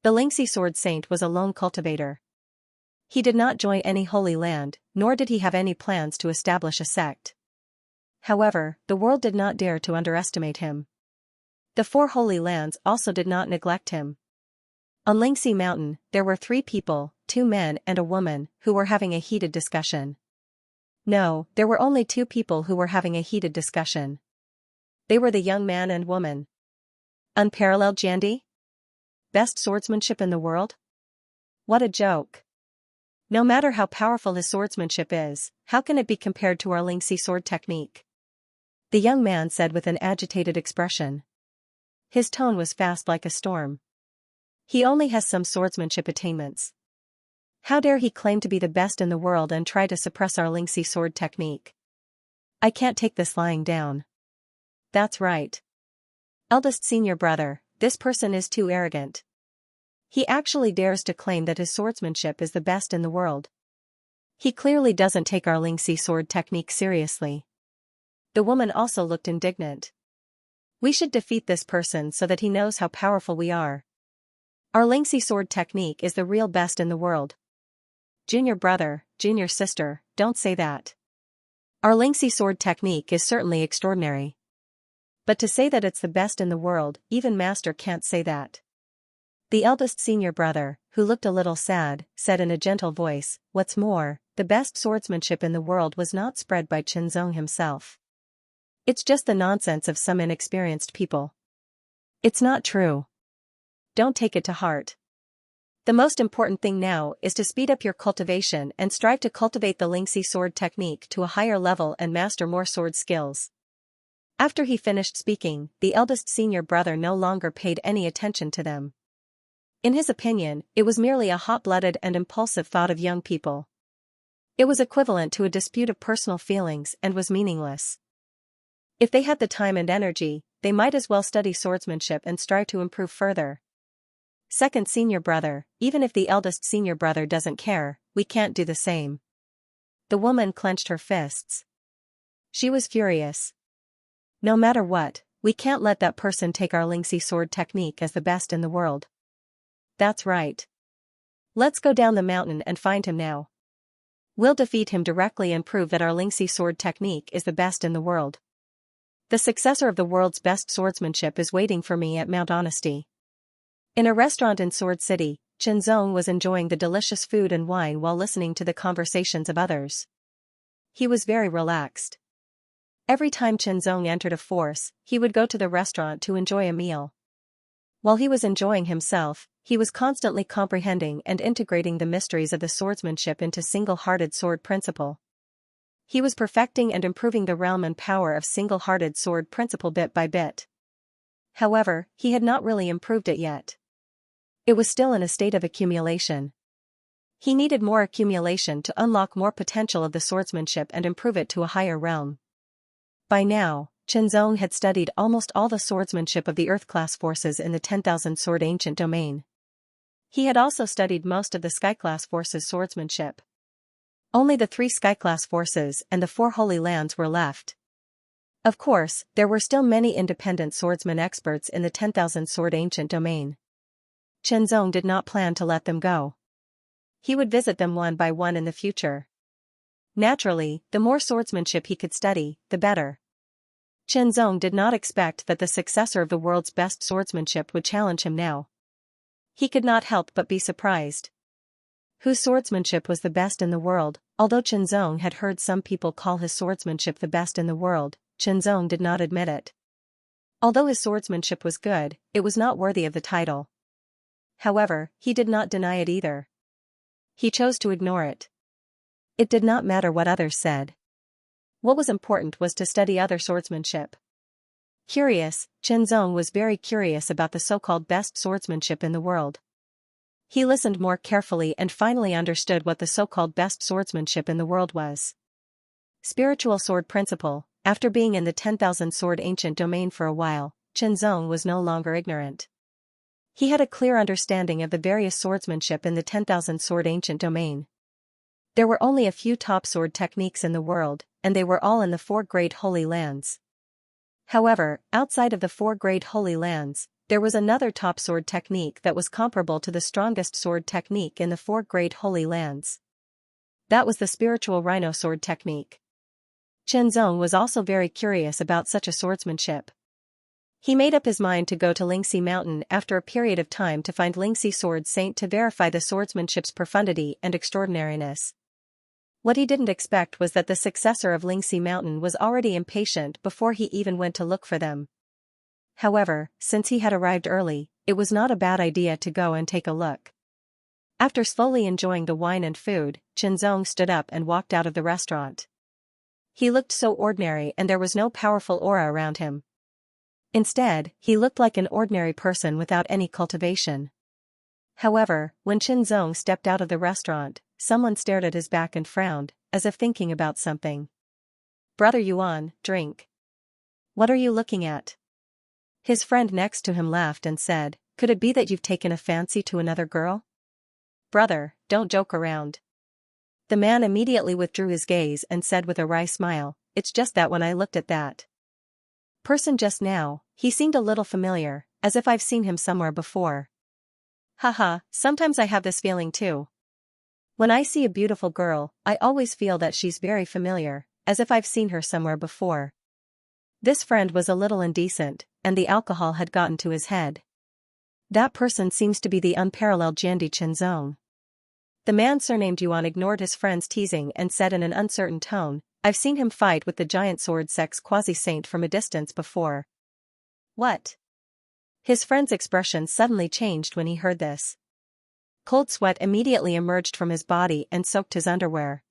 Speaker 1: The Xianxia Sword Saint was a lone cultivator. He did not join any holy land, nor did he have any plans to establish a sect. However, the world did not dare to underestimate him. The four holy lands also did not neglect him. On Xianxia Mountain, there were 3 people, 2 men and a woman, who were having a heated discussion. No, there were only 2 people who were having a heated discussion. They were the young man and woman. Unparalleled Jandi? Best swordsmanship in the world? What a joke. No matter how powerful his swordsmanship is, how can it be compared to our Xianxia sword technique? The young man said with an agitated expression. His tone was fast like a storm. He only has some swordsmanship attainments. How dare he claim to be the best in the world and try to suppress our Xianxia sword technique? I can't take this lying down. That's right. Eldest senior brother, this person is too arrogant. He actually dares to claim that his swordsmanship is the best in the world. He clearly doesn't take our Xianxia sword technique seriously. The woman also looked indignant. We should defeat this person so that he knows how powerful we are. Our Xianxia sword technique is the real best in the world. Junior brother, junior sister, don't say that. Our Xianxia sword technique is certainly extraordinary. But to say that it's the best in the world, even master can't say that. The eldest senior brother, who looked a little sad, said in a gentle voice, what's more, the best swordsmanship in the world was not spread by Xianxia himself. It's just the nonsense of some inexperienced people. It's not true. Don't take it to heart. The most important thing now is to speed up your cultivation and strive to cultivate the Xianxia sword technique to a higher level and master more sword skills. After he finished speaking, the eldest senior brother no longer paid any attention to them. In his opinion, it was merely a hot-blooded and impulsive thought of young people. It was equivalent to a dispute of personal feelings and was meaningless. If they had the time and energy, they might as well study swordsmanship and strive to improve further. Second senior brother, even if the eldest senior brother doesn't care, we can't do the same. The woman clenched her fists. She was furious. No matter what, we can't let that person take our Xianxia sword technique as the best in the world. That's right. Let's go down the mountain and find him now. We'll defeat him directly and prove that our Xianxia sword technique is the best in the world. The successor of the world's best swordsmanship is waiting for me at Mount Honesty. In a restaurant in Sword City, Xianxia was enjoying the delicious food and wine while listening to the conversations of others. He was very relaxed. Every time Xianxia entered a force, he would go to the restaurant to enjoy a meal. While he was enjoying himself, he was constantly comprehending and integrating the mysteries of the swordsmanship into single-hearted sword principle. He was perfecting and improving the realm and power of single-hearted sword principle bit by bit. However, he had not really improved it yet. It was still in a state of accumulation. He needed more accumulation to unlock more potential of the swordsmanship and improve it to a higher realm. By now, Xianxia had studied almost all the swordsmanship of the Earth-class forces in the 10,000 sword ancient domain. He had also studied most of the Sky-class forces' swordsmanship. Only the 3 Sky-class forces and the 4 holy lands were left. Of course, there were still many independent swordsman experts in the 10,000 sword ancient domain. Xianxia did not plan to let them go. He would visit them one by one in the future. Naturally, the more swordsmanship he could study, the better. Chen Zong did not expect that the successor of the world's best swordsmanship would challenge him now. He could not help but be surprised. Whose swordsmanship was the best in the world? Although Chen Zong had heard some people call his swordsmanship the best in the world, Chen Zong did not admit it. Although his swordsmanship was good, it was not worthy of the title. However, he did not deny it either. He chose to ignore it. It did not matter what others said. What was important was to study other swordsmanship. Curious, Chen Zong was very curious about the so-called best swordsmanship in the world. He listened more carefully and finally understood what the so-called best swordsmanship in the world was. Spiritual sword principle. After being in the 10,000 sword ancient domain for a while, Chen Zong was no longer ignorant. He had a clear understanding of the various swordsmanship in the 10,000 sword ancient domain. There were only a few top sword techniques in the world, and they were all in the 4 great holy lands. However, outside of the 4 great holy lands, there was another top sword technique that was comparable to the strongest sword technique in the 4 great holy lands. That was the spiritual rhino sword technique. Chen Zong was also very curious about such a swordsmanship. He made up his mind to go to Xianxia Mountain after a period of time to find Xianxia Sword Saint to verify the swordsmanship's profundity and extraordinariness. What he didn't expect was that the successor of Xianxia Mountain was already impatient before he even went to look for them. However, since he had arrived early, it was not a bad idea to go and take a look. After slowly enjoying the wine and food, Chen Zong stood up and walked out of the restaurant. He looked so ordinary and there was no powerful aura around him. Instead, he looked like an ordinary person without any cultivation. However, when Chen Zong stepped out of the restaurant, someone stared at his back and frowned, as if thinking about something. "Brother Yuan, drink. What are you looking at?" His friend next to him laughed and said, "Could it be that you've taken a fancy to another girl?" "Brother, don't joke around." The man immediately withdrew his gaze and said with a wry smile, "It's just that when I looked at that person just now, he seemed a little familiar, as if I've seen him somewhere before." Haha, sometimes I have this feeling too. When I see a beautiful girl, I always feel that she's very familiar, as if I've seen her somewhere before. This friend was a little indecent, and the alcohol had gotten to his head. That person seems to be the unparalleled Jiandi Chen Zong. The man surnamed Yuan ignored his friend's teasing and said in an uncertain tone, "I've seen him fight with the giant sword sex quasi-saint from a distance before." "What?" His friend's expression suddenly changed when he heard this. Cold sweat immediately emerged from his body and soaked his underwear.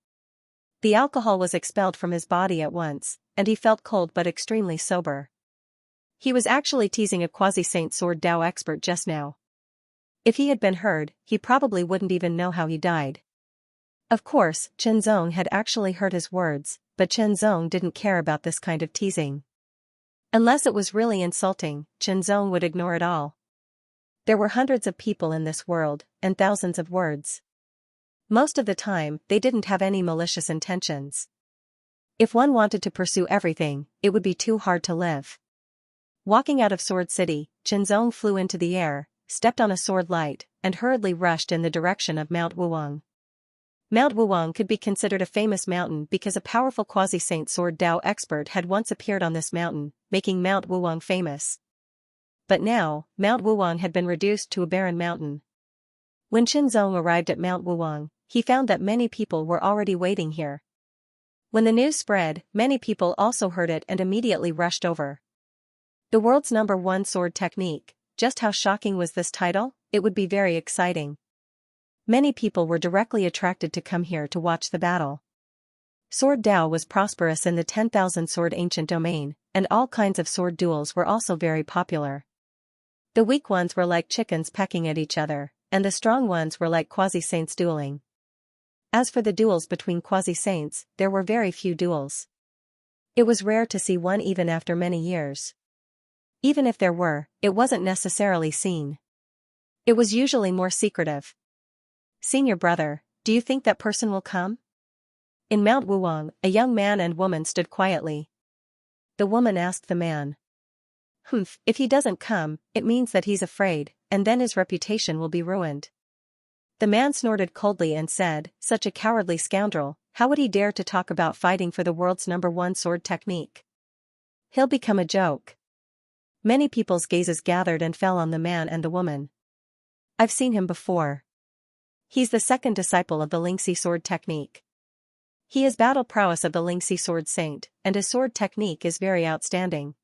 Speaker 1: The alcohol was expelled from his body at once, and he felt cold but extremely sober. He was actually teasing a quasi-saint sword Dao expert just now. If he had been heard, he probably wouldn't even know how he died. Of course, Chen Zong had actually heard his words, but Chen Zong didn't care about this kind of teasing. Unless it was really insulting, Chen Zong would ignore it all. There were hundreds of people in this world, and thousands of words. Most of the time, they didn't have any malicious intentions. If one wanted to pursue everything, it would be too hard to live. Walking out of Sword City, Chen Zong flew into the air, stepped on a sword light, and hurriedly rushed in the direction of Mount Wuwang. Mount Wuwang could be considered a famous mountain because a powerful quasi-saint sword Dao expert had once appeared on this mountain, making Mount Wuwang famous. But now, Mount Wuwang had been reduced to a barren mountain. When Chen Zong arrived at Mount Wuwang, he found that many people were already waiting here. When the news spread, many people also heard it and immediately rushed over. The world's #1 sword technique. Just how shocking was this title? It would be very exciting. Many people were directly attracted to come here to watch the battle. Sword Dao was prosperous in the 10,000 sword ancient domain, and all kinds of sword duels were also very popular. The weak ones were like chickens pecking at each other, and the strong ones were like quasi-saints dueling. As for the duels between quasi-saints, there were very few duels. It was rare to see one even after many years. Even if there were, it wasn't necessarily seen. It was usually more secretive. "Senior brother, do you think that person will come?" In Mount Wuwang, a young man and woman stood quietly. The woman asked the man. "Humph, if he doesn't come, it means that he's afraid, and then his reputation will be ruined." The man snorted coldly and said, "Such a cowardly scoundrel, How would he dare to talk about fighting for the world's #1 sword technique? He'll become a joke. Many people's gazes gathered and fell on the man and the woman. I've seen him before. He's the second disciple of the Xianxia sword technique. He is battle prowess of the Xianxia sword saint, and his sword technique is very outstanding.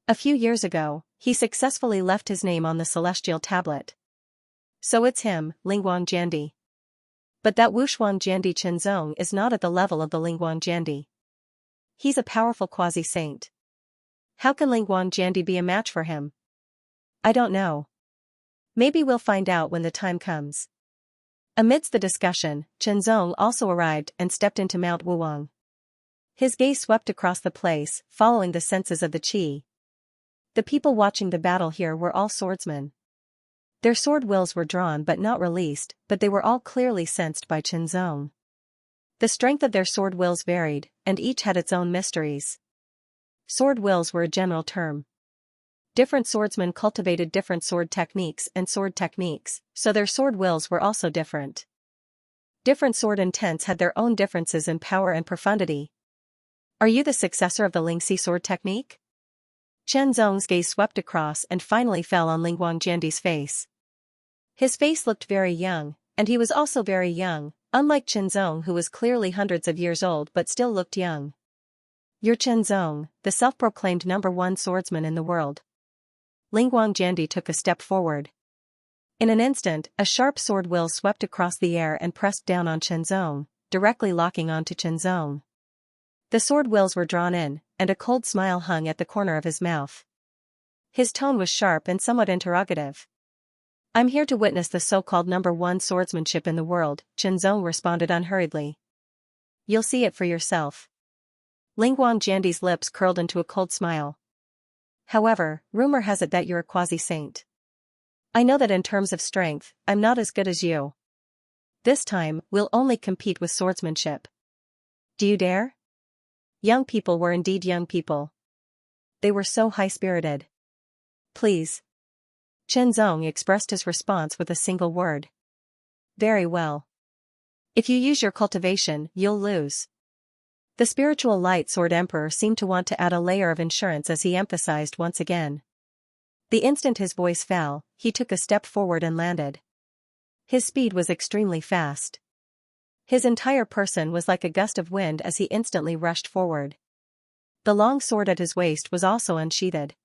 Speaker 1: A few years ago, he successfully left his name on the celestial tablet. So it's him, Lingguang Jiandi. But that Wushuang Jiandi Chenzong is not at the level of the Lingguang Jiandi. He's a powerful quasi-saint. How can Lingguang Jiandi be a match for him? I don't know. Maybe we'll find out when the time comes. Amidst the discussion, Chenzong also arrived and stepped into Mount Wuwang. His gaze swept across the place, following the senses of the qi. The people watching the battle here were all swordsmen. Their sword wills were drawn but not released, but they were all clearly sensed by Chenzong. The strength of their sword wills varied, and each had its own mysteries. Sword wills were a general term. Different swordsmen cultivated different sword techniques, so their sword wills were also different. Different sword intents had their own differences in power and profundity. Are you the successor of the Xianxia sword technique? Chenzong's gaze swept across and finally fell on Lingguang Jiandi's face. His face looked very young, and he was also very young, unlike Chenzong, who was clearly hundreds of years old but still looked young. You're Chenzong, the self-proclaimed #1 swordsman in the world. Lingguang Jiandi took a step forward. In an instant, a sharp sword will swept across the air and pressed down on Chenzong, directly locking onto Chenzong. The sword wills were drawn in, and a cold smile hung at the corner of his mouth. His tone was sharp and somewhat interrogative. I'm here to witness the so-called #1 swordsmanship in the world, Chenzong responded unhurriedly. You'll see it for yourself. Lingguang Jiandi's lips curled into a cold smile. However, rumor has it that you're a quasi-saint. I know that in terms of strength, I'm not as good as you. This time, we'll only compete with swordsmanship. Do you dare? Young people were indeed young people. They were so high-spirited. Please. Chenzong expressed his response with a single word. Very well. If you use your cultivation, you'll lose. The spiritual light sword emperor seemed to want to add a layer of insurance as he emphasized once again. The instant his voice fell, he took a step forward and landed. His speed was extremely fast. His entire person was like a gust of wind as he instantly rushed forward. The long sword at his waist was also unsheathed.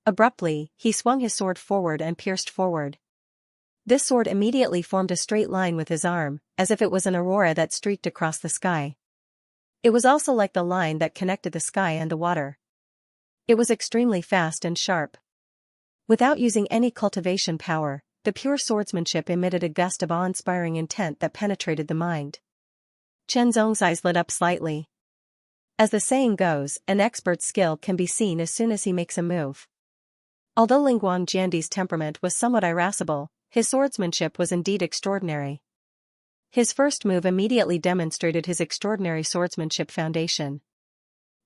Speaker 1: Abruptly, he swung his sword forward and pierced forward. This sword immediately formed a straight line with his arm, as if it was an aurora that streaked across the sky. It was also like the line that connected the sky and the water. It was extremely fast and sharp. Without using any cultivation power, the pure swordsmanship emitted a gust of awe-inspiring intent that penetrated the mind. Chenzong's eyes lit up slightly. As the saying goes, an expert's skill can be seen as soon as he makes a move. Although Lingguang Jiandi's temperament was somewhat irascible, his swordsmanship was indeed extraordinary. His first move immediately demonstrated his extraordinary swordsmanship foundation.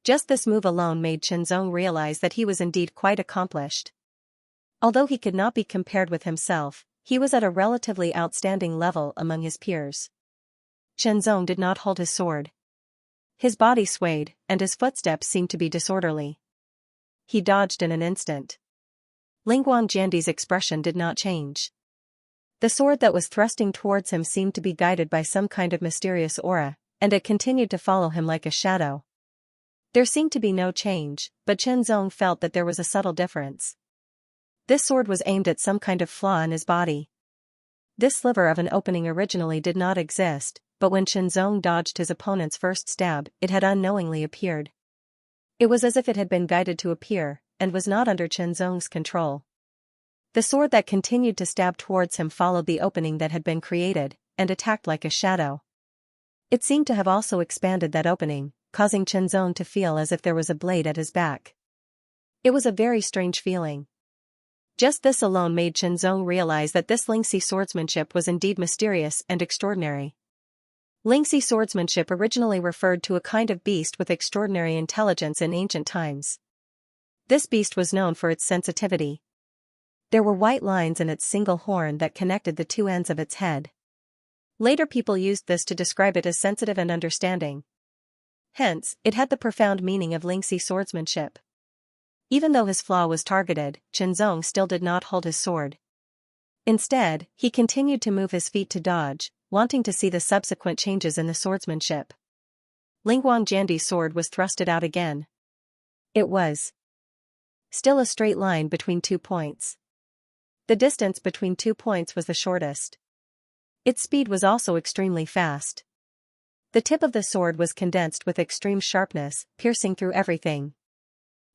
Speaker 1: Just this move alone made Chenzong realize that he was indeed quite accomplished. Although he could not be compared with himself, he was at a relatively outstanding level among his peers. Chenzong did not hold his sword. His body swayed, and his footsteps seemed to be disorderly. He dodged in an instant. Lingguang Jiandi's expression did not change. The sword that was thrusting towards him seemed to be guided by some kind of mysterious aura, and it continued to follow him like a shadow. There seemed to be no change, but Chenzong felt that there was a subtle difference. This sword was aimed at some kind of flaw in his body. This sliver of an opening originally did not exist, but when Chenzong dodged his opponent's first stab, it had unknowingly appeared. It was as if it had been guided to appear, and was not under Chenzong's control. The sword that continued to stab towards him followed the opening that had been created, and attacked like a shadow. It seemed to have also expanded that opening, causing Chenzong to feel as if there was a blade at his back. It was a very strange feeling. Just this alone made Chenzong realize that this Xianxia swordsmanship was indeed mysterious and extraordinary. Xianxia swordsmanship originally referred to a kind of beast with extraordinary intelligence in ancient times. This beast was known for its sensitivity. There were white lines in its single horn that connected the two ends of its head. Later people used this to describe it as sensitive and understanding. Hence, it had the profound meaning of Xianxia swordsmanship. Even though his flaw was targeted, Qianzong still did not hold his sword. Instead, he continued to move his feet to dodge, wanting to see the subsequent changes in the swordsmanship. Lingguang Jiandi's sword was thrusted out again. It was still a straight line between 2 points. The distance between 2 points was the shortest. Its speed was also extremely fast. The tip of the sword was condensed with extreme sharpness, piercing through everything.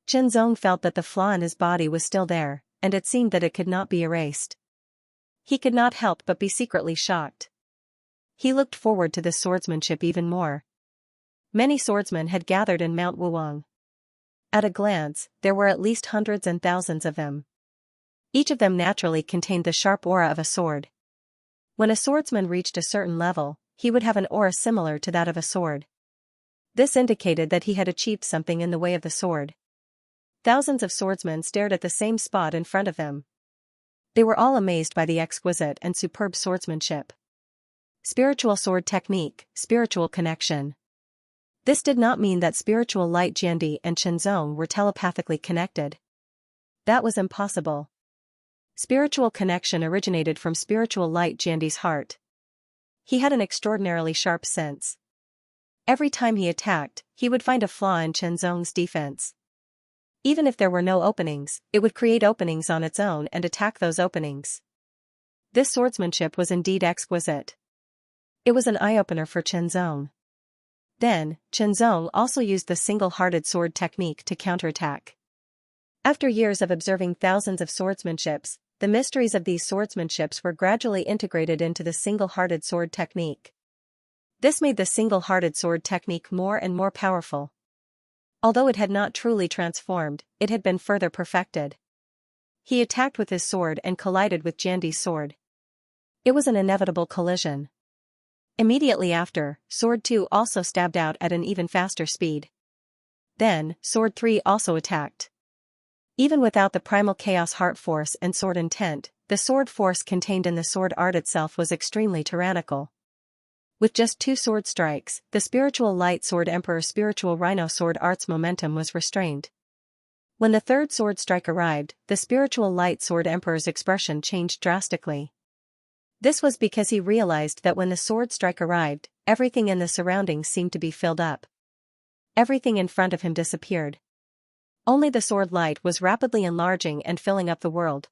Speaker 1: Qianzong felt that the flaw in his body was still there, and it seemed that it could not be erased. He could not help but be secretly shocked. He looked forward to this swordsmanship even more. Many swordsmen had gathered in Mount Wuwang. At a glance, there were at least hundreds and thousands of them. Each of them naturally contained the sharp aura of a sword. When a swordsman reached a certain level, he would have an aura similar to that of a sword. This indicated that he had achieved something in the way of the sword. Thousands of swordsmen stared at the same spot in front of them. They were all amazed by the exquisite and superb swordsmanship. Spiritual sword technique, spiritual connection. This did not mean that spiritual light Jiandi and Qianzong were telepathically connected. That was impossible. Spiritual connection originated from spiritual light Jiandi's heart. He had an extraordinarily sharp sense. Every time he attacked, he would find a flaw in Qianzong's defense. Even if there were no openings, it would create openings on its own and attack those openings. This swordsmanship was indeed exquisite. It was an eye-opener for Qianzong. Then, Qianzong also used the single-hearted sword technique to counterattack. After years of observing thousands of swordsmanships, the mysteries of these swordsmanships were gradually integrated into the single-hearted sword technique. This made the single-hearted sword technique more and more powerful. Although it had not truly transformed, it had been further perfected. He attacked with his sword and collided with Jiandi's sword. It was an inevitable collision. Immediately after, Sword 2 also stabbed out at an even faster speed. Then, Sword 3 also attacked. Even without the primal chaos heart force and sword intent, the sword force contained in the sword art itself was extremely tyrannical. With just 2 sword strikes, the spiritual light sword emperor's spiritual rhino sword art's momentum was restrained. When the 3rd sword strike arrived, the spiritual light sword emperor's expression changed drastically. This was because he realized that when the sword strike arrived, everything in the surroundings seemed to be filled up. Everything in front of him disappeared. Only the sword light was rapidly enlarging and filling up the world.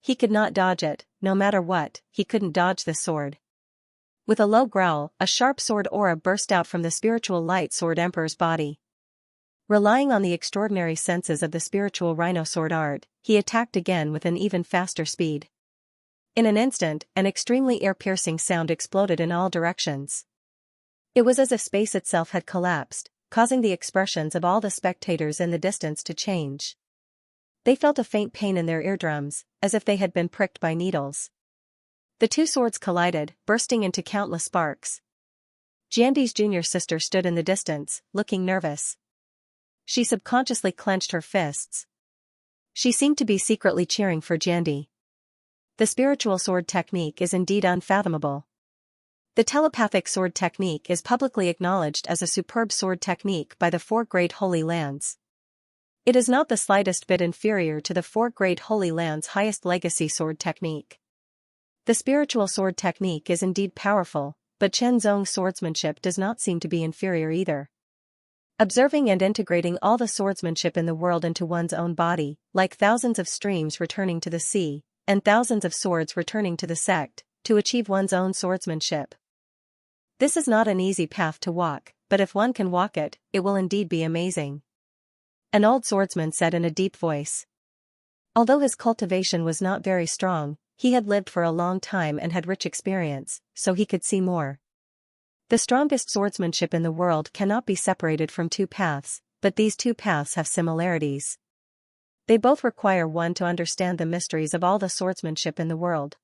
Speaker 1: He could not dodge it, no matter what, he couldn't dodge the sword. With a low growl, a sharp sword aura burst out from the spiritual light sword emperor's body. Relying on the extraordinary senses of the spiritual rhino sword art, he attacked again with an even faster speed. In an instant, an extremely ear-piercing sound exploded in all directions. It was as if space itself had collapsed, causing the expressions of all the spectators in the distance to change. They felt a faint pain in their eardrums, as if they had been pricked by needles. The 2 swords collided, bursting into countless sparks. Jiandi's junior sister stood in the distance, looking nervous. She subconsciously clenched her fists. She seemed to be secretly cheering for Jiandi. The spiritual sword technique is indeed unfathomable. The telepathic sword technique is publicly acknowledged as a superb sword technique by the 4 Great Holy Lands. It is not the slightest bit inferior to the 4 Great Holy Lands' highest legacy sword technique. The spiritual sword technique is indeed powerful, but Qianzong's swordsmanship does not seem to be inferior either. Observing and integrating all the swordsmanship in the world into one's own body, like thousands of streams returning to the sea, and thousands of swords returning to the sect, to achieve one's own swordsmanship. This is not an easy path to walk, but if one can walk it, it will indeed be amazing. An old swordsman said in a deep voice. Although his cultivation was not very strong, he had lived for a long time and had rich experience, so he could see more. The strongest swordsmanship in the world cannot be separated from 2 paths, but these 2 paths have similarities. They both require one to understand the mysteries of all the swordsmanship in the world.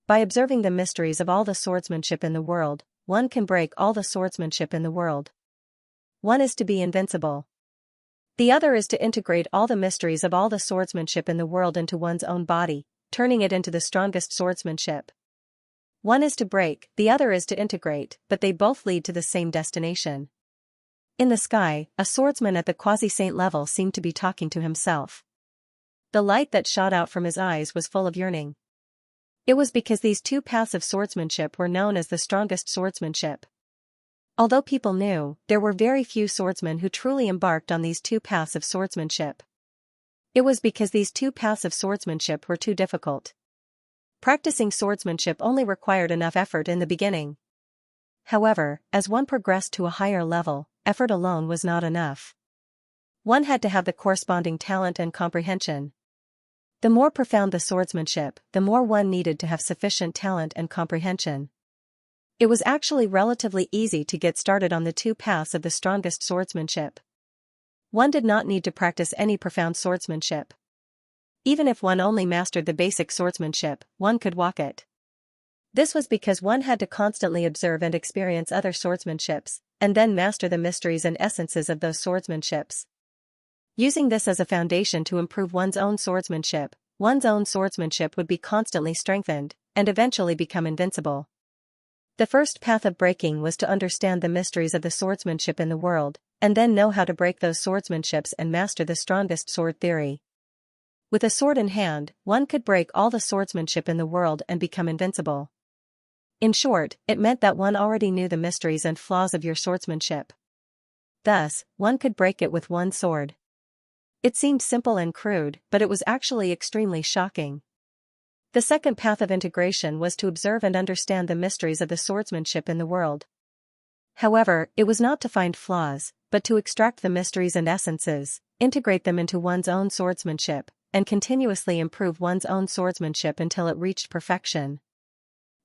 Speaker 1: By observing the mysteries of all the swordsmanship in the world, one can break all the swordsmanship in the world. One is to be invincible. The other is to integrate all the mysteries of all the swordsmanship in the world into one's own body, turning it into the strongest swordsmanship. One is to break, the other is to integrate, but they both lead to the same destination. In the sky, a swordsman at the quasi-saint level seemed to be talking to himself. The light that shot out from his eyes was full of yearning. It was because these two paths of swordsmanship were known as the strongest swordsmanship. Although people knew, there were very few swordsmen who truly embarked on these two paths of swordsmanship. It was because these two paths of swordsmanship were too difficult. Practicing swordsmanship only required enough effort in the beginning. However, as one progressed to a higher level, effort alone was not enough. One had to have the corresponding talent and comprehension. The more profound the swordsmanship, the more one needed to have sufficient talent and comprehension. It was actually relatively easy to get started on the two paths of the strongest swordsmanship. One did not need to practice any profound swordsmanship. Even if one only mastered the basic swordsmanship, one could walk it. This was because one had to constantly observe and experience other swordsmanships, and then master the mysteries and essences of those swordsmanships. Using this as a foundation to improve one's own swordsmanship would be constantly strengthened, and eventually become invincible. The first path of breaking was to understand the mysteries of the swordsmanship in the world, and then know how to break those swordsmanships and master the strongest sword theory. With a sword in hand, one could break all the swordsmanship in the world and become invincible. In short, it meant that one already knew the mysteries and flaws of your swordsmanship. Thus, one could break it with one sword. It seemed simple and crude, but it was actually extremely shocking. The second path of integration was to observe and understand the mysteries of the swordsmanship in the world. However, it was not to find flaws, but to extract the mysteries and essences, integrate them into one's own swordsmanship, and continuously improve one's own swordsmanship until it reached perfection.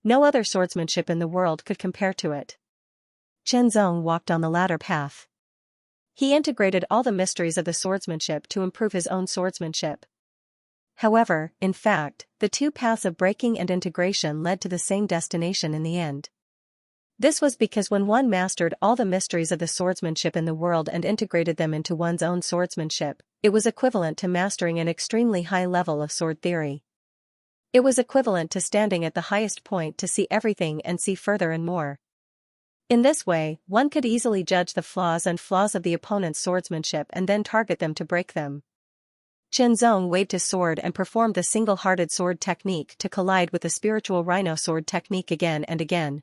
Speaker 1: No other swordsmanship in the world could compare to it. Qianxia walked on the latter path. He integrated all the mysteries of the swordsmanship to improve his own swordsmanship. However, in fact, the two paths of breaking and integration led to the same destination in the end. This was because when one mastered all the mysteries of the swordsmanship in the world and integrated them into one's own swordsmanship, it was equivalent to mastering an extremely high level of sword theory. It was equivalent to standing at the highest point to see everything and see further and more. In this way, one could easily judge the flaws of the opponent's swordsmanship and then target them to break them. Qianxia waved his sword and performed the single-hearted sword technique to collide with the spiritual rhino sword technique again and again.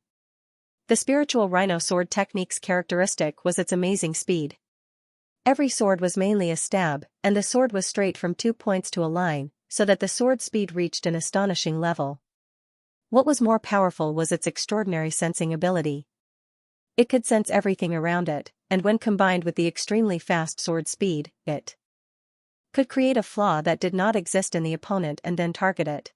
Speaker 1: The spiritual rhino sword technique's characteristic was its amazing speed. Every sword was mainly a stab, and the sword was straight from 2 points to a line, so that the sword's speed reached an astonishing level. What was more powerful was its extraordinary sensing ability. It could sense everything around it, and when combined with the extremely fast sword speed, it could create a flaw that did not exist in the opponent and then target it.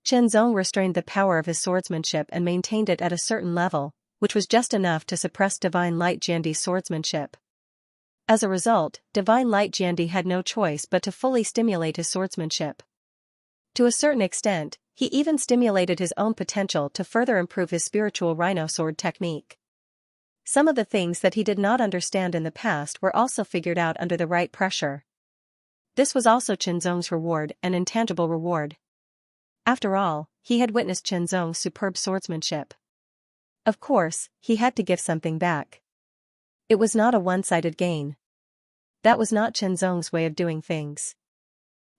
Speaker 1: Qianxia restrained the power of his swordsmanship and maintained it at a certain level, which was just enough to suppress Divine Light Jiandi's swordsmanship. As a result, Divine Light Jiandi had no choice but to fully stimulate his swordsmanship. To a certain extent, he even stimulated his own potential to further improve his spiritual rhino sword technique. Some of the things that he did not understand in the past were also figured out under the right pressure. This was also Qianxia's reward, an intangible reward. After all, he had witnessed Qianxia's superb swordsmanship. Of course, he had to give something back. It was not a one-sided gain. That was not Qianxia's way of doing things.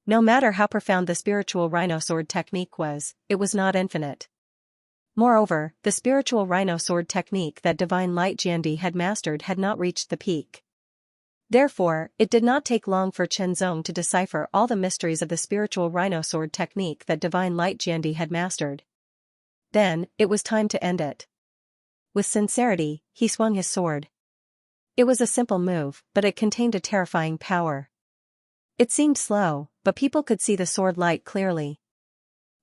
Speaker 1: No matter how profound the spiritual rhino sword technique was, it was not infinite. Moreover, the spiritual rhino sword technique that Divine Light Jiandi had mastered had not reached the peak. Therefore, it did not take long for Qianxia to decipher all the mysteries of the spiritual rhino sword technique that Divine Light Jiandi had mastered. Then, it was time to end it. With sincerity, he swung his sword. It was a simple move, but it contained a terrifying power. It seemed slow, but people could see the sword light clearly.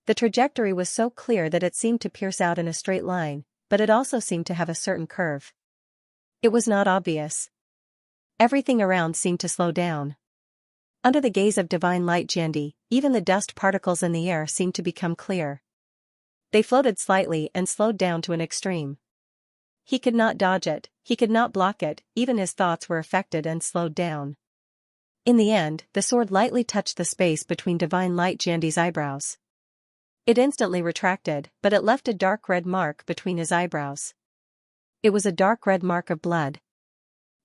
Speaker 1: The trajectory was so clear that it seemed to pierce out in a straight line, but it also seemed to have a certain curve. It was not obvious. Everything around seemed to slow down. Under the gaze of Divine Light Jiandi, even the dust particles in the air seemed to become clear. They floated slightly and slowed down to an extreme. He could not dodge it, he could not block it, even his thoughts were affected and slowed down. In the end, the sword lightly touched the space between Divine Light Jiandi's eyebrows. It instantly retracted, but it left a dark red mark between his eyebrows. It was a dark red mark of blood.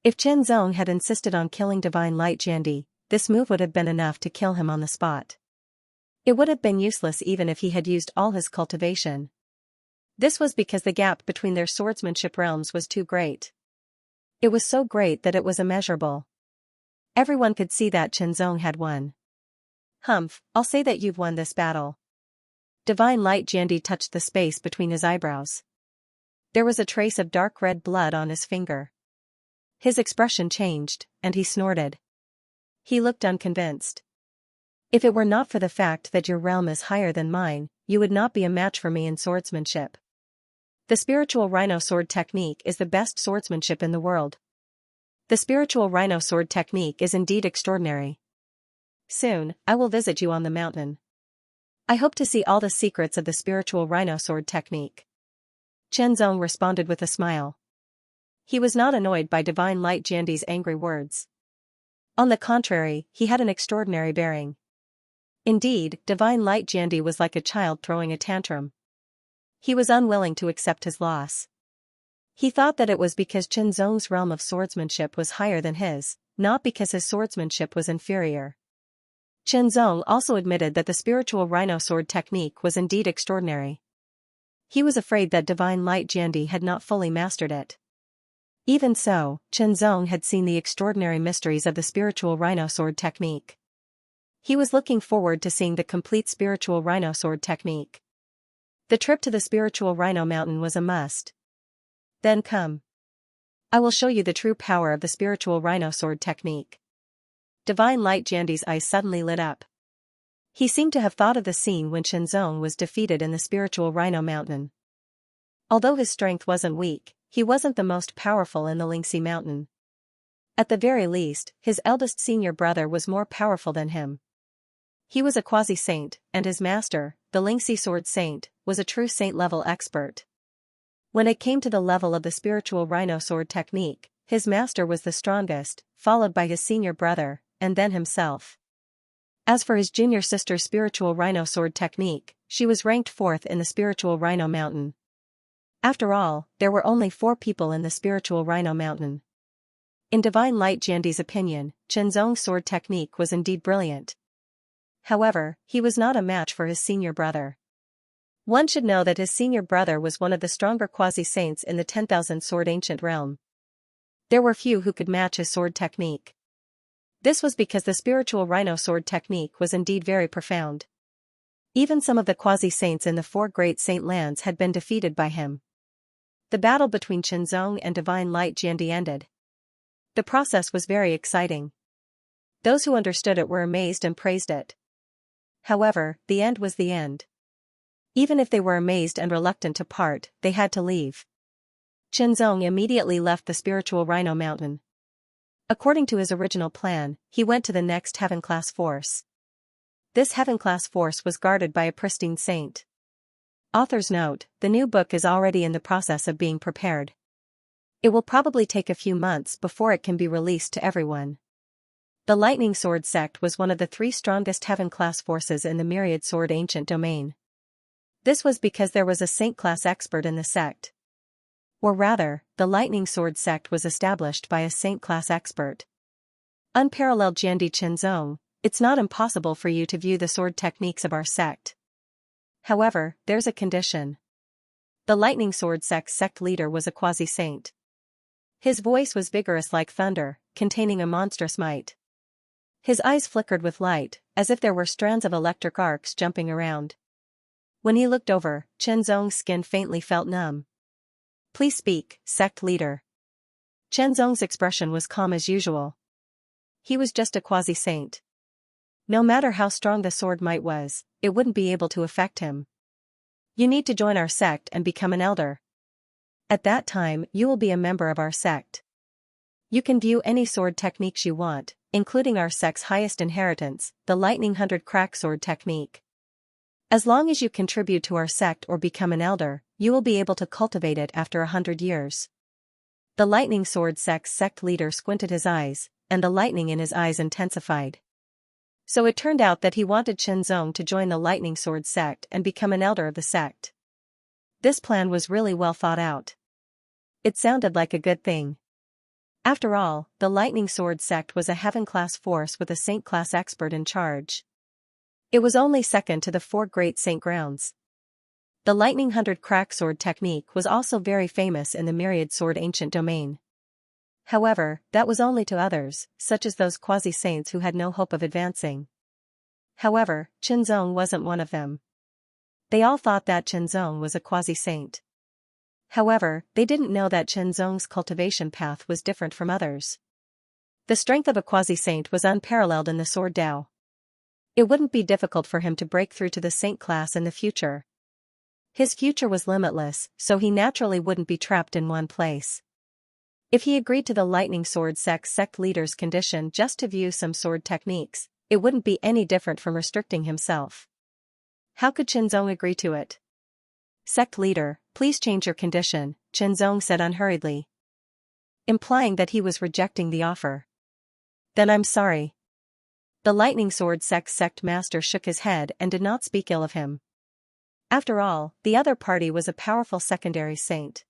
Speaker 1: If Chen Zong had insisted on killing Divine Light Jiandi, this move would have been enough to kill him on the spot. It would have been useless even if he had used all his cultivation. This was because the gap between their swordsmanship realms was too great. It was so great that it was immeasurable. Everyone could see that Chen Zong had won. Humph, I'll say that you've won this battle. Divine Light Jiandi touched the space between his eyebrows. There was a trace of dark red blood on his finger. His expression changed, and he snorted. He looked unconvinced. If it were not for the fact that your realm is higher than mine, you would not be a match for me in swordsmanship. The spiritual rhino sword technique is the best swordsmanship in the world. The spiritual rhino sword technique is indeed extraordinary. Soon, I will visit you on the mountain. I hope to see all the secrets of the spiritual rhino sword technique. Chen Zong responded with a smile. He was not annoyed by Divine Light Jiandi's angry words. On the contrary, he had an extraordinary bearing. Indeed, Divine Light Jiandi was like a child throwing a tantrum. He was unwilling to accept his loss. He thought that it was because Chen Zong's realm of swordsmanship was higher than his, not because his swordsmanship was inferior. Chen Zong also admitted that the spiritual rhino sword technique was indeed extraordinary. He was afraid that Divine Light Jiandi had not fully mastered it. Even so, Chen Zong had seen the extraordinary mysteries of the spiritual rhino sword technique. He was looking forward to seeing the complete spiritual rhino sword technique. The trip to the spiritual rhino mountain was a must. Then come. I will show you the true power of the spiritual rhino sword technique. Divine Light Jiandi's eyes suddenly lit up. He seemed to have thought of the scene when Chen Zong was defeated in the spiritual rhino mountain. Although his strength wasn't weak, he wasn't the most powerful in the Xianxia mountain. At the very least, his eldest senior brother was more powerful than him. He was a quasi-saint, and his master, the Xianxia sword saint, was a true saint-level expert. When it came to the level of the spiritual rhino sword technique, his master was the strongest, followed by his senior brother, and then himself. As for his junior sister's spiritual rhino sword technique, she was ranked 4th in the spiritual rhino mountain. After all, there were only 4 people in the spiritual rhino mountain. In Divine Light Jiandi's opinion, Chen Zong's sword technique was indeed brilliant. However, he was not a match for his senior brother. One should know that his senior brother was one of the stronger quasi-saints in the 10,000 sword ancient realm. There were few who could match his sword technique. This was because the spiritual rhino sword technique was indeed very profound. Even some of the quasi-saints in the 4 great saint lands had been defeated by him. The battle between Chen Zong and Divine Light Jiandi ended. The process was very exciting. Those who understood it were amazed and praised it. However, the end was the end. Even if they were amazed and reluctant to part, they had to leave. Chen Zong immediately left the spiritual rhino mountain. According to his original plan, he went to the next heaven-class force. This heaven-class force was guarded by a pristine saint. Author's note: the new book is already in the process of being prepared. It will probably take a few months before it can be released to everyone. The Lightning Sword sect was one of the 3 strongest heaven-class forces in the Myriad Sword ancient domain. This was because there was a saint-class expert in the sect. Or rather, the Lightning Sword sect was established by a saint-class expert. Unparalleled Jiandi Chen Zong, it's not impossible for you to view the sword techniques of our sect. However, there's a condition. The Lightning Sword sect's sect leader was a quasi-saint. His voice was vigorous like thunder, containing a monstrous might. His eyes flickered with light, as if there were strands of electric arcs jumping around. When he looked over, Chen Zong's skin faintly felt numb. Please speak, sect leader. Chen Zong's expression was calm as usual. He was just a quasi-saint. No matter how strong the sword might was, it wouldn't be able to affect him. You need to join our sect and become an elder. At that time, you will be a member of our sect. You can view any sword techniques you want, including our sect's highest inheritance, the Lightning 100 Crack Sword technique. As long as you contribute to our sect or become an elder, you will be able to cultivate it after 100 years. The Lightning Sword sect's sect leader squinted his eyes, and the lightning in his eyes intensified. So it turned out that he wanted Xianxia to join the Lightning Sword sect and become an elder of the sect. This plan was really well thought out. It sounded like a good thing. After all, the Lightning Sword sect was a heaven-class force with a saint-class expert in charge. It was only second to the four great saint grounds. The Lightning 100 Crack Sword technique was also very famous in the Myriad Sword ancient domain. However, that was only to others, such as those quasi-saints who had no hope of advancing. However, Xianxia wasn't one of them. They all thought that Xianxia was a quasi-saint. However, they didn't know that Xianxia's cultivation path was different from others. The strength of a quasi-saint was unparalleled in the Sword Tao. It wouldn't be difficult for him to break through to the saint class in the future. His future was limitless, so he naturally wouldn't be trapped in one place. If he agreed to the Lightning Sword sect leader's condition just to view some sword techniques, it wouldn't be any different from restricting himself. How could Xianxia agree to it? Sect leader, please change your condition, Xianxia said unhurriedly, implying that he was rejecting the offer. Then I'm sorry. The Lightning Sword sect master shook his head and did not speak ill of him. After all, the other party was a powerful secondary saint.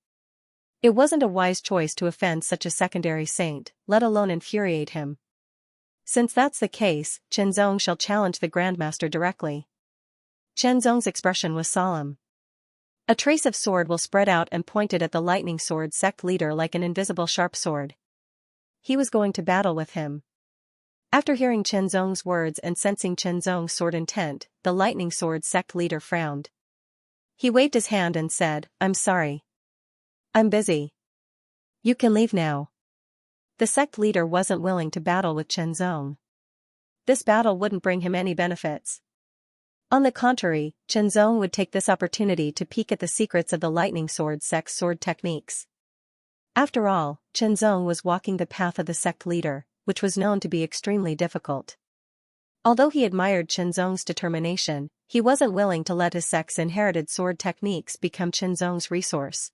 Speaker 1: It wasn't a wise choice to offend such a secondary saint, let alone infuriate him. Since that's the case, Xianxia shall challenge the Grandmaster directly. Xianxia's expression was solemn. A trace of sword will spread out and pointed at the Lightning Sword sect leader like an invisible sharp sword. He was going to battle with him. After hearing Xianxia's words and sensing Xianxia's sword intent, the Lightning Sword sect leader frowned. He waved his hand and said, I'm sorry. I'm busy. You can leave now. The sect leader wasn't willing to battle with Xianxia. This battle wouldn't bring him any benefits. On the contrary, Xianxia would take this opportunity to peek at the secrets of the Lightning Sword sect's sword techniques. After all, Xianxia was walking the path of the sect leader, which was known to be extremely difficult. Although he admired Xianxia's determination, he wasn't willing to let his sect's inherited sword techniques become Xianxia's resource.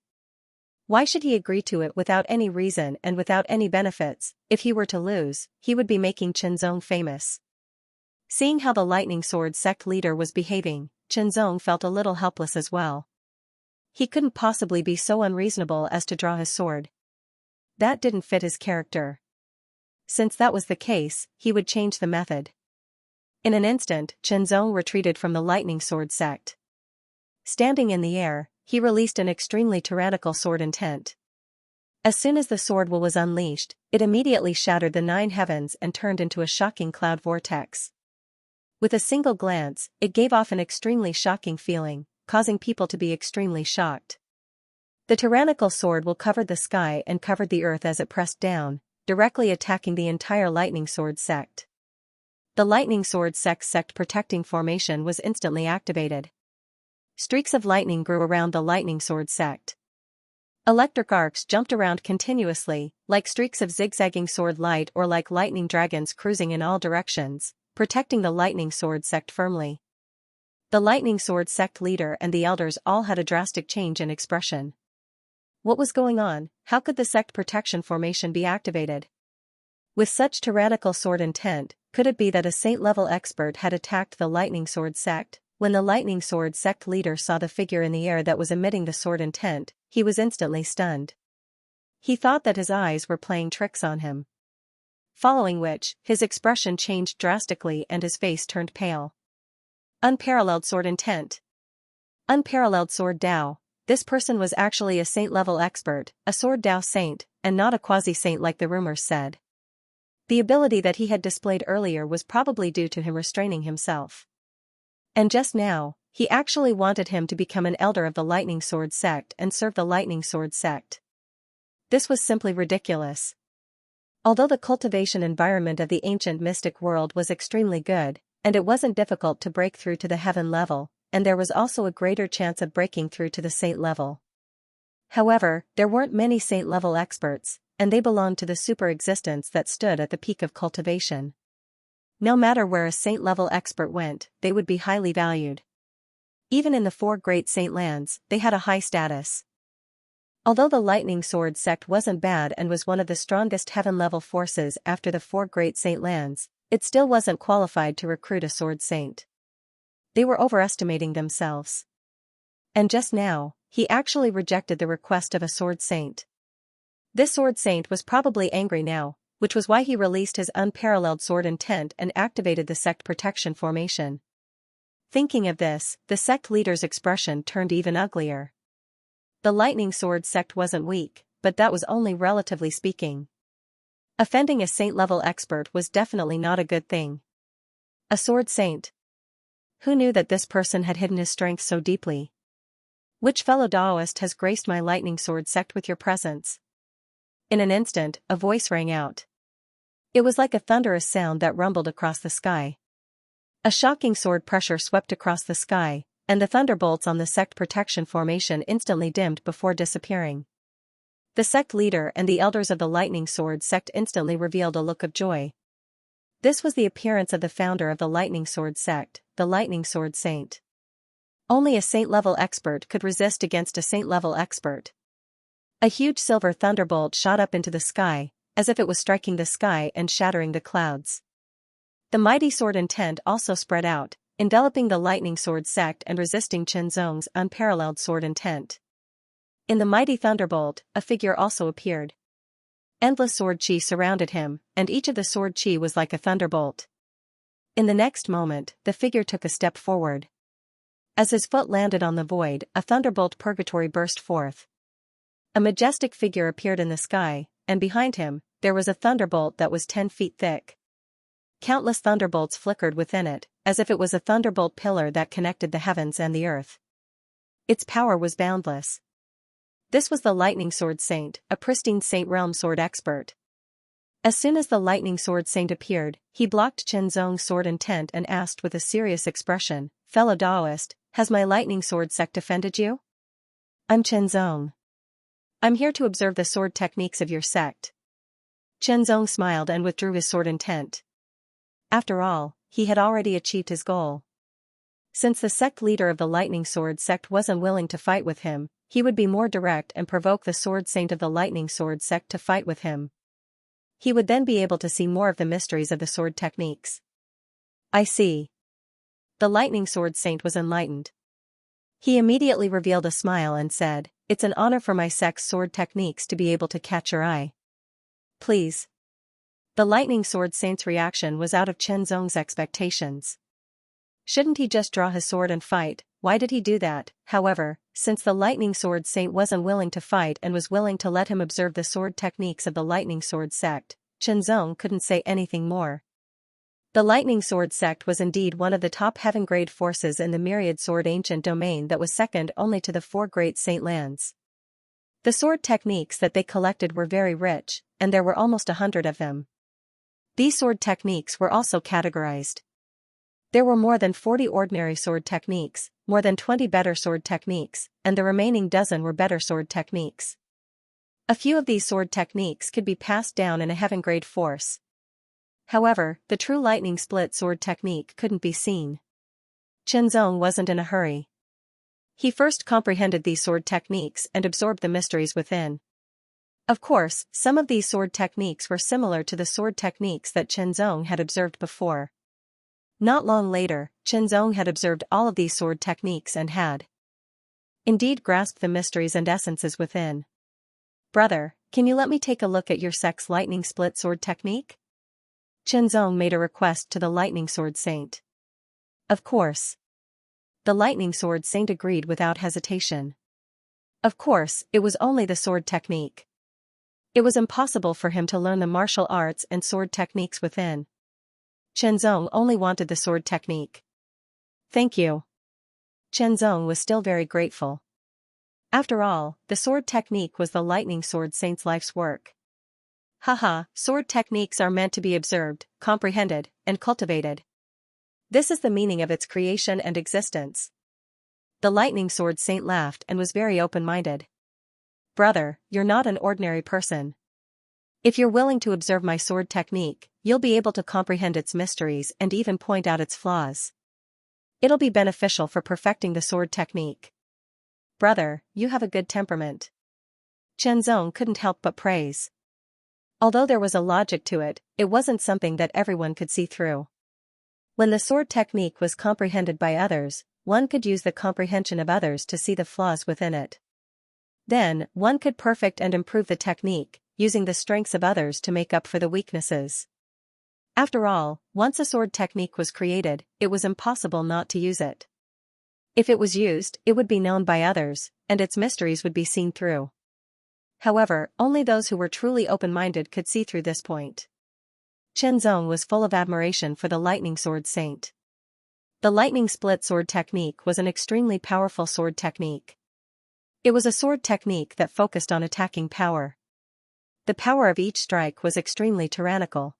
Speaker 1: Why should he agree to it without any reason and without any benefits? If he were to lose, he would be making Xianxia famous. Seeing how the Lightning Sword sect leader was behaving, Xianxia felt a little helpless as well. He couldn't possibly be so unreasonable as to draw his sword. That didn't fit his character. Since that was the case, he would change the method. In an instant, Xianxia retreated from the Lightning Sword sect. Standing in the air, he released an extremely tyrannical sword intent. As soon as the sword will was unleashed, it immediately shattered the 9 heavens and turned into a shocking cloud vortex. With a single glance, it gave off an extremely shocking feeling, causing people to be extremely shocked. The tyrannical sword will covered the sky and covered the earth as it pressed down, directly attacking the entire Lightning Sword sect. The Lightning Sword sect protecting formation was instantly activated. Streaks of lightning grew around the Lightning Sword sect. Electric arcs jumped around continuously, like streaks of zigzagging sword light or like lightning dragons cruising in all directions, protecting the Lightning Sword sect firmly. The Lightning Sword sect leader and the elders all had a drastic change in expression. What was going on? How could the sect protection formation be activated? With such tyrannical sword intent, could it be that a saint-level expert had attacked the Lightning Sword sect? When the Lightning Sword sect leader saw the figure in the air that was emitting the sword intent, he was instantly stunned. He thought that his eyes were playing tricks on him. Following which, his expression changed drastically and his face turned pale. Unparalleled sword intent. Unparalleled sword Tao. This person was actually a saint-level expert, a sword Tao saint, and not a quasi-saint like the rumors said. The ability that he had displayed earlier was probably due to him restraining himself. And just now, he actually wanted him to become an elder of the Lightning Sword sect and serve the Lightning Sword sect. This was simply ridiculous. Although the cultivation environment of the ancient mystic world was extremely good, and it wasn't difficult to break through to the heaven level, and there was also a greater chance of breaking through to the saint level. However, there weren't many saint-level experts, and they belonged to the super-existence that stood at the peak of cultivation. No matter where a saint-level expert went, they would be highly valued. Even in the 4 great saint lands, they had a high status. Although the Lightning Sword sect wasn't bad and was one of the strongest heaven-level forces after the 4 great saint lands, it still wasn't qualified to recruit a sword saint. They were overestimating themselves. And just now, he actually rejected the request of a sword saint. This sword saint was probably angry now, which was why he released his unparalleled sword intent and activated the sect protection formation. Thinking of this, the sect leader's expression turned even uglier. The lightning sword sect wasn't weak, but that was only relatively speaking. Offending a saint-level expert was definitely not a good thing. A sword saint. Who knew that this person had hidden his strength so deeply? Which fellow Daoist has graced my lightning sword sect with your presence? In an instant, a voice rang out. It was like a thunderous sound that rumbled across the sky. A shocking sword pressure swept across the sky, and the thunderbolts on the sect protection formation instantly dimmed before disappearing. The sect leader and the elders of the lightning sword sect instantly revealed a look of joy. This was the appearance of the founder of the lightning sword sect, the lightning sword saint. Only a saint-level expert could resist against a saint-level expert. A huge silver thunderbolt shot up into the sky, as if it was striking the sky and shattering the clouds. The mighty sword intent also spread out, enveloping the lightning sword sect and resisting Chenzong's unparalleled sword intent. In the mighty thunderbolt, a figure also appeared. Endless sword chi surrounded him, and each of the sword chi was like a thunderbolt. In the next moment, the figure took a step forward. As his foot landed on the void, a thunderbolt purgatory burst forth. A majestic figure appeared in the sky, and behind him, there was a thunderbolt that was 10 feet thick. Countless thunderbolts flickered within it, as if it was a thunderbolt pillar that connected the heavens and the earth. Its power was boundless. This was the lightning sword saint, a pristine saint realm sword expert. As soon as the lightning sword saint appeared, he blocked Chenzong's sword intent and asked with a serious expression, "Fellow Daoist, has my lightning sword sect offended you? I'm Chenzong. I'm here to observe the sword techniques of your sect." Chenzong smiled and withdrew his sword intent. After all, he had already achieved his goal. Since the sect leader of the lightning sword sect wasn't willing to fight with him, he would be more direct and provoke the sword saint of the lightning sword sect to fight with him. He would then be able to see more of the mysteries of the sword techniques. I see. The lightning sword saint was enlightened. He immediately revealed a smile and said, "It's an honor for my sect's sword techniques to be able to catch your eye. Please." The lightning sword saint's reaction was out of Chenzong's expectations. Shouldn't he just draw his sword and fight? Why did he do that? However, since the lightning sword saint wasn't willing to fight and was willing to let him observe the sword techniques of the lightning sword sect, Chenzong couldn't say anything more. The lightning sword sect was indeed one of the top heaven-grade forces in the myriad sword ancient domain that was second only to the 4 great saint lands. The sword techniques that they collected were very rich, and there were almost 100 of them. These sword techniques were also categorized. There were more than 40 ordinary sword techniques, more than 20 better sword techniques, and the remaining dozen were better sword techniques. A few of these sword techniques could be passed down in a heaven-grade force. However, the true lightning split sword technique couldn't be seen. Chenzong wasn't in a hurry. He first comprehended these sword techniques and absorbed the mysteries within. Of course, some of these sword techniques were similar to the sword techniques that Chenzong had observed before. Not long later, Chenzong had observed all of these sword techniques and had indeed grasped the mysteries and essences within. "Brother, can you let me take a look at your sect's lightning split sword technique?" Chenzong made a request to the lightning sword saint. Of course. The lightning sword saint agreed without hesitation. Of course, it was only the sword technique. It was impossible for him to learn the martial arts and sword techniques within. Chenzong only wanted the sword technique. "Thank you." Chenzong was still very grateful. After all, the sword technique was the lightning sword saint's life's work. Haha, sword techniques are meant to be observed, comprehended, and cultivated. This is the meaning of its creation and existence. The lightning sword saint laughed and was very open-minded. "Brother, you're not an ordinary person. If you're willing to observe my sword technique, you'll be able to comprehend its mysteries and even point out its flaws. It'll be beneficial for perfecting the sword technique. Brother, you have a good temperament." Chenzong couldn't help but praise. Although there was a logic to it, it wasn't something that everyone could see through. When the sword technique was comprehended by others, one could use the comprehension of others to see the flaws within it. Then, one could perfect and improve the technique, using the strengths of others to make up for the weaknesses. After all, once a sword technique was created, it was impossible not to use it. If it was used, it would be known by others, and its mysteries would be seen through. However, only those who were truly open-minded could see through this point. Chen Zong was full of admiration for the lightning sword saint. The lightning split sword technique was an extremely powerful sword technique. It was a sword technique that focused on attacking power. The power of each strike was extremely tyrannical.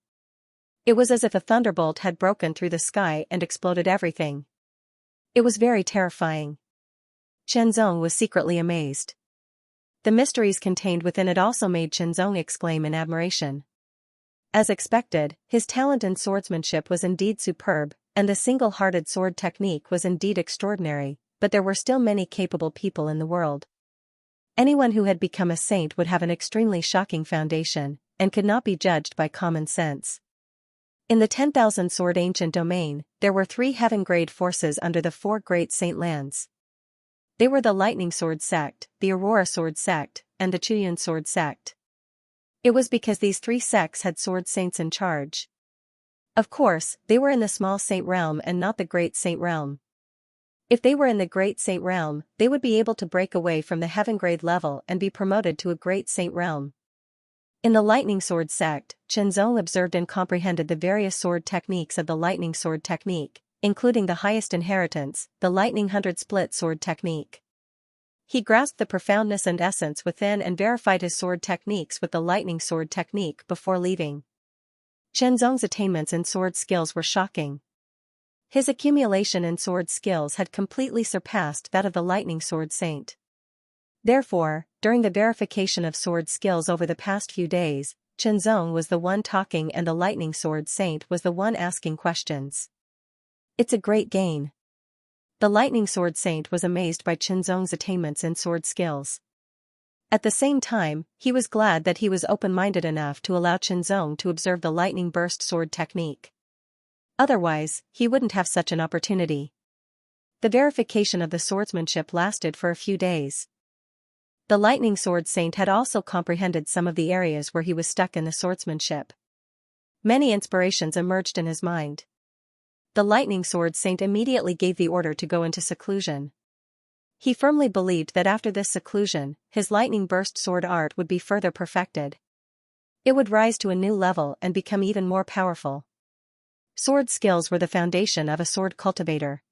Speaker 1: It was as if a thunderbolt had broken through the sky and exploded everything. It was very terrifying. Chen Zong was secretly amazed. The mysteries contained within it also made Chen Zong exclaim in admiration. As expected, his talent in swordsmanship was indeed superb, and the single-hearted sword technique was indeed extraordinary, but there were still many capable people in the world. Anyone who had become a saint would have an extremely shocking foundation, and could not be judged by common sense. In the 10,000 sword ancient domain, there were 3 heaven-grade forces under the 4 great saint lands. They were the Lightning Sword Sect, the Aurora Sword Sect, and the Chuyun Sword Sect. It was because these 3 sects had sword saints in charge. Of course, they were in the small saint realm and not the great saint realm. If they were in the great saint realm, they would be able to break away from the heaven grade level and be promoted to a great saint realm. In the Lightning Sword Sect, Chen Zong observed and comprehended the various sword techniques of the Lightning Sword Technique, including the highest inheritance, the Lightning 100 Split Sword Technique. He grasped the profoundness and essence within and verified his sword techniques with the Lightning Sword Technique before leaving. Chen Zong's attainments in sword skills were shocking. His accumulation in sword skills had completely surpassed that of the Lightning Sword Saint. Therefore, during the verification of sword skills over the past few days, Chen Zong was the one talking and the Lightning Sword Saint was the one asking questions. It's a great gain. The Lightning Sword Saint was amazed by Chen Zong's attainments in sword skills. At the same time, he was glad that he was open-minded enough to allow Chen Zong to observe the Lightning Burst Sword Technique. Otherwise, he wouldn't have such an opportunity. The verification of the swordsmanship lasted for a few days. The Lightning Sword Saint had also comprehended some of the areas where he was stuck in the swordsmanship. Many inspirations emerged in his mind. The Lightning Sword Saint immediately gave the order to go into seclusion. He firmly believed that after this seclusion, his lightning burst sword art would be further perfected. It would rise to a new level and become even more powerful. Sword skills were the foundation of a sword cultivator.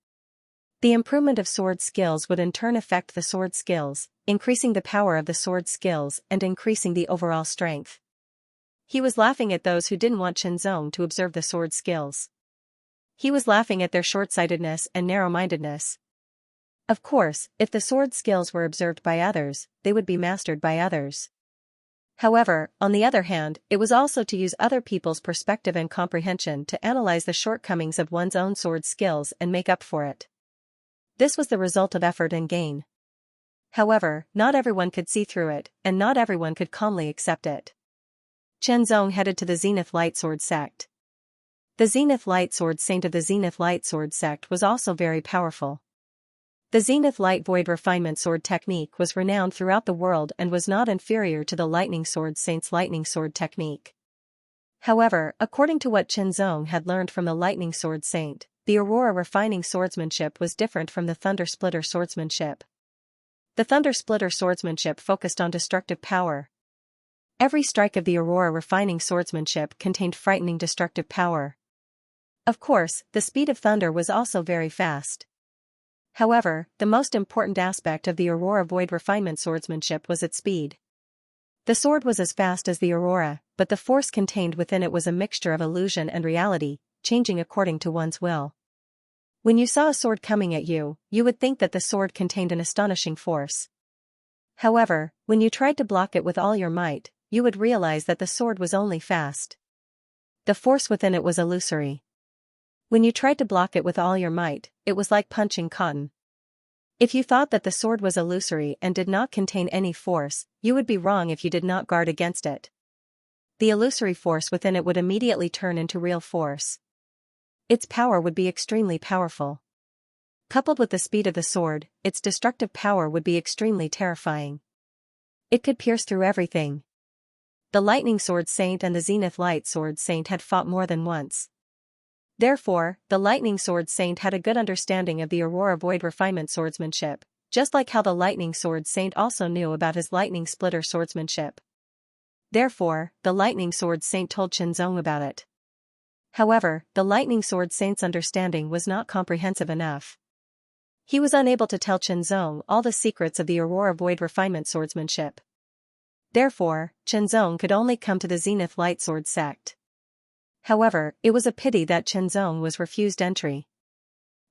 Speaker 1: The improvement of sword skills would in turn affect the sword skills, increasing the power of the sword skills and increasing the overall strength. He was laughing at those who didn't want Chen Zong to observe the sword skills. He was laughing at their short-sightedness and narrow-mindedness. Of course, if the sword skills were observed by others, they would be mastered by others. However, on the other hand, it was also to use other people's perspective and comprehension to analyze the shortcomings of one's own sword skills and make up for it. This was the result of effort and gain. However, not everyone could see through it, and not everyone could calmly accept it. Chen Zong headed to the Zenith Light Sword Sect. The Zenith Light Sword Saint of the Zenith Light Sword Sect was also very powerful. The Zenith Light Void Refinement Sword Technique was renowned throughout the world and was not inferior to the Lightning Sword Saint's Lightning Sword Technique. However, according to what Chen Zong had learned from the Lightning Sword Saint, the Aurora Refining Swordsmanship was different from the Thunder Splitter Swordsmanship. The Thunder Splitter Swordsmanship focused on destructive power. Every strike of the Aurora Refining Swordsmanship contained frightening destructive power. Of course, the speed of thunder was also very fast. However, the most important aspect of the Aurora Void Refinement Swordsmanship was its speed. The sword was as fast as the Aurora, but the force contained within it was a mixture of illusion and reality, changing according to one's will. When you saw a sword coming at you, you would think that the sword contained an astonishing force. However, when you tried to block it with all your might, you would realize that the sword was only fast. The force within it was illusory. When you tried to block it with all your might, it was like punching cotton. If you thought that the sword was illusory and did not contain any force, you would be wrong if you did not guard against it. the illusory force within it would immediately turn into real force. Its power would be extremely powerful. Coupled with the speed of the sword, its destructive power would be extremely terrifying. It could pierce through everything. The Lightning Sword Saint and the Zenith Light Sword Saint had fought more than once. Therefore, the Lightning Sword Saint had a good understanding of the Aurora Void Refinement swordsmanship, just like how the Lightning Sword Saint also knew about his Lightning Splitter swordsmanship. Therefore, the Lightning Sword Saint told Xianxia about it. However, the Lightning Sword Saint's understanding was not comprehensive enough. He was unable to tell Xianxia all the secrets of the Aurora Void Refinement swordsmanship. Therefore, Xianxia could only come to the Zenith Light Sword sect. However, it was a pity that Xianxia was refused entry.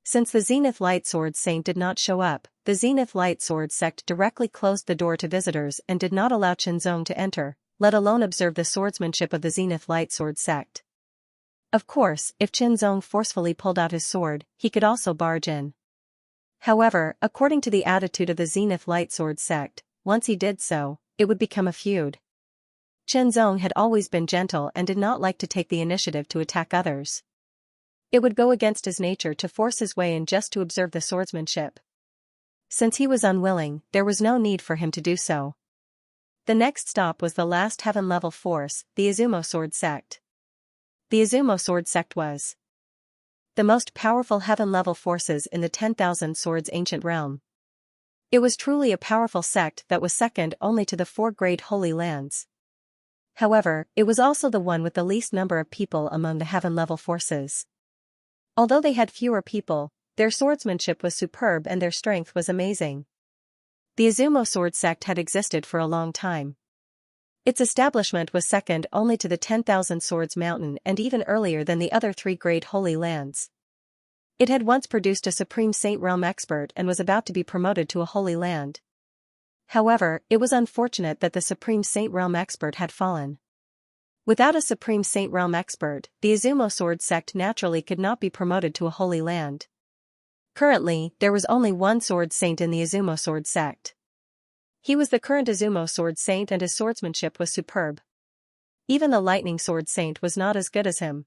Speaker 1: Since the Zenith Light Sword Saint did not show up, the Zenith Light Sword sect directly closed the door to visitors and did not allow Xianxia to enter, let alone observe the swordsmanship of the Zenith Light Sword sect. Of course, if Xianxia forcefully pulled out his sword, he could also barge in. However, according to the attitude of the Zenith Light Sword sect, once he did so, it would become a feud. Xianxia had always been gentle and did not like to take the initiative to attack others. It would go against his nature to force his way in just to observe the swordsmanship. Since he was unwilling, there was no need for him to do so. The next stop was the last heaven-level force, the Izumo Sword sect. The Izumo Sword sect was the most powerful heaven-level forces in the 10,000 Swords ancient realm. It was truly a powerful sect that was second only to the 4 great holy lands. However, it was also the one with the least number of people among the heaven-level forces. Although they had fewer people, their swordsmanship was superb and their strength was amazing. The Izumo Sword sect had existed for a long time. Its establishment was second only to the 10,000 Swords Mountain and even earlier than the other 3 great holy lands. It had once produced a Supreme Saint Realm expert and was about to be promoted to a holy land. However, it was unfortunate that the Supreme Saint Realm expert had fallen. Without a Supreme Saint Realm expert, the Izumo Sword sect naturally could not be promoted to a holy land. Currently, there was only one Sword Saint in the Izumo Sword sect. He was the current Izumo Sword Saint and his swordsmanship was superb. Even the Lightning Sword Saint was not as good as him.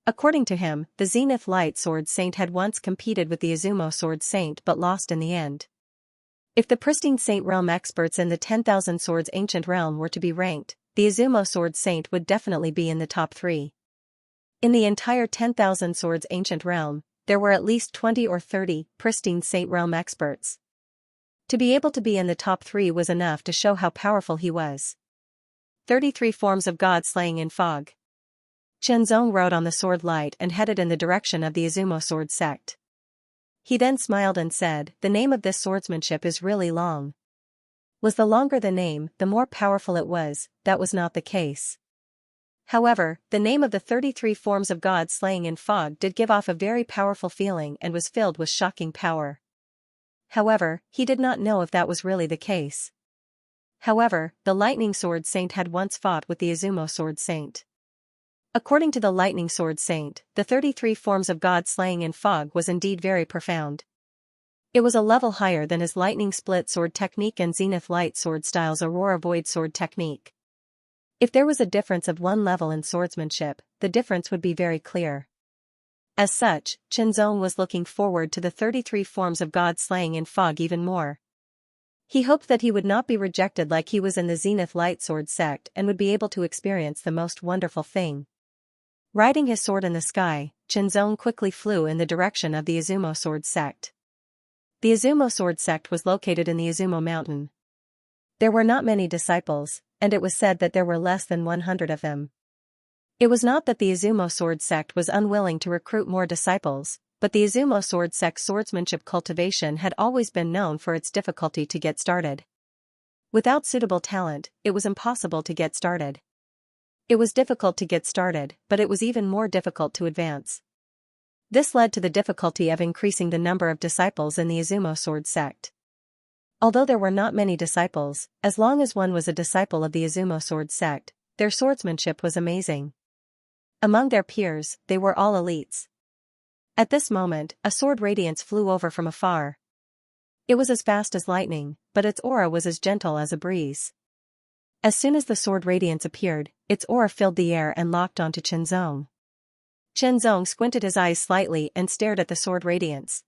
Speaker 1: According to him, the Zenith Light Sword Saint had once competed with the Izumo Sword Saint but lost in the end. If the pristine Saint Realm experts in the 10,000 Swords ancient realm were to be ranked, the Izumo Sword Saint would definitely be in the top 3. In the entire 10,000 Swords ancient realm, there were at least 20 or 30 pristine Saint Realm experts. To be able to be in the top 3 was enough to show how powerful he was. 33 Forms of God Slaying in Fog. Xianxia rode on the sword light and headed in the direction of the Izumo Sword sect. He then smiled and said, "The name of this swordsmanship is really long." Was the longer the name, the more powerful it was? That was not the case. However, the name of the 33 Forms of God Slaying in Fog did give off a very powerful feeling and was filled with shocking power. However, he did not know if that was really the case. However, the Lightning Sword Saint had once fought with the Izumo Sword Saint. According to the Lightning Sword Saint, the 33 Forms of God Slaying in Fog was indeed very profound. It was a level higher than his Lightning Split Sword technique and Zenith Light Sword style's Aurora Void Sword technique. If there was a difference of 1 level in swordsmanship, the difference would be very clear. As such, Xianxia was looking forward to the 33 Forms of God Slaying in Fog even more. He hoped that he would not be rejected like he was in the Zenith Light Sword sect and would be able to experience the most wonderful thing. Riding his sword in the sky, Xianxia quickly flew in the direction of the Izumo Sword sect. The Izumo Sword sect was located in the Izumo Mountain. There were not many disciples, and it was said that there were less than 100 of them. It was not that the Izumo Sword sect was unwilling to recruit more disciples, but the Izumo Sword sect's swordsmanship cultivation had always been known for its difficulty to get started. Without suitable talent, it was impossible to get started. It was difficult to get started, but it was even more difficult to advance. This led to the difficulty of increasing the number of disciples in the Izumo Sword sect. Although there were not many disciples, as long as one was a disciple of the Izumo Sword sect, their swordsmanship was amazing. Among their peers, they were all elites. At this moment, a sword radiance flew over from afar. It was as fast as lightning, but its aura was as gentle as a breeze. As soon as the sword radiance appeared, its aura filled the air and locked onto Chenzong. Chenzong squinted his eyes slightly and stared at the sword radiance.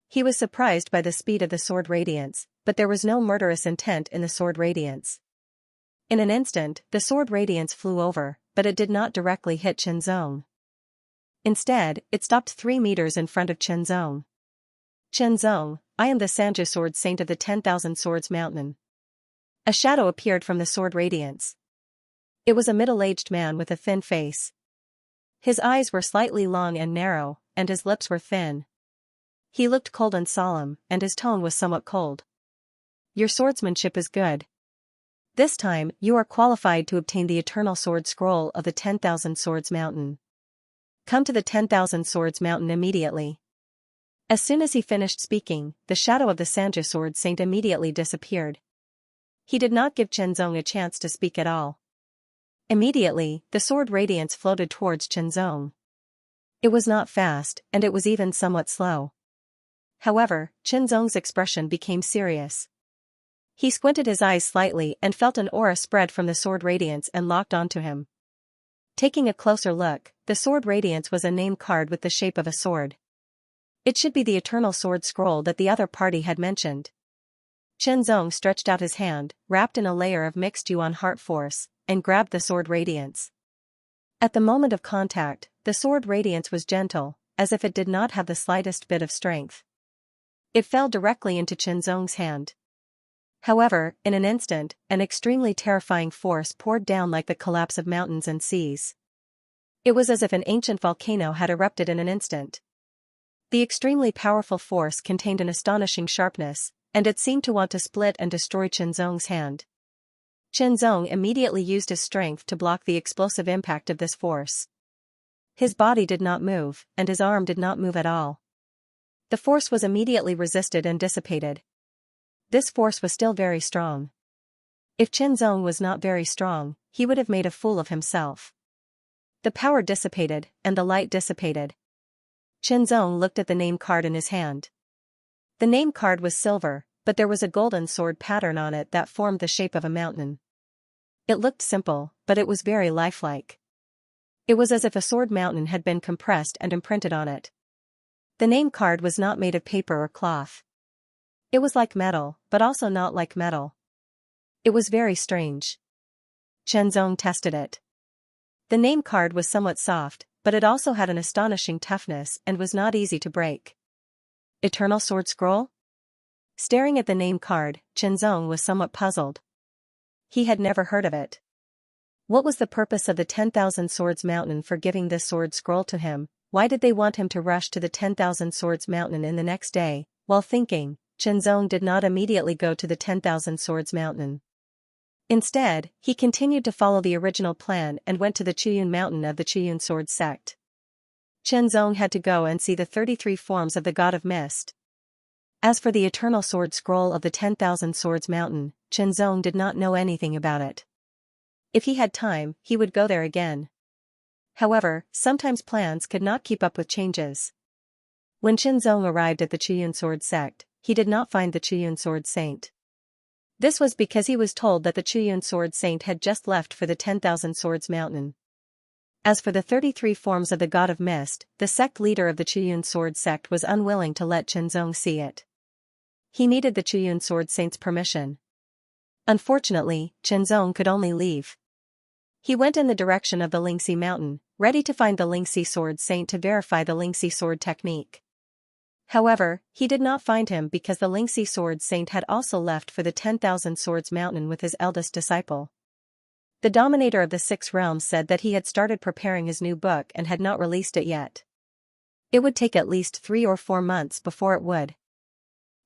Speaker 1: He was surprised by the speed of the sword radiance, but there was no murderous intent in the sword radiance. In an instant, the sword radiance flew over, but it did not directly hit Chenzong. Instead, it stopped 3 meters in front of Chenzong. Chenzong, I am the Xianxia sword saint of the 10,000 Swords Mountain. A shadow appeared from the sword radiance. It was a middle-aged man with a thin face. His eyes were slightly long and narrow, and his lips were thin. He looked cold and solemn, and his tone was somewhat cold. Your swordsmanship is good. This time, you are qualified to obtain the eternal sword scroll of the 10,000 Swords Mountain. Come to the 10,000 Swords Mountain immediately. As soon as he finished speaking, the shadow of the Xianxia sword saint immediately disappeared. He did not give Chenzong a chance to speak at all. Immediately, the sword radiance floated towards Chenzong. It was not fast, and it was even somewhat slow. However, Chenzong's expression became serious. He squinted his eyes slightly and felt an aura spread from the sword radiance and locked onto him. Taking a closer look, the sword radiance was a name card with the shape of a sword. It should be the eternal sword scroll that the other party had mentioned. Chenzong stretched out his hand, wrapped in a layer of mixed yuan heart force, and grabbed the sword radiance. At the moment of contact, the sword radiance was gentle, as if it did not have the slightest bit of strength. It fell directly into Chenzong's hand. However, in an instant, an extremely terrifying force poured down like the collapse of mountains and seas. It was as if an ancient volcano had erupted in an instant. The extremely powerful force contained an astonishing sharpness, and it seemed to want to split and destroy Chenzong's hand. Chenzong immediately used his strength to block the explosive impact of this force. His body did not move, and his arm did not move at all. The force was immediately resisted and dissipated. This force was still very strong. If Chenzong was not very strong, he would have made a fool of himself. The power dissipated, and the light dissipated. Chenzong looked at the name card in his hand. The name card was silver, but there was a golden sword pattern on it that formed the shape of a mountain. It looked simple, but it was very lifelike. It was as if a sword mountain had been compressed and imprinted on it. The name card was not made of paper or cloth. It was like metal, but also not like metal. It was very strange. Chenzong tested it. The name card was somewhat soft, but it also had an astonishing toughness and was not easy to break. Eternal Sword Scroll? Staring at the name card, Chenzong was somewhat puzzled. He had never heard of it. What was the purpose of the 10,000 Swords Mountain for giving this sword scroll to him? Why did they want him to rush to the 10,000 Swords Mountain in the next day? While thinking, Chenzong did not immediately go to the 10,000 Swords Mountain. Instead, he continued to follow the original plan and went to the Chuyun Mountain of the Chuyun Sword sect. Chenzong had to go and see the 33 forms of the God of Mist. As for the Eternal Sword Scroll of the 10,000 Swords Mountain, Chenzong did not know anything about it. If he had time, he would go there again. However, sometimes plans could not keep up with changes. When Chenzong arrived at the Chuyun Sword sect, he did not find the Chuyun Sword Saint. This was because he was told that the Chuyun Sword Saint had just left for the 10,000 Swords Mountain. As for the 33 forms of the God of Mist, the sect leader of the Chuyun Sword sect was unwilling to let Chenzong see it. He needed the Chuyun Sword Saint's permission. Unfortunately, Chenzong could only leave. He went in the direction of the Lingxi Mountain, ready to find the Lingxi Sword Saint to verify the Lingxi Sword technique. However, he did not find him because the Lingxi Sword Saint had also left for the 10,000 Swords Mountain with his eldest disciple. The Dominator of the Six Realms said that he had started preparing his new book and had not released it yet. It would take at least 3 or 4 months before it would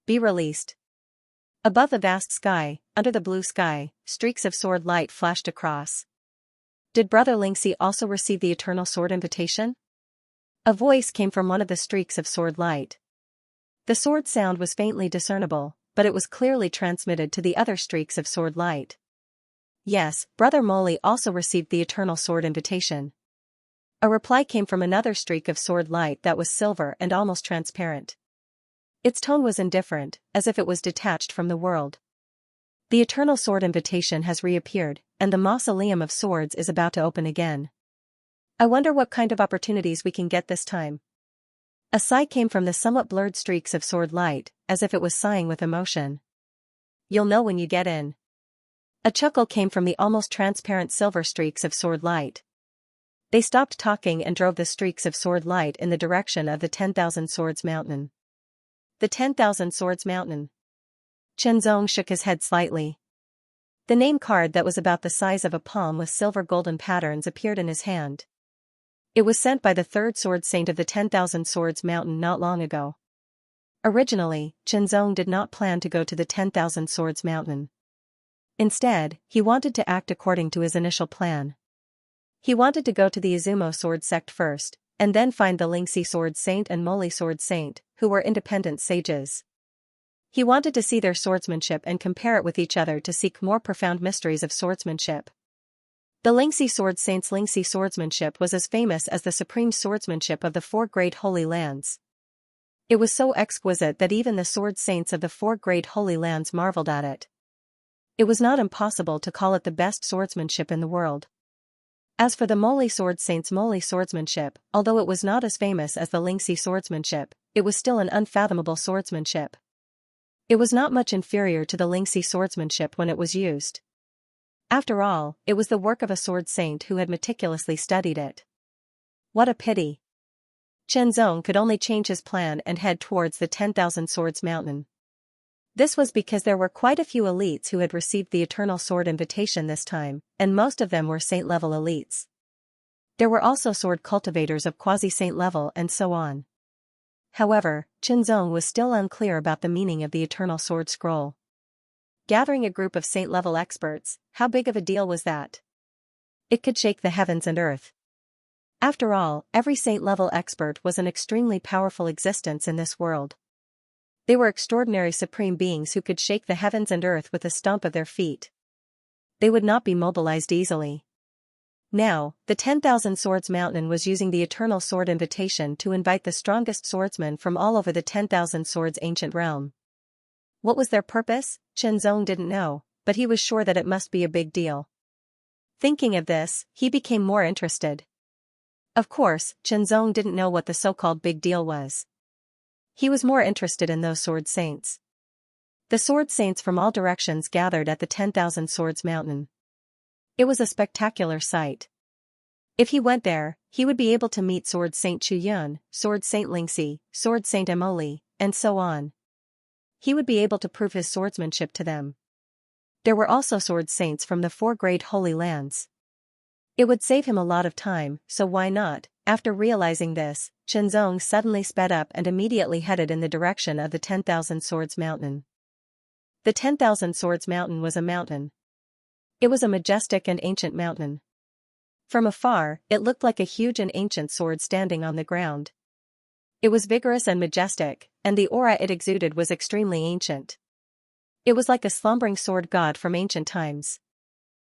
Speaker 1: be released. Above the vast sky, under the blue sky, streaks of sword light flashed across. Did Brother Lingxi also receive the Eternal Sword invitation? A voice came from one of the streaks of sword light. The sword sound was faintly discernible, but it was clearly transmitted to the other streaks of sword light. Yes, Brother Moli also received the Eternal Sword invitation. A reply came from another streak of sword light that was silver and almost transparent. Its tone was indifferent, as if it was detached from the world. The eternal sword invitation has reappeared, and the mausoleum of swords is about to open again. I wonder what kind of opportunities we can get this time. A sigh came from the somewhat blurred streaks of sword light, as if it was sighing with emotion. You'll know when you get in. A chuckle came from the almost transparent silver streaks of sword light. They stopped talking and drove the streaks of sword light in the direction of the 10,000 Swords Mountain. The 10,000 Swords Mountain. Chenzong shook his head slightly. The name card that was about the size of a palm with silver golden patterns appeared in his hand. It was sent by the third sword saint of the 10,000 Swords Mountain not long ago. Originally, Chenzong did not plan to go to the 10,000 Swords Mountain. Instead, he wanted to act according to his initial plan. He wanted to go to the Izumo sword sect first, and then find the Lingxi sword saint and Moli sword saint, who were independent sages. He wanted to see their swordsmanship and compare it with each other to seek more profound mysteries of swordsmanship. The Lingxi sword saint's Lingxi swordsmanship was as famous as the supreme swordsmanship of the four great holy lands. It was so exquisite that even the sword saints of the four great holy lands marveled at it. It was not impossible to call it the best swordsmanship in the world. As for the Moli sword saint's Moli swordsmanship, although it was not as famous as the Lingxi swordsmanship, it was still an unfathomable swordsmanship. It was not much inferior to the Lingxi swordsmanship when it was used. After all, it was the work of a sword saint who had meticulously studied it. What a pity. Chenzong could only change his plan and head towards the 10,000 Swords Mountain. This was because there were quite a few elites who had received the Eternal Sword invitation this time, and most of them were saint-level elites. There were also sword cultivators of quasi-saint level and so on. However, Chenzong was still unclear about the meaning of the Eternal Sword Scroll. Gathering a group of saint-level experts, how big of a deal was that? It could shake the heavens and earth. After all, every saint-level expert was an extremely powerful existence in this world. They were extraordinary supreme beings who could shake the heavens and earth with a stomp of their feet. They would not be mobilized easily. Now, the 10,000 Swords Mountain was using the Eternal Sword invitation to invite the strongest swordsmen from all over the 10,000 Swords ancient realm. What was their purpose? Chenzong didn't know, but he was sure that it must be a big deal. Thinking of this, he became more interested. Of course, Chenzong didn't know what the so-called big deal was. He was more interested in those sword saints. The sword saints from all directions gathered at the 10,000 Swords Mountain. It was a spectacular sight. If he went there, he would be able to meet Sword Saint Chuyun, Sword Saint Lingxi, Sword Saint Emoli, and so on. He would be able to prove his swordsmanship to them. There were also sword saints from the four great holy lands. It would save him a lot of time, so why not? After realizing this, Chenzong suddenly sped up and immediately headed in the direction of the 10,000 Swords Mountain. The 10,000 Swords Mountain was a mountain. It was a majestic and ancient mountain. From afar, it looked like a huge and ancient sword standing on the ground. It was vigorous and majestic, and the aura it exuded was extremely ancient. It was like a slumbering sword god from ancient times.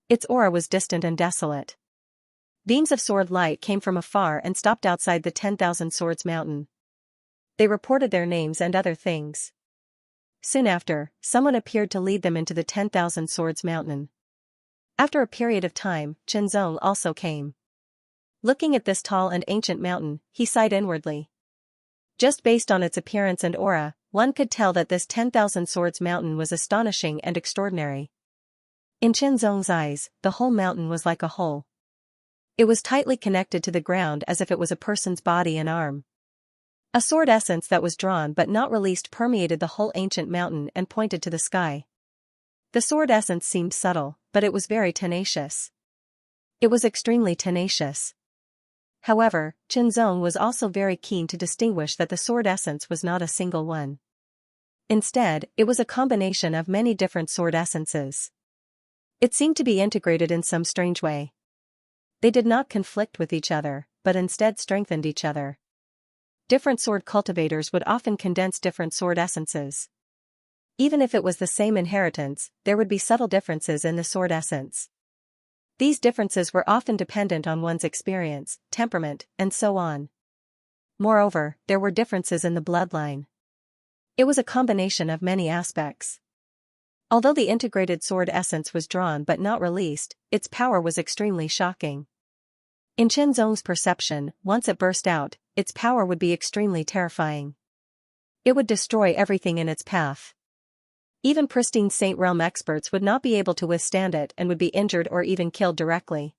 Speaker 1: Its aura was distant and desolate. Beams of sword light came from afar and stopped outside the 10,000 Swords Mountain. They reported their names and other things. Soon after, someone appeared to lead them into the 10,000 Swords Mountain. After a period of time, Chenzong also came. Looking at this tall and ancient mountain, he sighed inwardly. Just based on its appearance and aura, one could tell that this 10,000 Swords Mountain was astonishing and extraordinary. In Chenzong's eyes, the whole mountain was like a whole. It was tightly connected to the ground as if it was a person's body and arm. A sword essence that was drawn but not released permeated the whole ancient mountain and pointed to the sky. The sword essence seemed subtle, but it was very tenacious. It was extremely tenacious. However, Chenzong was also very keen to distinguish that the sword essence was not a single one. Instead, it was a combination of many different sword essences. It seemed to be integrated in some strange way. They did not conflict with each other, but instead strengthened each other. Different sword cultivators would often condense different sword essences. Even if it was the same inheritance, there would be subtle differences in the sword essence. These differences were often dependent on one's experience, temperament, and so on. Moreover, there were differences in the bloodline. It was a combination of many aspects. Although the integrated sword essence was drawn but not released, its power was extremely shocking. In Qianzong's perception, once it burst out, its power would be extremely terrifying. It would destroy everything in its path. Even pristine Saint Realm experts would not be able to withstand it and would be injured or even killed directly.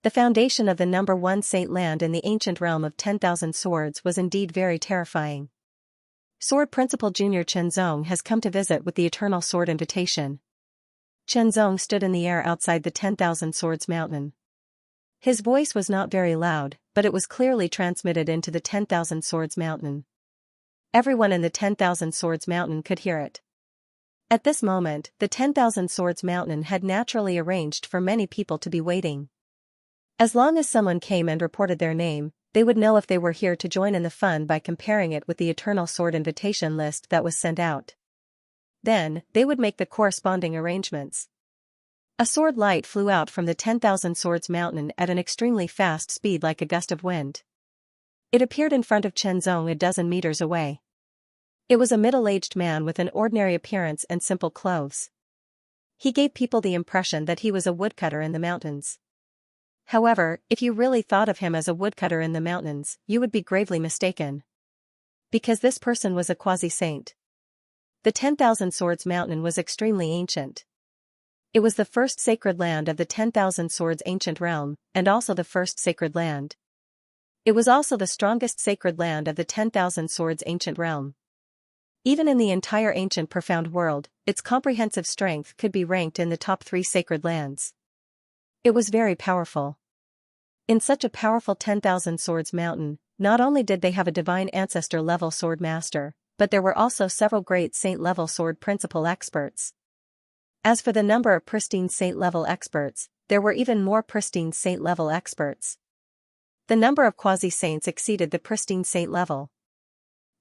Speaker 1: The foundation of the number 1 Saint land in the ancient realm of 10,000 swords was indeed very terrifying. Sword Principal Junior Qianzong has come to visit with the Eternal Sword invitation. Qianzong stood in the air outside the 10,000 Swords Mountain. His voice was not very loud, but it was clearly transmitted into the 10,000 Swords Mountain. Everyone in the 10,000 Swords Mountain could hear it. At this moment, the 10,000 Swords Mountain had naturally arranged for many people to be waiting. As long as someone came and reported their name, they would know if they were here to join in the fun by comparing it with the Eternal Sword invitation list that was sent out. Then, they would make the corresponding arrangements. A sword light flew out from the 10,000 Swords Mountain at an extremely fast speed like a gust of wind. It appeared in front of Qianzong a dozen meters away. It was a middle-aged man with an ordinary appearance and simple clothes. He gave people the impression that he was a woodcutter in the mountains. However, if you really thought of him as a woodcutter in the mountains, you would be gravely mistaken. Because this person was a quasi-saint. The 10,000 Swords Mountain was extremely ancient. It was the first sacred land of the 10,000 Swords ancient realm, and also the first sacred land. It was also the strongest sacred land of the 10,000 Swords ancient realm. Even in the entire ancient profound world, its comprehensive strength could be ranked in the top 3 sacred lands. It was very powerful. In such a powerful 10,000 Swords Mountain, not only did they have a divine ancestor-level sword master, but there were also several great saint-level sword principal experts. As for the number of pristine saint-level experts, there were even more pristine saint-level experts. The number of quasi-saints exceeded the pristine saint level.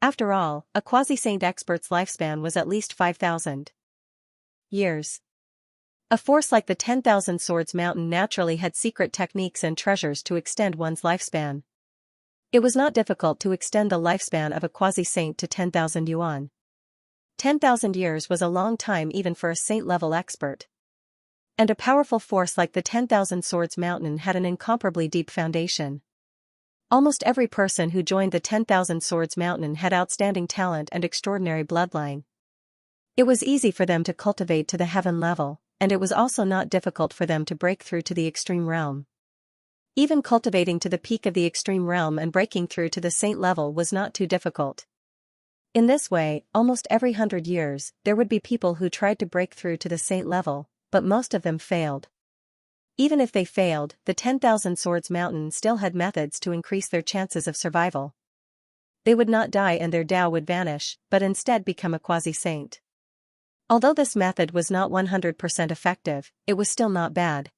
Speaker 1: After all, a quasi-saint expert's lifespan was at least 5,000 years. A force like the 10,000 Swords Mountain naturally had secret techniques and treasures to extend one's lifespan. It was not difficult to extend the lifespan of a quasi-saint to 10,000 yuan. 10,000 years was a long time even for a saint-level expert. And a powerful force like the 10,000 Swords Mountain had an incomparably deep foundation. Almost every person who joined the 10,000 Swords Mountain had outstanding talent and extraordinary bloodline. It was easy for them to cultivate to the heaven level, and it was also not difficult for them to break through to the extreme realm. Even cultivating to the peak of the extreme realm and breaking through to the saint level was not too difficult. In this way, almost every 100 years, there would be people who tried to break through to the saint level, but most of them failed. Even if they failed, the 10,000 Swords Mountain still had methods to increase their chances of survival. They would not die and their Tao would vanish, but instead become a quasi-saint. Although this method was not 100% effective, it was still not bad.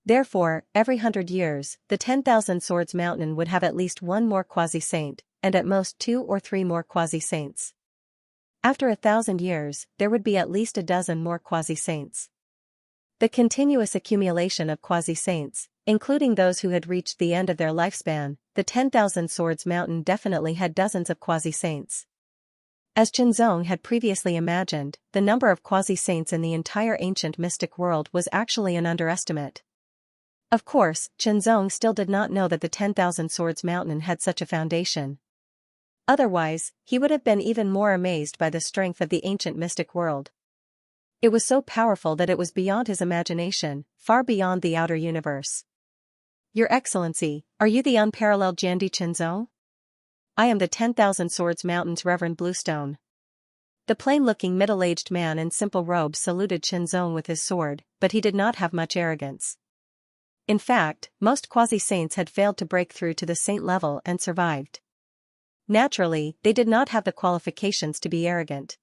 Speaker 1: Therefore, every 100 years, the 10,000 Swords Mountain would have at least one more quasi-saint, and at most 2 or 3 more quasi-saints. After 1,000 years, there would be at least a dozen more quasi-saints. The continuous accumulation of quasi-saints, including those who had reached the end of their lifespan, the 10,000 Swords Mountain definitely had dozens of quasi-saints. As Qianzong had previously imagined, the number of quasi-saints in the entire ancient mystic world was actually an underestimate. Of course, Qianzong still did not know that the 10,000 Swords Mountain had such a foundation. Otherwise, he would have been even more amazed by the strength of the ancient mystic world. It was so powerful that it was beyond his imagination, far beyond the outer universe. Your Excellency, are you the unparalleled Jiandi Qianzong? I am the 10,000 Swords Mountain's Reverend Bluestone. The plain-looking middle-aged man in simple robes saluted Qianzong with his sword, but he did not have much arrogance. In fact, most quasi-saints had failed to break through to the saint level and survived. Naturally, they did not have the qualifications to be arrogant.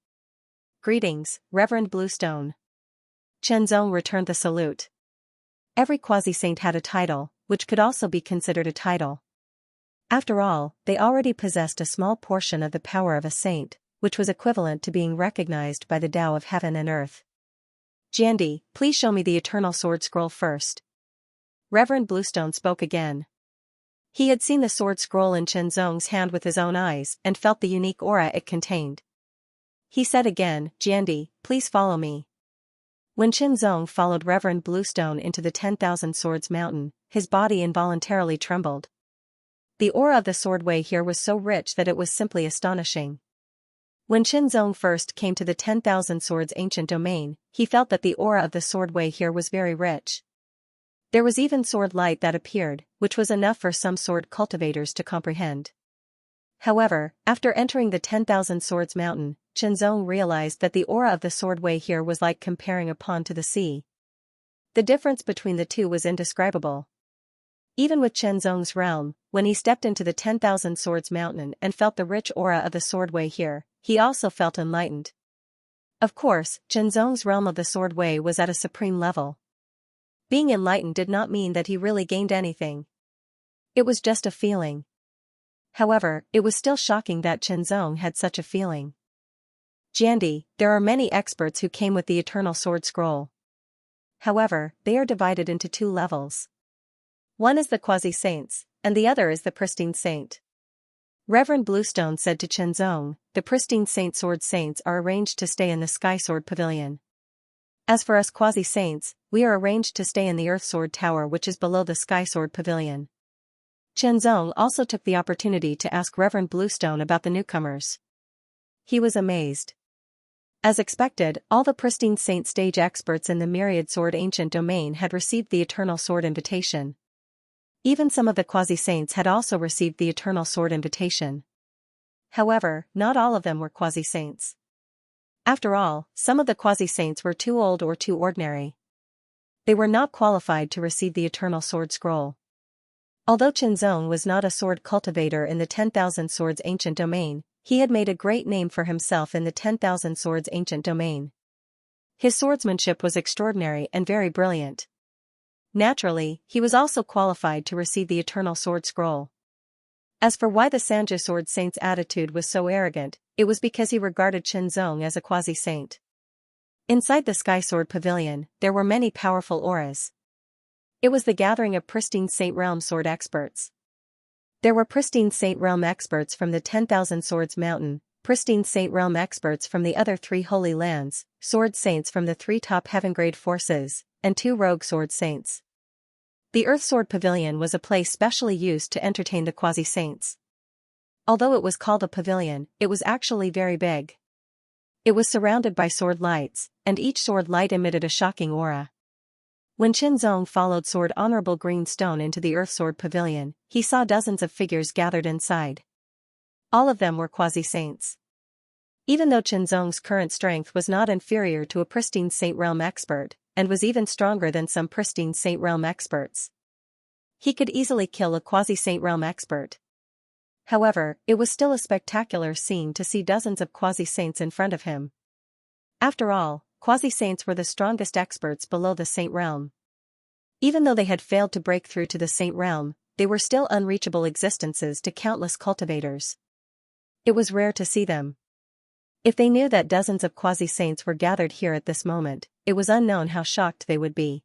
Speaker 1: Greetings, Reverend Bluestone. Qianzong returned the salute. Every quasi-saint had a title, which could also be considered a title. After all, they already possessed a small portion of the power of a saint, which was equivalent to being recognized by the Tao of heaven and earth. Jiandi, please show me the Eternal Sword Scroll first. Reverend Bluestone spoke again. He had seen the sword scroll in Qianzong's hand with his own eyes and felt the unique aura it contained. he said again, Jiandi, please follow me. When Qinzong followed Reverend Bluestone into the 10,000 Swords Mountain, his body involuntarily trembled. The aura of the swordway here was so rich that it was simply astonishing. When Qinzong first came to the 10,000 Swords ancient domain, he felt that the aura of the swordway here was very rich. There was even sword light that appeared, which was enough for some sword cultivators to comprehend. However, after entering the 10,000 Swords Mountain, Qinzong realized that the aura of the swordway here was like comparing a pond to the sea. The difference between the two was indescribable. Even with Qinzong's realm, when he stepped into the 10,000 Swords Mountain and felt the rich aura of the swordway here, he also felt enlightened. Of course, Qinzong's realm of the swordway was at a supreme level. Being enlightened did not mean that he really gained anything. It was just a feeling. However, it was still shocking that Qinzong had such a feeling. Jiandi, there are many experts who came with the Eternal Sword Scroll. However, they are divided into two levels. One is the quasi-saints, and the other is the pristine saint. Reverend Bluestone said to Qinzong, the pristine sword saints are arranged to stay in the Sky Sword Pavilion. As for us quasi-saints, we are arranged to stay in the Earth Sword Tower which is below the Sky Sword Pavilion. Qinzong also took the opportunity to ask Reverend Bluestone about the newcomers. He was amazed. As expected, all the pristine saint stage experts in the Myriad Sword ancient domain had received the Eternal Sword invitation. Even some of the quasi-saints had also received the Eternal Sword invitation. However, not all of them were quasi-saints. After all, some of the quasi-saints were too old or too ordinary. They were not qualified to receive the Eternal Sword Scroll. Although Qinzong was not a sword cultivator in the 10,000 Swords ancient domain, he had made a great name for himself in the 10,000 Swords ancient domain. His swordsmanship was extraordinary and very brilliant. Naturally, he was also qualified to receive the Eternal Sword Scroll. As for why the Xianxia Sword Saint's attitude was so arrogant, it was because he regarded Qinzong as a quasi-saint. Inside the Sky Sword Pavilion, there were many powerful auras. It was the gathering of pristine Saint Realm sword experts. There were pristine Saint Realm experts from the 10,000 Swords Mountain, pristine Saint Realm experts from the other 3 Holy Lands, sword saints from the 3 top heaven-grade forces, and 2 rogue sword saints. The Earth Sword Pavilion was a place specially used to entertain the quasi-saints. Although it was called a pavilion, it was actually very big. It was surrounded by sword lights, and each sword light emitted a shocking aura. When Qinzong followed Sword Honorable Greenstone into the Earth Sword Pavilion, he saw dozens of figures gathered inside. All of them were quasi-saints. Even though Qinzong's current strength was not inferior to a pristine Saint Realm expert, and was even stronger than some pristine Saint Realm experts, he could easily kill a quasi-Saint Realm expert. However, it was still a spectacular scene to see dozens of quasi-saints in front of him. After all, quasi-saints were the strongest experts below the Saint Realm. Even though they had failed to break through to the Saint Realm, they were still unreachable existences to countless cultivators. It was rare to see them. If they knew that dozens of quasi-saints were gathered here at this moment, it was unknown how shocked they would be.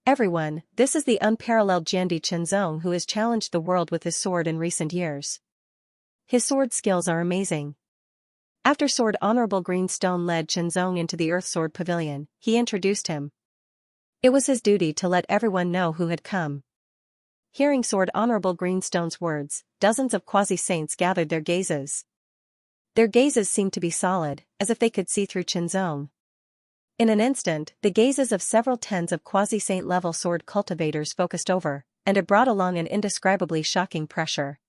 Speaker 1: Everyone, this is the unparalleled Jiandi Qinzong who has challenged the world with his sword in recent years. His sword skills are amazing. After Sword Honorable Greenstone led Qinzong into the Earth Sword Pavilion, he introduced him. It was his duty to let everyone know who had come. Hearing Sword Honorable Greenstone's words, dozens of quasi-saints gathered their gazes. Their gazes seemed to be solid, as if they could see through Qinzong. In an instant, the gazes of several tens of quasi-saint level sword cultivators focused over, and it brought along an indescribably shocking pressure.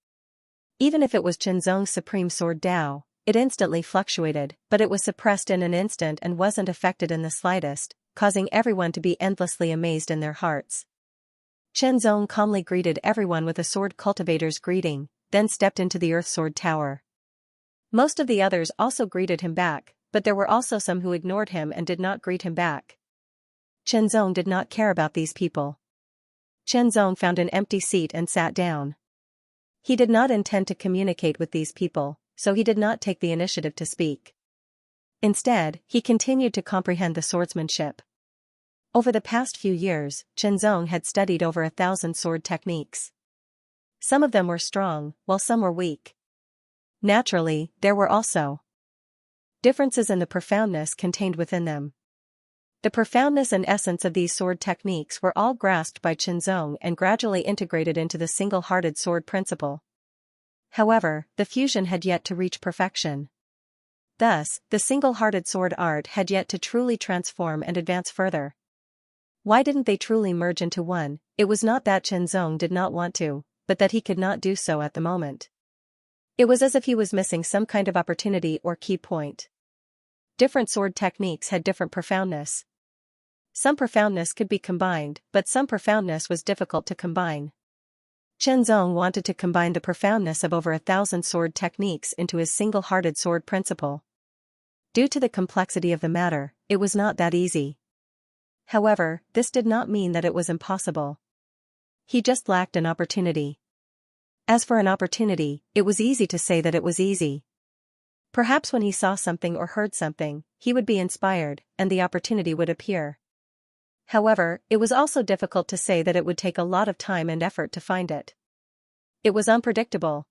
Speaker 1: Even if it was Qinzong's supreme sword Dao, it instantly fluctuated, but it was suppressed in an instant and wasn't affected in the slightest, causing everyone to be endlessly amazed in their hearts. Qinzong calmly greeted everyone with a sword cultivator's greeting, then stepped into the Earth Sword Tower. Most of the others also greeted him back, but there were also some who ignored him and did not greet him back. Qinzong did not care about these people. Qinzong found an empty seat and sat down. He did not intend to communicate with these people, so he did not take the initiative to speak. Instead, he continued to comprehend the swordsmanship. Over the past few years, Qinzong had studied over 1,000 sword techniques. Some of them were strong, while some were weak. Naturally, there were also differences in the profoundness contained within them. The profoundness and essence of these sword techniques were all grasped by Qianzong and gradually integrated into the single-hearted sword principle. However, the fusion had yet to reach perfection. Thus, the single-hearted sword art had yet to truly transform and advance further. Why didn't they truly merge into one? It was not that Qianzong did not want to, but that he could not do so at the moment. It was as if he was missing some kind of opportunity or key point. Different sword techniques had different profoundness. Some profoundness could be combined, but some profoundness was difficult to combine. Qianzong wanted to combine the profoundness of over 1,000 sword techniques into his single-hearted sword principle. Due to the complexity of the matter, it was not that easy. However, this did not mean that it was impossible. He just lacked an opportunity. As for an opportunity, it was easy to say that it was easy. Perhaps when he saw something or heard something, he would be inspired, and the opportunity would appear. However, it was also difficult to say that it would take a lot of time and effort to find it. It was unpredictable.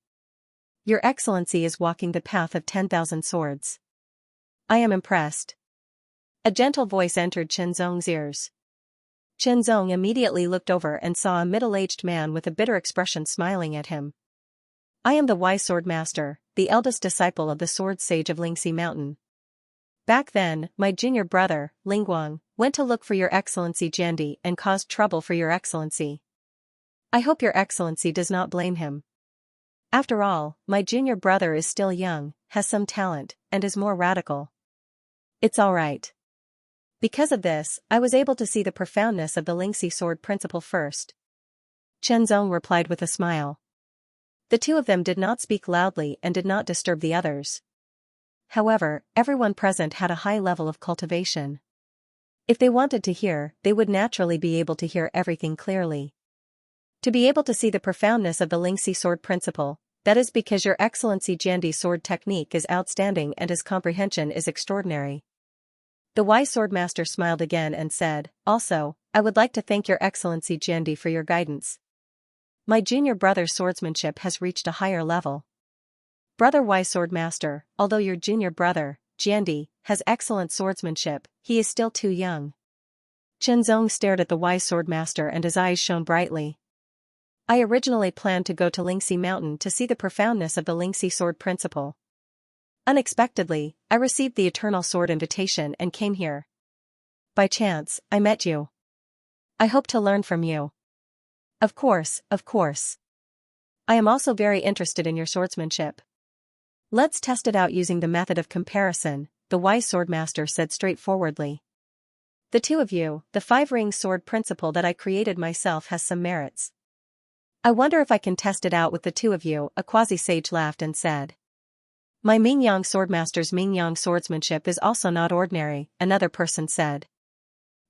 Speaker 1: Your Excellency is walking the path of 10,000 swords. I am impressed. A gentle voice entered Qianzong's ears. Qianzong immediately looked over and saw a middle-aged man with a bitter expression smiling at him. I am the wise sword master, the eldest disciple of the sword sage of Xianxia Mountain. Back then, my junior brother, Lingguang, went to look for your Excellency Jiandi and caused trouble for your Excellency. I hope your Excellency does not blame him. After all, my junior brother is still young, has some talent, and is more radical. It's all right. Because of this, I was able to see the profoundness of the Xianxia sword principle first. Qianzong replied with a smile. The two of them did not speak loudly and did not disturb the others. However, everyone present had a high level of cultivation. If they wanted to hear, they would naturally be able to hear everything clearly. To be able to see the profoundness of the Xianxia sword principle, that is because your Excellency Jiandi's sword technique is outstanding and his comprehension is extraordinary. The wise swordmaster smiled again and said, also, I would like to thank your Excellency Jiandi for your guidance. My junior brother's swordsmanship has reached a higher level. Brother wise swordmaster, although your junior brother, Jiandi, has excellent swordsmanship, he is still too young. Qianzong stared at the wise swordmaster and his eyes shone brightly. I originally planned to go to Xianxia Mountain to see the profoundness of the Xianxia sword principle. Unexpectedly, I received the Eternal Sword invitation and came here. By chance, I met you. I hope to learn from you. Of course, of course. I am also very interested in your swordsmanship. Let's test it out using the method of comparison, the wise swordmaster said straightforwardly. The two of you, the 5-ring sword principle that I created myself has some merits. I wonder if I can test it out with the two of you, a quasi-sage laughed and said. My Mingyang swordmaster's Mingyang swordsmanship is also not ordinary, another person said.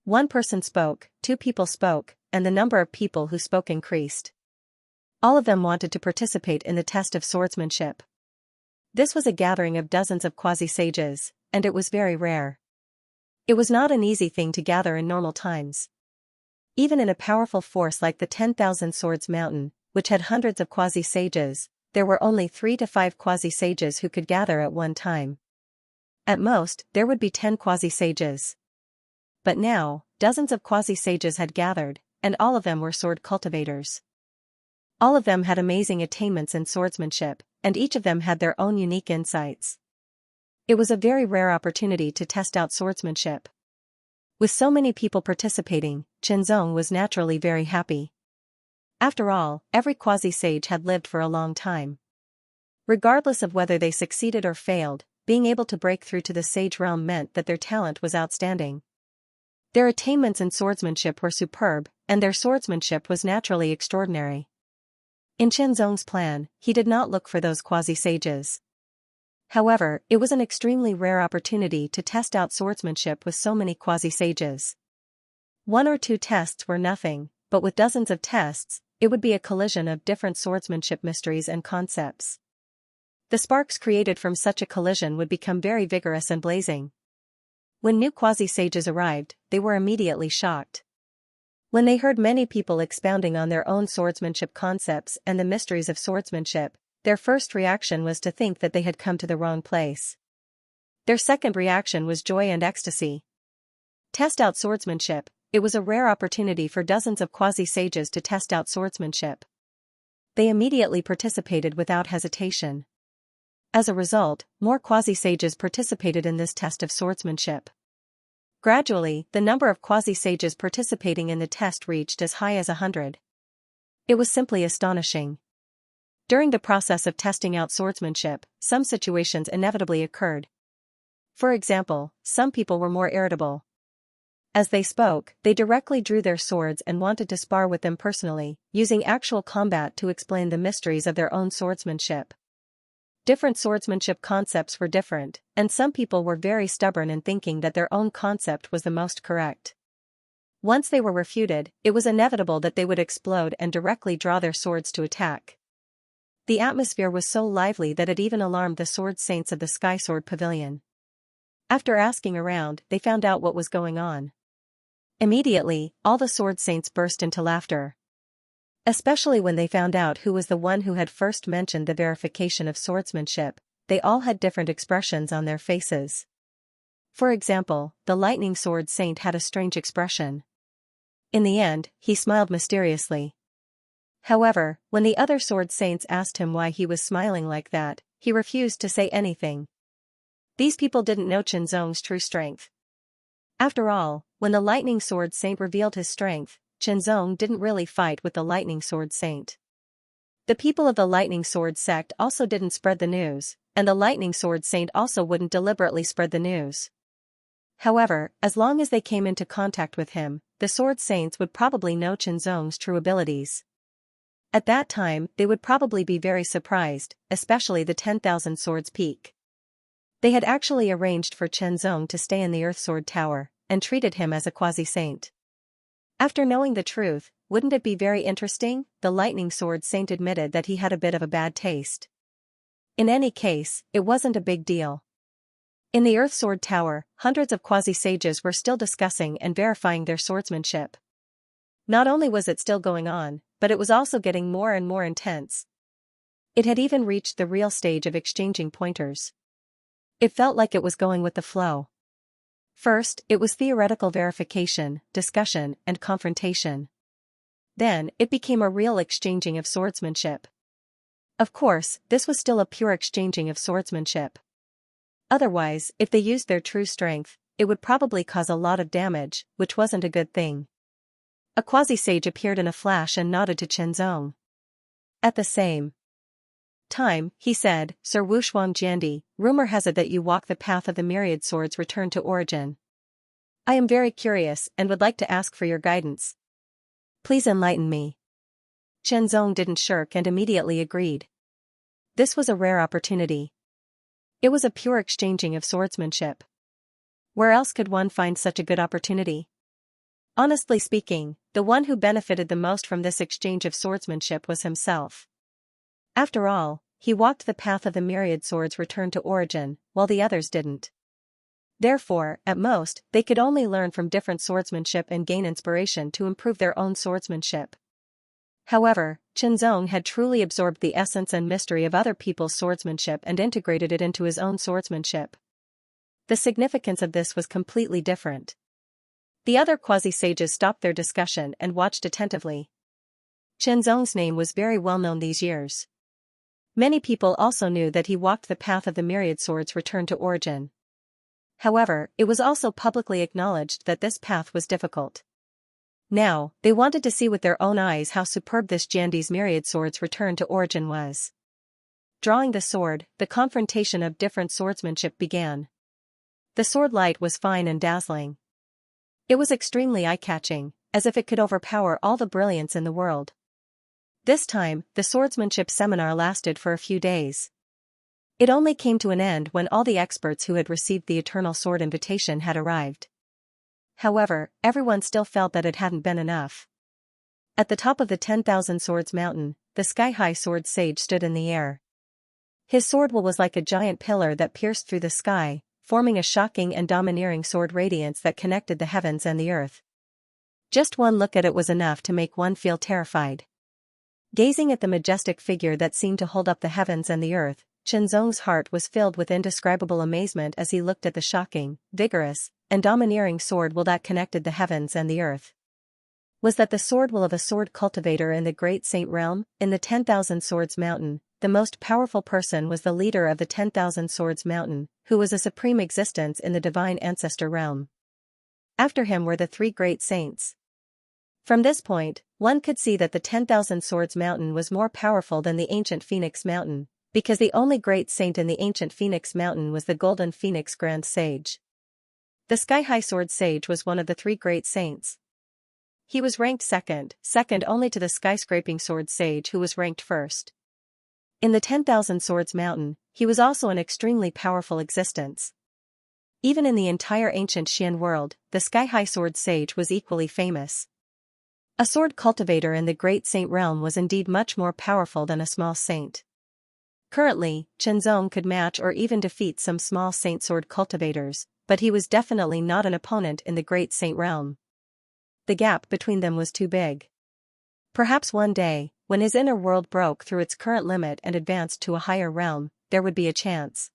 Speaker 1: One person spoke, 2 people spoke, and the number of people who spoke increased. All of them wanted to participate in the test of swordsmanship. This was a gathering of dozens of quasi-sages, and it was very rare. It was not an easy thing to gather in normal times. Even in a powerful force like the 10,000 Swords Mountain, which had hundreds of quasi-sages, there were only 3 to 5 quasi-sages who could gather at one time. At most, there would be 10 quasi-sages. But now, dozens of quasi-sages had gathered, and all of them were sword cultivators. All of them had amazing attainments in swordsmanship, and each of them had their own unique insights. It was a very rare opportunity to test out swordsmanship. With so many people participating, Qianzong was naturally very happy. After all, every quasi-sage had lived for a long time. Regardless of whether they succeeded or failed, being able to break through to the sage realm meant that their talent was outstanding. Their attainments in swordsmanship were superb, and their swordsmanship was naturally extraordinary. In Qianzong's plan, he did not look for those quasi-sages. However, it was an extremely rare opportunity to test out swordsmanship with so many quasi-sages. 1 or 2 tests were nothing, but with dozens of tests, it would be a collision of different swordsmanship mysteries and concepts. The sparks created from such a collision would become very vigorous and blazing. When new quasi-sages arrived, they were immediately shocked. When they heard many people expounding on their own swordsmanship concepts and the mysteries of swordsmanship, their first reaction was to think that they had come to the wrong place. Their second reaction was joy and ecstasy. Test out swordsmanship. It was a rare opportunity for dozens of quasi-sages to test out swordsmanship. They immediately participated without hesitation. As a result, more quasi-sages participated in this test of swordsmanship. Gradually, the number of quasi-sages participating in the test reached as high as 100. It was simply astonishing. During the process of testing out swordsmanship, some situations inevitably occurred. For example, some people were more irritable. As they spoke, they directly drew their swords and wanted to spar with them personally, using actual combat to explain the mysteries of their own swordsmanship. Different swordsmanship concepts were different, and some people were very stubborn in thinking that their own concept was the most correct. Once they were refuted, it was inevitable that they would explode and directly draw their swords to attack. The atmosphere was so lively that it even alarmed the sword saints of the Sky Sword Pavilion. After asking around, they found out what was going on. Immediately, all the sword saints burst into laughter. Especially when they found out who was the one who had first mentioned the verification of swordsmanship, they all had different expressions on their faces. For example, the lightning sword saint had a strange expression. In the end, he smiled mysteriously. However, when the other sword saints asked him why he was smiling like that, he refused to say anything. These people didn't know Xianxia's true strength. After all, when the lightning sword saint revealed his strength, Xianxia didn't really fight with the lightning sword saint. The people of the lightning sword sect also didn't spread the news, and the lightning sword saint also wouldn't deliberately spread the news. However, as long as they came into contact with him, the sword saints would probably know Xianxia's true abilities. At that time, they would probably be very surprised, especially the 10,000 Swords Peak. They had actually arranged for Xianxia to stay in the Earth Sword Tower, and treated him as a quasi-saint. After knowing the truth, wouldn't it be very interesting? The lightning sword saint admitted that he had a bit of a bad taste. In any case, it wasn't a big deal. In the Earth Sword Tower, hundreds of quasi-sages were still discussing and verifying their swordsmanship. Not only was it still going on, but it was also getting more and more intense. It had even reached the real stage of exchanging pointers. It felt like it was going with the flow. First, it was theoretical verification, discussion, and confrontation. Then, it became a real exchanging of swordsmanship. Of course, this was still a pure exchanging of swordsmanship. Otherwise, if they used their true strength, it would probably cause a lot of damage, which wasn't a good thing. A quasi-sage appeared in a flash and nodded to Xianxia. At the same time, he said, Sir Wushuang Jiandi, rumor has it that you walk the path of the myriad swords return to origin. I am very curious and would like to ask for your guidance. Please enlighten me. Xianxia didn't shirk and immediately agreed. This was a rare opportunity. It was a pure exchanging of swordsmanship. Where else could one find such a good opportunity? Honestly speaking, the one who benefited the most from this exchange of swordsmanship was himself. After all, he walked the path of the myriad swords return to origin, while the others didn't. Therefore, at most, they could only learn from different swordsmanship and gain inspiration to improve their own swordsmanship. However, Xianxia had truly absorbed the essence and mystery of other people's swordsmanship and integrated it into his own swordsmanship. The significance of this was completely different. The other quasi-sages stopped their discussion and watched attentively. Xianxia's name was very well known these years. Many people also knew that he walked the path of the myriad swords return to origin. However, it was also publicly acknowledged that this path was difficult. Now, they wanted to see with their own eyes how superb this Jiandi's myriad swords return to origin was. Drawing the sword, the confrontation of different swordsmanship began. The sword light was fine and dazzling. It was extremely eye-catching, as if it could overpower all the brilliance in the world. This time, the swordsmanship seminar lasted for a few days. It only came to an end when all the experts who had received the Eternal Sword invitation had arrived. However, everyone still felt that it hadn't been enough. At the top of the 10,000 Swords Mountain, the sky-high sword sage stood in the air. His sword was like a giant pillar that pierced through the sky, forming a shocking and domineering sword radiance that connected the heavens and the earth. Just one look at it was enough to make one feel terrified. Gazing at the majestic figure that seemed to hold up the heavens and the earth, Chenzong's heart was filled with indescribable amazement as he looked at the shocking, vigorous, and domineering sword will that connected the heavens and the earth. Was that the sword will of a sword cultivator in the great saint realm? In the 10,000 Swords Mountain, the most powerful person was the leader of the 10,000 Swords Mountain, who was a supreme existence in the divine ancestor realm. After him were the three great saints. From this point, one could see that the 10,000 Swords Mountain was more powerful than the ancient Phoenix Mountain, because the only great saint in the ancient Phoenix Mountain was the Golden Phoenix Grand Sage. The Sky-High Sword Sage was one of the three great saints. He was ranked second only to the Skyscraping Sword Sage, who was ranked first. In the 10,000 Swords Mountain, he was also an extremely powerful existence. Even in the entire ancient Xian world, the Sky-High Sword Sage was equally famous. A sword cultivator in the great saint realm was indeed much more powerful than a small saint. Currently, Chenzong could match or even defeat some small saint sword cultivators, but he was definitely not an opponent in the great saint realm. The gap between them was too big. Perhaps one day, when his inner world broke through its current limit and advanced to a higher realm, there would be a chance.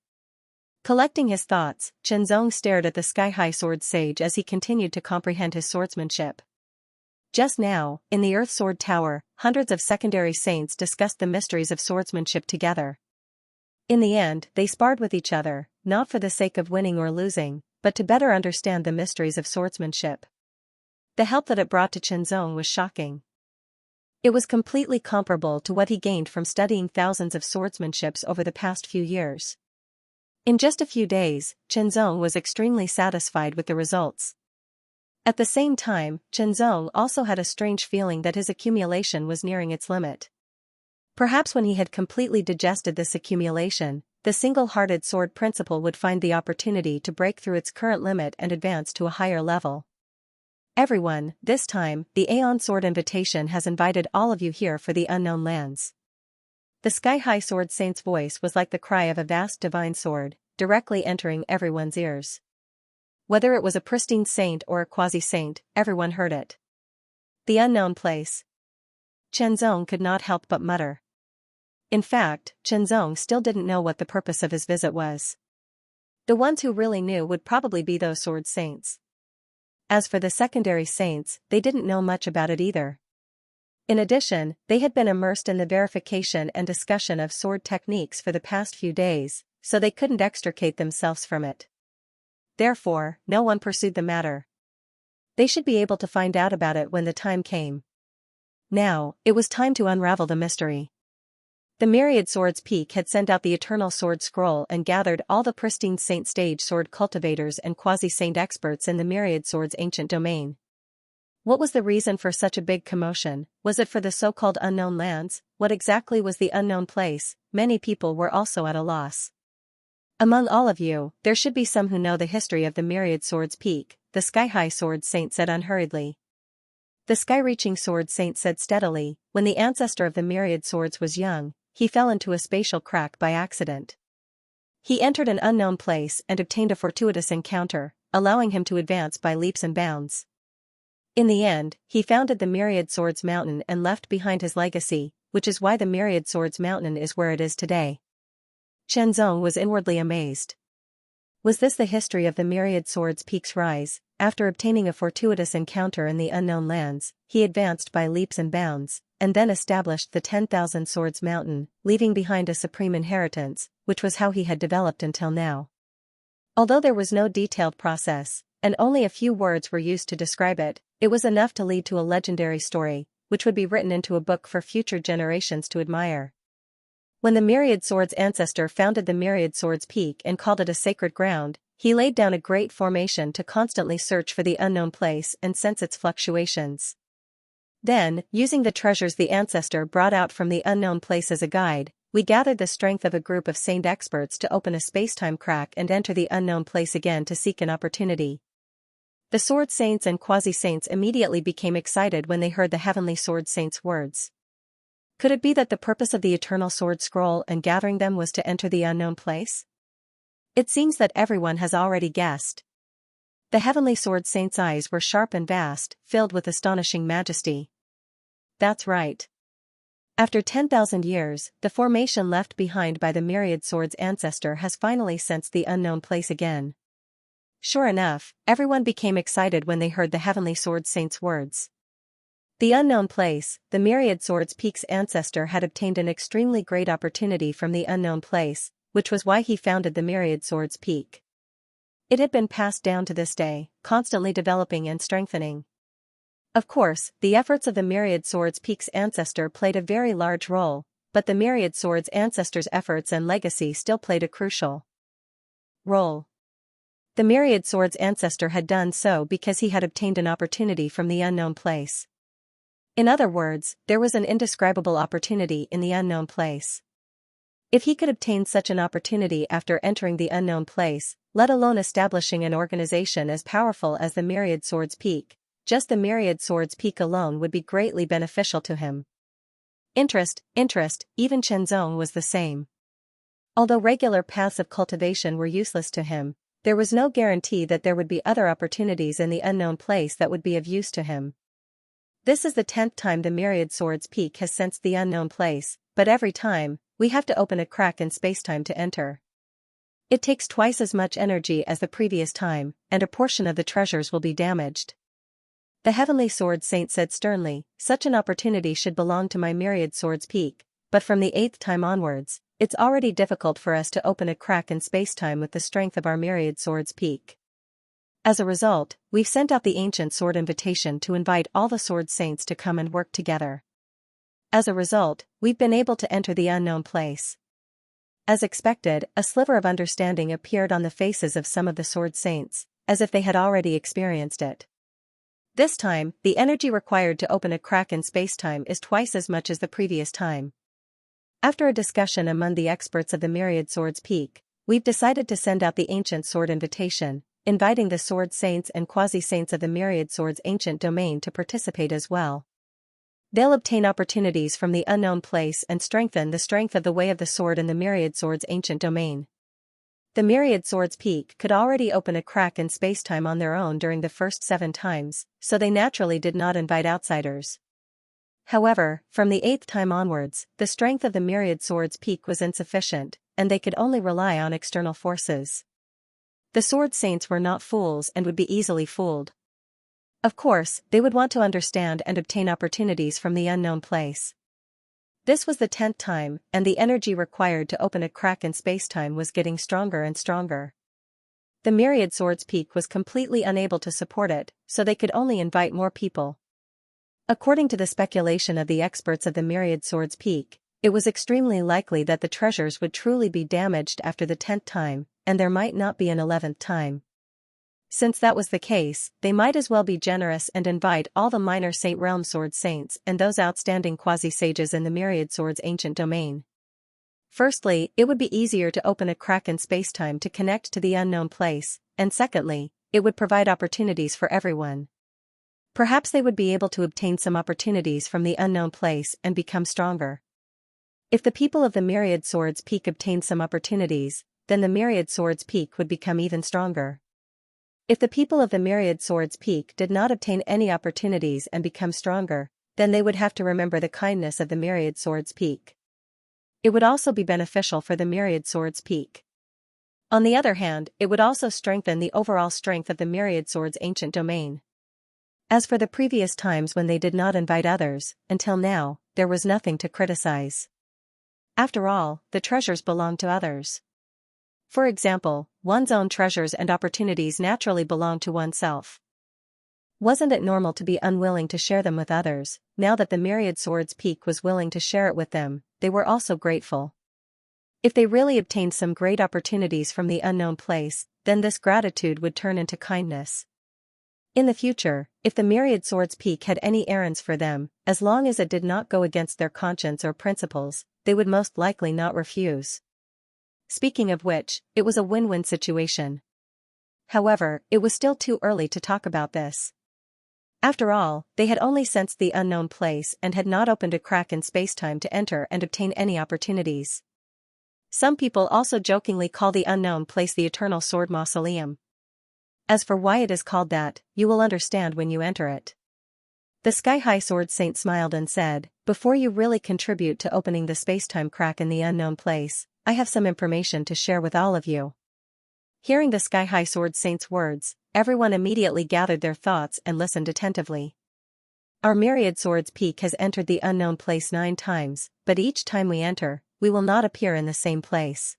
Speaker 1: Collecting his thoughts, Chenzong stared at the Sky-High Sword Sage as he continued to comprehend his swordsmanship. Just now, in the Earth Sword Tower, hundreds of secondary saints discussed the mysteries of swordsmanship together. In the end, they sparred with each other, not for the sake of winning or losing, but to better understand the mysteries of swordsmanship. The help that it brought to Chenzong was shocking. It was completely comparable to what he gained from studying thousands of swordsmanships over the past few years. In just a few days, Chenzong was extremely satisfied with the results. At the same time, Chenzong also had a strange feeling that his accumulation was nearing its limit. Perhaps when he had completely digested this accumulation, the single-hearted sword principle would find the opportunity to break through its current limit and advance to a higher level. Everyone, this time, the Aeon Sword Invitation has invited all of you here for the unknown lands. The Sky-High Sword Saint's voice was like the cry of a vast divine sword, directly entering everyone's ears. Whether it was a pristine saint or a quasi-saint, everyone heard it. The unknown place. Chenzong could not help but mutter. In fact, Chenzong still didn't know what the purpose of his visit was. The ones who really knew would probably be those sword saints. As for the secondary saints, they didn't know much about it either. In addition, they had been immersed in the verification and discussion of sword techniques for the past few days, so they couldn't extricate themselves from it. Therefore, no one pursued the matter. They should be able to find out about it when the time came. Now, it was time to unravel the mystery. The Myriad Swords Peak had sent out the Eternal Sword Scroll and gathered all the pristine saint stage sword cultivators and quasi-saint experts in the Myriad Swords ancient domain. What was the reason for such a big commotion? Was it for the so-called unknown lands? What exactly was the unknown place? Many people were also at a loss. Among all of you, there should be some who know the history of the Myriad Swords Peak, the Sky-High Sword Saint said unhurriedly. The Sky-Reaching Sword Saint said steadily, when the ancestor of the Myriad Swords was young, he fell into a spatial crack by accident. He entered an unknown place and obtained a fortuitous encounter, allowing him to advance by leaps and bounds. In the end, he founded the Myriad Swords Mountain and left behind his legacy, which is why the Myriad Swords Mountain is where it is today. Chenzong was inwardly amazed. Was this the history of the Myriad Swords Peak's rise? After obtaining a fortuitous encounter in the unknown lands, he advanced by leaps and bounds, and then established the 10,000 Swords Mountain, leaving behind a supreme inheritance, which was how he had developed until now. Although there was no detailed process, and only a few words were used to describe it, it was enough to lead to a legendary story, which would be written into a book for future generations to admire. When the Myriad Swords ancestor founded the Myriad Swords Peak and called it a sacred ground, he laid down a great formation to constantly search for the unknown place and sense its fluctuations. Then, using the treasures the ancestor brought out from the unknown place as a guide, we gathered the strength of a group of saint experts to open a space-time crack and enter the unknown place again to seek an opportunity. The Sword Saints and Quasi-Saints immediately became excited when they heard the Heavenly Sword Saint's words. Could it be that the purpose of the Eternal Sword Scroll and gathering them was to enter the unknown place? It seems that everyone has already guessed. The Heavenly Sword Saint's eyes were sharp and vast, filled with astonishing majesty. That's right. After 10,000 years, the formation left behind by the myriad sword's ancestor has finally sensed the unknown place again. Sure enough, everyone became excited when they heard the heavenly sword saint's words. The unknown place, the myriad sword's peak's ancestor had obtained an extremely great opportunity from the unknown place, which was why he founded the myriad sword's peak. It had been passed down to this day, constantly developing and strengthening. Of course, the efforts of the myriad sword's peak's ancestor played a very large role, but the myriad sword's ancestor's efforts and legacy still played a crucial role. The myriad sword's ancestor had done so because he had obtained an opportunity from the unknown place. In other words, there was an indescribable opportunity in the unknown place. If he could obtain such an opportunity after entering the unknown place, let alone establishing an organization as powerful as the myriad sword's peak, just the myriad sword's peak alone would be greatly beneficial to him. Interest, even Shenzong was the same. Although regular paths of cultivation were useless to him, there was no guarantee that there would be other opportunities in the unknown place that would be of use to him. This is the 10th time the myriad sword's peak has sensed the unknown place, but every time, we have to open a crack in spacetime to enter. It takes twice as much energy as the previous time, and a portion of the treasures will be damaged. The heavenly sword saint said sternly, such an opportunity should belong to my myriad sword's peak, but from the 8th time onwards, it's already difficult for us to open a crack in spacetime with the strength of our myriad sword's peak. As a result, we've sent out the ancient sword invitation to invite all the sword saints to come and work together. As a result, we've been able to enter the unknown place. As expected, a sliver of understanding appeared on the faces of some of the sword saints, as if they had already experienced it. This time, the energy required to open a crack in spacetime is twice as much as the previous time. After a discussion among the experts of the myriad sword's peak, we've decided to send out the ancient sword invitation, inviting the sword saints and quasi-saints of the myriad sword's ancient domain to participate as well. They'll obtain opportunities from the unknown place and strengthen the strength of the way of the sword in the myriad sword's ancient domain. The myriad sword's peak could already open a crack in spacetime on their own during the first 7 times, so they naturally did not invite outsiders. However, from the 8th time onwards, the strength of the myriad sword's peak was insufficient, and they could only rely on external forces. The sword saints were not fools and would be easily fooled. Of course, they would want to understand and obtain opportunities from the unknown place. This was the 10th time, and the energy required to open a crack in spacetime was getting stronger and stronger. The myriad sword's peak was completely unable to support it, so they could only invite more people. According to the speculation of the experts of the myriad sword's peak, it was extremely likely that the treasures would truly be damaged after the 10th time, and there might not be an 11th time. Since that was the case, they might as well be generous and invite all the minor Saint Realm sword saints and those outstanding quasi-sages in the myriad sword's ancient domain. Firstly, it would be easier to open a crack in spacetime to connect to the unknown place, and secondly, it would provide opportunities for everyone. Perhaps they would be able to obtain some opportunities from the unknown place and become stronger. If the people of the myriad sword's peak obtained some opportunities, then the myriad sword's peak would become even stronger. If the people of the myriad sword's peak did not obtain any opportunities and become stronger, then they would have to remember the kindness of the myriad sword's peak. It would also be beneficial for the myriad sword's peak. On the other hand, it would also strengthen the overall strength of the myriad sword's ancient domain. As for the previous times when they did not invite others, until now, there was nothing to criticize. After all, the treasures belonged to others. For example, one's own treasures and opportunities naturally belong to oneself. Wasn't it normal to be unwilling to share them with others? Now that the myriad sword's peak was willing to share it with them, they were also grateful. If they really obtained some great opportunities from the unknown place, then this gratitude would turn into kindness. In the future, if the myriad sword's peak had any errands for them, as long as it did not go against their conscience or principles, they would most likely not refuse. Speaking of which, it was a win-win situation. However, it was still too early to talk about this. After all, they had only sensed the unknown place and had not opened a crack in spacetime to enter and obtain any opportunities. Some people also jokingly call the unknown place the Eternal Sword Mausoleum. As for why it is called that, you will understand when you enter it. The sky-high sword saint smiled and said, "Before you really contribute to opening the space-time crack in the unknown place, I have some information to share with all of you." Hearing the sky-high sword saint's words, everyone immediately gathered their thoughts and listened attentively. "Our myriad swords peak has entered the unknown place 9 times, but each time we enter, we will not appear in the same place."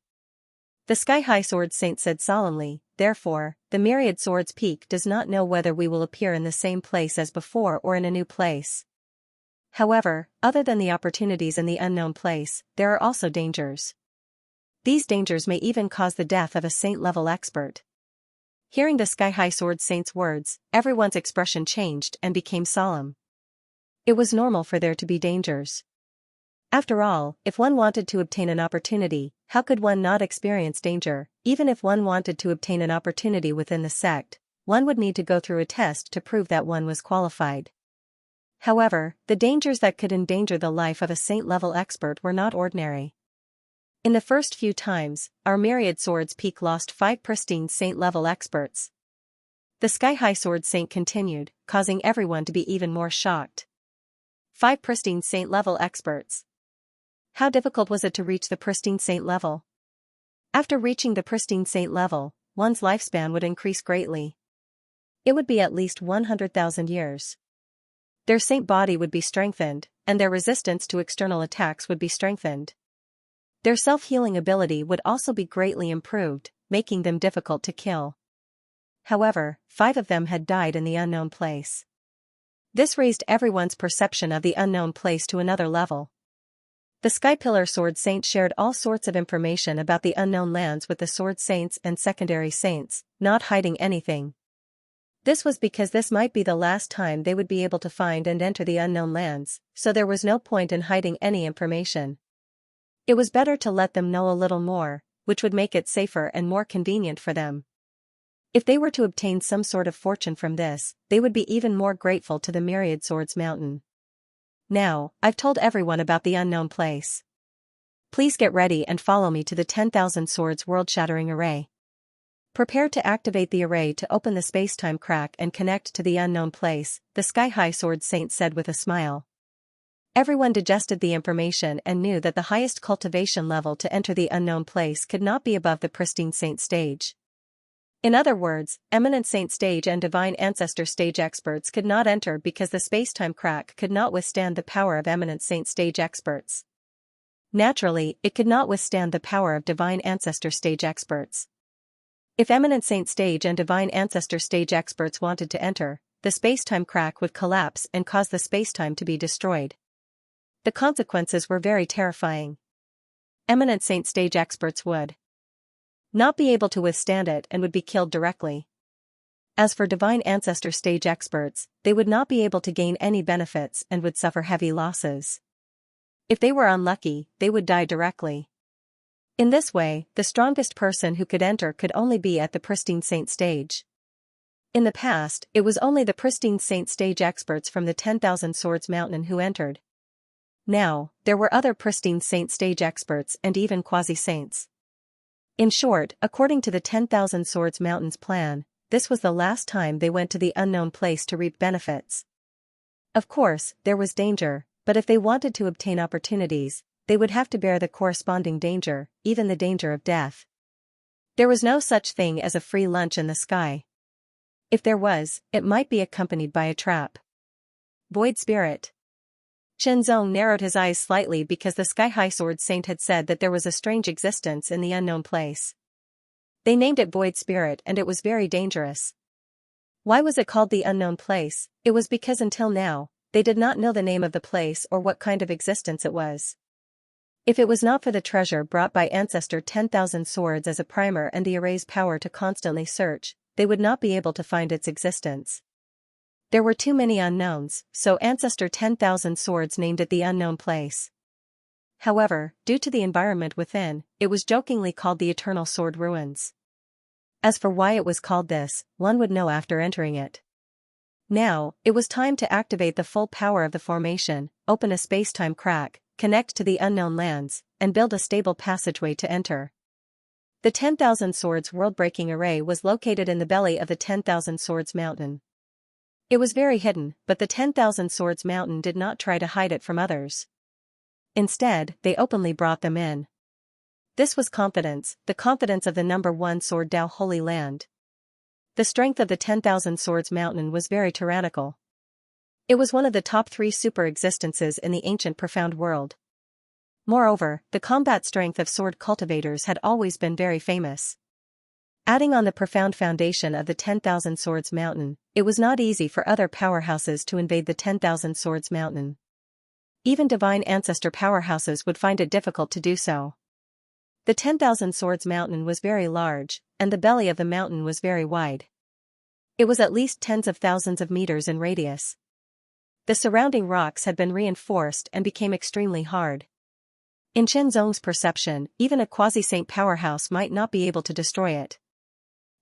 Speaker 1: The sky-high sword saint said solemnly, "Therefore, the myriad swords peak does not know whether we will appear in the same place as before or in a new place. However, other than the opportunities in the unknown place, there are also dangers. These dangers may even cause the death of a saint-level expert." Hearing the sky-high sword saint's words, everyone's expression changed and became solemn. It was normal for there to be dangers. After all, if one wanted to obtain an opportunity, how could one not experience danger? Even if one wanted to obtain an opportunity within the sect, one would need to go through a test to prove that one was qualified. However, the dangers that could endanger the life of a saint-level expert were not ordinary. In the first few times, our myriad swords peak lost 5 pristine saint-level experts. The sky-high sword saint continued, causing everyone to be even more shocked. 5 pristine saint-level experts. How difficult was it to reach the pristine saint level? After reaching the pristine saint level, one's lifespan would increase greatly. It would be at least 100,000 years. Their saint body would be strengthened, and their resistance to external attacks would be strengthened. Their self-healing ability would also be greatly improved, making them difficult to kill. However, 5 of them had died in the unknown place. This raised everyone's perception of the unknown place to another level. The Sky Pillar Sword Saint shared all sorts of information about the unknown lands with the Sword Saints and secondary saints, not hiding anything. This was because this might be the last time they would be able to find and enter the unknown lands, so there was no point in hiding any information. It was better to let them know a little more, which would make it safer and more convenient for them. If they were to obtain some sort of fortune from this, they would be even more grateful to the Myriad Swords Mountain. Now, I've told everyone about the unknown place. Please get ready and follow me to the 10,000 Swords World-Shattering Array. Prepare to activate the array to open the space-time crack and connect to the unknown place, the Sky-High Sword Saint said with a smile. Everyone digested the information and knew that the highest cultivation level to enter the unknown place could not be above the pristine saint stage. In other words, eminent saint stage and divine ancestor stage experts could not enter because the space-time crack could not withstand the power of eminent saint stage experts. Naturally, it could not withstand the power of divine ancestor stage experts. If eminent saint stage and divine ancestor stage experts wanted to enter, the space-time crack would collapse and cause the space-time to be destroyed. The consequences were very terrifying. Eminent saint stage experts would not be able to withstand it and would be killed directly. As for divine ancestor stage experts, they would not be able to gain any benefits and would suffer heavy losses. If they were unlucky, they would die directly. In this way, the strongest person who could enter could only be at the pristine saint stage. In the past, it was only the pristine saint stage experts from the 10,000 Swords Mountain who entered. Now, there were other pristine saint stage experts and even quasi-saints. In short, according to the 10,000 Swords Mountain's plan, this was the last time they went to the unknown place to reap benefits. Of course, there was danger, but if they wanted to obtain opportunities, they would have to bear the corresponding danger, even the danger of death. There was no such thing as a free lunch in the sky. If there was, it might be accompanied by a trap. Void Spirit. Chen Zong narrowed his eyes slightly because the Sky-High Sword Saint had said that there was a strange existence in the unknown place. They named it Void Spirit and it was very dangerous. Why was it called the unknown place? It was because until now, they did not know the name of the place or what kind of existence it was. If it was not for the treasure brought by Ancestor 10,000 Swords as a primer and the array's power to constantly search, they would not be able to find its existence. There were too many unknowns, so Ancestor 10,000 Swords named it the unknown place. However, due to the environment within, it was jokingly called the Eternal Sword Ruins. As for why it was called this, one would know after entering it. Now, it was time to activate the full power of the formation, open a space-time crack, connect to the unknown lands, and build a stable passageway to enter. The 10,000 Swords world-breaking array was located in the belly of the 10,000 Swords Mountain. It was very hidden, but the 10,000 Swords Mountain did not try to hide it from others. Instead, they openly brought them in. This was confidence, the confidence of the number 1 Sword Dao Holy Land. The strength of the 10,000 Swords Mountain was very tyrannical. It was one of the top 3 super existences in the ancient profound world. Moreover, the combat strength of sword cultivators had always been very famous. Adding on the profound foundation of the 10,000 Swords Mountain, it was not easy for other powerhouses to invade the 10,000 Swords Mountain. Even divine ancestor powerhouses would find it difficult to do so. The 10,000 Swords Mountain was very large, and the belly of the mountain was very wide. It was at least tens of thousands of meters in radius. The surrounding rocks had been reinforced and became extremely hard. In Chen Zong's perception, even a quasi-saint powerhouse might not be able to destroy it.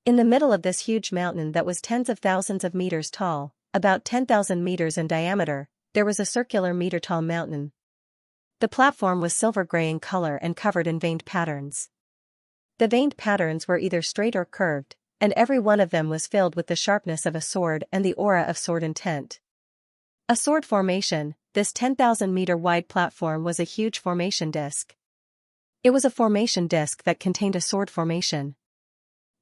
Speaker 1: In the middle of this huge mountain that was tens of thousands of meters tall, about 10,000 meters in diameter, there was a circular meter-tall mountain. The platform was silver-gray in color and covered in veined patterns. The veined patterns were either straight or curved, and every one of them was filled with the sharpness of a sword and the aura of sword intent. A sword formation, this 10,000-meter-wide platform was a huge formation disc. It was a formation disc that contained a sword formation.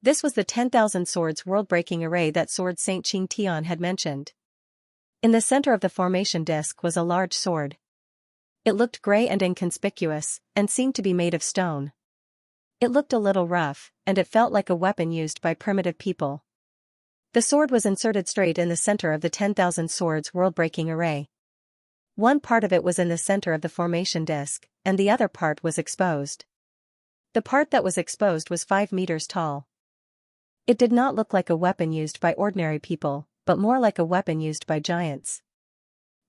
Speaker 1: This was the 10,000 swords world-breaking array that Sword Saint Qing Tian had mentioned. In the center of the formation disc was a large sword. It looked gray and inconspicuous, and seemed to be made of stone. It looked a little rough, and it felt like a weapon used by primitive people. The sword was inserted straight in the center of the 10,000 swords world-breaking array. One part of it was in the center of the formation disc, and the other part was exposed. The part that was exposed was 5 meters tall. It did not look like a weapon used by ordinary people, but more like a weapon used by giants.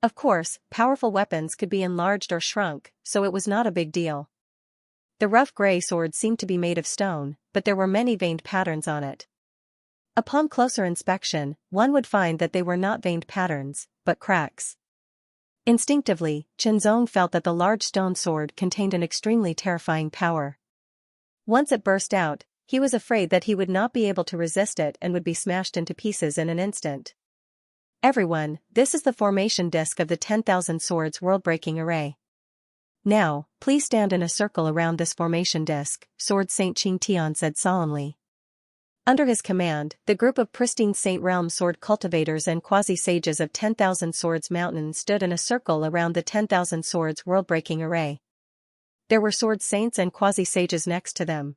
Speaker 1: Of course, powerful weapons could be enlarged or shrunk, so it was not a big deal. The rough gray sword seemed to be made of stone, but there were many veined patterns on it. Upon closer inspection, one would find that they were not veined patterns, but cracks. Instinctively, Chen Zong felt that the large stone sword contained an extremely terrifying power. Once it burst out, he was afraid that he would not be able to resist it and would be smashed into pieces in an instant. Everyone, this is the formation disc of the 10,000 swords world-breaking array. Now, please stand in a circle around this formation disc, Sword Saint Qing Tian said solemnly. Under his command, the group of pristine Saint Realm sword cultivators and quasi-sages of 10,000 Swords Mountain stood in a circle around the 10,000 swords world-breaking array. There were sword saints and quasi-sages next to them.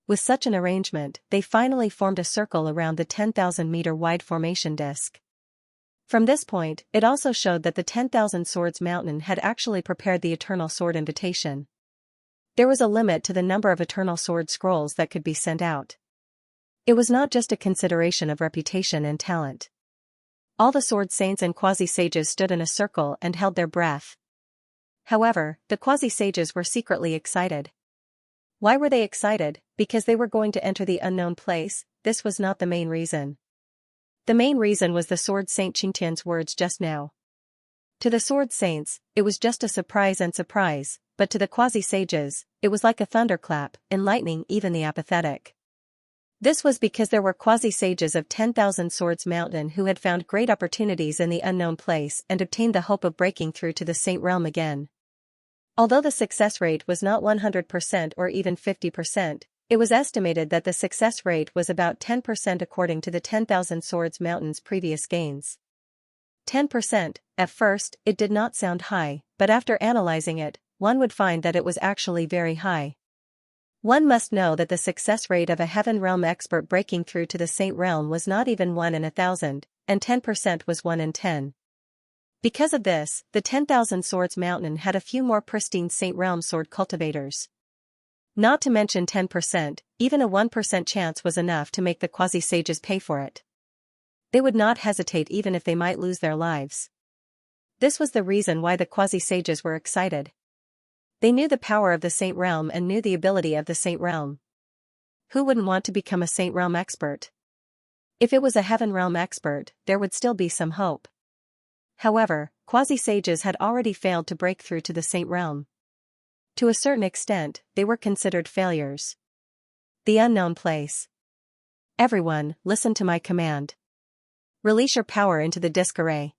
Speaker 1: With such an arrangement, they finally formed a circle around the 10,000-meter-wide formation disc. From this point, it also showed that the 10,000 Swords Mountain had actually prepared the Eternal Sword invitation. There was a limit to the number of Eternal Sword scrolls that could be sent out. It was not just a consideration of reputation and talent. All the sword saints and quasi-sages stood in a circle and held their breath. However, the quasi-sages were secretly excited. Why were they excited? Because they were going to enter the unknown place? This was not the main reason. The main reason was the Sword Saint Qingtian's words just now. To the sword saints, it was just a surprise, but to the quasi-sages, it was like a thunderclap, enlightening even the apathetic. This was because there were quasi-sages of 10,000 Swords Mountain who had found great opportunities in the unknown place and obtained the hope of breaking through to the Saint Realm again. Although the success rate was not 100% or even 50%, it was estimated that the success rate was about 10% according to the 10,000 Swords Mountain's previous gains. 10%, at first, it did not sound high, but after analyzing it, one would find that it was actually very high. One must know that the success rate of a Heaven Realm expert breaking through to the Saint Realm was not even 1 in 1,000, and 10% was 1 in 10. Because of this, the 10,000 Swords Mountain had a few more pristine Saint Realm sword cultivators. Not to mention 10%, even a 1% chance was enough to make the quasi-sages pay for it. They would not hesitate even if they might lose their lives. This was the reason why the quasi-sages were excited. They knew the power of the Saint Realm and knew the ability of the Saint Realm. Who wouldn't want to become a Saint Realm expert? If it was a Heaven Realm expert, there would still be some hope. However, quasi-sages had already failed to break through to the Saint Realm. To a certain extent, they were considered failures. The unknown place. Everyone, listen to my command. Release your power into the disc array.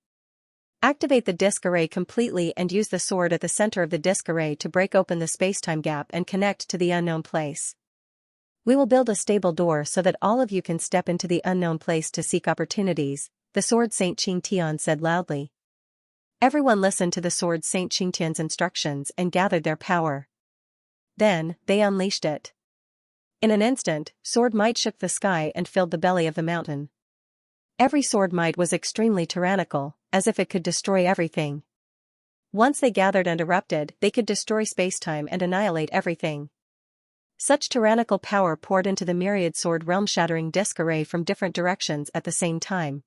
Speaker 1: Activate the disc array completely and use the sword at the center of the disc array to break open the spacetime gap and connect to the unknown place. We will build a stable door so that all of you can step into the unknown place to seek opportunities, the sword Saint Xianxia said loudly. Everyone listened to the sword Saint Xianxia's instructions and gathered their power. Then, they unleashed it. In an instant, sword might shook the sky and filled the belly of the mountain. Every sword might was extremely tyrannical, as if it could destroy everything. Once they gathered and erupted, they could destroy spacetime and annihilate everything. Such tyrannical power poured into the myriad sword realm-shattering disc array from different directions at the same time.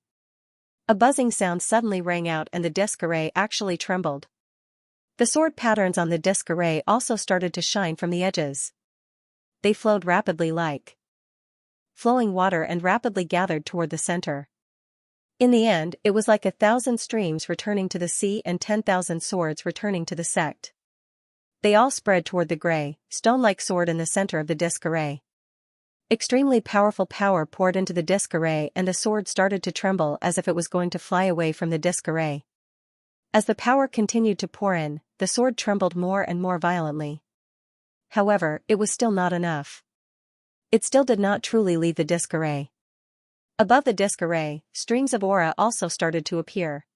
Speaker 1: A buzzing sound suddenly rang out and the disc array actually trembled. The sword patterns on the disc array also started to shine from the edges. They flowed rapidly like flowing water and rapidly gathered toward the center. In the end, it was like 1,000 streams returning to the sea and 10,000 swords returning to the sect. They all spread toward the gray, stone-like sword in the center of the disc array. Extremely powerful power poured into the disc array and the sword started to tremble as if it was going to fly away from the disc array. As the power continued to pour in, the sword trembled more and more violently. However, it was still not enough. It still did not truly leave the disc array. Above the disc array, streams of aura also started to appear.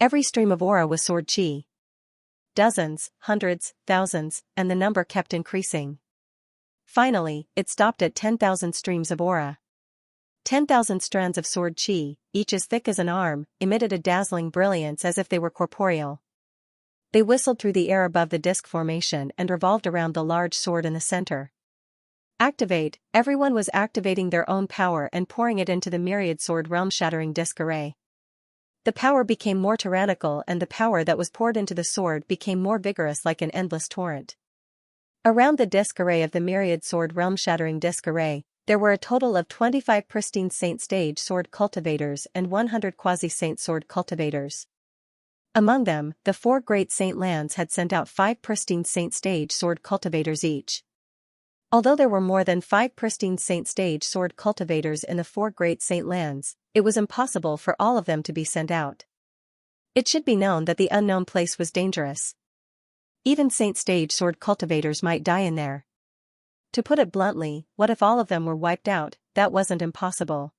Speaker 1: Every stream of aura was sword chi. Dozens, hundreds, thousands, and the number kept increasing. Finally, it stopped at 10,000 streams of aura. 10,000 strands of sword chi, each as thick as an arm, emitted a dazzling brilliance as if they were corporeal. They whistled through the air above the disc formation and revolved around the large sword in the center. Activate, everyone was activating their own power and pouring it into the myriad sword realm-shattering disc array. The power became more tyrannical and the power that was poured into the sword became more vigorous like an endless torrent. Around the disc array of the myriad sword realm-shattering disc array, there were a total of 25 pristine saint stage sword cultivators and 100 quasi-saint sword cultivators. Among them, the 4 great saint lands had sent out 5 pristine saint stage sword cultivators each. Although there were more than 5 pristine saint stage sword cultivators in the 4 great saint lands, it was impossible for all of them to be sent out. It should be known that the unknown place was dangerous. Even saint stage sword cultivators might die in there. To put it bluntly, what if all of them were wiped out? That wasn't impossible.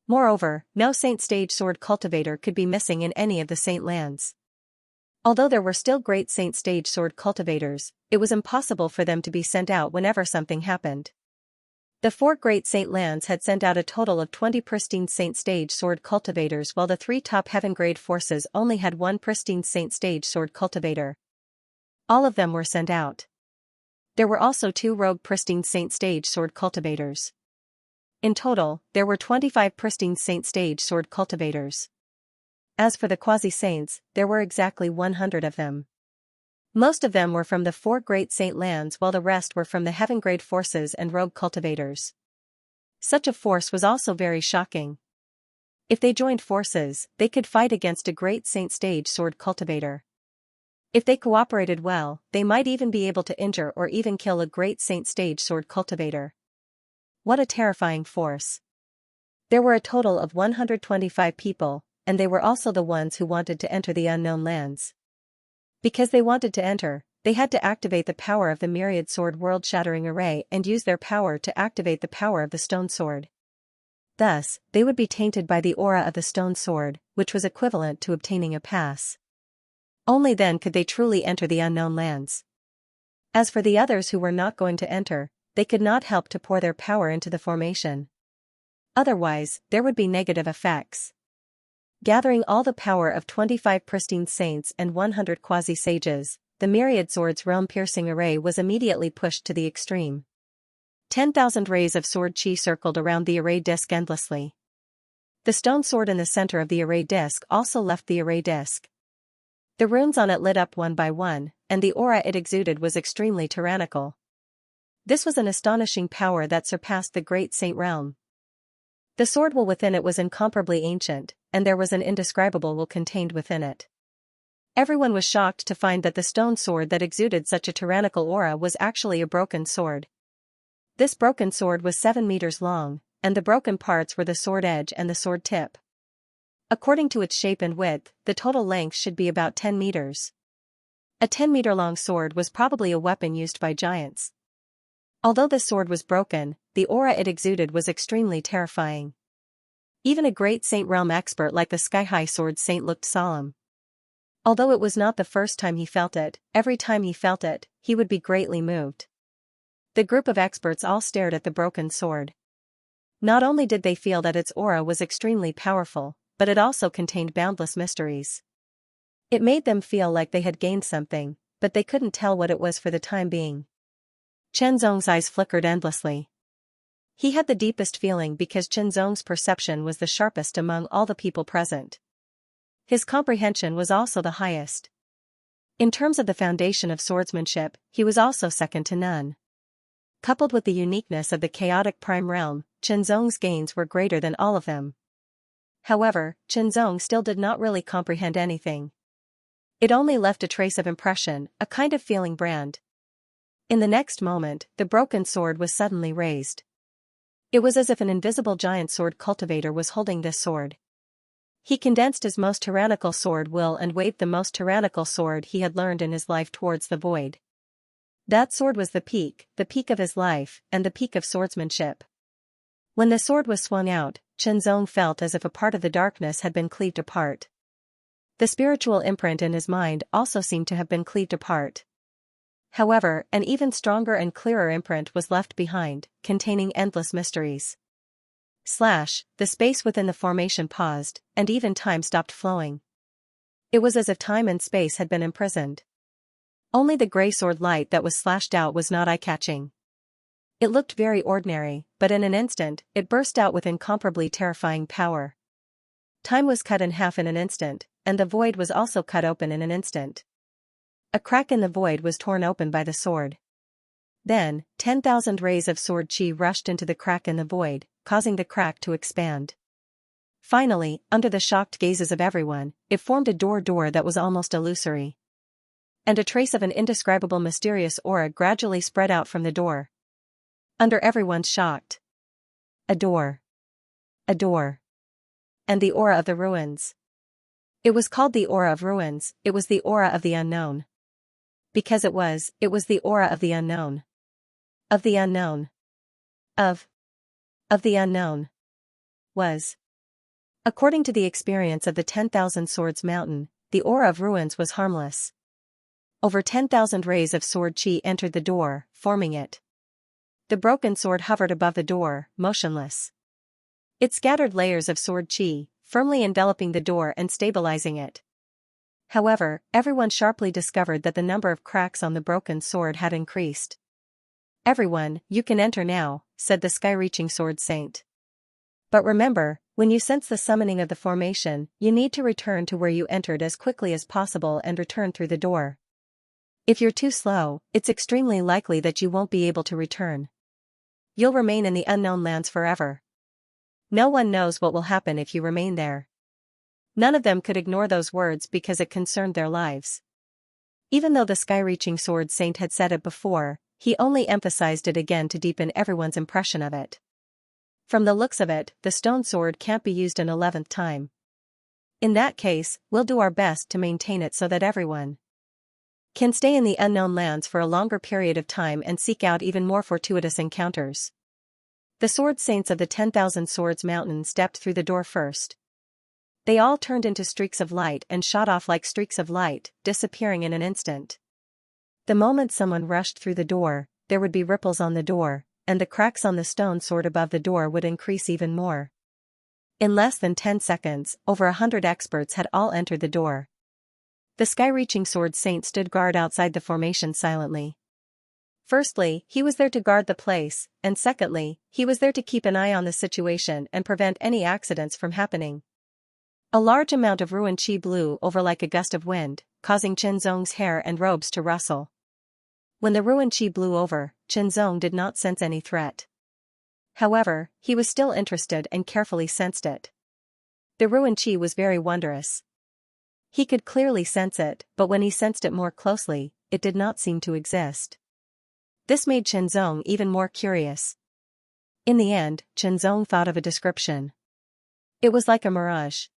Speaker 1: Moreover, no saint stage sword cultivator could be missing in any of the saint lands. Although there were still great saint stage sword cultivators, it was impossible for them to be sent out whenever something happened. The 4 great saint lands had sent out a total of 20 pristine saint stage sword cultivators while the 3 top heaven grade forces only had 1 pristine saint stage sword cultivator. All of them were sent out. There were also 2 rogue pristine saint stage sword cultivators. In total, there were 25 pristine saint stage sword cultivators. As for the quasi-saints, there were exactly 100 of them. Most of them were from the 4 great saint lands while the rest were from the heaven grade forces and rogue cultivators. Such a force was also very shocking. If they joined forces, they could fight against a great saint stage sword cultivator. If they cooperated well, they might even be able to injure or even kill a great saint stage sword cultivator. What a terrifying force. There were a total of 125 people, and they were also the ones who wanted to enter the unknown lands. Because they wanted to enter, they had to activate the power of the myriad sword world-shattering array and use their power to activate the power of the stone sword. Thus, they would be tainted by the aura of the stone sword, which was equivalent to obtaining a pass. Only then could they truly enter the unknown lands. As for the others who were not going to enter, they could not help to pour their power into the formation. Otherwise, there would be negative effects. Gathering all the power of 25 pristine saints and 100 quasi-sages, the myriad swords realm-piercing array was immediately pushed to the extreme. 10,000 rays of sword chi circled around the array disc endlessly. The stone sword in the center of the array disc also left the array disc. The runes on it lit up one by one, and the aura it exuded was extremely tyrannical. This was an astonishing power that surpassed the great saint realm. The sword will within it was incomparably ancient, and there was an indescribable will contained within it. Everyone was shocked to find that the stone sword that exuded such a tyrannical aura was actually a broken sword. This broken sword was 7 meters long, and the broken parts were the sword edge and the sword tip. According to its shape and width, the total length should be about 10 meters. A 10-meter-long sword was probably a weapon used by giants. Although the sword was broken, the aura it exuded was extremely terrifying. Even a great saint realm expert like the sky-high sword saint looked solemn. Although it was not the first time he felt it, every time he felt it, he would be greatly moved. The group of experts all stared at the broken sword. Not only did they feel that its aura was extremely powerful, but it also contained boundless mysteries. It made them feel like they had gained something, but they couldn't tell what it was for the time being. Chen Zong's eyes flickered endlessly. He had the deepest feeling because Chen Zong's perception was the sharpest among all the people present. His comprehension was also the highest. In terms of the foundation of swordsmanship, he was also second to none. Coupled with the uniqueness of the chaotic prime realm, Chen Zong's gains were greater than all of them. However, Chen Zong still did not really comprehend anything. It only left a trace of impression, a kind of feeling brand. In the next moment, the broken sword was suddenly raised. It was as if an invisible giant sword cultivator was holding this sword. He condensed his most tyrannical sword will and waved the most tyrannical sword he had learned in his life towards the void. That sword was the peak of his life, and the peak of swordsmanship. When the sword was swung out, Chen Zong felt as if a part of the darkness had been cleaved apart. The spiritual imprint in his mind also seemed to have been cleaved apart. However, an even stronger and clearer imprint was left behind, containing endless mysteries. The space within the formation paused, and even time stopped flowing. It was as if time and space had been imprisoned. Only the gray sword light that was slashed out was not eye-catching. It looked very ordinary, but in an instant, it burst out with incomparably terrifying power. Time was cut in half in an instant, and the void was also cut open in an instant. A crack in the void was torn open by the sword. Then, 10,000 rays of sword chi rushed into the crack in the void, causing the crack to expand. Finally, under the shocked gazes of everyone, it formed a door that was almost illusory. And a trace of an indescribable mysterious aura gradually spread out from the door. Under everyone's shocked. A door. A door. And the aura of the ruins. It was called the aura of ruins, it was the aura of the unknown. Because it was the aura of the unknown. Of the unknown. Of the unknown. Was. According to the experience of the 10,000 Swords Mountain, the aura of ruins was harmless. Over 10,000 rays of sword chi entered the door, forming it. The broken sword hovered above the door, motionless. It scattered layers of sword chi, firmly enveloping the door and stabilizing it. However, everyone sharply discovered that the number of cracks on the broken sword had increased. "Everyone, you can enter now," said the sky-reaching sword saint. "But remember, when you sense the summoning of the formation, you need to return to where you entered as quickly as possible and return through the door. If you're too slow, it's extremely likely that you won't be able to return. You'll remain in the unknown lands forever. No one knows what will happen if you remain there." None of them could ignore those words because it concerned their lives. Even though the sky-reaching sword saint had said it before, he only emphasized it again to deepen everyone's impression of it. From the looks of it, the stone sword can't be used an 11th time. In that case, we'll do our best to maintain it so that everyone can stay in the unknown lands for a longer period of time and seek out even more fortuitous encounters. The sword saints of the 10,000 Swords Mountain stepped through the door first. They all turned into streaks of light and shot off like streaks of light, disappearing in an instant. The moment someone rushed through the door, there would be ripples on the door, and the cracks on the stone sword above the door would increase even more. In less than 10 seconds, over 100 experts had all entered the door. The sky-reaching sword saint stood guard outside the formation silently. Firstly, he was there to guard the place, and secondly, he was there to keep an eye on the situation and prevent any accidents from happening. A large amount of ruin chi blew over like a gust of wind, causing Chen Zong's hair and robes to rustle. When the ruin chi blew over, Chen Zong did not sense any threat. However, he was still interested and carefully sensed it. The ruin chi was very wondrous. He could clearly sense it, but when he sensed it more closely, it did not seem to exist. This made Chen Zong even more curious. In the end, Chen Zong thought of a description. It was like a mirage.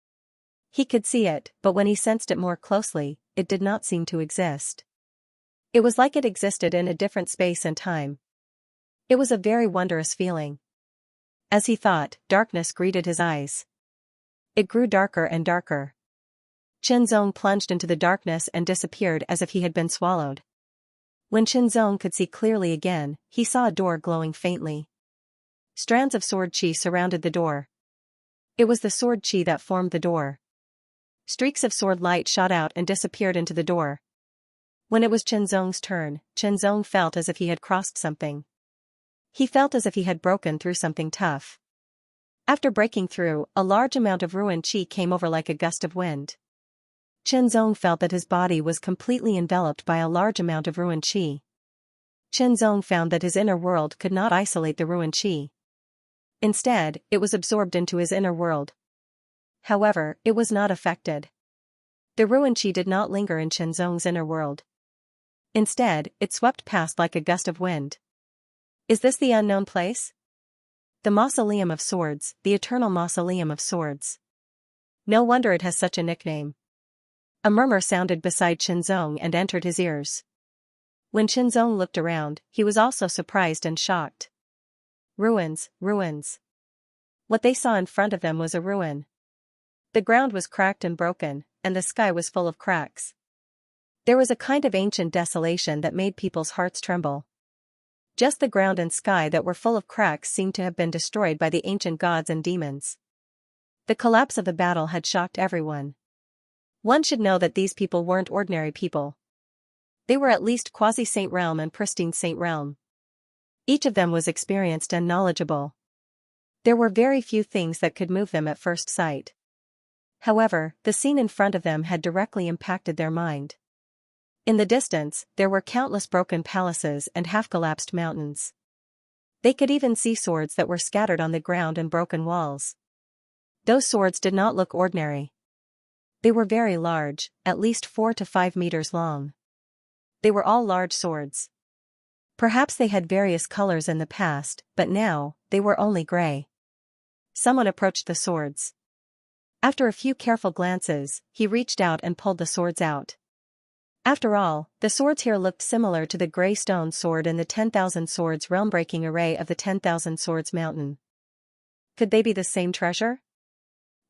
Speaker 1: He could see it, but when he sensed it more closely, it did not seem to exist. It was like it existed in a different space and time. It was a very wondrous feeling. As he thought, darkness greeted his eyes. It grew darker and darker. Qinzong plunged into the darkness and disappeared as if he had been swallowed. When Qinzong could see clearly again, he saw a door glowing faintly. Strands of sword qi surrounded the door. It was the sword qi that formed the door. Streaks of sword light shot out and disappeared into the door. When it was Qinzong's turn, Qinzong felt as if he had crossed something. He felt as if he had broken through something tough. After breaking through, a large amount of ruined qi came over like a gust of wind. Qinzong felt that his body was completely enveloped by a large amount of ruined qi. Qinzong found that his inner world could not isolate the ruined qi. Instead, it was absorbed into his inner world. However, it was not affected. The ruined qi did not linger in Qinzong's inner world. Instead, it swept past like a gust of wind. Is this the unknown place? The Mausoleum of Swords, the Eternal Mausoleum of Swords. No wonder it has such a nickname. A murmur sounded beside Qinzong and entered his ears. When Qinzong looked around, he was also surprised and shocked. Ruins, ruins. What they saw in front of them was a ruin. The ground was cracked and broken, and the sky was full of cracks. There was a kind of ancient desolation that made people's hearts tremble. Just the ground and sky that were full of cracks seemed to have been destroyed by the ancient gods and demons. The collapse of the battle had shocked everyone. One should know that these people weren't ordinary people. They were at least quasi-saint realm and pristine saint realm. Each of them was experienced and knowledgeable. There were very few things that could move them at first sight. However, the scene in front of them had directly impacted their mind. In the distance, there were countless broken palaces and half-collapsed mountains. They could even see swords that were scattered on the ground and broken walls. Those swords did not look ordinary. They were very large, at least 4 to 5 meters long. They were all large swords. Perhaps they had various colors in the past, but now, they were only gray. Someone approached the swords. After a few careful glances, he reached out and pulled the swords out. After all, the swords here looked similar to the gray stone sword in the 10,000 Swords realm-breaking array of the 10,000 Swords mountain. Could they be the same treasure?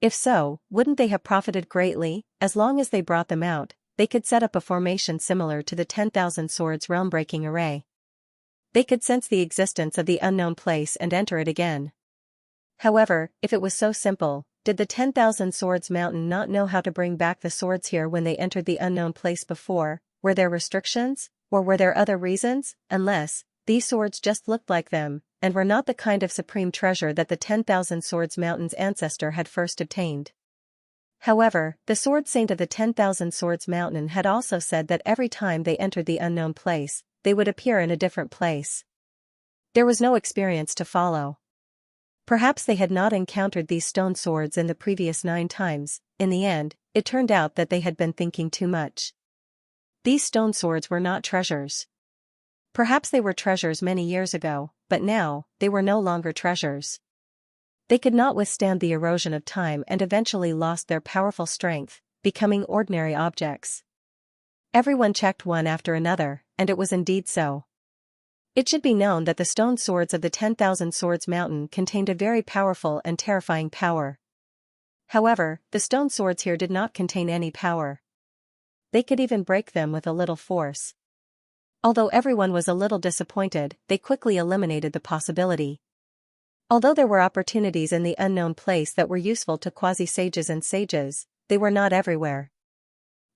Speaker 1: If so, wouldn't they have profited greatly? As long as they brought them out, they could set up a formation similar to the 10,000 Swords realm-breaking array. They could sense the existence of the unknown place and enter it again. However, if it was so simple, did the 10,000 Swords mountain not know how to bring back the swords here when they entered the unknown place before? Were there restrictions, or were there other reasons? Unless, these swords just looked like them, and were not the kind of supreme treasure that the 10,000 Swords mountain's ancestor had first obtained. However, the sword saint of the 10,000 Swords mountain had also said that every time they entered the unknown place, they would appear in a different place. There was no experience to follow. Perhaps they had not encountered these stone swords in the previous 9 times. In the end, it turned out that they had been thinking too much. These stone swords were not treasures. Perhaps they were treasures many years ago, but now, they were no longer treasures. They could not withstand the erosion of time and eventually lost their powerful strength, becoming ordinary objects. Everyone checked one after another, and it was indeed so. It should be known that the stone swords of the 10,000 Swords mountain contained a very powerful and terrifying power. However, the stone swords here did not contain any power. They could even break them with a little force. Although everyone was a little disappointed, they quickly eliminated the possibility. Although there were opportunities in the unknown place that were useful to quasi-sages and sages, they were not everywhere.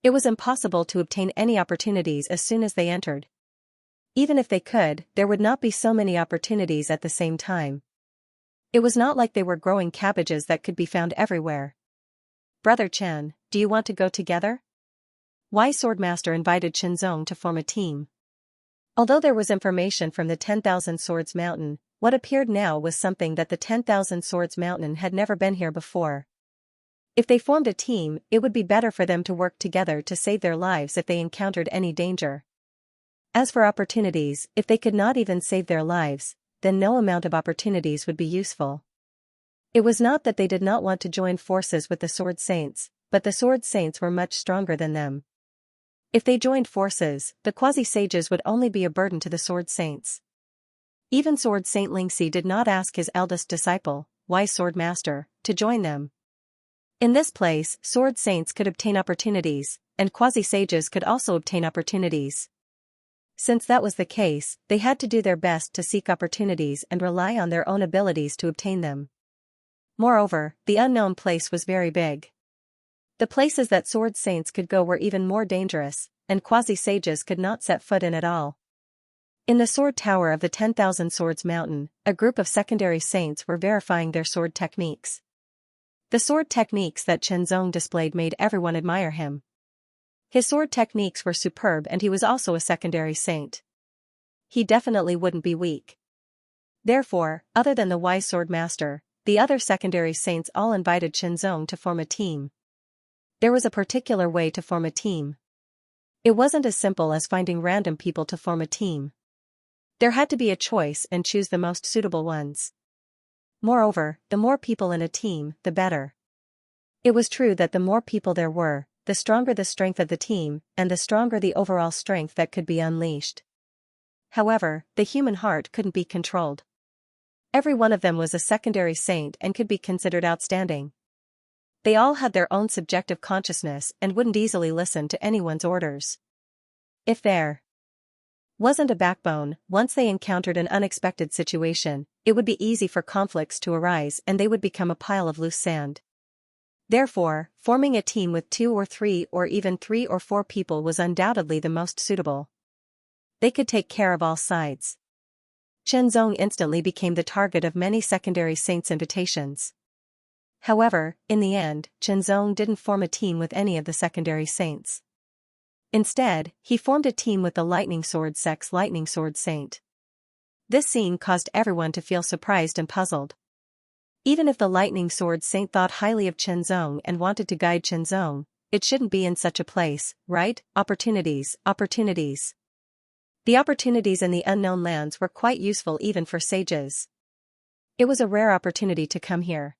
Speaker 1: It was impossible to obtain any opportunities as soon as they entered. Even if they could, there would not be so many opportunities at the same time. It was not like they were growing cabbages that could be found everywhere. Brother Chen, do you want to go together? Wise Swordmaster invited Qinzong to form a team. Although there was information from the 10,000 Swords mountain, what appeared now was something that the 10,000 Swords mountain had never been here before. If they formed a team, it would be better for them to work together to save their lives if they encountered any danger. As for opportunities, if they could not even save their lives, then no amount of opportunities would be useful. It was not that they did not want to join forces with the Sword Saints, but the sword saints were much stronger than them. If they joined forces, the quasi-sages would only be a burden to the sword saints. Even Sword Saint Lingxi did not ask his eldest disciple, wise sword master, to join them. In this place, sword saints could obtain opportunities, and quasi-sages could also obtain opportunities. Since that was the case, they had to do their best to seek opportunities and rely on their own abilities to obtain them. Moreover, the unknown place was very big. The places that sword saints could go were even more dangerous, and quasi-sages could not set foot in at all. In the sword tower of the 10,000 Swords Mountain, a group of secondary saints were verifying their sword techniques. The sword techniques that Chenzong displayed made everyone admire him. His sword techniques were superb, and he was also a secondary saint. He definitely wouldn't be weak. Therefore, other than the wise sword master, the other secondary saints all invited Chenzong to form a team. There was a particular way to form a team. It wasn't as simple as finding random people to form a team. There had to be a choice and choose the most suitable ones. Moreover, the more people in a team, the better. It was true that the more people there were, the stronger the strength of the team, and the stronger the overall strength that could be unleashed. However, the human heart couldn't be controlled. Every one of them was a secondary saint and could be considered outstanding. They all had their own subjective consciousness and wouldn't easily listen to anyone's orders. If there wasn't a backbone, once they encountered an unexpected situation, it would be easy for conflicts to arise and they would become a pile of loose sand. Therefore, forming a team with 2 or 3 or even 3 or 4 people was undoubtedly the most suitable. They could take care of all sides. Chenzong instantly became the target of many secondary saints' invitations. However, in the end, Chenzong didn't form a team with any of the secondary saints. Instead, he formed a team with the Lightning Sword Sect's Lightning Sword Saint. This scene caused everyone to feel surprised and puzzled. Even if the Lightning Sword Saint thought highly of Chenzong and wanted to guide Chenzong, it shouldn't be in such a place, right? Opportunities. The opportunities in the unknown lands were quite useful even for sages. It was a rare opportunity to come here.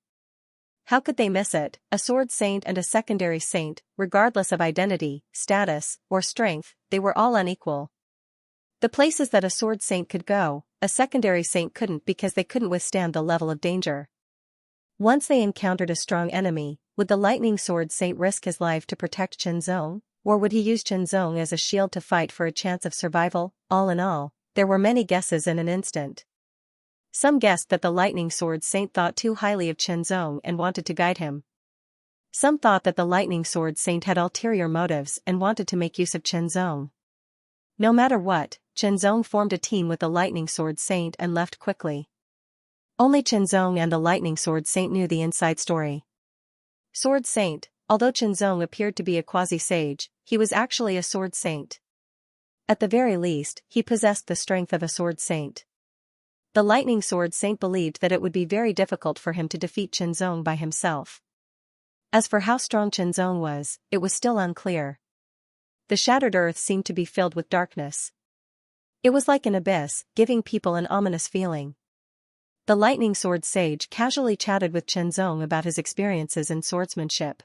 Speaker 1: How could they miss it? A sword saint and a secondary saint, regardless of identity, status, or strength, they were all unequal. The places that a sword saint could go, a secondary saint couldn't because they couldn't withstand the level of danger. Once they encountered a strong enemy, would the Lightning Sword Saint risk his life to protect Chenzong, or would he use Chenzong as a shield to fight for a chance of survival? All in all, there were many guesses in an instant. Some guessed that the Lightning Sword Saint thought too highly of Chenzong and wanted to guide him. Some thought that the Lightning Sword Saint had ulterior motives and wanted to make use of Chenzong. No matter what, Chenzong formed a team with the Lightning Sword Saint and left quickly. Only Chenzong and the Lightning Sword Saint knew the inside story. Sword Saint, although Chenzong appeared to be a quasi-sage, he was actually a sword saint. At the very least, he possessed the strength of a sword saint. The Lightning Sword Saint believed that it would be very difficult for him to defeat Chenzong by himself. As for how strong Chenzong was, it was still unclear. The shattered earth seemed to be filled with darkness. It was like an abyss, giving people an ominous feeling. The Lightning Sword Sage casually chatted with Chenzong about his experiences in swordsmanship.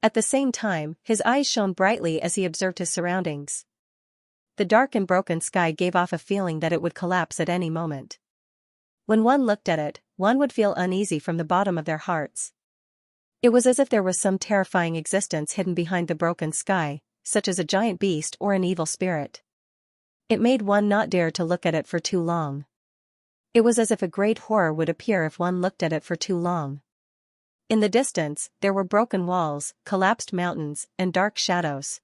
Speaker 1: At the same time, his eyes shone brightly as he observed his surroundings. The dark and broken sky gave off a feeling that it would collapse at any moment. When one looked at it, one would feel uneasy from the bottom of their hearts. It was as if there was some terrifying existence hidden behind the broken sky, such as a giant beast or an evil spirit. It made one not dare to look at it for too long. It was as if a great horror would appear if one looked at it for too long. In the distance, there were broken walls, collapsed mountains, and dark shadows.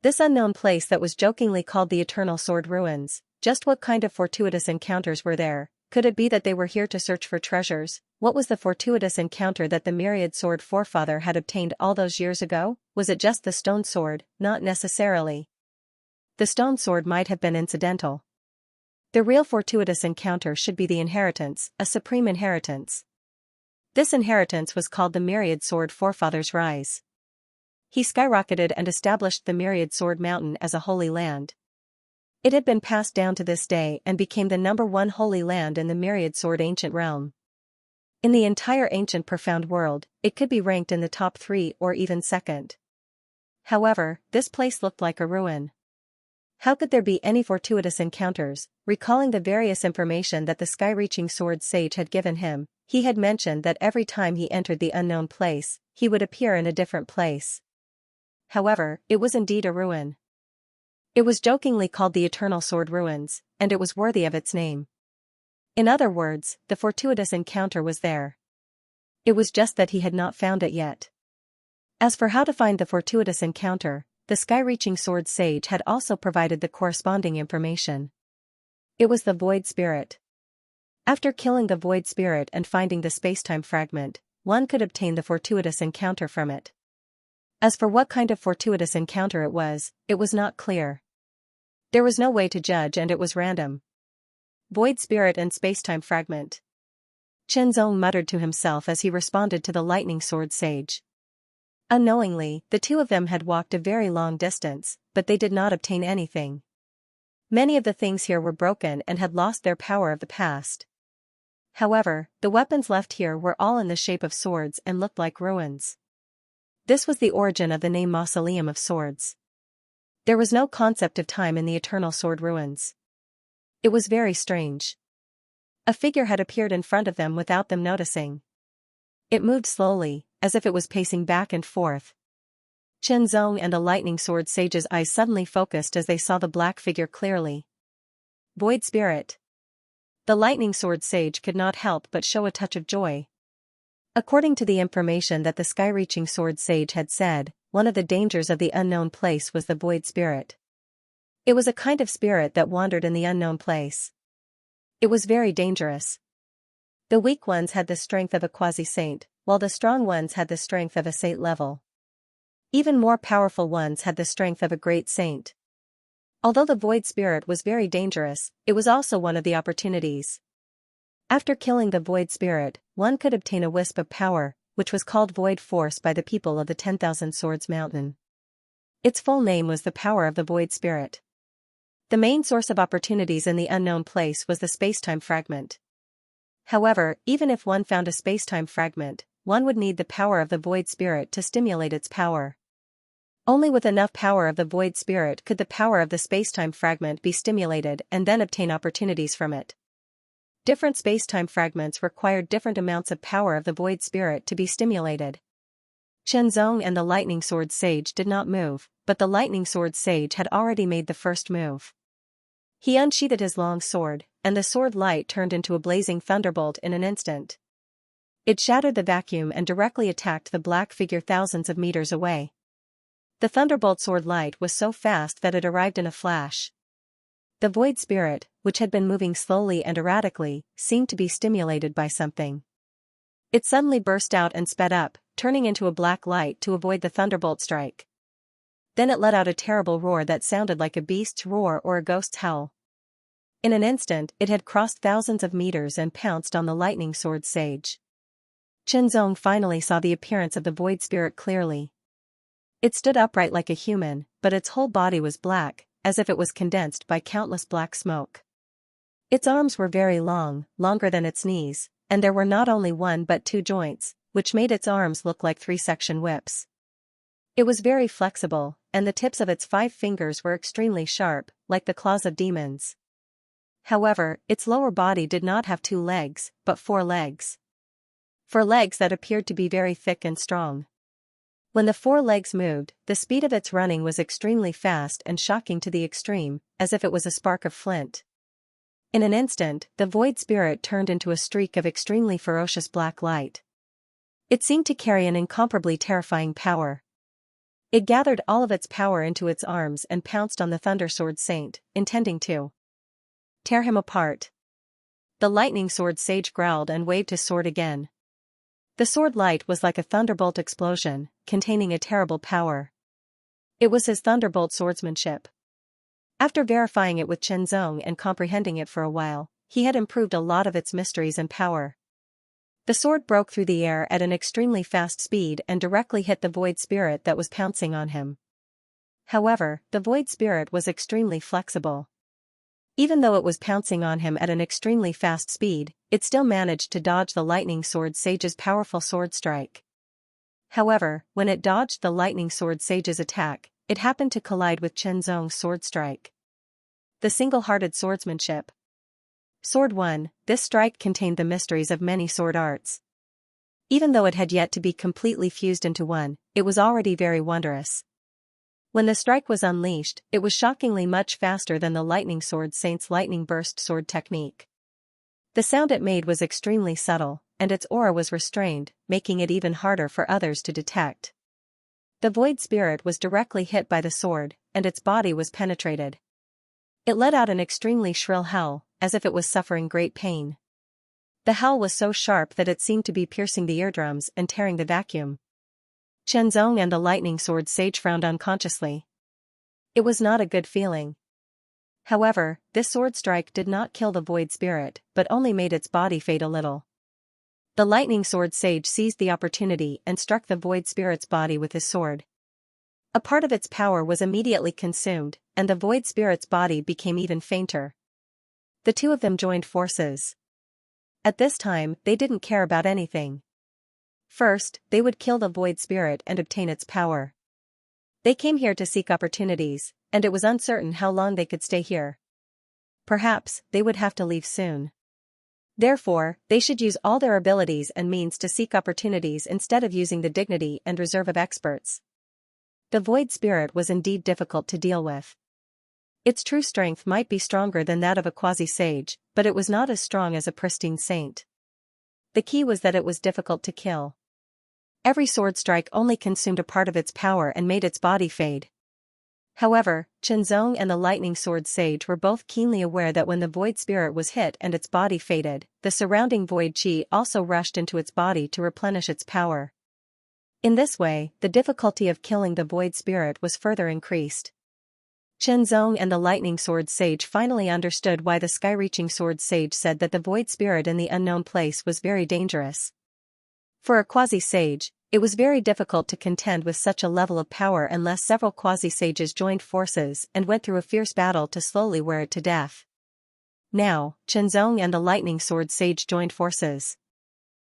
Speaker 1: This unknown place that was jokingly called the Eternal Sword Ruins, just what kind of fortuitous encounters were there? Could it be that they were here to search for treasures? What was the fortuitous encounter that the myriad sword forefather had obtained all those years ago? Was it just the stone sword? Not necessarily. The stone sword might have been incidental. The real fortuitous encounter should be the inheritance, a supreme inheritance. This inheritance was called the myriad sword forefather's rise. He skyrocketed and established the Myriad Sword Mountain as a holy land. It had been passed down to this day and became the #1 holy land in the Myriad Sword ancient realm. In the entire ancient profound world, it could be ranked in the top 3 or even second. However, this place looked like a ruin. How could there be any fortuitous encounters? Recalling the various information that the sky-reaching sword sage had given him, he had mentioned that every time he entered the unknown place, he would appear in a different place. However, it was indeed a ruin. It was jokingly called the Eternal Sword Ruins, and it was worthy of its name. In other words, the fortuitous encounter was there. It was just that he had not found it yet. As for how to find the fortuitous encounter, the sky-reaching sword sage had also provided the corresponding information. It was the Void Spirit. After killing the Void Spirit and finding the spacetime fragment, one could obtain the fortuitous encounter from it. As for what kind of fortuitous encounter it was not clear. There was no way to judge and it was random. Void Spirit and spacetime fragment. Qianzong muttered to himself as he responded to the lightning sword sage. Unknowingly, the two of them had walked a very long distance, but they did not obtain anything. Many of the things here were broken and had lost their power of the past. However, the weapons left here were all in the shape of swords and looked like ruins. This was the origin of the name Mausoleum of Swords. There was no concept of time in the Eternal Sword Ruins. It was very strange. A figure had appeared in front of them without them noticing. It moved slowly, as if it was pacing back and forth. Qianzong and the lightning sword sage's eyes suddenly focused as they saw the black figure clearly. Void Spirit. The lightning sword sage could not help but show a touch of joy. According to the information that the sky-reaching sword sage had said, one of the dangers of the unknown place was the Void Spirit. It was a kind of spirit that wandered in the unknown place. It was very dangerous. The weak ones had the strength of a quasi-saint, while the strong ones had the strength of a saint level. Even more powerful ones had the strength of a great saint. Although the Void Spirit was very dangerous, it was also one of the opportunities. After killing the Void Spirit, one could obtain a wisp of power, which was called Void Force by the people of the 10,000 Swords Mountain. Its full name was the power of the Void Spirit. The main source of opportunities in the unknown place was the spacetime fragment. However, even if one found a spacetime fragment, one would need the power of the Void Spirit to stimulate its power. Only with enough power of the Void Spirit could the power of the spacetime fragment be stimulated and then obtain opportunities from it. Different spacetime fragments required different amounts of power of the Void Spirit to be stimulated. Qianzong and the lightning sword sage did not move, but the lightning sword sage had already made the first move. He unsheathed his long sword, and the sword light turned into a blazing thunderbolt in an instant. It shattered the vacuum and directly attacked the black figure thousands of meters away. The thunderbolt sword light was so fast that it arrived in a flash. The Void Spirit, which had been moving slowly and erratically, seemed to be stimulated by something. It suddenly burst out and sped up, turning into a black light to avoid the thunderbolt strike. Then it let out a terrible roar that sounded like a beast's roar or a ghost's howl. In an instant, it had crossed thousands of meters and pounced on the lightning sword sage. Qianzong finally saw the appearance of the Void Spirit clearly. It stood upright like a human, but its whole body was black, as if it was condensed by countless black smoke. Its arms were very long, longer than its knees, and there were not only one but two joints, which made its arms look like three-section whips. It was very flexible, and the tips of its 5 fingers were extremely sharp, like the claws of demons. However, its lower body did not have 2 legs, but 4 legs. 4 legs that appeared to be very thick and strong. When the 4 legs moved, the speed of its running was extremely fast and shocking to the extreme, as if it was a spark of flint. In an instant, the Void Spirit turned into a streak of extremely ferocious black light. It seemed to carry an incomparably terrifying power. It gathered all of its power into its arms and pounced on the Thunder Sword Saint, intending to tear him apart. The lightning sword sage growled and waved his sword again. The sword light was like a thunderbolt explosion, containing a terrible power. It was his thunderbolt swordsmanship. After verifying it with Qianzong and comprehending it for a while, he had improved a lot of its mysteries and power. The sword broke through the air at an extremely fast speed and directly hit the Void Spirit that was pouncing on him. However, the Void Spirit was extremely flexible. Even though it was pouncing on him at an extremely fast speed, it still managed to dodge the lightning sword sage's powerful sword strike. However, when it dodged the lightning sword sage's attack, it happened to collide with Chen Zong's sword strike. The single-hearted swordsmanship. Sword 1, this strike contained the mysteries of many sword arts. Even though it had yet to be completely fused into one, it was already very wondrous. When the strike was unleashed, it was shockingly much faster than the lightning sword saint's lightning burst sword technique. The sound it made was extremely subtle, and its aura was restrained, making it even harder for others to detect. The void spirit was directly hit by the sword, and its body was penetrated. It let out an extremely shrill howl, as if it was suffering great pain. The howl was so sharp that it seemed to be piercing the eardrums and tearing the vacuum. Chen Zong and the lightning sword sage frowned unconsciously. It was not a good feeling. However, this sword strike did not kill the void spirit, but only made its body fade a little. The lightning sword sage seized the opportunity and struck the void spirit's body with his sword. A part of its power was immediately consumed, and the void spirit's body became even fainter. The two of them joined forces. At this time, they didn't care about anything. First, they would kill the void spirit and obtain its power. They came here to seek opportunities, and it was uncertain how long they could stay here. Perhaps, they would have to leave soon. Therefore, they should use all their abilities and means to seek opportunities instead of using the dignity and reserve of experts. The void spirit was indeed difficult to deal with. Its true strength might be stronger than that of a quasi-sage, but it was not as strong as a pristine saint. The key was that it was difficult to kill. Every sword strike only consumed a part of its power and made its body fade. However, Chen Zong and the lightning sword sage were both keenly aware that when the void spirit was hit and its body faded, the surrounding void qi also rushed into its body to replenish its power. In this way, the difficulty of killing the void spirit was further increased. Chen Zong and the lightning sword sage finally understood why the sky-reaching sword sage said that the void spirit in the unknown place was very dangerous. For a quasi-sage, it was very difficult to contend with such a level of power unless several quasi-sages joined forces and went through a fierce battle to slowly wear it to death. Now, Chen Zong and the lightning sword sage joined forces.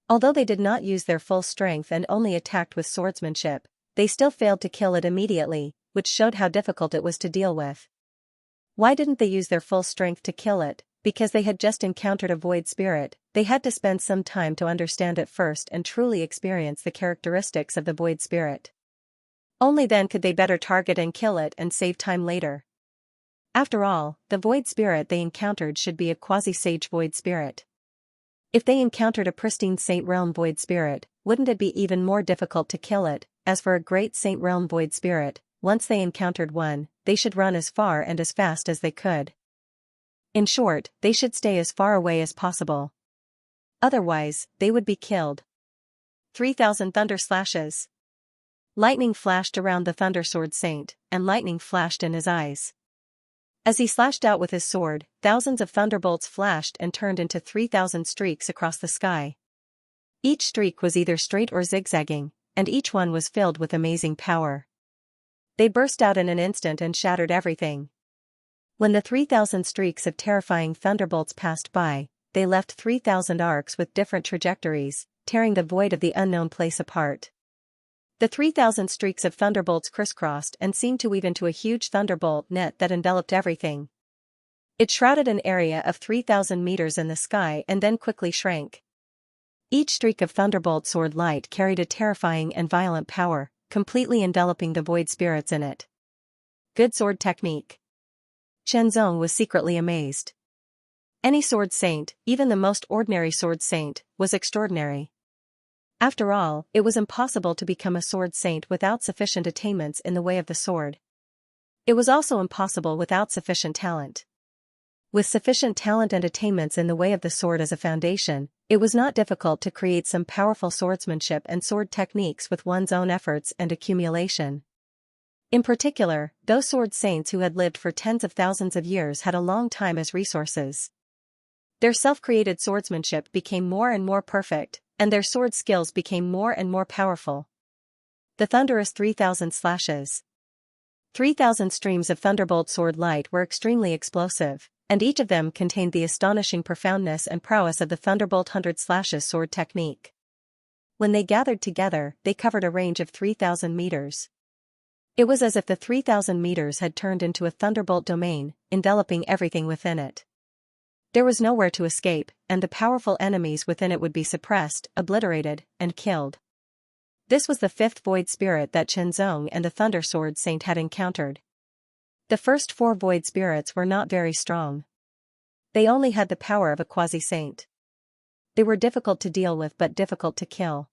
Speaker 1: Although they did not use their full strength and only attacked with swordsmanship, they still failed to kill it immediately, which showed how difficult it was to deal with. Why didn't they use their full strength to kill it? Because they had just encountered a void spirit, they had to spend some time to understand it first and truly experience the characteristics of the void spirit. Only then could they better target and kill it and save time later. After all, the void spirit they encountered should be a quasi-sage void spirit. If they encountered a pristine Saint Realm void spirit, wouldn't it be even more difficult to kill it? As for a great Saint Realm void spirit, once they encountered one, they should run as far and as fast as they could. In short, they should stay as far away as possible. Otherwise, they would be killed. 3,000 thunder slashes. Lightning flashed around the Thunder Sword Saint, and lightning flashed in his eyes. As he slashed out with his sword, thousands of thunderbolts flashed and turned into 3,000 streaks across the sky. Each streak was either straight or zigzagging, and each one was filled with amazing power. They burst out in an instant and shattered everything. When the 3,000 streaks of terrifying thunderbolts passed by, they left 3,000 arcs with different trajectories, tearing the void of the unknown place apart. The 3,000 streaks of thunderbolts crisscrossed and seemed to weave into a huge thunderbolt net that enveloped everything. It shrouded an area of 3,000 meters in the sky and then quickly shrank. Each streak of thunderbolt sword light carried a terrifying and violent power, completely enveloping the void spirits in it. Good sword technique. Chen Zong was secretly amazed. Any sword saint, even the most ordinary sword saint, was extraordinary. After all, it was impossible to become a sword saint without sufficient attainments in the way of the sword. It was also impossible without sufficient talent. With sufficient talent and attainments in the way of the sword as a foundation, it was not difficult to create some powerful swordsmanship and sword techniques with one's own efforts and accumulation. In particular, those sword saints who had lived for tens of thousands of years had a long time as resources. Their self-created swordsmanship became more and more perfect, and their sword skills became more and more powerful. The thunderous 3,000 slashes. 3,000 streams of thunderbolt sword light were extremely explosive, and each of them contained the astonishing profoundness and prowess of the Thunderbolt 100// sword technique. When they gathered together, they covered a range of 3,000 meters. It was as if the 3,000 meters had turned into a thunderbolt domain, enveloping everything within it. There was nowhere to escape, and the powerful enemies within it would be suppressed, obliterated, and killed. This was the fifth void spirit that Xianxia and the Thunder Sword Saint had encountered. The first four void spirits were not very strong. They only had the power of a quasi-saint. They were difficult to deal with but difficult to kill.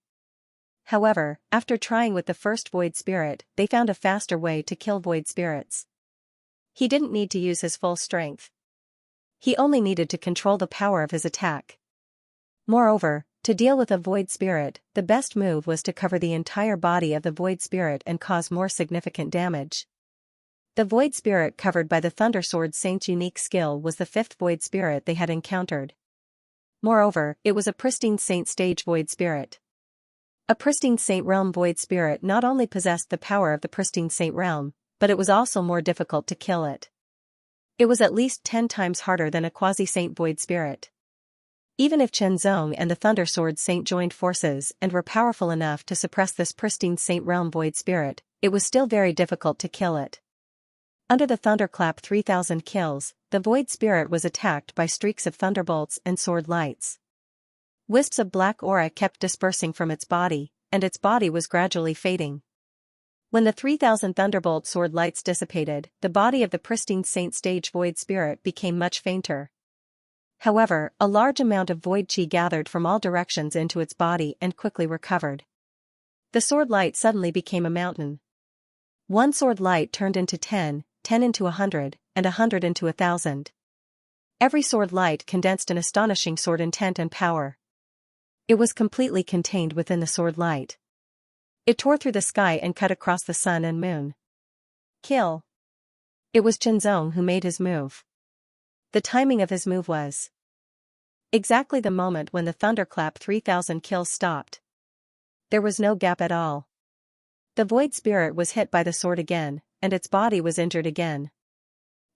Speaker 1: However, after trying with the first void spirit, they found a faster way to kill void spirits. He didn't need to use his full strength. He only needed to control the power of his attack. Moreover, to deal with a void spirit, the best move was to cover the entire body of the void spirit and cause more significant damage. The void spirit covered by the Thunder Sword Saint's unique skill was the fifth void spirit they had encountered. Moreover, it was a pristine saint stage void spirit. A pristine saint realm void spirit not only possessed the power of the pristine saint realm, but it was also more difficult to kill it. It was at least 10 times harder than a quasi-saint void spirit. Even if Xianxia and the Thunder Sword Saint joined forces and were powerful enough to suppress this pristine saint realm void spirit, it was still very difficult to kill it. Under the thunderclap 3,000 kills, the void spirit was attacked by streaks of thunderbolts and sword lights. Wisps of black aura kept dispersing from its body, and its body was gradually fading. When the 3,000 thunderbolt sword lights dissipated, the body of the pristine saint stage void spirit became much fainter. However, a large amount of void chi gathered from all directions into its body and quickly recovered. The sword light suddenly became a mountain. One sword light turned into 10, 10 into 100, and 100 into 1,000. Every sword light condensed an astonishing sword intent and power. It was completely contained within the sword light. It tore through the sky and cut across the sun and moon. Kill. It was Xianxia who made his move. The timing of his move was exactly the moment when the thunderclap 3,000 kills stopped. There was no gap at all. The void spirit was hit by the sword again, and its body was injured again.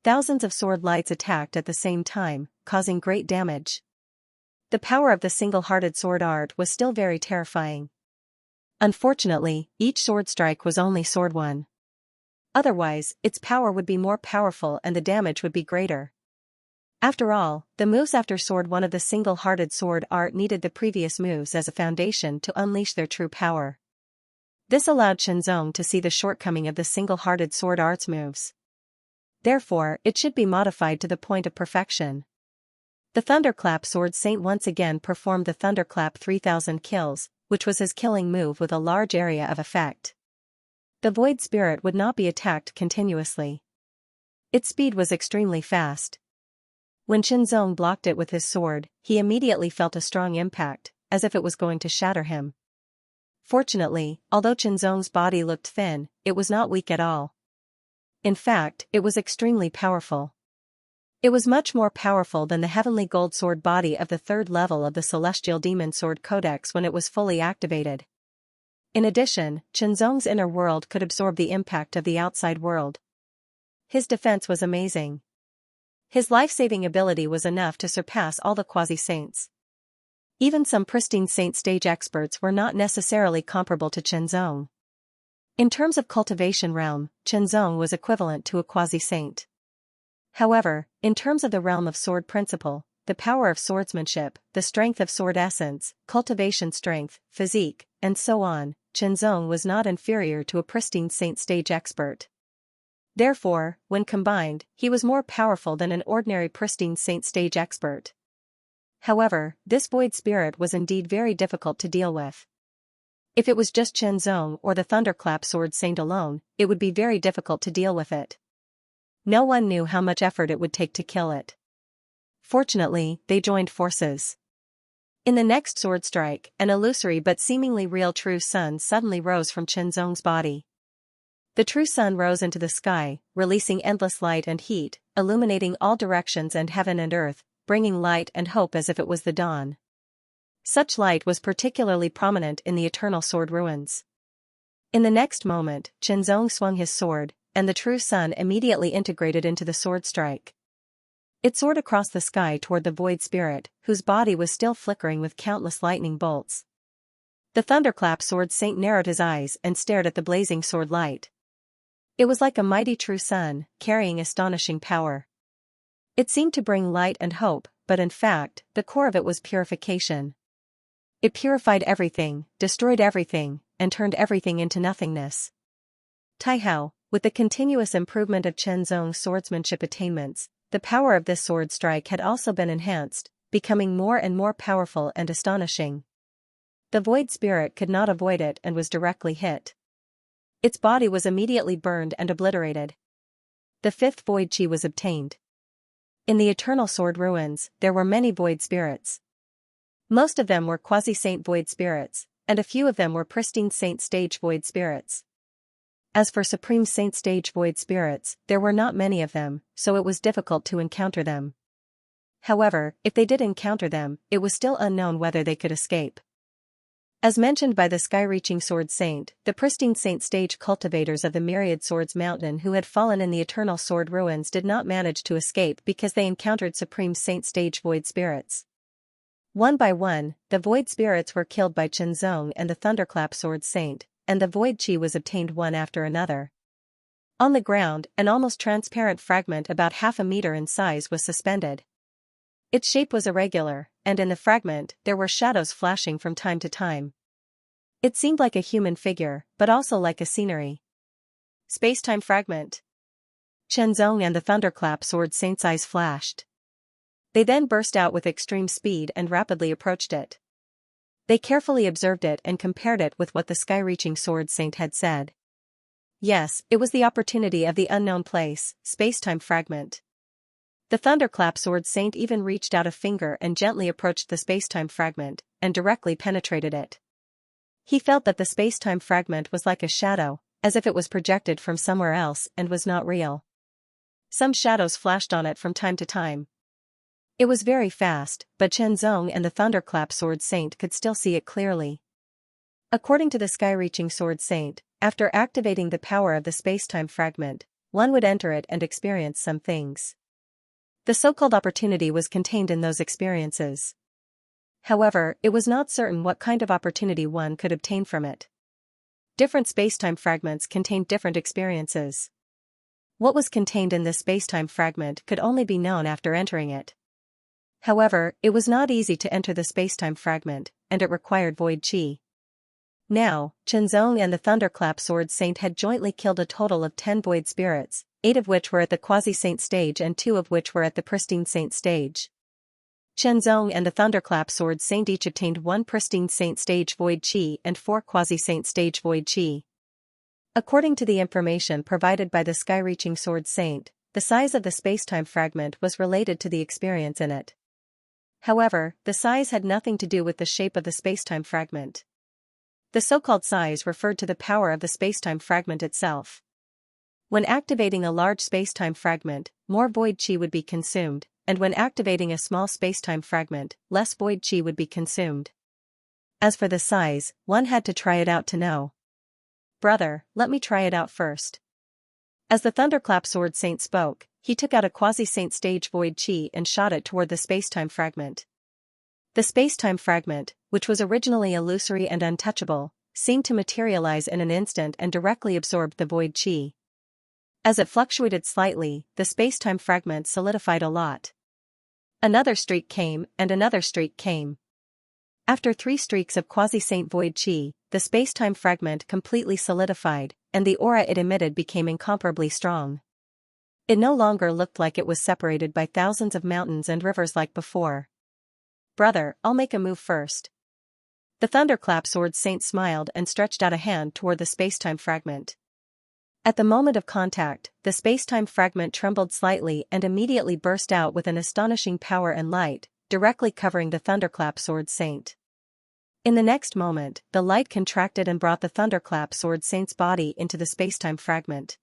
Speaker 1: Thousands of sword lights attacked at the same time, causing great damage. The power of the single-hearted sword art was still very terrifying. Unfortunately, each sword strike was only sword 1. Otherwise, its power would be more powerful and the damage would be greater. After all, the moves after sword 1 of the single-hearted sword art needed the previous moves as a foundation to unleash their true power. This allowed Xianxia to see the shortcoming of the single-hearted sword art's moves. Therefore, it should be modified to the point of perfection. The Thunderclap Sword Saint once again performed the Thunderclap 3,000 kills, which was his killing move with a large area of effect. The void spirit would not be attacked continuously. Its speed was extremely fast. When Xianxia blocked it with his sword, he immediately felt a strong impact, as if it was going to shatter him. Fortunately, although Xianxia's body looked thin, it was not weak at all. In fact, it was extremely powerful. It was much more powerful than the heavenly gold sword body of the third level of the Celestial Demon Sword Codex when it was fully activated. In addition, Xianxia's inner world could absorb the impact of the outside world. His defense was amazing. His life-saving ability was enough to surpass all the quasi-saints. Even some pristine saint stage experts were not necessarily comparable to Xianxia. In terms of cultivation realm, Xianxia was equivalent to a quasi-saint. However, in terms of the realm of sword principle, the power of swordsmanship, the strength of sword essence, cultivation strength, physique, and so on, Xianxia was not inferior to a pristine saint stage expert. Therefore, when combined, he was more powerful than an ordinary pristine saint stage expert. However, this void spirit was indeed very difficult to deal with. If it was just Xianxia or the Thunderclap Sword Saint alone, it would be very difficult to deal with it. No one knew how much effort it would take to kill it. Fortunately, they joined forces. In the next sword strike, an illusory but seemingly real true sun suddenly rose from Xianxia's body. The true sun rose into the sky, releasing endless light and heat, illuminating all directions and heaven and earth, bringing light and hope as if it was the dawn. Such light was particularly prominent in the eternal sword ruins. In the next moment, Xianxia swung his sword, and the true sun immediately integrated into the sword strike. It soared across the sky toward the void spirit, whose body was still flickering with countless lightning bolts. The thunderclap sword saint narrowed his eyes and stared at the blazing sword light. It was like a mighty true sun, carrying astonishing power. It seemed to bring light and hope, but in fact, the core of it was purification. It purified everything, destroyed everything, and turned everything into nothingness. Taihao, with the continuous improvement of Chen Zong's swordsmanship attainments, the power of this sword strike had also been enhanced, becoming more and more powerful and astonishing. The void spirit could not avoid it and was directly hit. Its body was immediately burned and obliterated. The fifth void chi was obtained. In the eternal sword ruins, there were many void spirits. Most of them were quasi-saint void spirits, and a few of them were pristine saint stage void spirits. As for supreme saint stage void spirits, there were not many of them, so it was difficult to encounter them. However, if they did encounter them, it was still unknown whether they could escape. As mentioned by the sky-reaching sword saint, the pristine saint stage cultivators of the myriad swords mountain who had fallen in the eternal sword ruins did not manage to escape because they encountered supreme saint stage void spirits. One by one, the void spirits were killed by Chenzong and the thunderclap sword saint, and the void chi was obtained one after another. On the ground, an almost transparent fragment about half a meter in size was suspended. Its shape was irregular, and in the fragment, there were shadows flashing from time to time. It seemed like a human figure, but also like a scenery. Space-time fragment. Chenzong and the thunderclap sword saint's eyes flashed. They then burst out with extreme speed and rapidly approached it. They carefully observed it and compared it with what the sky-reaching sword saint had said. Yes, it was the opportunity of the unknown place, space-time fragment. The thunderclap sword saint even reached out a finger and gently approached the space-time fragment, and directly penetrated it. He felt that the space-time fragment was like a shadow, as if it was projected from somewhere else and was not real. Some shadows flashed on it from time to time. It was very fast, but Chenzong and the thunderclap sword saint could still see it clearly. According to the sky-reaching sword saint, after activating the power of the space-time fragment, one would enter it and experience some things. The so-called opportunity was contained in those experiences. However, it was not certain what kind of opportunity one could obtain from it. Different space-time fragments contained different experiences. What was contained in this space-time fragment could only be known after entering it. However, it was not easy to enter the space-time fragment, and it required void chi. Now, Chenzong and the thunderclap sword saint had jointly killed a total of 10 void spirits, 8 of which were at the quasi-saint stage and 2 of which were at the pristine saint stage. Chenzong and the thunderclap sword saint each obtained 1 pristine saint stage void chi and 4 quasi-saint stage void chi. According to the information provided by the sky-reaching sword saint, the size of the space-time fragment was related to the experience in it. However, the size had nothing to do with the shape of the space-time fragment. The so-called size referred to the power of the space-time fragment itself. When activating a large space-time fragment, more void chi would be consumed, and when activating a small space-time fragment, less void chi would be consumed. As for the size, one had to try it out to know. Brother, let me try it out first. As the thunderclap sword saint spoke, he took out a quasi-saint stage void chi and shot it toward the space-time fragment. The space-time fragment, which was originally illusory and untouchable, seemed to materialize in an instant and directly absorbed the void chi. As it fluctuated slightly, the space-time fragment solidified a lot. Another streak came, and another streak came. After 3 streaks of quasi-saint void chi, the space-time fragment completely solidified, and the aura it emitted became incomparably strong. It no longer looked like it was separated by thousands of mountains and rivers like before. Brother, I'll make a move first. The thunderclap sword saint smiled and stretched out a hand toward the space-time fragment. At the moment of contact, the space-time fragment trembled slightly and immediately burst out with an astonishing power and light, directly covering the thunderclap sword saint. In the next moment, the light contracted and brought the thunderclap sword saint's body into the space-time fragment.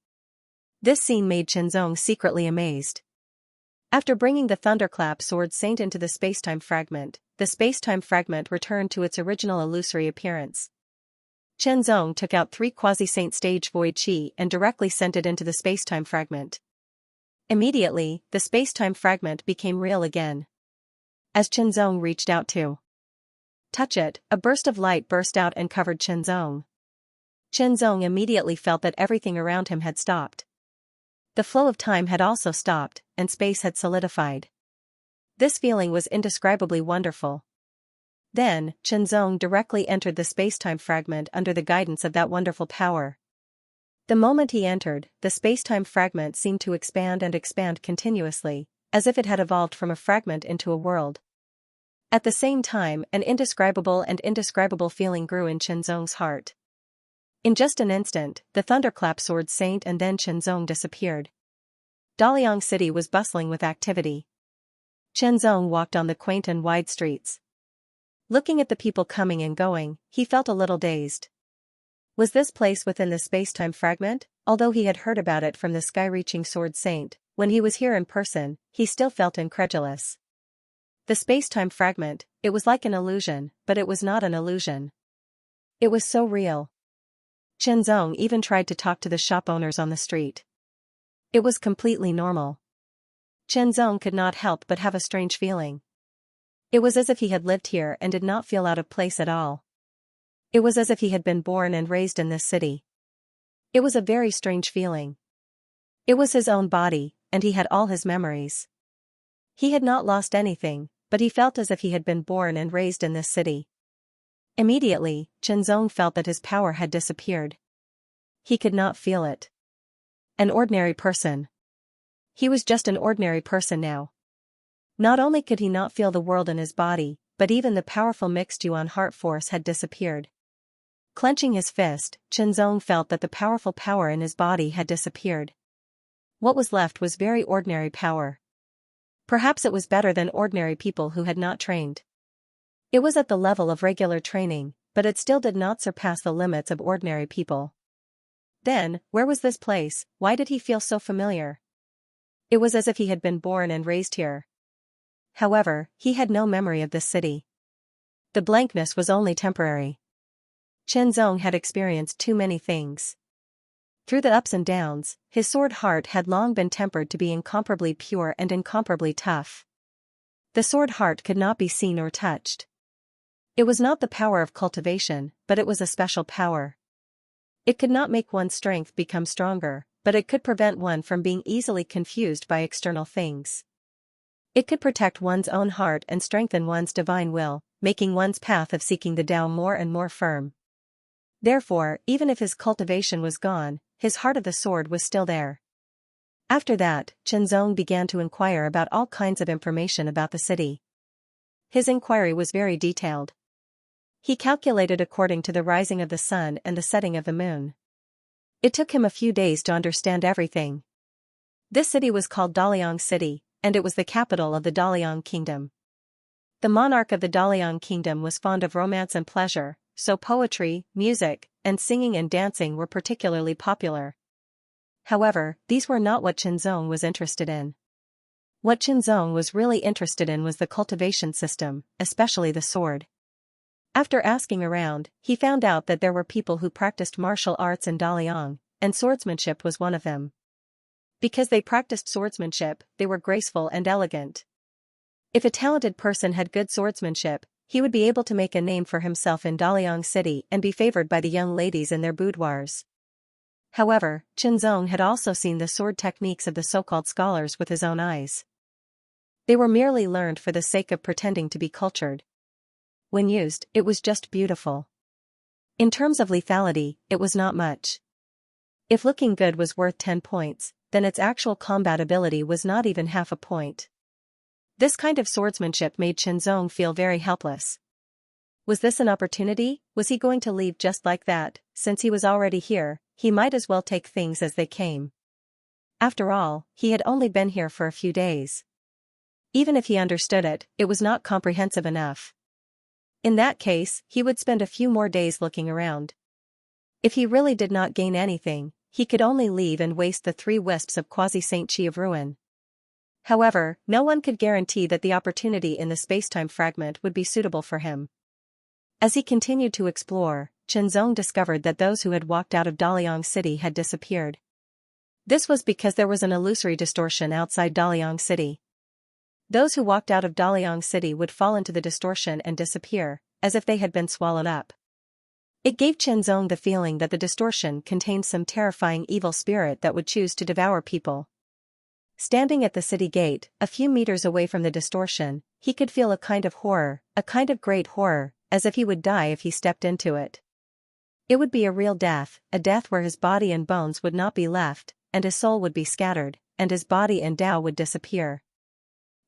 Speaker 1: This scene made Chenzong secretly amazed. After bringing the thunderclap sword saint into the space-time fragment, the space-time fragment returned to its original illusory appearance. Chenzong took out 3 quasi-saint stage void chi and directly sent it into the space-time fragment. Immediately, the space-time fragment became real again. As Qinzong reached out to touch it, a burst of light burst out and covered Qinzong. Qinzong immediately felt that everything around him had stopped. The flow of time had also stopped, and space had solidified. This feeling was indescribably wonderful. Then, Qinzong directly entered the space-time fragment under the guidance of that wonderful power. The moment he entered, the space-time fragment seemed to expand and expand continuously, as if it had evolved from a fragment into a world. At the same time, an indescribable feeling grew in Qinzong's heart. In just an instant, the thunderclap soared saint and then Qinzong disappeared. Daliang City was bustling with activity. Qinzong walked on the quaint and wide streets. Looking at the people coming and going, he felt a little dazed. Was this place within the space-time fragment? Although he had heard about it from the sky-reaching sword saint, when he was here in person, he still felt incredulous. The space-time fragment, it was like an illusion, but it was not an illusion. It was so real. Qinzong even tried to talk to the shop owners on the street. It was completely normal. Qinzong could not help but have a strange feeling. It was as if he had lived here and did not feel out of place at all. It was as if he had been born and raised in this city. It was a very strange feeling. It was his own body, and he had all his memories. He had not lost anything, but he felt as if he had been born and raised in this city. Immediately, Qinzong felt that his power had disappeared. He could not feel it. An ordinary person. He was just an ordinary person now. Not only could he not feel the world in his body, but even the powerful mixed yuan heart force had disappeared. Clenching his fist, Qinzong felt that the powerful power in his body had disappeared. What was left was very ordinary power. Perhaps it was better than ordinary people who had not trained. It was at the level of regular training, but it still did not surpass the limits of ordinary people. Then, where was this place? Why did he feel so familiar? It was as if he had been born and raised here. However, he had no memory of this city. The blankness was only temporary. Qinzong had experienced too many things. Through the ups and downs, his sword heart had long been tempered to be incomparably pure and incomparably tough. The sword heart could not be seen or touched. It was not the power of cultivation, but it was a special power. It could not make one's strength become stronger, but it could prevent one from being easily confused by external things. It could protect one's own heart and strengthen one's divine will, making one's path of seeking the Tao more and more firm. Therefore, even if his cultivation was gone, his heart of the sword was still there. After that, Qinzong began to inquire about all kinds of information about the city. His inquiry was very detailed. He calculated according to the rising of the sun and the setting of the moon. It took him a few days to understand everything. This city was called Daliang City, and it was the capital of the Daliang Kingdom. The monarch of the Daliang Kingdom was fond of romance and pleasure, so poetry, music, and singing and dancing were particularly popular. However, these were not what Qinzong was interested in. What Qinzong was really interested in was the cultivation system, especially the sword. After asking around, he found out that there were people who practiced martial arts in Daliang, and swordsmanship was one of them. Because they practiced swordsmanship, they were graceful and elegant. If a talented person had good swordsmanship, he would be able to make a name for himself in Daliang City and be favored by the young ladies in their boudoirs. However, Qinzong had also seen the sword techniques of the so-called scholars with his own eyes. They were merely learned for the sake of pretending to be cultured. When used, it was just beautiful. In terms of lethality, it was not much. If looking good was worth 10 points, then its actual combat ability was not even half a point. This kind of swordsmanship made Qinzong feel very helpless. Was this an opportunity? Was he going to leave just like that? Since he was already here, he might as well take things as they came. After all, he had only been here for a few days. Even if he understood it, it was not comprehensive enough. In that case, he would spend a few more days looking around. If he really did not gain anything, he could only leave and waste the 3 wisps of quasi-Saint Chi of ruin. However, no one could guarantee that the opportunity in the space-time fragment would be suitable for him. As he continued to explore, Qinzong discovered that those who had walked out of Daliang City had disappeared. This was because there was an illusory distortion outside Daliang City. Those who walked out of Daliang City would fall into the distortion and disappear, as if they had been swallowed up. It gave Chenzong the feeling that the distortion contained some terrifying evil spirit that would choose to devour people. Standing at the city gate, a few meters away from the distortion, he could feel a kind of horror, a kind of great horror, as if he would die if he stepped into it. It would be a real death, a death where his body and bones would not be left, and his soul would be scattered, and his body and Tao would disappear.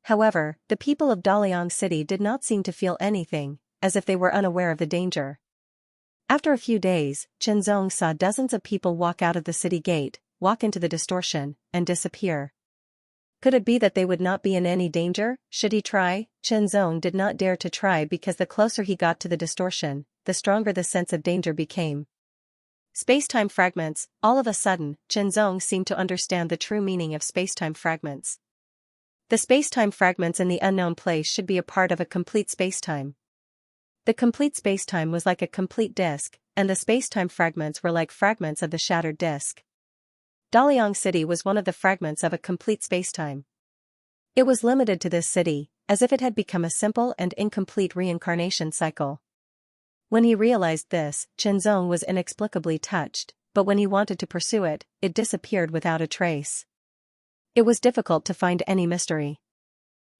Speaker 1: However, the people of Daliang City did not seem to feel anything, as if they were unaware of the danger. After a few days, Chenzong saw dozens of people walk out of the city gate, walk into the distortion, and disappear. Could it be that they would not be in any danger? Should he try? Chenzong did not dare to try because the closer he got to the distortion, the stronger the sense of danger became. Space-time fragments. All of a sudden, Chenzong seemed to understand the true meaning of space-time fragments. The space-time fragments in the unknown place should be a part of a complete space-time. The complete space-time was like a complete disk, and the space-time fragments were like fragments of the shattered disk. Daliang City was one of the fragments of a complete space-time. It was limited to this city, as if it had become a simple and incomplete reincarnation cycle. When he realized this, Chenzong was inexplicably touched, but when he wanted to pursue it, it disappeared without a trace. It was difficult to find any mystery.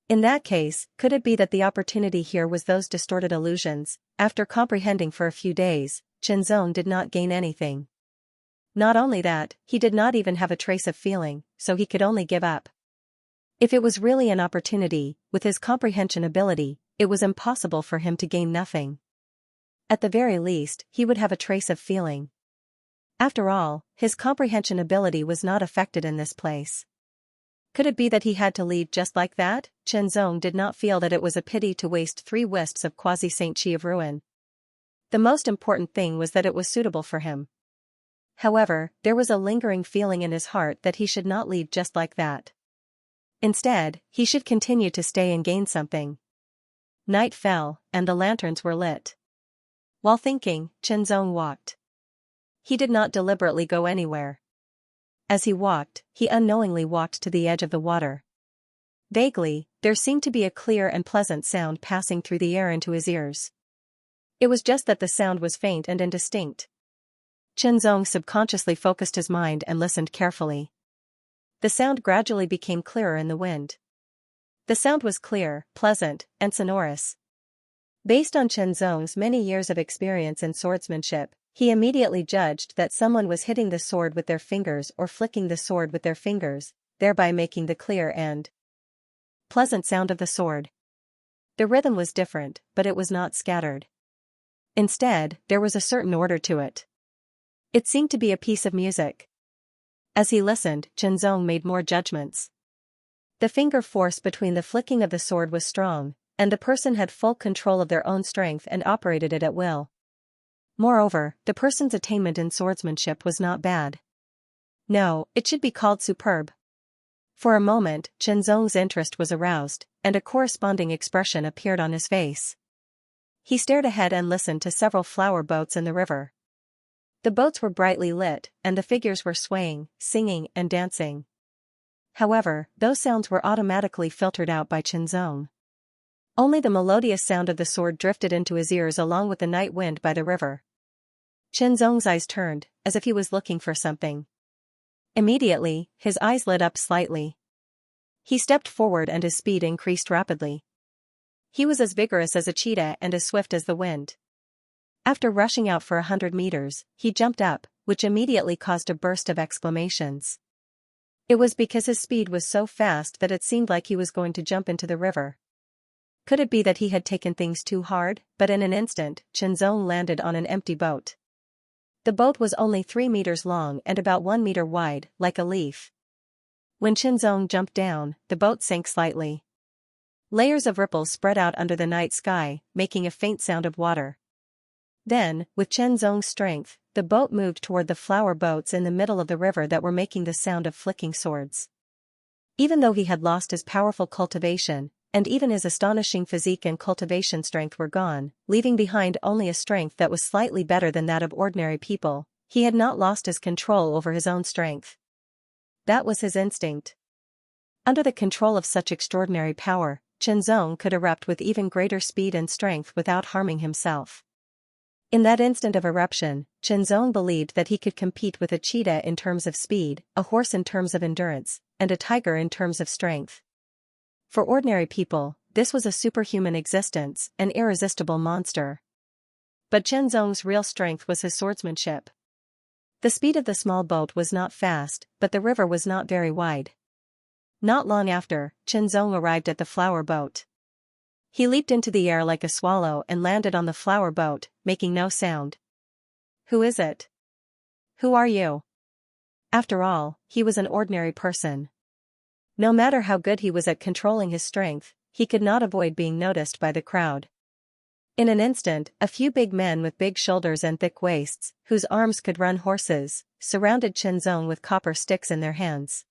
Speaker 1: In that case, could it be that the opportunity here was those distorted illusions? After comprehending for a few days, Chenzong did not gain anything. Not only that, he did not even have a trace of feeling, so he could only give up. If it was really an opportunity, with his comprehension ability, it was impossible for him to gain nothing. At the very least, he would have a trace of feeling. After all, his comprehension ability was not affected in this place. Could it be that he had to leave just like that? Chenzong did not feel that it was a pity to waste 3 wisps of quasi-Xianxia of ruin. The most important thing was that it was suitable for him. However, there was a lingering feeling in his heart that he should not leave just like that. Instead, he should continue to stay and gain something. Night fell, and the lanterns were lit. While thinking, Chenzong walked. He did not deliberately go anywhere. As he walked, he unknowingly walked to the edge of the water. Vaguely, there seemed to be a clear and pleasant sound passing through the air into his ears. It was just that the sound was faint and indistinct. Chenzong subconsciously focused his mind and listened carefully. The sound gradually became clearer in the wind. The sound was clear, pleasant, and sonorous. Based on Chenzong's many years of experience in swordsmanship, he immediately judged that someone was hitting the sword with their fingers or flicking the sword with their fingers, thereby making the clear and pleasant sound of the sword. The rhythm was different, but it was not scattered. Instead, there was a certain order to it. It seemed to be a piece of music. As he listened, Chenzong made more judgments. The finger force between the flicking of the sword was strong, and the person had full control of their own strength and operated it at will. Moreover, the person's attainment in swordsmanship was not bad. No, it should be called superb. For a moment, Chenzong's interest was aroused, and a corresponding expression appeared on his face. He stared ahead and listened to several flower boats in the river. The boats were brightly lit, and the figures were swaying, singing, and dancing. However, those sounds were automatically filtered out by Chenzong. Only the melodious sound of the sword drifted into his ears along with the night wind by the river. Chenzong's eyes turned, as if he was looking for something. Immediately, his eyes lit up slightly. He stepped forward and his speed increased rapidly. He was as vigorous as a cheetah and as swift as the wind. After rushing out for 100 meters, he jumped up, which immediately caused a burst of exclamations. It was because his speed was so fast that it seemed like he was going to jump into the river. Could it be that he had taken things too hard? But in an instant, Chenzong landed on an empty boat. The boat was only 3 meters long and about 1 meter wide, like a leaf. When Chenzong jumped down, the boat sank slightly. Layers of ripples spread out under the night sky, making a faint sound of water. Then, with Chenzong's strength, the boat moved toward the flower boats in the middle of the river that were making the sound of flicking swords. Even though he had lost his powerful cultivation, and even his astonishing physique and cultivation strength were gone, leaving behind only a strength that was slightly better than that of ordinary people, he had not lost his control over his own strength. That was his instinct. Under the control of such extraordinary power, Chenzong could erupt with even greater speed and strength without harming himself. In that instant of eruption, Chenzong believed that he could compete with a cheetah in terms of speed, a horse in terms of endurance, and a tiger in terms of strength. For ordinary people, this was a superhuman existence, an irresistible monster. But Chenzong's real strength was his swordsmanship. The speed of the small boat was not fast, but the river was not very wide. Not long after, Chenzong arrived at the flower boat. He leaped into the air like a swallow and landed on the flower boat, making no sound. Who is it? Who are you? After all, he was an ordinary person. No matter how good he was at controlling his strength, he could not avoid being noticed by the crowd. In an instant, a few big men with big shoulders and thick waists, whose arms could run horses, surrounded Chenzong with copper sticks in their hands.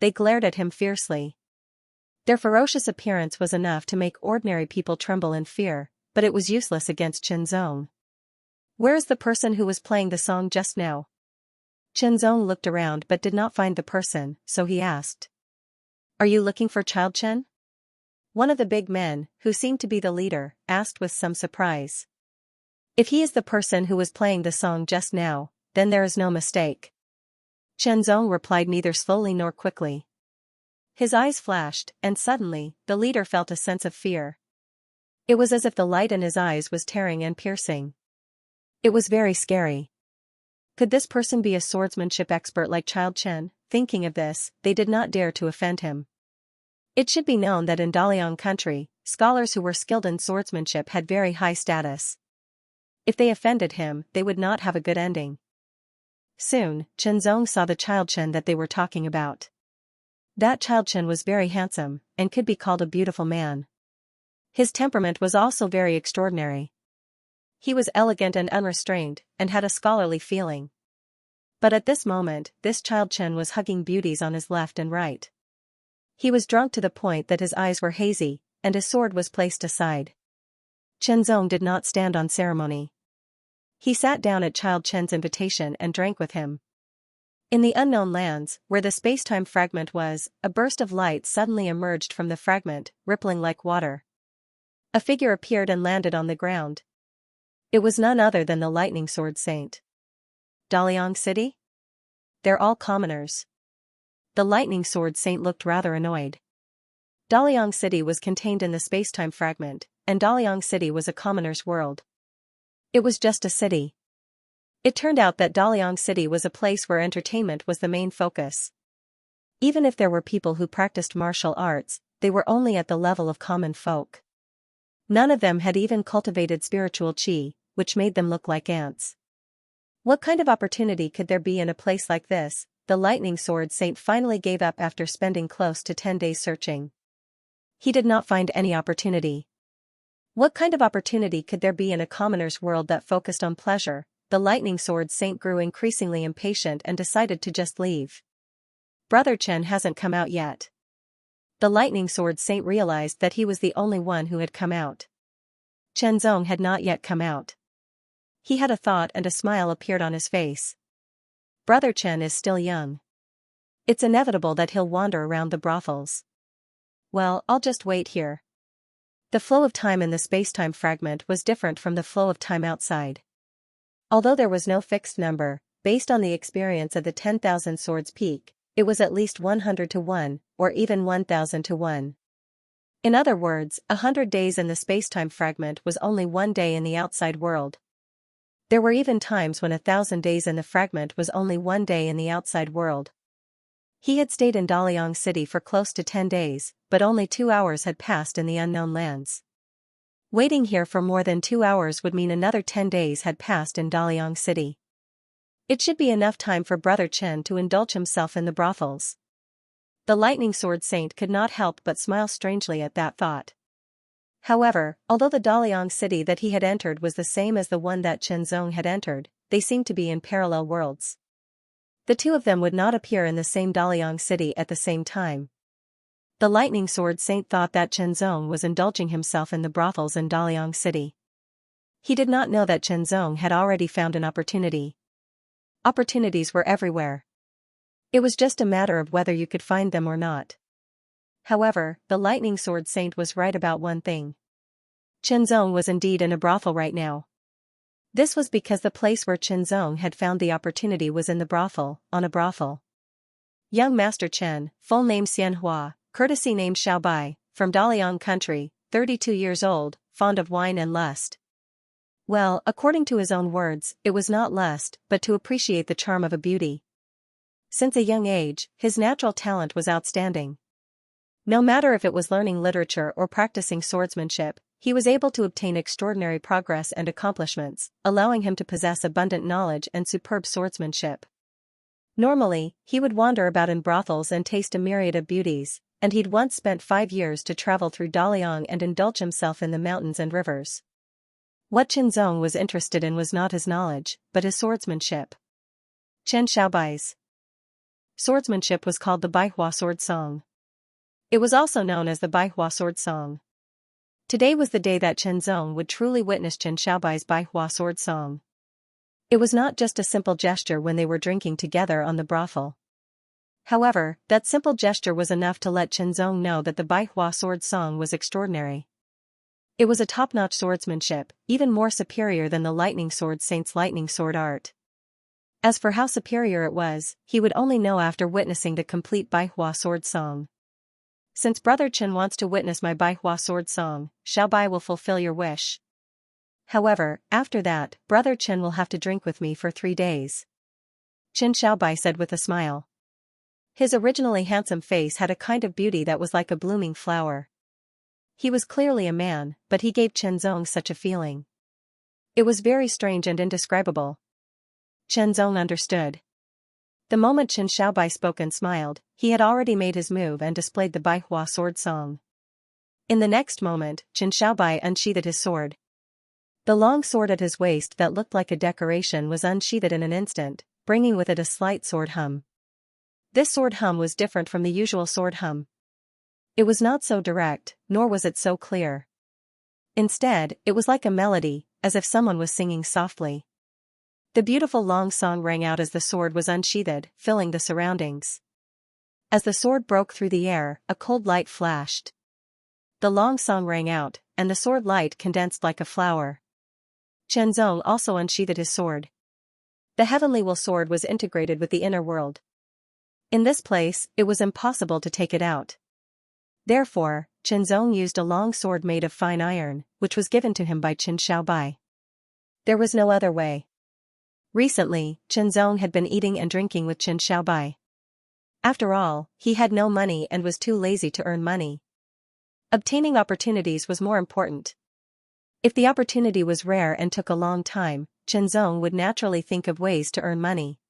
Speaker 1: They glared at him fiercely. Their ferocious appearance was enough to make ordinary people tremble in fear, but it was useless against Chenzong. Where is the person who was playing the song just now? Chenzong looked around but did not find the person, so he asked. Are you looking for Child Chen? One of the big men, who seemed to be the leader, asked with some surprise. If he is the person who was playing the song just now, then there is no mistake. Chenzong replied neither slowly nor quickly. His eyes flashed, and suddenly, the leader felt a sense of fear. It was as if the light in his eyes was tearing and piercing. It was very scary. Could this person be a swordsmanship expert like Child Chen? Thinking of this, they did not dare to offend him. It should be known that in Daliang country, scholars who were skilled in swordsmanship had very high status. If they offended him, they would not have a good ending. Soon, Chenzong saw the Child Chen that they were talking about. That Child Chen was very handsome, and could be called a beautiful man. His temperament was also very extraordinary. He was elegant and unrestrained, and had a scholarly feeling. But at this moment, this Child Chen was hugging beauties on his left and right. He was drunk to the point that his eyes were hazy, and his sword was placed aside. Chenzong did not stand on ceremony. He sat down at Child Chen's invitation and drank with him. In the unknown lands, where the space-time fragment was, a burst of light suddenly emerged from the fragment, rippling like water. A figure appeared and landed on the ground. It was none other than the Lightning Sword Saint. Daliang City? They're all commoners. The Lightning Sword Saint looked rather annoyed. Daliang City was contained in the space-time fragment, and Daliang City was a commoner's world. It was just a city. It turned out that Daliang City was a place where entertainment was the main focus. Even if there were people who practiced martial arts, they were only at the level of common folk. None of them had even cultivated spiritual qi, which made them look like ants. What kind of opportunity could there be in a place like this? The Lightning Sword Saint finally gave up after spending close to 10 days searching. He did not find any opportunity. What kind of opportunity could there be in a commoner's world that focused on pleasure? The Lightning Sword Saint grew increasingly impatient and decided to just leave. Brother Chen hasn't come out yet. The Lightning Sword Saint realized that he was the only one who had come out. Chenzong had not yet come out. He had a thought and a smile appeared on his face. Brother Chen is still young. It's inevitable that he'll wander around the brothels. Well, I'll just wait here. The flow of time in the space-time fragment was different from the flow of time outside. Although there was no fixed number, based on the experience of the 10,000 Swords Peak, it was at least 100 to 1, or even 1,000 to 1. In other words, 100 days in the space-time fragment was only 1 day in the outside world. There were even times when 1,000 days in the fragment was only 1 day in the outside world. He had stayed in Daliang City for close to 10 days, but only 2 hours had passed in the unknown lands. Waiting here for more than 2 hours would mean another 10 days had passed in Daliang City. It should be enough time for Brother Chen to indulge himself in the brothels. The Lightning Sword Saint could not help but smile strangely at that thought. However, although the Daliang City that he had entered was the same as the one that Chenzong had entered, they seemed to be in parallel worlds. The two of them would not appear in the same Daliang City at the same time. The Lightning Sword Saint thought that Chenzong was indulging himself in the brothels in Daliang City. He did not know that Chenzong had already found an opportunity. Opportunities were everywhere. It was just a matter of whether you could find them or not. However, the lightning sword saint was right about one thing. Qinzong was indeed in a brothel right now. This was because the place where Qinzong had found the opportunity was in the brothel, on a brothel. Young Master Chen, full name Xianxia, courtesy name Xiaobai, from Daliang country, 32 years old, fond of wine and lust. Well, according to his own words, it was not lust, but to appreciate the charm of a beauty. Since a young age, his natural talent was outstanding. No matter if it was learning literature or practicing swordsmanship, he was able to obtain extraordinary progress and accomplishments, allowing him to possess abundant knowledge and superb swordsmanship. Normally, he would wander about in brothels and taste a myriad of beauties, and he'd once spent 5 years to travel through Daliang and indulge himself in the mountains and rivers. What Qinzong was interested in was not his knowledge, but his swordsmanship. Chen Xiaobai's swordsmanship was called the Baihua Sword Song. It was also known as the Baihua Sword Song. Today was the day that Qinzong would truly witness Chen Xiaobai's Baihua Sword Song. It was not just a simple gesture when they were drinking together on the brothel. However, that simple gesture was enough to let Qinzong know that the Baihua Sword Song was extraordinary. It was a top-notch swordsmanship, even more superior than the lightning sword saint's lightning sword art. As for how superior it was, he would only know after witnessing the complete Baihua Sword Song. Since Brother Chen wants to witness my Baihua Sword Song, Xiaobai will fulfill your wish. However, after that, Brother Chen will have to drink with me for 3 days. Chen Xiaobai said with a smile. His originally handsome face had a kind of beauty that was like a blooming flower. He was clearly a man, but he gave Qinzong such a feeling. It was very strange and indescribable. Qinzong understood. The moment Chen Xiaobai spoke and smiled, he had already made his move and displayed the Baihua Sword Song. In the next moment, Chen Xiaobai unsheathed his sword. The long sword at his waist that looked like a decoration was unsheathed in an instant, bringing with it a slight sword hum. This sword hum was different from the usual sword hum. It was not so direct, nor was it so clear. Instead, it was like a melody, as if someone was singing softly. The beautiful long song rang out as the sword was unsheathed, filling the surroundings. As the sword broke through the air, a cold light flashed. The long song rang out, and the sword light condensed like a flower. Qinzong also unsheathed his sword. The heavenly will sword was integrated with the inner world. In this place, it was impossible to take it out. Therefore, Qinzong used a long sword made of fine iron, which was given to him by Chen Xiaobai. There was no other way. Recently, Qinzong had been eating and drinking with Chen Xiaobai. After all, he had no money and was too lazy to earn money. Obtaining opportunities was more important. If the opportunity was rare and took a long time, Qinzong would naturally think of ways to earn money.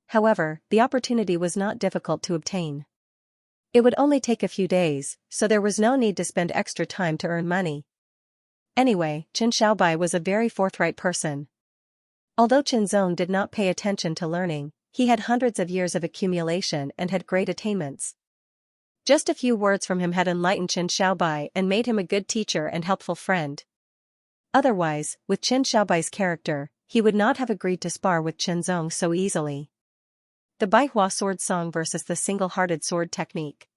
Speaker 1: However, the opportunity was not difficult to obtain. It would only take a few days, so there was no need to spend extra time to earn money. Anyway, Chen Xiaobai was a very forthright person. Although Qinzong did not pay attention to learning, he had hundreds of years of accumulation and had great attainments. Just a few words from him had enlightened Chen Xiaobai and made him a good teacher and helpful friend. Otherwise, with Chen Xiaobai's character, he would not have agreed to spar with Qinzong so easily. The Baihua Sword Song versus the single-hearted sword technique.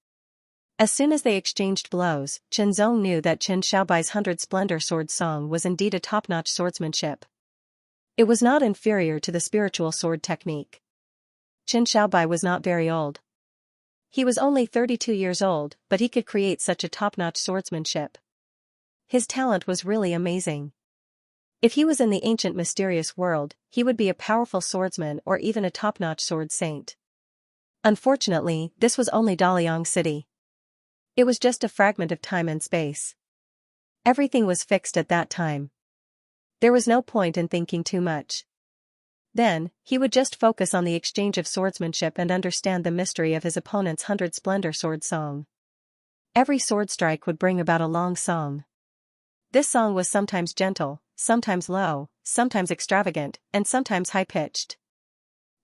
Speaker 1: As soon as they exchanged blows, Qinzong knew that Chen Xiaobai's 100 Splendor Sword Song was indeed a top-notch swordsmanship. It was not inferior to the spiritual sword technique. Chen Xiaobai was not very old. He was only 32 years old, but he could create such a top-notch swordsmanship. His talent was really amazing. If he was in the ancient mysterious world, he would be a powerful swordsman or even a top-notch sword saint. Unfortunately, this was only Daliang City. It was just a fragment of time and space. Everything was fixed at that time. There was no point in thinking too much. Then, he would just focus on the exchange of swordsmanship and understand the mystery of his opponent's 100 Splendor Sword Song. Every sword strike would bring about a long song. This song was sometimes gentle, sometimes low, sometimes extravagant, and sometimes high-pitched.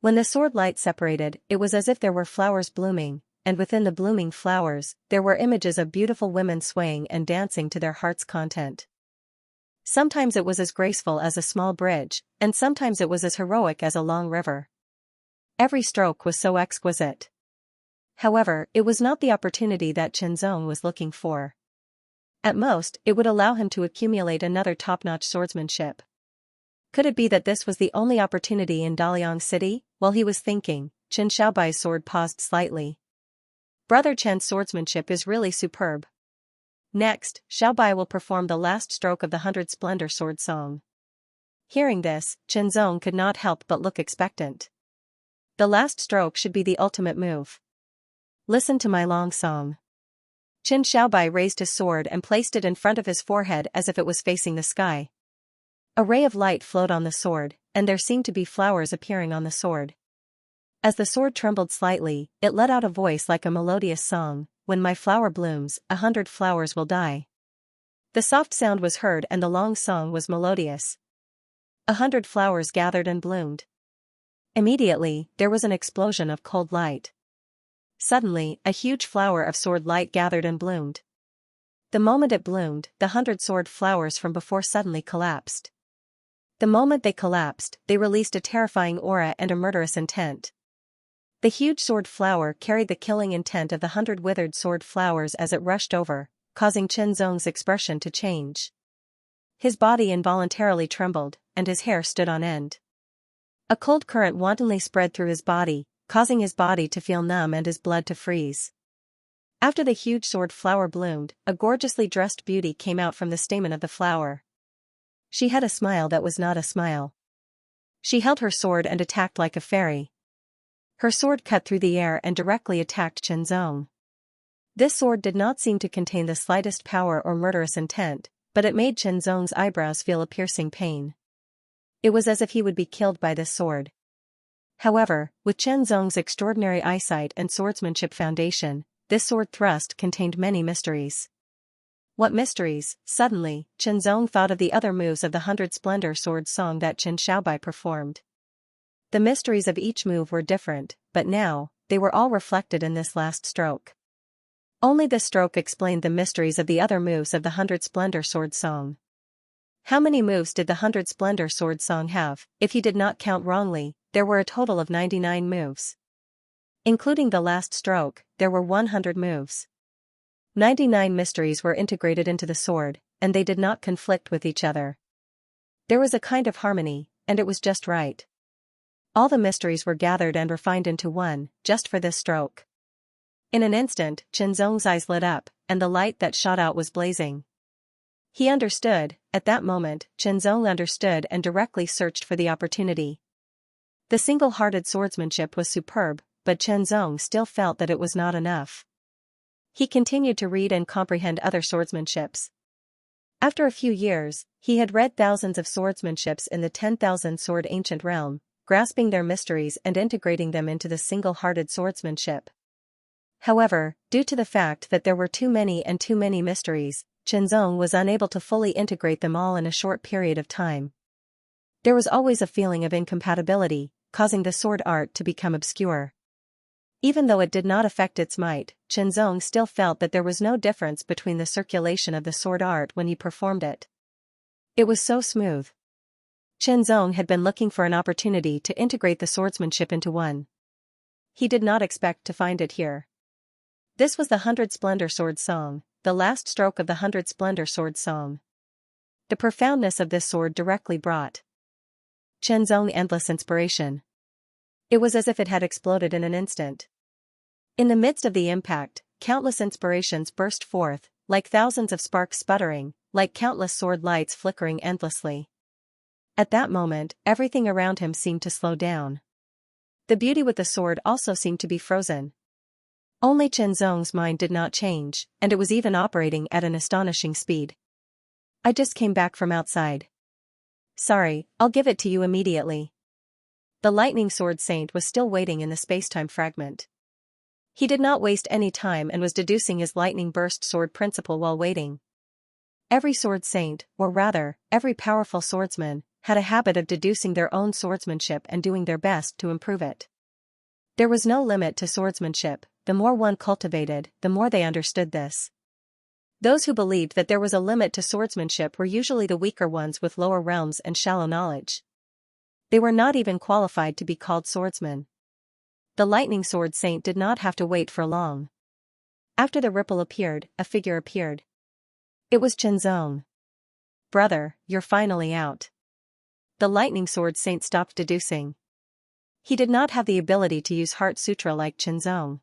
Speaker 1: When the sword light separated, it was as if there were flowers blooming, and within the blooming flowers, there were images of beautiful women swaying and dancing to their heart's content. Sometimes it was as graceful as a small bridge, and sometimes it was as heroic as a long river. Every stroke was so exquisite. However, it was not the opportunity that Qianzong was looking for. At most, it would allow him to accumulate another top-notch swordsmanship. Could it be that this was the only opportunity in Daliang City? While he was thinking, Chen Xiaobai's sword paused slightly. Brother Chen's swordsmanship is really superb. Next, Xiaobai will perform the last stroke of the 100 Splendor Sword Song. Hearing this, Qianzong could not help but look expectant. The last stroke should be the ultimate move. Listen to my long song. Chen Xiaobai raised his sword and placed it in front of his forehead as if it was facing the sky. A ray of light flowed on the sword, and there seemed to be flowers appearing on the sword. As the sword trembled slightly, it let out a voice like a melodious song, "When my flower blooms, 100 flowers will die." The soft sound was heard and the long song was melodious. 100 flowers gathered and bloomed. Immediately, there was an explosion of cold light. Suddenly, a huge flower of sword light gathered and bloomed. The moment it bloomed, the 100 sword flowers from before suddenly collapsed. The moment they collapsed, they released a terrifying aura and a murderous intent. The huge sword flower carried the killing intent of the 100 withered sword flowers as it rushed over, causing Qianzong's expression to change. His body involuntarily trembled, and his hair stood on end. A cold current wantonly spread through his body, causing his body to feel numb and his blood to freeze. After the huge sword flower bloomed, a gorgeously dressed beauty came out from the stamen of the flower. She had a smile that was not a smile. She held her sword and attacked like a fairy. Her sword cut through the air and directly attacked Qianzong. This sword did not seem to contain the slightest power or murderous intent, but it made Qianzong's eyebrows feel a piercing pain. It was as if he would be killed by this sword. However, with Qianzong's extraordinary eyesight and swordsmanship foundation, this sword thrust contained many mysteries. What mysteries? Suddenly, Qianzong thought of the other moves of the 100 Splendor Sword Song that Chen Xiaobai performed. The mysteries of each move were different, but now, they were all reflected in this last stroke. Only this stroke explained the mysteries of the other moves of the 100 Splendor Sword Song. How many moves did the 100 Splendor Sword Song have? If he did not count wrongly, there were a total of 99 moves. Including the last stroke, there were 100 moves. 99 mysteries were integrated into the sword, and they did not conflict with each other. There was a kind of harmony, and it was just right. All the mysteries were gathered and refined into one, just for this stroke. In an instant, Qianzong's eyes lit up, and the light that shot out was blazing. He understood. At that moment, Qianzong understood and directly searched for the opportunity. The single-hearted swordsmanship was superb, but Qianzong still felt that it was not enough. He continued to read and comprehend other swordsmanships. After a few years, he had read thousands of swordsmanships in the 10,000 sword ancient realm, grasping their mysteries and integrating them into the single-hearted swordsmanship. However, due to the fact that there were too many mysteries, Qianzong was unable to fully integrate them all in a short period of time. There was always a feeling of incompatibility, causing the sword art to become obscure. Even though it did not affect its might, Qianzong still felt that there was no difference between the circulation of the sword art when he performed it. It was so smooth. Qianzong had been looking for an opportunity to integrate the swordsmanship into one. He did not expect to find it here. This was the 100 Splendor Sword Song, the last stroke of the 100 Splendor Sword Song. The profoundness of this sword directly brought Qianzong endless inspiration. It was as if it had exploded in an instant. In the midst of the impact, countless inspirations burst forth, like thousands of sparks sputtering, like countless sword lights flickering endlessly. At that moment, everything around him seemed to slow down. The beauty with the sword also seemed to be frozen. Only Qianzong's mind did not change, and it was even operating at an astonishing speed. "I just came back from outside. Sorry, I'll give it to you immediately." The lightning sword saint was still waiting in the spacetime fragment. He did not waste any time and was deducing his lightning burst sword principle while waiting. Every sword saint, or rather, every powerful swordsman, had a habit of deducing their own swordsmanship and doing their best to improve it. There was no limit to swordsmanship. The more one cultivated, the more they understood this. Those who believed that there was a limit to swordsmanship were usually the weaker ones with lower realms and shallow knowledge. They were not even qualified to be called swordsmen. The lightning sword saint did not have to wait for long. After the ripple appeared, a figure appeared. It was Chenzong. "Brother, you're finally out." The lightning sword saint stopped deducing. He did not have the ability to use Heart Sutra like Chenzong.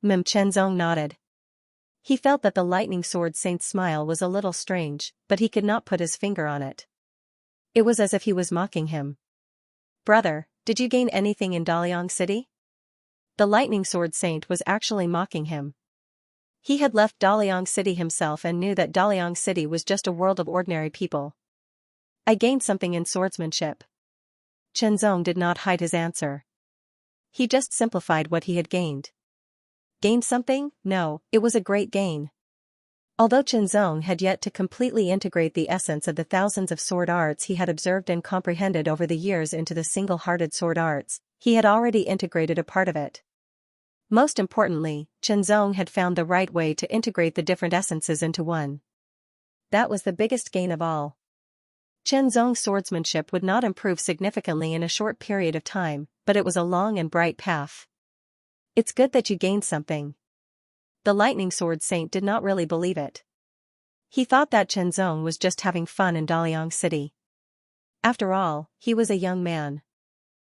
Speaker 1: Chenzong nodded. He felt that the lightning sword saint's smile was a little strange, but he could not put his finger on it. It was as if he was mocking him. "Brother, did you gain anything in Daliang City?" The lightning sword saint was actually mocking him. He had left Daliang City himself and knew that Daliang City was just a world of ordinary people. "I gained something in swordsmanship." Chenzong did not hide his answer. He just simplified what he had gained. Gained something? No, it was a great gain. Although Chenzong had yet to completely integrate the essence of the thousands of sword arts he had observed and comprehended over the years into the single-hearted sword arts, he had already integrated a part of it. Most importantly, Chenzong had found the right way to integrate the different essences into one. That was the biggest gain of all. Chenzong's swordsmanship would not improve significantly in a short period of time, but it was a long and bright path. "It's good that you gained something." The lightning sword saint did not really believe it. He thought that Chenzong was just having fun in Daliang City. After all, he was a young man.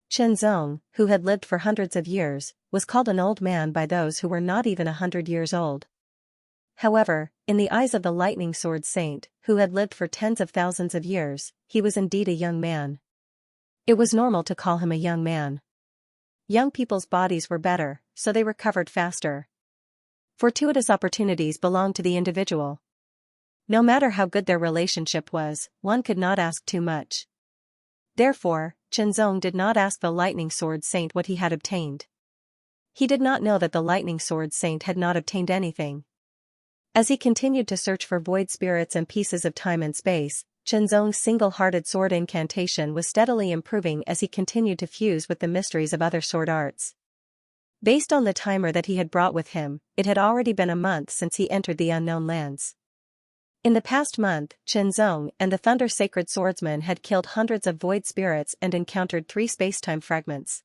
Speaker 1: Chenzong, who had lived for hundreds of years, was called an old man by those who were not even 100 years old. However, in the eyes of the lightning sword saint, who had lived for tens of thousands of years, he was indeed a young man. It was normal to call him a young man. Young people's bodies were better, so they recovered faster. Fortuitous opportunities belonged to the individual. No matter how good their relationship was, one could not ask too much. Therefore, Chenzong did not ask the lightning sword saint what he had obtained. He did not know that the lightning sword saint had not obtained anything. As he continued to search for void spirits and pieces of time and space, Chenzong's single-hearted sword incantation was steadily improving as he continued to fuse with the mysteries of other sword arts. Based on the timer that he had brought with him, it had already been a month since he entered the unknown lands. In the past month, Chenzong and the Thunder Sacred Swordsman had killed hundreds of void spirits and encountered 3 spacetime fragments.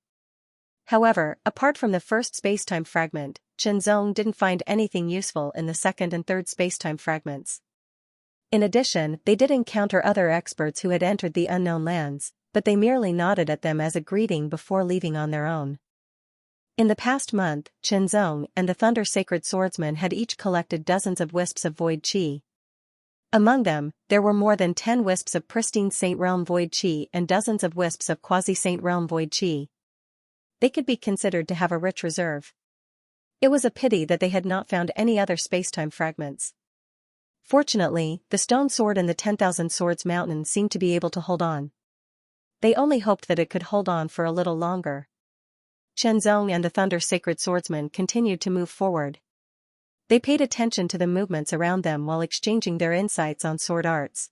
Speaker 1: However, apart from the first spacetime fragment, Chenzong didn't find anything useful in the second and third spacetime fragments. In addition, they did encounter other experts who had entered the unknown lands, but they merely nodded at them as a greeting before leaving on their own. In the past month, Chenzong and the Thunder Sacred Swordsman had each collected dozens of wisps of void chi. Among them, there were more than 10 wisps of pristine Saint Realm void chi and dozens of wisps of quasi-Saint Realm void chi. They could be considered to have a rich reserve. It was a pity that they had not found any other spacetime fragments. Fortunately, the stone sword in the 10,000 Swords Mountain seemed to be able to hold on. They only hoped that it could hold on for a little longer. Chenzong and the Thunder Sacred Swordsman continued to move forward. They paid attention to the movements around them while exchanging their insights on sword arts.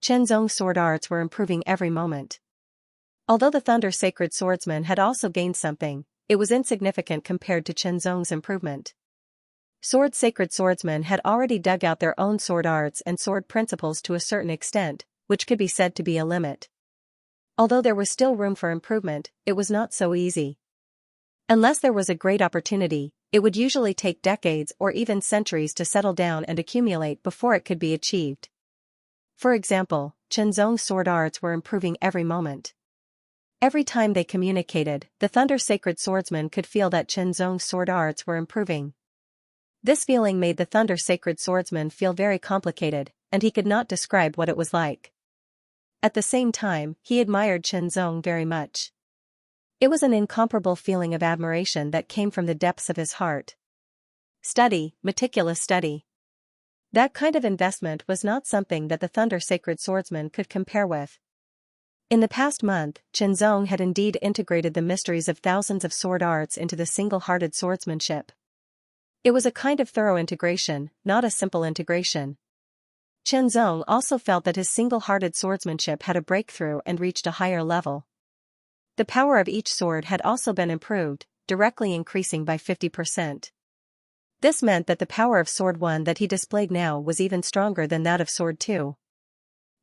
Speaker 1: Chenzong's sword arts were improving every moment. Although the Thunder Sacred Swordsman had also gained something, it was insignificant compared to Chenzong's improvement. Sword Sacred Swordsmen had already dug out their own sword arts and sword principles to a certain extent, which could be said to be a limit. Although there was still room for improvement, it was not so easy. Unless there was a great opportunity, it would usually take decades or even centuries to settle down and accumulate before it could be achieved. For example, Chenzong's sword arts were improving every moment. Every time they communicated, the Thunder Sacred Swordsman could feel that Chenzong's sword arts were improving. This feeling made the Thunder Sacred Swordsman feel very complicated, and he could not describe what it was like. At the same time, he admired Chenzong very much. It was an incomparable feeling of admiration that came from the depths of his heart. Study, meticulous study. That kind of investment was not something that the Thunder Sacred Swordsman could compare with. In the past month, Chenzong had indeed integrated the mysteries of thousands of sword arts into the single-hearted swordsmanship. It was a kind of thorough integration, not a simple integration. Chenzong also felt that his single-hearted swordsmanship had a breakthrough and reached a higher level. The power of each sword had also been improved, directly increasing by 50%. This meant that the power of Sword 1 that he displayed now was even stronger than that of Sword 2.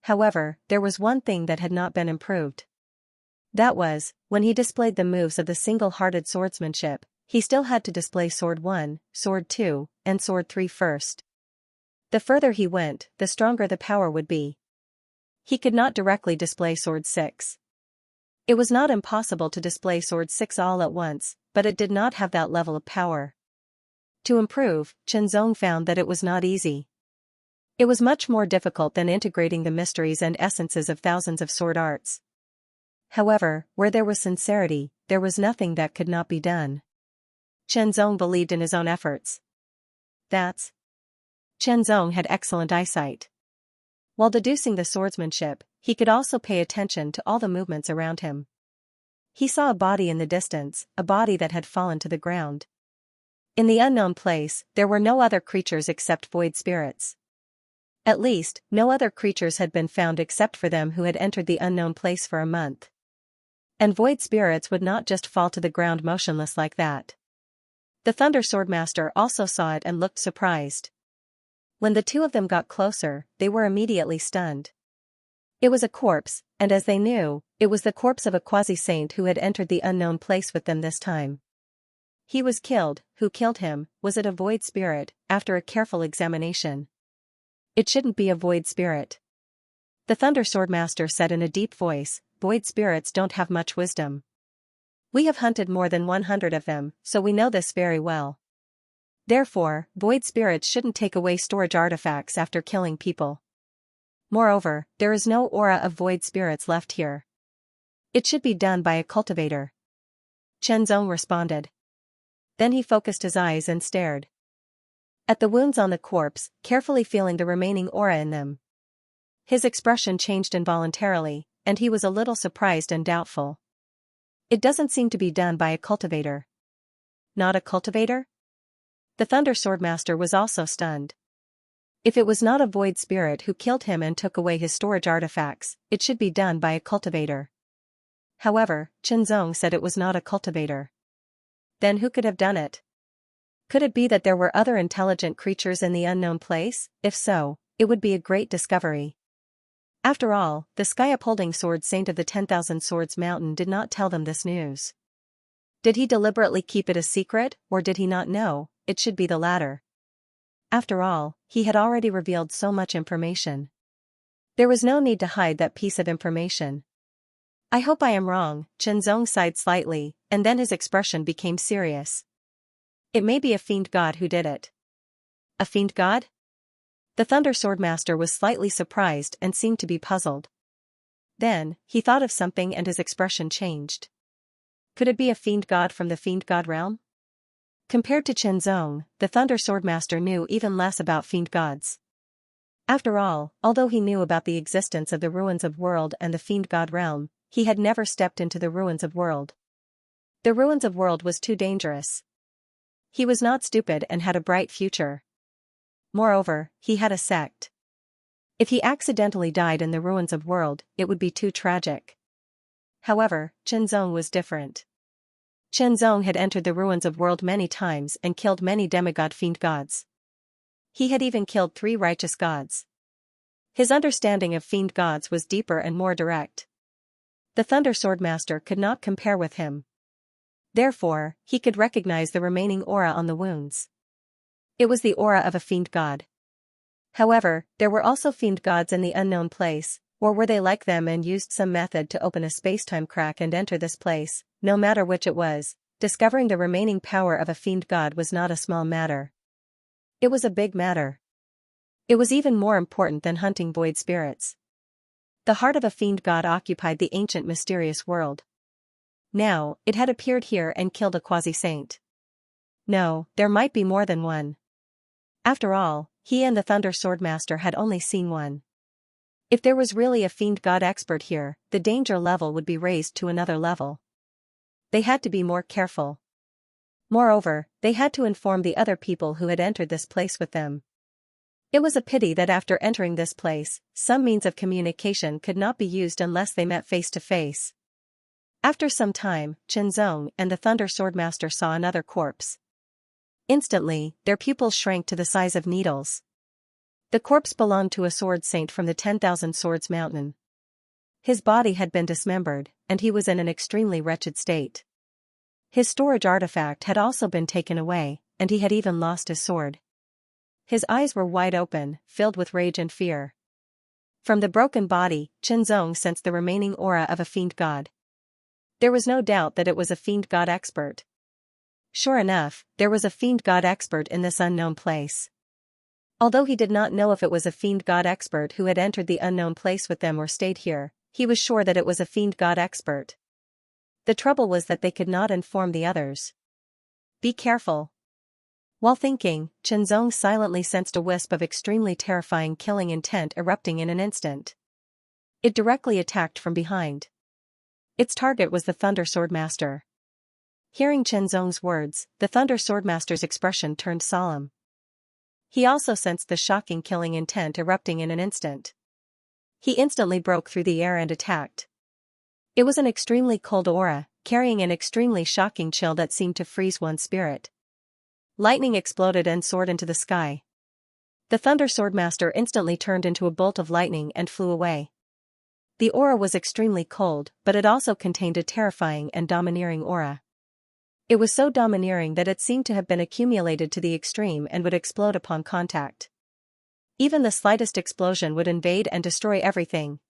Speaker 1: However, there was one thing that had not been improved. That was, when he displayed the moves of the single-hearted swordsmanship, he still had to display Sword 1, Sword 2, and Sword 3 first. The further he went, the stronger the power would be. He could not directly display Sword 6. It was not impossible to display Sword 6 all at once, but it did not have that level of power. To improve, Chenzong found that it was not easy. It was much more difficult than integrating the mysteries and essences of thousands of sword arts. However, where there was sincerity, there was nothing that could not be done. Chenzong believed in his own efforts. Chenzong had excellent eyesight. While deducing the swordsmanship, he could also pay attention to all the movements around him. He saw a body in the distance, a body that had fallen to the ground. In the unknown place, there were no other creatures except void spirits. At least, no other creatures had been found except for them who had entered the unknown place for a month. And void spirits would not just fall to the ground motionless like that. The Thunder Swordmaster also saw it and looked surprised. When the two of them got closer, they were immediately stunned. It was a corpse, and as they knew, it was the corpse of a quasi-saint who had entered the unknown place with them this time. He was killed. Who killed him? Was it a void spirit? After a careful examination, it shouldn't be a void spirit. The Thunder Swordmaster said in a deep voice, "Void spirits don't have much wisdom. We have hunted more than 100 of them, so we know this very well. Therefore, void spirits shouldn't take away storage artifacts after killing people. Moreover, there is no aura of void spirits left here. It should be done by a cultivator." Chenzong responded. Then he focused his eyes and stared at the wounds on the corpse, carefully feeling the remaining aura in them. His expression changed involuntarily, and he was a little surprised and doubtful. It doesn't seem to be done by a cultivator. Not a cultivator? The Thunder Swordmaster was also stunned. If it was not a void spirit who killed him and took away his storage artifacts, it should be done by a cultivator. However, Chenzong said it was not a cultivator. Then who could have done it? Could it be that there were other intelligent creatures in the unknown place? If so, it would be a great discovery. After all, the sky-upholding sword saint of the 10,000 Swords Mountain did not tell them this news. Did he deliberately keep it a secret, or did he not know? It should be the latter. After all, he had already revealed so much information. There was no need to hide that piece of information. "I hope I am wrong," Chenzong sighed slightly, and then his expression became serious. "It may be a fiend god who did it." "A fiend god?" The Thunder Swordmaster was slightly surprised and seemed to be puzzled. Then, he thought of something and his expression changed. Could it be a fiend god from the fiend god realm? Compared to Chenzong, the Thunder Swordmaster knew even less about fiend gods. After all, although he knew about the existence of the Ruins of World and the fiend god realm, he had never stepped into the Ruins of World. The Ruins of World was too dangerous. He was not stupid and had a bright future. Moreover, he had a sect. If he accidentally died in the Ruins of World, it would be too tragic. However, Chenzong was different. Chenzong had entered the Ruins of World many times and killed many demigod fiend gods. He had even killed 3 righteous gods. His understanding of fiend gods was deeper and more direct. The Thunder Swordmaster could not compare with him. Therefore, he could recognize the remaining aura on the wounds. It was the aura of a fiend god. However, there were also fiend gods in the unknown place, or were they like them and used some method to open a space-time crack and enter this place? No matter which it was, discovering the remaining power of a fiend god was not a small matter. It was a big matter. It was even more important than hunting void spirits. The heart of a fiend god occupied the ancient mysterious world. Now, it had appeared here and killed a quasi-saint. No, there might be more than one. After all, he and the Thunder Swordmaster had only seen one. If there was really a fiend god expert here, the danger level would be raised to another level. They had to be more careful. Moreover, they had to inform the other people who had entered this place with them. It was a pity that after entering this place, some means of communication could not be used unless they met face to face. After some time, Chenzong and the Thunder Swordmaster saw another corpse. Instantly, their pupils shrank to the size of needles. The corpse belonged to a sword saint from the 10,000 Swords Mountain. His body had been dismembered, and he was in an extremely wretched state. His storage artifact had also been taken away, and he had even lost his sword. His eyes were wide open, filled with rage and fear. From the broken body, Qianzong sensed the remaining aura of a fiend god. There was no doubt that it was a fiend god expert. Sure enough, there was a fiend god expert in this unknown place. Although he did not know if it was a fiend god expert who had entered the unknown place with them or stayed here, he was sure that it was a fiend god expert. The trouble was that they could not inform the others. Be careful. While thinking, Qianzong silently sensed a wisp of extremely terrifying killing intent erupting in an instant. It directly attacked from behind. Its target was the Thunder Swordmaster. Hearing Qianzong's words, the Thunder Swordmaster's expression turned solemn. He also sensed the shocking killing intent erupting in an instant. He instantly broke through the air and attacked. It was an extremely cold aura, carrying an extremely shocking chill that seemed to freeze one's spirit. Lightning exploded and soared into the sky. The Thunder Swordmaster instantly turned into a bolt of lightning and flew away. The aura was extremely cold, but it also contained a terrifying and domineering aura. It was so domineering that it seemed to have been accumulated to the extreme and would explode upon contact. Even the slightest explosion would invade and destroy everything.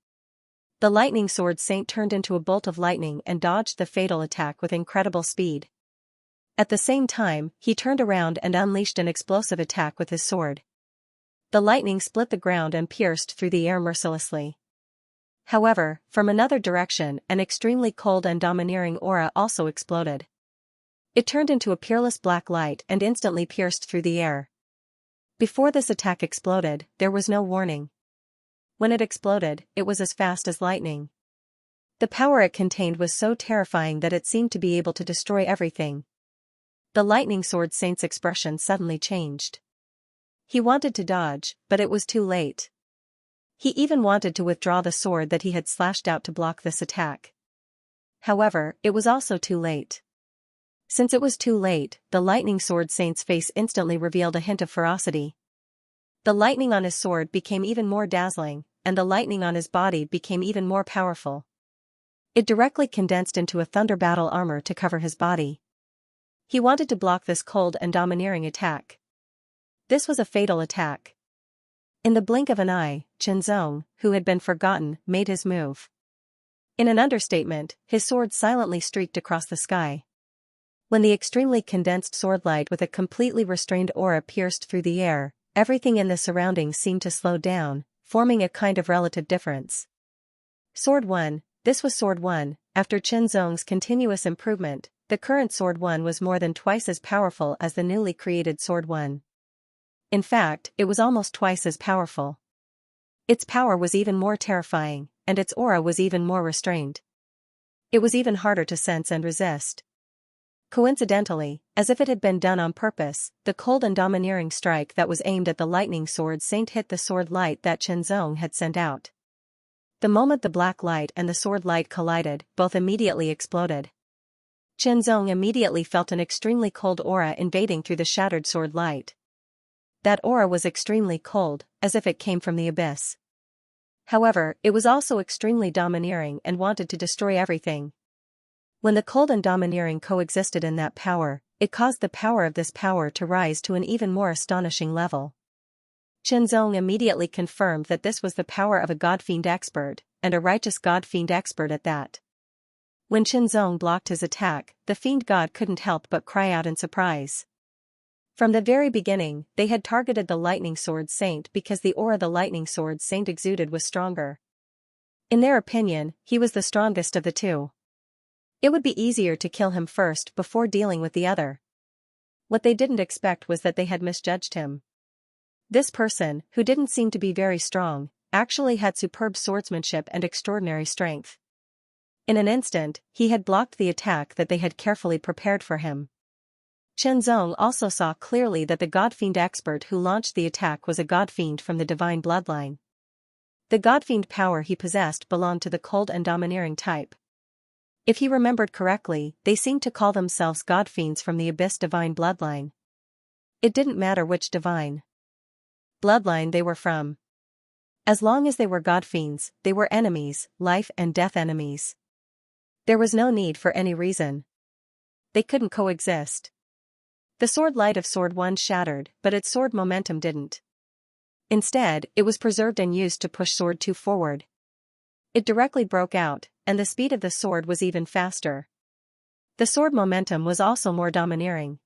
Speaker 1: The lightning sword saint turned into a bolt of lightning and dodged the fatal attack with incredible speed. At the same time, he turned around and unleashed an explosive attack with his sword. The lightning split the ground and pierced through the air mercilessly. However, from another direction, an extremely cold and domineering aura also exploded. It turned into a peerless black light and instantly pierced through the air. Before this attack exploded, there was no warning. When it exploded, it was as fast as lightning. The power it contained was so terrifying that it seemed to be able to destroy everything. The lightning sword saint's expression suddenly changed. He wanted to dodge, but it was too late. He even wanted to withdraw the sword that he had slashed out to block this attack. However, it was also too late. Since it was too late, the lightning sword saint's face instantly revealed a hint of ferocity. The lightning on his sword became even more dazzling, and the lightning on his body became even more powerful. It directly condensed into a thunder battle armor to cover his body. He wanted to block this cold and domineering attack. This was a fatal attack. In the blink of an eye, Qianzong, who had been forgotten, made his move. In an understatement, his sword silently streaked across the sky. When the extremely condensed sword light with a completely restrained aura pierced through the air, everything in the surroundings seemed to slow down, forming a kind of relative difference. Sword 1. This was Sword 1. After Qianzong's continuous improvement, the current Sword 1 was more than twice as powerful as the newly created Sword 1. In fact, it was almost twice as powerful. Its power was even more terrifying, and its aura was even more restrained. It was even harder to sense and resist. Coincidentally, as if it had been done on purpose, the cold and domineering strike that was aimed at the lightning sword saint hit the sword light that Qianzong had sent out. The moment the black light and the sword light collided, both immediately exploded. Qianzong immediately felt an extremely cold aura invading through the shattered sword light. That aura was extremely cold, as if it came from the abyss. However, it was also extremely domineering and wanted to destroy everything. When the cold and domineering coexisted in that power, it caused the power of this power to rise to an even more astonishing level. Qianzong immediately confirmed that this was the power of a god-fiend expert, and a righteous god-fiend expert at that. When Qianzong blocked his attack, the fiend god couldn't help but cry out in surprise. From the very beginning, they had targeted the lightning sword saint because the aura the lightning sword saint exuded was stronger. In their opinion, he was the strongest of the two. It would be easier to kill him first before dealing with the other. What they didn't expect was that they had misjudged him. This person, who didn't seem to be very strong, actually had superb swordsmanship and extraordinary strength. In an instant, he had blocked the attack that they had carefully prepared for him. Qianzong also saw clearly that the godfiend expert who launched the attack was a godfiend from the divine bloodline. The godfiend power he possessed belonged to the cold and domineering type. If he remembered correctly, they seemed to call themselves godfiends from the abyss divine bloodline. It didn't matter which divine bloodline they were from. As long as they were god fiends, they were enemies, life and death enemies. There was no need for any reason. They couldn't coexist. The sword light of Sword 1 shattered, but its sword momentum didn't. Instead, it was preserved and used to push Sword 2 forward. It directly broke out, and the speed of the sword was even faster. The sword momentum was also more domineering.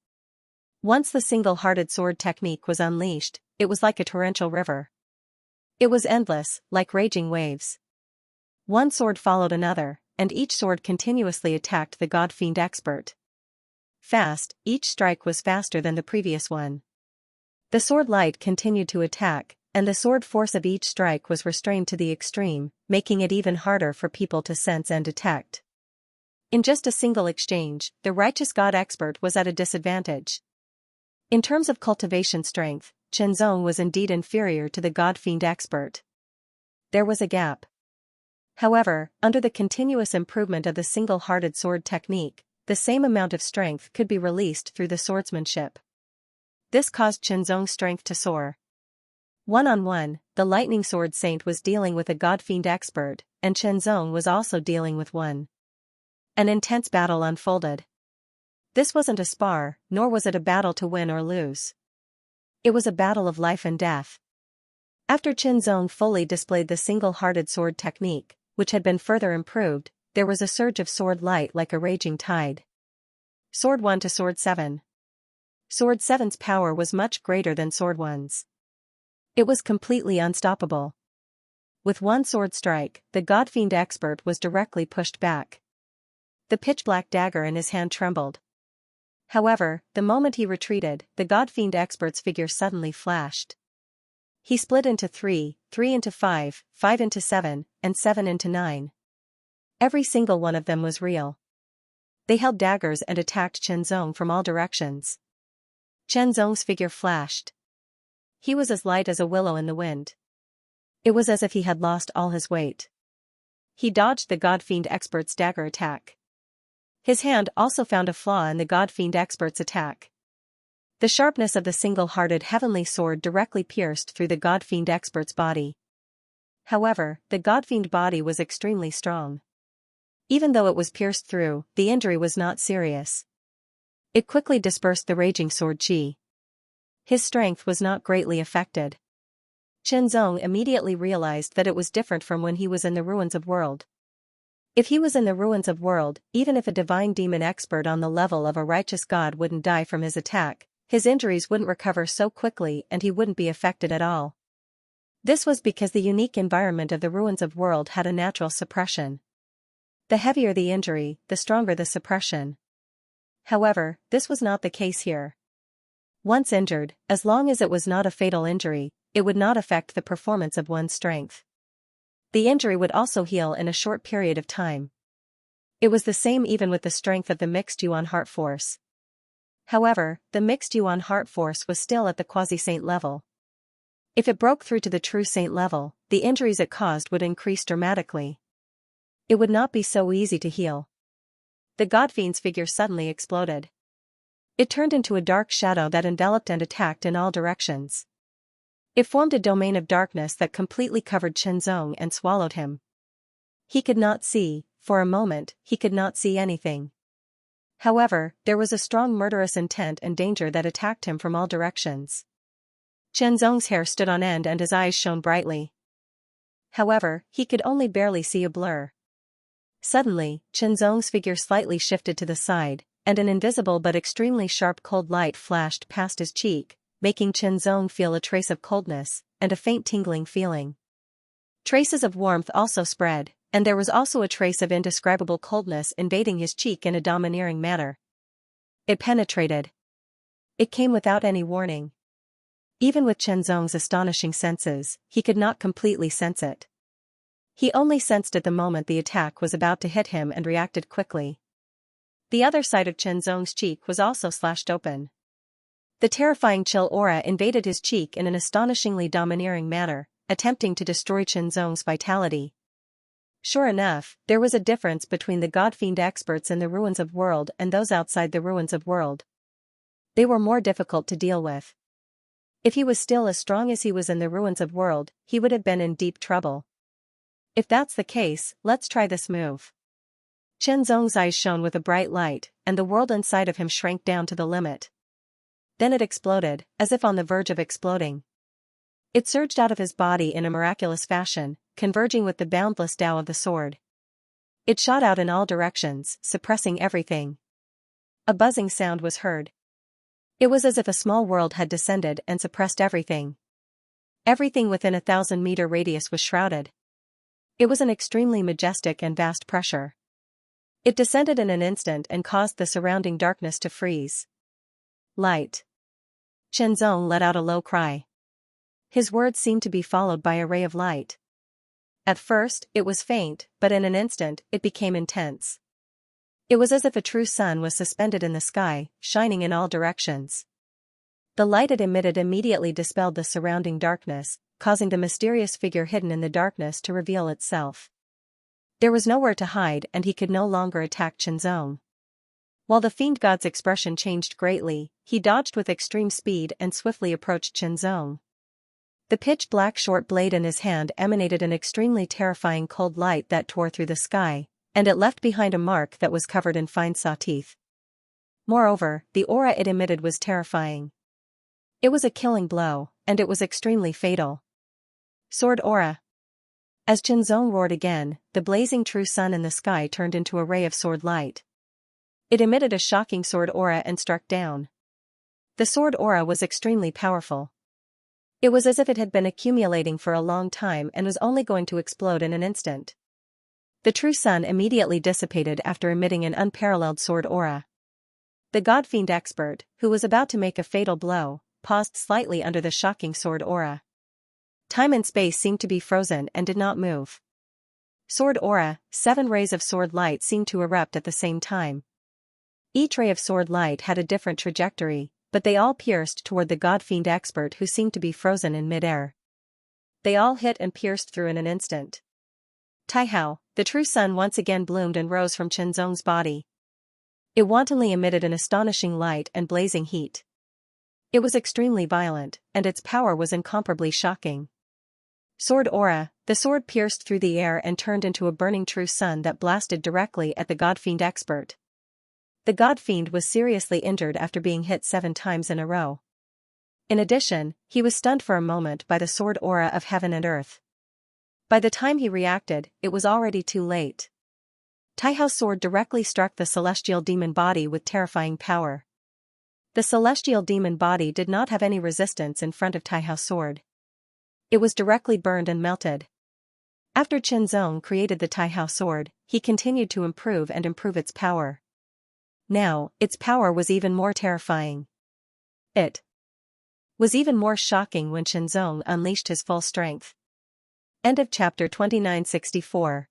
Speaker 1: Once the single-hearted sword technique was unleashed, it was like a torrential river. It was endless, like raging waves. One sword followed another, and each sword continuously attacked the god fiend expert. Fast, each strike was faster than the previous one. The sword light continued to attack, and the sword force of each strike was restrained to the extreme, making it even harder for people to sense and detect. In just a single exchange, the righteous god expert was at a disadvantage. In terms of cultivation strength, Chenzong was indeed inferior to the god fiend expert. There was a gap. However, under the continuous improvement of the single-hearted sword technique, the same amount of strength could be released through the swordsmanship. This caused Chenzong's strength to soar. One-on-one, the lightning sword saint was dealing with a god fiend expert, and Chenzong was also dealing with one. An intense battle unfolded. This wasn't a spar, nor was it a battle to win or lose. It was a battle of life and death. After Chenzong fully displayed the single-hearted sword technique, which had been further improved, there was a surge of sword light like a raging tide. Sword 1 to Sword 7. Sword 7's power was much greater than Sword 1's. It was completely unstoppable. With one sword strike, the god fiend expert was directly pushed back. The pitch-black dagger in his hand trembled. However, the moment he retreated, the god fiend expert's figure suddenly flashed. He split into 3, 3 into 5, 5 into 7, and 7 into 9. Every single one of them was real. They held daggers and attacked Chenzong from all directions. Chenzong's figure flashed. He was as light as a willow in the wind. It was as if he had lost all his weight. He dodged the god fiend expert's dagger attack. His hand also found a flaw in the god fiend expert's attack. The sharpness of the single-hearted heavenly sword directly pierced through the god fiend expert's body. However, the god fiend body was extremely strong. Even though it was pierced through, the injury was not serious. It quickly dispersed the raging sword chi. His strength was not greatly affected. Chenzong immediately realized that it was different from when he was in the ruins of world. If he was in the ruins of world, even if a divine demon expert on the level of a righteous god wouldn't die from his attack, his injuries wouldn't recover so quickly and he wouldn't be affected at all. This was because the unique environment of the ruins of world had a natural suppression. The heavier the injury, the stronger the suppression. However, this was not the case here. Once injured, as long as it was not a fatal injury, it would not affect the performance of one's strength. The injury would also heal in a short period of time. It was the same even with the strength of the mixed Yuan heart force. However, the mixed Yuan heart force was still at the quasi-saint level. If it broke through to the true saint level, the injuries it caused would increase dramatically. It would not be so easy to heal. The god fiend's figure suddenly exploded. It turned into a dark shadow that enveloped and attacked in all directions. It formed a domain of darkness that completely covered Chenzong and swallowed him. He could not see, for a moment, he could not see anything. However, there was a strong murderous intent and danger that attacked him from all directions. Chenzong's hair stood on end and his eyes shone brightly. However, he could only barely see a blur. Suddenly, Chenzong's figure slightly shifted to the side, and an invisible but extremely sharp cold light flashed past his cheek, making Chenzong feel a trace of coldness, and a faint tingling feeling. Traces of warmth also spread, and there was also a trace of indescribable coldness invading his cheek in a domineering manner. It penetrated. It came without any warning. Even with Chenzong's astonishing senses, he could not completely sense it. He only sensed it the moment the attack was about to hit him and reacted quickly. The other side of Chenzong's cheek was also slashed open. The terrifying chill aura invaded his cheek in an astonishingly domineering manner, attempting to destroy Chenzong's vitality. Sure enough, there was a difference between the god fiend experts in the ruins of world and those outside the ruins of world. They were more difficult to deal with. If he was still as strong as he was in the ruins of world, he would have been in deep trouble. If that's the case, let's try this move. Chen Zong's eyes shone with a bright light, and the world inside of him shrank down to the limit. Then it exploded, as if on the verge of exploding. It surged out of his body in a miraculous fashion, converging with the boundless Tao of the sword. It shot out in all directions, suppressing everything. A buzzing sound was heard. It was as if a small world had descended and suppressed everything. Everything within a 1,000-meter radius was shrouded. It was an extremely majestic and vast pressure. It descended in an instant and caused the surrounding darkness to freeze. Light. Chen Zong let out a low cry. His words seemed to be followed by a ray of light. At first, it was faint, but in an instant, it became intense. It was as if a true sun was suspended in the sky, shining in all directions. The light it emitted immediately dispelled the surrounding darkness, causing the mysterious figure hidden in the darkness to reveal itself. There was nowhere to hide and he could no longer attack Chen Zong. While the fiend god's expression changed greatly, he dodged with extreme speed and swiftly approached Chen Zong. The pitch-black short blade in his hand emanated an extremely terrifying cold light that tore through the sky, and it left behind a mark that was covered in fine saw teeth. Moreover, the aura it emitted was terrifying. It was a killing blow, and it was extremely fatal. Sword aura. As Chen Zong roared again, the blazing true sun in the sky turned into a ray of sword light. It emitted a shocking sword aura and struck down. The sword aura was extremely powerful. It was as if it had been accumulating for a long time and was only going to explode in an instant. The true sun immediately dissipated after emitting an unparalleled sword aura. The god-fiend expert, who was about to make a fatal blow, paused slightly under the shocking sword aura. Time and space seemed to be frozen and did not move. Sword aura, 7 rays of sword light seemed to erupt at the same time. Each ray of sword light had a different trajectory, but they all pierced toward the god-fiend expert who seemed to be frozen in mid-air. They all hit and pierced through in an instant. Taihao, the true sun once again bloomed and rose from Chen Zong's body. It wantonly emitted an astonishing light and blazing heat. It was extremely violent, and its power was incomparably shocking. Sword aura, the sword pierced through the air and turned into a burning true sun that blasted directly at the god-fiend expert. The god-fiend was seriously injured after being hit 7 times in a row. In addition, he was stunned for a moment by the sword aura of heaven and earth. By the time he reacted, it was already too late. Taihao's sword directly struck the celestial demon body with terrifying power. The celestial demon body did not have any resistance in front of Taihao's sword. It was directly burned and melted. After Chen Zong created the Taihao sword, he continued to improve its power. Now, its power was even more terrifying. It was even more shocking when Chen Zong unleashed his full strength. End of chapter 2964.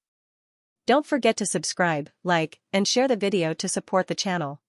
Speaker 1: Don't forget to subscribe, like, and share the video to support the channel.